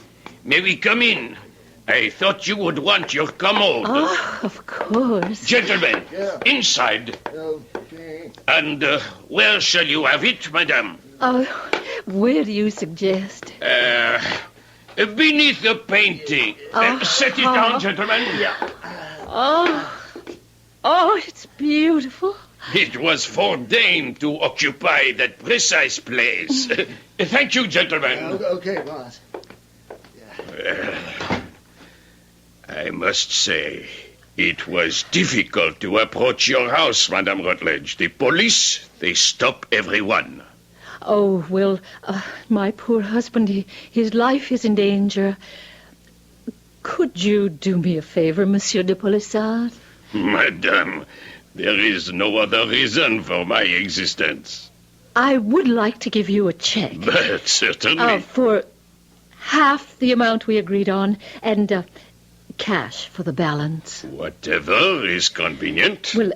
Speaker 11: may we come in? I thought you would want your commode.
Speaker 13: Oh, of course.
Speaker 11: Gentlemen, inside.
Speaker 14: Okay.
Speaker 11: And where shall you have it, madame?
Speaker 13: Oh, where do you suggest?
Speaker 11: Beneath the painting. Set it down, gentlemen. Yeah.
Speaker 13: Oh, it's beautiful.
Speaker 11: It was foredordained to occupy that precise place. Thank you, gentlemen.
Speaker 14: Okay, boss.
Speaker 11: I must say, it was difficult to approach your house, Madame Rutledge. The police, they stop everyone.
Speaker 13: Oh, well, my poor husband, his life is in danger. Could you do me a favor, Monsieur de Polissard?
Speaker 11: Madame, there is no other reason for my existence.
Speaker 13: I would like to give you a check.
Speaker 11: But certainly.
Speaker 13: For half the amount we agreed on, and cash for the balance.
Speaker 11: Whatever is convenient.
Speaker 13: Well,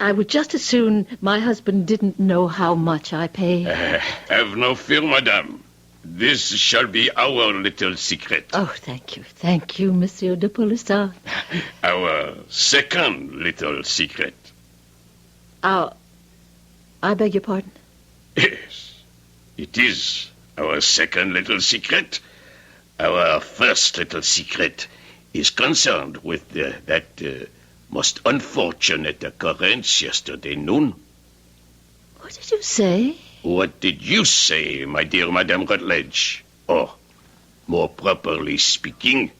Speaker 13: I would just as soon my husband didn't know how much I pay.
Speaker 11: Have no fear, madame. This shall be our little secret.
Speaker 13: Oh, thank you. Thank you, Monsieur de Polissard.
Speaker 11: Our second little secret.
Speaker 13: I beg your pardon?
Speaker 11: Yes, it is our second little secret. Our first little secret is concerned with that most unfortunate occurrence yesterday noon.
Speaker 13: What did you say?
Speaker 11: What did you say, my dear Madame Rutledge? Or, more properly speaking,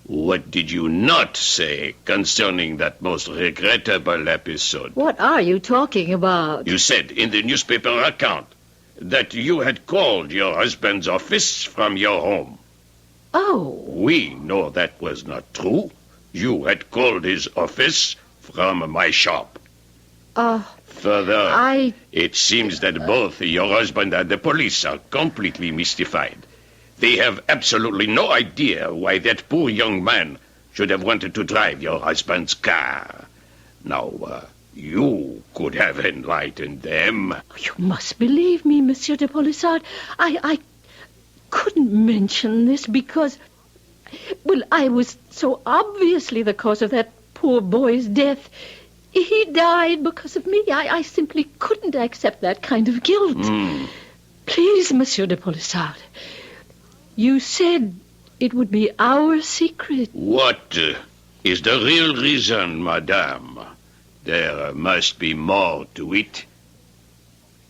Speaker 11: what did you not say concerning that most regrettable episode?
Speaker 13: What are you talking about?
Speaker 11: You said in the newspaper account that you had called your husband's office from your home.
Speaker 13: Oh.
Speaker 11: We know that was not true. You had called his office from my shop. Further, it seems that both your husband and the police are completely mystified. They have absolutely no idea why that poor young man should have wanted to drive your husband's car. Now, you could have enlightened them.
Speaker 13: You must believe me, Monsieur de Polissard. I couldn't mention this because, well, I was so obviously the cause of that poor boy's death. He died because of me. I simply couldn't accept that kind of guilt. Please, Monsieur de Polissard, you said it would be our secret.
Speaker 11: What is the real reason, madame? There must be more to it.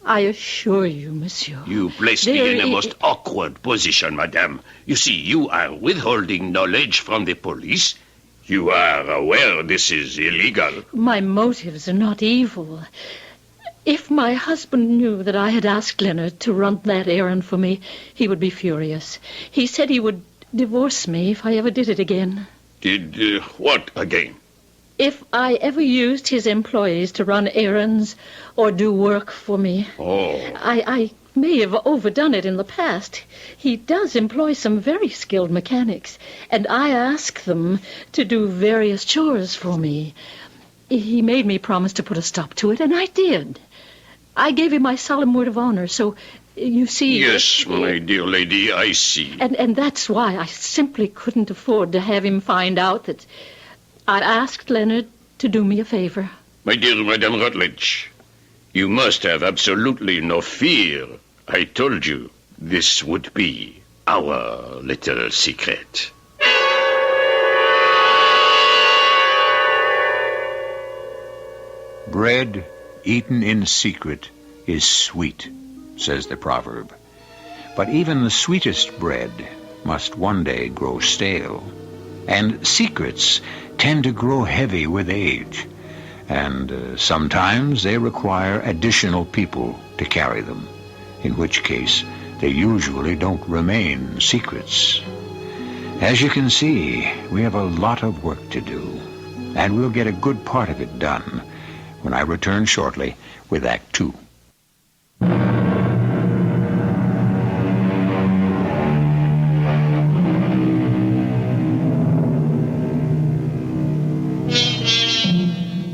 Speaker 13: I assure you, monsieur.
Speaker 11: You placed me in a most awkward position, madame. You see, you are withholding knowledge from the police. You are aware this is illegal.
Speaker 13: My motives are not evil. If my husband knew that I had asked Leonard to run that errand for me, he would be furious. He said he would divorce me if I ever did it again.
Speaker 11: Did what again?
Speaker 13: If I ever used his employees to run errands or do work for me.
Speaker 11: Oh.
Speaker 13: I may have overdone it in the past. He does employ some very skilled mechanics, and I ask them to do various chores for me. He made me promise to put a stop to it, and I did. I gave him my solemn word of honor, so you see...
Speaker 11: Yes, my dear lady, I see.
Speaker 13: And that's why I simply couldn't afford to have him find out that I asked Leonard to do me a favor.
Speaker 11: My dear Madame Rutledge, you must have absolutely no fear. I told you this would be our little secret.
Speaker 1: Bread eaten in secret is sweet, says the proverb. But even the sweetest bread must one day grow stale. And secrets tend to grow heavy with age. And sometimes they require additional people to carry them, in which case they usually don't remain secrets. As you can see, we have a lot of work to do, and we'll get a good part of it done when I return shortly with Act Two.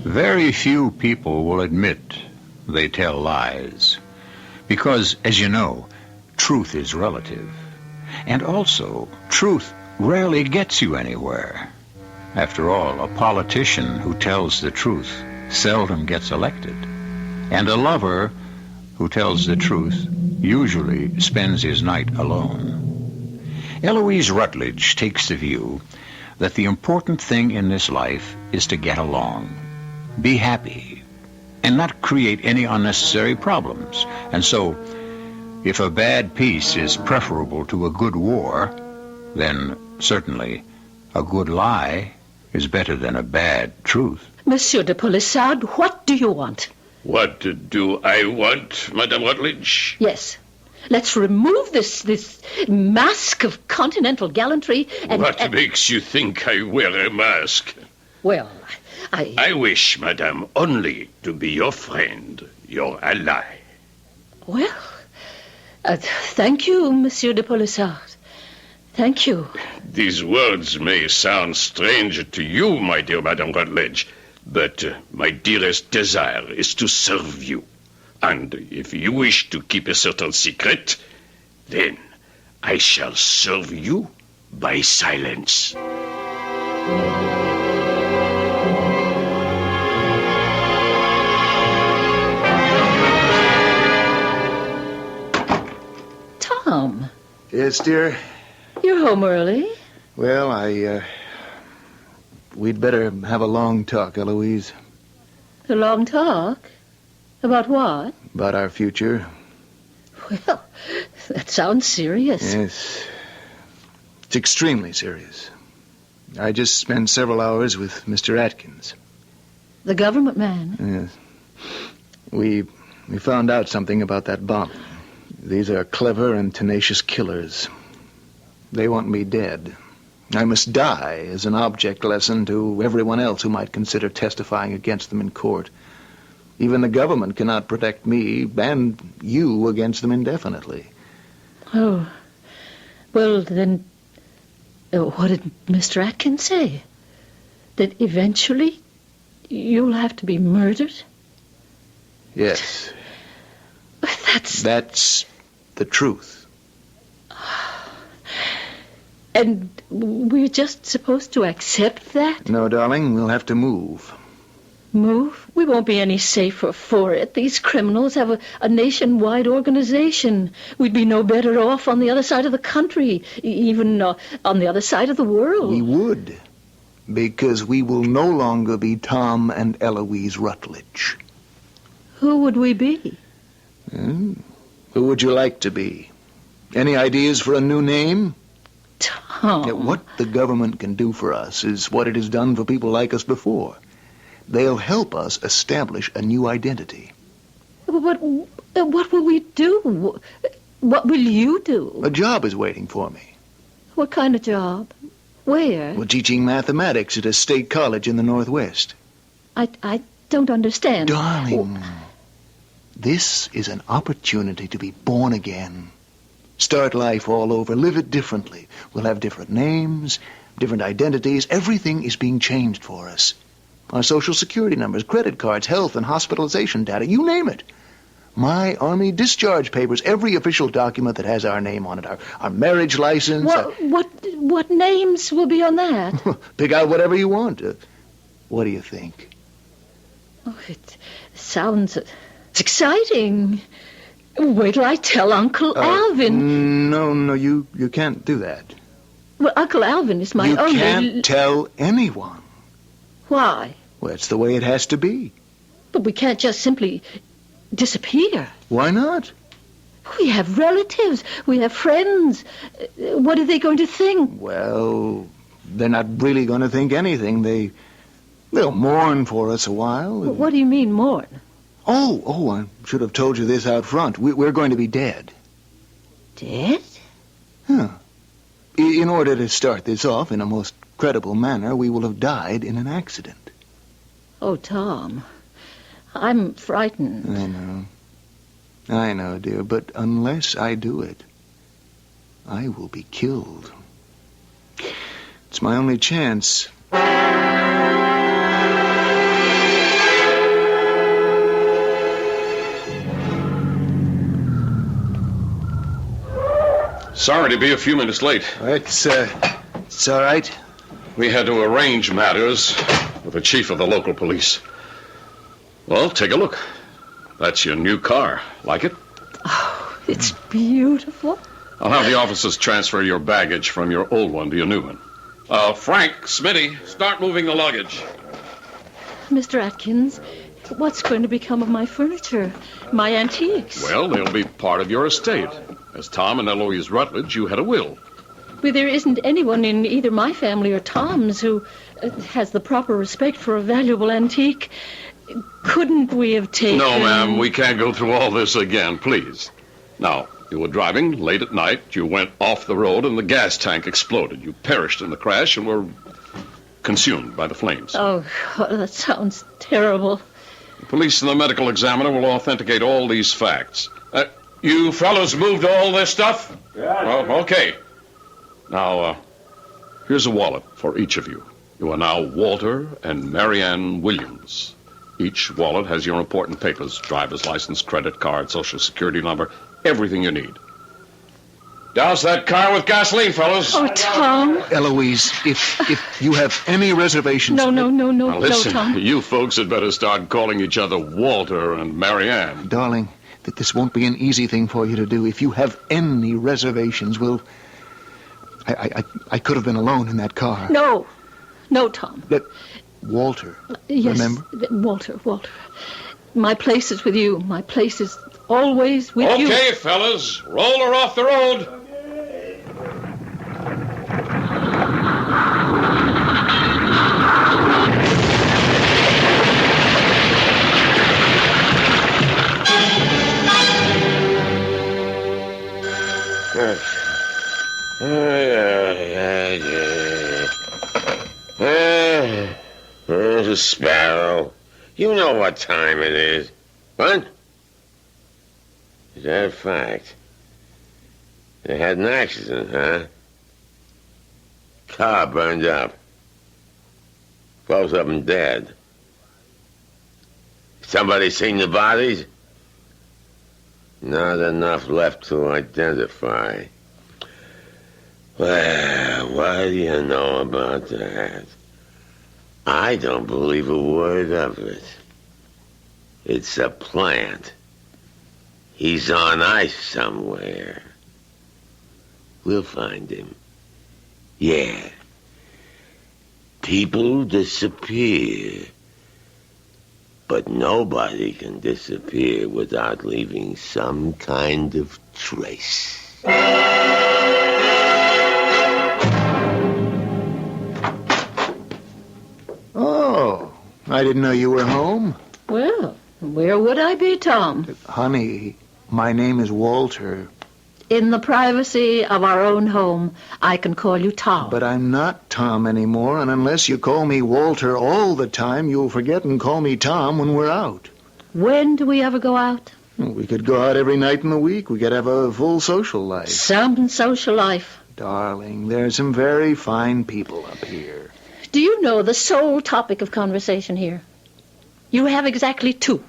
Speaker 1: Very few people will admit they tell lies, because, as you know, truth is relative. And also, truth rarely gets you anywhere. After all, a politician who tells the truth seldom gets elected. And a lover who tells the truth usually spends his night alone. Eloise Rutledge takes the view that the important thing in this life is to get along, be happy, and not create any unnecessary problems. And so, if a bad peace is preferable to a good war, then certainly a good lie is better than a bad truth.
Speaker 13: Monsieur de Polissard, what do you want?
Speaker 11: What do I want, Madame Rutledge?
Speaker 13: Yes. Let's remove this mask of continental gallantry and...
Speaker 11: What makes you think I wear a mask?
Speaker 13: Well,
Speaker 11: I wish, Madame, only to be your friend, your ally.
Speaker 13: Well, thank you, Monsieur de Polissard. Thank you.
Speaker 11: These words may sound strange to you, my dear Madame Rutledge, but my dearest desire is to serve you. And if you wish to keep a certain secret, then I shall serve you by silence.
Speaker 13: Tom.
Speaker 14: Yes, dear?
Speaker 13: You're home early.
Speaker 14: Well, we'd better have a long talk, Eloise.
Speaker 13: A long talk? About what?
Speaker 14: About our future.
Speaker 13: Well, that sounds serious.
Speaker 14: Yes. It's extremely serious. I just spent several hours with Mr. Atkins.
Speaker 13: The government man?
Speaker 14: Yes. We found out something about that bombing. These are clever and tenacious killers. They want me dead. I must die as an object lesson to everyone else who might consider testifying against them in court. Even the government cannot protect me and you against them indefinitely.
Speaker 13: Oh. Well, then, what did Mr. Atkins say? That eventually you'll have to be murdered?
Speaker 14: Yes.
Speaker 13: That's
Speaker 14: the truth.
Speaker 13: And we're just supposed to accept that?
Speaker 14: No, darling, we'll have to move.
Speaker 13: Move? We won't be any safer for it. These criminals have a nationwide organization. We'd be no better off on the other side of the country, even on the other side of the world.
Speaker 14: We would, because we will no longer be Tom and Eloise Rutledge.
Speaker 13: Who would we be?
Speaker 14: Who would you like to be? Any ideas for a new name?
Speaker 13: Tom.
Speaker 14: Yeah, what the government can do for us is what it has done for people like us before. They'll help us establish a new identity.
Speaker 13: What will we do? What will you do?
Speaker 14: A job is waiting for me.
Speaker 13: What kind of job? Where?
Speaker 14: Well, teaching mathematics at a state college in the Northwest.
Speaker 13: I don't understand.
Speaker 14: Darling, This is an opportunity to be born again. Start life all over. Live it differently. We'll have different names, different identities. Everything is being changed for us. Our social security numbers, credit cards, health and hospitalization data, you name it. My Army discharge papers, every official document that has our name on it, our marriage license.
Speaker 13: What names will be on that?
Speaker 14: Pick out whatever you want. What do you think?
Speaker 13: Oh, it sounds... It's exciting. Wait till I tell Uncle Alvin.
Speaker 14: No, you can't do that.
Speaker 13: Well, Uncle Alvin is my only...
Speaker 14: You can't tell anyone.
Speaker 13: Why?
Speaker 14: Well, it's the way it has to be.
Speaker 13: But we can't just simply disappear.
Speaker 14: Why not?
Speaker 13: We have relatives. We have friends. What are they going to think?
Speaker 14: Well, they're not really going to think anything. They'll mourn for us a while.
Speaker 13: Well, what do you mean, mourn?
Speaker 14: Oh, I should have told you this out front. We're going to be dead.
Speaker 13: Dead?
Speaker 14: Huh. In order to start this off in a most credible manner, we will have died in an accident.
Speaker 13: Oh, Tom, I'm frightened.
Speaker 14: I know, dear, but unless I do it, I will be killed. It's my only chance.
Speaker 17: Sorry to be a few minutes late.
Speaker 14: It's all right.
Speaker 17: We had to arrange matters with the chief of the local police. Well, take a look. That's your new car. Like it?
Speaker 13: Oh, it's beautiful.
Speaker 17: I'll have the officers transfer your baggage from your old one to your new one. Frank, Smitty, start moving the luggage.
Speaker 13: Mr. Atkins, what's going to become of my furniture, my antiques?
Speaker 17: Well, they'll be part of your estate. As Tom and Eloise Rutledge, you had a will.
Speaker 13: Well, there isn't anyone in either my family or Tom's who has the proper respect for a valuable antique. Couldn't we have taken...
Speaker 17: No, ma'am, we can't go through all this again, please. Now, you were driving late at night. You went off the road and the gas tank exploded. You perished in the crash and were consumed by the flames.
Speaker 13: Oh, God, that sounds terrible.
Speaker 17: The police and the medical examiner will authenticate all these facts. You fellows moved all this stuff?
Speaker 11: Yeah.
Speaker 17: Well, okay. Now, here's a wallet for each of you. You are now Walter and Marianne Williams. Each wallet has your important papers, driver's license, credit card, social security number, everything you need. Douse that car with gasoline, fellas.
Speaker 13: Oh, Tom.
Speaker 14: Eloise, if you have any reservations...
Speaker 13: No,
Speaker 17: Now, listen,
Speaker 13: Tom.
Speaker 17: you folks had better start calling each other Walter and Marianne.
Speaker 14: Darling, that this won't be an easy thing for you to do. If you have any reservations, I could have been alone in that car.
Speaker 13: No, Tom.
Speaker 14: Walter,
Speaker 13: yes,
Speaker 14: remember?
Speaker 13: Walter. My place is with you. My place is always with you.
Speaker 17: Okay, fellas, roll her off the road.
Speaker 19: Sparrow, you know what time it is. What? Is that a fact? They had an accident, huh? Car burned up. Both of them dead. Somebody seen the bodies? Not enough left to identify. Well, what do you know about that? I don't believe a word of it. It's a plant. He's on ice somewhere. We'll find him. Yeah. People disappear. But nobody can disappear without leaving some kind of trace.
Speaker 14: Oh, I didn't know you were home.
Speaker 13: Well, where would I be, Tom?
Speaker 14: Honey, my name is Walter.
Speaker 13: In the privacy of our own home, I can call you Tom.
Speaker 14: But I'm not Tom anymore, and unless you call me Walter all the time, you'll forget and call me Tom when we're out.
Speaker 13: When do we ever go out?
Speaker 14: We could go out every night in the week. We could have a full social life.
Speaker 13: Some social life.
Speaker 14: Darling, there's some very fine people up here.
Speaker 13: Do you know the sole topic of conversation here? You have exactly two.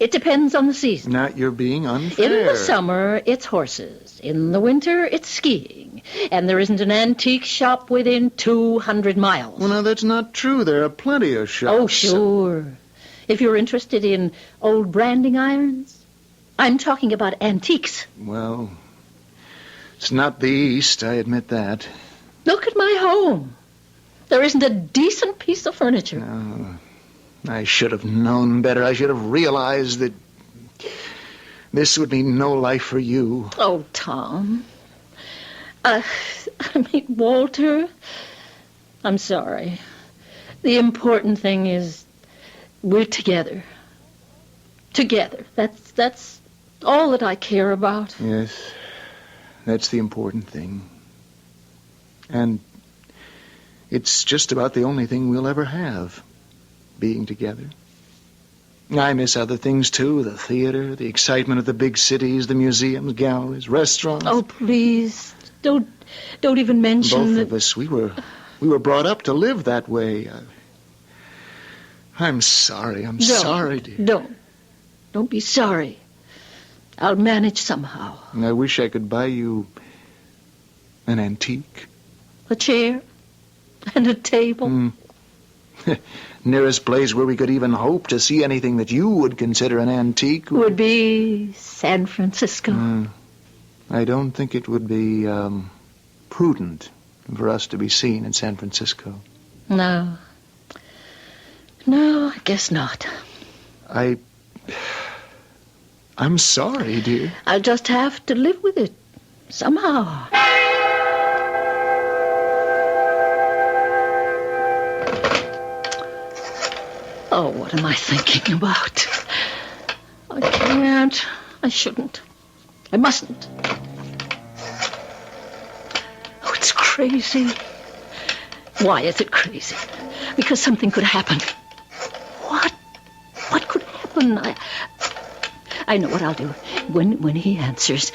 Speaker 13: It depends on the season.
Speaker 14: Now, you're being unfair.
Speaker 13: In the summer, it's horses. In the winter, it's skiing. And there isn't an antique shop within 200 miles.
Speaker 14: Well, now, that's not true. There are plenty of shops.
Speaker 13: Oh, sure. If you're interested in old branding irons, I'm talking about antiques.
Speaker 14: Well, it's not the East, I admit that.
Speaker 13: Look at my home. There isn't a decent piece of furniture.
Speaker 14: No, I should have known better. I should have realized that this would mean no life for you.
Speaker 13: Oh, Tom. Walter, I'm sorry. The important thing is we're together. Together. That's all that I care about.
Speaker 14: Yes, that's the important thing. And it's just about the only thing we'll ever have, being together. I miss other things, too. The theater, the excitement of the big cities, the museums, galleries, restaurants.
Speaker 13: Oh, please, don't even mention
Speaker 14: Both of us, we were brought up to live that way. I'm sorry. I'm sorry, dear.
Speaker 13: Don't be sorry. I'll manage somehow.
Speaker 14: I wish I could buy you an antique.
Speaker 13: A chair and a table.
Speaker 14: Nearest place where we could even hope to see anything that you would consider an antique
Speaker 13: would be San Francisco.
Speaker 14: I don't think it would be prudent for us to be seen in San Francisco.
Speaker 13: No, I guess not.
Speaker 14: I'm sorry, dear.
Speaker 13: I'll just have to live with it somehow. Oh, what am I thinking about? I can't. I shouldn't. I mustn't. Oh, it's crazy. Why is it crazy? Because something could happen. What? What could happen? I know what I'll do. When he answers,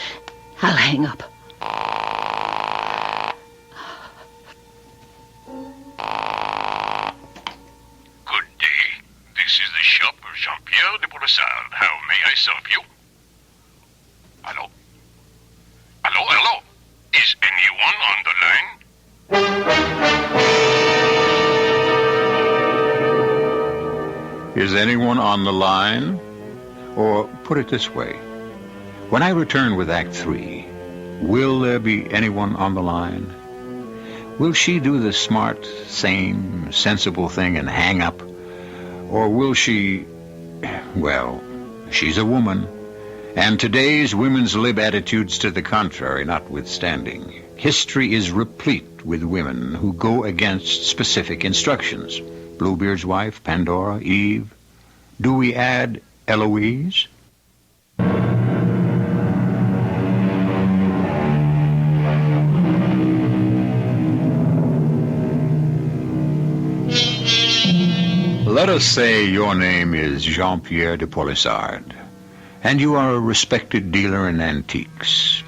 Speaker 13: I'll hang up.
Speaker 12: How may I serve you? Hello? Hello? Is anyone on the line?
Speaker 1: Is anyone on the line? Or put it this way. When I return with Act 3, will there be anyone on the line? Will she do the smart, sane, sensible thing and hang up? Or will she... Well, she's a woman, and today's women's lib attitudes to the contrary notwithstanding, history is replete with women who go against specific instructions. Bluebeard's wife, Pandora, Eve. Do we add Eloise? Let us say your name is Jean-Pierre de Polissard, and you are a respected dealer in antiques.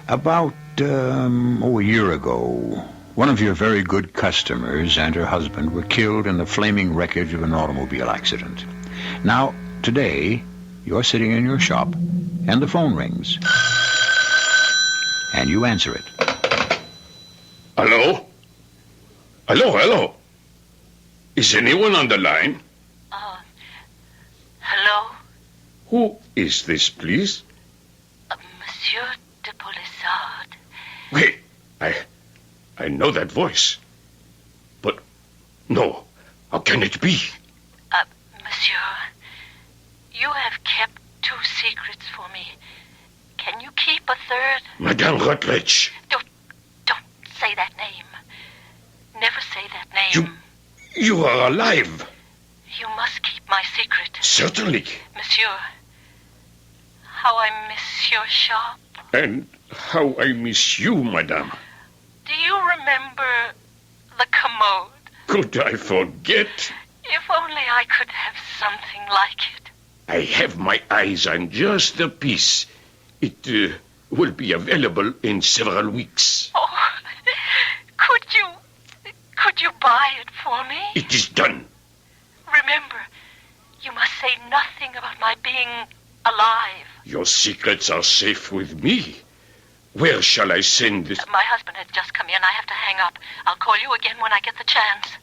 Speaker 1: About, a year ago, one of your very good customers and her husband were killed in the flaming wreckage of an automobile accident. Now, today, you're sitting in your shop, and the phone rings. And you answer it.
Speaker 11: Hello? Hello? Is anyone on the line?
Speaker 22: Hello?
Speaker 11: Who is this, please?
Speaker 22: Monsieur de Polissard.
Speaker 11: Wait, I know that voice. But, no, how can it be?
Speaker 22: Monsieur, you have kept 2 secrets for me. Can you keep a third?
Speaker 11: Madame Rutledge.
Speaker 22: Don't say that name. Never say that name.
Speaker 11: You are alive.
Speaker 22: You must keep my secret.
Speaker 11: Certainly.
Speaker 22: Monsieur, how I miss your shop.
Speaker 11: And how I miss you, madame.
Speaker 22: Do you remember the commode?
Speaker 11: Could I forget?
Speaker 22: If only I could have something like it.
Speaker 11: I have my eyes on just a piece. It will be available in several weeks.
Speaker 22: Oh, could you buy it for me?
Speaker 11: It is done.
Speaker 22: Remember, you must say nothing about my being alive.
Speaker 11: Your secrets are safe with me. Where shall I send this?
Speaker 22: My husband has just come in. I have to hang up. I'll call you again when I get the chance.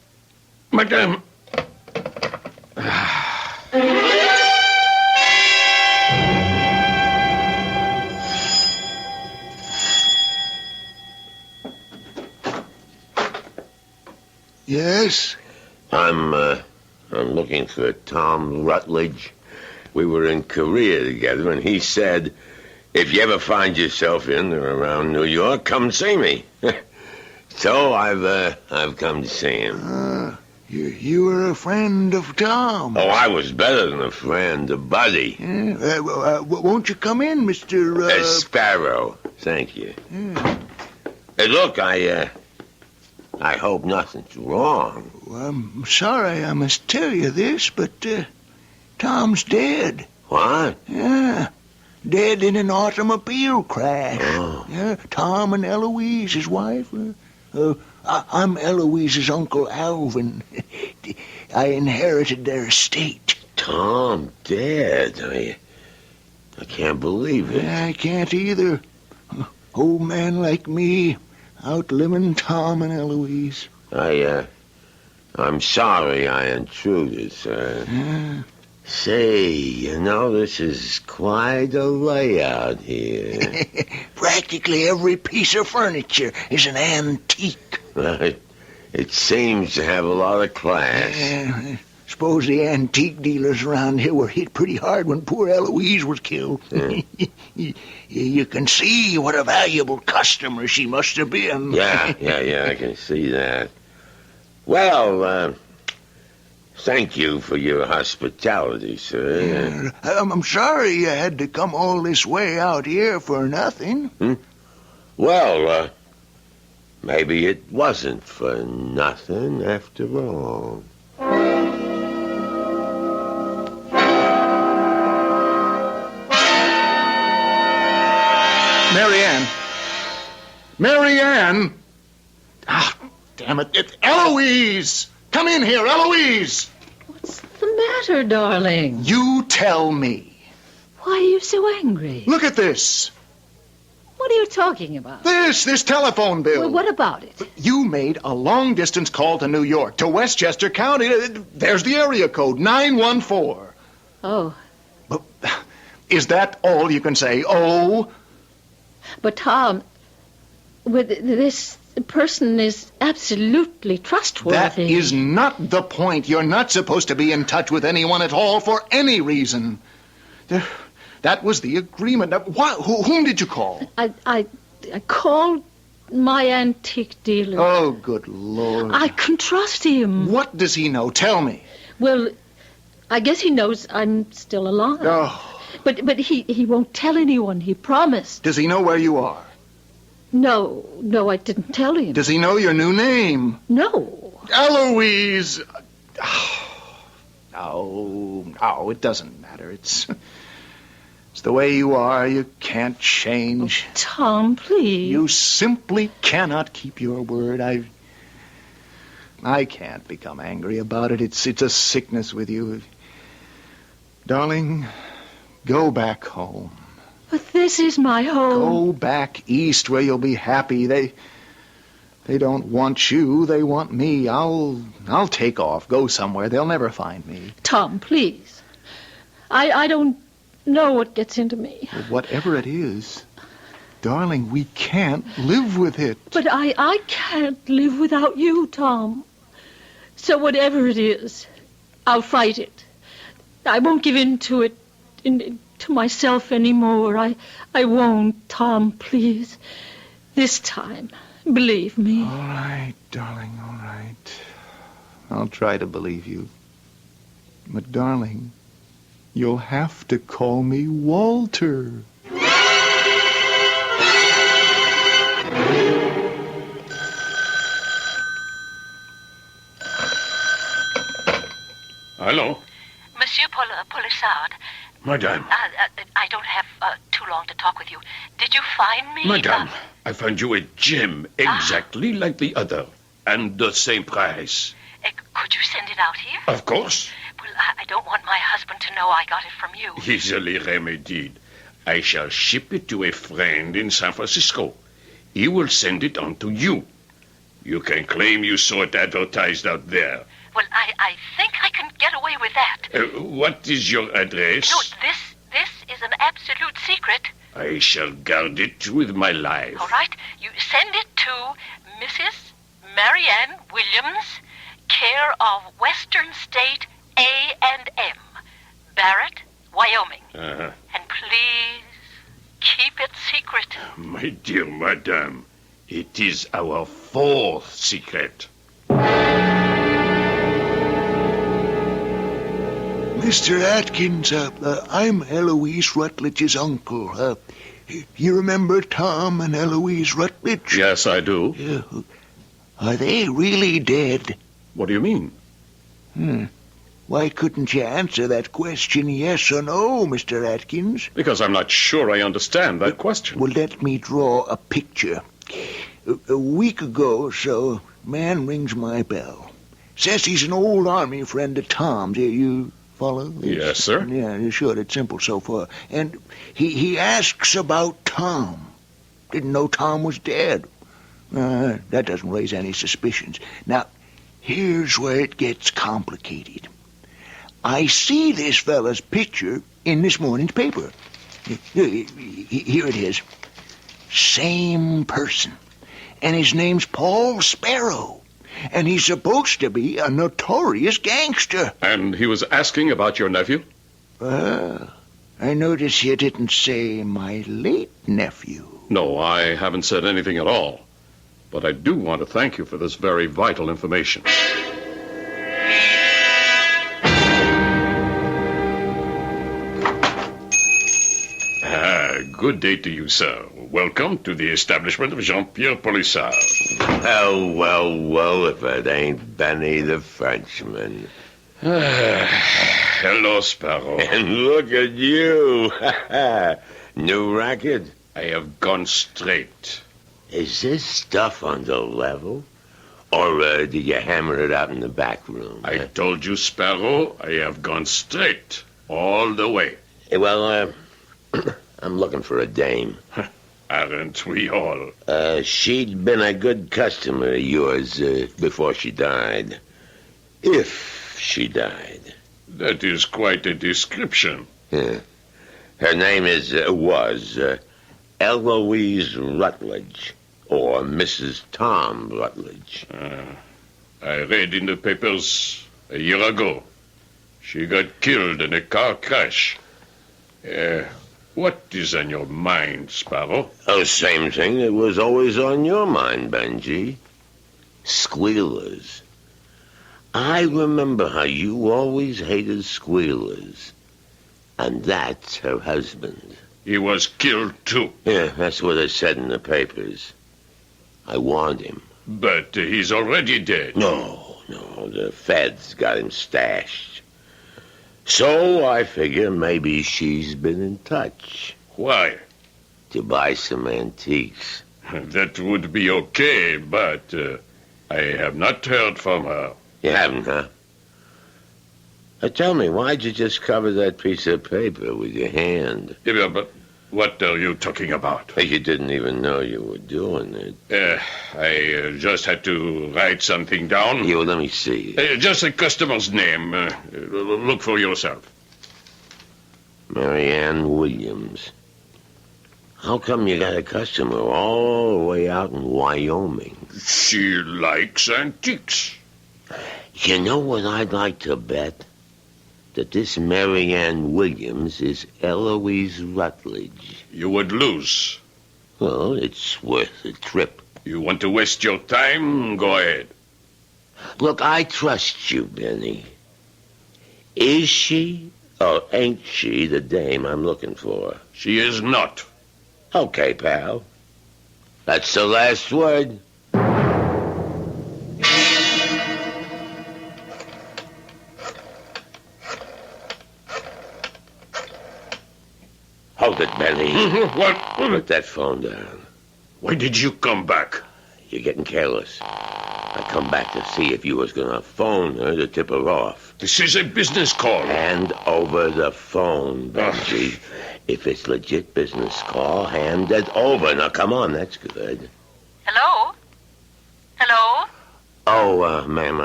Speaker 11: Madame.
Speaker 14: Yes?
Speaker 19: I'm looking for Tom Rutledge. We were in Korea together, and he said, if you ever find yourself in or around New York, come see me. So I've come to see him.
Speaker 14: You were a friend of Tom.
Speaker 19: Oh, I was better than a friend, a buddy.
Speaker 14: Yeah. Won't you come in, Mr.
Speaker 19: Sparrow. Thank you. Hey, look, I hope nothing's wrong.
Speaker 14: Well, I'm sorry I must tell you this, but Tom's dead.
Speaker 19: What?
Speaker 14: Yeah. Dead in an automobile crash.
Speaker 19: Oh.
Speaker 14: Yeah, Tom and Eloise, his wife. I'm Eloise's Uncle Alvin. I inherited their estate.
Speaker 19: Tom dead. I can't believe it.
Speaker 14: I can't either. Old man like me, outliving Tom and Eloise.
Speaker 19: I'm sorry I intruded, sir.
Speaker 14: Yeah.
Speaker 19: Say, this is quite a layout here.
Speaker 14: Practically every piece of furniture is an antique.
Speaker 19: It seems to have a lot of class.
Speaker 14: Yeah, suppose the antique dealers around here were hit pretty hard when poor Eloise was killed. You can see what a valuable customer she must have been.
Speaker 19: Yeah, I can see that. Well, thank you for your hospitality, sir.
Speaker 14: Yeah, I'm sorry you had to come all this way out here for nothing.
Speaker 19: Well, maybe it wasn't for nothing after all.
Speaker 14: Marianne! Ah, damn it. It's Eloise! Come in here, Eloise!
Speaker 13: What's the matter, darling?
Speaker 14: You tell me.
Speaker 13: Why are you so angry?
Speaker 14: Look at this.
Speaker 13: What are you talking about?
Speaker 14: This telephone bill.
Speaker 13: Well, what about it?
Speaker 14: You made a long-distance call to New York, to Westchester County. There's the area code, 914.
Speaker 13: Oh.
Speaker 14: But is that all you can say? Oh?
Speaker 13: But, Tom, this person is absolutely trustworthy.
Speaker 14: That is not the point. You're not supposed to be in touch with anyone at all for any reason. That was the agreement. Whom did you call?
Speaker 13: I called my antique dealer.
Speaker 14: Oh, good Lord.
Speaker 13: I can trust him.
Speaker 14: What does he know? Tell me.
Speaker 13: Well, I guess he knows I'm still alive.
Speaker 14: Oh.
Speaker 13: But he won't tell anyone. He promised.
Speaker 14: Does he know where you are?
Speaker 13: No, I didn't tell him.
Speaker 14: Does he know your new name?
Speaker 13: No.
Speaker 14: Eloise! Oh, it doesn't matter. It's the way you are. You can't change.
Speaker 13: Oh, Tom, please.
Speaker 14: You simply cannot keep your word. I can't become angry about it. It's a sickness with you. Darling, go back home.
Speaker 13: But this is my home.
Speaker 14: Go back east where you'll be happy. They don't want you. They want me. I'll take off. Go somewhere. They'll never find me.
Speaker 13: Tom, please. I don't know what gets into me.
Speaker 14: Well, whatever it is, darling, we can't live with it.
Speaker 13: But I can't live without you, Tom. So whatever it is, I'll fight it. I won't give in to it, to myself anymore. I won't, Tom, please. This time, believe me.
Speaker 14: All right, darling, all right. I'll try to believe you. But, darling, you'll have to call me Walter.
Speaker 11: Hello?
Speaker 22: Monsieur Polissard.
Speaker 11: Madame.
Speaker 22: I don't have too long to talk with you. Did you find me?
Speaker 11: Madame, I found you a gem exactly like the other. And the same price.
Speaker 22: Could you send it out here?
Speaker 11: Of course.
Speaker 22: Well, I don't want my husband to know I got it from you.
Speaker 11: Easily remedied. I shall ship it to a friend in San Francisco. He will send it on to you. You can claim you saw it advertised out there.
Speaker 22: Well, I think I can get away with that.
Speaker 11: What is your address?
Speaker 22: No, this is an absolute secret.
Speaker 11: I shall guard it with my life.
Speaker 22: All right? You send it to Mrs. Marianne Williams, care of Western State A&M, Barrett, Wyoming.
Speaker 11: Uh-huh.
Speaker 22: And please keep it secret.
Speaker 11: My dear madame, it is our fourth secret.
Speaker 14: Mr. Atkins, I'm Eloise Rutledge's uncle. You remember Tom and Eloise Rutledge?
Speaker 17: Yes, I do.
Speaker 14: Are they really dead?
Speaker 17: What do you mean?
Speaker 14: Why couldn't you answer that question yes or no, Mr. Atkins?
Speaker 17: Because I'm not sure I understand that question.
Speaker 14: Well, let me draw a picture. A week ago or so, a man rings my bell. Says he's an old army friend of Tom's. You follow this?
Speaker 17: Yes, sir.
Speaker 14: Yeah, sure. It's simple so far. And he asks about Tom. Didn't know Tom was dead. That doesn't raise any suspicions. Now, here's where it gets complicated. I see this fella's picture in this morning's paper. Here it is. Same person. And his name's Paul Sparrow. And he's supposed to be a notorious gangster.
Speaker 17: And he was asking about your nephew?
Speaker 14: I notice you didn't say my late nephew.
Speaker 17: No, I haven't said anything at all. But I do want to thank you for this very vital information.
Speaker 11: Good day to you, sir. Welcome to the establishment of Jean-Pierre Polissard.
Speaker 19: Well, if it ain't Benny the Frenchman.
Speaker 11: Hello, Sparrow.
Speaker 19: And look at you. New record?
Speaker 11: I have gone straight.
Speaker 19: Is this stuff on the level? Or did you hammer it out in the back room?
Speaker 11: I told you, Sparrow, I have gone straight. All the way.
Speaker 19: Well, I'm looking for a dame.
Speaker 11: Aren't we all?
Speaker 19: She'd been a good customer of yours before she died. If she died.
Speaker 11: That is quite a description.
Speaker 19: Yeah. Her name was Eloise Rutledge, or Mrs. Tom Rutledge.
Speaker 11: I read in the papers a year ago. She got killed in a car crash. What is on your mind, Sparrow?
Speaker 19: Oh, same thing that was always on your mind, Benji. Squealers. I remember how you always hated squealers. And that's her husband.
Speaker 11: He was killed, too.
Speaker 19: Yeah, that's what it said in the papers. I warned him.
Speaker 11: But he's already dead.
Speaker 19: No, the feds got him stashed. So I figure maybe she's been in touch.
Speaker 11: Why?
Speaker 19: To buy some antiques.
Speaker 11: That would be okay, but I have not heard from her.
Speaker 19: You haven't, huh? Tell me, why'd you just cover that piece of paper with your hand?
Speaker 11: Yeah, but what are you talking about?
Speaker 19: You didn't even know you were doing it.
Speaker 11: I just had to write something down.
Speaker 19: Here, let me see.
Speaker 11: Just a customer's name. Look for yourself.
Speaker 19: Marianne Williams. How come you got a customer all the way out in Wyoming?
Speaker 11: She likes antiques.
Speaker 19: You know what I'd like to bet? That this Marianne Williams is Eloise Rutledge.
Speaker 11: You would lose.
Speaker 19: Well, it's worth a trip.
Speaker 11: You want to waste your time? Go ahead.
Speaker 19: Look, I trust you, Benny. Is she or ain't she the dame I'm looking for?
Speaker 11: She is not.
Speaker 19: Okay, pal. That's the last word. Hold it, Benny.
Speaker 11: What?
Speaker 19: Put that phone down.
Speaker 11: Why did you come back?
Speaker 19: You're getting careless. I come back to see if you was going to phone her to tip her off.
Speaker 11: This is a business call.
Speaker 19: Hand over the phone, Benji. If it's legit business call, hand it over. Now, come on, that's good.
Speaker 22: Hello? Hello?
Speaker 19: Oh, ma'am,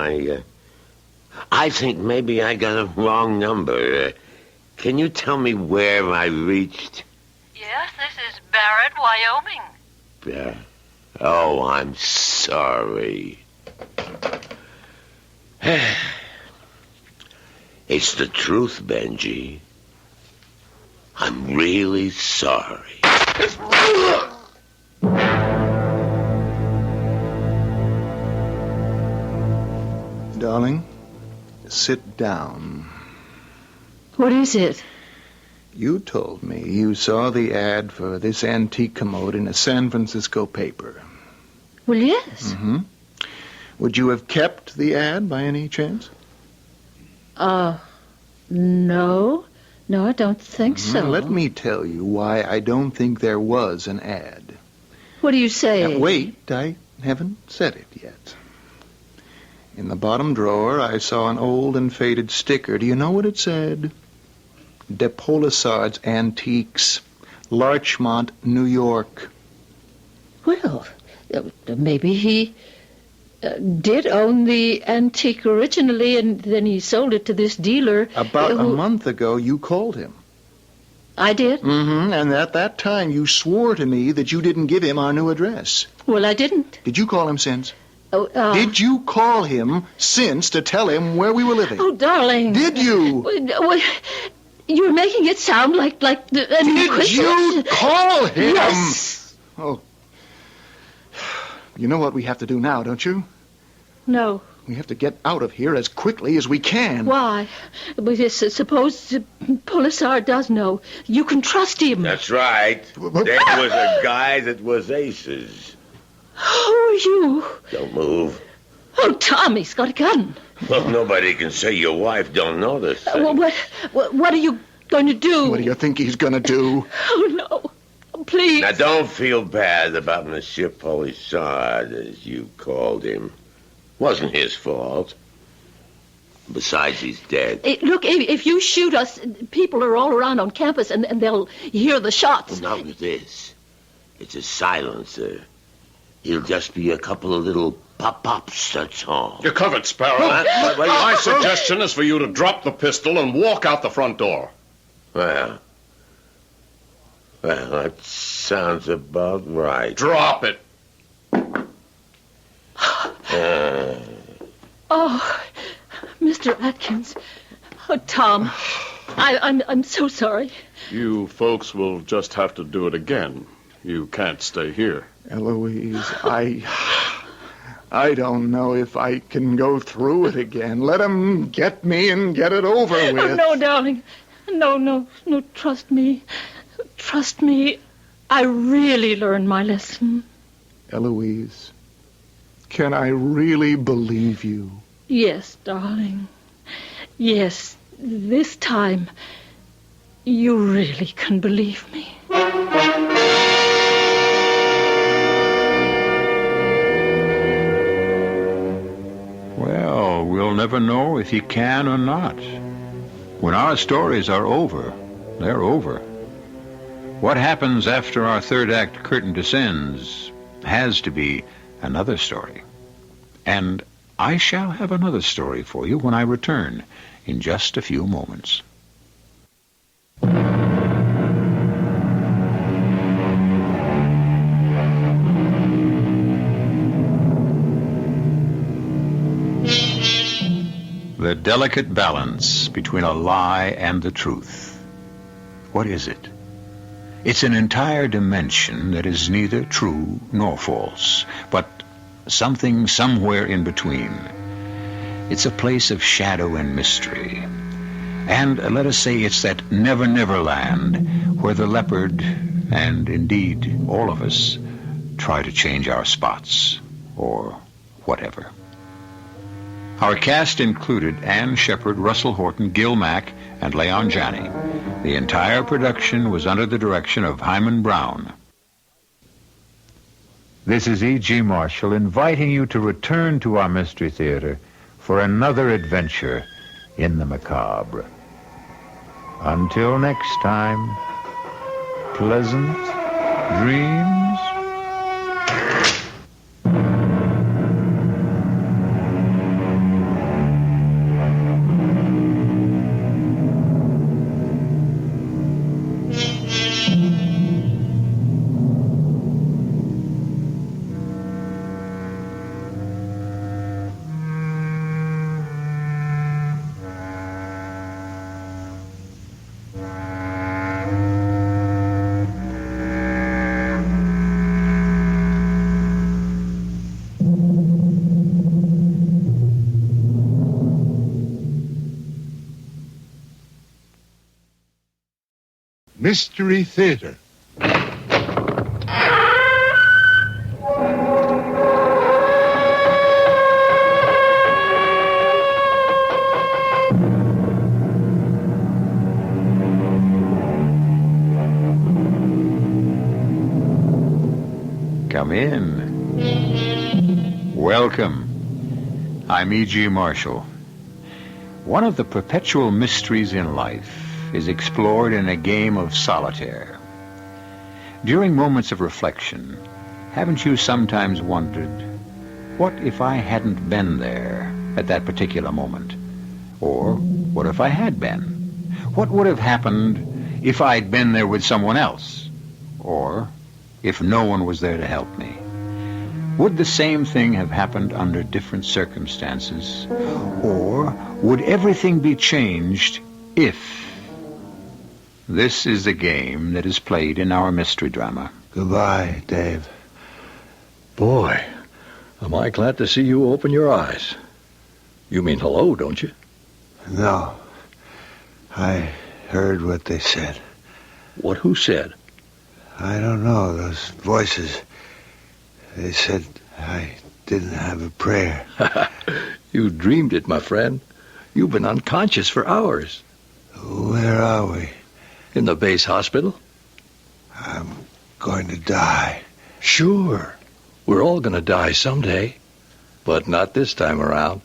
Speaker 19: I think maybe I got a wrong number. Can you tell me where I reached?
Speaker 22: Yes, this is Barrett, Wyoming.
Speaker 19: Oh, I'm sorry. It's the truth, Benji. I'm really sorry.
Speaker 14: Darling, sit down.
Speaker 13: What is it?
Speaker 14: You told me you saw the ad for this antique commode in a San Francisco paper.
Speaker 13: Well, yes.
Speaker 14: Mm-hmm. Would you have kept the ad by any chance?
Speaker 13: No. No, I don't think so.
Speaker 14: Let me tell you why I don't think there was an ad.
Speaker 13: What do you say?
Speaker 14: Now, wait, I haven't said it yet. In the bottom drawer, I saw an old and faded sticker. Do you know what it said? De Polisard's Antiques, Larchmont, New York.
Speaker 13: Well, maybe he did own the antique originally, and then he sold it to this dealer.
Speaker 14: About a month ago, you called him.
Speaker 13: I did?
Speaker 14: Mm-hmm, and at that time, you swore to me that you didn't give him our new address.
Speaker 13: Well, I didn't.
Speaker 14: Did you call him since?
Speaker 13: Did
Speaker 14: you call him since to tell him where we were living?
Speaker 13: Oh, darling.
Speaker 14: Did you?
Speaker 13: Well, you're making it sound like an
Speaker 14: Did you call him?
Speaker 13: Yes.
Speaker 14: Oh. You know what we have to do now, don't you?
Speaker 13: No.
Speaker 14: We have to get out of here as quickly as we can.
Speaker 13: Why? Suppose Polisard does know. You can trust him.
Speaker 19: That's right. There was a guy that was aces.
Speaker 13: Who are you?
Speaker 19: Don't move.
Speaker 13: Oh, Tommy's got a gun.
Speaker 19: Well, nobody can say your wife don't know this thing.
Speaker 13: What are you going to do?
Speaker 14: What do you think he's going to do?
Speaker 13: Oh, no. Oh, please.
Speaker 19: Now, don't feel bad about Monsieur Polisard, as you called him. Wasn't his fault. Besides, he's dead.
Speaker 13: Hey, look, if you shoot us, people are all around on campus, and they'll hear the shots.
Speaker 19: Well, not with this. It's a silencer. He'll just be a couple of little pop-pops, that's all.
Speaker 17: You're covered, Sparrow. My suggestion is for you to drop the pistol and walk out the front door.
Speaker 19: Well, that sounds about right.
Speaker 17: Drop it.
Speaker 13: Oh, Mr. Atkins. Oh, Tom. I'm so sorry.
Speaker 17: You folks will just have to do it again. You can't stay here.
Speaker 14: Eloise, I don't know if I can go through it again. Let him get me and get it over with.
Speaker 13: Oh, no, darling. No, trust me. Trust me. I really learned my lesson.
Speaker 14: Eloise, can I really believe you?
Speaker 13: Yes, darling. Yes, this time you really can believe me.
Speaker 1: Well, we'll never know if he can or not. When our stories are over, they're over. What happens after our third act curtain descends has to be another story. And I shall have another story for you when I return in just a few moments. The delicate balance between a lie and the truth. What is it? It's an entire dimension that is neither true nor false, but something somewhere in between. It's a place of shadow and mystery. And let us say it's that never, never land where the leopard, and indeed all of us, try to change our spots, or whatever. Our cast included Ann Shepard, Russell Horton, Gil Mack, and Leon Janney. The entire production was under the direction of Hyman Brown. This is E.G. Marshall inviting you to return to our Mystery Theater for another adventure in the macabre. Until next time, pleasant dreams.
Speaker 2: Mystery Theater.
Speaker 1: Come in. Welcome. I'm E.G. Marshall. One of the perpetual mysteries in life is explored in a game of solitaire. During moments of reflection, haven't you sometimes wondered, what if I hadn't been there at that particular moment? Or what if I had been? What would have happened if I'd been there with someone else? Or if no one was there to help me? Would the same thing have happened under different circumstances? Or would everything be changed if? This is the game that is played in our mystery drama.
Speaker 16: Goodbye, Dave. Boy, am I glad to see you open your eyes. You mean hello, don't you?
Speaker 19: No. I heard what they said.
Speaker 16: What? Who said?
Speaker 19: I don't know. Those voices. They said I didn't have a prayer.
Speaker 16: You dreamed it, my friend. You've been unconscious for hours.
Speaker 19: Where are we?
Speaker 16: In the base hospital.
Speaker 19: I'm going to die.
Speaker 16: Sure. We're all going to die someday. But not this time around.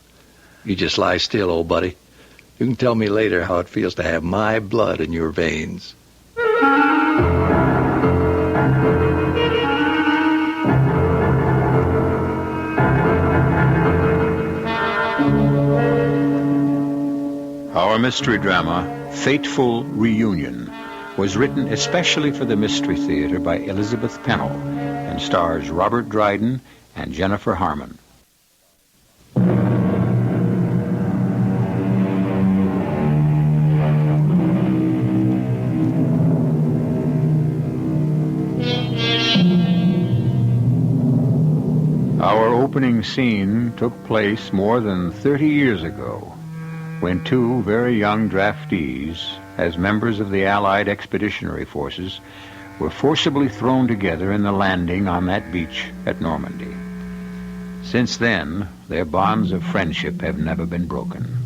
Speaker 16: You just lie still, old buddy. You can tell me later how it feels to have my blood in your veins.
Speaker 1: Our mystery drama, Fateful Reunion, was written especially for the Mystery Theater by Elizabeth Pennell and stars Robert Dryden and Jennifer Harmon. Our opening scene took place more than 30 years ago, when two very young draftees, as members of the Allied Expeditionary Forces, were forcibly thrown together in the landing on that beach at Normandy. Since then, their bonds of friendship have never been broken.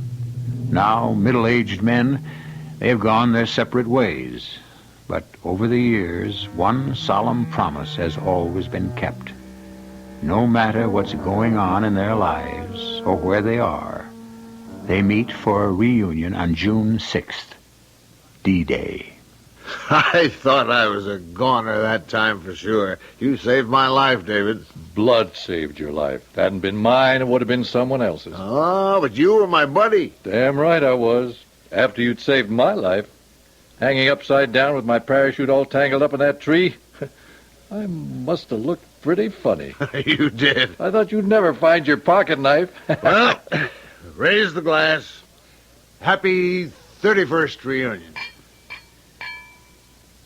Speaker 1: Now, middle-aged men, they have gone their separate ways. But over the years, one solemn promise has always been kept. No matter what's going on in their lives or where they are, they meet for a reunion on June 6th, D-Day.
Speaker 20: I thought I was a goner that time for sure. You saved my life, David.
Speaker 16: Blood saved your life. If it hadn't been mine, it would have been someone else's.
Speaker 20: Oh, but you were my buddy.
Speaker 16: Damn right I was. After you'd saved my life. Hanging upside down with my parachute all tangled up in that tree. I must have looked pretty funny.
Speaker 20: You did.
Speaker 16: I thought you'd never find your pocket knife.
Speaker 20: Well, raise the glass. Happy 31st reunion.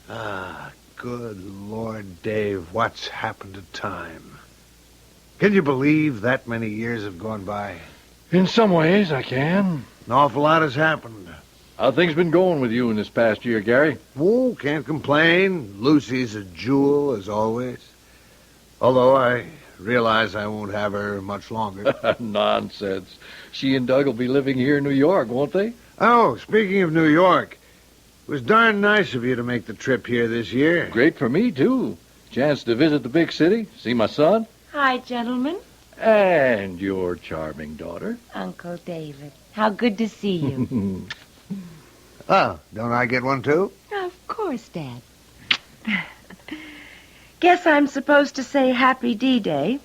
Speaker 20: Ah, good Lord, Dave, what's happened to time? Can you believe that many years have gone by?
Speaker 16: In some ways, I can.
Speaker 20: An awful lot has happened.
Speaker 16: How things been going with you in this past year, Gary?
Speaker 20: Oh, can't complain. Lucy's a jewel, as always. Although I realize I won't have her much longer.
Speaker 16: Nonsense. She and Doug will be living here in New York, won't they?
Speaker 20: Oh, speaking of New York, it was darn nice of you to make the trip here this year.
Speaker 16: Great for me, too. Chance to visit the big city, see my son.
Speaker 5: Hi, gentlemen.
Speaker 16: And your charming daughter.
Speaker 5: Uncle David. How good to see you.
Speaker 20: Oh, don't I get one, too?
Speaker 5: Of course, Dad. Guess I'm supposed to say Happy D-Day,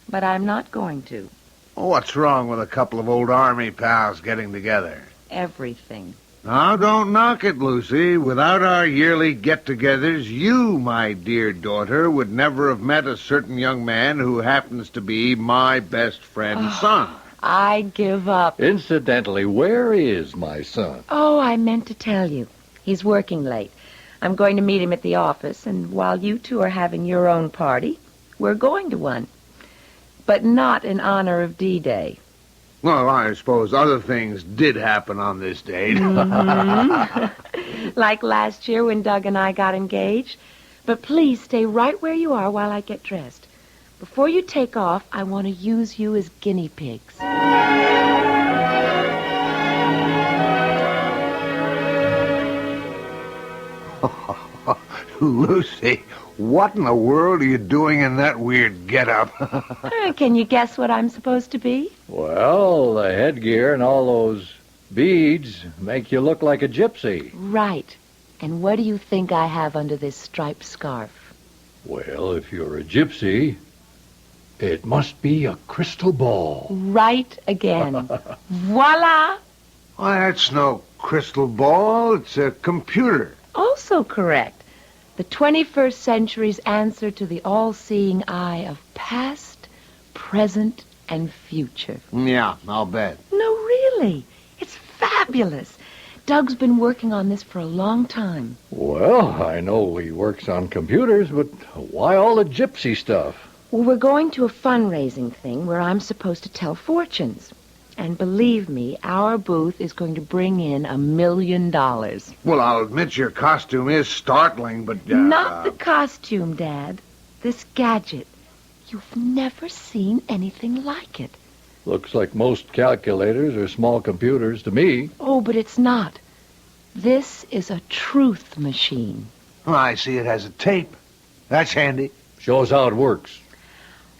Speaker 5: but I'm not going to.
Speaker 20: What's wrong with a couple of old Army pals getting together?
Speaker 5: Everything.
Speaker 20: Now, don't knock it, Lucy. Without our yearly get-togethers, you, my dear daughter, would never have met a certain young man who happens to be my best friend's son.
Speaker 5: I give up.
Speaker 16: Incidentally, where is my son?
Speaker 5: Oh, I meant to tell you. He's working late. I'm going to meet him at the office, and while you two are having your own party, we're going to one. But not in honor of D-Day.
Speaker 20: Well, I suppose other things did happen on this date.
Speaker 5: Like last year when Doug and I got engaged. But please stay right where you are while I get dressed. Before you take off, I want to use you as guinea pigs.
Speaker 20: Lucy, what in the world are you doing in that weird get-up?
Speaker 5: Can you guess what I'm supposed to be?
Speaker 16: Well, the headgear and all those beads make you look like a gypsy.
Speaker 5: Right. And what do you think I have under this striped scarf?
Speaker 16: Well, if you're a gypsy, it must be a crystal ball.
Speaker 5: Right again. Voila!
Speaker 20: Why, that's no crystal ball. It's a computer.
Speaker 5: Also correct. The 21st century's answer to the all-seeing eye of past, present, and future.
Speaker 20: Yeah, I'll bet.
Speaker 5: No, really. It's fabulous. Doug's been working on this for a long time.
Speaker 16: Well, I know he works on computers, but why all the gypsy stuff?
Speaker 5: Well, we're going to a fundraising thing where I'm supposed to tell fortunes. And believe me, our booth is going to bring in $1 million.
Speaker 20: Well, I'll admit your costume is startling, but...
Speaker 5: Not the costume, Dad. This gadget. You've never seen anything like it.
Speaker 16: Looks like most calculators are small computers to me.
Speaker 5: Oh, but it's not. This is a truth machine.
Speaker 20: Oh, I see it has a tape. That's handy.
Speaker 16: Shows how it works.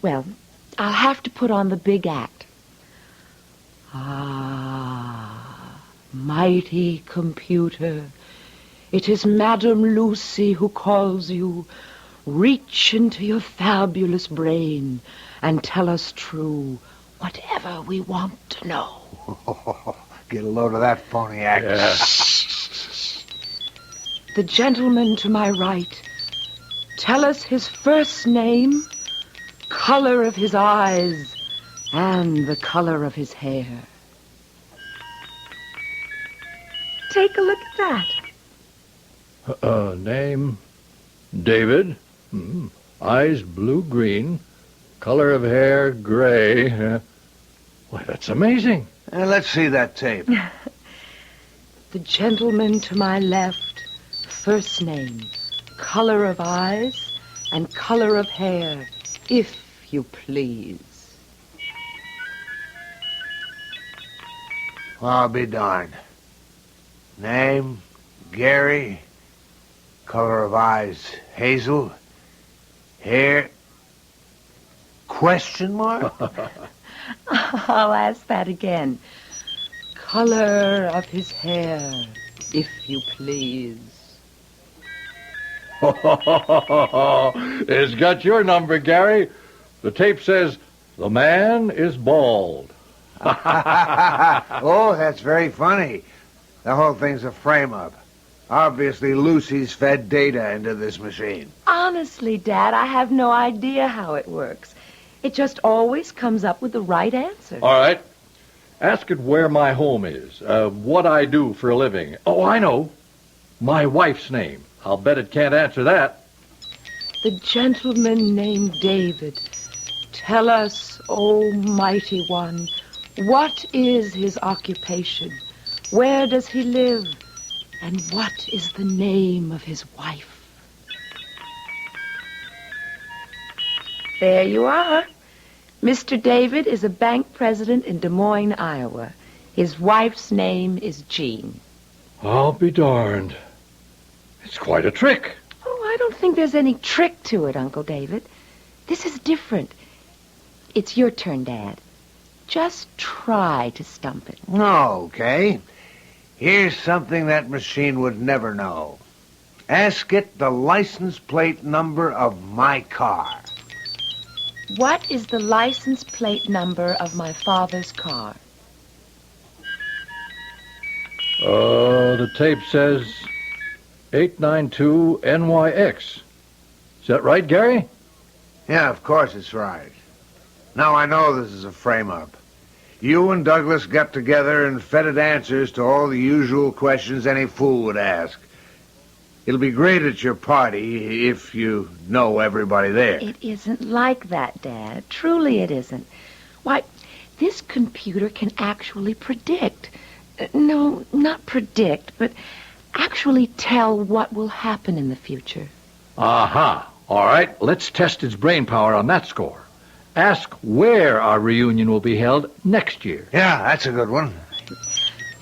Speaker 5: Well, I'll have to put on the big act. Ah, mighty computer, it is Madame Lucy who calls you. Reach into your fabulous brain and tell us true whatever we want to know.
Speaker 20: Get a load of that phony act.
Speaker 16: Yeah.
Speaker 5: The gentleman to my right, tell us his first name, color of his eyes, and the color of his hair. Take a look at that.
Speaker 16: Name, David. Eyes blue-green. Color of hair, gray. Why, that's amazing.
Speaker 20: Let's see that tape.
Speaker 5: The gentleman to my left, first name, color of eyes, and color of hair, if you please.
Speaker 20: I'll be darned. Name, Gary. Color of eyes, hazel. Hair, question mark?
Speaker 5: I'll ask that again. Color of his hair, if you please.
Speaker 16: It's got your number, Gary. The tape says, the man is bald.
Speaker 20: Oh, that's very funny. The whole thing's a frame-up. Obviously, Lucy's fed data into this machine.
Speaker 5: Honestly, Dad, I have no idea how it works. It just always comes up with the right answer.
Speaker 16: All right. Ask it where my home is, what I do for a living. Oh, I know. My wife's name. I'll bet it can't answer that.
Speaker 5: The gentleman named David. Tell us, O mighty one, what is his occupation? Where does he live? And what is the name of his wife? There you are. Mr. David is a bank president in Des Moines, Iowa. His wife's name is Jean.
Speaker 16: I'll be darned. It's quite a trick.
Speaker 5: Oh, I don't think there's any trick to it, Uncle David. This is different. It's your turn, Dad. Just try to stump it.
Speaker 20: Okay. Here's something that machine would never know. Ask it the license plate number of my car.
Speaker 5: What is the license plate number of my father's car?
Speaker 16: The tape says 892 NYX. Is that right, Gary?
Speaker 20: Yeah, of course it's right. Now I know this is a frame-up. You and Douglas got together and fetted answers to all the usual questions any fool would ask. It'll be great at your party if you know everybody there.
Speaker 5: It isn't like that, Dad. Truly it isn't. Why, this computer can actually predict. No, not predict, but actually tell what will happen in the future.
Speaker 16: Aha. All right, let's test its brain power on that score. Ask where our reunion will be held next year.
Speaker 20: Yeah, that's a good one.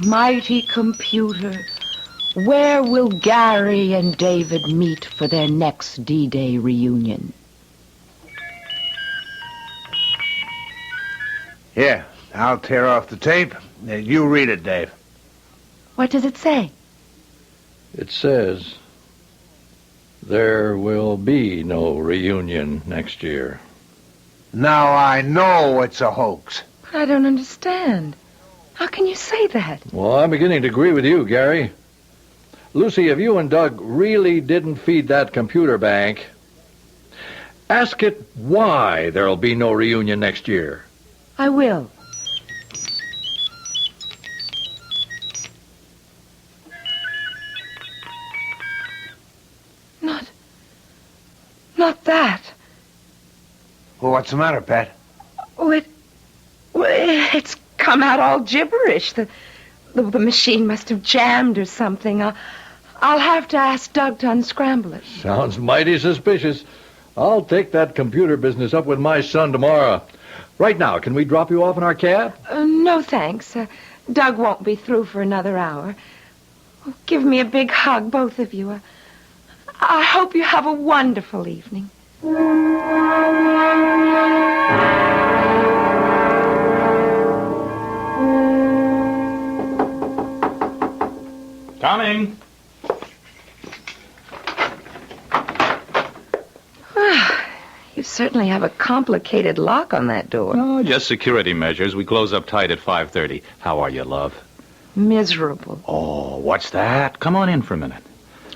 Speaker 5: Mighty computer, where will Gary and David meet for their next D-Day reunion?
Speaker 20: Here, I'll tear off the tape. You read it, Dave.
Speaker 5: What does it say?
Speaker 16: It says there will be no reunion next year.
Speaker 20: Now I know it's a hoax.
Speaker 5: But I don't understand. How can you say that?
Speaker 16: Well, I'm beginning to agree with you, Gary. Lucy, if you and Doug really didn't feed that computer bank, ask it why there'll be no reunion next year.
Speaker 5: I will. Not that.
Speaker 20: Well, what's the matter, Pat?
Speaker 5: Oh, it's come out all gibberish. The machine must have jammed or something. I'll have to ask Doug to unscramble it.
Speaker 16: Sounds mighty suspicious. I'll take that computer business up with my son tomorrow. Right now, can we drop you off in our cab?
Speaker 5: No, thanks. Doug won't be through for another hour. Oh, give me a big hug, both of you. I hope you have a wonderful evening.
Speaker 6: Coming.
Speaker 5: You certainly have a complicated lock on that door.
Speaker 1: Oh, just security measures. We close up tight at 5:30. How are you, love?
Speaker 5: Miserable.
Speaker 1: Oh, what's that? Come on in for a minute.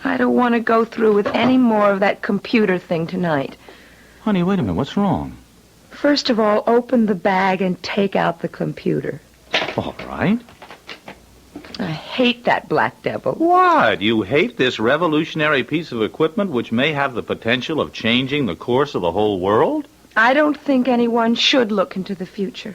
Speaker 5: I don't want to go through with any more of that computer thing tonight.
Speaker 1: Honey, wait a minute. What's wrong?
Speaker 5: First of all, open the bag and take out the computer.
Speaker 1: All right.
Speaker 5: I hate that black devil.
Speaker 1: What? You hate this revolutionary piece of equipment which may have the potential of changing the course of the whole world?
Speaker 5: I don't think anyone should look into the future.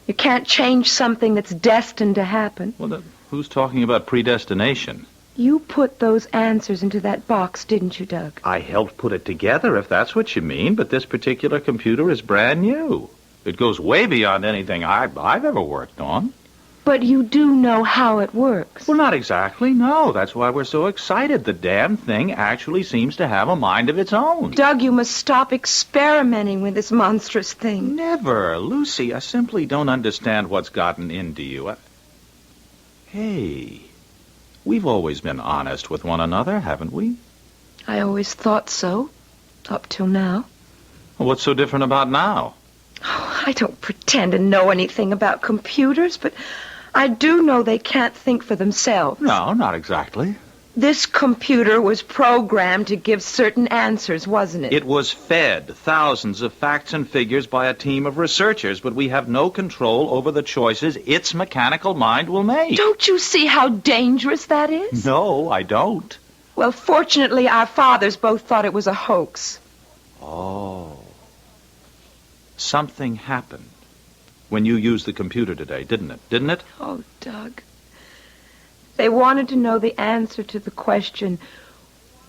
Speaker 5: You can't change something that's destined to happen.
Speaker 1: Well, who's talking about predestination?
Speaker 5: You put those answers into that box, didn't you, Doug?
Speaker 1: I helped put it together, if that's what you mean, but this particular computer is brand new. It goes way beyond anything I've ever worked on.
Speaker 5: But you do know how it works.
Speaker 1: Well, not exactly, no. That's why we're so excited. The damn thing actually seems to have a mind of its own.
Speaker 5: Doug, you must stop experimenting with this monstrous thing.
Speaker 1: Never. Lucy, I simply don't understand what's gotten into you. Hey, we've always been honest with one another, haven't we?
Speaker 5: I always thought so, up till now.
Speaker 1: Well, what's so different about now?
Speaker 5: Oh, I don't pretend to know anything about computers, but I do know they can't think for themselves.
Speaker 1: No, not exactly.
Speaker 5: This computer was programmed to give certain answers, wasn't it?
Speaker 1: It was fed thousands of facts and figures by a team of researchers, but we have no control over the choices its mechanical mind will make.
Speaker 5: Don't you see how dangerous that is?
Speaker 1: No, I don't.
Speaker 5: Well, fortunately, our fathers both thought it was a hoax.
Speaker 1: Oh. Something happened when you used the computer today, didn't it? Didn't it?
Speaker 5: Oh, Doug. They wanted to know the answer to the question,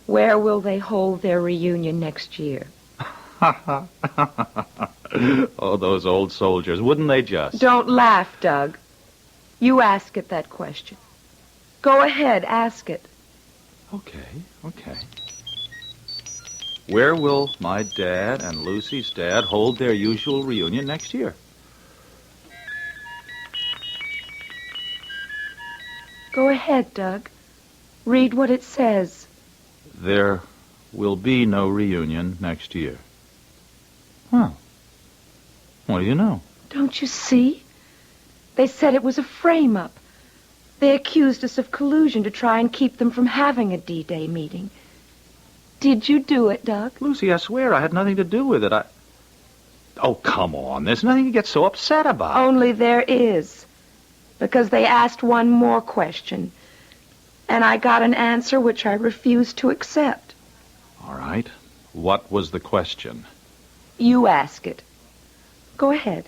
Speaker 5: where will they hold their reunion next year?
Speaker 9: Oh, those old soldiers. Wouldn't they just?
Speaker 5: Don't laugh, Doug. You ask it that question. Go ahead, ask it.
Speaker 9: Okay. Where will my dad and Lucy's dad hold their usual reunion next year?
Speaker 5: Go ahead, Doug. Read what it says.
Speaker 9: There will be no reunion next year. Huh. What do you know?
Speaker 5: Don't you see? They said it was a frame-up. They accused us of collusion to try and keep them from having a D-Day meeting. Did you do it, Doug?
Speaker 9: Lucy, I swear I had nothing to do with it. Oh, come on. There's nothing to get so upset about.
Speaker 5: Only there is. Because they asked one more question. And I got an answer which I refused to accept.
Speaker 9: All right. What was the question?
Speaker 5: You ask it. Go ahead.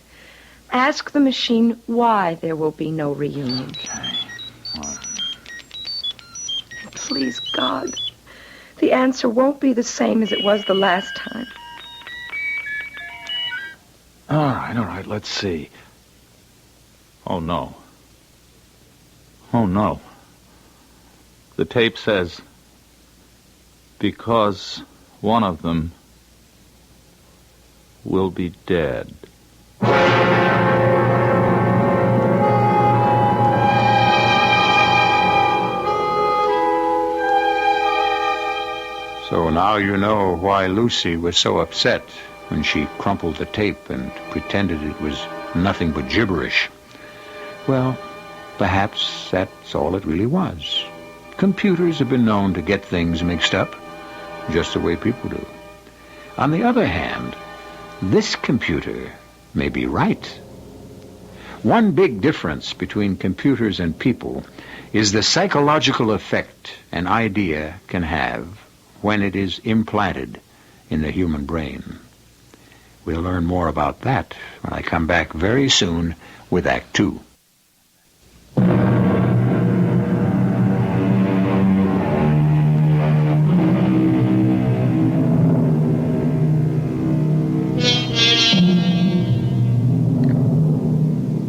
Speaker 5: Ask the machine why there will be no reunion.
Speaker 9: Okay.
Speaker 5: And please, God, the answer won't be the same as it was the last time.
Speaker 9: All right. Let's see. Oh, no. The tape says, because one of them will be dead.
Speaker 1: So now you know why Lucy was so upset when she crumpled the tape and pretended it was nothing but gibberish. Well, perhaps that's all it really was. Computers have been known to get things mixed up, just the way people do. On the other hand, this computer may be right. One big difference between computers and people is the psychological effect an idea can have when it is implanted in the human brain. We'll learn more about that when I come back very soon with Act 2.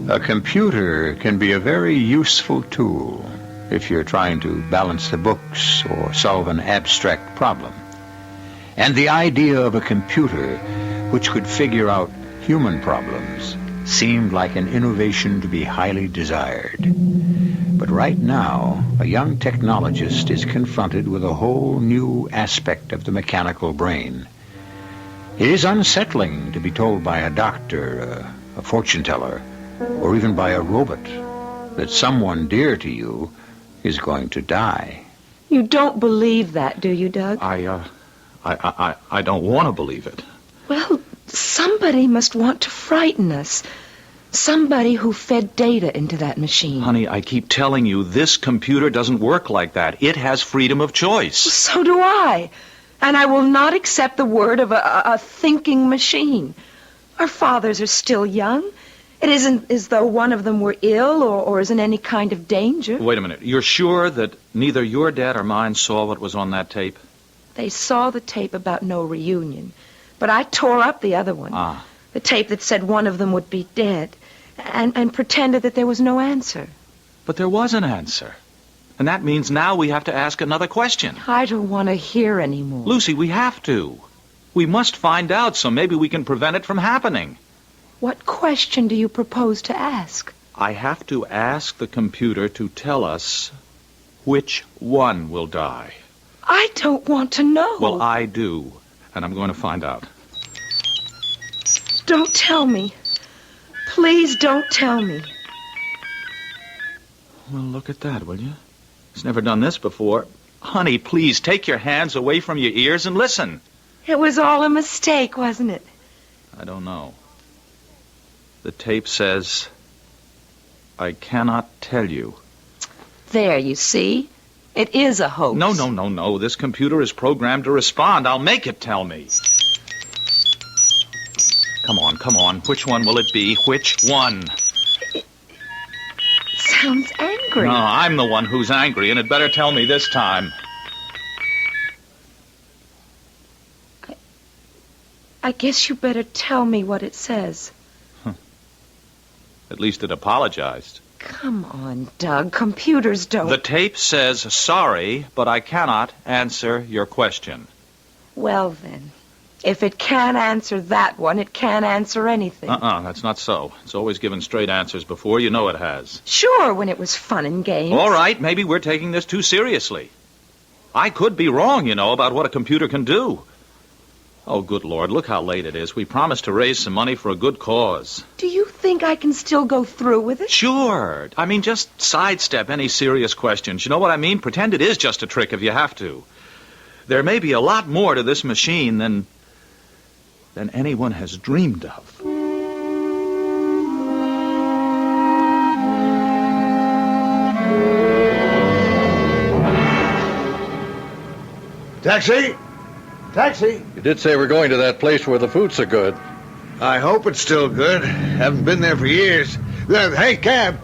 Speaker 1: A computer can be a very useful tool if you're trying to balance the books or solve an abstract problem. And the idea of a computer which could figure out human problems seemed like an innovation to be highly desired. But right now, a young technologist is confronted with a whole new aspect of the mechanical brain. It is unsettling to be told by a doctor, a fortune teller, or even by a robot that someone dear to you is going to die.
Speaker 5: You don't believe that, do you, Doug?
Speaker 9: I don't want to believe it.
Speaker 5: Well, somebody must want to frighten us. Somebody who fed data into that machine.
Speaker 9: Honey, I keep telling you, this computer doesn't work like that. It has freedom of choice.
Speaker 5: So do I. And I will not accept the word of a thinking machine. Our fathers are still young. It isn't as though one of them were ill or is in any kind of danger.
Speaker 9: Wait a minute. You're sure that neither your dad or mine saw what was on that tape?
Speaker 5: They saw the tape about no reunion. But I tore up the other one. The tape that said one of them would be dead. And pretended that there was no answer.
Speaker 9: But there was an answer. And that means now we have to ask another question.
Speaker 5: I don't want to hear anymore.
Speaker 9: Lucy, we have to. We must find out so maybe we can prevent it from happening.
Speaker 5: What question do you propose to ask?
Speaker 9: I have to ask the computer to tell us which one will die.
Speaker 5: I don't want to know.
Speaker 9: Well, I do. And I'm going to find out.
Speaker 5: Don't tell me. Please don't tell me.
Speaker 9: Well, look at that, will you? He's never done this before. Honey, please take your hands away from your ears and listen.
Speaker 5: It was all a mistake, wasn't it?
Speaker 9: I don't know. The tape says, I cannot tell you.
Speaker 5: There, you see? It is a hoax.
Speaker 9: No. This computer is programmed to respond. I'll make it tell me. Come on. Which one will it be? Which one?
Speaker 5: It sounds angry.
Speaker 9: No, I'm the one who's angry, and it better tell me this time.
Speaker 5: I guess you better tell me what it says.
Speaker 9: At least it apologized.
Speaker 5: Come on, Doug. Computers don't...
Speaker 9: The tape says, sorry, but I cannot answer your question.
Speaker 5: Well, then. If it can't answer that one, it can't answer anything.
Speaker 9: That's not so. It's always given straight answers before. You know it has.
Speaker 5: Sure, when it was fun and games.
Speaker 9: All right, maybe we're taking this too seriously. I could be wrong, about what a computer can do. Oh, good Lord, look how late it is. We promised to raise some money for a good cause.
Speaker 5: Do you think I can still go through with it?
Speaker 9: Sure. Just sidestep any serious questions. You know what I mean? Pretend it is just a trick if you have to. There may be a lot more to this machine than anyone has dreamed of.
Speaker 20: Taxi! Taxi!
Speaker 16: You did say we're going to that place where the food's so good.
Speaker 20: I hope it's still good. Haven't been there for years. Hey, cab!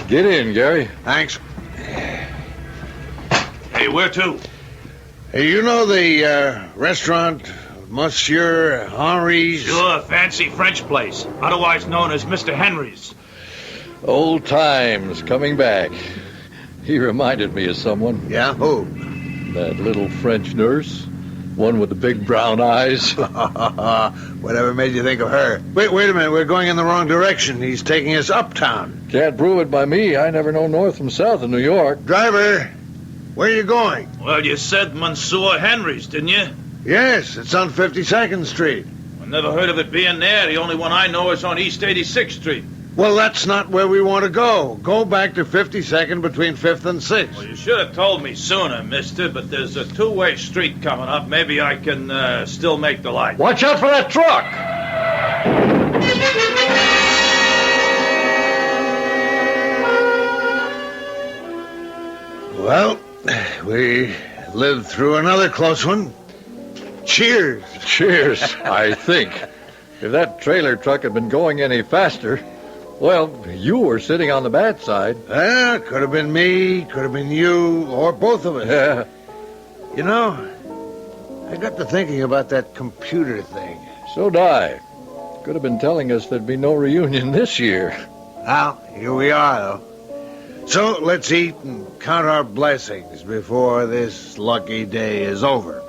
Speaker 16: Get in, Gary.
Speaker 20: Thanks.
Speaker 6: Hey, where to?
Speaker 20: Hey, you know the restaurant, Monsieur Henri's?
Speaker 6: Sure, fancy French place, otherwise known as Mr. Henry's.
Speaker 16: Old times coming back. He reminded me of someone.
Speaker 20: Yeah, who?
Speaker 16: That little French nurse. One with the big brown eyes.
Speaker 20: Whatever made you think of her? Wait a minute. We're going in the wrong direction. He's taking us uptown.
Speaker 16: Can't prove it by me. I never know north from south in New York.
Speaker 20: Driver, where are you going?
Speaker 6: Well, you said Monsieur Henry's, didn't you?
Speaker 20: Yes, it's on 52nd Street.
Speaker 6: I never heard of it being there. The only one I know is on East 86th Street.
Speaker 20: Well, that's not where we want to go. Go back to 52nd between 5th and 6th.
Speaker 6: Well, you should have told me sooner, mister, but there's a two-way street coming up. Maybe I can still make the light.
Speaker 16: Watch out for that truck!
Speaker 20: Well, we lived through another close one. Cheers.
Speaker 16: Cheers, I think. If that trailer truck had been going any faster... Well, you were sitting on the bad side.
Speaker 20: Could have been me, could have been you, or both of us.
Speaker 16: Yeah.
Speaker 20: You know, I got to thinking about that computer thing.
Speaker 16: So'd I. Could have been telling us there'd be no reunion this year.
Speaker 20: Well, here we are, though. So let's eat and count our blessings before this lucky day is over.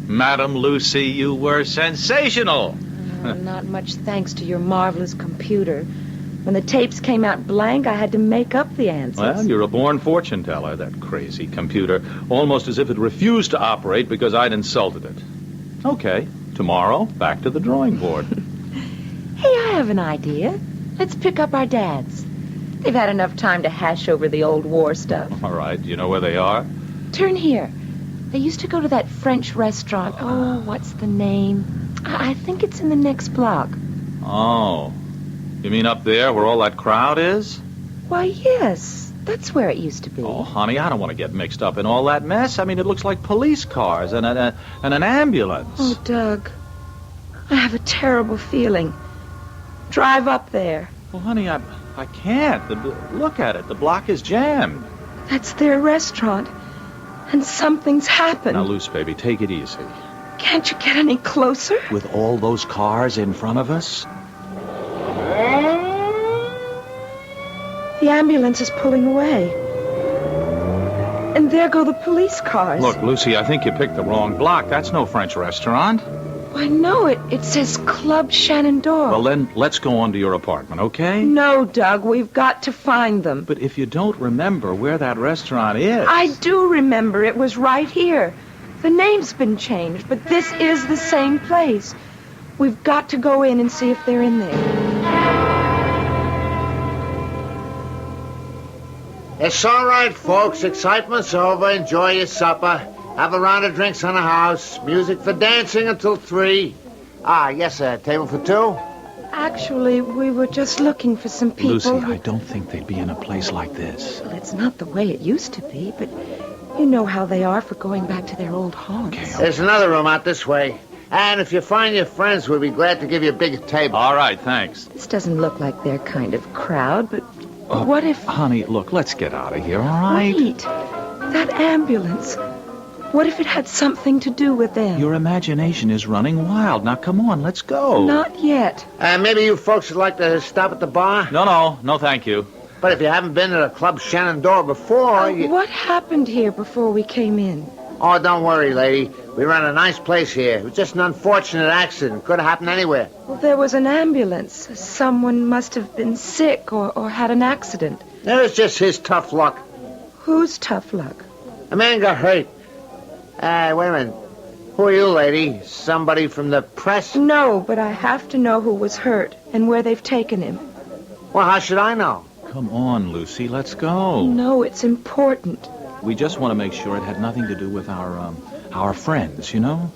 Speaker 9: Madam Lucy, you were sensational.
Speaker 5: Not much thanks to your marvelous computer. When the tapes came out blank, I had to make up the answers.
Speaker 9: Well, you're a born fortune teller, that crazy computer. Almost as if it refused to operate because I'd insulted it. Okay, tomorrow, back to the drawing board.
Speaker 5: Hey, I have an idea. Let's pick up our dads. They've had enough time to hash over the old war stuff.
Speaker 9: All right, do you know where they are?
Speaker 5: Turn here. They used to go to that French restaurant. Oh, what's the name? I think it's in the next block.
Speaker 9: Oh. You mean up there where all that crowd is?
Speaker 5: Why, yes. That's where it used to be.
Speaker 9: Oh, honey, I don't want to get mixed up in all that mess. I mean, it looks like police cars and an ambulance.
Speaker 5: Oh, Doug. I have a terrible feeling. Drive up there.
Speaker 9: Well, honey, I can't. Look at it. The block is jammed.
Speaker 5: That's their restaurant. And something's happened.
Speaker 9: Now, Luce, baby, take it easy.
Speaker 5: Can't you get any closer?
Speaker 9: With all those cars in front of us?
Speaker 5: The ambulance is pulling away. And there go the police cars.
Speaker 9: Look, Lucy, I think you picked the wrong block. That's no French restaurant.
Speaker 5: Why, no, it says Club Shenandoah.
Speaker 9: Well, then, let's go on to your apartment, okay?
Speaker 5: No, Doug, we've got to find them.
Speaker 9: But if you don't remember where that restaurant is...
Speaker 5: I do remember. It was right here. The name's been changed, but this is the same place. We've got to go in and see if they're in there.
Speaker 20: It's all right, folks. Excitement's over. Enjoy your supper. Have a round of drinks on the house. Music for dancing until 3. Yes, sir. Table for 2?
Speaker 5: Actually, we were just looking for some people.
Speaker 9: Lucy, I don't think they'd be in a place like this.
Speaker 5: Well, it's not the way it used to be, but you know how they are for going back to their old haunts.
Speaker 9: Okay.
Speaker 20: There's another room out this way. And if you find your friends, we'll be glad to give you a big table.
Speaker 9: All right, thanks.
Speaker 5: This doesn't look like their kind of crowd, but What if...
Speaker 9: Honey, look, let's get out of here, all right?
Speaker 5: Wait. That ambulance. What if it had something to do with them?
Speaker 9: Your imagination is running wild. Now, come on, let's go.
Speaker 5: Not yet.
Speaker 20: Maybe you folks would like to stop at the bar?
Speaker 9: No, thank you.
Speaker 20: But if you haven't been to the Club Shenandoah before,
Speaker 5: What happened here before we came in?
Speaker 20: Oh, don't worry, lady. We run a nice place here. It was just an unfortunate accident. Could have happened anywhere.
Speaker 5: Well, there was an ambulance. Someone must have been sick or had an accident.
Speaker 20: It was just his tough luck.
Speaker 5: Whose tough luck?
Speaker 20: A man got hurt. Wait a minute. Who are you, lady? Somebody from the press?
Speaker 5: No, but I have to know who was hurt and where they've taken him.
Speaker 20: Well, how should I know?
Speaker 9: Come on, Lucy, let's go.
Speaker 5: No, it's important.
Speaker 9: We just want to make sure it had nothing to do with our friends, you know?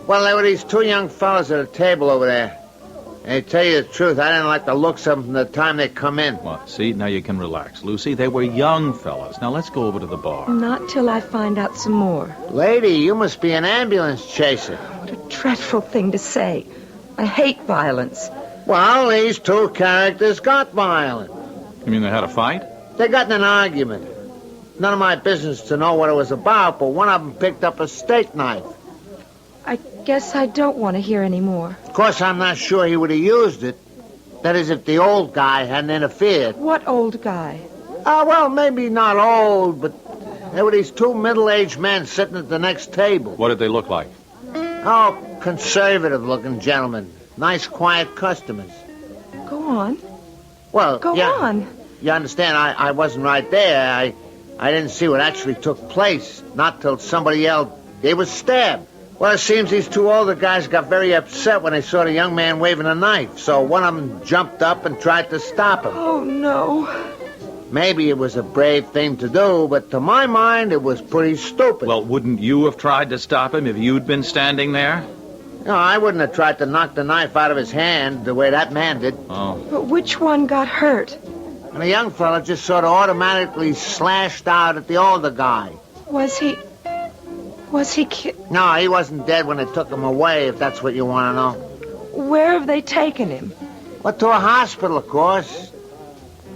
Speaker 20: Well, there were these two young fellas at a table over there. And to tell you the truth, I didn't like the looks of them from the time they come in.
Speaker 9: Well, see, now you can relax. Lucy, they were young fellas. Now let's go over to the bar.
Speaker 5: Not till I find out some more.
Speaker 20: Lady, you must be an ambulance chaser.
Speaker 5: What a dreadful thing to say. I hate violence.
Speaker 20: Well, these two characters got violent.
Speaker 9: You mean they had a fight?
Speaker 20: They got in an argument. None of my business to know what it was about, but one of them picked up a steak knife.
Speaker 5: I guess I don't want to hear any more.
Speaker 20: Of course, I'm not sure he would have used it. That is, if the old guy hadn't interfered.
Speaker 5: What old guy?
Speaker 20: Well, maybe not old, but there were these two middle-aged men sitting at the next table.
Speaker 9: What did they look like?
Speaker 20: Oh, conservative-looking gentlemen. Nice, quiet customers.
Speaker 5: Go on.
Speaker 20: Well,
Speaker 5: Go on.
Speaker 20: You understand, I wasn't right there. I didn't see what actually took place. Not till somebody yelled, "They was stabbed." Well, it seems these two older guys got very upset when they saw the young man waving a knife. So one of them jumped up and tried to stop him.
Speaker 5: Oh, no.
Speaker 20: Maybe it was a brave thing to do, but to my mind, it was pretty stupid.
Speaker 9: Well, wouldn't you have tried to stop him if you'd been standing there?
Speaker 20: No, I wouldn't have tried to knock the knife out of his hand the way that man did.
Speaker 9: Oh.
Speaker 5: But which one got hurt?
Speaker 20: And the young fella just sort of automatically slashed out at the older guy.
Speaker 5: Was he
Speaker 20: No, he wasn't dead when they took him away, if that's what you want to know.
Speaker 5: Where have they taken him?
Speaker 20: Well, to a hospital, of course.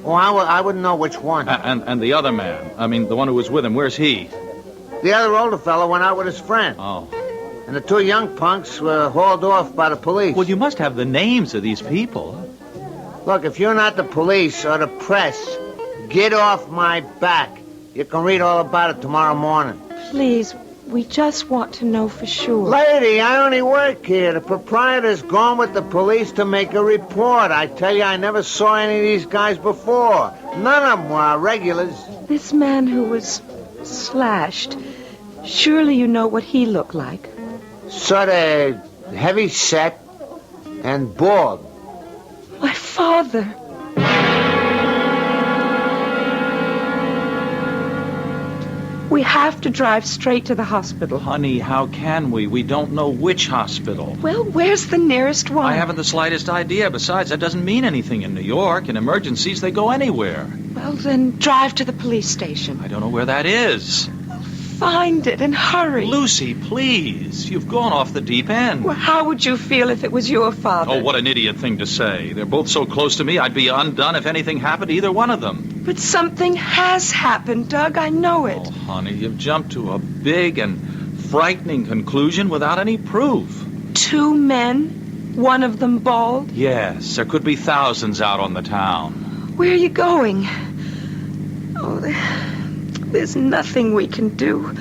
Speaker 20: Oh, I wouldn't know which one.
Speaker 9: And the other man, I mean, the one who was with him, where's he?
Speaker 20: The other older fellow went out with his friend.
Speaker 9: Oh.
Speaker 20: And the two young punks were hauled off by the police.
Speaker 9: Well, you must have the names of these people.
Speaker 20: Look, if you're not the police or the press, get off my back. You can read all about it tomorrow morning.
Speaker 5: Please, we just want to know for sure.
Speaker 20: Lady, I only work here. The proprietor's gone with the police to make a report. I tell you, I never saw any of these guys before. None of them were regulars.
Speaker 5: This man who was slashed, surely you know what he looked like.
Speaker 20: Sort of heavy set and bald.
Speaker 5: My father. We have to drive straight to the hospital.
Speaker 9: Honey, how can we? We don't know which hospital.
Speaker 5: Well, where's the nearest one?
Speaker 9: I haven't the slightest idea. Besides, that doesn't mean anything in New York. In emergencies, they go anywhere.
Speaker 5: Well, then drive to the police station.
Speaker 9: I don't know where that is.
Speaker 5: Find it and hurry.
Speaker 9: Lucy, please. You've gone off the deep end.
Speaker 5: Well, how would you feel if it was your father?
Speaker 9: Oh, what an idiot thing to say. They're both so close to me, I'd be undone if anything happened to either one of them.
Speaker 5: But something has happened, Doug. I know it.
Speaker 9: Oh, honey, you've jumped to a big and frightening conclusion without any proof.
Speaker 5: Two men, one of them bald?
Speaker 9: Yes, there could be thousands out on the town.
Speaker 5: Where are you going? Oh, there's nothing we can do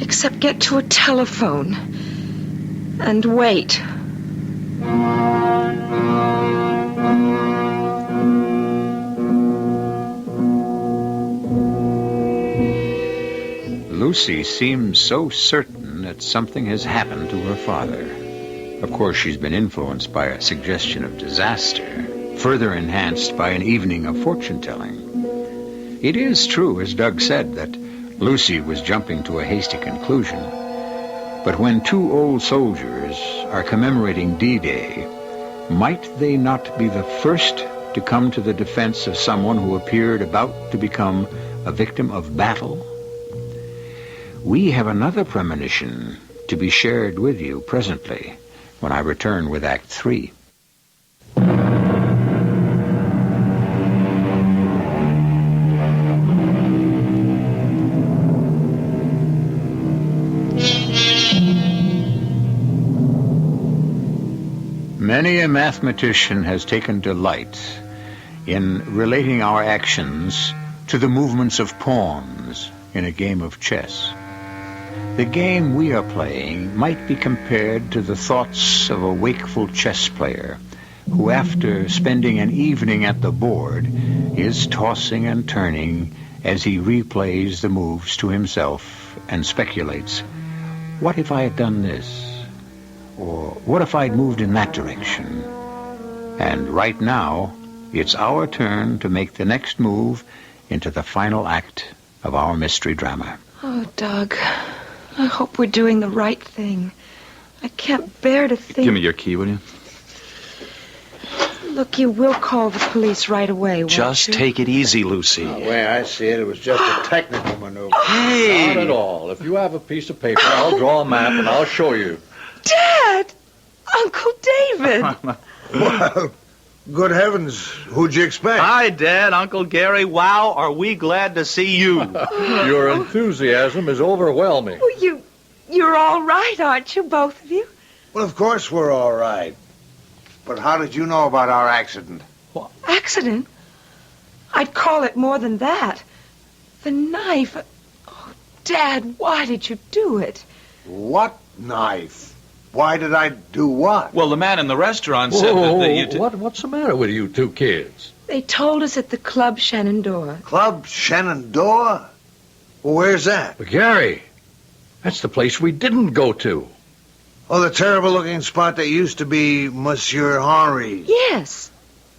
Speaker 5: except get to a telephone and wait.
Speaker 1: Lucy seems so certain that something has happened to her father. Of course, she's been influenced by a suggestion of disaster, further enhanced by an evening of fortune-telling. It is true, as Doug said, that Lucy was jumping to a hasty conclusion. But when two old soldiers are commemorating D-Day, might they not be the first to come to the defense of someone who appeared about to become a victim of battle? We have another premonition to be shared with you presently when I return with Act 3. Many a mathematician has taken delight in relating our actions to the movements of pawns in a game of chess. The game we are playing might be compared to the thoughts of a wakeful chess player who, after spending an evening at the board, is tossing and turning as he replays the moves to himself and speculates, what if I had done this? Or what if I'd moved in that direction? And right now, it's our turn to make the next move into the final act of our mystery drama.
Speaker 5: Oh, Doug, I hope we're doing the right thing. I can't bear to think...
Speaker 9: Give me your key, will you?
Speaker 5: Look, you will call the police right away, won't
Speaker 9: Just
Speaker 5: you?
Speaker 9: take it easy, Lucy.
Speaker 20: The way I see it, it was just a technical maneuver.
Speaker 9: Hey!
Speaker 16: Not at all. If you have a piece of paper, I'll draw a map and I'll show you.
Speaker 5: Dad! Uncle David!
Speaker 20: Well, good heavens, who'd you expect?
Speaker 9: Hi, Dad, Uncle Gary. Wow, are we glad to see you.
Speaker 16: Your enthusiasm is overwhelming.
Speaker 5: Well, you're all right, aren't you, both of you?
Speaker 20: Well, of course we're all right. But how did you know about our accident?
Speaker 5: Accident? I'd call it more than that. The knife. Oh, Dad, why did you do it?
Speaker 20: What knife? Why did I do what?
Speaker 9: Well, the man in the restaurant said that you...
Speaker 16: What's the matter with you two kids?
Speaker 5: They told us at the Club Shenandoah.
Speaker 20: Club Shenandoah? Well, where's that?
Speaker 16: But Gary, that's the place we didn't go to.
Speaker 20: Oh, the terrible-looking spot that used to be Monsieur Henry's.
Speaker 5: Yes.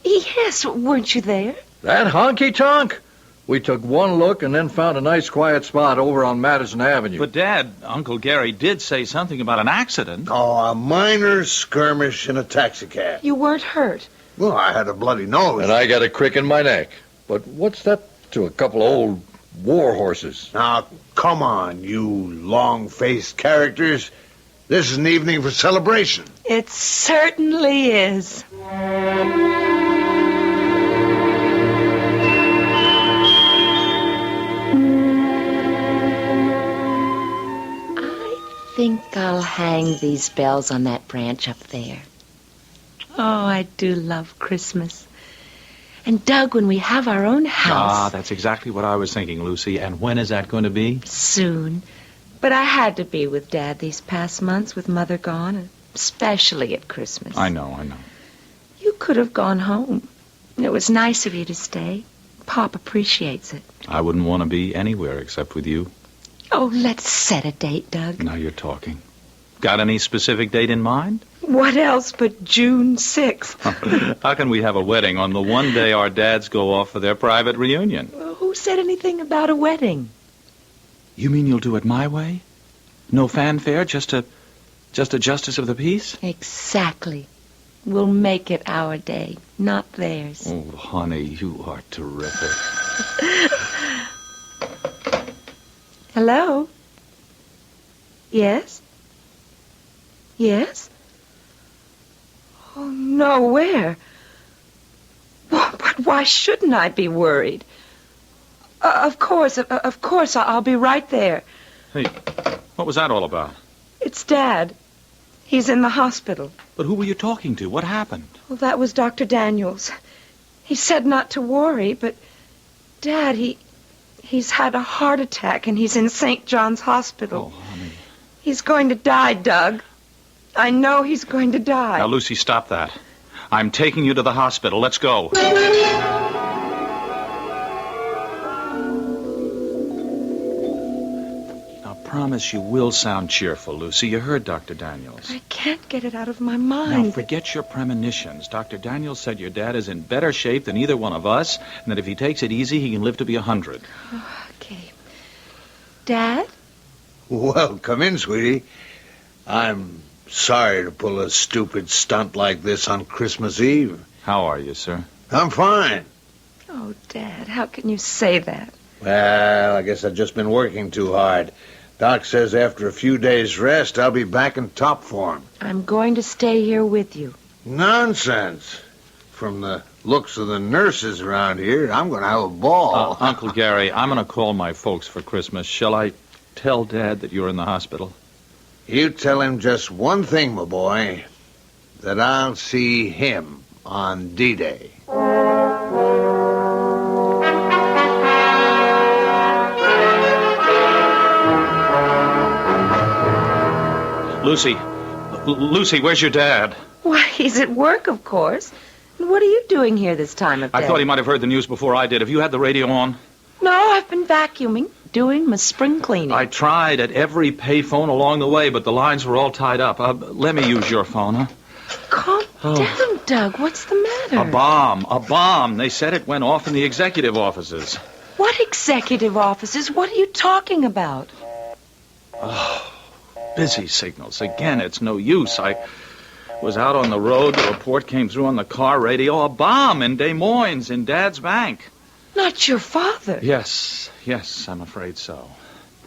Speaker 5: Yes, weren't you there?
Speaker 16: That honky-tonk? We took one look and then found a nice quiet spot over on Madison Avenue.
Speaker 9: But, Dad, Uncle Gary did say something about an accident.
Speaker 20: Oh, a minor skirmish in a taxicab.
Speaker 5: You weren't hurt.
Speaker 20: Well, I had a bloody nose.
Speaker 16: And I got a crick in my neck. But what's that to a couple of old war horses?
Speaker 20: Now, come on, you long-faced characters. This is an evening for celebration.
Speaker 5: It certainly is.
Speaker 7: I think I'll hang these bells on that branch up there. Oh, I do love Christmas. And, Doug, when we have our own house...
Speaker 9: Ah, that's exactly what I was thinking, Lucy. And when is that going to be?
Speaker 7: Soon. But I had to be with Dad these past months with Mother gone, especially at Christmas.
Speaker 9: I know.
Speaker 7: You could have gone home. It was nice of you to stay. Pop appreciates it.
Speaker 9: I wouldn't want to be anywhere except with you.
Speaker 7: Oh, let's set a date, Doug.
Speaker 9: Now you're talking. Got any specific date in mind?
Speaker 5: What else but June 6th?
Speaker 9: How can we have a wedding on the one day our dads go off for their private reunion?
Speaker 5: Well, who said anything about a wedding?
Speaker 9: You mean you'll do it my way? No fanfare, just a justice of the peace?
Speaker 7: Exactly. We'll make it our day, not theirs.
Speaker 9: Oh, honey, you are terrific.
Speaker 5: Hello? Yes? Yes? Oh, no, where? But why shouldn't I be worried? Of course, I'll be right there.
Speaker 9: Hey, what was that all about?
Speaker 5: It's Dad. He's in the hospital.
Speaker 9: But who were you talking to? What happened?
Speaker 5: Well, that was Dr. Daniels. He said not to worry, but Dad, he's had a heart attack and he's in St. John's Hospital.
Speaker 9: Oh, honey.
Speaker 5: He's going to die, Doug. I know he's going to die.
Speaker 9: Now, Lucy, stop that. I'm taking you to the hospital. Let's go. Promise you will sound cheerful, Lucy. You heard Dr. Daniels.
Speaker 5: I can't get it out of my mind.
Speaker 9: Now, forget your premonitions. Dr. Daniels said your dad is in better shape than either one of us, and that if he takes it easy, he can live to be 100.
Speaker 5: Okay. Dad?
Speaker 20: Well, come in, sweetie. I'm sorry to pull a stupid stunt like this on Christmas Eve.
Speaker 9: How are you, sir?
Speaker 20: I'm fine.
Speaker 5: Oh, Dad, how can you say that?
Speaker 20: Well, I guess I've just been working too hard. Doc says after a few days' rest, I'll be back in top form.
Speaker 5: I'm going to stay here with you.
Speaker 20: Nonsense. From the looks of the nurses around here, I'm going to have a ball.
Speaker 9: Uncle Gary, I'm going to call my folks for Christmas. Shall I tell Dad that you're in the hospital?
Speaker 20: You tell him just one thing, my boy. that I'll see him on D-Day.
Speaker 9: Lucy, where's your dad?
Speaker 5: Why, he's at work, of course. And what are you doing here this time of day?
Speaker 9: I thought he might have heard the news before I did. Have you had the radio on?
Speaker 5: No, I've been vacuuming, doing my spring cleaning.
Speaker 9: I tried at every payphone along the way, but the lines were all tied up. Let me use your phone, huh?
Speaker 5: Calm down, Doug. What's the matter?
Speaker 9: A bomb. They said it went off in the executive offices.
Speaker 5: What executive offices? What are you talking about?
Speaker 9: Oh, busy signals. Again, it's no use. I was out on the road. The report came through on the car radio. A bomb in Des Moines, in Dad's bank.
Speaker 5: Not your father.
Speaker 9: Yes, I'm afraid so.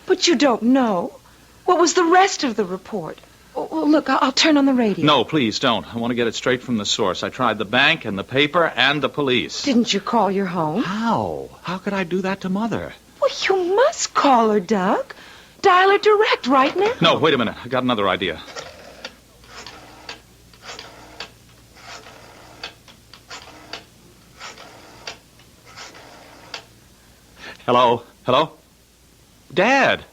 Speaker 5: But you don't know. What was the rest of the report? Well, look, I'll turn on the radio.
Speaker 9: No, please don't. I want to get it straight from the source. I tried the bank and the paper and the police.
Speaker 5: Didn't you call your home?
Speaker 9: How? How could I do that to Mother?
Speaker 5: Well, you must call her, Doug. Dial her direct right now.
Speaker 9: No, wait a minute. I got another idea. Hello? Dad?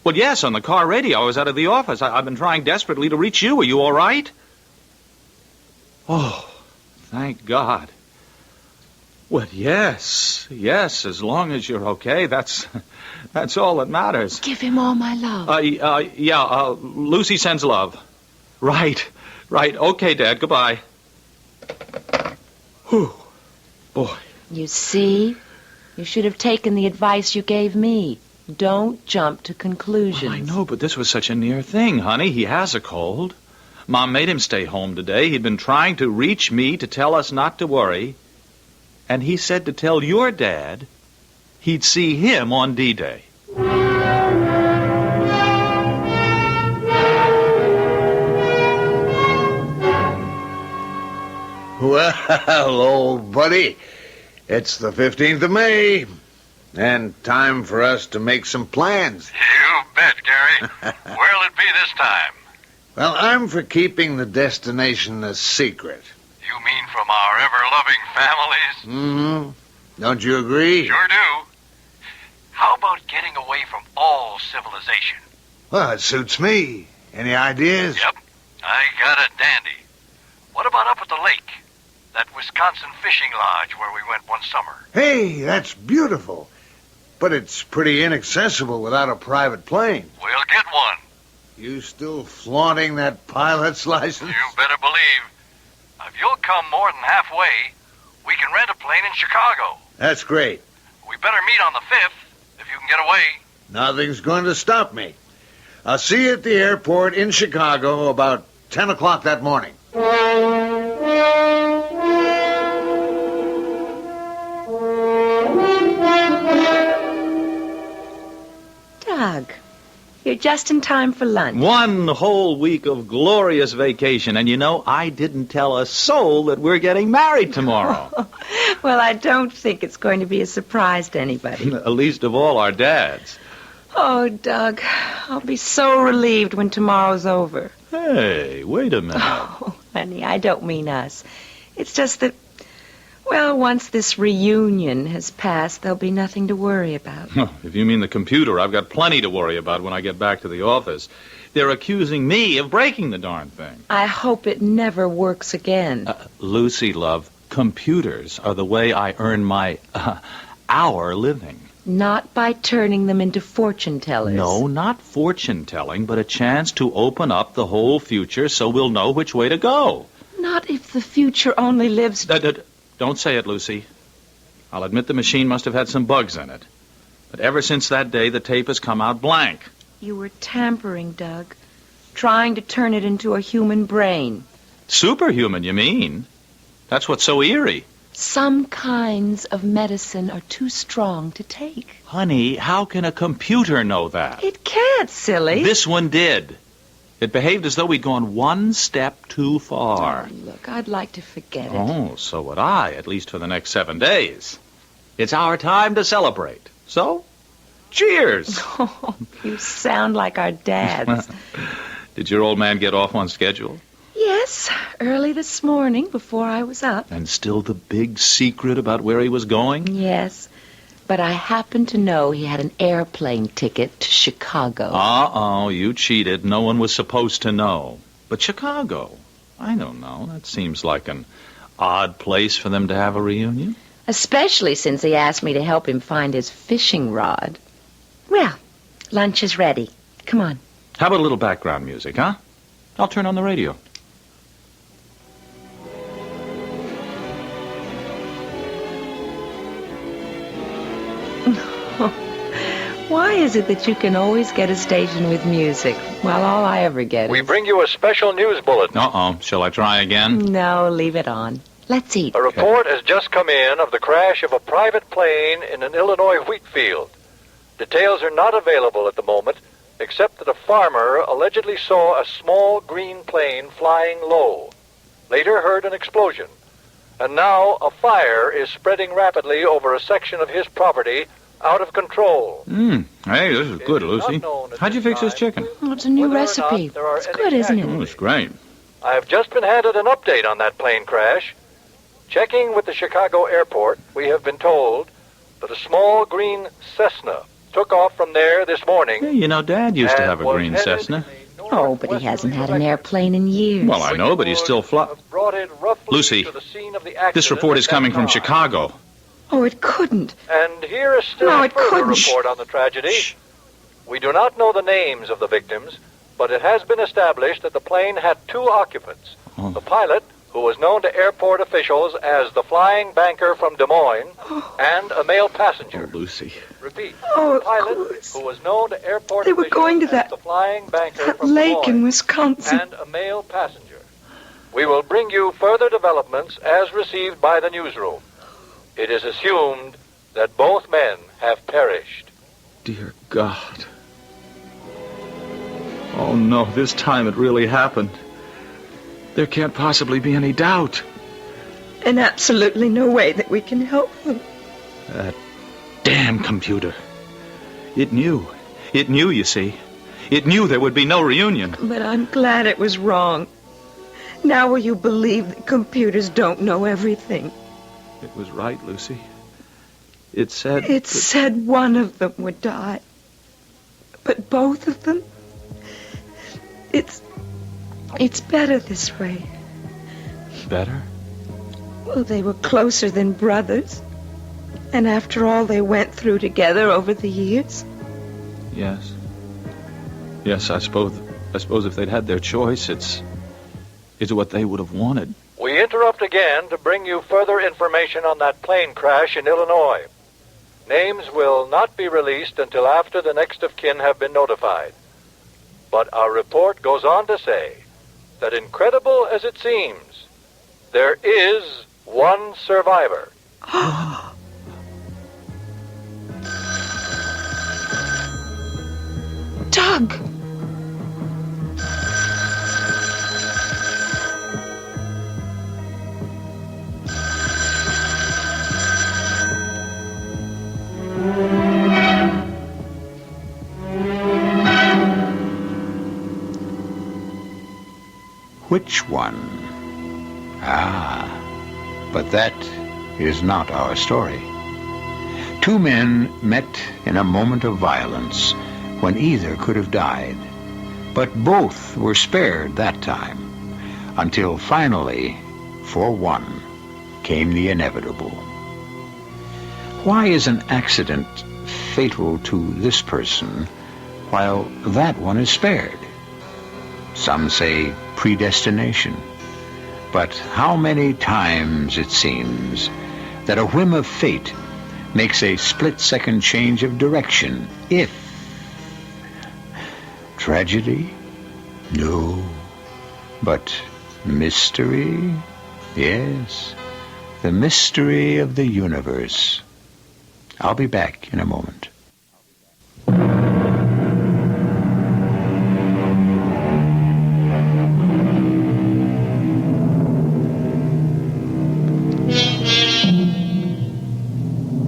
Speaker 9: Well, yes, on the car radio. I was out of the office. I've been trying desperately to reach you. Are you all right? Oh, thank God. Well, yes, as long as you're okay, that's all that matters.
Speaker 5: Give him all my love.
Speaker 9: Lucy sends love. Right. Okay, Dad, goodbye. Whew. Boy.
Speaker 5: You see? You should have taken the advice you gave me. Don't jump to conclusions.
Speaker 9: Well, I know, but this was such a near thing, honey. He has a cold. Mom made him stay home today. He'd been trying to reach me to tell us not to worry. And he said to tell your dad he'd see him on D-Day.
Speaker 20: Well, old buddy, it's the 15th of May, and time for us to make some plans.
Speaker 12: You bet, Gary. Where'll it be this time?
Speaker 20: Well, I'm for keeping the destination a secret.
Speaker 12: You mean from our ever-loving families?
Speaker 20: Mm-hmm. Don't you agree?
Speaker 12: Sure do. How about getting away from all civilization?
Speaker 20: Well, it suits me. Any ideas?
Speaker 12: Yep, I got a dandy. What about up at the lake? That Wisconsin fishing lodge where we went one summer.
Speaker 20: Hey, that's beautiful. But it's pretty inaccessible without a private plane.
Speaker 12: We'll get one.
Speaker 20: You still flaunting that pilot's license?
Speaker 12: You better believe. If you'll come more than halfway, we can rent a plane in Chicago.
Speaker 20: That's great.
Speaker 12: We better meet on the 5th, if you can get away.
Speaker 20: Nothing's going to stop me. I'll see you at the airport in Chicago about 10 o'clock that morning.
Speaker 5: Doug, you're just in time for lunch.
Speaker 9: One whole week of glorious vacation, and you know, I didn't tell a soul that we're getting married tomorrow.
Speaker 5: Well, I don't think it's going to be a surprise to anybody.
Speaker 9: Least of all our dads.
Speaker 5: Oh, Doug, I'll be so relieved when tomorrow's over.
Speaker 9: Hey, wait a minute.
Speaker 5: Oh, honey, I don't mean us. It's just that, well, once this reunion has passed, there'll be nothing to worry about.
Speaker 9: If you mean the computer, I've got plenty to worry about when I get back to the office. They're accusing me of breaking the darn thing.
Speaker 5: I hope it never works again.
Speaker 9: Lucy, love, computers are the way I earn my, our living.
Speaker 5: Not by turning them into fortune tellers.
Speaker 9: No, not fortune telling, but a chance to open up the whole future so we'll know which way to go.
Speaker 5: Not if the future only lives...
Speaker 9: Don't say it, Lucy. I'll admit the machine must have had some bugs in it. But ever since that day, the tape has come out blank.
Speaker 5: You were tampering, Doug. Trying to turn it into a human brain.
Speaker 9: Superhuman, you mean? That's what's so eerie.
Speaker 5: Some kinds of medicine are too strong to take.
Speaker 9: Honey, how can a computer know that?
Speaker 5: It can't, silly.
Speaker 9: This one did. It behaved as though we'd gone one step too far.
Speaker 5: Oh, look, I'd like to forget it.
Speaker 9: Oh, so would I, at least for the next 7 days. It's our time to celebrate. So, cheers.
Speaker 5: Oh, you sound like our dads.
Speaker 9: Did your old man get off on schedule?
Speaker 5: Yes, early this morning before I was up.
Speaker 9: And still the big secret about where he was going?
Speaker 5: Yes, but I happen to know he had an airplane ticket to Chicago.
Speaker 9: Uh-oh, you cheated. No one was supposed to know. But Chicago, I don't know. That seems like an odd place for them to have a reunion.
Speaker 5: Especially since he asked me to help him find his fishing rod. Well, lunch is ready. Come on.
Speaker 9: How about a little background music, huh? I'll turn on the radio.
Speaker 5: Why is it that you can always get a station with music, while all I ever get is...
Speaker 12: We bring you a special news bulletin.
Speaker 9: Uh-oh. Shall I try again?
Speaker 5: No, leave it on. Let's eat.
Speaker 12: A report has just come in of the crash of a private plane in an Illinois wheat field. Details are not available at the moment, except that a farmer allegedly saw a small green plane flying low. Later heard an explosion. And now a fire is spreading rapidly over a section of his property, out of control.
Speaker 9: Hey, this is good, Lucy. How'd you fix this chicken?
Speaker 5: Oh, it's a new recipe. It's good, isn't it?
Speaker 9: Oh, it's great.
Speaker 12: I have just been handed an update on that plane crash. Checking with the Chicago airport, we have been told that a small green Cessna took off from there this morning.
Speaker 9: Yeah, you know, Dad used to have a green Cessna.
Speaker 5: Oh, but he hasn't had an airplane in years.
Speaker 9: Well, I know, but he's still Lucy, this report is coming from Chicago.
Speaker 5: Oh, it couldn't.
Speaker 12: And here is still a further report on the tragedy. We do not know the names of the victims, but it has been established that the plane had 2 occupants. The pilot, who was known to airport officials as the flying banker from Des Moines, and a male passenger.
Speaker 9: Oh, Lucy.
Speaker 12: Repeat.
Speaker 8: Oh,
Speaker 12: the pilot, who was known to airport
Speaker 8: They were
Speaker 12: officials
Speaker 8: going to
Speaker 12: as
Speaker 8: that,
Speaker 12: the flying banker
Speaker 8: that
Speaker 12: from
Speaker 8: lake
Speaker 12: Des Moines,
Speaker 8: in Wisconsin.
Speaker 12: and a male passenger. We will bring you further developments as received by the newsroom. It is assumed that both men have perished.
Speaker 9: Dear God. Oh, no, this time it really happened. There can't possibly be any doubt.
Speaker 8: And absolutely no way that we can help them.
Speaker 9: That damn computer. It knew. It knew, you see. It knew there would be no reunion.
Speaker 8: But I'm glad it was wrong. Now will you believe that computers don't know everything?
Speaker 9: It was right, Lucy. It said...
Speaker 8: It said one of them would die. But both of them? It's better this way.
Speaker 9: Better?
Speaker 8: Well, they were closer than brothers. And after all they went through together over the years.
Speaker 9: Yes. Yes, I suppose if they'd had their choice, it's what they would have wanted.
Speaker 12: We interrupt again to bring you further information on that plane crash in Illinois. Names will not be released until after the next of kin have been notified. But our report goes on to say that, incredible as it seems, there is one survivor.
Speaker 8: Doug!
Speaker 1: Which one? But that is not our story. 2 men met in a moment of violence when either could have died, but both were spared that time, until finally, for one, came the inevitable. Why is an accident fatal to this person while that one is spared? Some say predestination. But how many times, it seems, that a whim of fate makes a split-second change of direction, if... Tragedy? No. But mystery? Yes. The mystery of the universe. I'll be back in a moment.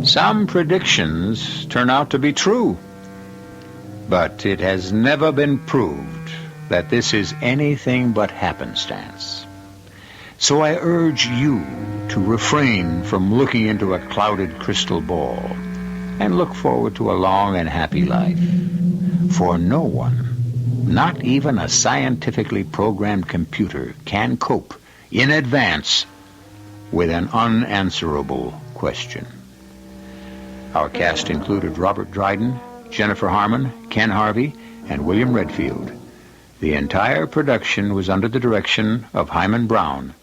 Speaker 1: Some predictions turn out to be true, but it has never been proved that this is anything but happenstance. So I urge you to refrain from looking into a clouded crystal ball and look forward to a long and happy life. For no one, not even a scientifically programmed computer, can cope in advance with an unanswerable question. Our cast included Robert Dryden, Jennifer Harmon, Ken Harvey, and William Redfield. The entire production was under the direction of Hyman Brown.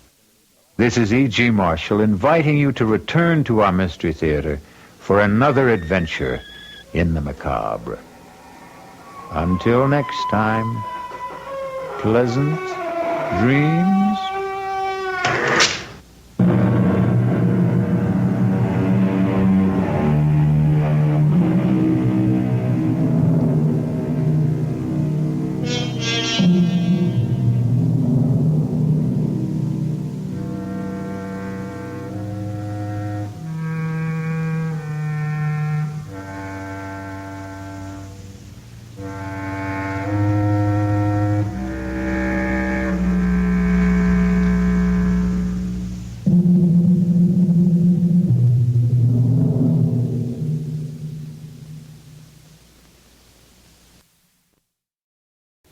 Speaker 10: This is E.G. Marshall inviting you to return to our Mystery Theater for another adventure in the macabre. Until next time, pleasant dreams.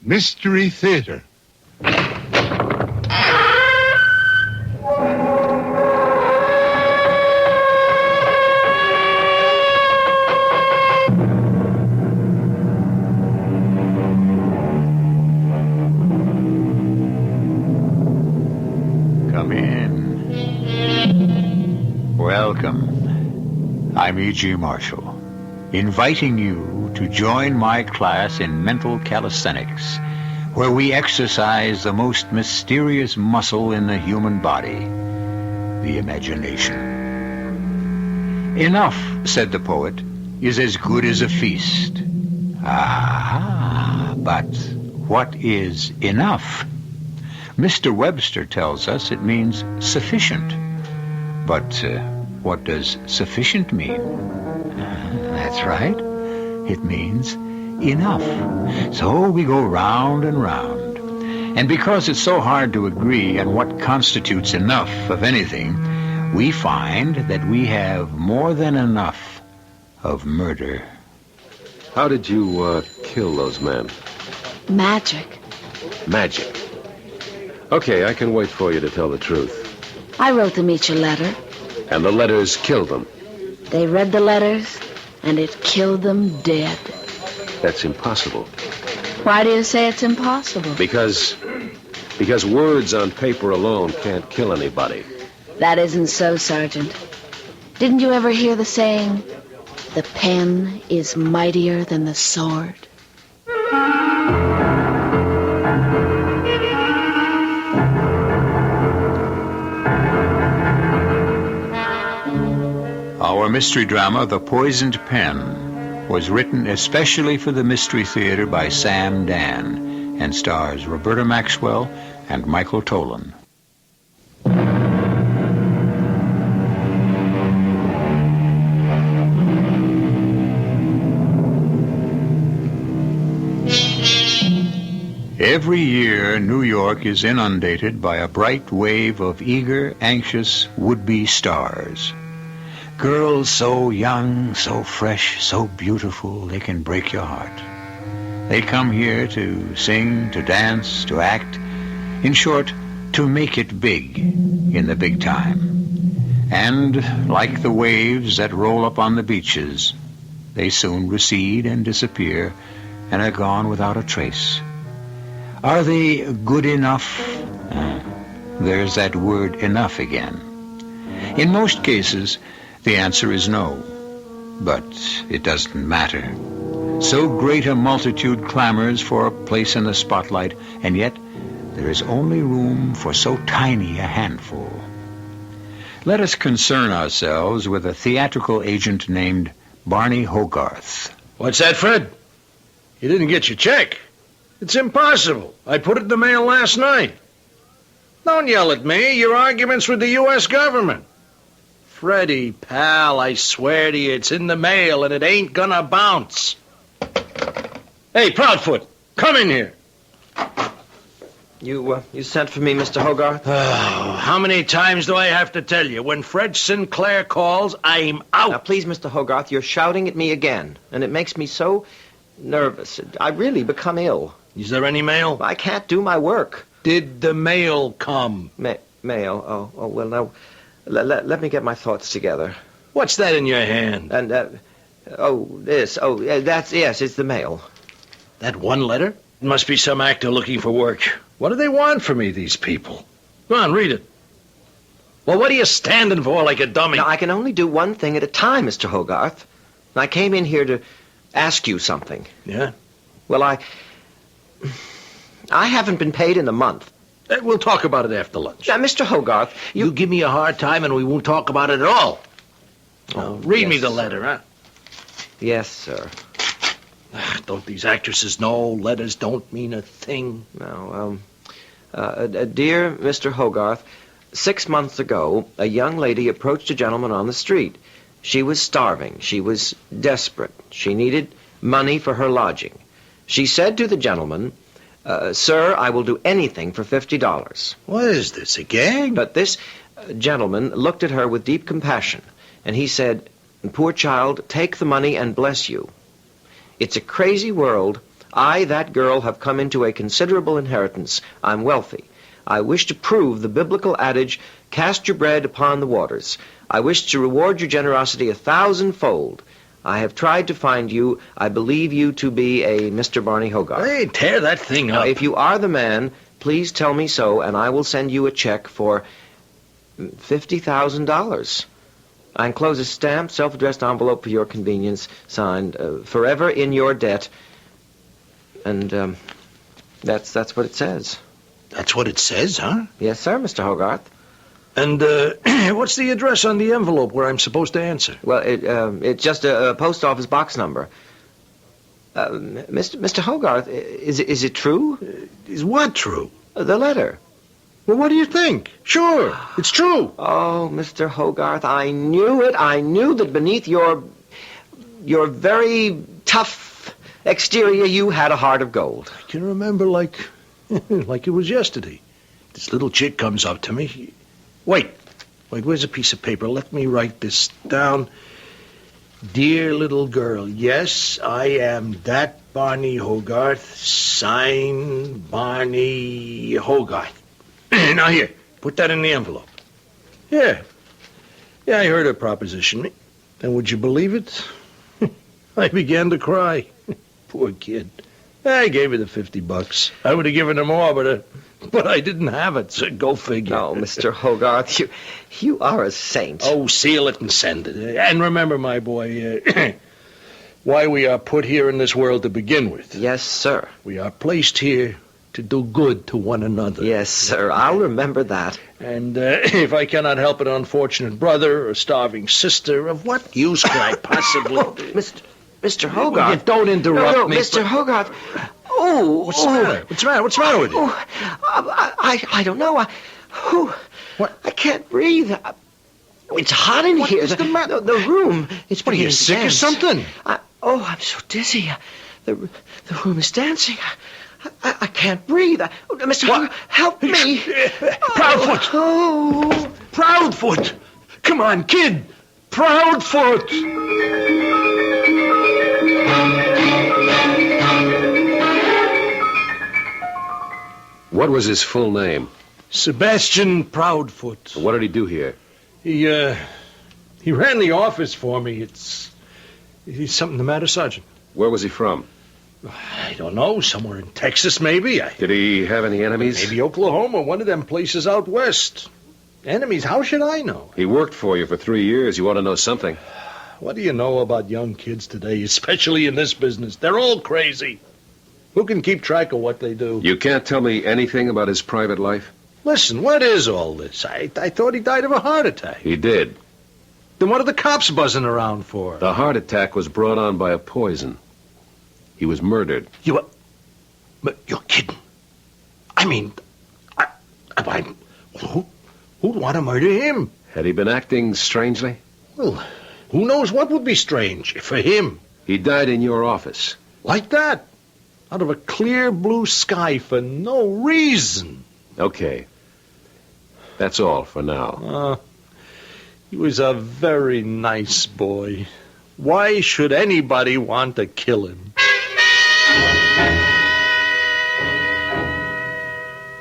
Speaker 2: Mystery Theater.
Speaker 1: Come in. Welcome. I'm E.G. Marshall, inviting you to join my class in mental calisthenics, where we exercise the most mysterious muscle in the human body, the imagination. Enough, said the poet, is as good as a feast. Aha, but what is enough? Mr. Webster tells us it means sufficient. But what does sufficient mean? That's right. It means enough. So we go round and round. And because it's so hard to agree on what constitutes enough of anything, we find that we have more than enough of murder.
Speaker 21: How did you kill those men?
Speaker 13: Magic.
Speaker 21: Magic. Okay, I can wait for you to tell the truth.
Speaker 13: I wrote them each a letter.
Speaker 21: And the letters killed them.
Speaker 13: They read the letters, and it killed them dead.
Speaker 21: That's impossible.
Speaker 13: Why do you say it's impossible?
Speaker 21: Because words on paper alone can't kill anybody.
Speaker 13: That isn't so, Sergeant. Didn't you ever hear the saying, the pen is mightier than the sword?
Speaker 1: Our mystery drama, The Poisoned Pen, was written especially for the Mystery Theater by Sam Dan and stars Roberta Maxwell and Michael Tolan. Every year, New York is inundated by a bright wave of eager, anxious, would-be stars. Girls so young, so fresh, so beautiful, they can break your heart. They come here to sing, to dance, to act. In short, to make it big in the big time. And like the waves that roll up on the beaches, they soon recede and disappear and are gone without a trace. Are they good enough? There's that word enough again. In most cases, the answer is no. But it doesn't matter. So great a multitude clamors for a place in the spotlight, and yet there is only room for so tiny a handful. Let us concern ourselves with a theatrical agent named Barney Hogarth.
Speaker 20: What's that, Fred? You didn't get your check. It's impossible. I put it in the mail last night. Don't yell at me. Your argument's with the U.S. government. Freddie, pal, I swear to you, it's in the mail and it ain't gonna bounce. Hey, Proudfoot, come in here.
Speaker 15: You sent for me, Mr. Hogarth?
Speaker 18: Oh, how many times do I have to tell you? When Fred Sinclair calls, I'm out.
Speaker 15: Now, please, Mr. Hogarth, you're shouting at me again, and it makes me so nervous. I really become ill.
Speaker 18: Is there any mail?
Speaker 15: I can't do my work.
Speaker 18: Did the mail come?
Speaker 15: Mail? Oh, well, now, let me get my thoughts together.
Speaker 18: What's that in your hand?
Speaker 15: And, this. Oh, yes, it's the mail.
Speaker 18: That one letter? It must be some actor looking for work. What do they want from me, these people? Go on, read it. Well, what are you standing for like a dummy?
Speaker 15: Now, I can only do one thing at a time, Mr. Hogarth. I came in here to ask you something.
Speaker 18: Yeah?
Speaker 15: Well, I haven't been paid in a month.
Speaker 18: We'll talk about it after lunch.
Speaker 15: Now, Mr. Hogarth,
Speaker 18: you give me a hard time and we won't talk about it at all.
Speaker 15: Oh,
Speaker 18: read me the letter, huh?
Speaker 15: Yes, sir.
Speaker 18: Don't these actresses know letters don't mean a thing?
Speaker 15: No, dear Mr. Hogarth, 6 months ago, a young lady approached a gentleman on the street. She was starving. She was desperate. She needed money for her lodging. She said to the gentleman, Sir, I will do anything for $50.
Speaker 18: What is this, a gag?
Speaker 15: But this gentleman looked at her with deep compassion, and he said, Poor child, take the money and bless you. It's a crazy world. I, that girl, have come into a considerable inheritance. I'm wealthy. I wish to prove the biblical adage, cast your bread upon the waters. I wish to reward your generosity 1,000-fold. I have tried to find you. I believe you to be a Mr. Barney Hogarth.
Speaker 18: Hey, tear that thing up.
Speaker 15: Now, if you are the man, please tell me so, and I will send you a check for $50,000. I enclose a stamped, self-addressed envelope for your convenience, signed, Forever in your debt. And, that's what it says.
Speaker 18: That's what it says, huh?
Speaker 15: Yes, sir, Mr. Hogarth.
Speaker 18: And, what's the address on the envelope where I'm supposed to answer?
Speaker 15: Well, it's just a post office box number. Mr. Hogarth, is it true?
Speaker 18: Is what true?
Speaker 15: The letter.
Speaker 18: Well, what do you think? Sure, it's true.
Speaker 15: Oh, Mr. Hogarth, I knew it. I knew that beneath your very tough exterior, you had a heart of gold.
Speaker 18: I can remember like it was yesterday. This little chick comes up to me. Wait, where's a piece of paper? Let me write this down. Dear little girl, yes, I am that Barney Hogarth. Sign Barney Hogarth. Now here, put that in the envelope. Yeah, I heard her proposition. And would you believe it? I began to cry. Poor kid. I gave her the $50. I would have given her more, but I didn't have it, so go figure.
Speaker 15: No, Mr. Hogarth, you are a saint.
Speaker 18: Oh, seal it and send it. And remember, my boy, why we are put here in this world to begin with.
Speaker 15: Yes, sir.
Speaker 18: We are placed here to do good to one another.
Speaker 15: Yes, sir. I'll remember that.
Speaker 18: And if I cannot help an unfortunate brother or a starving sister, of what use could I possibly...
Speaker 15: Mr. Hogarth.
Speaker 18: Don't interrupt me.
Speaker 15: Mr. Hogarth. Oh.
Speaker 18: What's the matter? What's the matter with you?
Speaker 15: I don't know. What? I can't breathe. It's hot in here.
Speaker 18: What's the matter?
Speaker 15: The room. It's
Speaker 18: What, are you sick or something?
Speaker 15: I'm so dizzy. The room is dancing. I can't breathe. Mr. Hogarth, help me.
Speaker 18: Proudfoot.
Speaker 15: Oh.
Speaker 18: Proudfoot. Come on, kid. Proudfoot.
Speaker 21: What was his full name?
Speaker 18: Sebastian Proudfoot.
Speaker 21: What did he do here?
Speaker 18: He ran the office for me. Is something the matter, Sergeant?
Speaker 21: Where was he from?
Speaker 18: I don't know. Somewhere in Texas, maybe.
Speaker 21: Did he have any enemies?
Speaker 18: Maybe Oklahoma, one of them places out west. Enemies? How should I know?
Speaker 21: He worked for you for 3 years. You ought to know something.
Speaker 18: What do you know about young kids today, especially in this business? They're all crazy. Who can keep track of what they do?
Speaker 21: You can't tell me anything about his private life?
Speaker 18: Listen, what is all this? I thought he died of a heart attack.
Speaker 21: He did.
Speaker 18: Then what are the cops buzzing around for?
Speaker 21: The heart attack was brought on by a poison. He was murdered.
Speaker 18: But you're kidding. I mean, who'd want to murder him?
Speaker 21: Had he been acting strangely?
Speaker 18: Well, who knows what would be strange for him?
Speaker 21: He died in your office.
Speaker 18: Like that? out of a clear blue sky for no reason.
Speaker 21: Okay. That's all for now.
Speaker 18: He was a very nice boy. Why should anybody want to kill him?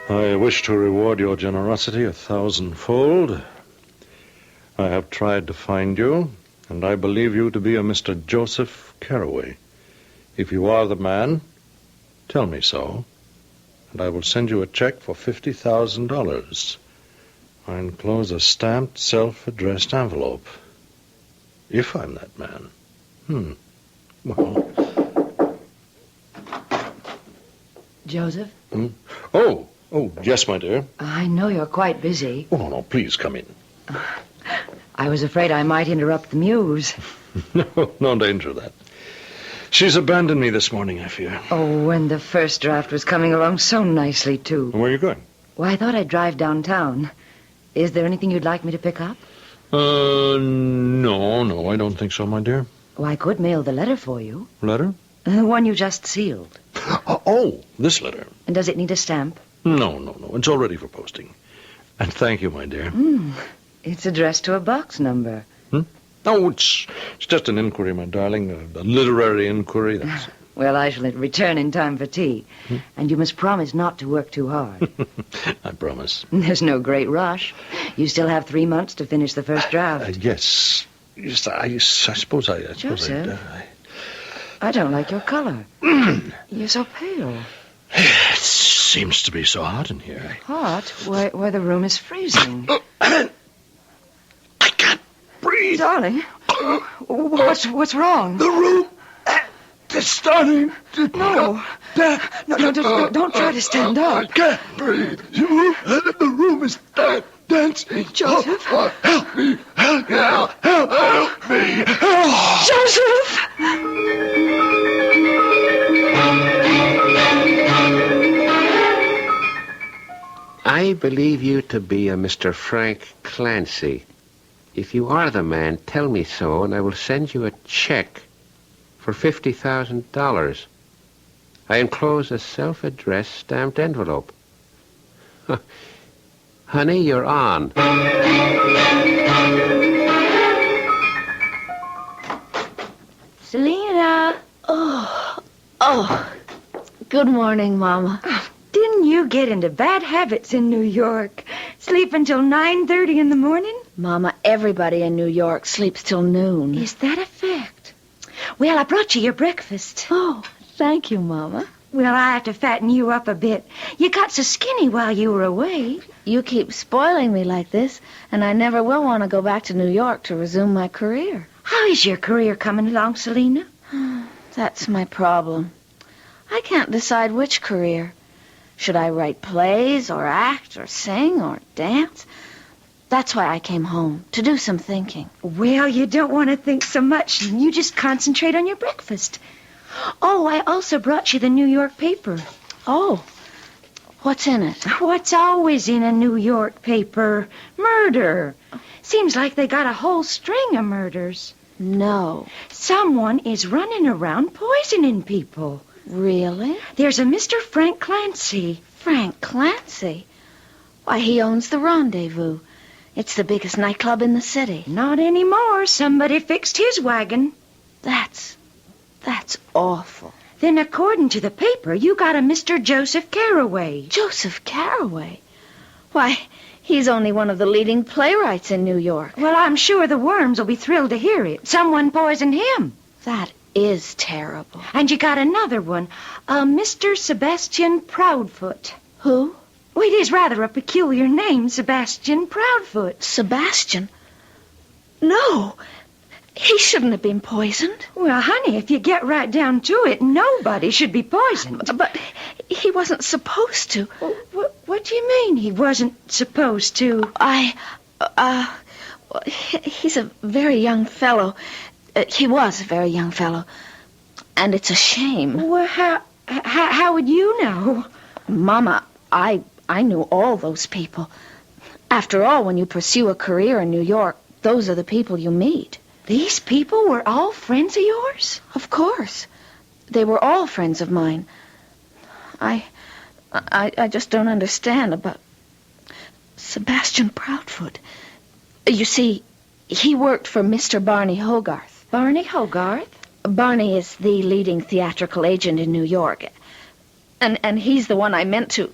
Speaker 18: I wish to reward your generosity 1,000-fold. I have tried to find you, and I believe you to be a Mr. Joseph Carraway. If you are the man, tell me so, and I will send you a check for $50,000. I enclose a stamped, self-addressed envelope. If I'm that man. Well.
Speaker 5: Joseph?
Speaker 18: Oh, yes, my dear.
Speaker 5: I know you're quite busy.
Speaker 18: Oh, no, please come in.
Speaker 5: I was afraid I might interrupt the muse.
Speaker 18: No danger of that. She's abandoned me this morning, I fear.
Speaker 5: Oh, and the first draft was coming along so nicely, too.
Speaker 18: Where are you going?
Speaker 5: Well, I thought I'd drive downtown. Is there anything you'd like me to pick up?
Speaker 18: No, I don't think so, my dear.
Speaker 5: Oh, I could mail the letter for you.
Speaker 18: Letter?
Speaker 5: The one you just sealed.
Speaker 18: Oh, this letter.
Speaker 5: And does it need a stamp?
Speaker 18: No. It's all ready for posting. And thank you, my dear.
Speaker 5: It's addressed to a box number.
Speaker 18: No, it's just an inquiry, my darling. A literary inquiry. That's...
Speaker 5: Well, I shall return in time for tea. And you must promise not to work too hard.
Speaker 18: I promise.
Speaker 5: There's no great rush. You still have 3 months to finish the first draft.
Speaker 18: Yes, I suppose I...
Speaker 5: Joseph, I don't like your color. You're so pale.
Speaker 18: It seems to be so hot in here.
Speaker 5: Hot? Why, the room is freezing.
Speaker 18: I can't breathe.
Speaker 5: Darling, what's wrong?
Speaker 18: The room is starting to...
Speaker 5: No, don't try to stand up.
Speaker 18: I can't breathe. The room is dancing.
Speaker 5: Joseph?
Speaker 18: Help me. Help me.
Speaker 5: Joseph!
Speaker 19: I believe you to be a Mr. Frank Clancy. If you are the man, tell me so, and I will send you a check for $50,000. I enclose a self-addressed stamped envelope. Honey, you're on.
Speaker 13: Selena! Oh, good morning, Mama.
Speaker 5: Didn't you get into bad habits in New York? Sleep until 9:30 in the morning?
Speaker 13: Mama, everybody in New York sleeps till noon.
Speaker 5: Is that a fact? Well, I brought you your breakfast.
Speaker 13: Oh, thank you, Mama.
Speaker 5: Well, I have to fatten you up a bit. You got so skinny while you were away.
Speaker 13: You keep spoiling me like this, and I never will want to go back to New York to resume my career.
Speaker 5: How is your career coming along, Selena?
Speaker 13: That's my problem. I can't decide which career. Should I write plays or act or sing or dance? That's why I came home, to do some thinking.
Speaker 5: Well, you don't want to think so much. You just concentrate on your breakfast. Oh, I also brought you the New York paper.
Speaker 13: Oh, what's in it?
Speaker 5: What's always in a New York paper? Murder. Seems like they got a whole string of murders.
Speaker 13: No.
Speaker 5: Someone is running around poisoning people.
Speaker 13: Really?
Speaker 5: There's a Mr. Frank Clancy.
Speaker 13: Frank Clancy? Why, he owns the Rendezvous. It's the biggest nightclub in the city.
Speaker 5: Not anymore. Somebody fixed his wagon.
Speaker 13: That's awful.
Speaker 5: Then according to the paper, you got a Mr. Joseph Carraway.
Speaker 13: Joseph Carraway? Why, he's only one of the leading playwrights in New York.
Speaker 5: Well, I'm sure the worms will be thrilled to hear it. Someone poisoned him.
Speaker 13: That is terrible.
Speaker 5: And you got another one, a Mr. Sebastian Proudfoot.
Speaker 13: Who?
Speaker 5: Well, it is rather a peculiar name, Sebastian Proudfoot.
Speaker 13: Sebastian? No, he shouldn't have been poisoned.
Speaker 5: Well, honey, if you get right down to it, nobody should be poisoned.
Speaker 13: But he wasn't supposed to.
Speaker 5: What do you mean he wasn't supposed to?
Speaker 13: He's a very young fellow. He was a very young fellow. And it's a shame.
Speaker 5: Well, how would you know?
Speaker 13: Mama, I knew all those people. After all, when you pursue a career in New York, those are the people you meet.
Speaker 5: These people were all friends of yours?
Speaker 13: Of course. They were all friends of mine. I just don't understand about Sebastian Proudfoot. You see, he worked for Mr. Barney Hogarth.
Speaker 7: Barney Hogarth?
Speaker 13: Barney is the leading theatrical agent in New York. And he's the one I meant to...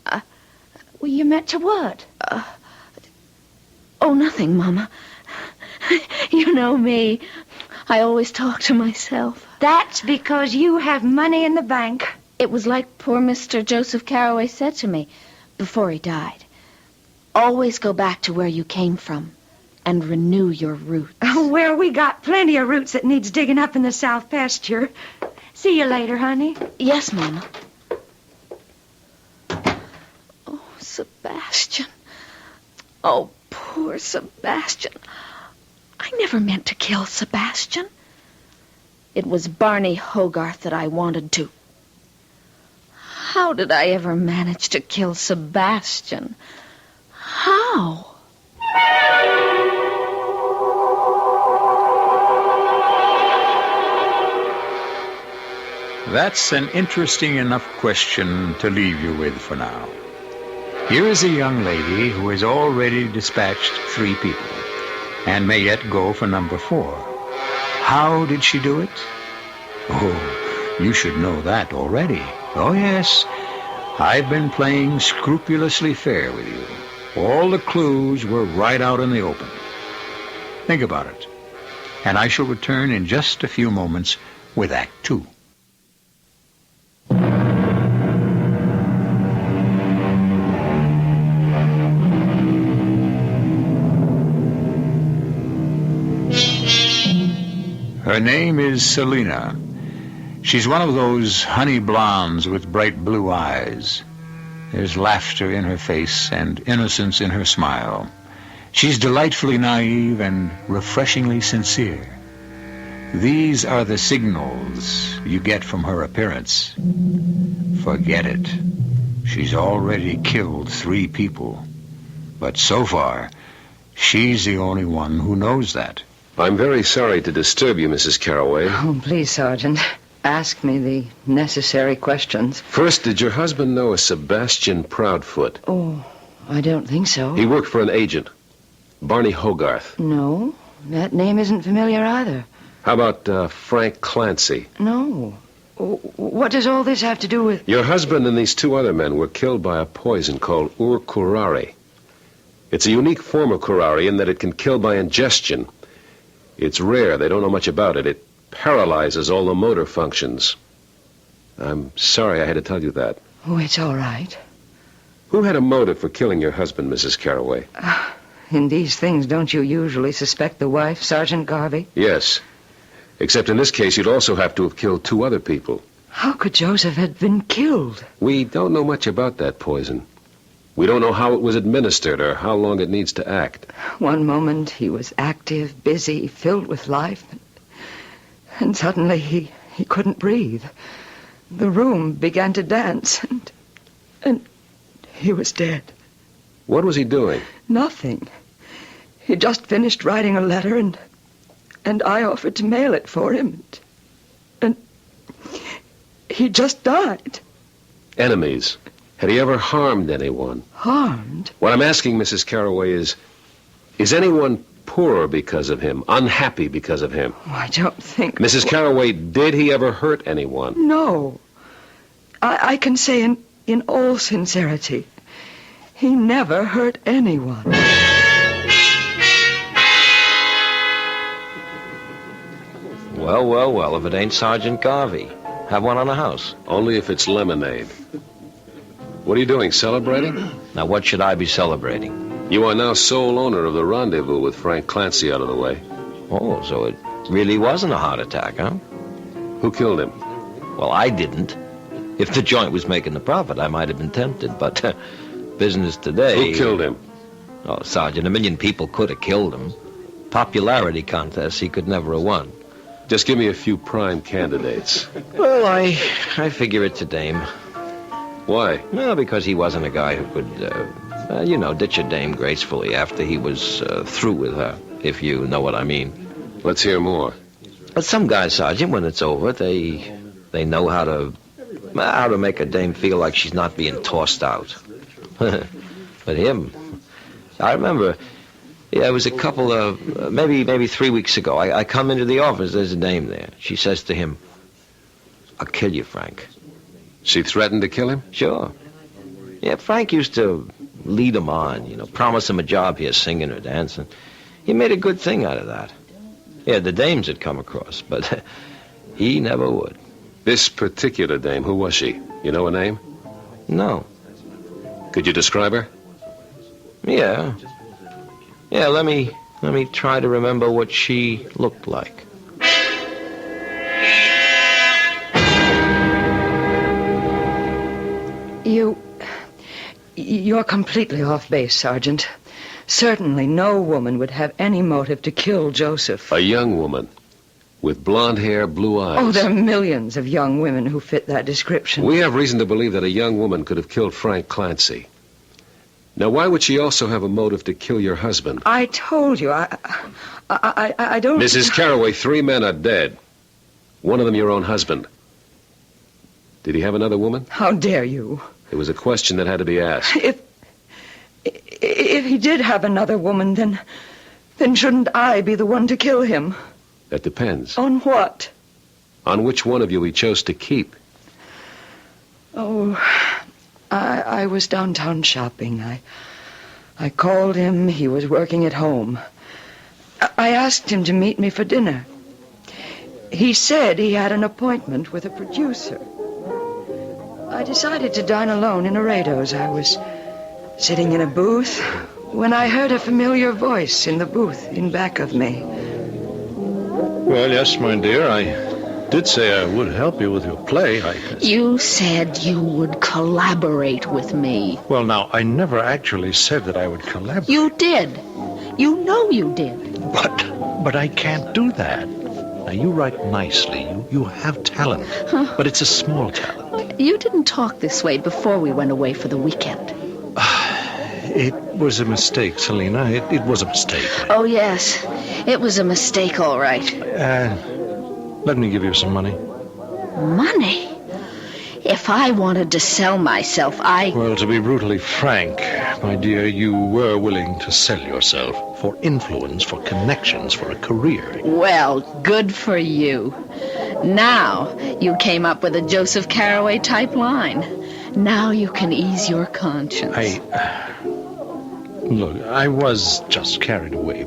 Speaker 7: Well, you meant to what?
Speaker 13: Oh, nothing, Mama. You know me. I always talk to myself.
Speaker 7: That's because you have money in the bank.
Speaker 13: It was like poor Mr. Joseph Carroway said to me before he died. Always go back to where you came from and renew your roots.
Speaker 7: Well, we got plenty of roots that needs digging up in the south pasture. See you later, honey.
Speaker 13: Yes, Mama. Oh, Sebastian. Oh, poor Sebastian. I never meant to kill Sebastian. It was Barney Hogarth that I wanted to. How did I ever manage to kill Sebastian? How?
Speaker 1: That's an interesting enough question to leave you with for now. Here is a young lady who has already dispatched 3 people and may yet go for number 4. How did she do it? Oh, you should know that already. Oh, yes. I've been playing scrupulously fair with you. All the clues were right out in the open. Think about it. And I shall return in just a few moments with Act 2. Her name is Selina. She's one of those honey blondes with bright blue eyes. There's laughter in her face and innocence in her smile. She's delightfully naive and refreshingly sincere. These are the signals you get from her appearance. Forget it. She's already killed 3 people. But so far, she's the only one who knows that.
Speaker 21: I'm very sorry to disturb you, Mrs. Carroway.
Speaker 5: Oh, please, Sergeant. Ask me the necessary questions.
Speaker 21: First, did your husband know a Sebastian Proudfoot?
Speaker 5: Oh, I don't think so.
Speaker 21: He worked for an agent, Barney Hogarth.
Speaker 5: No, that name isn't familiar either.
Speaker 21: How about Frank Clancy?
Speaker 5: No. What does all this have to do with...
Speaker 21: Your husband and these 2 other men were killed by a poison called curare. It's a unique form of curare in that it can kill by ingestion. It's rare. They don't know much about it. It paralyzes all the motor functions. I'm sorry I had to tell you that.
Speaker 5: Oh, it's all right.
Speaker 21: Who had a motive for killing your husband, Mrs. Carroway?
Speaker 5: In these things, don't you usually suspect the wife, Sergeant Garvey?
Speaker 21: Yes. Except in this case, you'd also have to have killed 2 other people.
Speaker 5: How could Joseph have been killed?
Speaker 21: We don't know much about that poison. We don't know how it was administered or how long it needs to act.
Speaker 5: One moment he was active, busy, filled with life. And suddenly he couldn't breathe. The room began to dance, and he was dead.
Speaker 21: What was he doing?
Speaker 5: Nothing. He just finished writing a letter, and I offered to mail it for him. And he just died.
Speaker 21: Enemies. Had he ever harmed anyone?
Speaker 5: Harmed?
Speaker 21: What I'm asking, Mrs. Carroway, is anyone poorer because of him, unhappy because of him?
Speaker 5: Oh, I don't think...
Speaker 21: Mrs. Carroway, did he ever hurt anyone?
Speaker 5: No. I can say in all sincerity, he never hurt anyone.
Speaker 15: Well, if it ain't Sergeant Garvey. Have one on the house.
Speaker 21: Only if it's lemonade. What are you doing, celebrating?
Speaker 15: Now, what should I be celebrating?
Speaker 21: You are now sole owner of the rendezvous with Frank Clancy out of the way.
Speaker 15: Oh, so it really wasn't a heart attack, huh?
Speaker 21: Who killed him?
Speaker 15: Well, I didn't. If the joint was making a profit, I might have been tempted, but business today...
Speaker 21: Who killed him?
Speaker 15: Oh, Sergeant, 1 million people could have killed him. Popularity contests he could never have won.
Speaker 21: Just give me a few prime candidates.
Speaker 15: Well, I figure it's a dame.
Speaker 21: Why?
Speaker 15: Well, because he wasn't a guy who could, ditch a dame gracefully after he was through with her, if you know what I mean.
Speaker 21: Let's hear more.
Speaker 15: But some guys, Sergeant, when it's over, they know how to How to make a dame feel like she's not being tossed out. But him, I remember, it was a couple of, maybe 3 weeks ago. I come into the office, there's a dame there. She says to him, "I'll kill you, Frank."
Speaker 21: She threatened to kill him?
Speaker 15: Sure. Yeah, Frank used to lead him on, promise him a job here singing or dancing. He made a good thing out of that. Yeah, the dames had come across, but he never would.
Speaker 21: This particular dame, who was she? You know her name?
Speaker 15: No.
Speaker 21: Could you describe her?
Speaker 15: Yeah. Yeah, let me try to remember what she looked like.
Speaker 5: You're completely off base, Sergeant. Certainly no woman would have any motive to kill Joseph.
Speaker 21: A young woman with blonde hair, blue eyes.
Speaker 5: Oh, there are millions of young women who fit that description.
Speaker 21: We have reason to believe that a young woman could have killed Frank Clancy. Now, why would she also have a motive to kill your husband?
Speaker 5: I told you, I don't...
Speaker 21: Mrs. Carraway, 3 men are dead. One of them your own husband. Did he have another woman?
Speaker 5: How dare you?
Speaker 21: It was a question that had to be asked.
Speaker 5: If he did have another woman, then shouldn't I be the one to kill him?
Speaker 21: That depends.
Speaker 5: On what?
Speaker 21: On which one of you he chose to keep.
Speaker 5: Oh, I was downtown shopping. I called him. He was working at home. I asked him to meet me for dinner. He said he had an appointment with a producer. I decided to dine alone in Laredo's. I was sitting in a booth when I heard a familiar voice in the booth in back of me.
Speaker 18: Well, yes, my dear, I did say I would help you with your play.
Speaker 22: You said you would collaborate with me.
Speaker 18: Well, now, I never actually said that I would collaborate.
Speaker 22: You did. You know you did.
Speaker 18: But I can't do that. Now, you write nicely. You have talent.
Speaker 22: Huh.
Speaker 18: But it's a small talent.
Speaker 22: You didn't talk this way before we went away for the weekend.
Speaker 18: It was a mistake, Selina. It was a mistake.
Speaker 22: Oh, yes. It was a mistake, all right.
Speaker 18: Let me give you some money.
Speaker 22: Money? If I wanted to sell myself,
Speaker 18: Well, to be brutally frank, my dear, you were willing to sell yourself for influence, for connections, for a career.
Speaker 22: Well, good for you. Now you came up with a Joseph Carraway type line. Now you can ease your conscience.
Speaker 18: Look, I was just carried away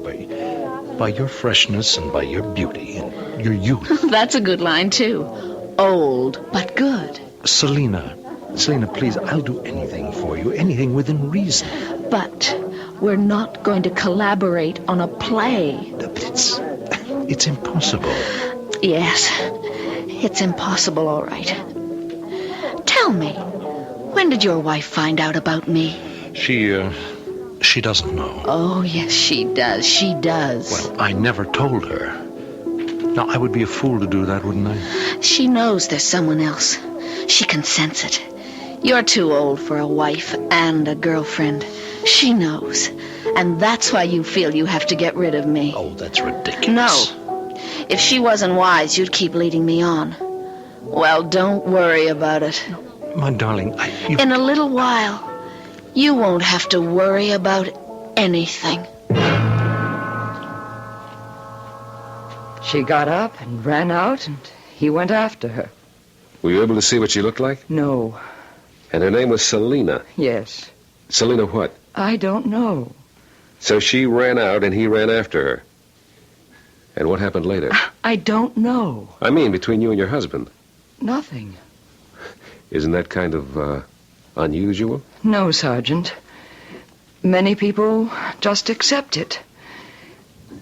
Speaker 18: by your freshness and by your beauty and your youth.
Speaker 22: That's a good line, too. Old, but good.
Speaker 18: Selina, please, I'll do anything for you, anything within reason.
Speaker 22: But we're not going to collaborate on a play.
Speaker 18: But it's impossible.
Speaker 22: Yes, it's impossible, all right. Tell me, when did your wife find out about me?
Speaker 18: She doesn't know.
Speaker 22: Oh, yes, she does. She does.
Speaker 18: Well, I never told her. Now, I would be a fool to do that, wouldn't I?
Speaker 22: She knows there's someone else. She can sense it. You're too old for a wife and a girlfriend. She knows. And that's why you feel you have to get rid of me.
Speaker 18: Oh, that's ridiculous.
Speaker 22: No. If she wasn't wise, you'd keep leading me on. Well, don't worry about it.
Speaker 18: My darling,
Speaker 22: In a little while, you won't have to worry about anything.
Speaker 5: She got up and ran out, and he went after her.
Speaker 21: Were you able to see what she looked like?
Speaker 5: No.
Speaker 21: And her name was Selina.
Speaker 5: Yes.
Speaker 21: Selina what?
Speaker 5: I don't know.
Speaker 21: So she ran out and he ran after her. And what happened later?
Speaker 5: I don't know.
Speaker 21: I mean, between you and your husband.
Speaker 5: Nothing.
Speaker 21: Isn't that kind of, unusual?
Speaker 5: No, Sergeant. Many people just accept it.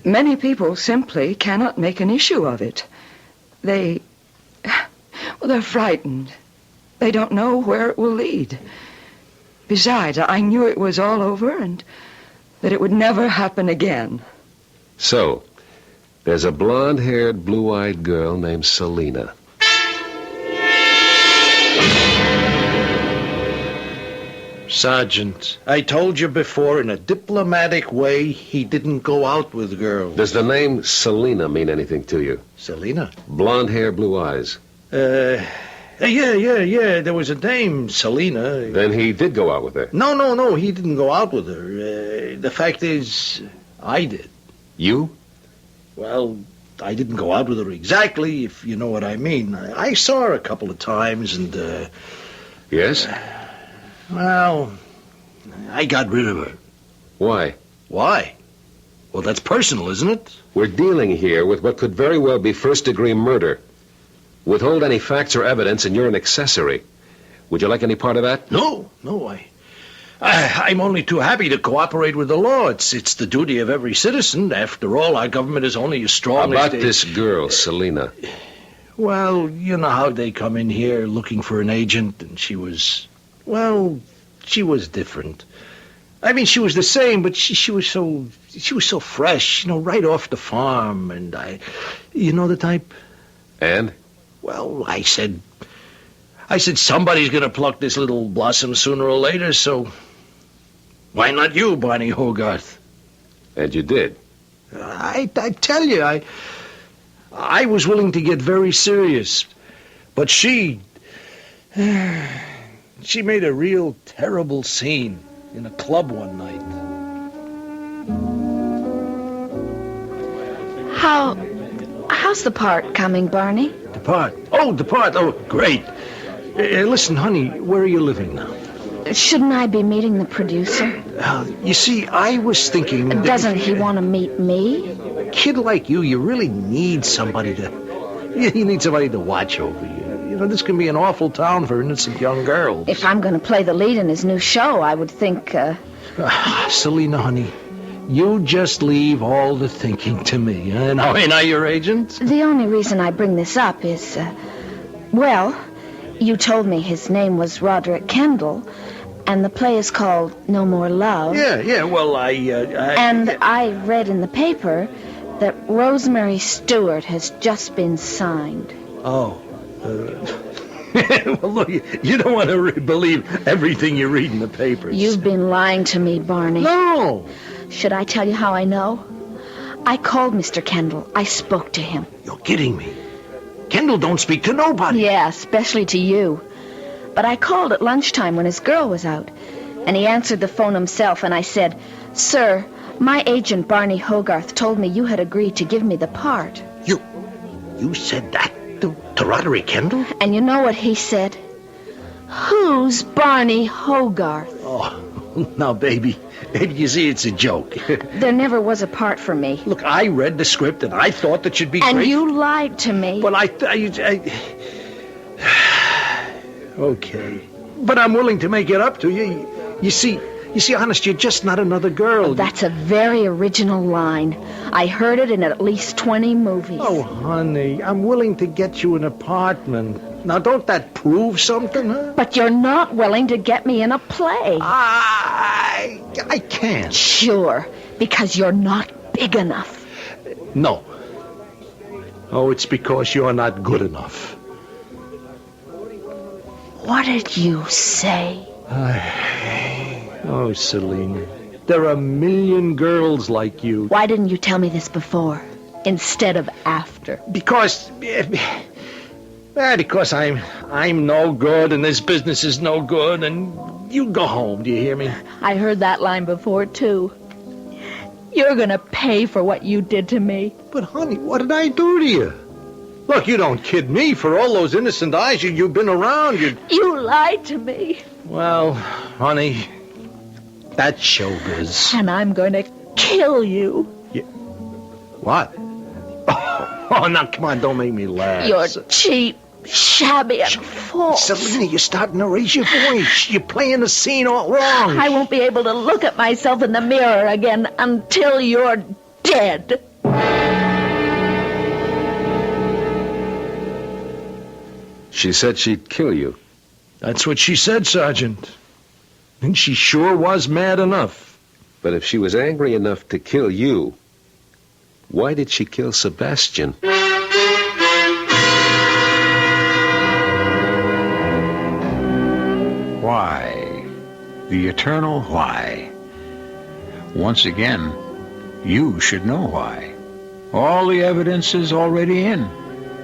Speaker 5: Many people simply cannot make an issue of it. They're frightened. They don't know where it will lead. Besides, I knew it was all over and that it would never happen again.
Speaker 21: So, there's a blonde-haired, blue-eyed girl named Selina.
Speaker 18: Sergeant, I told you before, in a diplomatic way, he didn't go out with girls.
Speaker 21: Does the name Selina mean anything to you?
Speaker 18: Selina?
Speaker 21: Blonde hair, blue eyes.
Speaker 18: Yeah. There was a dame, Selena.
Speaker 21: Then he did go out with her.
Speaker 18: No. He didn't go out with her. The fact is, I did.
Speaker 21: You?
Speaker 18: Well, I didn't go out with her exactly, if you know what I mean. I saw her a couple of times, and,
Speaker 21: Yes?
Speaker 18: Well, I got rid of her.
Speaker 21: Why?
Speaker 18: Why? Well, that's personal, isn't it?
Speaker 21: We're dealing here with what could very well be first-degree murder. Withhold any facts or evidence, and you're an accessory. Would you like any part of that?
Speaker 18: No, I'm only too happy to cooperate with the law. It's the duty of every citizen. After all, our government is only as strong
Speaker 21: About
Speaker 18: as
Speaker 21: this girl, Selena.
Speaker 18: Well, you know how they come in here looking for an agent, and she was different. I mean, she was the same, but she was so fresh, right off the farm, and you know the type.
Speaker 21: And?
Speaker 18: Well, I said somebody's gonna pluck this little blossom sooner or later, so why not you, Barney Hogarth?
Speaker 21: And you did.
Speaker 18: I tell you, I was willing to get very serious, but she made a real terrible scene in a club one night.
Speaker 3: How's the part coming, Barney?
Speaker 18: The part? Oh, great. Listen, honey, where are you living now?
Speaker 3: Shouldn't I be meeting the producer?
Speaker 18: You see, I was thinking...
Speaker 3: Doesn't he want to meet me?
Speaker 18: A kid like you really need somebody to... You need somebody to watch over you. This can be an awful town for innocent young girls.
Speaker 3: If I'm going to play the lead in his new show, I would think...
Speaker 18: Selena, honey, you just leave all the thinking to me. Now, ain't I your agent?
Speaker 3: The only reason I bring this up is... you told me his name was Roderick Kendall, and the play is called No More Love.
Speaker 18: Yeah, well,
Speaker 3: And I read in the paper that Rosemary Stewart has just been signed.
Speaker 18: Oh. Well, look, you don't want to believe everything you read in the papers.
Speaker 3: You've been lying to me, Barney.
Speaker 18: No!
Speaker 3: Should I tell you how I know? I called Mr. Kendall. I spoke to him.
Speaker 18: You're kidding me. Kendall don't speak to nobody.
Speaker 3: Yeah, especially to you. But I called at lunchtime when his girl was out, and he answered the phone himself, and I said, "Sir, my agent Barney Hogarth told me you had agreed to give me the part."
Speaker 18: You said that to Roderick Kendall?
Speaker 3: And you know what he said? "Who's Barney Hogarth?"
Speaker 18: Oh, now, baby, you see, it's a joke.
Speaker 3: There never was a part for me.
Speaker 18: Look, I read the script, and I thought that you'd be great.
Speaker 3: And you lied to me.
Speaker 18: Well, Okay. But I'm willing to make it up to you. You see, honest, you're just not another girl.
Speaker 3: That's a very original line. I heard it in at least 20 movies.
Speaker 18: Oh, honey, I'm willing to get you an apartment. Now, don't that prove something, huh?
Speaker 3: But you're not willing to get me in a play.
Speaker 18: I can't.
Speaker 3: Sure, because you're not big enough.
Speaker 18: No. Oh, it's because you're not good enough.
Speaker 3: What did you say?
Speaker 18: Oh, Selena, there are a million girls like you.
Speaker 3: Why didn't you tell me this before, instead of after?
Speaker 18: Because I'm no good, and this business is no good, and you go home, do you hear me?
Speaker 3: I heard that line before, too. You're gonna pay for what you did to me.
Speaker 18: But, honey, what did I do to you? Look, you don't kid me. For all those innocent eyes you've been around,
Speaker 3: You lied to me.
Speaker 18: Well, honey, that's showbiz.
Speaker 3: And I'm going to kill you.
Speaker 18: What? Oh, now, come on, don't make me laugh.
Speaker 3: You're cheap, shabby, and false.
Speaker 18: Selena, you're starting to raise your voice. You're playing the scene all wrong.
Speaker 3: I won't be able to look at myself in the mirror again until you're dead.
Speaker 21: She said she'd kill you.
Speaker 18: That's what she said, Sergeant. And she sure was mad enough.
Speaker 21: But if she was angry enough to kill you, why did she kill Sebastian?
Speaker 1: Why? The eternal why. Once again, you should know why. All the evidence is already in.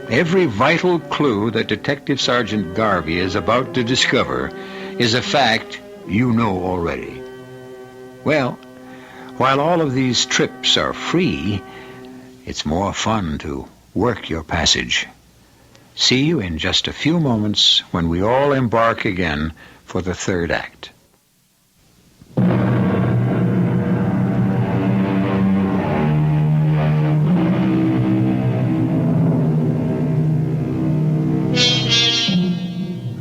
Speaker 1: Every vital clue that Detective Sergeant Garvey is about to discover is a fact you know already. Well, while all of these trips are free, it's more fun to work your passage. See you in just a few moments when we all embark again for the third act.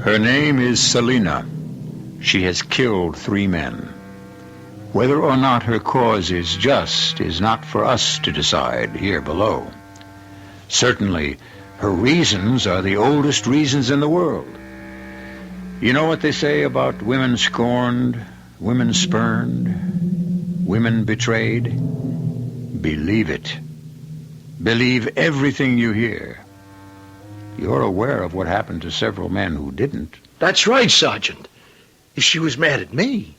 Speaker 1: Her name is Selina. She has killed 3 men. Whether or not her cause is just is not for us to decide here below. Certainly, her reasons are the oldest reasons in the world. You know what they say about women scorned, women spurned, women betrayed? Believe it. Believe everything you hear. You're aware of what happened to several men who didn't.
Speaker 18: That's right, Sergeant. If she was mad at me,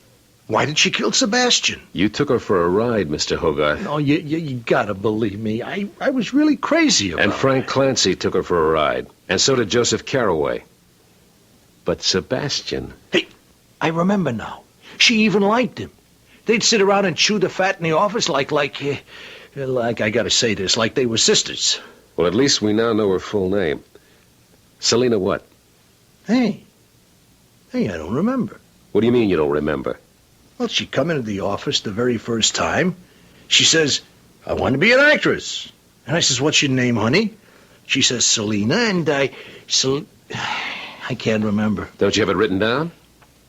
Speaker 18: why did she kill Sebastian?
Speaker 21: You took her for a ride, Mr. Hogarth.
Speaker 18: No, you gotta believe me. I was really crazy about
Speaker 21: And Frank
Speaker 18: it.
Speaker 21: Clancy took her for a ride. And so did Joseph Carraway. But Sebastian...
Speaker 18: Hey, I remember now. She even liked him. They'd sit around and chew the fat in the office like I gotta say this, like they were sisters.
Speaker 21: Well, at least we now know her full name. Selina what?
Speaker 18: Hey, I don't remember.
Speaker 21: What do you mean you don't remember?
Speaker 18: Well, she come into the office the very first time. She says, I want to be an actress. And I says, what's your name, honey? She says, Selina, and I can't remember.
Speaker 21: Don't you have it written down?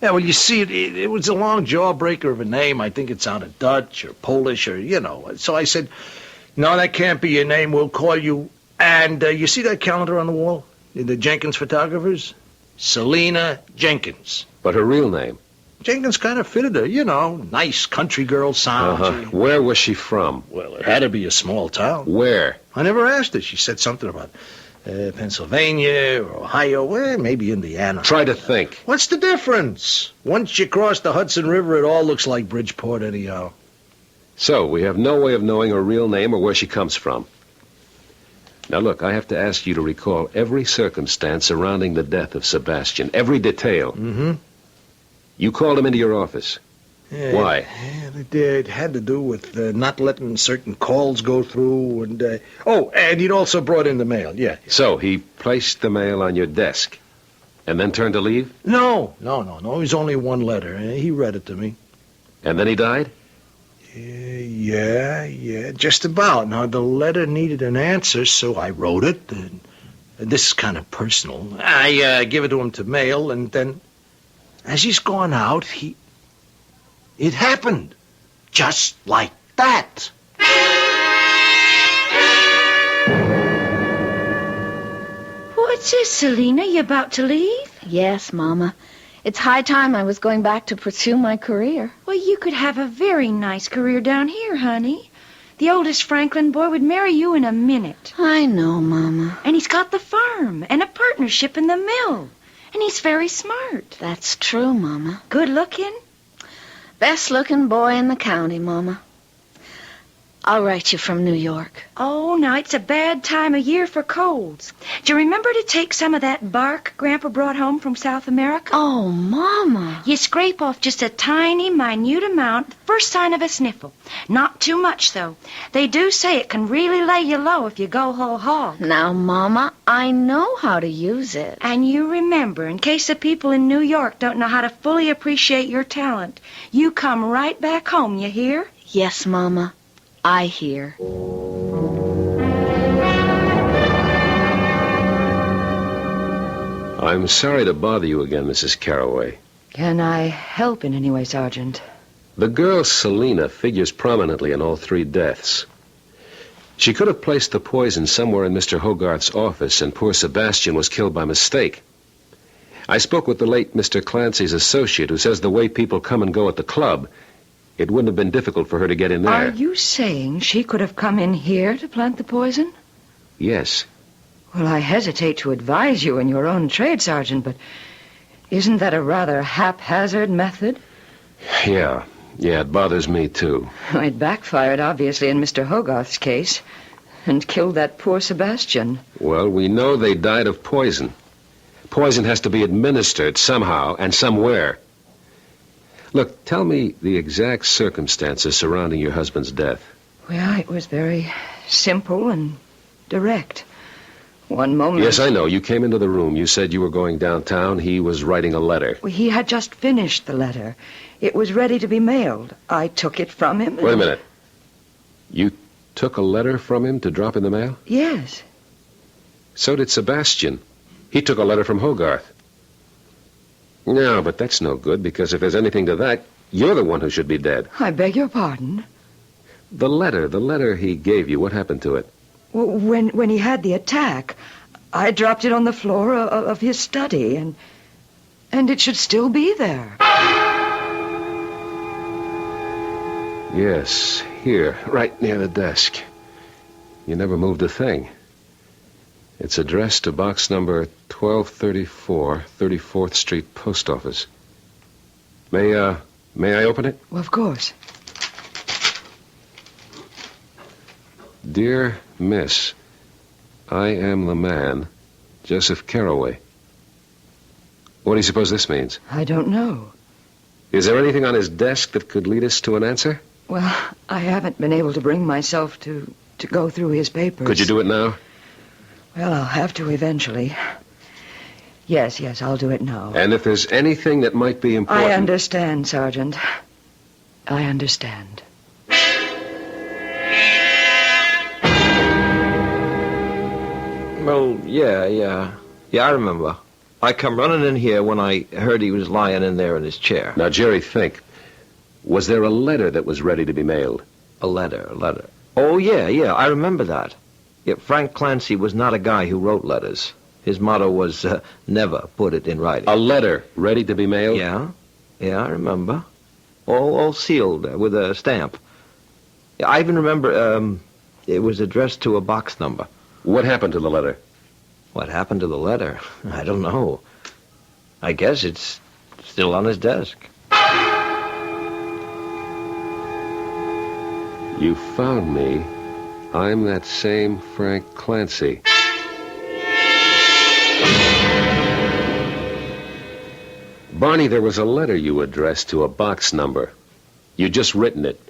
Speaker 18: Yeah, well, you see, it was a long jawbreaker of a name. I think it sounded Dutch or Polish or, So I said, no, that can't be your name. We'll call you... And you see that calendar on the wall? The Jenkins photographers? Selina Jenkins.
Speaker 21: But her real name?
Speaker 18: Jenkins kind of fitted her, nice country girl sound.
Speaker 21: Where was she from?
Speaker 18: Well, it had to be a small town.
Speaker 21: Where?
Speaker 18: I never asked her. She said something about Pennsylvania or Ohio, maybe Indiana.
Speaker 21: Try to think.
Speaker 18: What's the difference? Once you cross the Hudson River, it all looks like Bridgeport anyhow.
Speaker 21: So, we have no way of knowing her real name or where she comes from. Now, look, I have to ask you to recall every circumstance surrounding the death of Sebastian, every detail.
Speaker 18: Mm-hmm.
Speaker 21: You called him into your office.
Speaker 18: Yeah,
Speaker 21: Why?
Speaker 18: Yeah, it had to do with not letting certain calls go through, and and he'd also brought in the mail, yeah.
Speaker 21: So, he placed the mail on your desk, and then turned to leave?
Speaker 18: No. It was only one letter. He read it to me.
Speaker 21: And then he died?
Speaker 18: Yeah, just about. Now, the letter needed an answer, so I wrote it, and this is kind of personal. I give it to him to mail, and then, as he's gone out, it happened. Just like that.
Speaker 3: What's this, Selina? You about to leave? Yes, Mama. It's high time I was going back to pursue my career.
Speaker 4: Well, you could have a very nice career down here, honey. The oldest Franklin boy would marry you in a minute.
Speaker 3: I know, Mama.
Speaker 4: And he's got the farm and a partnership in the mill. And he's very smart.
Speaker 3: That's true, Mama.
Speaker 4: Good looking.
Speaker 3: Best looking boy in the county, Mama. I'll write you from New York.
Speaker 4: Oh, now, it's a bad time of year for colds. Do you remember to take some of that bark Grandpa brought home from South America?
Speaker 3: Oh, Mama.
Speaker 4: You scrape off just a tiny, minute amount, the first sign of a sniffle. Not too much, though. They do say it can really lay you low if you go whole hog.
Speaker 3: Now, Mama, I know how to use it.
Speaker 4: And you remember, in case the people in New York don't know how to fully appreciate your talent, you come right back home, you hear?
Speaker 3: Yes, Mama. I hear.
Speaker 21: I'm sorry to bother you again, Mrs. Carraway.
Speaker 5: Can I help in any way, Sergeant?
Speaker 21: The girl Selina figures prominently in all 3 deaths. She could have placed the poison somewhere in Mr. Hogarth's office, and poor Sebastian was killed by mistake. I spoke with the late Mr. Clancy's associate, who says the way people come and go at the club, it wouldn't have been difficult for her to get in there.
Speaker 5: Are you saying she could have come in here to plant the poison?
Speaker 21: Yes.
Speaker 5: Well, I hesitate to advise you in your own trade, Sergeant, but isn't that a rather haphazard method?
Speaker 21: Yeah, it bothers me, too.
Speaker 5: It backfired, obviously, in Mr. Hogarth's case.
Speaker 4: And killed that poor Sebastian.
Speaker 21: Well, we know they died of poison. Poison has to be administered somehow and somewhere. Look, tell me the exact circumstances surrounding your husband's death.
Speaker 4: Well, it was very simple and direct. One moment...
Speaker 21: Yes, I know. You came into the room. You said you were going downtown. He was writing a letter.
Speaker 4: Well, he had just finished the letter. It was ready to be mailed. I took it from him.
Speaker 21: Wait a minute. You took a letter from him to drop in the mail?
Speaker 4: Yes.
Speaker 21: So did Sebastian. He took a letter from Hogarth. No, but that's no good, because if there's anything to that, you're the one who should be dead.
Speaker 4: I beg your pardon?
Speaker 21: The letter he gave you, what happened to it?
Speaker 4: Well, when he had the attack, I dropped it on the floor of his study, and it should still be there.
Speaker 21: Yes, here, right near the desk. You never moved a thing. It's addressed to box number 1234, 34th Street Post Office. May I open it?
Speaker 4: Well, of course.
Speaker 21: Dear Miss, I am the man, Joseph Carroway. What do you suppose this means?
Speaker 4: I don't know.
Speaker 21: Is there anything on his desk that could lead us to an answer?
Speaker 4: Well, I haven't been able to bring myself to go through his papers.
Speaker 21: Could you do it now?
Speaker 4: Well, I'll have to eventually. Yes, I'll do it now.
Speaker 21: And if there's anything that might be important...
Speaker 4: I understand, Sergeant. I understand.
Speaker 15: Well, yeah, I remember. I come running in here when I heard he was lying in there in his chair.
Speaker 21: Now, Jerry, think. Was there a letter that was ready to be mailed?
Speaker 15: A letter. Oh, yeah, I remember that. Yet Frank Clancy was not a guy who wrote letters. His motto was, never put it in writing.
Speaker 21: A letter ready to be mailed?
Speaker 15: Yeah, I remember. All sealed with a stamp. I even remember it was addressed to a box number.
Speaker 21: What happened to the letter?
Speaker 15: What happened to the letter? I don't know. I guess it's still on his desk.
Speaker 21: You found me. I'm that same Frank Clancy. Barney, there was a letter you addressed to a box number. You'd just written it.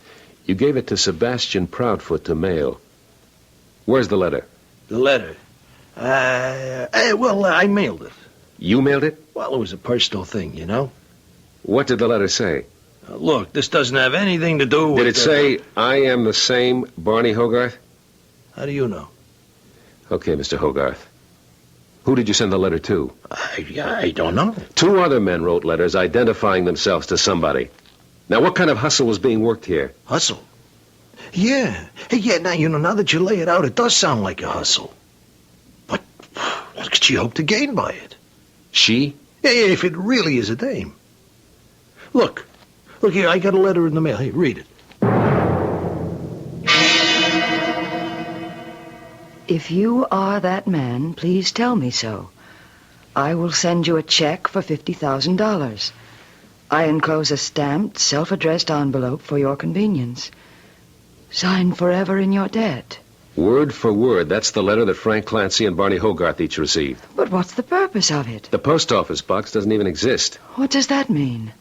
Speaker 21: You gave it to Sebastian Proudfoot to mail. Where's the letter?
Speaker 18: The letter? Well, I mailed it.
Speaker 21: You mailed it?
Speaker 18: Well, it was a personal thing, you know.
Speaker 21: What did the letter say?
Speaker 18: Look, this doesn't have anything to do with...
Speaker 21: Did it say, I am the same Barney Hogarth?
Speaker 18: How do you know?
Speaker 21: Okay, Mr. Hogarth. Who did you send the letter to?
Speaker 18: I don't know.
Speaker 21: 2 other men wrote letters identifying themselves to somebody. Now, what kind of hustle was being worked here?
Speaker 18: Hustle? Yeah. Hey, now that you lay it out, it does sound like a hustle. But what could she hope to gain by it?
Speaker 21: She?
Speaker 18: Yeah, if it really is a dame. Look here, I got a letter in the mail. Hey, read it.
Speaker 4: If you are that man, please tell me so. I will send you a check for $50,000. I enclose a stamped, self-addressed envelope for your convenience. Signed forever in your debt.
Speaker 21: Word for word, that's the letter that Frank Clancy and Barney Hogarth each received.
Speaker 4: But what's the purpose of it?
Speaker 21: The post office box doesn't even exist.
Speaker 4: What does that mean?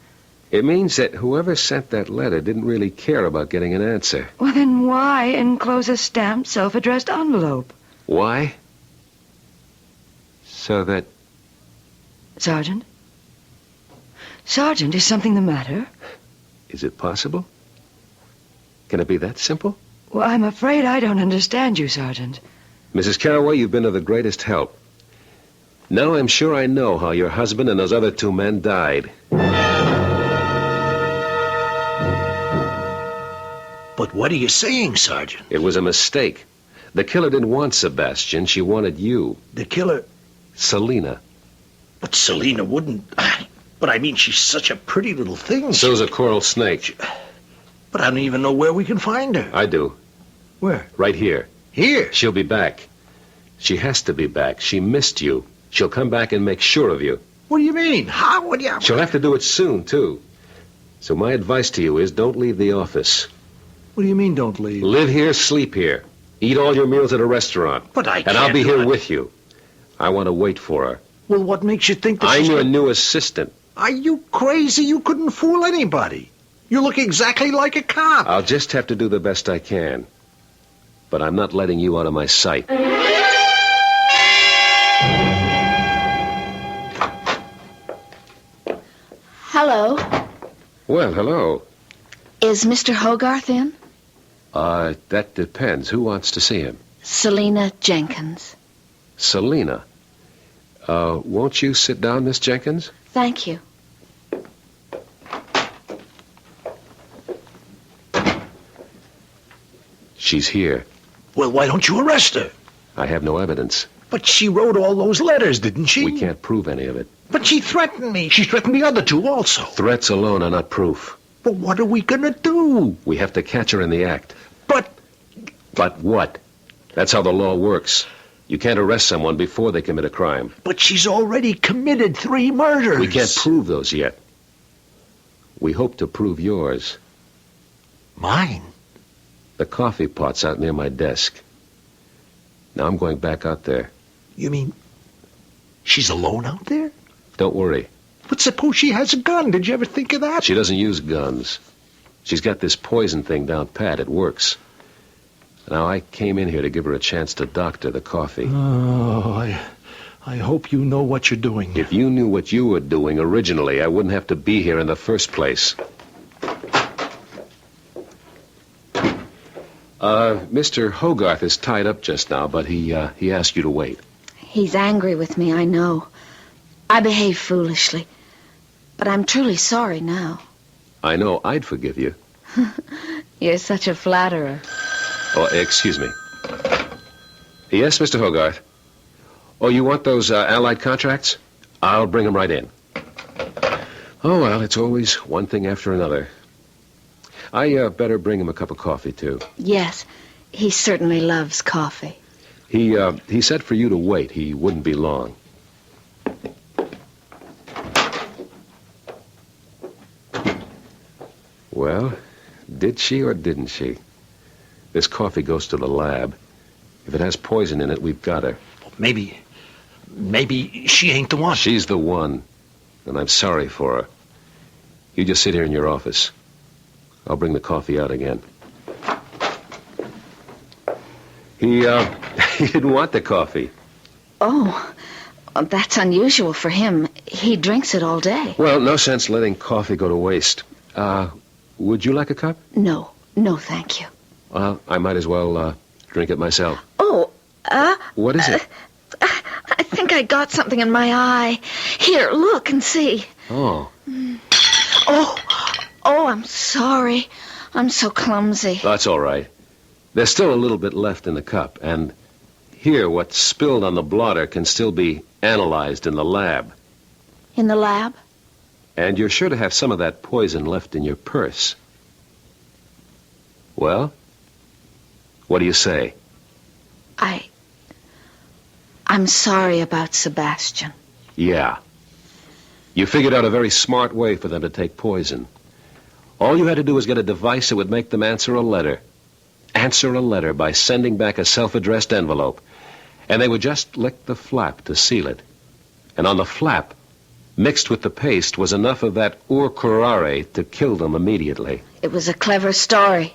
Speaker 21: It means that whoever sent that letter didn't really care about getting an answer.
Speaker 4: Well, then why enclose a stamped, self-addressed envelope?
Speaker 21: Why? So that...
Speaker 4: Sergeant? Sergeant, is something the matter?
Speaker 21: Is it possible? Can it be that simple?
Speaker 4: Well, I'm afraid I don't understand you, Sergeant.
Speaker 21: Mrs. Carroway, you've been of the greatest help. Now I'm sure I know how your husband and those other 2 men died.
Speaker 18: But what are you saying, Sergeant?
Speaker 21: It was a mistake. The killer didn't want Sebastian. She wanted you.
Speaker 18: The killer?
Speaker 21: Selina.
Speaker 18: But Selina wouldn't... But I mean, she's such a pretty little thing.
Speaker 21: So's a coral snake.
Speaker 18: But I don't even know where we can find her.
Speaker 21: I do.
Speaker 18: Where?
Speaker 21: Right here.
Speaker 18: Here?
Speaker 21: She'll be back. She has to be back. She missed you. She'll come back and make sure of you.
Speaker 18: What do you mean? How would you...
Speaker 21: She'll have to do it soon, too. So my advice to you is don't leave the office.
Speaker 18: What do you mean, don't leave?
Speaker 21: Live here, sleep here. Eat all your meals at a restaurant.
Speaker 18: But I
Speaker 21: And I'll
Speaker 18: can't
Speaker 21: be
Speaker 18: do
Speaker 21: here
Speaker 18: it.
Speaker 21: with you. I want to wait for her.
Speaker 18: Well, what makes you think that
Speaker 21: I'm
Speaker 18: she's
Speaker 21: your
Speaker 18: gonna-
Speaker 21: new assistant.
Speaker 18: Are you crazy? You couldn't fool anybody. You look exactly like a cop.
Speaker 21: I'll just have to do the best I can. But I'm not letting you out of my sight.
Speaker 3: Hello.
Speaker 21: Well, hello.
Speaker 3: Is Mr. Hogarth in?
Speaker 21: That depends. Who wants to see him?
Speaker 3: Selina Jenkins.
Speaker 21: Selina. Won't you sit down, Miss Jenkins?
Speaker 3: Thank you.
Speaker 21: She's here.
Speaker 18: Well, why don't you arrest her?
Speaker 21: I have no evidence.
Speaker 18: But she wrote all those letters, didn't she?
Speaker 21: We can't prove any of it.
Speaker 18: But she threatened me. She threatened the other two also.
Speaker 21: Threats alone are not proof.
Speaker 18: But what are we gonna do?
Speaker 21: We have to catch her in the act.
Speaker 18: But
Speaker 21: what? That's how the law works. You can't arrest someone before they commit a crime.
Speaker 18: But she's already committed 3 murders.
Speaker 21: We can't prove those yet. We hope to prove yours.
Speaker 18: Mine?
Speaker 21: The coffee pot's out near my desk. Now I'm going back out there.
Speaker 18: You mean she's alone out there?
Speaker 21: Don't worry.
Speaker 18: But suppose she has a gun. Did you ever think of that?
Speaker 21: She doesn't use guns. She's got this poison thing down pat. It works. Now, I came in here to give her a chance to doctor the coffee.
Speaker 18: Oh, I hope you know what you're doing.
Speaker 21: If you knew what you were doing originally, I wouldn't have to be here in the first place. Mr. Hogarth is tied up just now, but he asked you to wait.
Speaker 3: He's angry with me, I know. I behaved foolishly. But I'm truly sorry now.
Speaker 21: I know I'd forgive you.
Speaker 3: You're such a flatterer.
Speaker 21: Oh, excuse me. Yes, Mr. Hogarth. Oh, you want those Allied contracts? I'll bring them right in. Oh, well, it's always one thing after another. I better bring him a cup of coffee, too.
Speaker 3: Yes, he certainly loves coffee.
Speaker 21: He said for you to wait. He wouldn't be long. Well, did she or didn't she? This coffee goes to the lab. If it has poison in it, we've got her.
Speaker 18: Maybe she ain't the one.
Speaker 21: She's the one, and I'm sorry for her. You just sit here in your office. I'll bring the coffee out again. He didn't want the coffee.
Speaker 3: Oh, that's unusual for him. He drinks it all day.
Speaker 21: Well, no sense letting coffee go to waste. Would you like a cup?
Speaker 3: No, thank you.
Speaker 21: Well, I might as well drink it myself.
Speaker 3: Oh,
Speaker 21: What is it?
Speaker 3: I think I got something in my eye. Here, look and see.
Speaker 21: Oh.
Speaker 3: Oh, I'm sorry. I'm so clumsy.
Speaker 21: That's all right. There's still a little bit left in the cup, and here, what's spilled on the blotter can still be analyzed in the lab.
Speaker 3: In the lab?
Speaker 21: And you're sure to have some of that poison left in your purse. Well, what do you say?
Speaker 3: I'm sorry about Sebastian.
Speaker 21: Yeah. You figured out a very smart way for them to take poison. All you had to do was get a device that would make them answer a letter. Answer a letter by sending back a self-addressed envelope. And they would just lick the flap to seal it. And on the flap, mixed with the paste, was enough of that curare to kill them immediately.
Speaker 3: It was a clever story.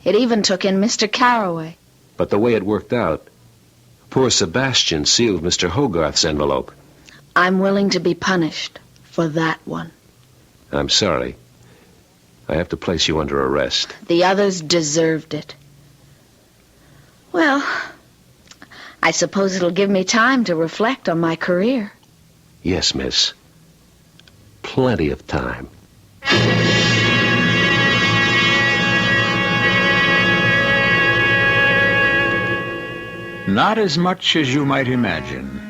Speaker 3: It even took in Mr. Carraway.
Speaker 21: But the way it worked out, poor Sebastian sealed Mr. Hogarth's envelope.
Speaker 3: I'm willing to be punished for that one.
Speaker 21: I'm sorry. I have to place you under arrest.
Speaker 3: The others deserved it. Well, I suppose it'll give me time to reflect on my career.
Speaker 21: Yes, miss. Plenty of time.
Speaker 1: Not as much as you might imagine.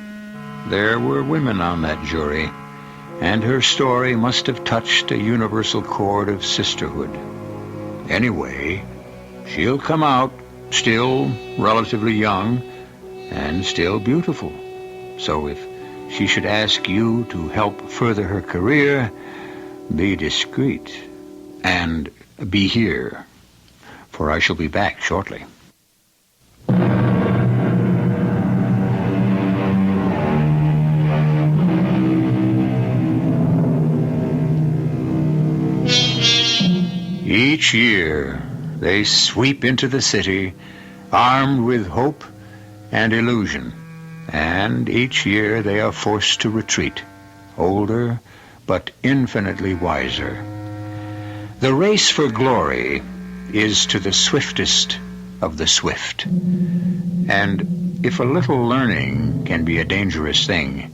Speaker 1: There were women on that jury, and her story must have touched a universal chord of sisterhood. Anyway, she'll come out still relatively young and still beautiful. So if she should ask you to help further her career, be discreet and be here, for I shall be back shortly. Each year, they sweep into the city, armed with hope and illusion. And each year they are forced to retreat, older but infinitely wiser. The race for glory is to the swiftest of the swift. And if a little learning can be a dangerous thing,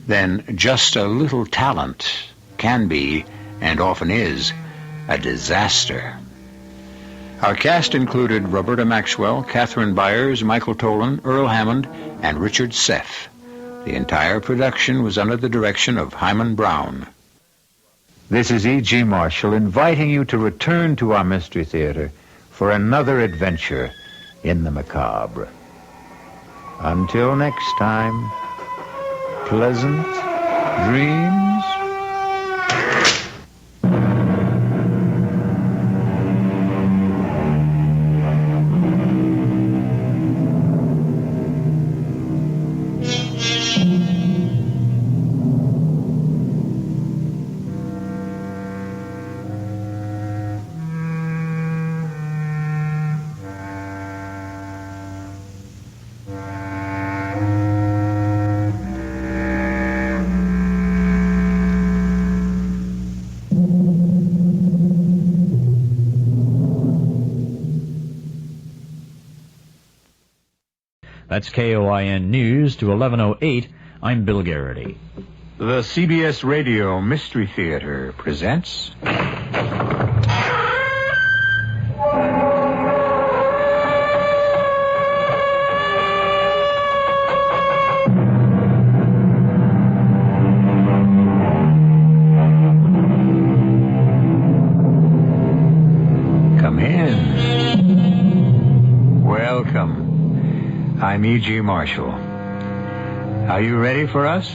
Speaker 1: then just a little talent can be, and often is, a disaster. Our cast included Roberta Maxwell, Catherine Byers, Michael Tolan, Earl Hammond, and Richard Seff. The entire production was under the direction of Hyman Brown.
Speaker 10: This is E.G. Marshall inviting you to return to our Mystery Theater for another adventure in the macabre. Until next time, pleasant dreams.
Speaker 11: That's KOIN News to 11:08. I'm Bill Garrity.
Speaker 1: The CBS Radio Mystery Theater presents... Come in. Welcome. I'm E.G. Marshall. Are you ready for us?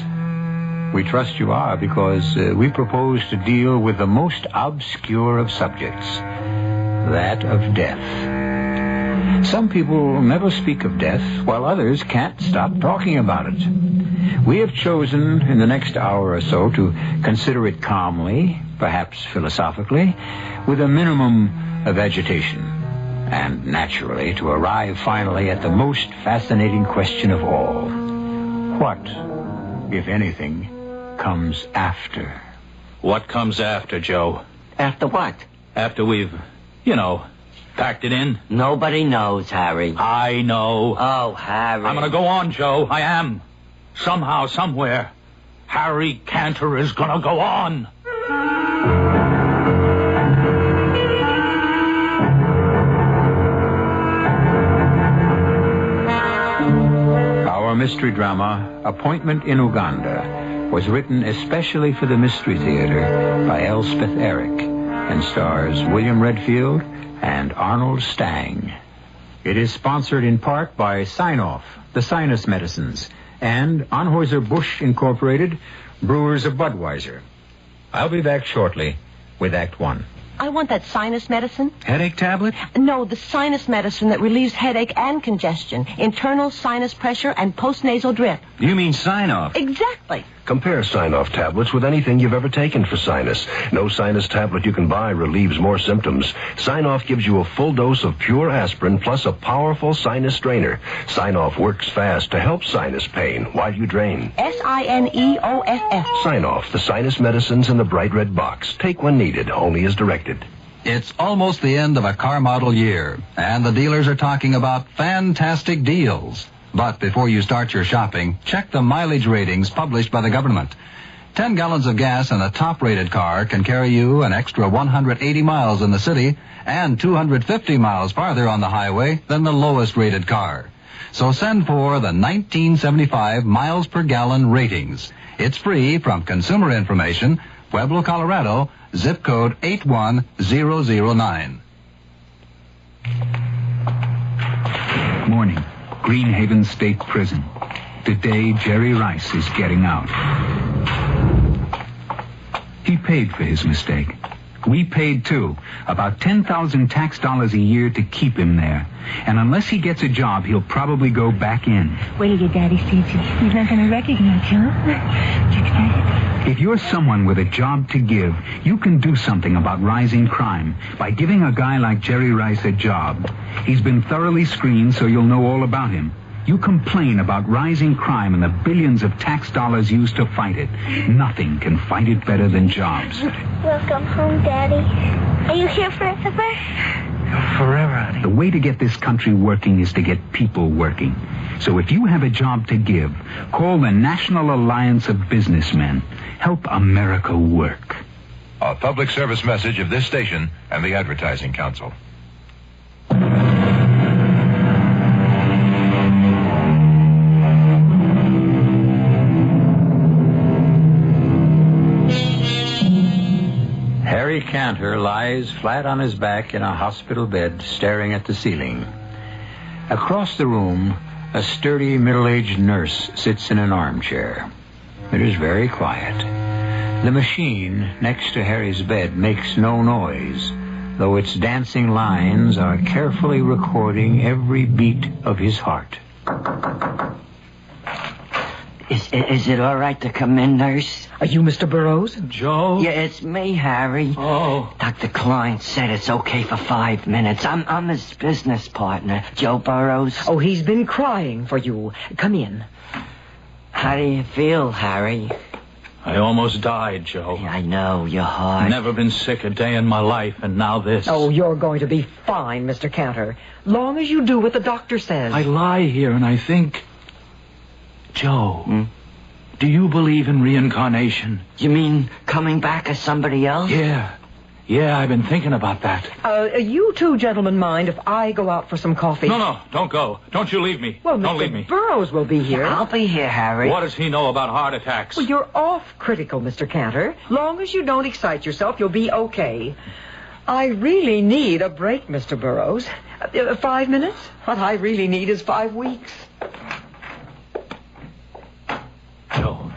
Speaker 1: We trust you are, because we propose to deal with the most obscure of subjects, that of death. Some people never speak of death, while others can't stop talking about it. We have chosen in the next hour or so to consider it calmly, perhaps philosophically, with a minimum of agitation. And naturally, to arrive finally at the most fascinating question of all. What, if anything, comes after?
Speaker 9: What comes after, Joe?
Speaker 17: After what?
Speaker 9: After we've, packed it in?
Speaker 17: Nobody knows, Harry.
Speaker 9: I know.
Speaker 17: Oh, Harry.
Speaker 9: I'm going to go on, Joe. I am. Somehow, somewhere, Harry Cantor is going to go on.
Speaker 1: Our mystery drama, Appointment in Uganda, was written especially for the Mystery Theater by Elspeth Erich and stars William Redfield and Arnold Stang. It is sponsored in part by Sign-Off, the Sinus Medicines, and Anheuser-Busch Incorporated, Brewers of Budweiser. I'll be back shortly with Act One.
Speaker 22: I want that sinus medicine.
Speaker 1: Headache tablet?
Speaker 22: No, the sinus medicine that relieves headache and congestion, internal sinus pressure, and postnasal drip.
Speaker 23: You mean Sign-Off?
Speaker 22: Exactly.
Speaker 23: Compare Sign-Off tablets with anything you've ever taken for sinus. No sinus tablet you can buy relieves more symptoms. Sign-Off gives you a full dose of pure aspirin plus a powerful sinus strainer. Sign-Off works fast to help sinus pain while you drain.
Speaker 22: Sineoff.
Speaker 23: Sign-Off, the sinus medicines in the bright red box. Take when needed, only as directed.
Speaker 24: It's almost the end of a car model year, and the dealers are talking about fantastic deals. But before you start your shopping, check the mileage ratings published by the government. 10 gallons of gas in a top-rated car can carry you an extra 180 miles in the city and 250 miles farther on the highway than the lowest-rated car. So send for the 1975 miles per gallon ratings. It's free from Consumer Information, Pueblo, Colorado, zip code 81009.
Speaker 25: Morning. Greenhaven State Prison. Today, Jerry Rice is getting out. He paid for his mistake. We paid, too. About 10,000 tax dollars a year to keep him there. And unless he gets a job, he'll probably go back in.
Speaker 26: Wait till your daddy sees you. He's not going to recognize you, huh? You excited?
Speaker 25: If you're someone with a job to give, you can do something about rising crime by giving a guy like Jerry Rice a job. He's been thoroughly screened, so you'll know all about him. You complain about rising crime and the billions of tax dollars used to fight it. Nothing can fight it better than jobs.
Speaker 6: Welcome home, Daddy. Are you here forever?
Speaker 25: Forever, honey. The way to get this country working is to get people working. So if you have a job to give, call the National Alliance of Businessmen. Help America work.
Speaker 8: A public service message of this station and the Advertising Council.
Speaker 1: Harry Cantor lies flat on his back in a hospital bed, staring at the ceiling. Across the room, a sturdy, middle-aged nurse sits in an armchair. It is very quiet. The machine next to Harry's bed makes no noise, though its dancing lines are carefully recording every beat of his heart.
Speaker 17: Is it all right to come in, nurse?
Speaker 12: Are you Mr. Burroughs?
Speaker 17: Joe? Yeah, it's me, Harry.
Speaker 12: Oh.
Speaker 17: Dr. Klein said it's okay for 5 minutes. I'm his business partner, Joe Burroughs.
Speaker 12: Oh, he's been crying for you. Come in.
Speaker 17: How do you feel, Harry?
Speaker 9: I almost died, Joe.
Speaker 17: Yeah, I know, you're hard.
Speaker 9: Never been sick a day in my life, and now this.
Speaker 12: Oh, you're going to be fine, Mr. Cantor. Long as you do what the doctor says.
Speaker 9: I lie here and I think... Joe, do you believe in reincarnation?
Speaker 17: You mean coming back as somebody else?
Speaker 9: Yeah, I've been thinking about that.
Speaker 12: You two gentlemen mind if I go out for some coffee?
Speaker 9: No, don't go. Don't you leave me.
Speaker 12: Well,
Speaker 9: don't
Speaker 12: Mr.
Speaker 9: leave me.
Speaker 12: Burroughs will be here.
Speaker 17: I'll be here, Harry.
Speaker 9: What does he know about heart attacks?
Speaker 12: Well, you're off critical, Mr. Cantor. Long as you don't excite yourself, you'll be okay. I really need a break, Mr. Burroughs. 5 minutes? What I really need is 5 weeks.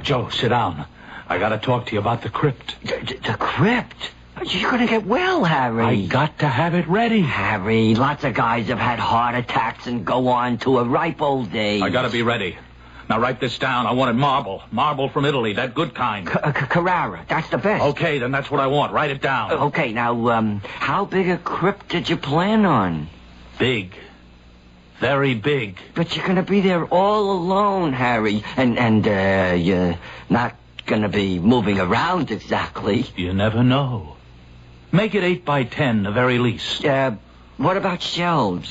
Speaker 9: Joe, sit down. I gotta talk to you about the crypt.
Speaker 17: The crypt? You're gonna get well, Harry.
Speaker 9: I got to have it ready.
Speaker 17: Harry, lots of guys have had heart attacks and go on to a ripe old age.
Speaker 9: I gotta be ready. Now write this down. I wanted marble. Marble from Italy, that good kind.
Speaker 17: Carrara, that's the best.
Speaker 9: Okay, then that's what I want. Write it down.
Speaker 17: Okay, now, how big a crypt did you plan on?
Speaker 9: Big. Very big.
Speaker 17: But you're gonna be there all alone, Harry. And you're not gonna be moving around exactly.
Speaker 9: You never know. Make it 8 by 10, the very least.
Speaker 17: What about shelves?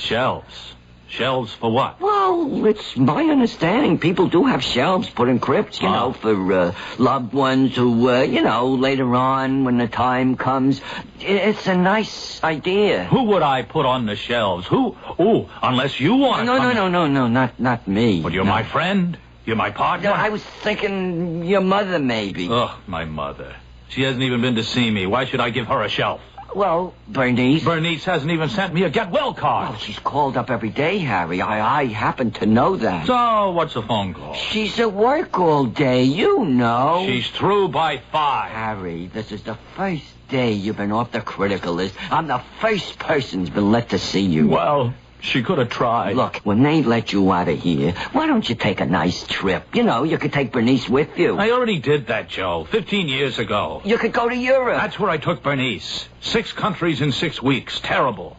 Speaker 9: Shelves for what?
Speaker 17: Well, it's my understanding people do have shelves put in crypts, you know, for loved ones who, later on when the time comes. It's a nice idea.
Speaker 9: Who would I put on the shelves? Who? Oh, unless you want to.
Speaker 17: No, not me.
Speaker 9: But you're my friend. You're my partner.
Speaker 17: No, I was thinking your mother, maybe.
Speaker 9: Oh, my mother. She hasn't even been to see me. Why should I give her a shelf?
Speaker 17: Well, Bernice.
Speaker 9: Bernice hasn't even sent me a get-well card.
Speaker 17: Oh, she's called up every day, Harry. I happen to know that.
Speaker 9: So, what's a phone call?
Speaker 17: She's at work all day, you know.
Speaker 9: She's through by 5.
Speaker 17: Harry, this is the first day you've been off the critical list. I'm the first person's been let to see you.
Speaker 9: Well, she could have tried.
Speaker 17: Look, when they let you out of here, why don't you take a nice trip? You know, you could take Bernice with you.
Speaker 9: I already did that, Joe, 15 years ago.
Speaker 17: You could go to Europe.
Speaker 9: That's where I took Bernice. 6 countries in 6 weeks. Terrible.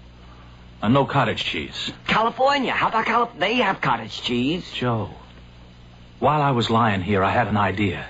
Speaker 9: And no cottage cheese.
Speaker 17: California. How about California? They have cottage cheese.
Speaker 9: Joe, while I was lying here, I had an idea.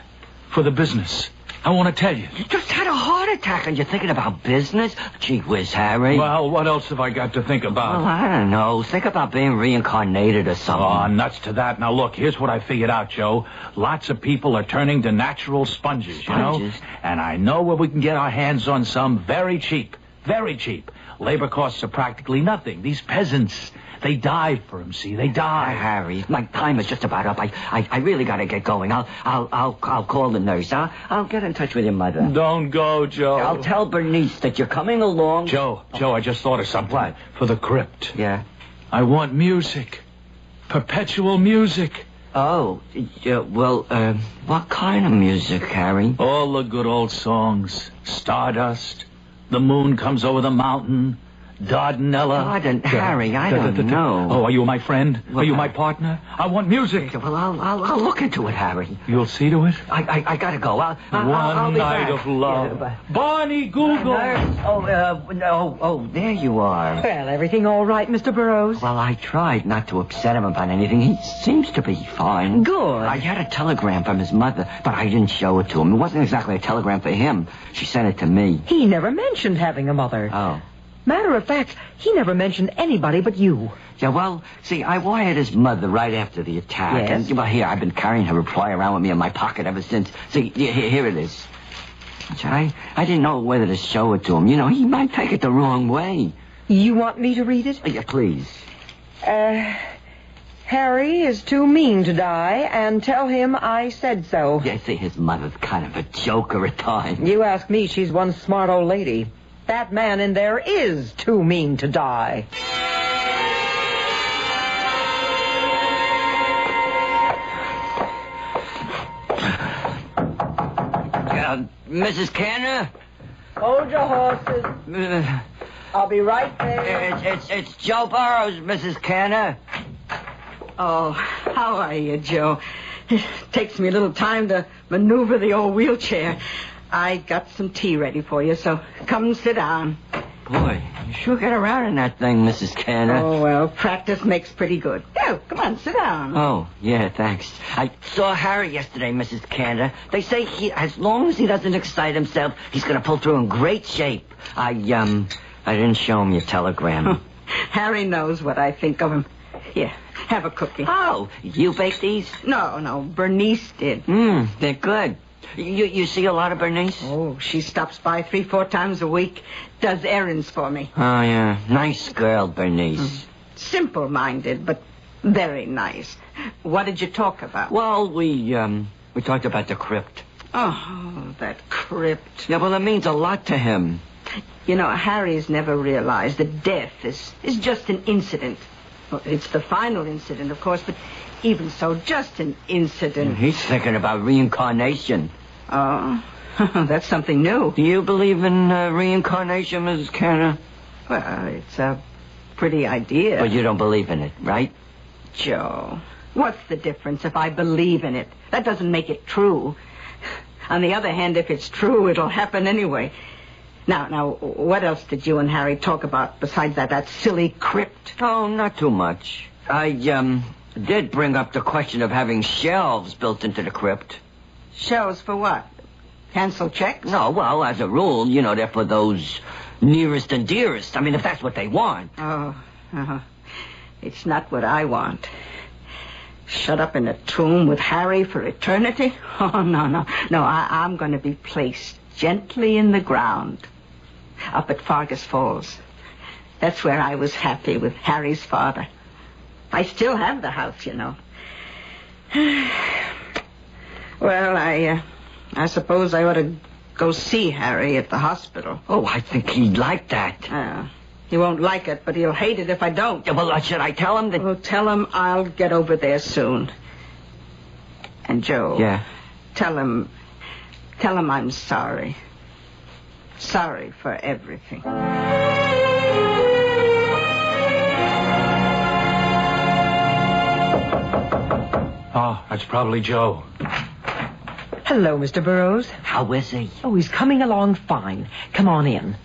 Speaker 9: For the business. I want to tell you.
Speaker 17: You just had a heart attack and you're thinking about business? Gee whiz, Harry.
Speaker 9: Well, what else have I got to think about?
Speaker 17: Well, I don't know. Think about being reincarnated or something.
Speaker 9: Oh, nuts to that. Now, look, here's what I figured out, Joe. Lots of people are turning to natural sponges, you know? And I know where we can get our hands on some very cheap. Very cheap. Labor costs are practically nothing. These peasants... They dive for him, see? They dive.
Speaker 17: Harry, my time is just about up. I really got to get going. I'll call the nurse. I'll get in touch with your mother.
Speaker 9: Don't go, Joe.
Speaker 17: I'll tell Bernice that you're coming along.
Speaker 9: Joe, I just thought of something.
Speaker 17: What?
Speaker 9: For the crypt.
Speaker 17: Yeah?
Speaker 9: I want music. Perpetual music.
Speaker 17: Oh, well, what kind of music, Harry?
Speaker 9: All the good old songs. Stardust. The moon comes over the mountain.
Speaker 17: Dardanella? Harry, I don't know.
Speaker 2: Oh, are you my friend? Are you my partner? I want music.
Speaker 17: Well, I'll look into it, Harry.
Speaker 2: You'll see to it?
Speaker 17: I gotta go. I'll
Speaker 2: One
Speaker 17: be
Speaker 2: night
Speaker 17: back.
Speaker 2: of love.
Speaker 17: Yeah,
Speaker 2: Barney Google.
Speaker 17: There you are.
Speaker 12: Well, everything all right, Mr. Burroughs?
Speaker 17: Well, I tried not to upset him about anything. He seems to be fine.
Speaker 12: Good.
Speaker 17: I had a telegram from his mother, but I didn't show it to him. It wasn't exactly a telegram for him. She sent it to me.
Speaker 12: He never mentioned having a mother.
Speaker 17: Oh.
Speaker 12: Matter of fact, he never mentioned anybody but you.
Speaker 17: Yeah, well, see, I wired his mother right after the attack.
Speaker 12: Yes?
Speaker 17: And, well, here, I've been carrying her reply around with me in my pocket ever since. See, here it is. I didn't know whether to show it to him. You know, he might take it the wrong way.
Speaker 12: You want me to read it?
Speaker 17: Yeah, please.
Speaker 12: Harry is too mean to die, and tell him I said so.
Speaker 17: Yeah, see, his mother's kind of a joker at times.
Speaker 12: You ask me, she's one smart old lady. That man in there is too mean to die.
Speaker 17: Mrs. Canner?
Speaker 12: Hold your horses. I'll be right there.
Speaker 17: It's Joe Burroughs, Mrs. Canner.
Speaker 13: Oh, how are you, Joe? It takes me a little time to maneuver the old wheelchair. I got some tea ready for you, so come sit down.
Speaker 17: Boy, you sure get around in that thing, Mrs. Canner.
Speaker 13: Oh, well, practice makes pretty good. Go, come on, sit down.
Speaker 17: Oh, yeah, thanks. I saw Harry yesterday, Mrs. Canner. They say as long as he doesn't excite himself, he's going to pull through in great shape. I didn't show him your telegram.
Speaker 13: Harry knows what I think of him. Here, have a cookie.
Speaker 17: Oh, you baked these?
Speaker 13: No, Bernice did.
Speaker 17: They're good. You see a lot of Bernice?
Speaker 13: Oh, she stops by 3-4 times a week, does errands for me.
Speaker 17: Oh, yeah. Nice girl, Bernice.
Speaker 13: Simple-minded, but very nice. What did you talk about?
Speaker 17: Well, we talked about the crypt.
Speaker 13: Oh, that crypt.
Speaker 17: Yeah, well, it means a lot to him.
Speaker 13: You know, Harry's never realized that death is just an incident. Well, it's the final incident, of course, but even so, just an incident.
Speaker 17: He's thinking about reincarnation.
Speaker 13: Oh, that's something new.
Speaker 17: Do you believe in reincarnation, Mrs. Canner?
Speaker 13: Well, it's a pretty idea.
Speaker 17: But you don't believe in it, right?
Speaker 13: Joe, what's the difference if I believe in it? That doesn't make it true. On the other hand, if it's true, it'll happen anyway. Now, what else did you and Harry talk about besides that silly crypt?
Speaker 17: Oh, not too much. I did bring up the question of having shelves built into the crypt.
Speaker 13: Shelves for what? Cancel checks?
Speaker 17: No, well, as a rule, you know, they're for those nearest and dearest. I mean, if that's what they want.
Speaker 13: Oh, it's not what I want. Shut up in a tomb with Harry for eternity? Oh, no. I'm going to be placed gently in the ground up at Fargus Falls. That's where I was happy with Harry's father. I still have the house, you know. Well, I suppose I ought to go see Harry at the hospital.
Speaker 17: Oh, I think he'd like that.
Speaker 13: He won't like it, but he'll hate it if I don't.
Speaker 17: Yeah, well, should I tell him that...
Speaker 13: Well, tell him I'll get over there soon. And Joe...
Speaker 17: Yeah?
Speaker 13: Tell him I'm sorry. Sorry for everything.
Speaker 2: Oh, that's probably Joe.
Speaker 12: Hello, Mr. Burroughs.
Speaker 17: How is he?
Speaker 12: Oh, he's coming along fine. Come on in.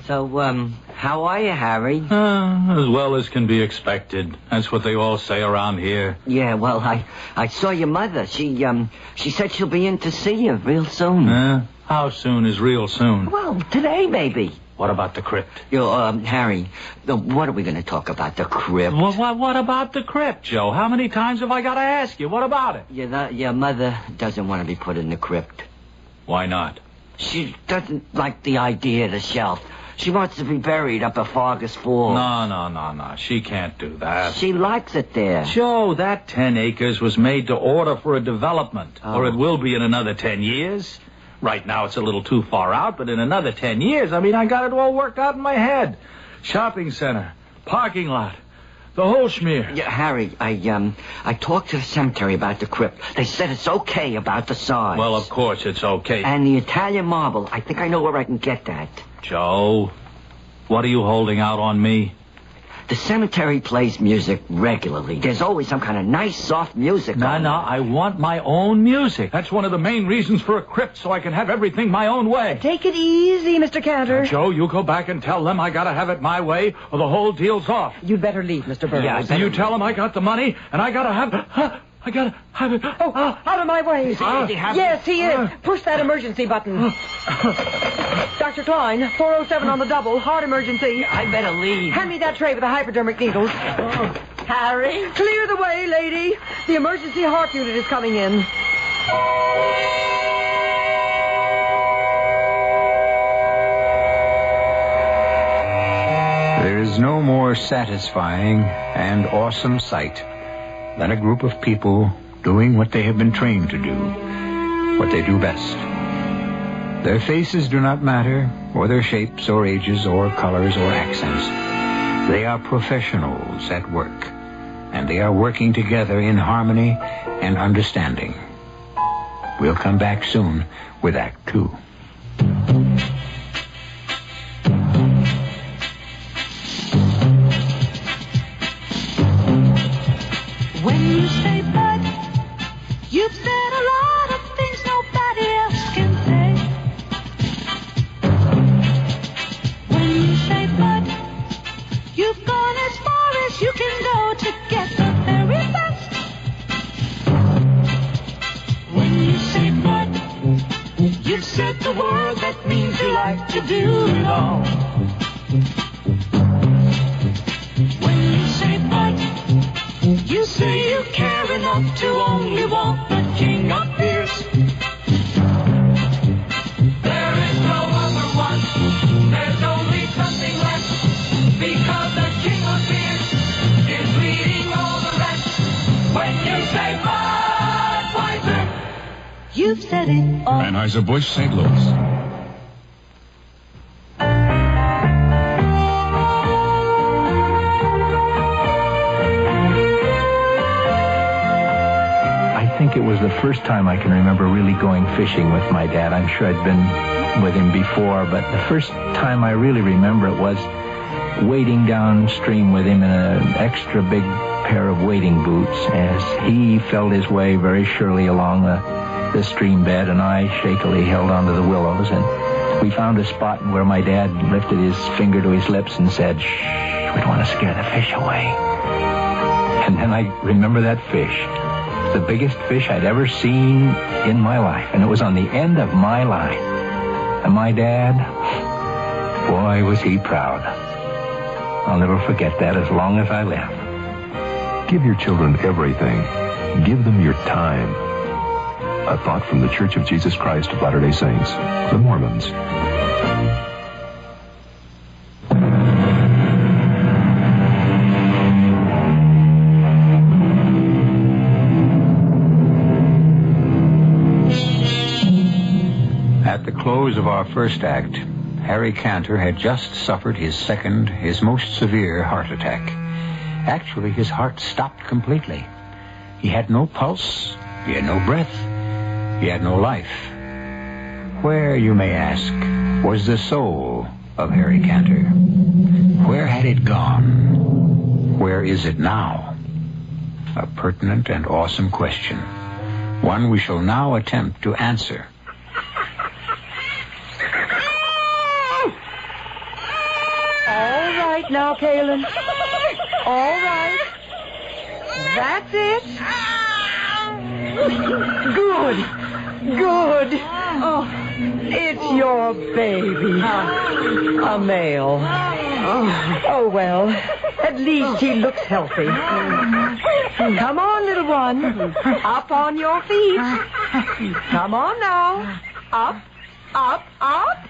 Speaker 17: So, how are you, Harry?
Speaker 2: As well as can be expected. That's what they all say around here.
Speaker 17: Yeah, well, I saw your mother. She said she'll be in to see you real soon.
Speaker 2: How soon is real soon?
Speaker 17: Well, today, maybe.
Speaker 2: What about the crypt?
Speaker 17: Harry, what are we going to talk about, the crypt?
Speaker 2: What about the crypt, Joe? How many times have I got to ask you? What about it?
Speaker 17: Your mother doesn't want to be put in the crypt.
Speaker 2: Why not?
Speaker 17: She doesn't like the idea of the shelf. She wants to be buried up at Fargus Falls.
Speaker 2: No. She can't do that.
Speaker 17: She likes it there.
Speaker 2: Joe, that 10 acres was made to order for a development. Or it will be in another 10 years. Right now it's a little too far out, but in another 10 years, I got it all worked out in my head. Shopping center, parking lot, the whole schmear.
Speaker 17: Yeah, Harry, I talked to the cemetery about the crypt. They said it's okay about the size.
Speaker 2: Well, of course it's okay.
Speaker 17: And the Italian marble, I think I know where I can get that.
Speaker 2: Joe, What are you holding out on me?
Speaker 17: The cemetery plays music regularly. There's always some kind of nice, soft music on.
Speaker 2: No, I want my own music. That's one of the main reasons for a crypt, so I can have everything my own way.
Speaker 12: Take it easy, Mr. Cantor.
Speaker 2: Now, Joe, you go back and tell them I gotta have it my way, or the whole deal's off.
Speaker 12: You'd better leave, Mr. Burroughs.
Speaker 2: Yeah, you tell them I got the money, and I gotta have it.
Speaker 12: Oh, out of my way. Yes, he is. Push that emergency button. Dr. Klein, 407 on the double. Heart emergency.
Speaker 17: I better leave.
Speaker 12: Hand me that tray with the hypodermic needles.
Speaker 17: Harry?
Speaker 12: Clear the way, lady. The emergency heart unit is coming in.
Speaker 10: There is no more satisfying and awesome sight than a group of people doing what they have been trained to do, what they do best. Their faces do not matter, or their shapes, or ages, or colors, or accents. They are professionals at work, and they are working together in harmony and understanding. We'll come back soon with Act 2.
Speaker 7: When you say bud, you've said a lot of things nobody else can say. When you say bud, you've gone as far as you can go to get the very best. When you say bud, you've said the word that means you like to do it all. When you say bud, you say you care enough to only want the king of fears. There is no other one. There's only something left. Because the king of fears is leading all the rest. When you say Budweiser, you've said it all.
Speaker 8: Anheuser-Busch, St. Louis.
Speaker 14: I think it was the first time I can remember really going fishing with my dad. I'm sure I'd been with him before, but the first time I really remember it was wading downstream with him in an extra big pair of wading boots as he felt his way very surely along the stream bed, and I shakily held onto the willows, and we found a spot where my dad lifted his finger to his lips and said, "Shh, we don't want to scare the fish away." And then I remember that fish. The biggest fish I'd ever seen in my life, and it was on the end of my line. And my dad, boy, was he proud. I'll never forget that as long as I live.
Speaker 8: Give your children everything. Give them your time. A thought from the Church of Jesus Christ of Latter-day Saints, the Mormons.
Speaker 10: At the close of our first act, Harry Cantor had just suffered his second, his most severe heart attack. Actually, his heart stopped completely. He had no pulse, he had no breath, he had no life. Where, you may ask, was the soul of Harry Cantor? Where had it gone? Where is it now? A pertinent and awesome question. One we shall now attempt to answer.
Speaker 12: All right now, Kaylin. All right. That's it. Good. Good. Oh, it's your baby. A male. Oh, well, at least he looks healthy. Come on, little one. Up on your feet. Come on now. Up, up, up.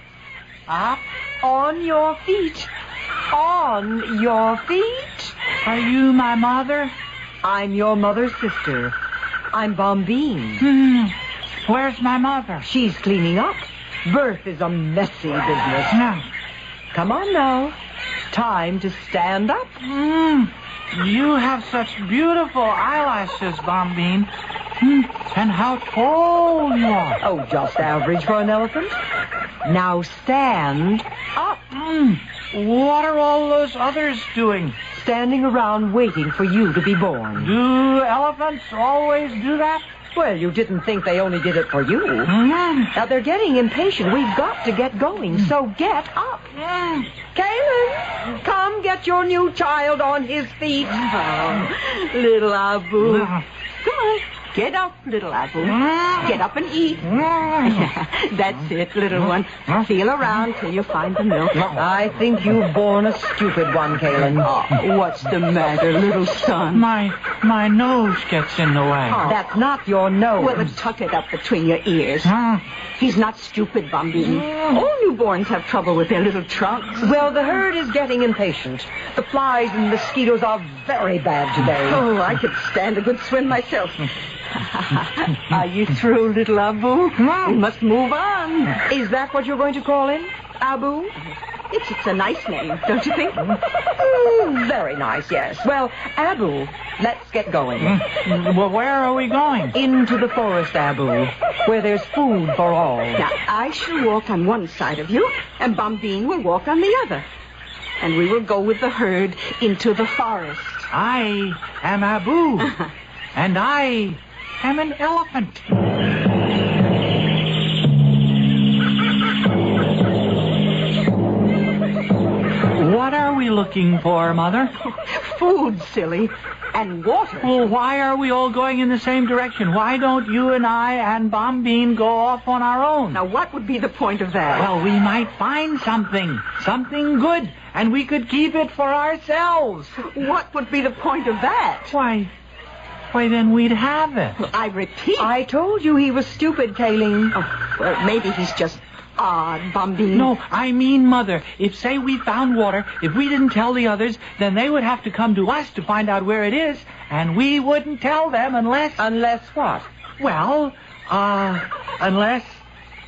Speaker 12: Up on your feet. On your feet.
Speaker 16: Are you my mother?
Speaker 12: I'm your mother's sister. I'm Bombine.
Speaker 16: Where's my mother?
Speaker 12: She's cleaning up. Birth is a messy business.
Speaker 16: No.
Speaker 12: Come on now. Time to stand up.
Speaker 16: You have such beautiful eyelashes, Bombine. And how tall you are.
Speaker 12: Oh, just average for an elephant. Now stand up.
Speaker 16: what are all those others doing?
Speaker 12: Standing around waiting for you to be born.
Speaker 16: Do elephants always do that?
Speaker 12: Well, you didn't think they only did it for you.
Speaker 16: Mm-hmm.
Speaker 12: Now, they're getting impatient. We've got to get going, so get up. Caleb, come get your new child on his feet. Oh, little Abu. Come on. Get up, little Abu. Get up and eat. That's it, little one. Feel around till you find the milk. I think you've born a stupid one, Kalen. Oh, what's the matter, little son?
Speaker 16: My nose gets in the way.
Speaker 12: Oh, that's not your nose.
Speaker 4: Well, tuck it up between your ears. He's not stupid, Bambini. All newborns have trouble with their little trunks.
Speaker 12: Well, the herd is getting impatient. The flies and mosquitoes are very bad today.
Speaker 4: Oh, I could stand a good swim myself. Are you through, little Abu? We must move on.
Speaker 12: Is that what you're going to call him? Abu?
Speaker 4: It's a nice name, don't you think?
Speaker 12: Very nice, yes. Well, Abu, let's get going.
Speaker 16: Well, where are we going?
Speaker 12: Into the forest, Abu, where there's food for all.
Speaker 4: Now, I shall walk on one side of you, and Bambine will walk on the other. And we will go with the herd into the forest.
Speaker 16: I am Abu, and I am an elephant. What are we looking for, Mother?
Speaker 4: Food, silly, and water.
Speaker 16: Well, why are we all going in the same direction? Why don't you and I and Bombine go off on our own?
Speaker 4: Now, what would be the point of that?
Speaker 16: Well, we might find something good, and we could keep it for ourselves.
Speaker 4: What would be the point of that?
Speaker 16: Why, then we'd have it.
Speaker 4: Well, I repeat.
Speaker 12: I told you he was stupid, Kayleen.
Speaker 4: Oh, well, maybe he's just odd, Bambine.
Speaker 16: No, I mean, Mother, if, say, we found water, if we didn't tell the others, then they would have to come to us to find out where it is, and we wouldn't tell them unless...
Speaker 12: Unless what?
Speaker 16: Well, unless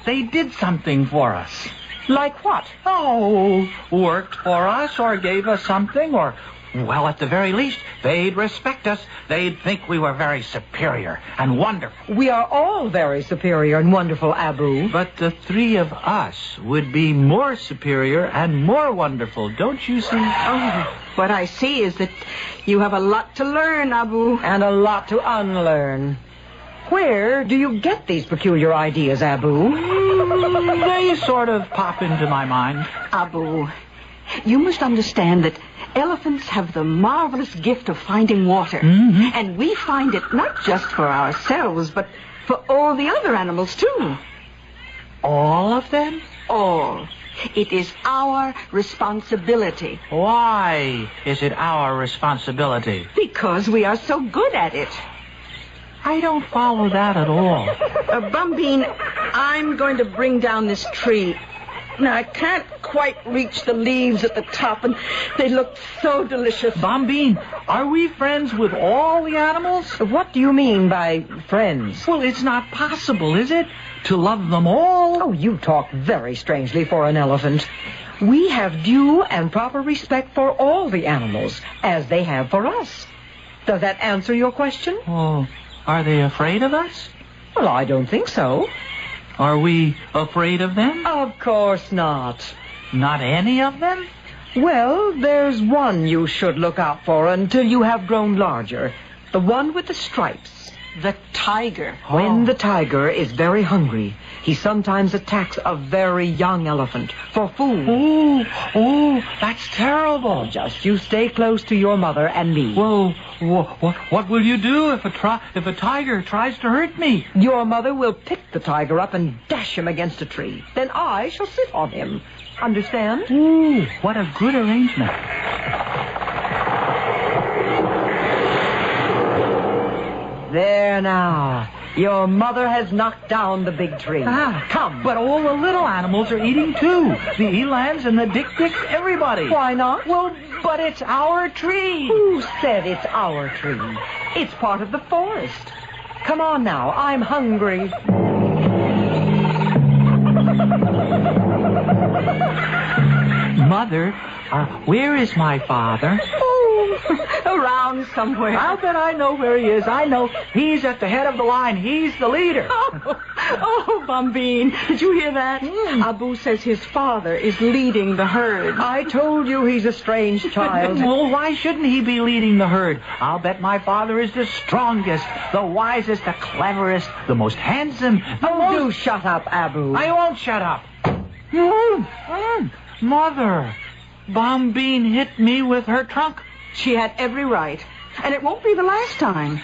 Speaker 16: they did something for us.
Speaker 12: Like what?
Speaker 16: Oh, worked for us or gave us something or... Well, at the very least, they'd respect us. They'd think we were very superior and wonderful.
Speaker 12: We are all very superior and wonderful, Abu.
Speaker 16: But the three of us would be more superior and more wonderful, don't you see?
Speaker 4: Oh, what I see is that you have a lot to learn, Abu.
Speaker 12: And a lot to unlearn. Where do you get these peculiar ideas, Abu?
Speaker 16: They sort of pop into my mind.
Speaker 4: Abu, you must understand that elephants have the marvelous gift of finding water.
Speaker 16: Mm-hmm.
Speaker 4: And we find it not just for ourselves, but for all the other animals, too.
Speaker 16: All of them?
Speaker 4: All. It is our responsibility.
Speaker 16: Why is it our responsibility?
Speaker 4: Because we are so good at it.
Speaker 16: I don't follow that at all.
Speaker 4: Bambine, I'm going to bring down this tree. Now, I can't quite reach the leaves at the top, and they look so delicious.
Speaker 16: Bombine, are we friends with all the animals?
Speaker 12: What do you mean by friends?
Speaker 16: Well, it's not possible, is it? To love them all?
Speaker 12: Oh, you talk very strangely for an elephant. We have due and proper respect for all the animals, as they have for us. Does that answer your question?
Speaker 16: Oh, are they afraid of us?
Speaker 12: Well, I don't think so.
Speaker 16: Are we afraid of them?
Speaker 12: Of course not.
Speaker 16: Not any of them?
Speaker 12: Well, there's one you should look out for until you have grown larger. The one with the stripes.
Speaker 4: The tiger.
Speaker 12: When the tiger is very hungry, he sometimes attacks a very young elephant for food.
Speaker 16: Oh, that's terrible.
Speaker 12: Just you stay close to your mother and me.
Speaker 16: Well, what will you do if a tiger tries to hurt me?
Speaker 12: Your mother will pick the tiger up and dash him against a tree. Then I shall sit on him. Understand?
Speaker 16: Ooh, what a good arrangement.
Speaker 12: There now. Your mother has knocked down the big tree.
Speaker 16: Come. But all the little animals are eating too. The elands and the dik-diks, everybody.
Speaker 12: Why not?
Speaker 16: Well, but it's our tree.
Speaker 12: Who said it's our tree? It's part of the forest. Come on now. I'm hungry.
Speaker 16: Mother, where is my father?
Speaker 4: Oh, around somewhere.
Speaker 16: I'll bet I know where he is. I know. He's at the head of the line. He's the leader.
Speaker 4: Oh, Oh, Bombine, did you hear that? Abu says his father is leading the herd.
Speaker 12: I told you he's a strange child.
Speaker 16: Well, why shouldn't he be leading the herd? I'll bet my father is the strongest, the wisest, the cleverest, the most handsome.
Speaker 12: Do shut up, Abu.
Speaker 16: I won't shut up. Mother, Bombine hit me with her trunk.
Speaker 4: She had every right. And it won't be the last time.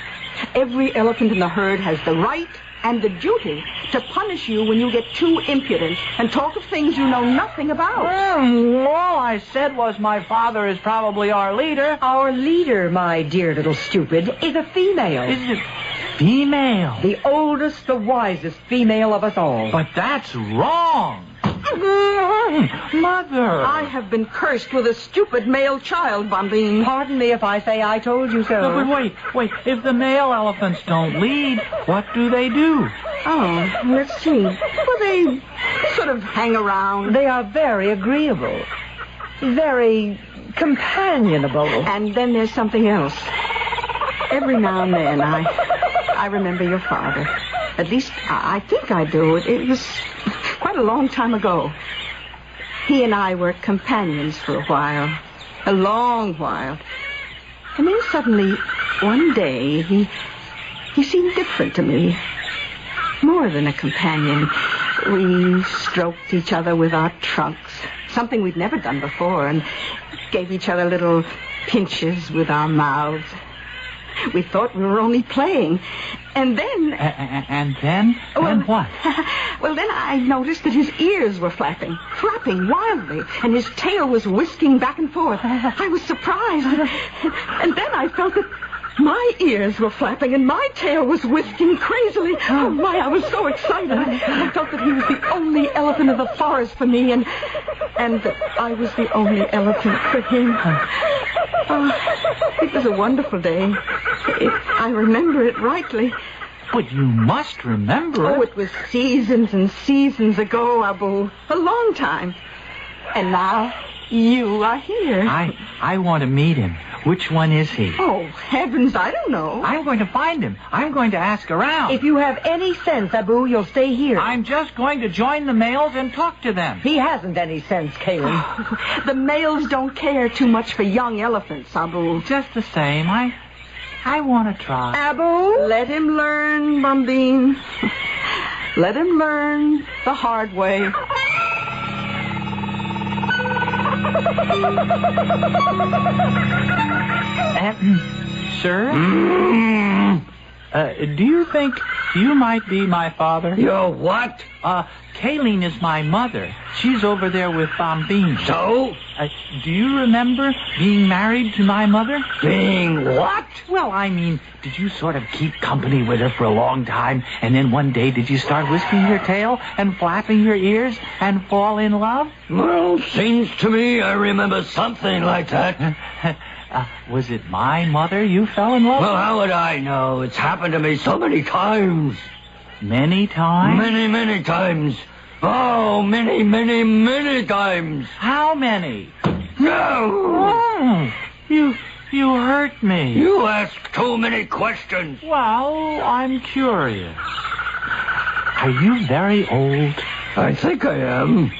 Speaker 4: Every elephant in the herd has the right and the duty to punish you when you get too impudent and talk of things you know nothing about.
Speaker 16: All I said was my father is probably our leader.
Speaker 12: Our leader, my dear little stupid, is a female.
Speaker 16: Is it female?
Speaker 12: The oldest, the wisest female of us all.
Speaker 16: But that's wrong. Mother!
Speaker 4: I have been cursed with a stupid male child, Bombine.
Speaker 12: Pardon me if I say I told you so.
Speaker 16: No, but wait. If the male elephants don't lead, what do they do?
Speaker 4: Oh, let's see. Well, they sort of hang around.
Speaker 12: They are very agreeable. Very companionable.
Speaker 4: And then there's something else. Every now and then I remember your father. At least I think I do. It was quite a long time ago. He and I were companions for a while. A long while. And then suddenly, one day, he seemed different to me. More than a companion. We stroked each other with our trunks. Something we'd never done before. And gave each other little pinches with our mouths. We thought we were only playing. And then...
Speaker 16: And then? Then what?
Speaker 4: Well, then I noticed that his ears were flapping wildly, and his tail was whisking back and forth. I was surprised. And then I felt that my ears were flapping and my tail was whisking crazily. Oh, my, I was so excited. I felt that he was the only elephant of the forest for me, and that I was the only elephant for him. It was a wonderful day. I remember it rightly.
Speaker 16: But you must remember it.
Speaker 4: Oh, it was seasons and seasons ago, Abu. A long time. And now you are here.
Speaker 16: I want to meet him. Which one is he?
Speaker 4: Oh, heavens, I don't know.
Speaker 16: I'm going to find him. I'm going to ask around.
Speaker 12: If you have any sense, Abu, you'll stay here.
Speaker 16: I'm just going to join the males and talk to them.
Speaker 12: He hasn't any sense, Caleb.
Speaker 4: The males don't care too much for young elephants, Abu.
Speaker 16: Just the same, I want to try.
Speaker 4: Abu, let him learn, Bombine. Let him learn the hard way.
Speaker 16: Sir? Do you think you might be my father?
Speaker 17: You're what?
Speaker 16: Kayleen is my mother. She's over there with Bombine.
Speaker 17: So?
Speaker 16: Do you remember being married to my mother?
Speaker 17: Being what?
Speaker 16: Well, I mean, did you sort of keep company with her for a long time, and then one day did you start whisking your tail and flapping your ears and fall in love?
Speaker 17: Well, seems to me I remember something like that.
Speaker 16: Was it my mother you fell in love with?
Speaker 17: Well, how would I know? It's happened to me so many times.
Speaker 16: Many times?
Speaker 17: Many times. Oh, many times.
Speaker 16: How many?
Speaker 17: No.
Speaker 16: Oh, you hurt me.
Speaker 17: You ask too many questions.
Speaker 16: Well, I'm curious. Are you very old?
Speaker 17: I think I am.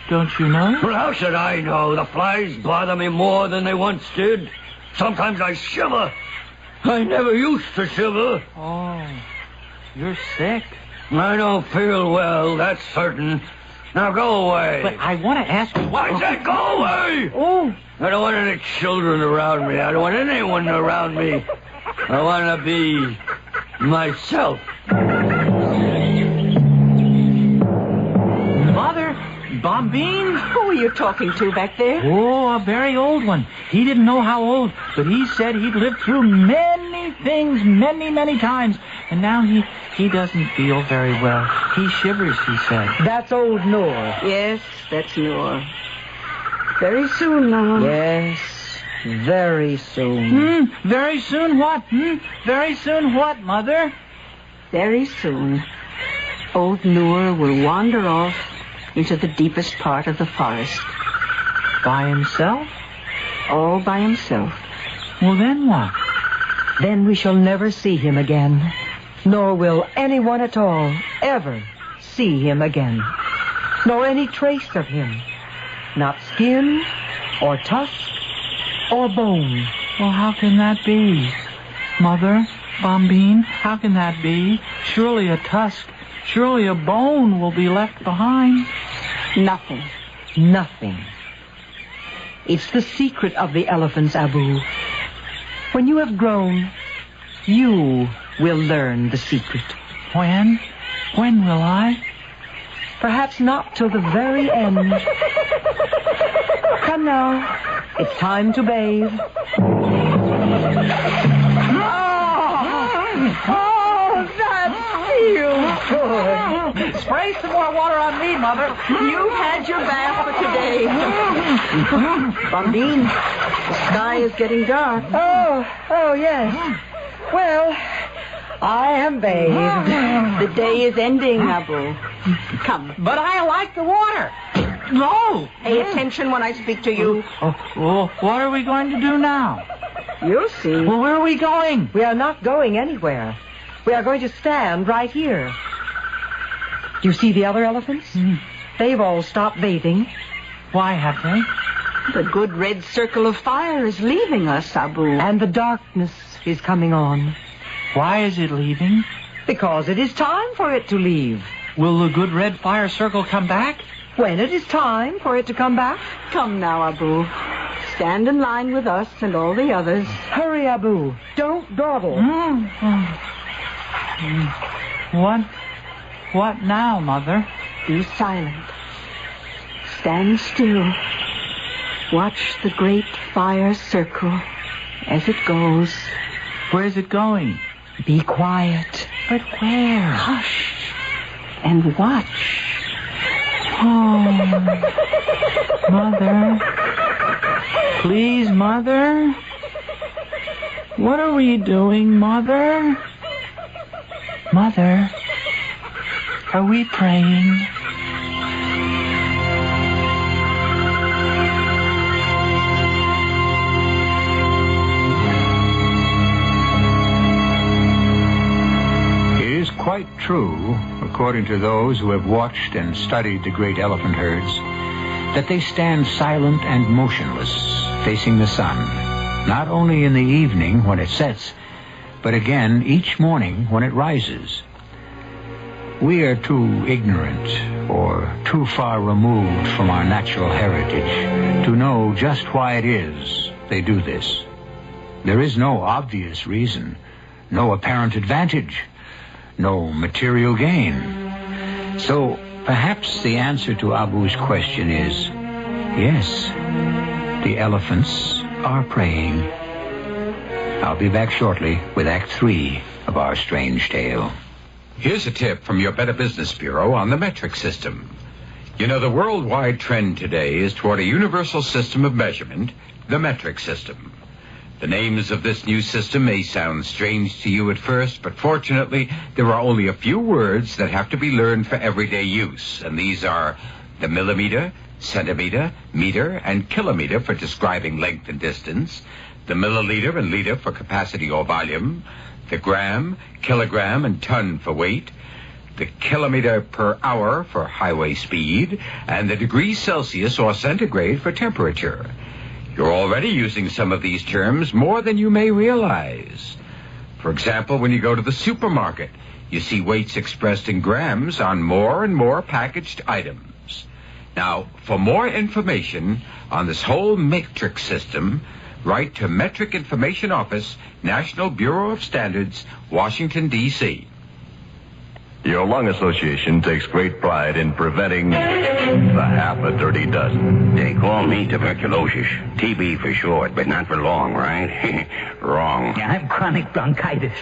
Speaker 16: Don't you know?
Speaker 17: Well, how should I know? The flies bother me more than they once did. Sometimes I shiver. I never used to shiver.
Speaker 16: Oh, you're sick.
Speaker 17: I don't feel well, that's certain. Now go away.
Speaker 16: But I want to ask you what...
Speaker 17: I said go away!
Speaker 16: Oh.
Speaker 17: I don't want any children around me. I don't want anyone around me. I want to be myself.
Speaker 16: Mother, Bombine?
Speaker 4: Who are you talking to back there?
Speaker 16: Oh, a very old one. He didn't know how old, but he said he'd lived through many things, many times. And now he doesn't feel very well. He shivers, he said.
Speaker 12: That's old Noor.
Speaker 4: Yes, that's Noor. Very soon now.
Speaker 12: Yes, very soon.
Speaker 16: Very soon what? Very soon what, Mother?
Speaker 4: Very soon, old Noor will wander off into the deepest part of the forest.
Speaker 16: By himself?
Speaker 4: All by himself.
Speaker 16: Well, then what?
Speaker 12: Then we shall never see him again. Nor will anyone at all, ever, see him again, nor any trace of him. Not skin, or tusk, or bone.
Speaker 16: Well, how can that be? Mother, Bombine, how can that be? Surely a tusk, surely a bone will be left behind.
Speaker 12: Nothing. Nothing. It's the secret of the elephants, Abu. When you have grown, you will learn the secret.
Speaker 16: When? When will I?
Speaker 12: Perhaps not till the very end. Come now. It's time to bathe. Oh, that feels good.
Speaker 16: Spray some more water on me, Mother.
Speaker 12: You've had your bath for today. Bombine, the sky is getting dark. Oh, yes. Well, I am bathed. The day is ending, Abu. Come.
Speaker 16: But I like the water. No.
Speaker 12: Pay attention when I speak to you.
Speaker 16: Well, what are we going to do now?
Speaker 12: You'll see.
Speaker 16: Well, where are we going?
Speaker 12: We are not going anywhere. We are going to stand right here. Do you see the other elephants? They've all stopped bathing.
Speaker 16: Why have they?
Speaker 12: The good red circle of fire is leaving us, Abu. And the darkness is coming on.
Speaker 16: Why is it leaving?
Speaker 12: Because it is time for it to leave.
Speaker 16: Will the good red fire circle come back?
Speaker 12: When it is time for it to come back. Come now, Abu. Stand in line with us and all the others. Hurry, Abu. Don't dawdle.
Speaker 16: What now, Mother?
Speaker 12: Be silent. Stand still. Watch the great fire circle as it goes.
Speaker 16: Where's it going?
Speaker 12: Be quiet.
Speaker 16: But where?
Speaker 12: Hush. And watch.
Speaker 16: Oh, Mother. Please, Mother. What are we doing, Mother? Mother, are we praying?
Speaker 10: It is quite true, according to those who have watched and studied the great elephant herds, that they stand silent and motionless, facing the sun, not only in the evening when it sets, but again each morning when it rises. We are too ignorant or too far removed from our natural heritage to know just why it is they do this. There is no obvious reason, no apparent advantage, no material gain. So perhaps the answer to Abu's question is, yes, the elephants are praying. I'll be back shortly with Act 3 of our strange tale.
Speaker 5: Here's a tip from your Better Business Bureau on the metric system. You know, the worldwide trend today is toward a universal system of measurement, the metric system. The names of this new system may sound strange to you at first, but fortunately, there are only a few words that have to be learned for everyday use, and these are the millimeter, centimeter, meter, and kilometer for describing length and distance, the milliliter and liter for capacity or volume, the gram, kilogram, and ton for weight, the kilometer per hour for highway speed, and the degrees Celsius or centigrade for temperature. You're already using some of these terms more than you may realize. For example, when you go to the supermarket, you see weights expressed in grams on more and more packaged items. Now, for more information on this whole metric system, write to Metric Information Office, National Bureau of Standards, Washington, D.C.
Speaker 23: Your lung association takes great pride in preventing the half a dirty dozen.
Speaker 15: They call me tuberculosis. TB for short, but not for long, right? Wrong.
Speaker 18: Yeah, I'm chronic bronchitis.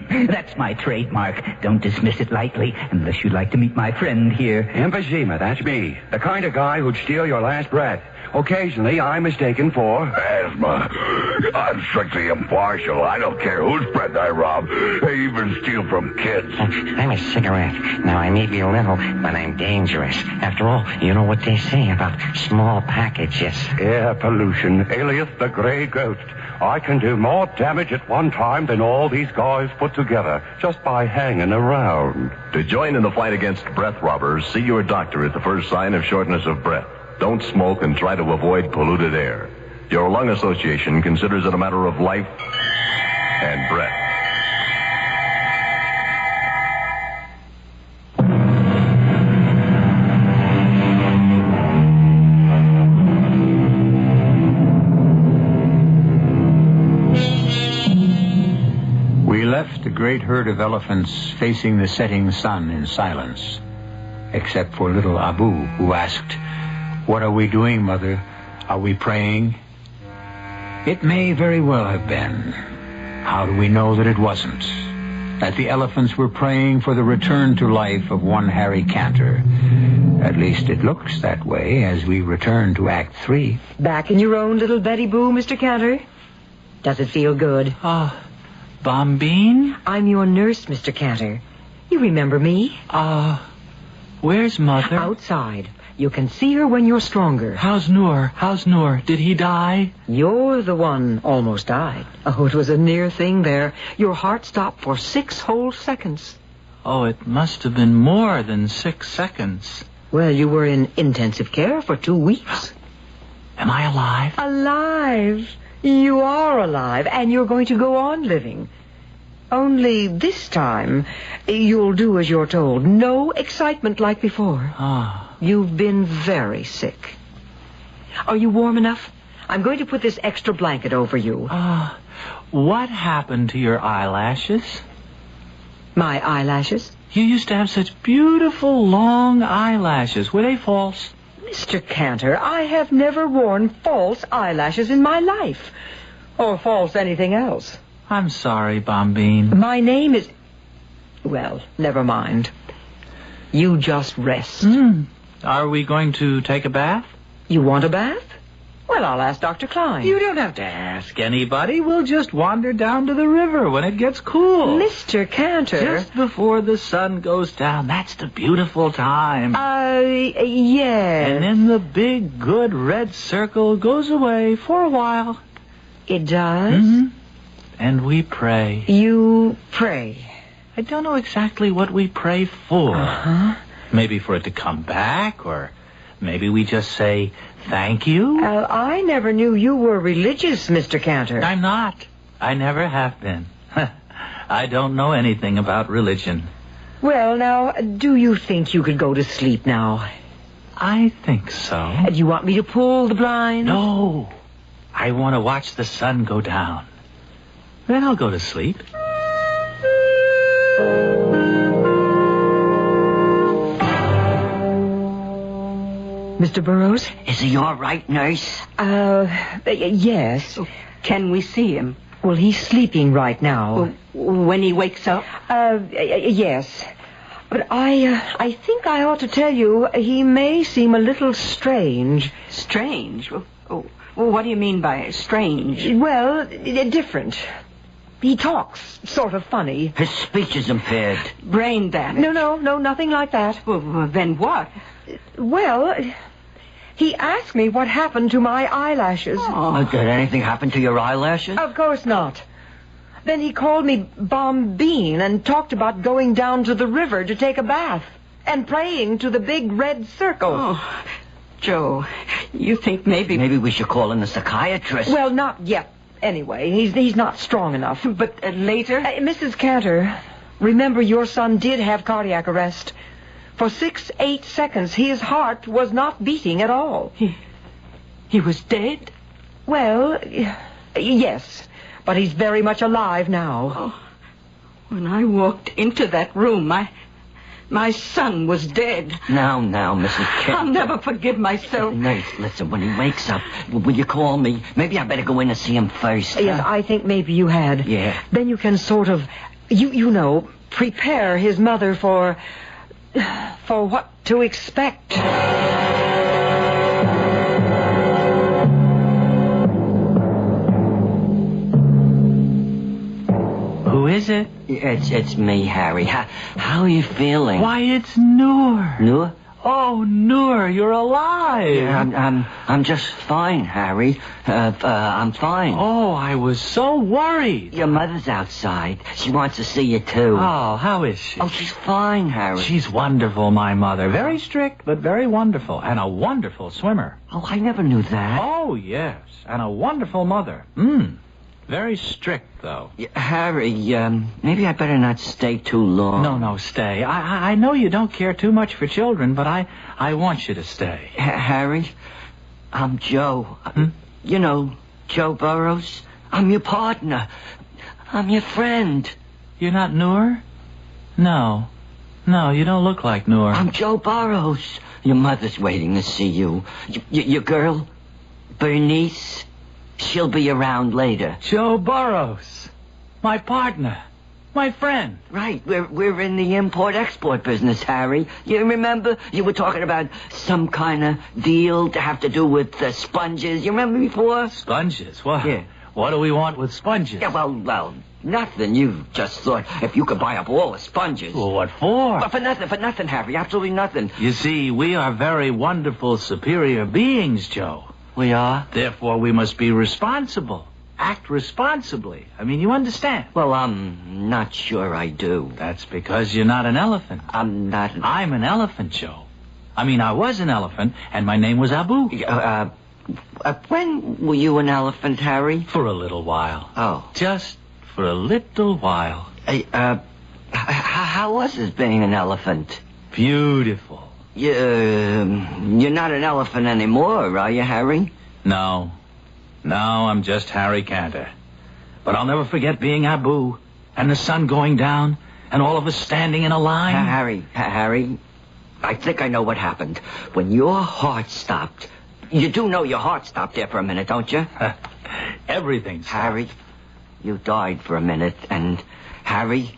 Speaker 18: That's my trademark. Don't dismiss it lightly, unless you'd like to meet my friend here.
Speaker 15: Emphysema, that's me. The kind of guy who'd steal your last breath.
Speaker 23: Occasionally, I'm mistaken for...
Speaker 15: Asthma. I'm strictly impartial. I don't care whose bread I rob. I even steal from kids.
Speaker 3: I'm a cigarette. Now, I may be little, but I'm dangerous. After all, you know what they say about small packages.
Speaker 23: Air pollution, alias the Grey Ghost. I can do more damage at one time than all these guys put together, just by hanging around.
Speaker 8: To join in the fight against breath robbers, see your doctor at the first sign of shortness of breath. Don't smoke and try to avoid polluted air. Your lung association considers it a matter of life and breath.
Speaker 1: We left the great herd of elephants facing the setting sun in silence, except for little Abu, who asked, "What are we doing, Mother? Are we praying?" It may very well have been. How do we know that it wasn't? That the elephants were praying for the return to life of one Harry Cantor. At least it looks that way as we return to Act 3.
Speaker 12: Back in your own little Betty Boo, Mr. Cantor? Does it feel good?
Speaker 16: Bombine?
Speaker 12: I'm your nurse, Mr. Cantor. You remember me?
Speaker 16: Where's Mother?
Speaker 12: Outside. You can see her when you're stronger.
Speaker 16: How's Noor? Did he die?
Speaker 12: You're the one almost died. Oh, it was a near thing there. Your heart stopped for 6 whole seconds.
Speaker 16: Oh, it must have been more than 6 seconds.
Speaker 12: Well, you were in intensive care for 2 weeks.
Speaker 16: Am I alive?
Speaker 12: Alive? You are alive, and you're going to go on living. Only this time, you'll do as you're told. No excitement like before. You've been very sick. Are you warm enough? I'm going to put this extra blanket over you.
Speaker 16: What happened to your eyelashes?
Speaker 12: My eyelashes?
Speaker 16: You used to have such beautiful long eyelashes. Were they false?
Speaker 12: Mr. Cantor, I have never worn false eyelashes in my life. Or false anything else.
Speaker 16: I'm sorry, Bombine.
Speaker 12: My name is... Well, never mind. You just rest.
Speaker 16: Are we going to take a bath?
Speaker 12: You want a bath? Well, I'll ask Dr. Klein.
Speaker 16: You don't have to ask anybody. We'll just wander down to the river when it gets cool.
Speaker 12: Mr. Cantor.
Speaker 16: Just before the sun goes down. That's the beautiful time.
Speaker 12: Yeah.
Speaker 16: And then the big, good red circle goes away for a while.
Speaker 12: It does?
Speaker 16: Mm-hmm. And we pray.
Speaker 12: You pray?
Speaker 16: I don't know exactly what we pray for. Maybe for it to come back, or maybe we just say thank you.
Speaker 12: I never knew you were religious, Mr. Cantor.
Speaker 16: I'm not. I never have been. I don't know anything about religion.
Speaker 12: Well, now, do you think you could go to sleep now?
Speaker 16: I think so.
Speaker 12: Do you want me to pull the blinds?
Speaker 16: No. I want to watch the sun go down. Then I'll go to sleep.
Speaker 12: Mr. Burroughs?
Speaker 17: Is he all right, nurse?
Speaker 12: Yes.
Speaker 4: Can we see him?
Speaker 12: Well, he's sleeping right now.
Speaker 4: When he wakes up?
Speaker 12: Yes. But I think I ought to tell you, he may seem a little strange.
Speaker 4: Strange? Oh, what do you mean by strange?
Speaker 12: Well, different. He talks sort of funny.
Speaker 17: His speech is impaired.
Speaker 4: Brain damage?
Speaker 12: No, nothing like that.
Speaker 4: Well, then what?
Speaker 12: Well, he asked me what happened to my eyelashes.
Speaker 17: Did anything happen to your eyelashes?
Speaker 12: Of course not. Then he called me Bombine and talked about going down to the river to take a bath and praying to the big red circle.
Speaker 4: Oh, Joe, you think maybe...
Speaker 17: Maybe we should call in a psychiatrist.
Speaker 12: Well, not yet. Anyway, he's not strong enough.
Speaker 4: But later?
Speaker 12: Mrs. Cantor, remember your son did have cardiac arrest. For 6-8 seconds, his heart was not beating at all.
Speaker 4: He was dead?
Speaker 12: Well, yes. But he's very much alive now.
Speaker 4: Oh, when I walked into that room, my son was dead.
Speaker 17: Now, Mrs. Cantor.
Speaker 4: I'll never forgive myself.
Speaker 17: Nurse, listen, when he wakes up, will you call me? Maybe I better go in and see him first.
Speaker 12: Yes, I think maybe you had.
Speaker 17: Yeah.
Speaker 12: Then you can sort of, you know, prepare his mother for what to expect.
Speaker 16: is it?
Speaker 17: It's me, Harry. How are you feeling?
Speaker 16: Why, it's Noor.
Speaker 17: Noor?
Speaker 16: Oh, Noor, you're alive.
Speaker 17: Yeah, I'm just fine, Harry. I'm fine.
Speaker 16: Oh, I was so worried.
Speaker 17: Your mother's outside. She wants to see you, too.
Speaker 16: Oh, how is she?
Speaker 17: Oh, she's fine, Harry.
Speaker 16: She's wonderful, my mother. Very strict, but very wonderful. And a wonderful swimmer.
Speaker 17: Oh, I never knew that.
Speaker 16: Oh, yes. And a wonderful mother. Very strict, though.
Speaker 17: Harry, maybe I better not stay too long.
Speaker 16: No, stay. I know you don't care too much for children, but I want you to stay.
Speaker 17: Harry, I'm Joe. You know, Joe Burrows. I'm your partner. I'm your friend.
Speaker 16: You're not Noor? No, you don't look like Noor.
Speaker 17: I'm Joe Burrows. Your mother's waiting to see you. Your girl, Bernice... She'll be around later.
Speaker 16: Joe Burrows. My partner. My friend.
Speaker 17: Right. We're in the import-export business, Harry. You remember? You were talking about some kind of deal to have to do with sponges. You remember before?
Speaker 16: Sponges? What?
Speaker 17: Yeah.
Speaker 16: What do we want with sponges?
Speaker 17: Yeah, well, nothing. You just thought if you could buy up all the sponges.
Speaker 16: Well, what for?
Speaker 17: But for nothing, Harry. Absolutely nothing.
Speaker 16: You see, we are very wonderful, superior beings, Joe.
Speaker 17: We are?
Speaker 16: Therefore, we must be responsible. Act responsibly. I mean, you understand?
Speaker 17: Well, I'm not sure I do.
Speaker 16: That's because you're not an elephant.
Speaker 17: I'm not
Speaker 16: I'm an elephant, Joe. I mean, I was an elephant, and my name was Abu.
Speaker 17: When were you an elephant, Harry?
Speaker 16: For a little while.
Speaker 17: Oh.
Speaker 16: Just for a little while.
Speaker 17: How was it being an elephant?
Speaker 16: Beautiful.
Speaker 17: You're not an elephant anymore, are you, Harry?
Speaker 16: No, I'm just Harry Cantor. But I'll never forget being Abu, and the sun going down, and all of us standing in a line.
Speaker 17: Harry, I think I know what happened. When your heart stopped... You do know your heart stopped there for a minute, don't you?
Speaker 16: Everything stopped.
Speaker 17: Harry, you died for a minute, and... Harry,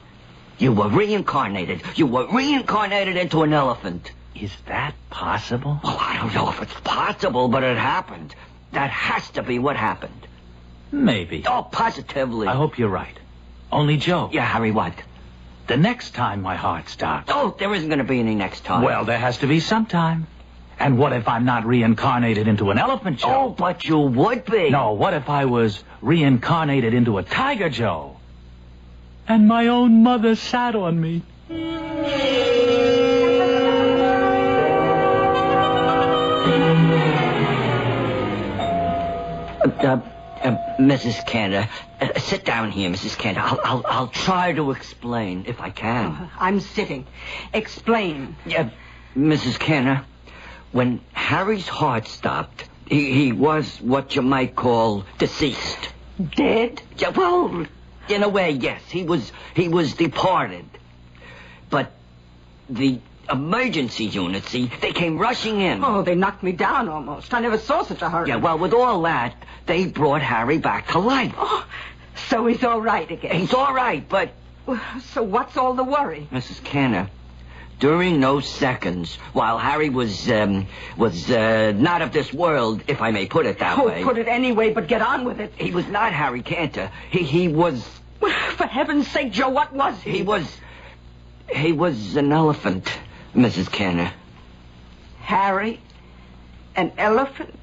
Speaker 17: you were reincarnated. You were reincarnated into an elephant.
Speaker 16: Is that possible?
Speaker 17: Oh, I don't know if it's possible, but it happened. That has to be what happened.
Speaker 16: Maybe.
Speaker 17: Oh, positively.
Speaker 16: I hope you're right. Only, Joe.
Speaker 17: Yeah, Harry, what?
Speaker 16: The next time my heart stops.
Speaker 17: Oh, there isn't going to be any next time.
Speaker 16: Well, there has to be some time. And what if I'm not reincarnated into an elephant, Joe?
Speaker 17: Oh, but you would be.
Speaker 16: No, what if I was reincarnated into a tiger, Joe? And my own mother sat on me.
Speaker 17: Mrs. Cantor, sit down here, Mrs. Cantor. I'll try to explain if I can.
Speaker 4: I'm sitting. Explain.
Speaker 17: Mrs. Cantor, when Harry's heart stopped, he was what you might call deceased.
Speaker 4: Dead?
Speaker 17: Yeah, well, in a way, yes. He was departed. But the emergency unit, see, they came rushing in.
Speaker 4: Oh, they knocked me down almost. I never saw such a hurry.
Speaker 17: Yeah, well, with all that, they brought Harry back to life.
Speaker 4: Oh, so he's all right again.
Speaker 17: He's all right, but...
Speaker 4: So what's all the worry?
Speaker 17: Mrs. Cantor, during those seconds, while Harry was not of this world, if I may put it that way...
Speaker 4: Put it any way, but get on with it.
Speaker 17: He was not Harry Cantor. He was...
Speaker 4: For heaven's sake, Joe, what was he?
Speaker 17: He was an elephant, Mrs. Cantor.
Speaker 4: Harry? An elephant?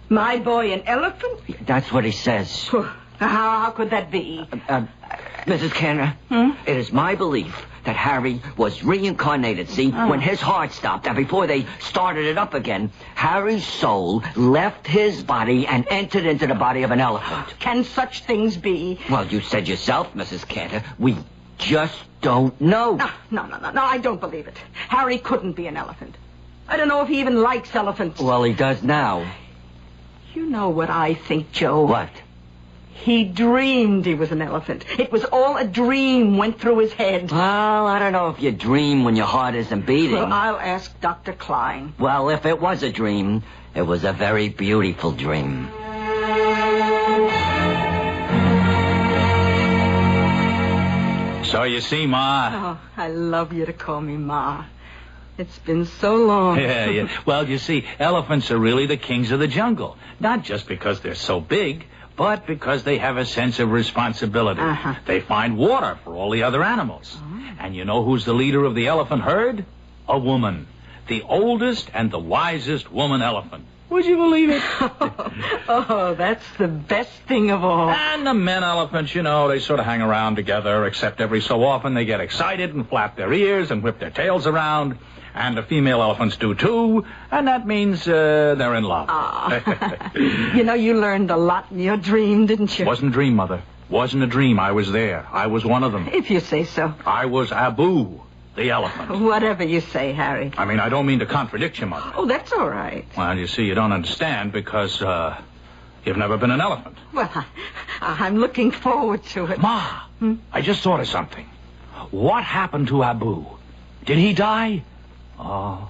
Speaker 4: My boy an elephant?
Speaker 17: That's what he says.
Speaker 4: How could that be?
Speaker 17: Mrs. Cantor, it is my belief that Harry was reincarnated, see, when his heart stopped, and before they started it up again, Harry's soul left his body and entered into the body of an elephant.
Speaker 4: Can such things be?
Speaker 17: Well, you said yourself, Mrs. Cantor, we just don't know.
Speaker 4: No, I don't believe it. Harry couldn't be an elephant. I don't know if he even likes elephants.
Speaker 17: Well, he does now.
Speaker 4: You know what I think, Joe?
Speaker 17: What?
Speaker 4: He dreamed he was an elephant. It was all a dream went through his head.
Speaker 17: Well, I don't know if you dream when your heart isn't beating.
Speaker 4: Well, I'll ask Dr. Klein.
Speaker 17: Well, if it was a dream, it was a very beautiful dream.
Speaker 16: So you see, Ma...
Speaker 4: Oh, I love you to call me Ma. It's been so long.
Speaker 16: Yeah. Well, you see, elephants are really the kings of the jungle. Not just because they're so big,
Speaker 2: but because they have a sense of responsibility. They find water for all the other animals. And you know who's the leader of the elephant herd? A woman. The oldest and the wisest woman elephant. Would you believe it?
Speaker 4: Oh, that's the best thing of all.
Speaker 2: And the men elephants, you know, they sort of hang around together, except every so often they get excited and flap their ears and whip their tails around. And the female elephants do, too. And that means they're in love.
Speaker 4: You know, you learned a lot in your dream, didn't you?
Speaker 2: Wasn't a dream, Mother. Wasn't a dream. I was there. I was one of them.
Speaker 4: If you say so.
Speaker 2: I was Abu, the elephant.
Speaker 4: Whatever you say, Harry.
Speaker 2: I mean, I don't mean to contradict you, Mother.
Speaker 4: Oh, that's all right.
Speaker 2: Well, you see, you don't understand because you've never been an elephant.
Speaker 4: Well, I'm looking forward to it.
Speaker 2: Ma, I just thought of something. What happened to Abu? Did he die? Oh,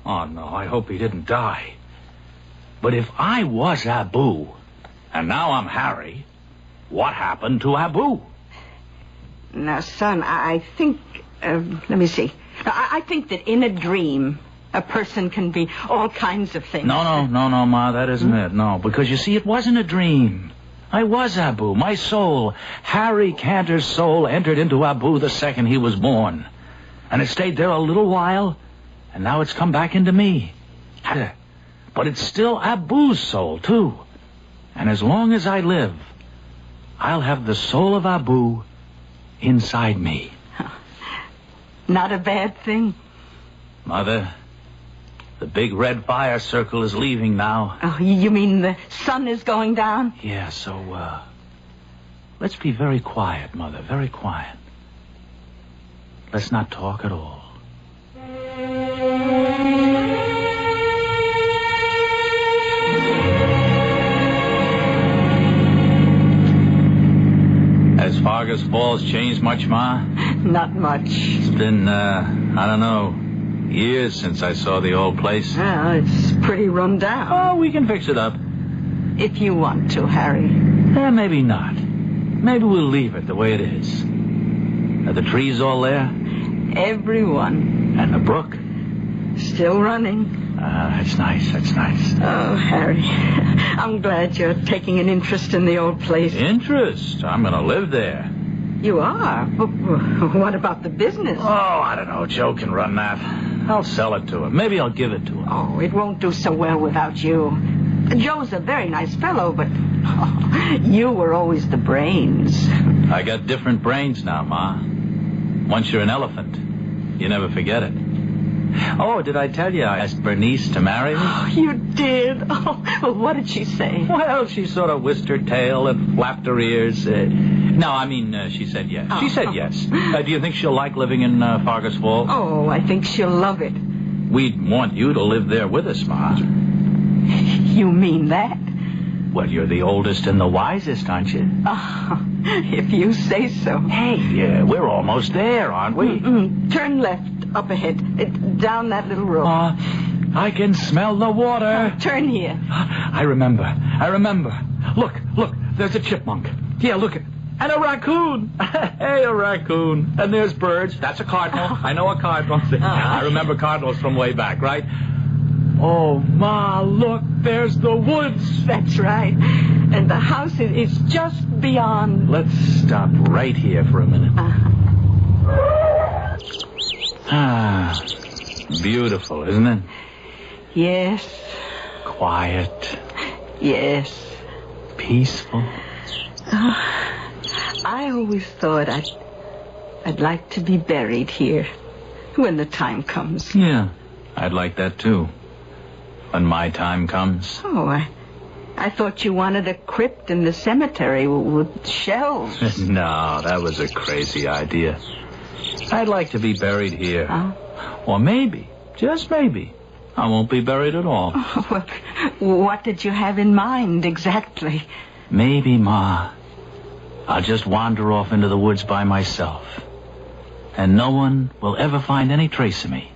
Speaker 2: no, I hope he didn't die. But if I was Abu, and now I'm Harry, what happened to Abu?
Speaker 4: Now, son, I think... let me see. I think that in a dream, a person can be all kinds of things.
Speaker 2: No, Ma, that isn't it. No, because you see, it wasn't a dream. I was Abu. My soul, Harry Cantor's soul, entered into Abu the second he was born. And it stayed there a little while, and now it's come back into me. But it's still Abu's soul, too. And as long as I live, I'll have the soul of Abu inside me.
Speaker 4: Not a bad thing.
Speaker 2: Mother, the big red fire circle is leaving now.
Speaker 4: Oh, you mean the sun is going down?
Speaker 2: Yeah, so, let's be very quiet, Mother, very quiet. Let's not talk at all. Has Fargus Falls changed much, Ma?
Speaker 4: Not much.
Speaker 2: It's been, I don't know, years since I saw the old place.
Speaker 4: Well, it's pretty run down.
Speaker 2: Oh, we can fix it up.
Speaker 4: If you want to, Harry.
Speaker 2: Maybe not. Maybe we'll leave it the way it is. Are the trees all there?
Speaker 4: Everyone.
Speaker 2: And the brook?
Speaker 4: Still running.
Speaker 2: That's nice, that's nice.
Speaker 4: Oh, Harry, I'm glad you're taking an interest in the old place.
Speaker 2: Interest? I'm going to live there.
Speaker 4: You are? But what about the business?
Speaker 2: Oh, I don't know. Joe can run that. I'll sell it to him. Maybe I'll give it to him.
Speaker 4: Oh, it won't do so well without you. Joe's a very nice fellow, but you were always the brains.
Speaker 2: I got different brains now, Ma. Once you're an elephant, you never forget it. Oh, did I tell you I asked Bernice to marry me?
Speaker 4: Oh, you did? Oh, well, what did she say?
Speaker 2: Well, she sort of whisked her tail and flapped her ears. No, I mean, she said yes. She said yes. Do you think she'll like living in Fargus Falls?
Speaker 4: Oh, I think she'll love it.
Speaker 2: We'd want you to live there with us, Ma.
Speaker 4: You mean that?
Speaker 2: Well, you're the oldest and the wisest, aren't you?
Speaker 4: Oh, if you say so.
Speaker 2: Hey, we're almost there, aren't we?
Speaker 4: Turn left, up ahead, down that little road.
Speaker 2: I can smell the water.
Speaker 4: Turn here.
Speaker 2: I remember. Look, there's a chipmunk. Yeah, look. And a raccoon. Hey, a raccoon. And there's birds. That's a cardinal. I know a cardinal. I remember cardinals from way back, right? Oh, Ma, look, there's the woods.
Speaker 4: That's right. And the house is just beyond.
Speaker 2: Let's stop right here for a minute. Beautiful, isn't it?
Speaker 4: Yes.
Speaker 2: Quiet.
Speaker 4: Yes.
Speaker 2: Peaceful.
Speaker 4: I always thought I'd like to be buried here when the time comes.
Speaker 2: Yeah, I'd like that too. When my time comes.
Speaker 4: Oh, I thought you wanted a crypt in the cemetery with shells.
Speaker 2: No, that was a crazy idea. I'd like to be buried here. Or maybe, just maybe, I won't be buried at all.
Speaker 4: Oh, well, what did you have in mind exactly?
Speaker 2: Maybe, Ma, I'll just wander off into the woods by myself. And no one will ever find any trace of me.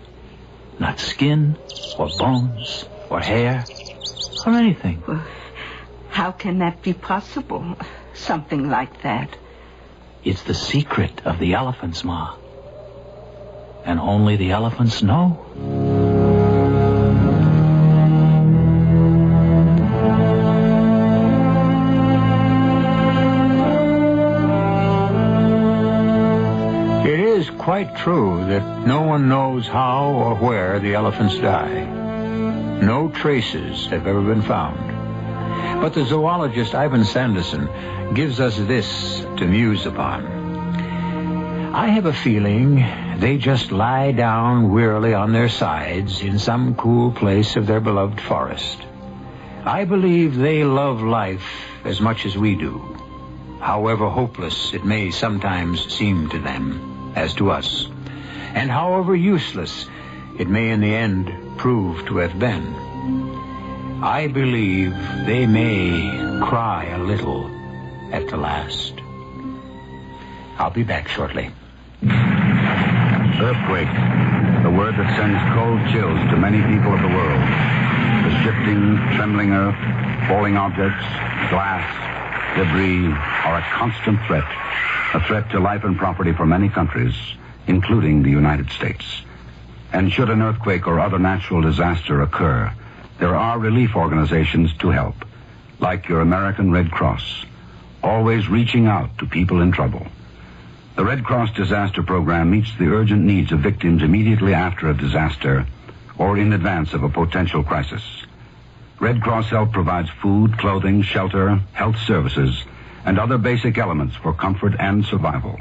Speaker 2: Not skin, or bones, or hair, or anything.
Speaker 4: Well, how can that be possible? Something like that.
Speaker 2: It's the secret of the elephants, Ma. And only the elephants know.
Speaker 10: quite true that no one knows how or where the elephants die. No traces have ever been found. But the zoologist Ivan Sanderson gives us this to muse upon. I have a feeling they just lie down wearily on their sides in some cool place of their beloved forest. I believe they love life as much as we do, however hopeless it may sometimes seem to them, as to us, and however useless it may in the end prove to have been. I believe they may cry a little at the last. I'll be back shortly.
Speaker 11: Earthquake, the word that sends cold chills to many people of the world. The shifting, trembling earth, falling objects, glass, debris are a constant threat. A threat to life and property for many countries, including the United States. And should an earthquake or other natural disaster occur, there are relief organizations to help, like your American Red Cross, always reaching out to people in trouble. The Red Cross Disaster Program meets the urgent needs of victims immediately after a disaster or in advance of a potential crisis. Red Cross Help provides food, clothing, shelter, health services, and other basic elements for comfort and survival.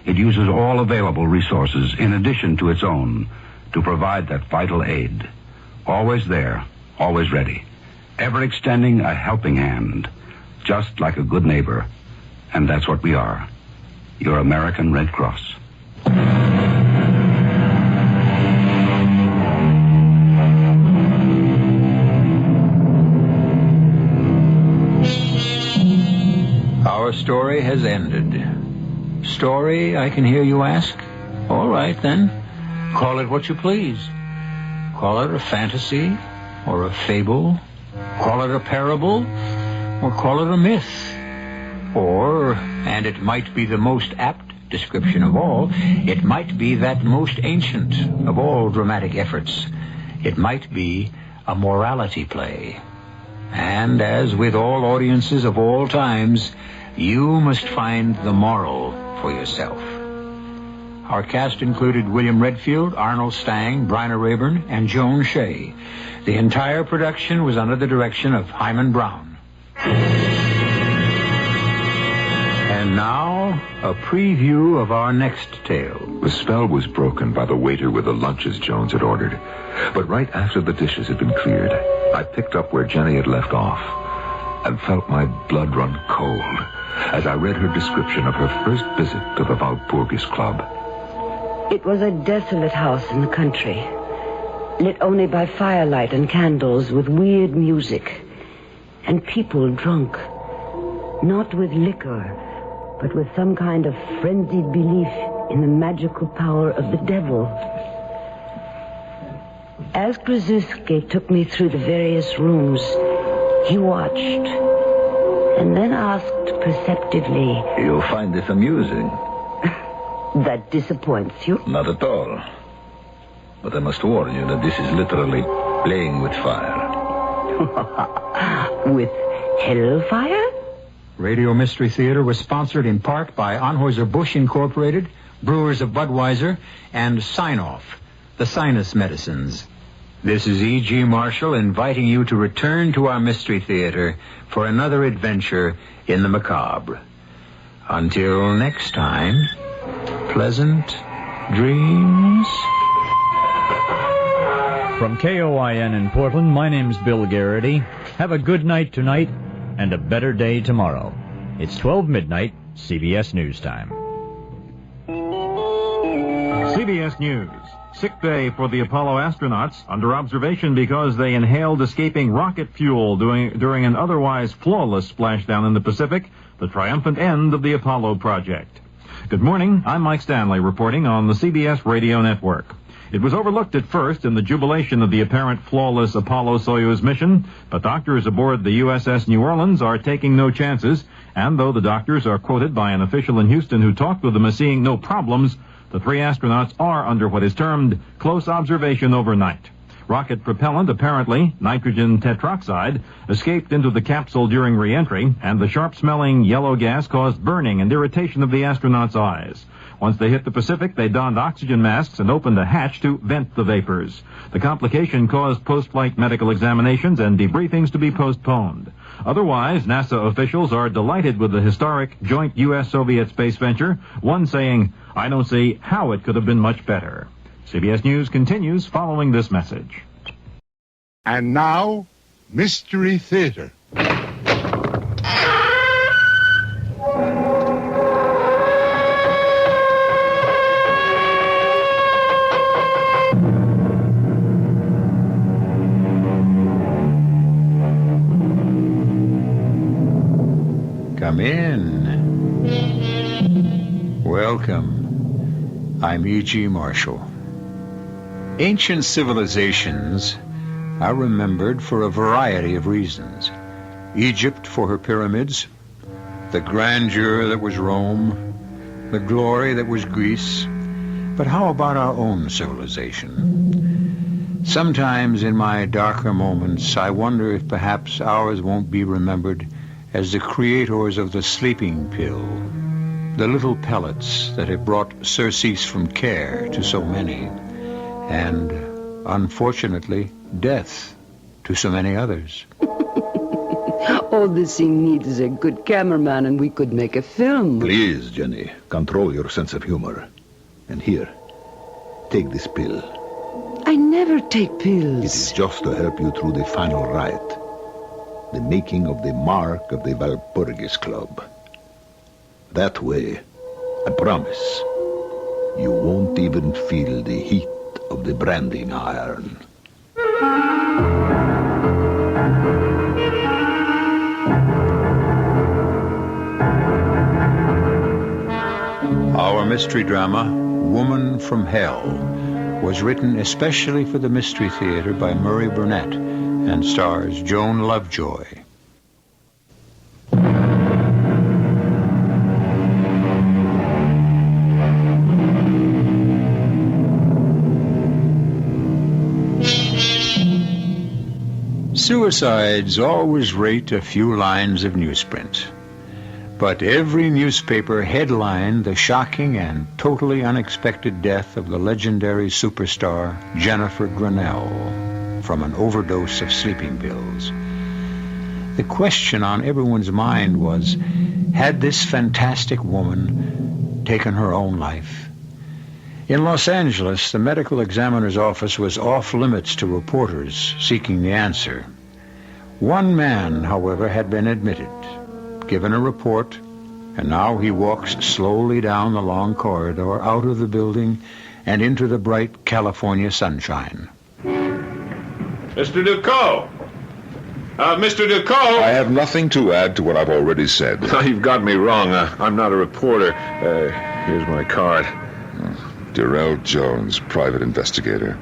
Speaker 11: It uses all available resources in addition to its own to provide that vital aid. Always there, always ready, ever extending a helping hand, just like a good neighbor. And that's what we are, your American Red Cross.
Speaker 10: Our story has ended. Story, I can hear you ask? All right, then. Call it what you please. Call it a fantasy or a fable. Call it a parable or call it a myth. Or, and it might be the most apt description of all, it might be that most ancient of all dramatic efforts. It might be a morality play. And as with all audiences of all times, you must find the moral for yourself. Our cast included William Redfield, Arnold Stang, Bryna Rayburn, and Joan Shea. The entire production was under the direction of Hyman Brown. And now, a preview of our next tale.
Speaker 19: The spell was broken by the waiter with the lunches Jones had ordered. But right after the dishes had been cleared, I picked up where Jenny had left off and felt my blood run cold as I read her description of her first visit to the Walpurgis Club.
Speaker 20: It was a desolate house in the country, lit only by firelight and candles with weird music, and people drunk, not with liquor, but with some kind of frenzied belief in the magical power of the devil. As Krasuski took me through the various rooms, he watched, and then asked perceptively,
Speaker 21: "You find this amusing?"
Speaker 20: "That disappoints you?"
Speaker 21: "Not at all. But I must warn you that this is literally playing with fire."
Speaker 20: "With hellfire?"
Speaker 10: Radio Mystery Theater was sponsored in part by Anheuser-Busch Incorporated, Brewers of Budweiser, and Sign-Off, the sinus medicines. This is E.G. Marshall inviting you to return to our Mystery Theater for another adventure in the macabre. Until next time, pleasant dreams.
Speaker 22: From KOIN in Portland, my name's Bill Garrity. Have a good night tonight and a better day tomorrow. It's 12 midnight, CBS News Time.
Speaker 26: CBS News. Sick day for the Apollo astronauts, under observation because they inhaled escaping rocket fuel during an otherwise flawless splashdown in the Pacific, the triumphant end of the Apollo project. Good morning, I'm Mike Stanley reporting on the CBS Radio Network. It was overlooked at first in the jubilation of the apparent flawless Apollo-Soyuz mission, but doctors aboard the USS New Orleans are taking no chances, and though the doctors are quoted by an official in Houston who talked with them as seeing no problems, the three astronauts are under what is termed close observation overnight. Rocket propellant, apparently nitrogen tetroxide, escaped into the capsule during re-entry, and the sharp-smelling yellow gas caused burning and irritation of the astronauts' eyes. Once they hit the Pacific, they donned oxygen masks and opened a hatch to vent the vapors. The complication caused post-flight medical examinations and debriefings to be postponed. Otherwise, NASA officials are delighted with the historic joint U.S.-Soviet space venture, one saying, "I don't see how it could have been much better." CBS News continues following this message.
Speaker 6: And now, Mystery Theater.
Speaker 1: Come in. Welcome. I'm E.G. Marshall. Ancient civilizations are remembered for a variety of reasons. Egypt for her pyramids, the grandeur that was Rome, the glory that was Greece. But how about our own civilization? Sometimes in my darker moments, I wonder if perhaps ours won't be remembered as the creators of the sleeping pill, the little pellets that have brought surcease from care to so many, and, unfortunately, death to so many others.
Speaker 20: All this thing needs is a good cameraman and we could make a film.
Speaker 21: Please, Jenny, control your sense of humor. And here, take this pill.
Speaker 20: I never take
Speaker 21: It
Speaker 20: pills.
Speaker 21: is just to help you through the final rite. The making of the mark of the Walpurgis Club. That way, I promise, you won't even feel the heat of the branding iron.
Speaker 1: Our mystery drama, Woman from Hell, was written especially for the Mystery Theater by Murray Burnett and stars Joan Lovejoy. Suicides always rate a few lines of newsprint. But every newspaper headlined the shocking and totally unexpected death of the legendary superstar Jennifer Grinnell from an overdose of sleeping pills. The question on everyone's mind was, had this fantastic woman taken her own life? In Los Angeles, the medical examiner's office was off limits to reporters seeking the answer. One man, however, had been admitted, given a report, and now he walks slowly down the long corridor, out of the building, and into the bright California sunshine.
Speaker 7: Mr. Ducot! Mr. Ducot!
Speaker 19: I have nothing to add to what I've already said.
Speaker 7: No, you've got me wrong. I'm not a reporter. Here's my card.
Speaker 19: Darrell Jones, private investigator.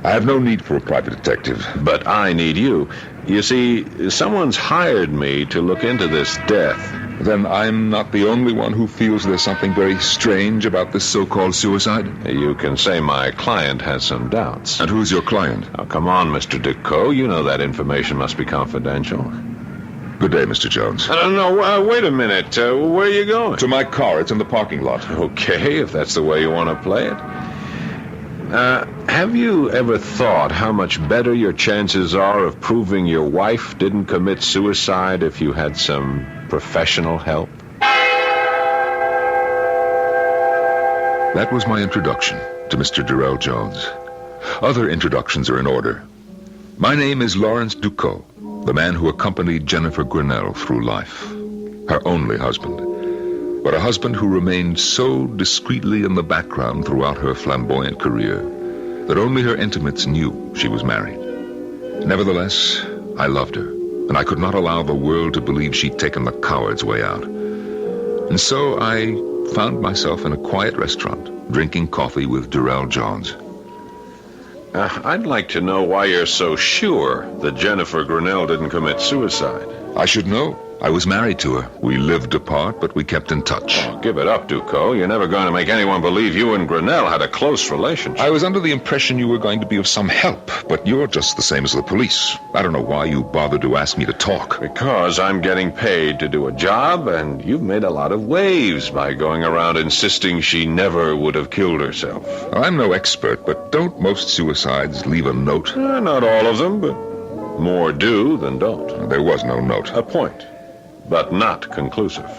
Speaker 19: I have no need for a private detective.
Speaker 7: But I need you. You see, someone's hired me to look into this death.
Speaker 19: Then I'm not the only one who feels there's something very strange about this so-called suicide?
Speaker 7: You can say my client has some doubts.
Speaker 19: And who's your client?
Speaker 7: Now, come on, Mr. Ducot. You know that information must be confidential.
Speaker 19: Good day, Mr. Jones.
Speaker 7: No, wait a minute. Where are you going?
Speaker 19: To my car. It's in the parking lot.
Speaker 7: Okay, if that's the way you want to play it. Have you ever thought how much better your chances are of proving your wife didn't commit suicide if you had some professional help?
Speaker 19: That was my introduction to Mr. Darrell Jones. Other introductions are in order. My name is Lawrence Ducot, the man who accompanied Jennifer Grinnell through life. Her only husband. But a husband who remained so discreetly in the background throughout her flamboyant career that only her intimates knew she was married. Nevertheless, I loved her, and I could not allow the world to believe she'd taken the coward's way out. And so I found myself in a quiet restaurant, drinking coffee with Darrell Jones.
Speaker 7: I'd like to know why you're so sure that Jennifer Grinnell didn't commit suicide.
Speaker 19: I should know. I was married to her. We lived apart, but we kept in touch.
Speaker 7: Oh, give it up, Duco. You're never going to make anyone believe you and Grinnell had a close relationship.
Speaker 19: I was under the impression you were going to be of some help, but you're just the same as the police. I don't know why you bothered to ask me to talk.
Speaker 7: Because I'm getting paid to do a job, and you've made a lot of waves by going around insisting she never would have killed herself.
Speaker 19: I'm no expert, but don't most suicides leave a note?
Speaker 7: Not all of them, but more do than don't.
Speaker 19: There was no note.
Speaker 7: A point, but not conclusive.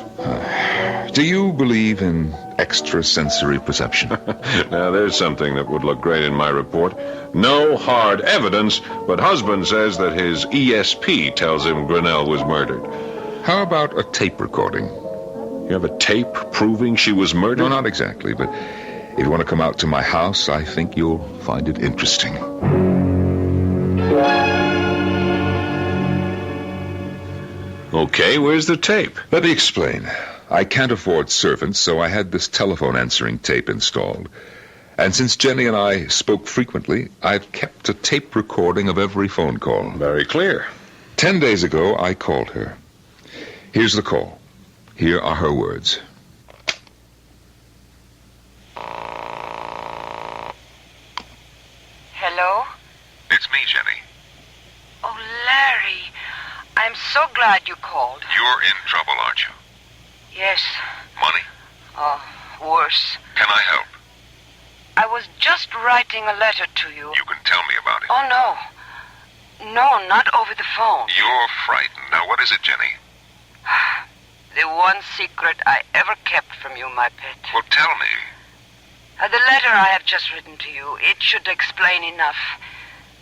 Speaker 19: Do you believe in extrasensory perception?
Speaker 7: Now, there's something that would look great in my report. No hard evidence, but husband says that his ESP tells him Grinnell was murdered.
Speaker 19: How about a tape recording?
Speaker 7: You have a tape proving she was murdered?
Speaker 19: No, not exactly, but if you want to come out to my house, I think you'll find it interesting.
Speaker 7: Okay, where's the tape?
Speaker 19: Let me explain. I can't afford servants, so I had this telephone answering tape installed. And since Jenny and I spoke frequently, I've kept a tape recording of every phone call.
Speaker 7: Very clear.
Speaker 19: 10 days ago, I called her. Here's the call. Here are her words.
Speaker 5: Hello?
Speaker 19: It's me, Jenny.
Speaker 5: Oh, Larry. I'm so glad you called.
Speaker 19: You're in trouble, aren't you?
Speaker 5: Yes.
Speaker 19: Money?
Speaker 5: Oh, worse.
Speaker 19: Can I help?
Speaker 5: I was just writing a letter to you.
Speaker 19: You can tell me about it.
Speaker 5: Oh, no. No, not over the phone.
Speaker 19: You're frightened. Now, what is it, Jenny?
Speaker 5: The one secret I ever kept from you, my pet.
Speaker 19: Well, tell me.
Speaker 5: The letter I have just written to you, it should explain enough.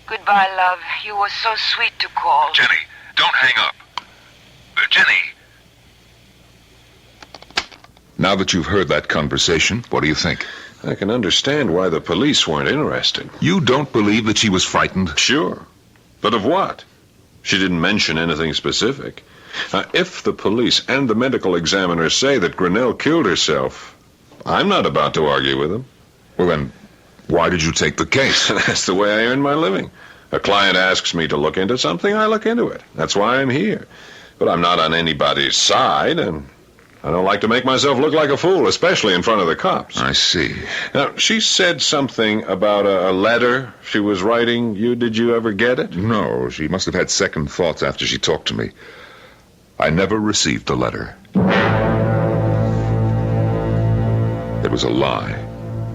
Speaker 5: Goodbye, love. You were so sweet to call.
Speaker 19: Jenny, don't hang up. Jenny. Now that you've heard that conversation, what do you think?
Speaker 7: I can understand why the police weren't interested.
Speaker 19: You don't believe that she was frightened?
Speaker 7: Sure. But of what? She didn't mention anything specific. If the police and the medical examiner say that Grinnell killed herself, I'm not about to argue with them.
Speaker 19: Well, then, why did you take the case?
Speaker 7: That's the way I earn my living. A client asks me to look into something, I look into it. That's why I'm here. But I'm not on anybody's side, and I don't like to make myself look like a fool, especially in front of the cops.
Speaker 19: I see.
Speaker 7: Now, she said something about a letter she was writing. Did you ever get it?
Speaker 19: No, she must have had second thoughts after she talked to me. I never received the letter. It was a lie.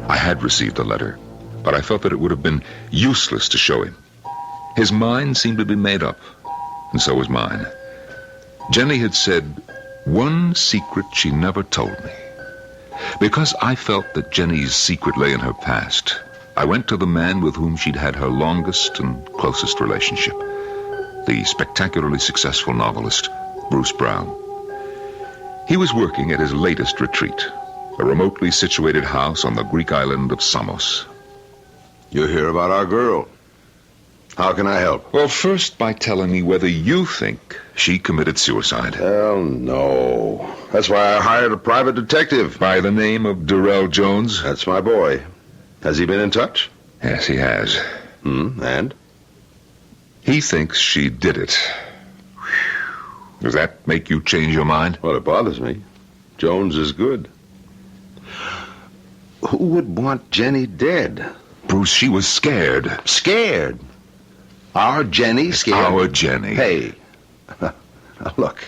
Speaker 19: I had received the letter, but I felt that it would have been useless to show him. His mind seemed to be made up, and so was mine. Jenny had said one secret she never told me. Because I felt that Jenny's secret lay in her past, I went to the man with whom she'd had her longest and closest relationship, the spectacularly successful novelist, Bruce Brown. He was working at his latest retreat, a remotely situated house on the Greek island of Samos.
Speaker 9: You hear about our girl. How can I help?
Speaker 19: Well, first by telling me whether you think she committed suicide.
Speaker 9: Hell no. That's why I hired a private detective.
Speaker 19: By the name of Darrell Jones?
Speaker 9: That's my boy. Has he been in touch?
Speaker 19: Yes, he has.
Speaker 9: And?
Speaker 19: He thinks she did it. Does that make you change your mind?
Speaker 9: Well, it bothers me. Jones is good. Who would want Jenny dead?
Speaker 19: Bruce, she was scared.
Speaker 9: Scared? Our Jenny scared?
Speaker 19: Our Jenny.
Speaker 9: Hey, look,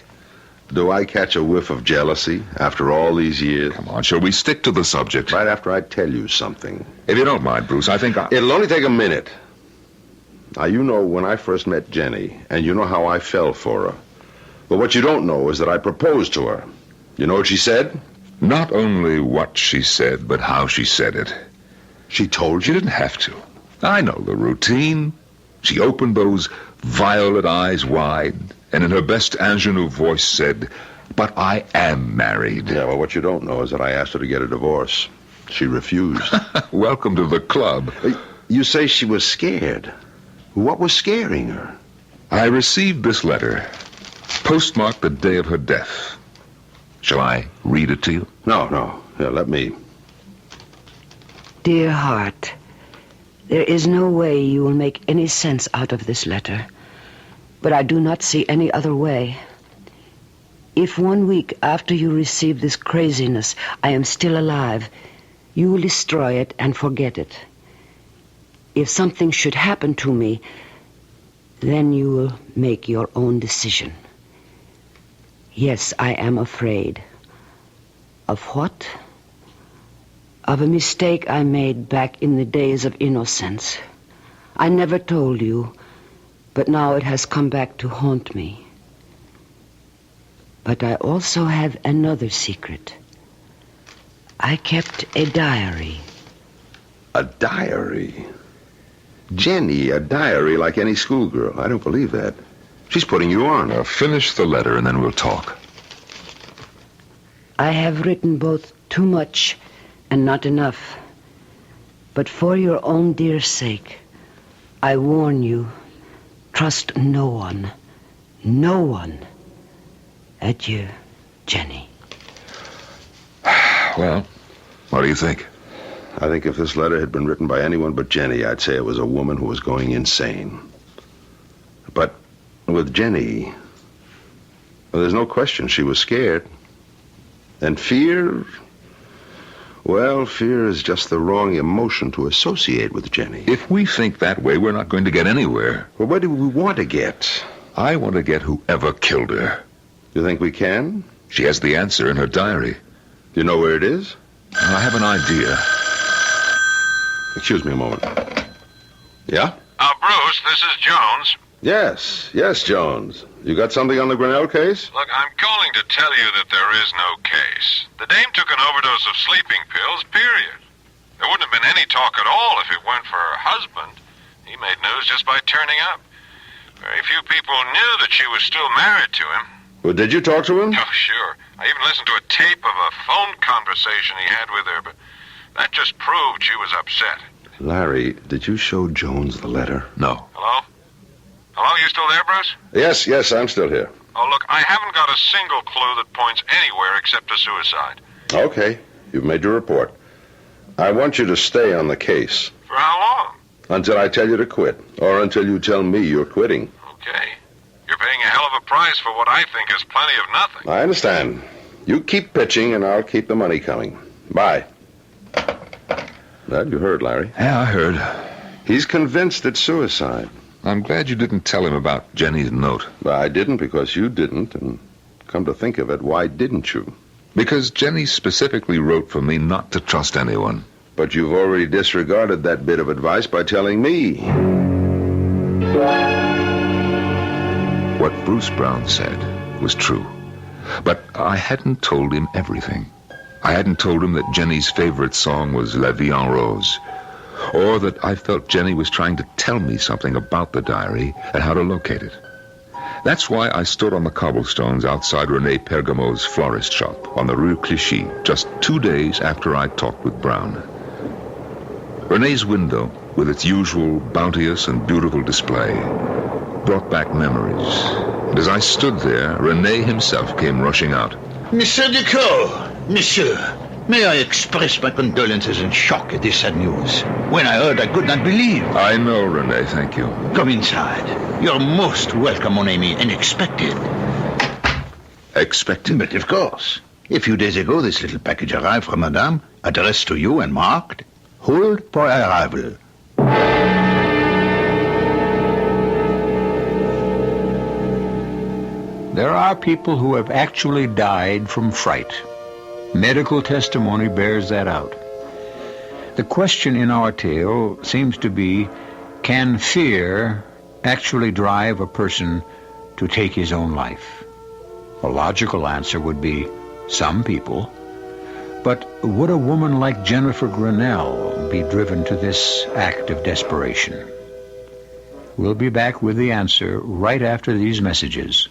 Speaker 9: do I catch a whiff of jealousy after all these years?
Speaker 19: Come on, shall we stick to the subject?
Speaker 9: Right after I tell you something.
Speaker 19: If you don't mind, Bruce, I think
Speaker 9: It'll only take a minute. Now, you know when I first met Jenny, and you know how I fell for her. But what you don't know is that I proposed to her. You know what she said?
Speaker 19: Not only what she said, but how she said it.
Speaker 9: She told
Speaker 19: you?
Speaker 9: You
Speaker 19: didn't have to. I know the routine. She opened those violet eyes wide, and in her best ingenue voice said, "But I am married."
Speaker 9: Yeah, well, what you don't know is that I asked her to get a divorce. She refused.
Speaker 19: Welcome to the club.
Speaker 9: You say she was scared. What was scaring her?
Speaker 19: I received this letter, postmarked the day of her death. Shall I read it to you?
Speaker 9: No. Here, let me.
Speaker 20: Dear heart, there is no way you will make any sense out of this letter, but I do not see any other way. If 1 week after you receive this craziness I am still alive, you will destroy it and forget it. If something should happen to me, then you will make your own decision. Yes, I am afraid. Of what? Of a mistake I made back in the days of innocence. I never told you, but now it has come back to haunt me. But I also have another secret. I kept a diary.
Speaker 9: A diary? Jenny, a diary like any schoolgirl. I don't believe that. She's putting you on.
Speaker 19: Now finish the letter and then we'll talk.
Speaker 20: I have written both too much and not enough. But for your own dear sake, I warn you, trust no one. No one. Adieu, Jenny.
Speaker 19: Well, what do you think?
Speaker 9: I think if this letter had been written by anyone but Jenny, I'd say it was a woman who was going insane. But with Jenny, well, there's no question she was scared. And fear, well, fear is just the wrong emotion to associate with Jenny.
Speaker 19: If we think that way, we're not going to get anywhere.
Speaker 9: Well, where do we want to get?
Speaker 19: I want to get whoever killed her.
Speaker 9: You think we can?
Speaker 19: She has the answer in her diary.
Speaker 9: Do you know where it is?
Speaker 19: I have an idea.
Speaker 9: Excuse me a moment. Yeah?
Speaker 7: Bruce, this is Jones.
Speaker 9: Yes, Jones. You got something on the Grinnell case?
Speaker 7: Look, I'm calling to tell you that there is no case. The dame took an overdose of sleeping pills, period. There wouldn't have been any talk at all if it weren't for her husband. He made news just by turning up. Very few people knew that she was still married to him.
Speaker 9: Well, did you talk to him?
Speaker 7: Oh, sure. I even listened to a tape of a phone conversation he had with her, but that just proved she was upset.
Speaker 9: Larry, did you show Jones the letter?
Speaker 19: No.
Speaker 7: Hello? Hello, you still there, Bruce?
Speaker 9: Yes, I'm still here.
Speaker 7: Oh, look, I haven't got a single clue that points anywhere except to suicide.
Speaker 9: Okay, you've made your report. I want you to stay on the case.
Speaker 7: For how long?
Speaker 9: Until I tell you to quit, or until you tell me you're quitting.
Speaker 7: Okay. You're paying a hell of a price for what I think is plenty of nothing.
Speaker 9: I understand. You keep pitching, and I'll keep the money coming. Bye. Well, you heard, Larry.
Speaker 19: Yeah, I heard.
Speaker 9: He's convinced it's suicide.
Speaker 19: I'm glad you didn't tell him about Jenny's note.
Speaker 9: Well, I didn't because you didn't, and come to think of it, why didn't you?
Speaker 19: Because Jenny specifically wrote for me not to trust anyone.
Speaker 9: But you've already disregarded that bit of advice by telling me.
Speaker 19: What Bruce Brown said was true. But I hadn't told him everything. I hadn't told him that Jenny's favorite song was La Vie en Rose, or that I felt Jenny was trying to tell me something about the diary and how to locate it. That's why I stood on the cobblestones outside Rene Pergamo's florist shop on the Rue Clichy just 2 days after I talked with Brown. Rene's window, with its usual bounteous and beautiful display, brought back memories. And as I stood there, Rene himself came rushing out.
Speaker 1: Monsieur Duclos, monsieur, may I express my condolences and shock at this sad news. When I heard, I could not believe.
Speaker 19: I know, Rene, thank you.
Speaker 1: Come inside. You're most welcome, mon ami, and expected.
Speaker 19: Expected?
Speaker 1: But of course. A few days ago, this little package arrived from Madame, addressed to you and marked, hold for arrival. There are people who have actually died from fright. Medical testimony bears that out. The question in our tale seems to be, can fear actually drive a person to take his own life? A logical answer would be, some people. But would a woman like Jennifer Grinnell be driven to this act of desperation? We'll be back with the answer right after these messages.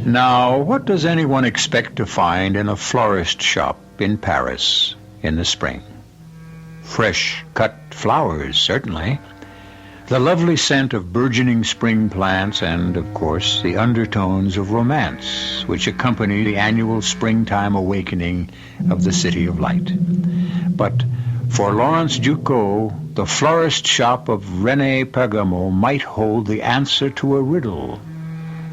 Speaker 1: Now, what does anyone expect to find in a florist shop in Paris in the spring? Fresh cut flowers, certainly. The lovely scent of burgeoning spring plants and, of course, the undertones of romance which accompany the annual springtime awakening of the City of Light. But for Lawrence Ducot, the florist shop of René Pergamo might hold the answer to a riddle,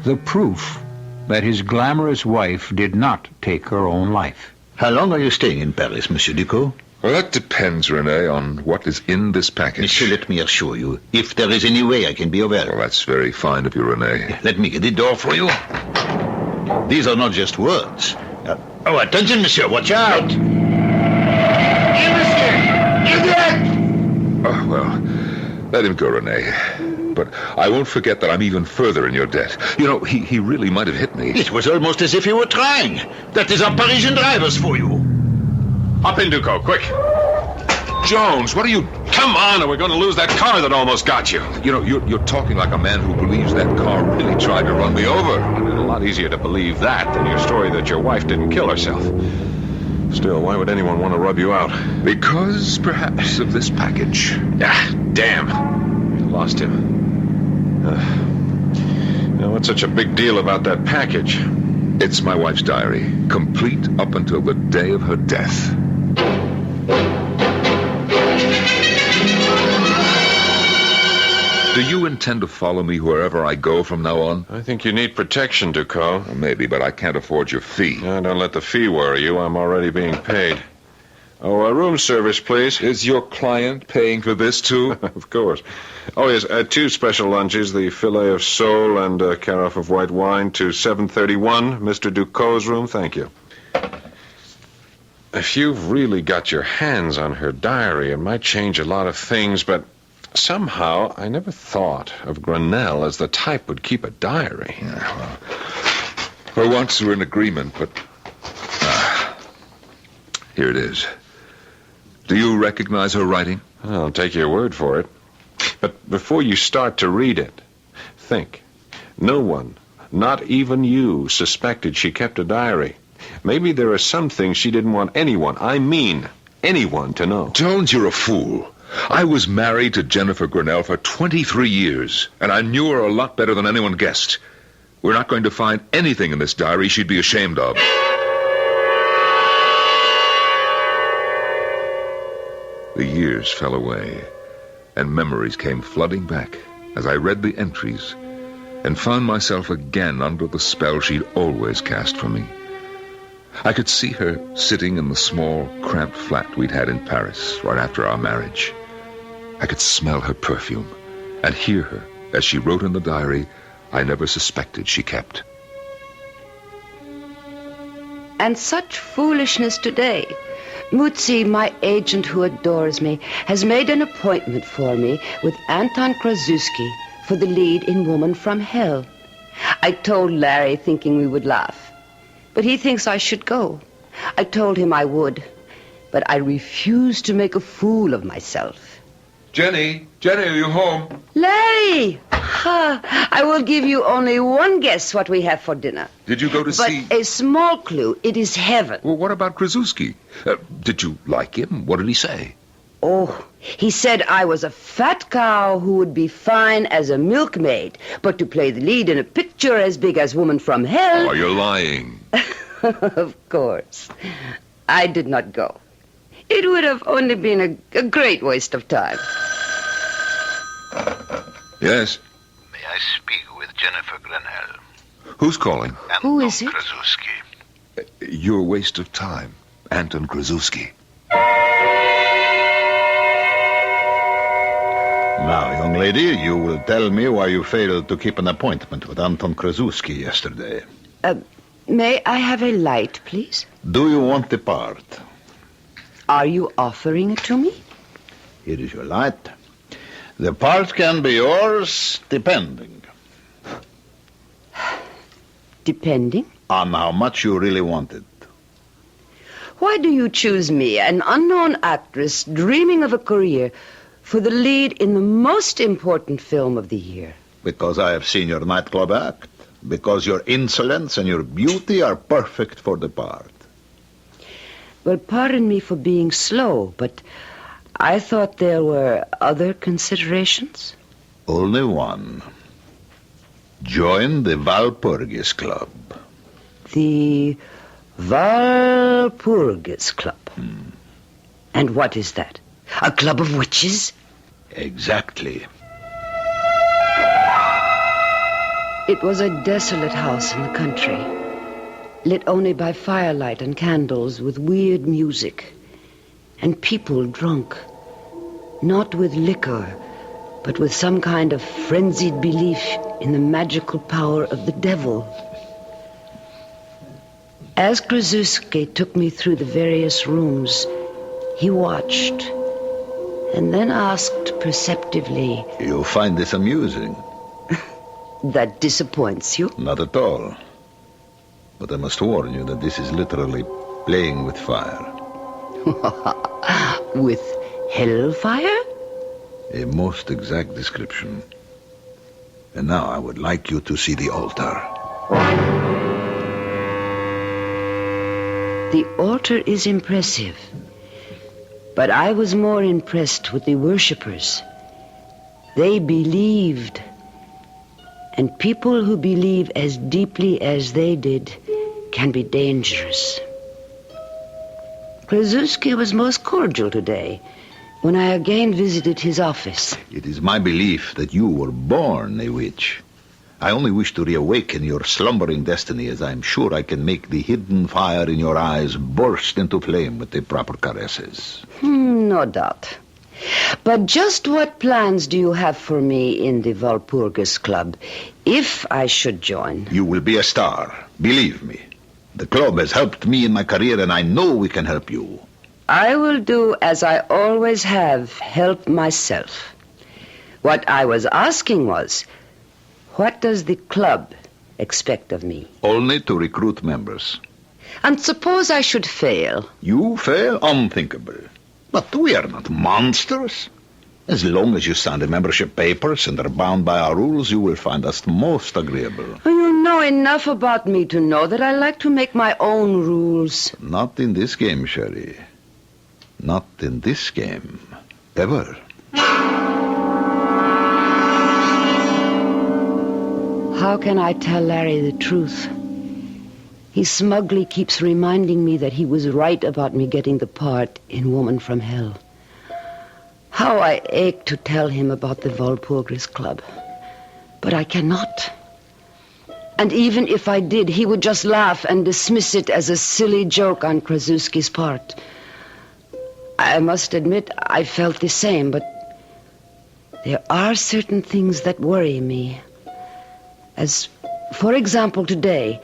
Speaker 1: the proof that his glamorous wife did not take her own life.
Speaker 21: How long are you staying in Paris, Monsieur Ducot?
Speaker 19: Well, that depends, René, on what is in this package.
Speaker 21: Monsieur, let me assure you, if there is any way I can be of help.
Speaker 19: Well, that's very fine of you, René.
Speaker 21: Let me get the door for you. These are not just words. Attention, monsieur, watch out!
Speaker 19: Oh, well, let him go, René. But I won't forget that I'm even further in your debt. You know, he really might have hit me.
Speaker 21: It was almost as if he were trying. That is our Parisian drivers for you.
Speaker 7: Hop in, Ducot, quick. Jones, what are you... Come on, or we're going to lose that car that almost got you.
Speaker 19: You know, you're talking like a man who believes that car really tried to run me over.
Speaker 7: It's a lot easier to believe that than your story that your wife didn't kill herself. Still, why would anyone want to rub you out?
Speaker 19: Because, perhaps, of this package.
Speaker 7: Ah, damn. I lost him. What's such a big deal about that package?
Speaker 19: It's my wife's diary, complete up until the day of her death. Do you intend to follow me wherever I go from now on?
Speaker 7: I think you need protection, Ducot.
Speaker 19: Well, maybe, but I can't afford your fee.
Speaker 7: Don't let the fee worry you. I'm already being paid. Oh, room service, please.
Speaker 19: Is your client paying for this, too?
Speaker 7: Of course. Oh, yes, 2 special lunches, the filet of sole and a carafe of white wine to 731, Mr. Ducot's room. Thank you. If you've really got your hands on her diary, it might change a lot of things, but somehow I never thought of Grenell as the type would keep a diary.
Speaker 19: Yeah, well, for once we're in agreement, but... here it is. Do you recognize her writing?
Speaker 7: I'll take your word for it. But before you start to read it, think. No one, not even you, suspected she kept a diary. Maybe there are some things she didn't want anyone, I mean anyone, to know.
Speaker 19: Jones, you're a fool. I was married to Jennifer Grenell for 23 years, and I knew her a lot better than anyone guessed. We're not going to find anything in this diary she'd be ashamed of. The years fell away, and memories came flooding back as I read the entries and found myself again under the spell she'd always cast for me. I could see her sitting in the small, cramped flat we'd had in Paris right after our marriage. I could smell her perfume and hear her as she wrote in the diary I never suspected she kept.
Speaker 20: And such foolishness today. Mutzi, my agent who adores me, has made an appointment for me with Anton Krasuski for the lead in Woman from Hell. I told Larry thinking we would laugh, but he thinks I should go. I told him I would, but I refused to make a fool of myself.
Speaker 19: Jenny, are you home?
Speaker 20: Larry! I will give you only one guess what we have for dinner.
Speaker 19: Did you go to see...
Speaker 20: But a small clue. It is heaven.
Speaker 19: Well, what about Krasuski? Did you like him? What did he say?
Speaker 20: Oh, he said I was a fat cow who would be fine as a milkmaid, but to play the lead in a picture as big as Woman from Hell...
Speaker 19: Oh, you're lying.
Speaker 20: Of course. I did not go. It would have only been a great waste of time.
Speaker 19: Yes?
Speaker 13: May I speak with Jennifer Grenell?
Speaker 19: Who's calling?
Speaker 20: Who is it?
Speaker 13: Krasuski.
Speaker 19: Your waste of time, Anton Krasuski.
Speaker 21: Now, young lady, you will tell me why you failed to keep an appointment with Anton Krasuski yesterday.
Speaker 20: May I have a light, please?
Speaker 21: Do you want the part?
Speaker 20: Are you offering it to me?
Speaker 21: Here is your light. The part can be yours, depending.
Speaker 20: Depending?
Speaker 21: On how much you really want it.
Speaker 20: Why do you choose me, an unknown actress dreaming of a career, for the lead in the most important film of the year?
Speaker 21: Because I have seen your nightclub act. Because your insolence and your beauty are perfect for the part.
Speaker 20: Well, pardon me for being slow, but I thought there were other considerations.
Speaker 21: Only one. Join the Walpurgis Club.
Speaker 20: The Walpurgis Club. And what is that? A club of witches?
Speaker 21: Exactly.
Speaker 20: It was a desolate house in the country, lit only by firelight and candles with weird music, and people drunk, not with liquor, but with some kind of frenzied belief in the magical power of the devil. As Krasuski took me through the various rooms, he watched, and then asked perceptively,
Speaker 21: You find this amusing?
Speaker 20: That disappoints you?
Speaker 21: Not at all. But I must warn you that this is literally playing with fire.
Speaker 20: With hellfire?
Speaker 21: A most exact description. And now I would like you to see the altar.
Speaker 20: The altar is impressive. But I was more impressed with the worshippers. They believed. And people who believe as deeply as they did can be dangerous. Krasuski was most cordial today when I again visited his office.
Speaker 21: It is my belief that you were born a witch. I only wish to reawaken your slumbering destiny, as I am sure I can make the hidden fire in your eyes burst into flame with the proper caresses.
Speaker 20: No doubt. But just what plans do you have for me in the Walpurgis Club, if I should join?
Speaker 21: You will be a star, believe me. The club has helped me in my career, and I know we can help you.
Speaker 20: I will do as I always have, help myself. What I was asking was, what does the club expect of me?
Speaker 21: Only to recruit members.
Speaker 20: And suppose I should fail?
Speaker 21: You fail? Unthinkable. But we are not monsters. As long as you sign the membership papers and are bound by our rules, you will find us most agreeable.
Speaker 20: You know enough about me to know that I like to make my own rules.
Speaker 21: Not in this game, Sherry. Not in this game. Ever.
Speaker 20: How can I tell Larry the truth? He smugly keeps reminding me that he was right about me getting the part in Woman from Hell. How I ache to tell him about the Walpurgis Club. But I cannot. And even if I did, he would just laugh and dismiss it as a silly joke on Krasuski's part. I must admit I felt the same, but there are certain things that worry me. As, for example, today,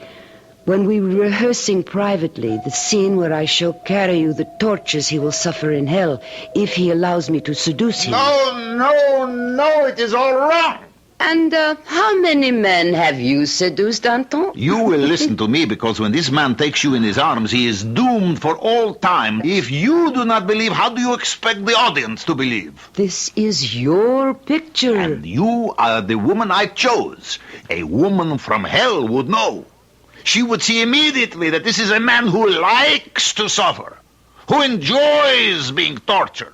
Speaker 20: when we were rehearsing privately the scene where I shall carry you the tortures he will suffer in hell if he allows me to seduce him.
Speaker 21: No, it is all wrong.
Speaker 20: And how many men have you seduced, Anton?
Speaker 21: You will listen to me, because when this man takes you in his arms, he is doomed for all time. If you do not believe, how do you expect the audience to believe?
Speaker 20: This is your picture.
Speaker 21: And you are the woman I chose. A woman from hell would know. She would see immediately that this is a man who likes to suffer, who enjoys being tortured,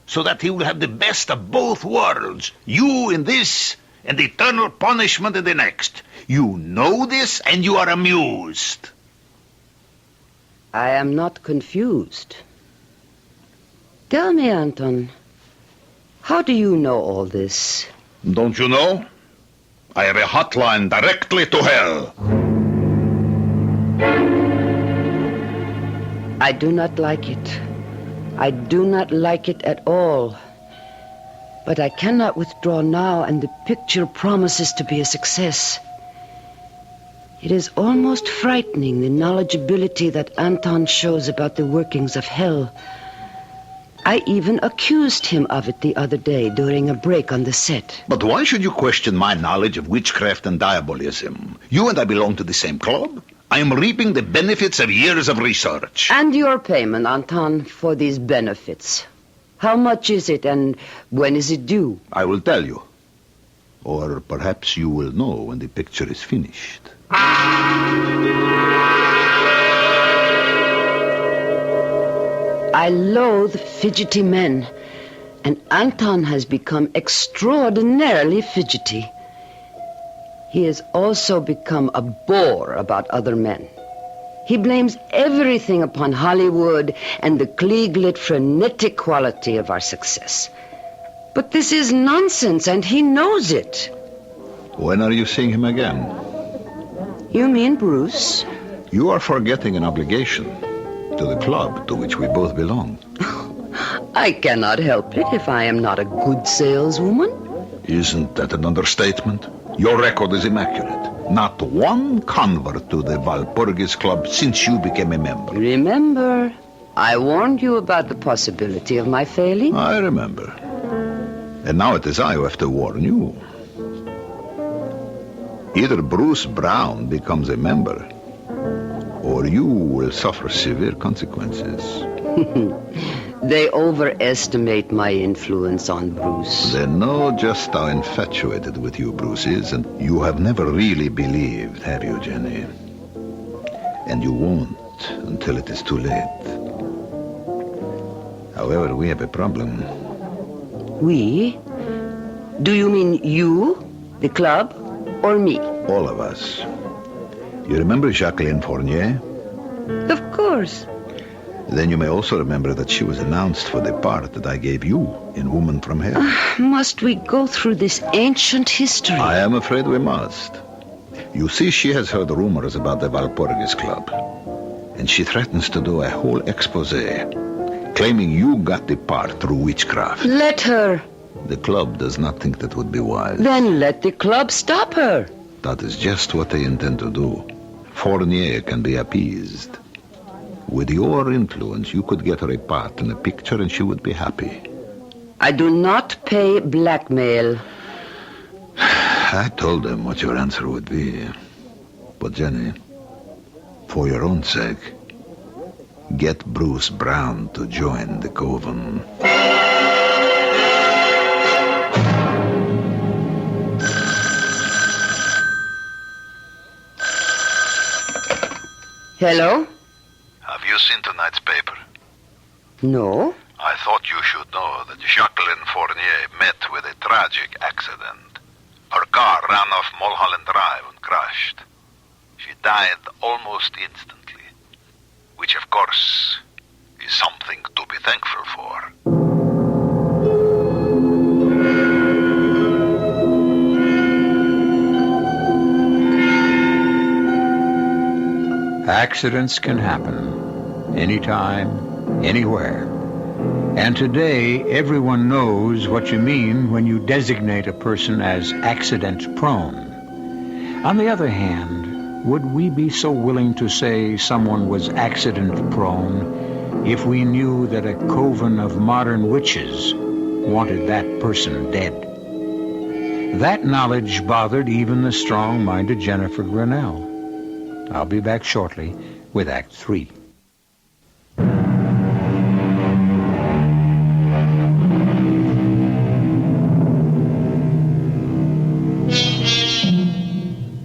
Speaker 21: so that he will have the best of both worlds, you in this and eternal punishment in the next. You know this and you are amused.
Speaker 20: I am not confused. Tell me, Anton, how do you know all this?
Speaker 21: Don't you know? I have a hotline directly to hell.
Speaker 20: I do not like it. I do not like it at all. But I cannot withdraw now, and the picture promises to be a success. It is almost frightening, the knowledgeability that Anton shows about the workings of hell. I even accused him of it the other day during a break on the set.
Speaker 21: But why should you question my knowledge of witchcraft and diabolism? You and I belong to the same club. I am reaping the benefits of years of research.
Speaker 20: And your payment, Anton, for these benefits. How much is it, and when is it due?
Speaker 21: I will tell you. Or perhaps you will know when the picture is finished.
Speaker 20: I loathe fidgety men, and Anton has become extraordinarily fidgety. He has also become a bore about other men. He blames everything upon Hollywood and the Klieg-lit frenetic quality of our success. But this is nonsense, and he knows it.
Speaker 21: When are you seeing him again?
Speaker 20: You mean Bruce?
Speaker 21: You are forgetting an obligation to the club to which we both belong.
Speaker 20: I cannot help it if I am not a good saleswoman.
Speaker 21: Isn't that an understatement? Your record is immaculate. Not one convert to the Walpurgis Club since you became a member.
Speaker 20: Remember, I warned you about the possibility of my failing.
Speaker 21: I remember. And now it is I who have to warn you. Either Bruce Brown becomes a member, or you will suffer severe consequences.
Speaker 20: They overestimate my influence on Bruce.
Speaker 21: They know just how infatuated with you Bruce is, and you have never really believed, have you, Jenny? And you won't until it is too late. However, we have a problem.
Speaker 20: We? Do you mean you, the club, or me?
Speaker 21: All of us. You remember Jacqueline Fournier?
Speaker 20: Of course.
Speaker 21: Then you may also remember that she was announced for the part that I gave you in Woman from Hell.
Speaker 20: Must we go through this ancient history?
Speaker 21: I am afraid we must. You see, she has heard rumors about the Walpurgis Club, and she threatens to do a whole expose, claiming you got the part through witchcraft.
Speaker 20: Let her.
Speaker 21: The club does not think that would be wise.
Speaker 20: Then let the club stop her.
Speaker 21: That is just what they intend to do. Fournier can be appeased. With your influence, you could get her a part in a picture and she would be happy.
Speaker 20: I do not pay blackmail.
Speaker 21: I told them what your answer would be. But Jenny, for your own sake, get Bruce Brown to join the coven.
Speaker 20: Hello?
Speaker 13: Have you seen tonight's paper?
Speaker 20: No.
Speaker 13: I thought you should know that Jacqueline Fournier met with a tragic accident. Her car ran off Mulholland Drive and crashed. She died almost instantly, which of course is something to be thankful for.
Speaker 1: Accidents can happen anytime, anywhere. And today, everyone knows what you mean when you designate a person as accident-prone. On the other hand, would we be so willing to say someone was accident-prone if we knew that a coven of modern witches wanted that person dead? That knowledge bothered even the strong-minded Jennifer Grinnell. I'll be back shortly with Act 3.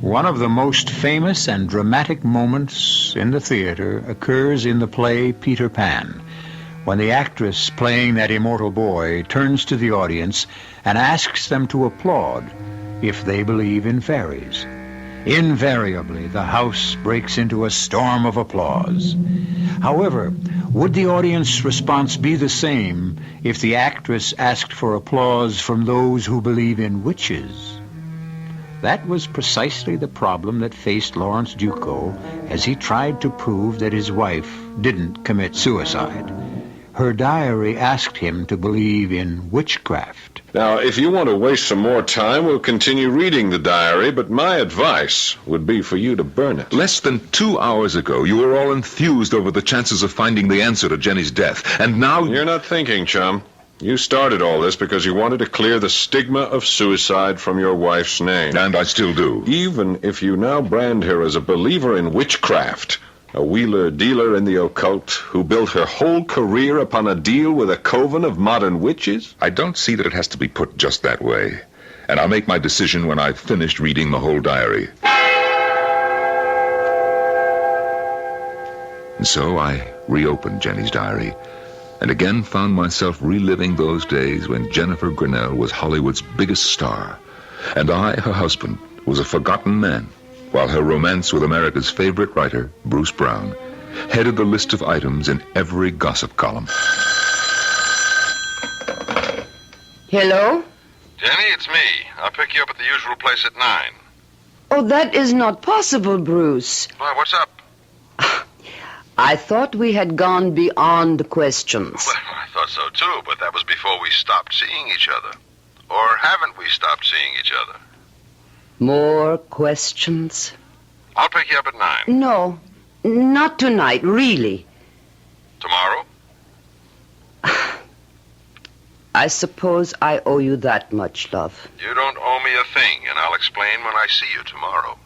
Speaker 1: One of the most famous and dramatic moments in the theater occurs in the play Peter Pan, when the actress playing that immortal boy turns to the audience and asks them to applaud if they believe in fairies. Invariably, the house breaks into a storm of applause. However, would the audience response be the same if the actress asked for applause from those who believe in witches? That was precisely the problem that faced Lawrence Duco as he tried to prove that his wife didn't commit suicide. Her diary asked him to believe in witchcraft.
Speaker 7: Now, if you want to waste some more time, we'll continue reading the diary, but my advice would be for you to burn it.
Speaker 19: Less than 2 hours ago, you were all enthused over the chances of finding the answer to Jenny's death, and now...
Speaker 7: You're not thinking, chum. You started all this because you wanted to clear the stigma of suicide from your wife's name.
Speaker 19: And I still do.
Speaker 7: Even if you now brand her as a believer in witchcraft, a wheeler-dealer in the occult who built her whole career upon a deal with a coven of modern witches?
Speaker 19: I don't see that it has to be put just that way. And I'll make my decision when I've finished reading the whole diary. And so I reopened Jenny's diary, and again found myself reliving those days when Jennifer Grinnell was Hollywood's biggest star, and I, her husband, was a forgotten man while her romance with America's favorite writer, Bruce Brown, headed the list of items in every gossip column.
Speaker 5: Hello?
Speaker 13: Jenny, it's me. I'll pick you up at the usual place at 9.
Speaker 5: Oh, that is not possible, Bruce.
Speaker 13: Why, what's up?
Speaker 5: I thought we had gone beyond questions.
Speaker 13: Well, I thought so too, but that was before we stopped seeing each other. Or haven't we stopped seeing each other?
Speaker 5: More questions?
Speaker 13: I'll pick you up at 9.
Speaker 5: No, not tonight, really.
Speaker 13: Tomorrow?
Speaker 5: I suppose I owe you that much, love.
Speaker 13: You don't owe me a thing, and I'll explain when I see you tomorrow.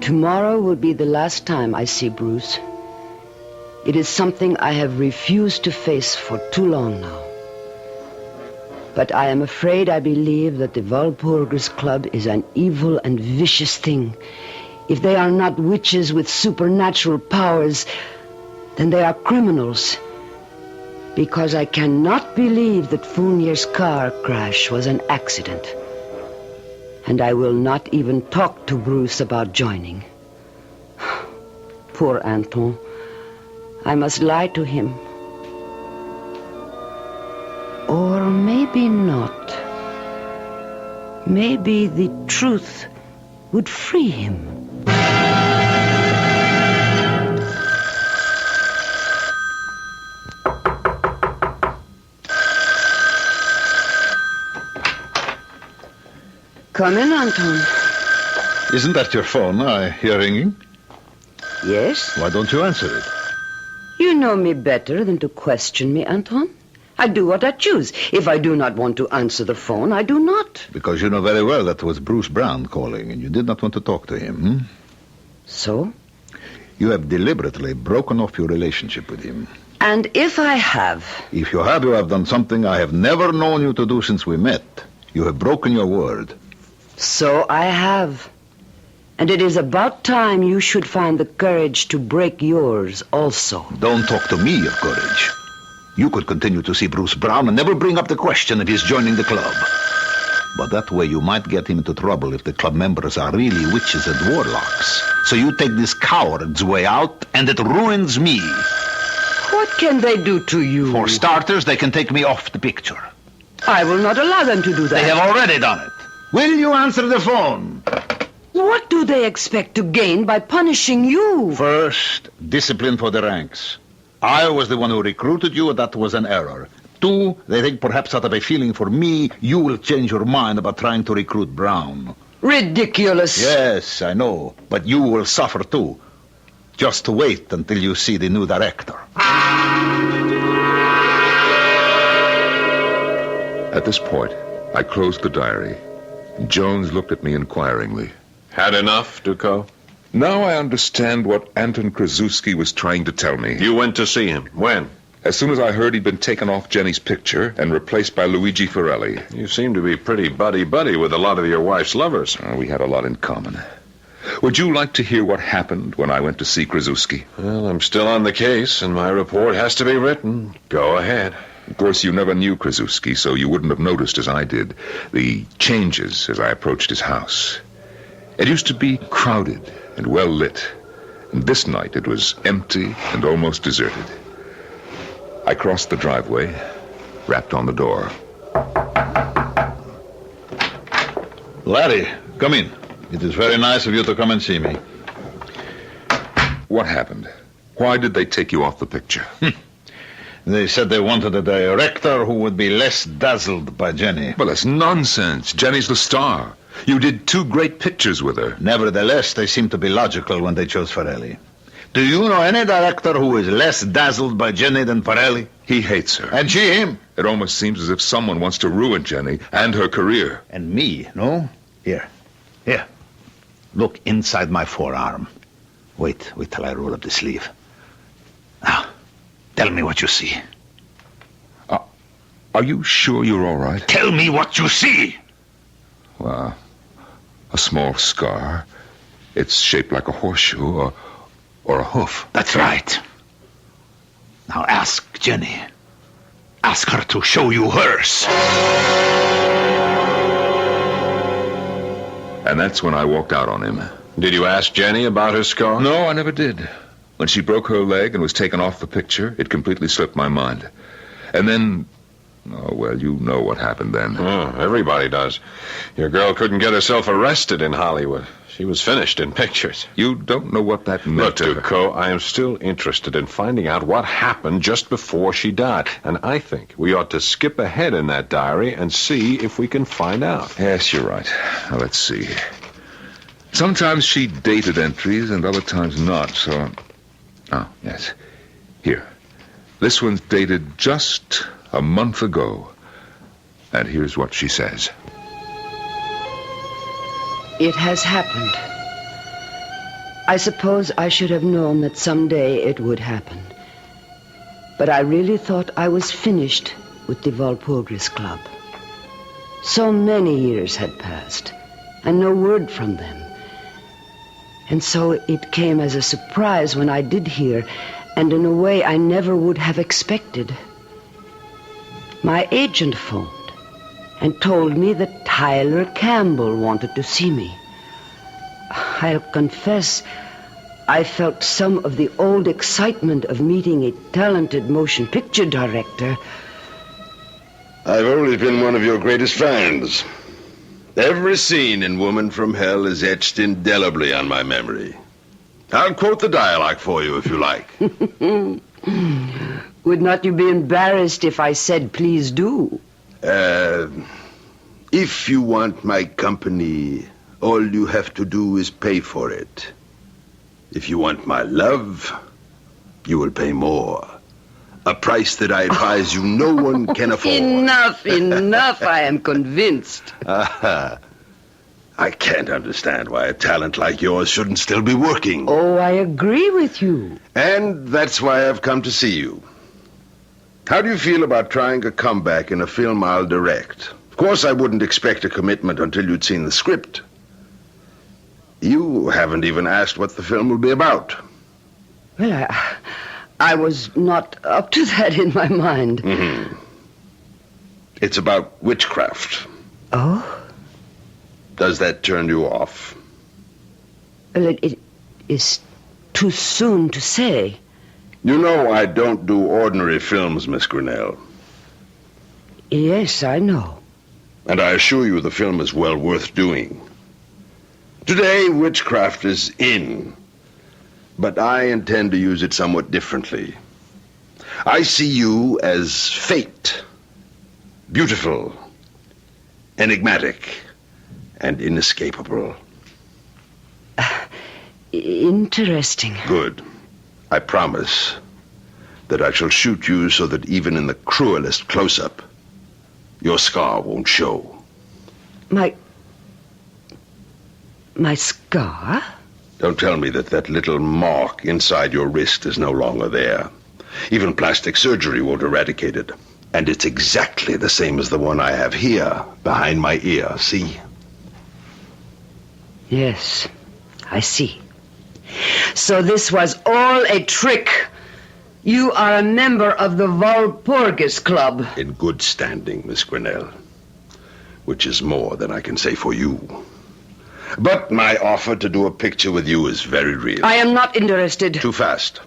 Speaker 5: Tomorrow will be the last time I see Bruce. It is something I have refused to face for too long now. But I am afraid I believe that the Walpurgis Club is an evil and vicious thing. If they are not witches with supernatural powers, then they are criminals. Because I cannot believe that Fournier's car crash was an accident. And I will not even talk to Bruce about joining. Poor Anton. I must lie to him. Or maybe not. Maybe the truth would free him. Come in, Anton.
Speaker 21: Isn't that your phone I hear ringing?
Speaker 5: Yes?
Speaker 21: Why don't you answer it?
Speaker 5: You know me better than to question me, Anton. I do what I choose. If I do not want to answer the phone, I do not.
Speaker 21: Because you know very well that was Bruce Brown calling, and you did not want to talk to him.
Speaker 5: So?
Speaker 21: You have deliberately broken off your relationship with him.
Speaker 5: And if I have?
Speaker 21: If you have done something I have never known you to do since we met. You have broken your word.
Speaker 5: So I have. And it is about time you should find the courage to break yours also.
Speaker 21: Don't talk to me of courage. You could continue to see Bruce Brown and never bring up the question of his joining the club. But that way you might get him into trouble if the club members are really witches and warlocks. So you take this coward's way out, and it ruins me.
Speaker 5: What can they do to you?
Speaker 21: For starters, they can take me off the picture.
Speaker 5: I will not allow them to do that.
Speaker 21: They have already done it. Will you answer the phone?
Speaker 5: What do they expect to gain by punishing you?
Speaker 21: First, discipline for the ranks. I was the one who recruited you, and that was an error. 2, they think perhaps out of a feeling for me, you will change your mind about trying to recruit Brown.
Speaker 5: Ridiculous.
Speaker 21: Yes, I know. But you will suffer too. Just wait until you see the new director.
Speaker 19: At this point, I closed the diary. Jones looked at me inquiringly.
Speaker 7: Had enough, Ducot?
Speaker 19: Now I understand what Anton Krasuski was trying to tell me.
Speaker 7: You went to see him. When?
Speaker 19: As soon as I heard he'd been taken off Jenny's picture and replaced by Luigi Forelli.
Speaker 7: You seem to be pretty buddy-buddy with a lot of your wife's lovers.
Speaker 19: We had a lot in common. Would you like to hear what happened when I went to see Krasuski?
Speaker 7: Well, I'm still on the case, and my report has to be written. Go ahead.
Speaker 19: Of course, you never knew Krasuski, so you wouldn't have noticed, as I did, the changes as I approached his house. It used to be crowded and well lit, and this night it was empty and almost deserted. I crossed the driveway, rapped on the door.
Speaker 21: Larry, come in. It is very nice of you to come and see me.
Speaker 19: What happened? Why did they take you off the picture?
Speaker 21: They said they wanted a director who would be less dazzled by Jenny.
Speaker 19: Well, that's nonsense. Jenny's the star. You did 2 great pictures with her.
Speaker 21: Nevertheless, they seemed to be logical when they chose Forelli. Do you know any director who is less dazzled by Jenny than Forelli?
Speaker 19: He hates her.
Speaker 21: And she him.
Speaker 19: It almost seems as if someone wants to ruin Jenny and her career.
Speaker 21: And me, no? Here. Look inside my forearm. Wait till I roll up the sleeve. Now, tell me what you see.
Speaker 19: Are you sure you're all right?
Speaker 21: Tell me what you see!
Speaker 19: Well, a small scar. It's shaped like a horseshoe or a hoof.
Speaker 21: That's right. Now ask Jenny. Ask her to show you hers.
Speaker 19: And that's when I walked out on him.
Speaker 7: Did you ask Jenny about her scar?
Speaker 19: No, I never did. When she broke her leg and was taken off the picture, it completely slipped my mind. And then... Oh, well, you know what happened then.
Speaker 7: Oh, everybody does. Your girl couldn't get herself arrested in Hollywood. She was finished in pictures.
Speaker 19: You don't know what that meant to her.
Speaker 7: Look, Duco, I am still interested in finding out what happened just before she died. And I think we ought to skip ahead in that diary and see if we can find out.
Speaker 19: Yes, you're right. Now, let's see. Sometimes she dated entries and other times not, so... Oh, yes. Here. This one's dated just a month ago. And here's what she says.
Speaker 5: It has happened. I suppose I should have known that someday it would happen. But I really thought I was finished with the Walpurgis Club. So many years had passed, and no word from them. And so it came as a surprise when I did hear, and in a way I never would have expected. My agent phoned and told me that Tyler Campbell wanted to see me. I'll confess, I felt some of the old excitement of meeting a talented motion picture director.
Speaker 9: I've always been one of your greatest fans. Every scene in Woman from Hell is etched indelibly on my memory. I'll quote the dialogue for you if you like.
Speaker 5: Would not you be embarrassed if I said, please do?
Speaker 9: If you want my company, all you have to do is pay for it. If you want my love, you will pay more. A price that I advise you no one can afford.
Speaker 5: Enough, I am convinced.
Speaker 9: I can't understand why a talent like yours shouldn't still be working.
Speaker 5: Oh, I agree with you.
Speaker 9: And that's why I've come to see you. How do you feel about trying a comeback in a film I'll direct? Of course, I wouldn't expect a commitment until you'd seen the script. You haven't even asked what the film will be about.
Speaker 5: Well, I was not up to that in my mind.
Speaker 9: Mm-hmm. It's about witchcraft.
Speaker 5: Oh?
Speaker 9: Does that turn you off?
Speaker 5: Well, it is too soon to say.
Speaker 9: You know I don't do ordinary films, Miss Grinnell.
Speaker 5: Yes, I know.
Speaker 9: And I assure you the film is well worth doing. Today, witchcraft is in, but I intend to use it somewhat differently. I see you as fate, beautiful, enigmatic, and inescapable.
Speaker 5: Interesting.
Speaker 9: Good. I promise that I shall shoot you so that even in the cruelest close-up, your scar won't show.
Speaker 5: My scar?
Speaker 9: Don't tell me that little mark inside your wrist is no longer there. Even plastic surgery won't eradicate it. And it's exactly the same as the one I have here, behind my ear, see?
Speaker 5: Yes, I see. So this was all a trick. You are a member of the Walpurgis Club.
Speaker 9: In good standing, Miss Grinnell. Which is more than I can say for you. But my offer to do a picture with you is very real.
Speaker 5: I am not interested.
Speaker 9: Too fast.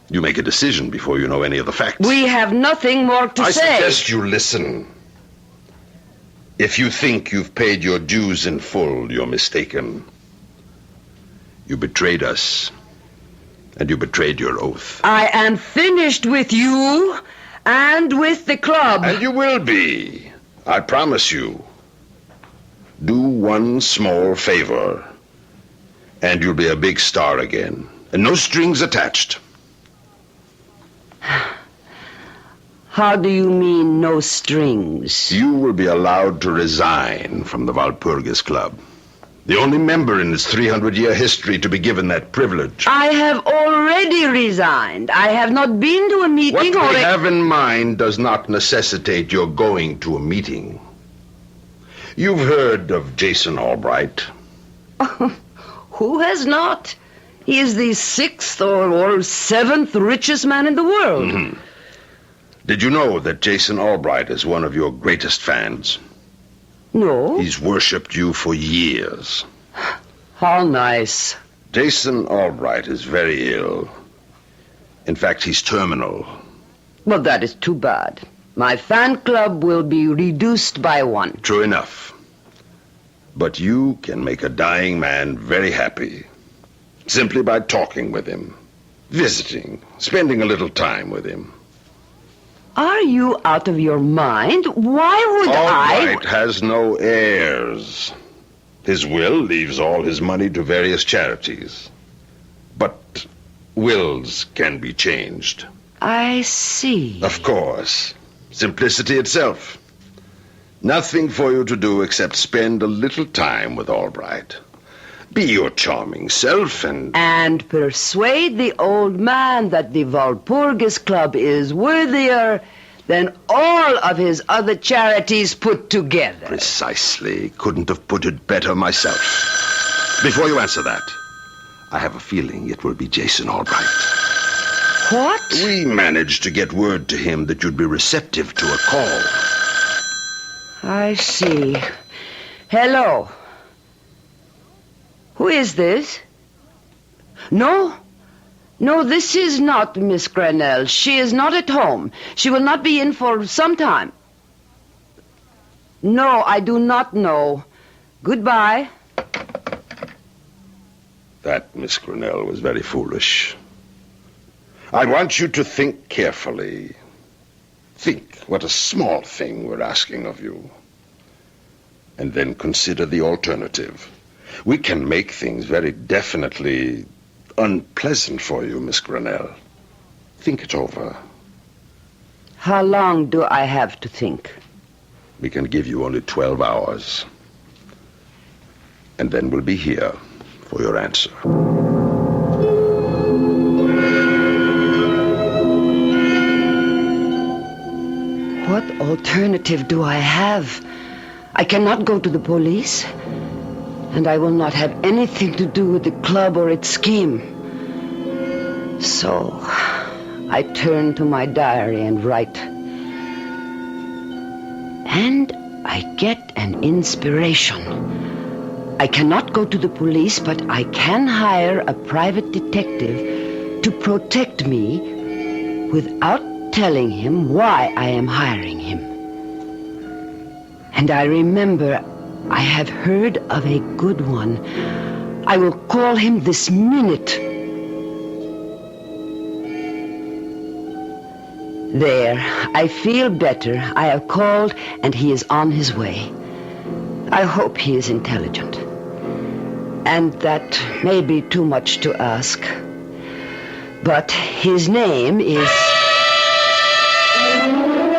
Speaker 9: You make a decision before you know any of the facts.
Speaker 5: We have nothing more to say.
Speaker 9: I suggest you listen. If you think you've paid your dues in full, you're mistaken. You betrayed us. And you betrayed your oath.
Speaker 5: I am finished with you and with the club.
Speaker 9: And you will be. I promise you. Do one small favor, and you'll be a big star again. And no strings attached.
Speaker 5: How do you mean, no strings?
Speaker 9: You will be allowed to resign from the Walpurgis Club. The only member in its 300-year history to be given that privilege.
Speaker 5: I have already resigned. I have not been to a meeting
Speaker 9: What we have in mind does not necessitate your going to a meeting. You've heard of Jason Albright.
Speaker 5: Who has not? He is the 6th or 7th richest man in the world.
Speaker 9: Mm-hmm. Did you know that Jason Albright is one of your greatest fans?
Speaker 20: No.
Speaker 9: He's worshipped you for years.
Speaker 20: How nice.
Speaker 9: Jason Albright is very ill. In fact, he's terminal.
Speaker 20: Well, that is too bad. My fan club will be reduced by one.
Speaker 9: True enough. But you can make a dying man very happy. Simply by talking with him, visiting, spending a little time with him.
Speaker 20: Are you out of your mind? Why would
Speaker 9: Albright has no heirs. His will leaves all his money to various charities. But wills can be changed.
Speaker 20: I see.
Speaker 9: Of course. Simplicity itself. Nothing for you to do except spend a little time with Albright. Be your charming self
Speaker 20: and persuade the old man that the Walpurgis Club is worthier than all of his other charities put together.
Speaker 9: Precisely. Couldn't have put it better myself. Before you answer that, I have a feeling it will be Jason Albright.
Speaker 20: What?
Speaker 9: We managed to get word to him that you'd be receptive to a call.
Speaker 20: I see. Hello. Who is this? No, this is not Miss Grenell. She is not at home. She will not be in for some time. No, I do not know. Goodbye.
Speaker 9: That, Miss Grenell, was very foolish. I want you to think carefully. Think what a small thing we're asking of you. And then consider the alternative. We can make things very definitely unpleasant for you, Miss Grenell. Think it over.
Speaker 20: How long do I have to think?
Speaker 9: We can give you only 12 hours. And then we'll be here for your answer.
Speaker 20: What alternative do I have? I cannot go to the police. And I will not have anything to do with the club or its scheme. So, I turn to my diary and write. And I get an inspiration. I cannot go to the police, but I can hire a private detective to protect me without telling him why I am hiring him. And I remember I have heard of a good one. I will call him this minute. There, I feel better. I have called, and he is on his way. I hope he is intelligent. And that may be too much to ask. But his name is...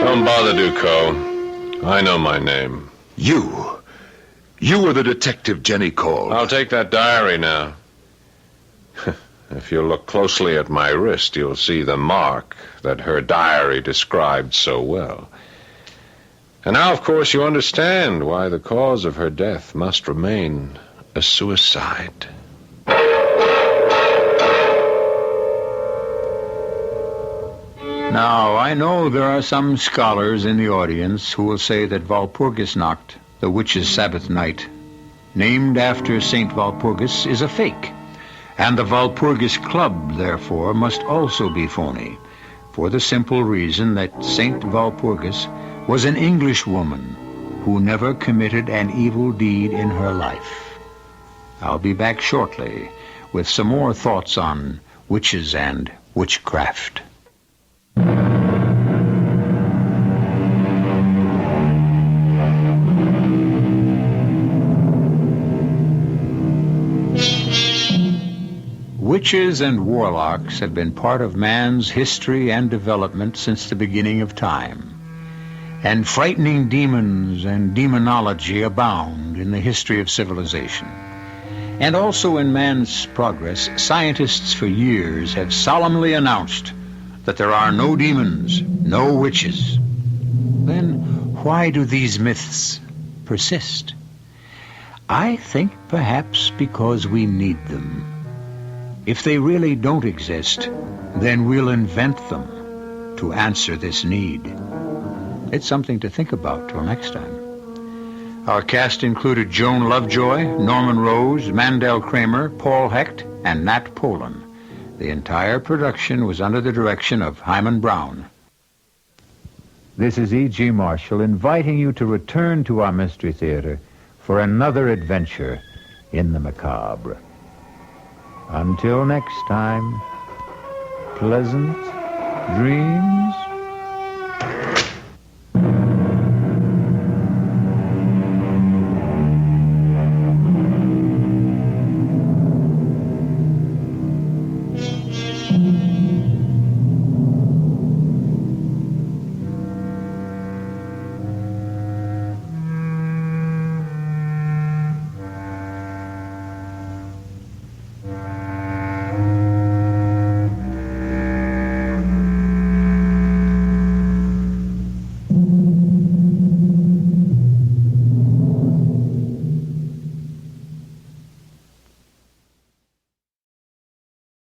Speaker 7: Don't bother, Ducot. I know my name.
Speaker 9: You were the detective Jenny called.
Speaker 7: I'll take that diary now. If you look closely at my wrist, you'll see the mark that her diary described so well. And now, of course, you understand why the cause of her death must remain a suicide.
Speaker 1: Now, I know there are some scholars in the audience who will say that Walpurgisnacht, the witches' Sabbath night, named after St. Walpurgis, is a fake, and the Walpurgis Club, therefore, must also be phony, for the simple reason that St. Walpurgis was an English woman who never committed an evil deed in her life. I'll be back shortly with some more thoughts on witches and witchcraft. Witches and warlocks have been part of man's history and development since the beginning of time. And frightening demons and demonology abound in the history of civilization. And also in man's progress, scientists for years have solemnly announced that there are no demons, no witches. Then why do these myths persist? I think perhaps because we need them. If they really don't exist, then we'll invent them to answer this need. It's something to think about till next time. Our cast included Joan Lovejoy, Norman Rose, Mandel Kramer, Paul Hecht, and Nat Polan. The entire production was under the direction of Hyman Brown.
Speaker 10: This is E.G. Marshall inviting you to return to our Mystery Theater for another adventure in the macabre. Until next time, pleasant dreams.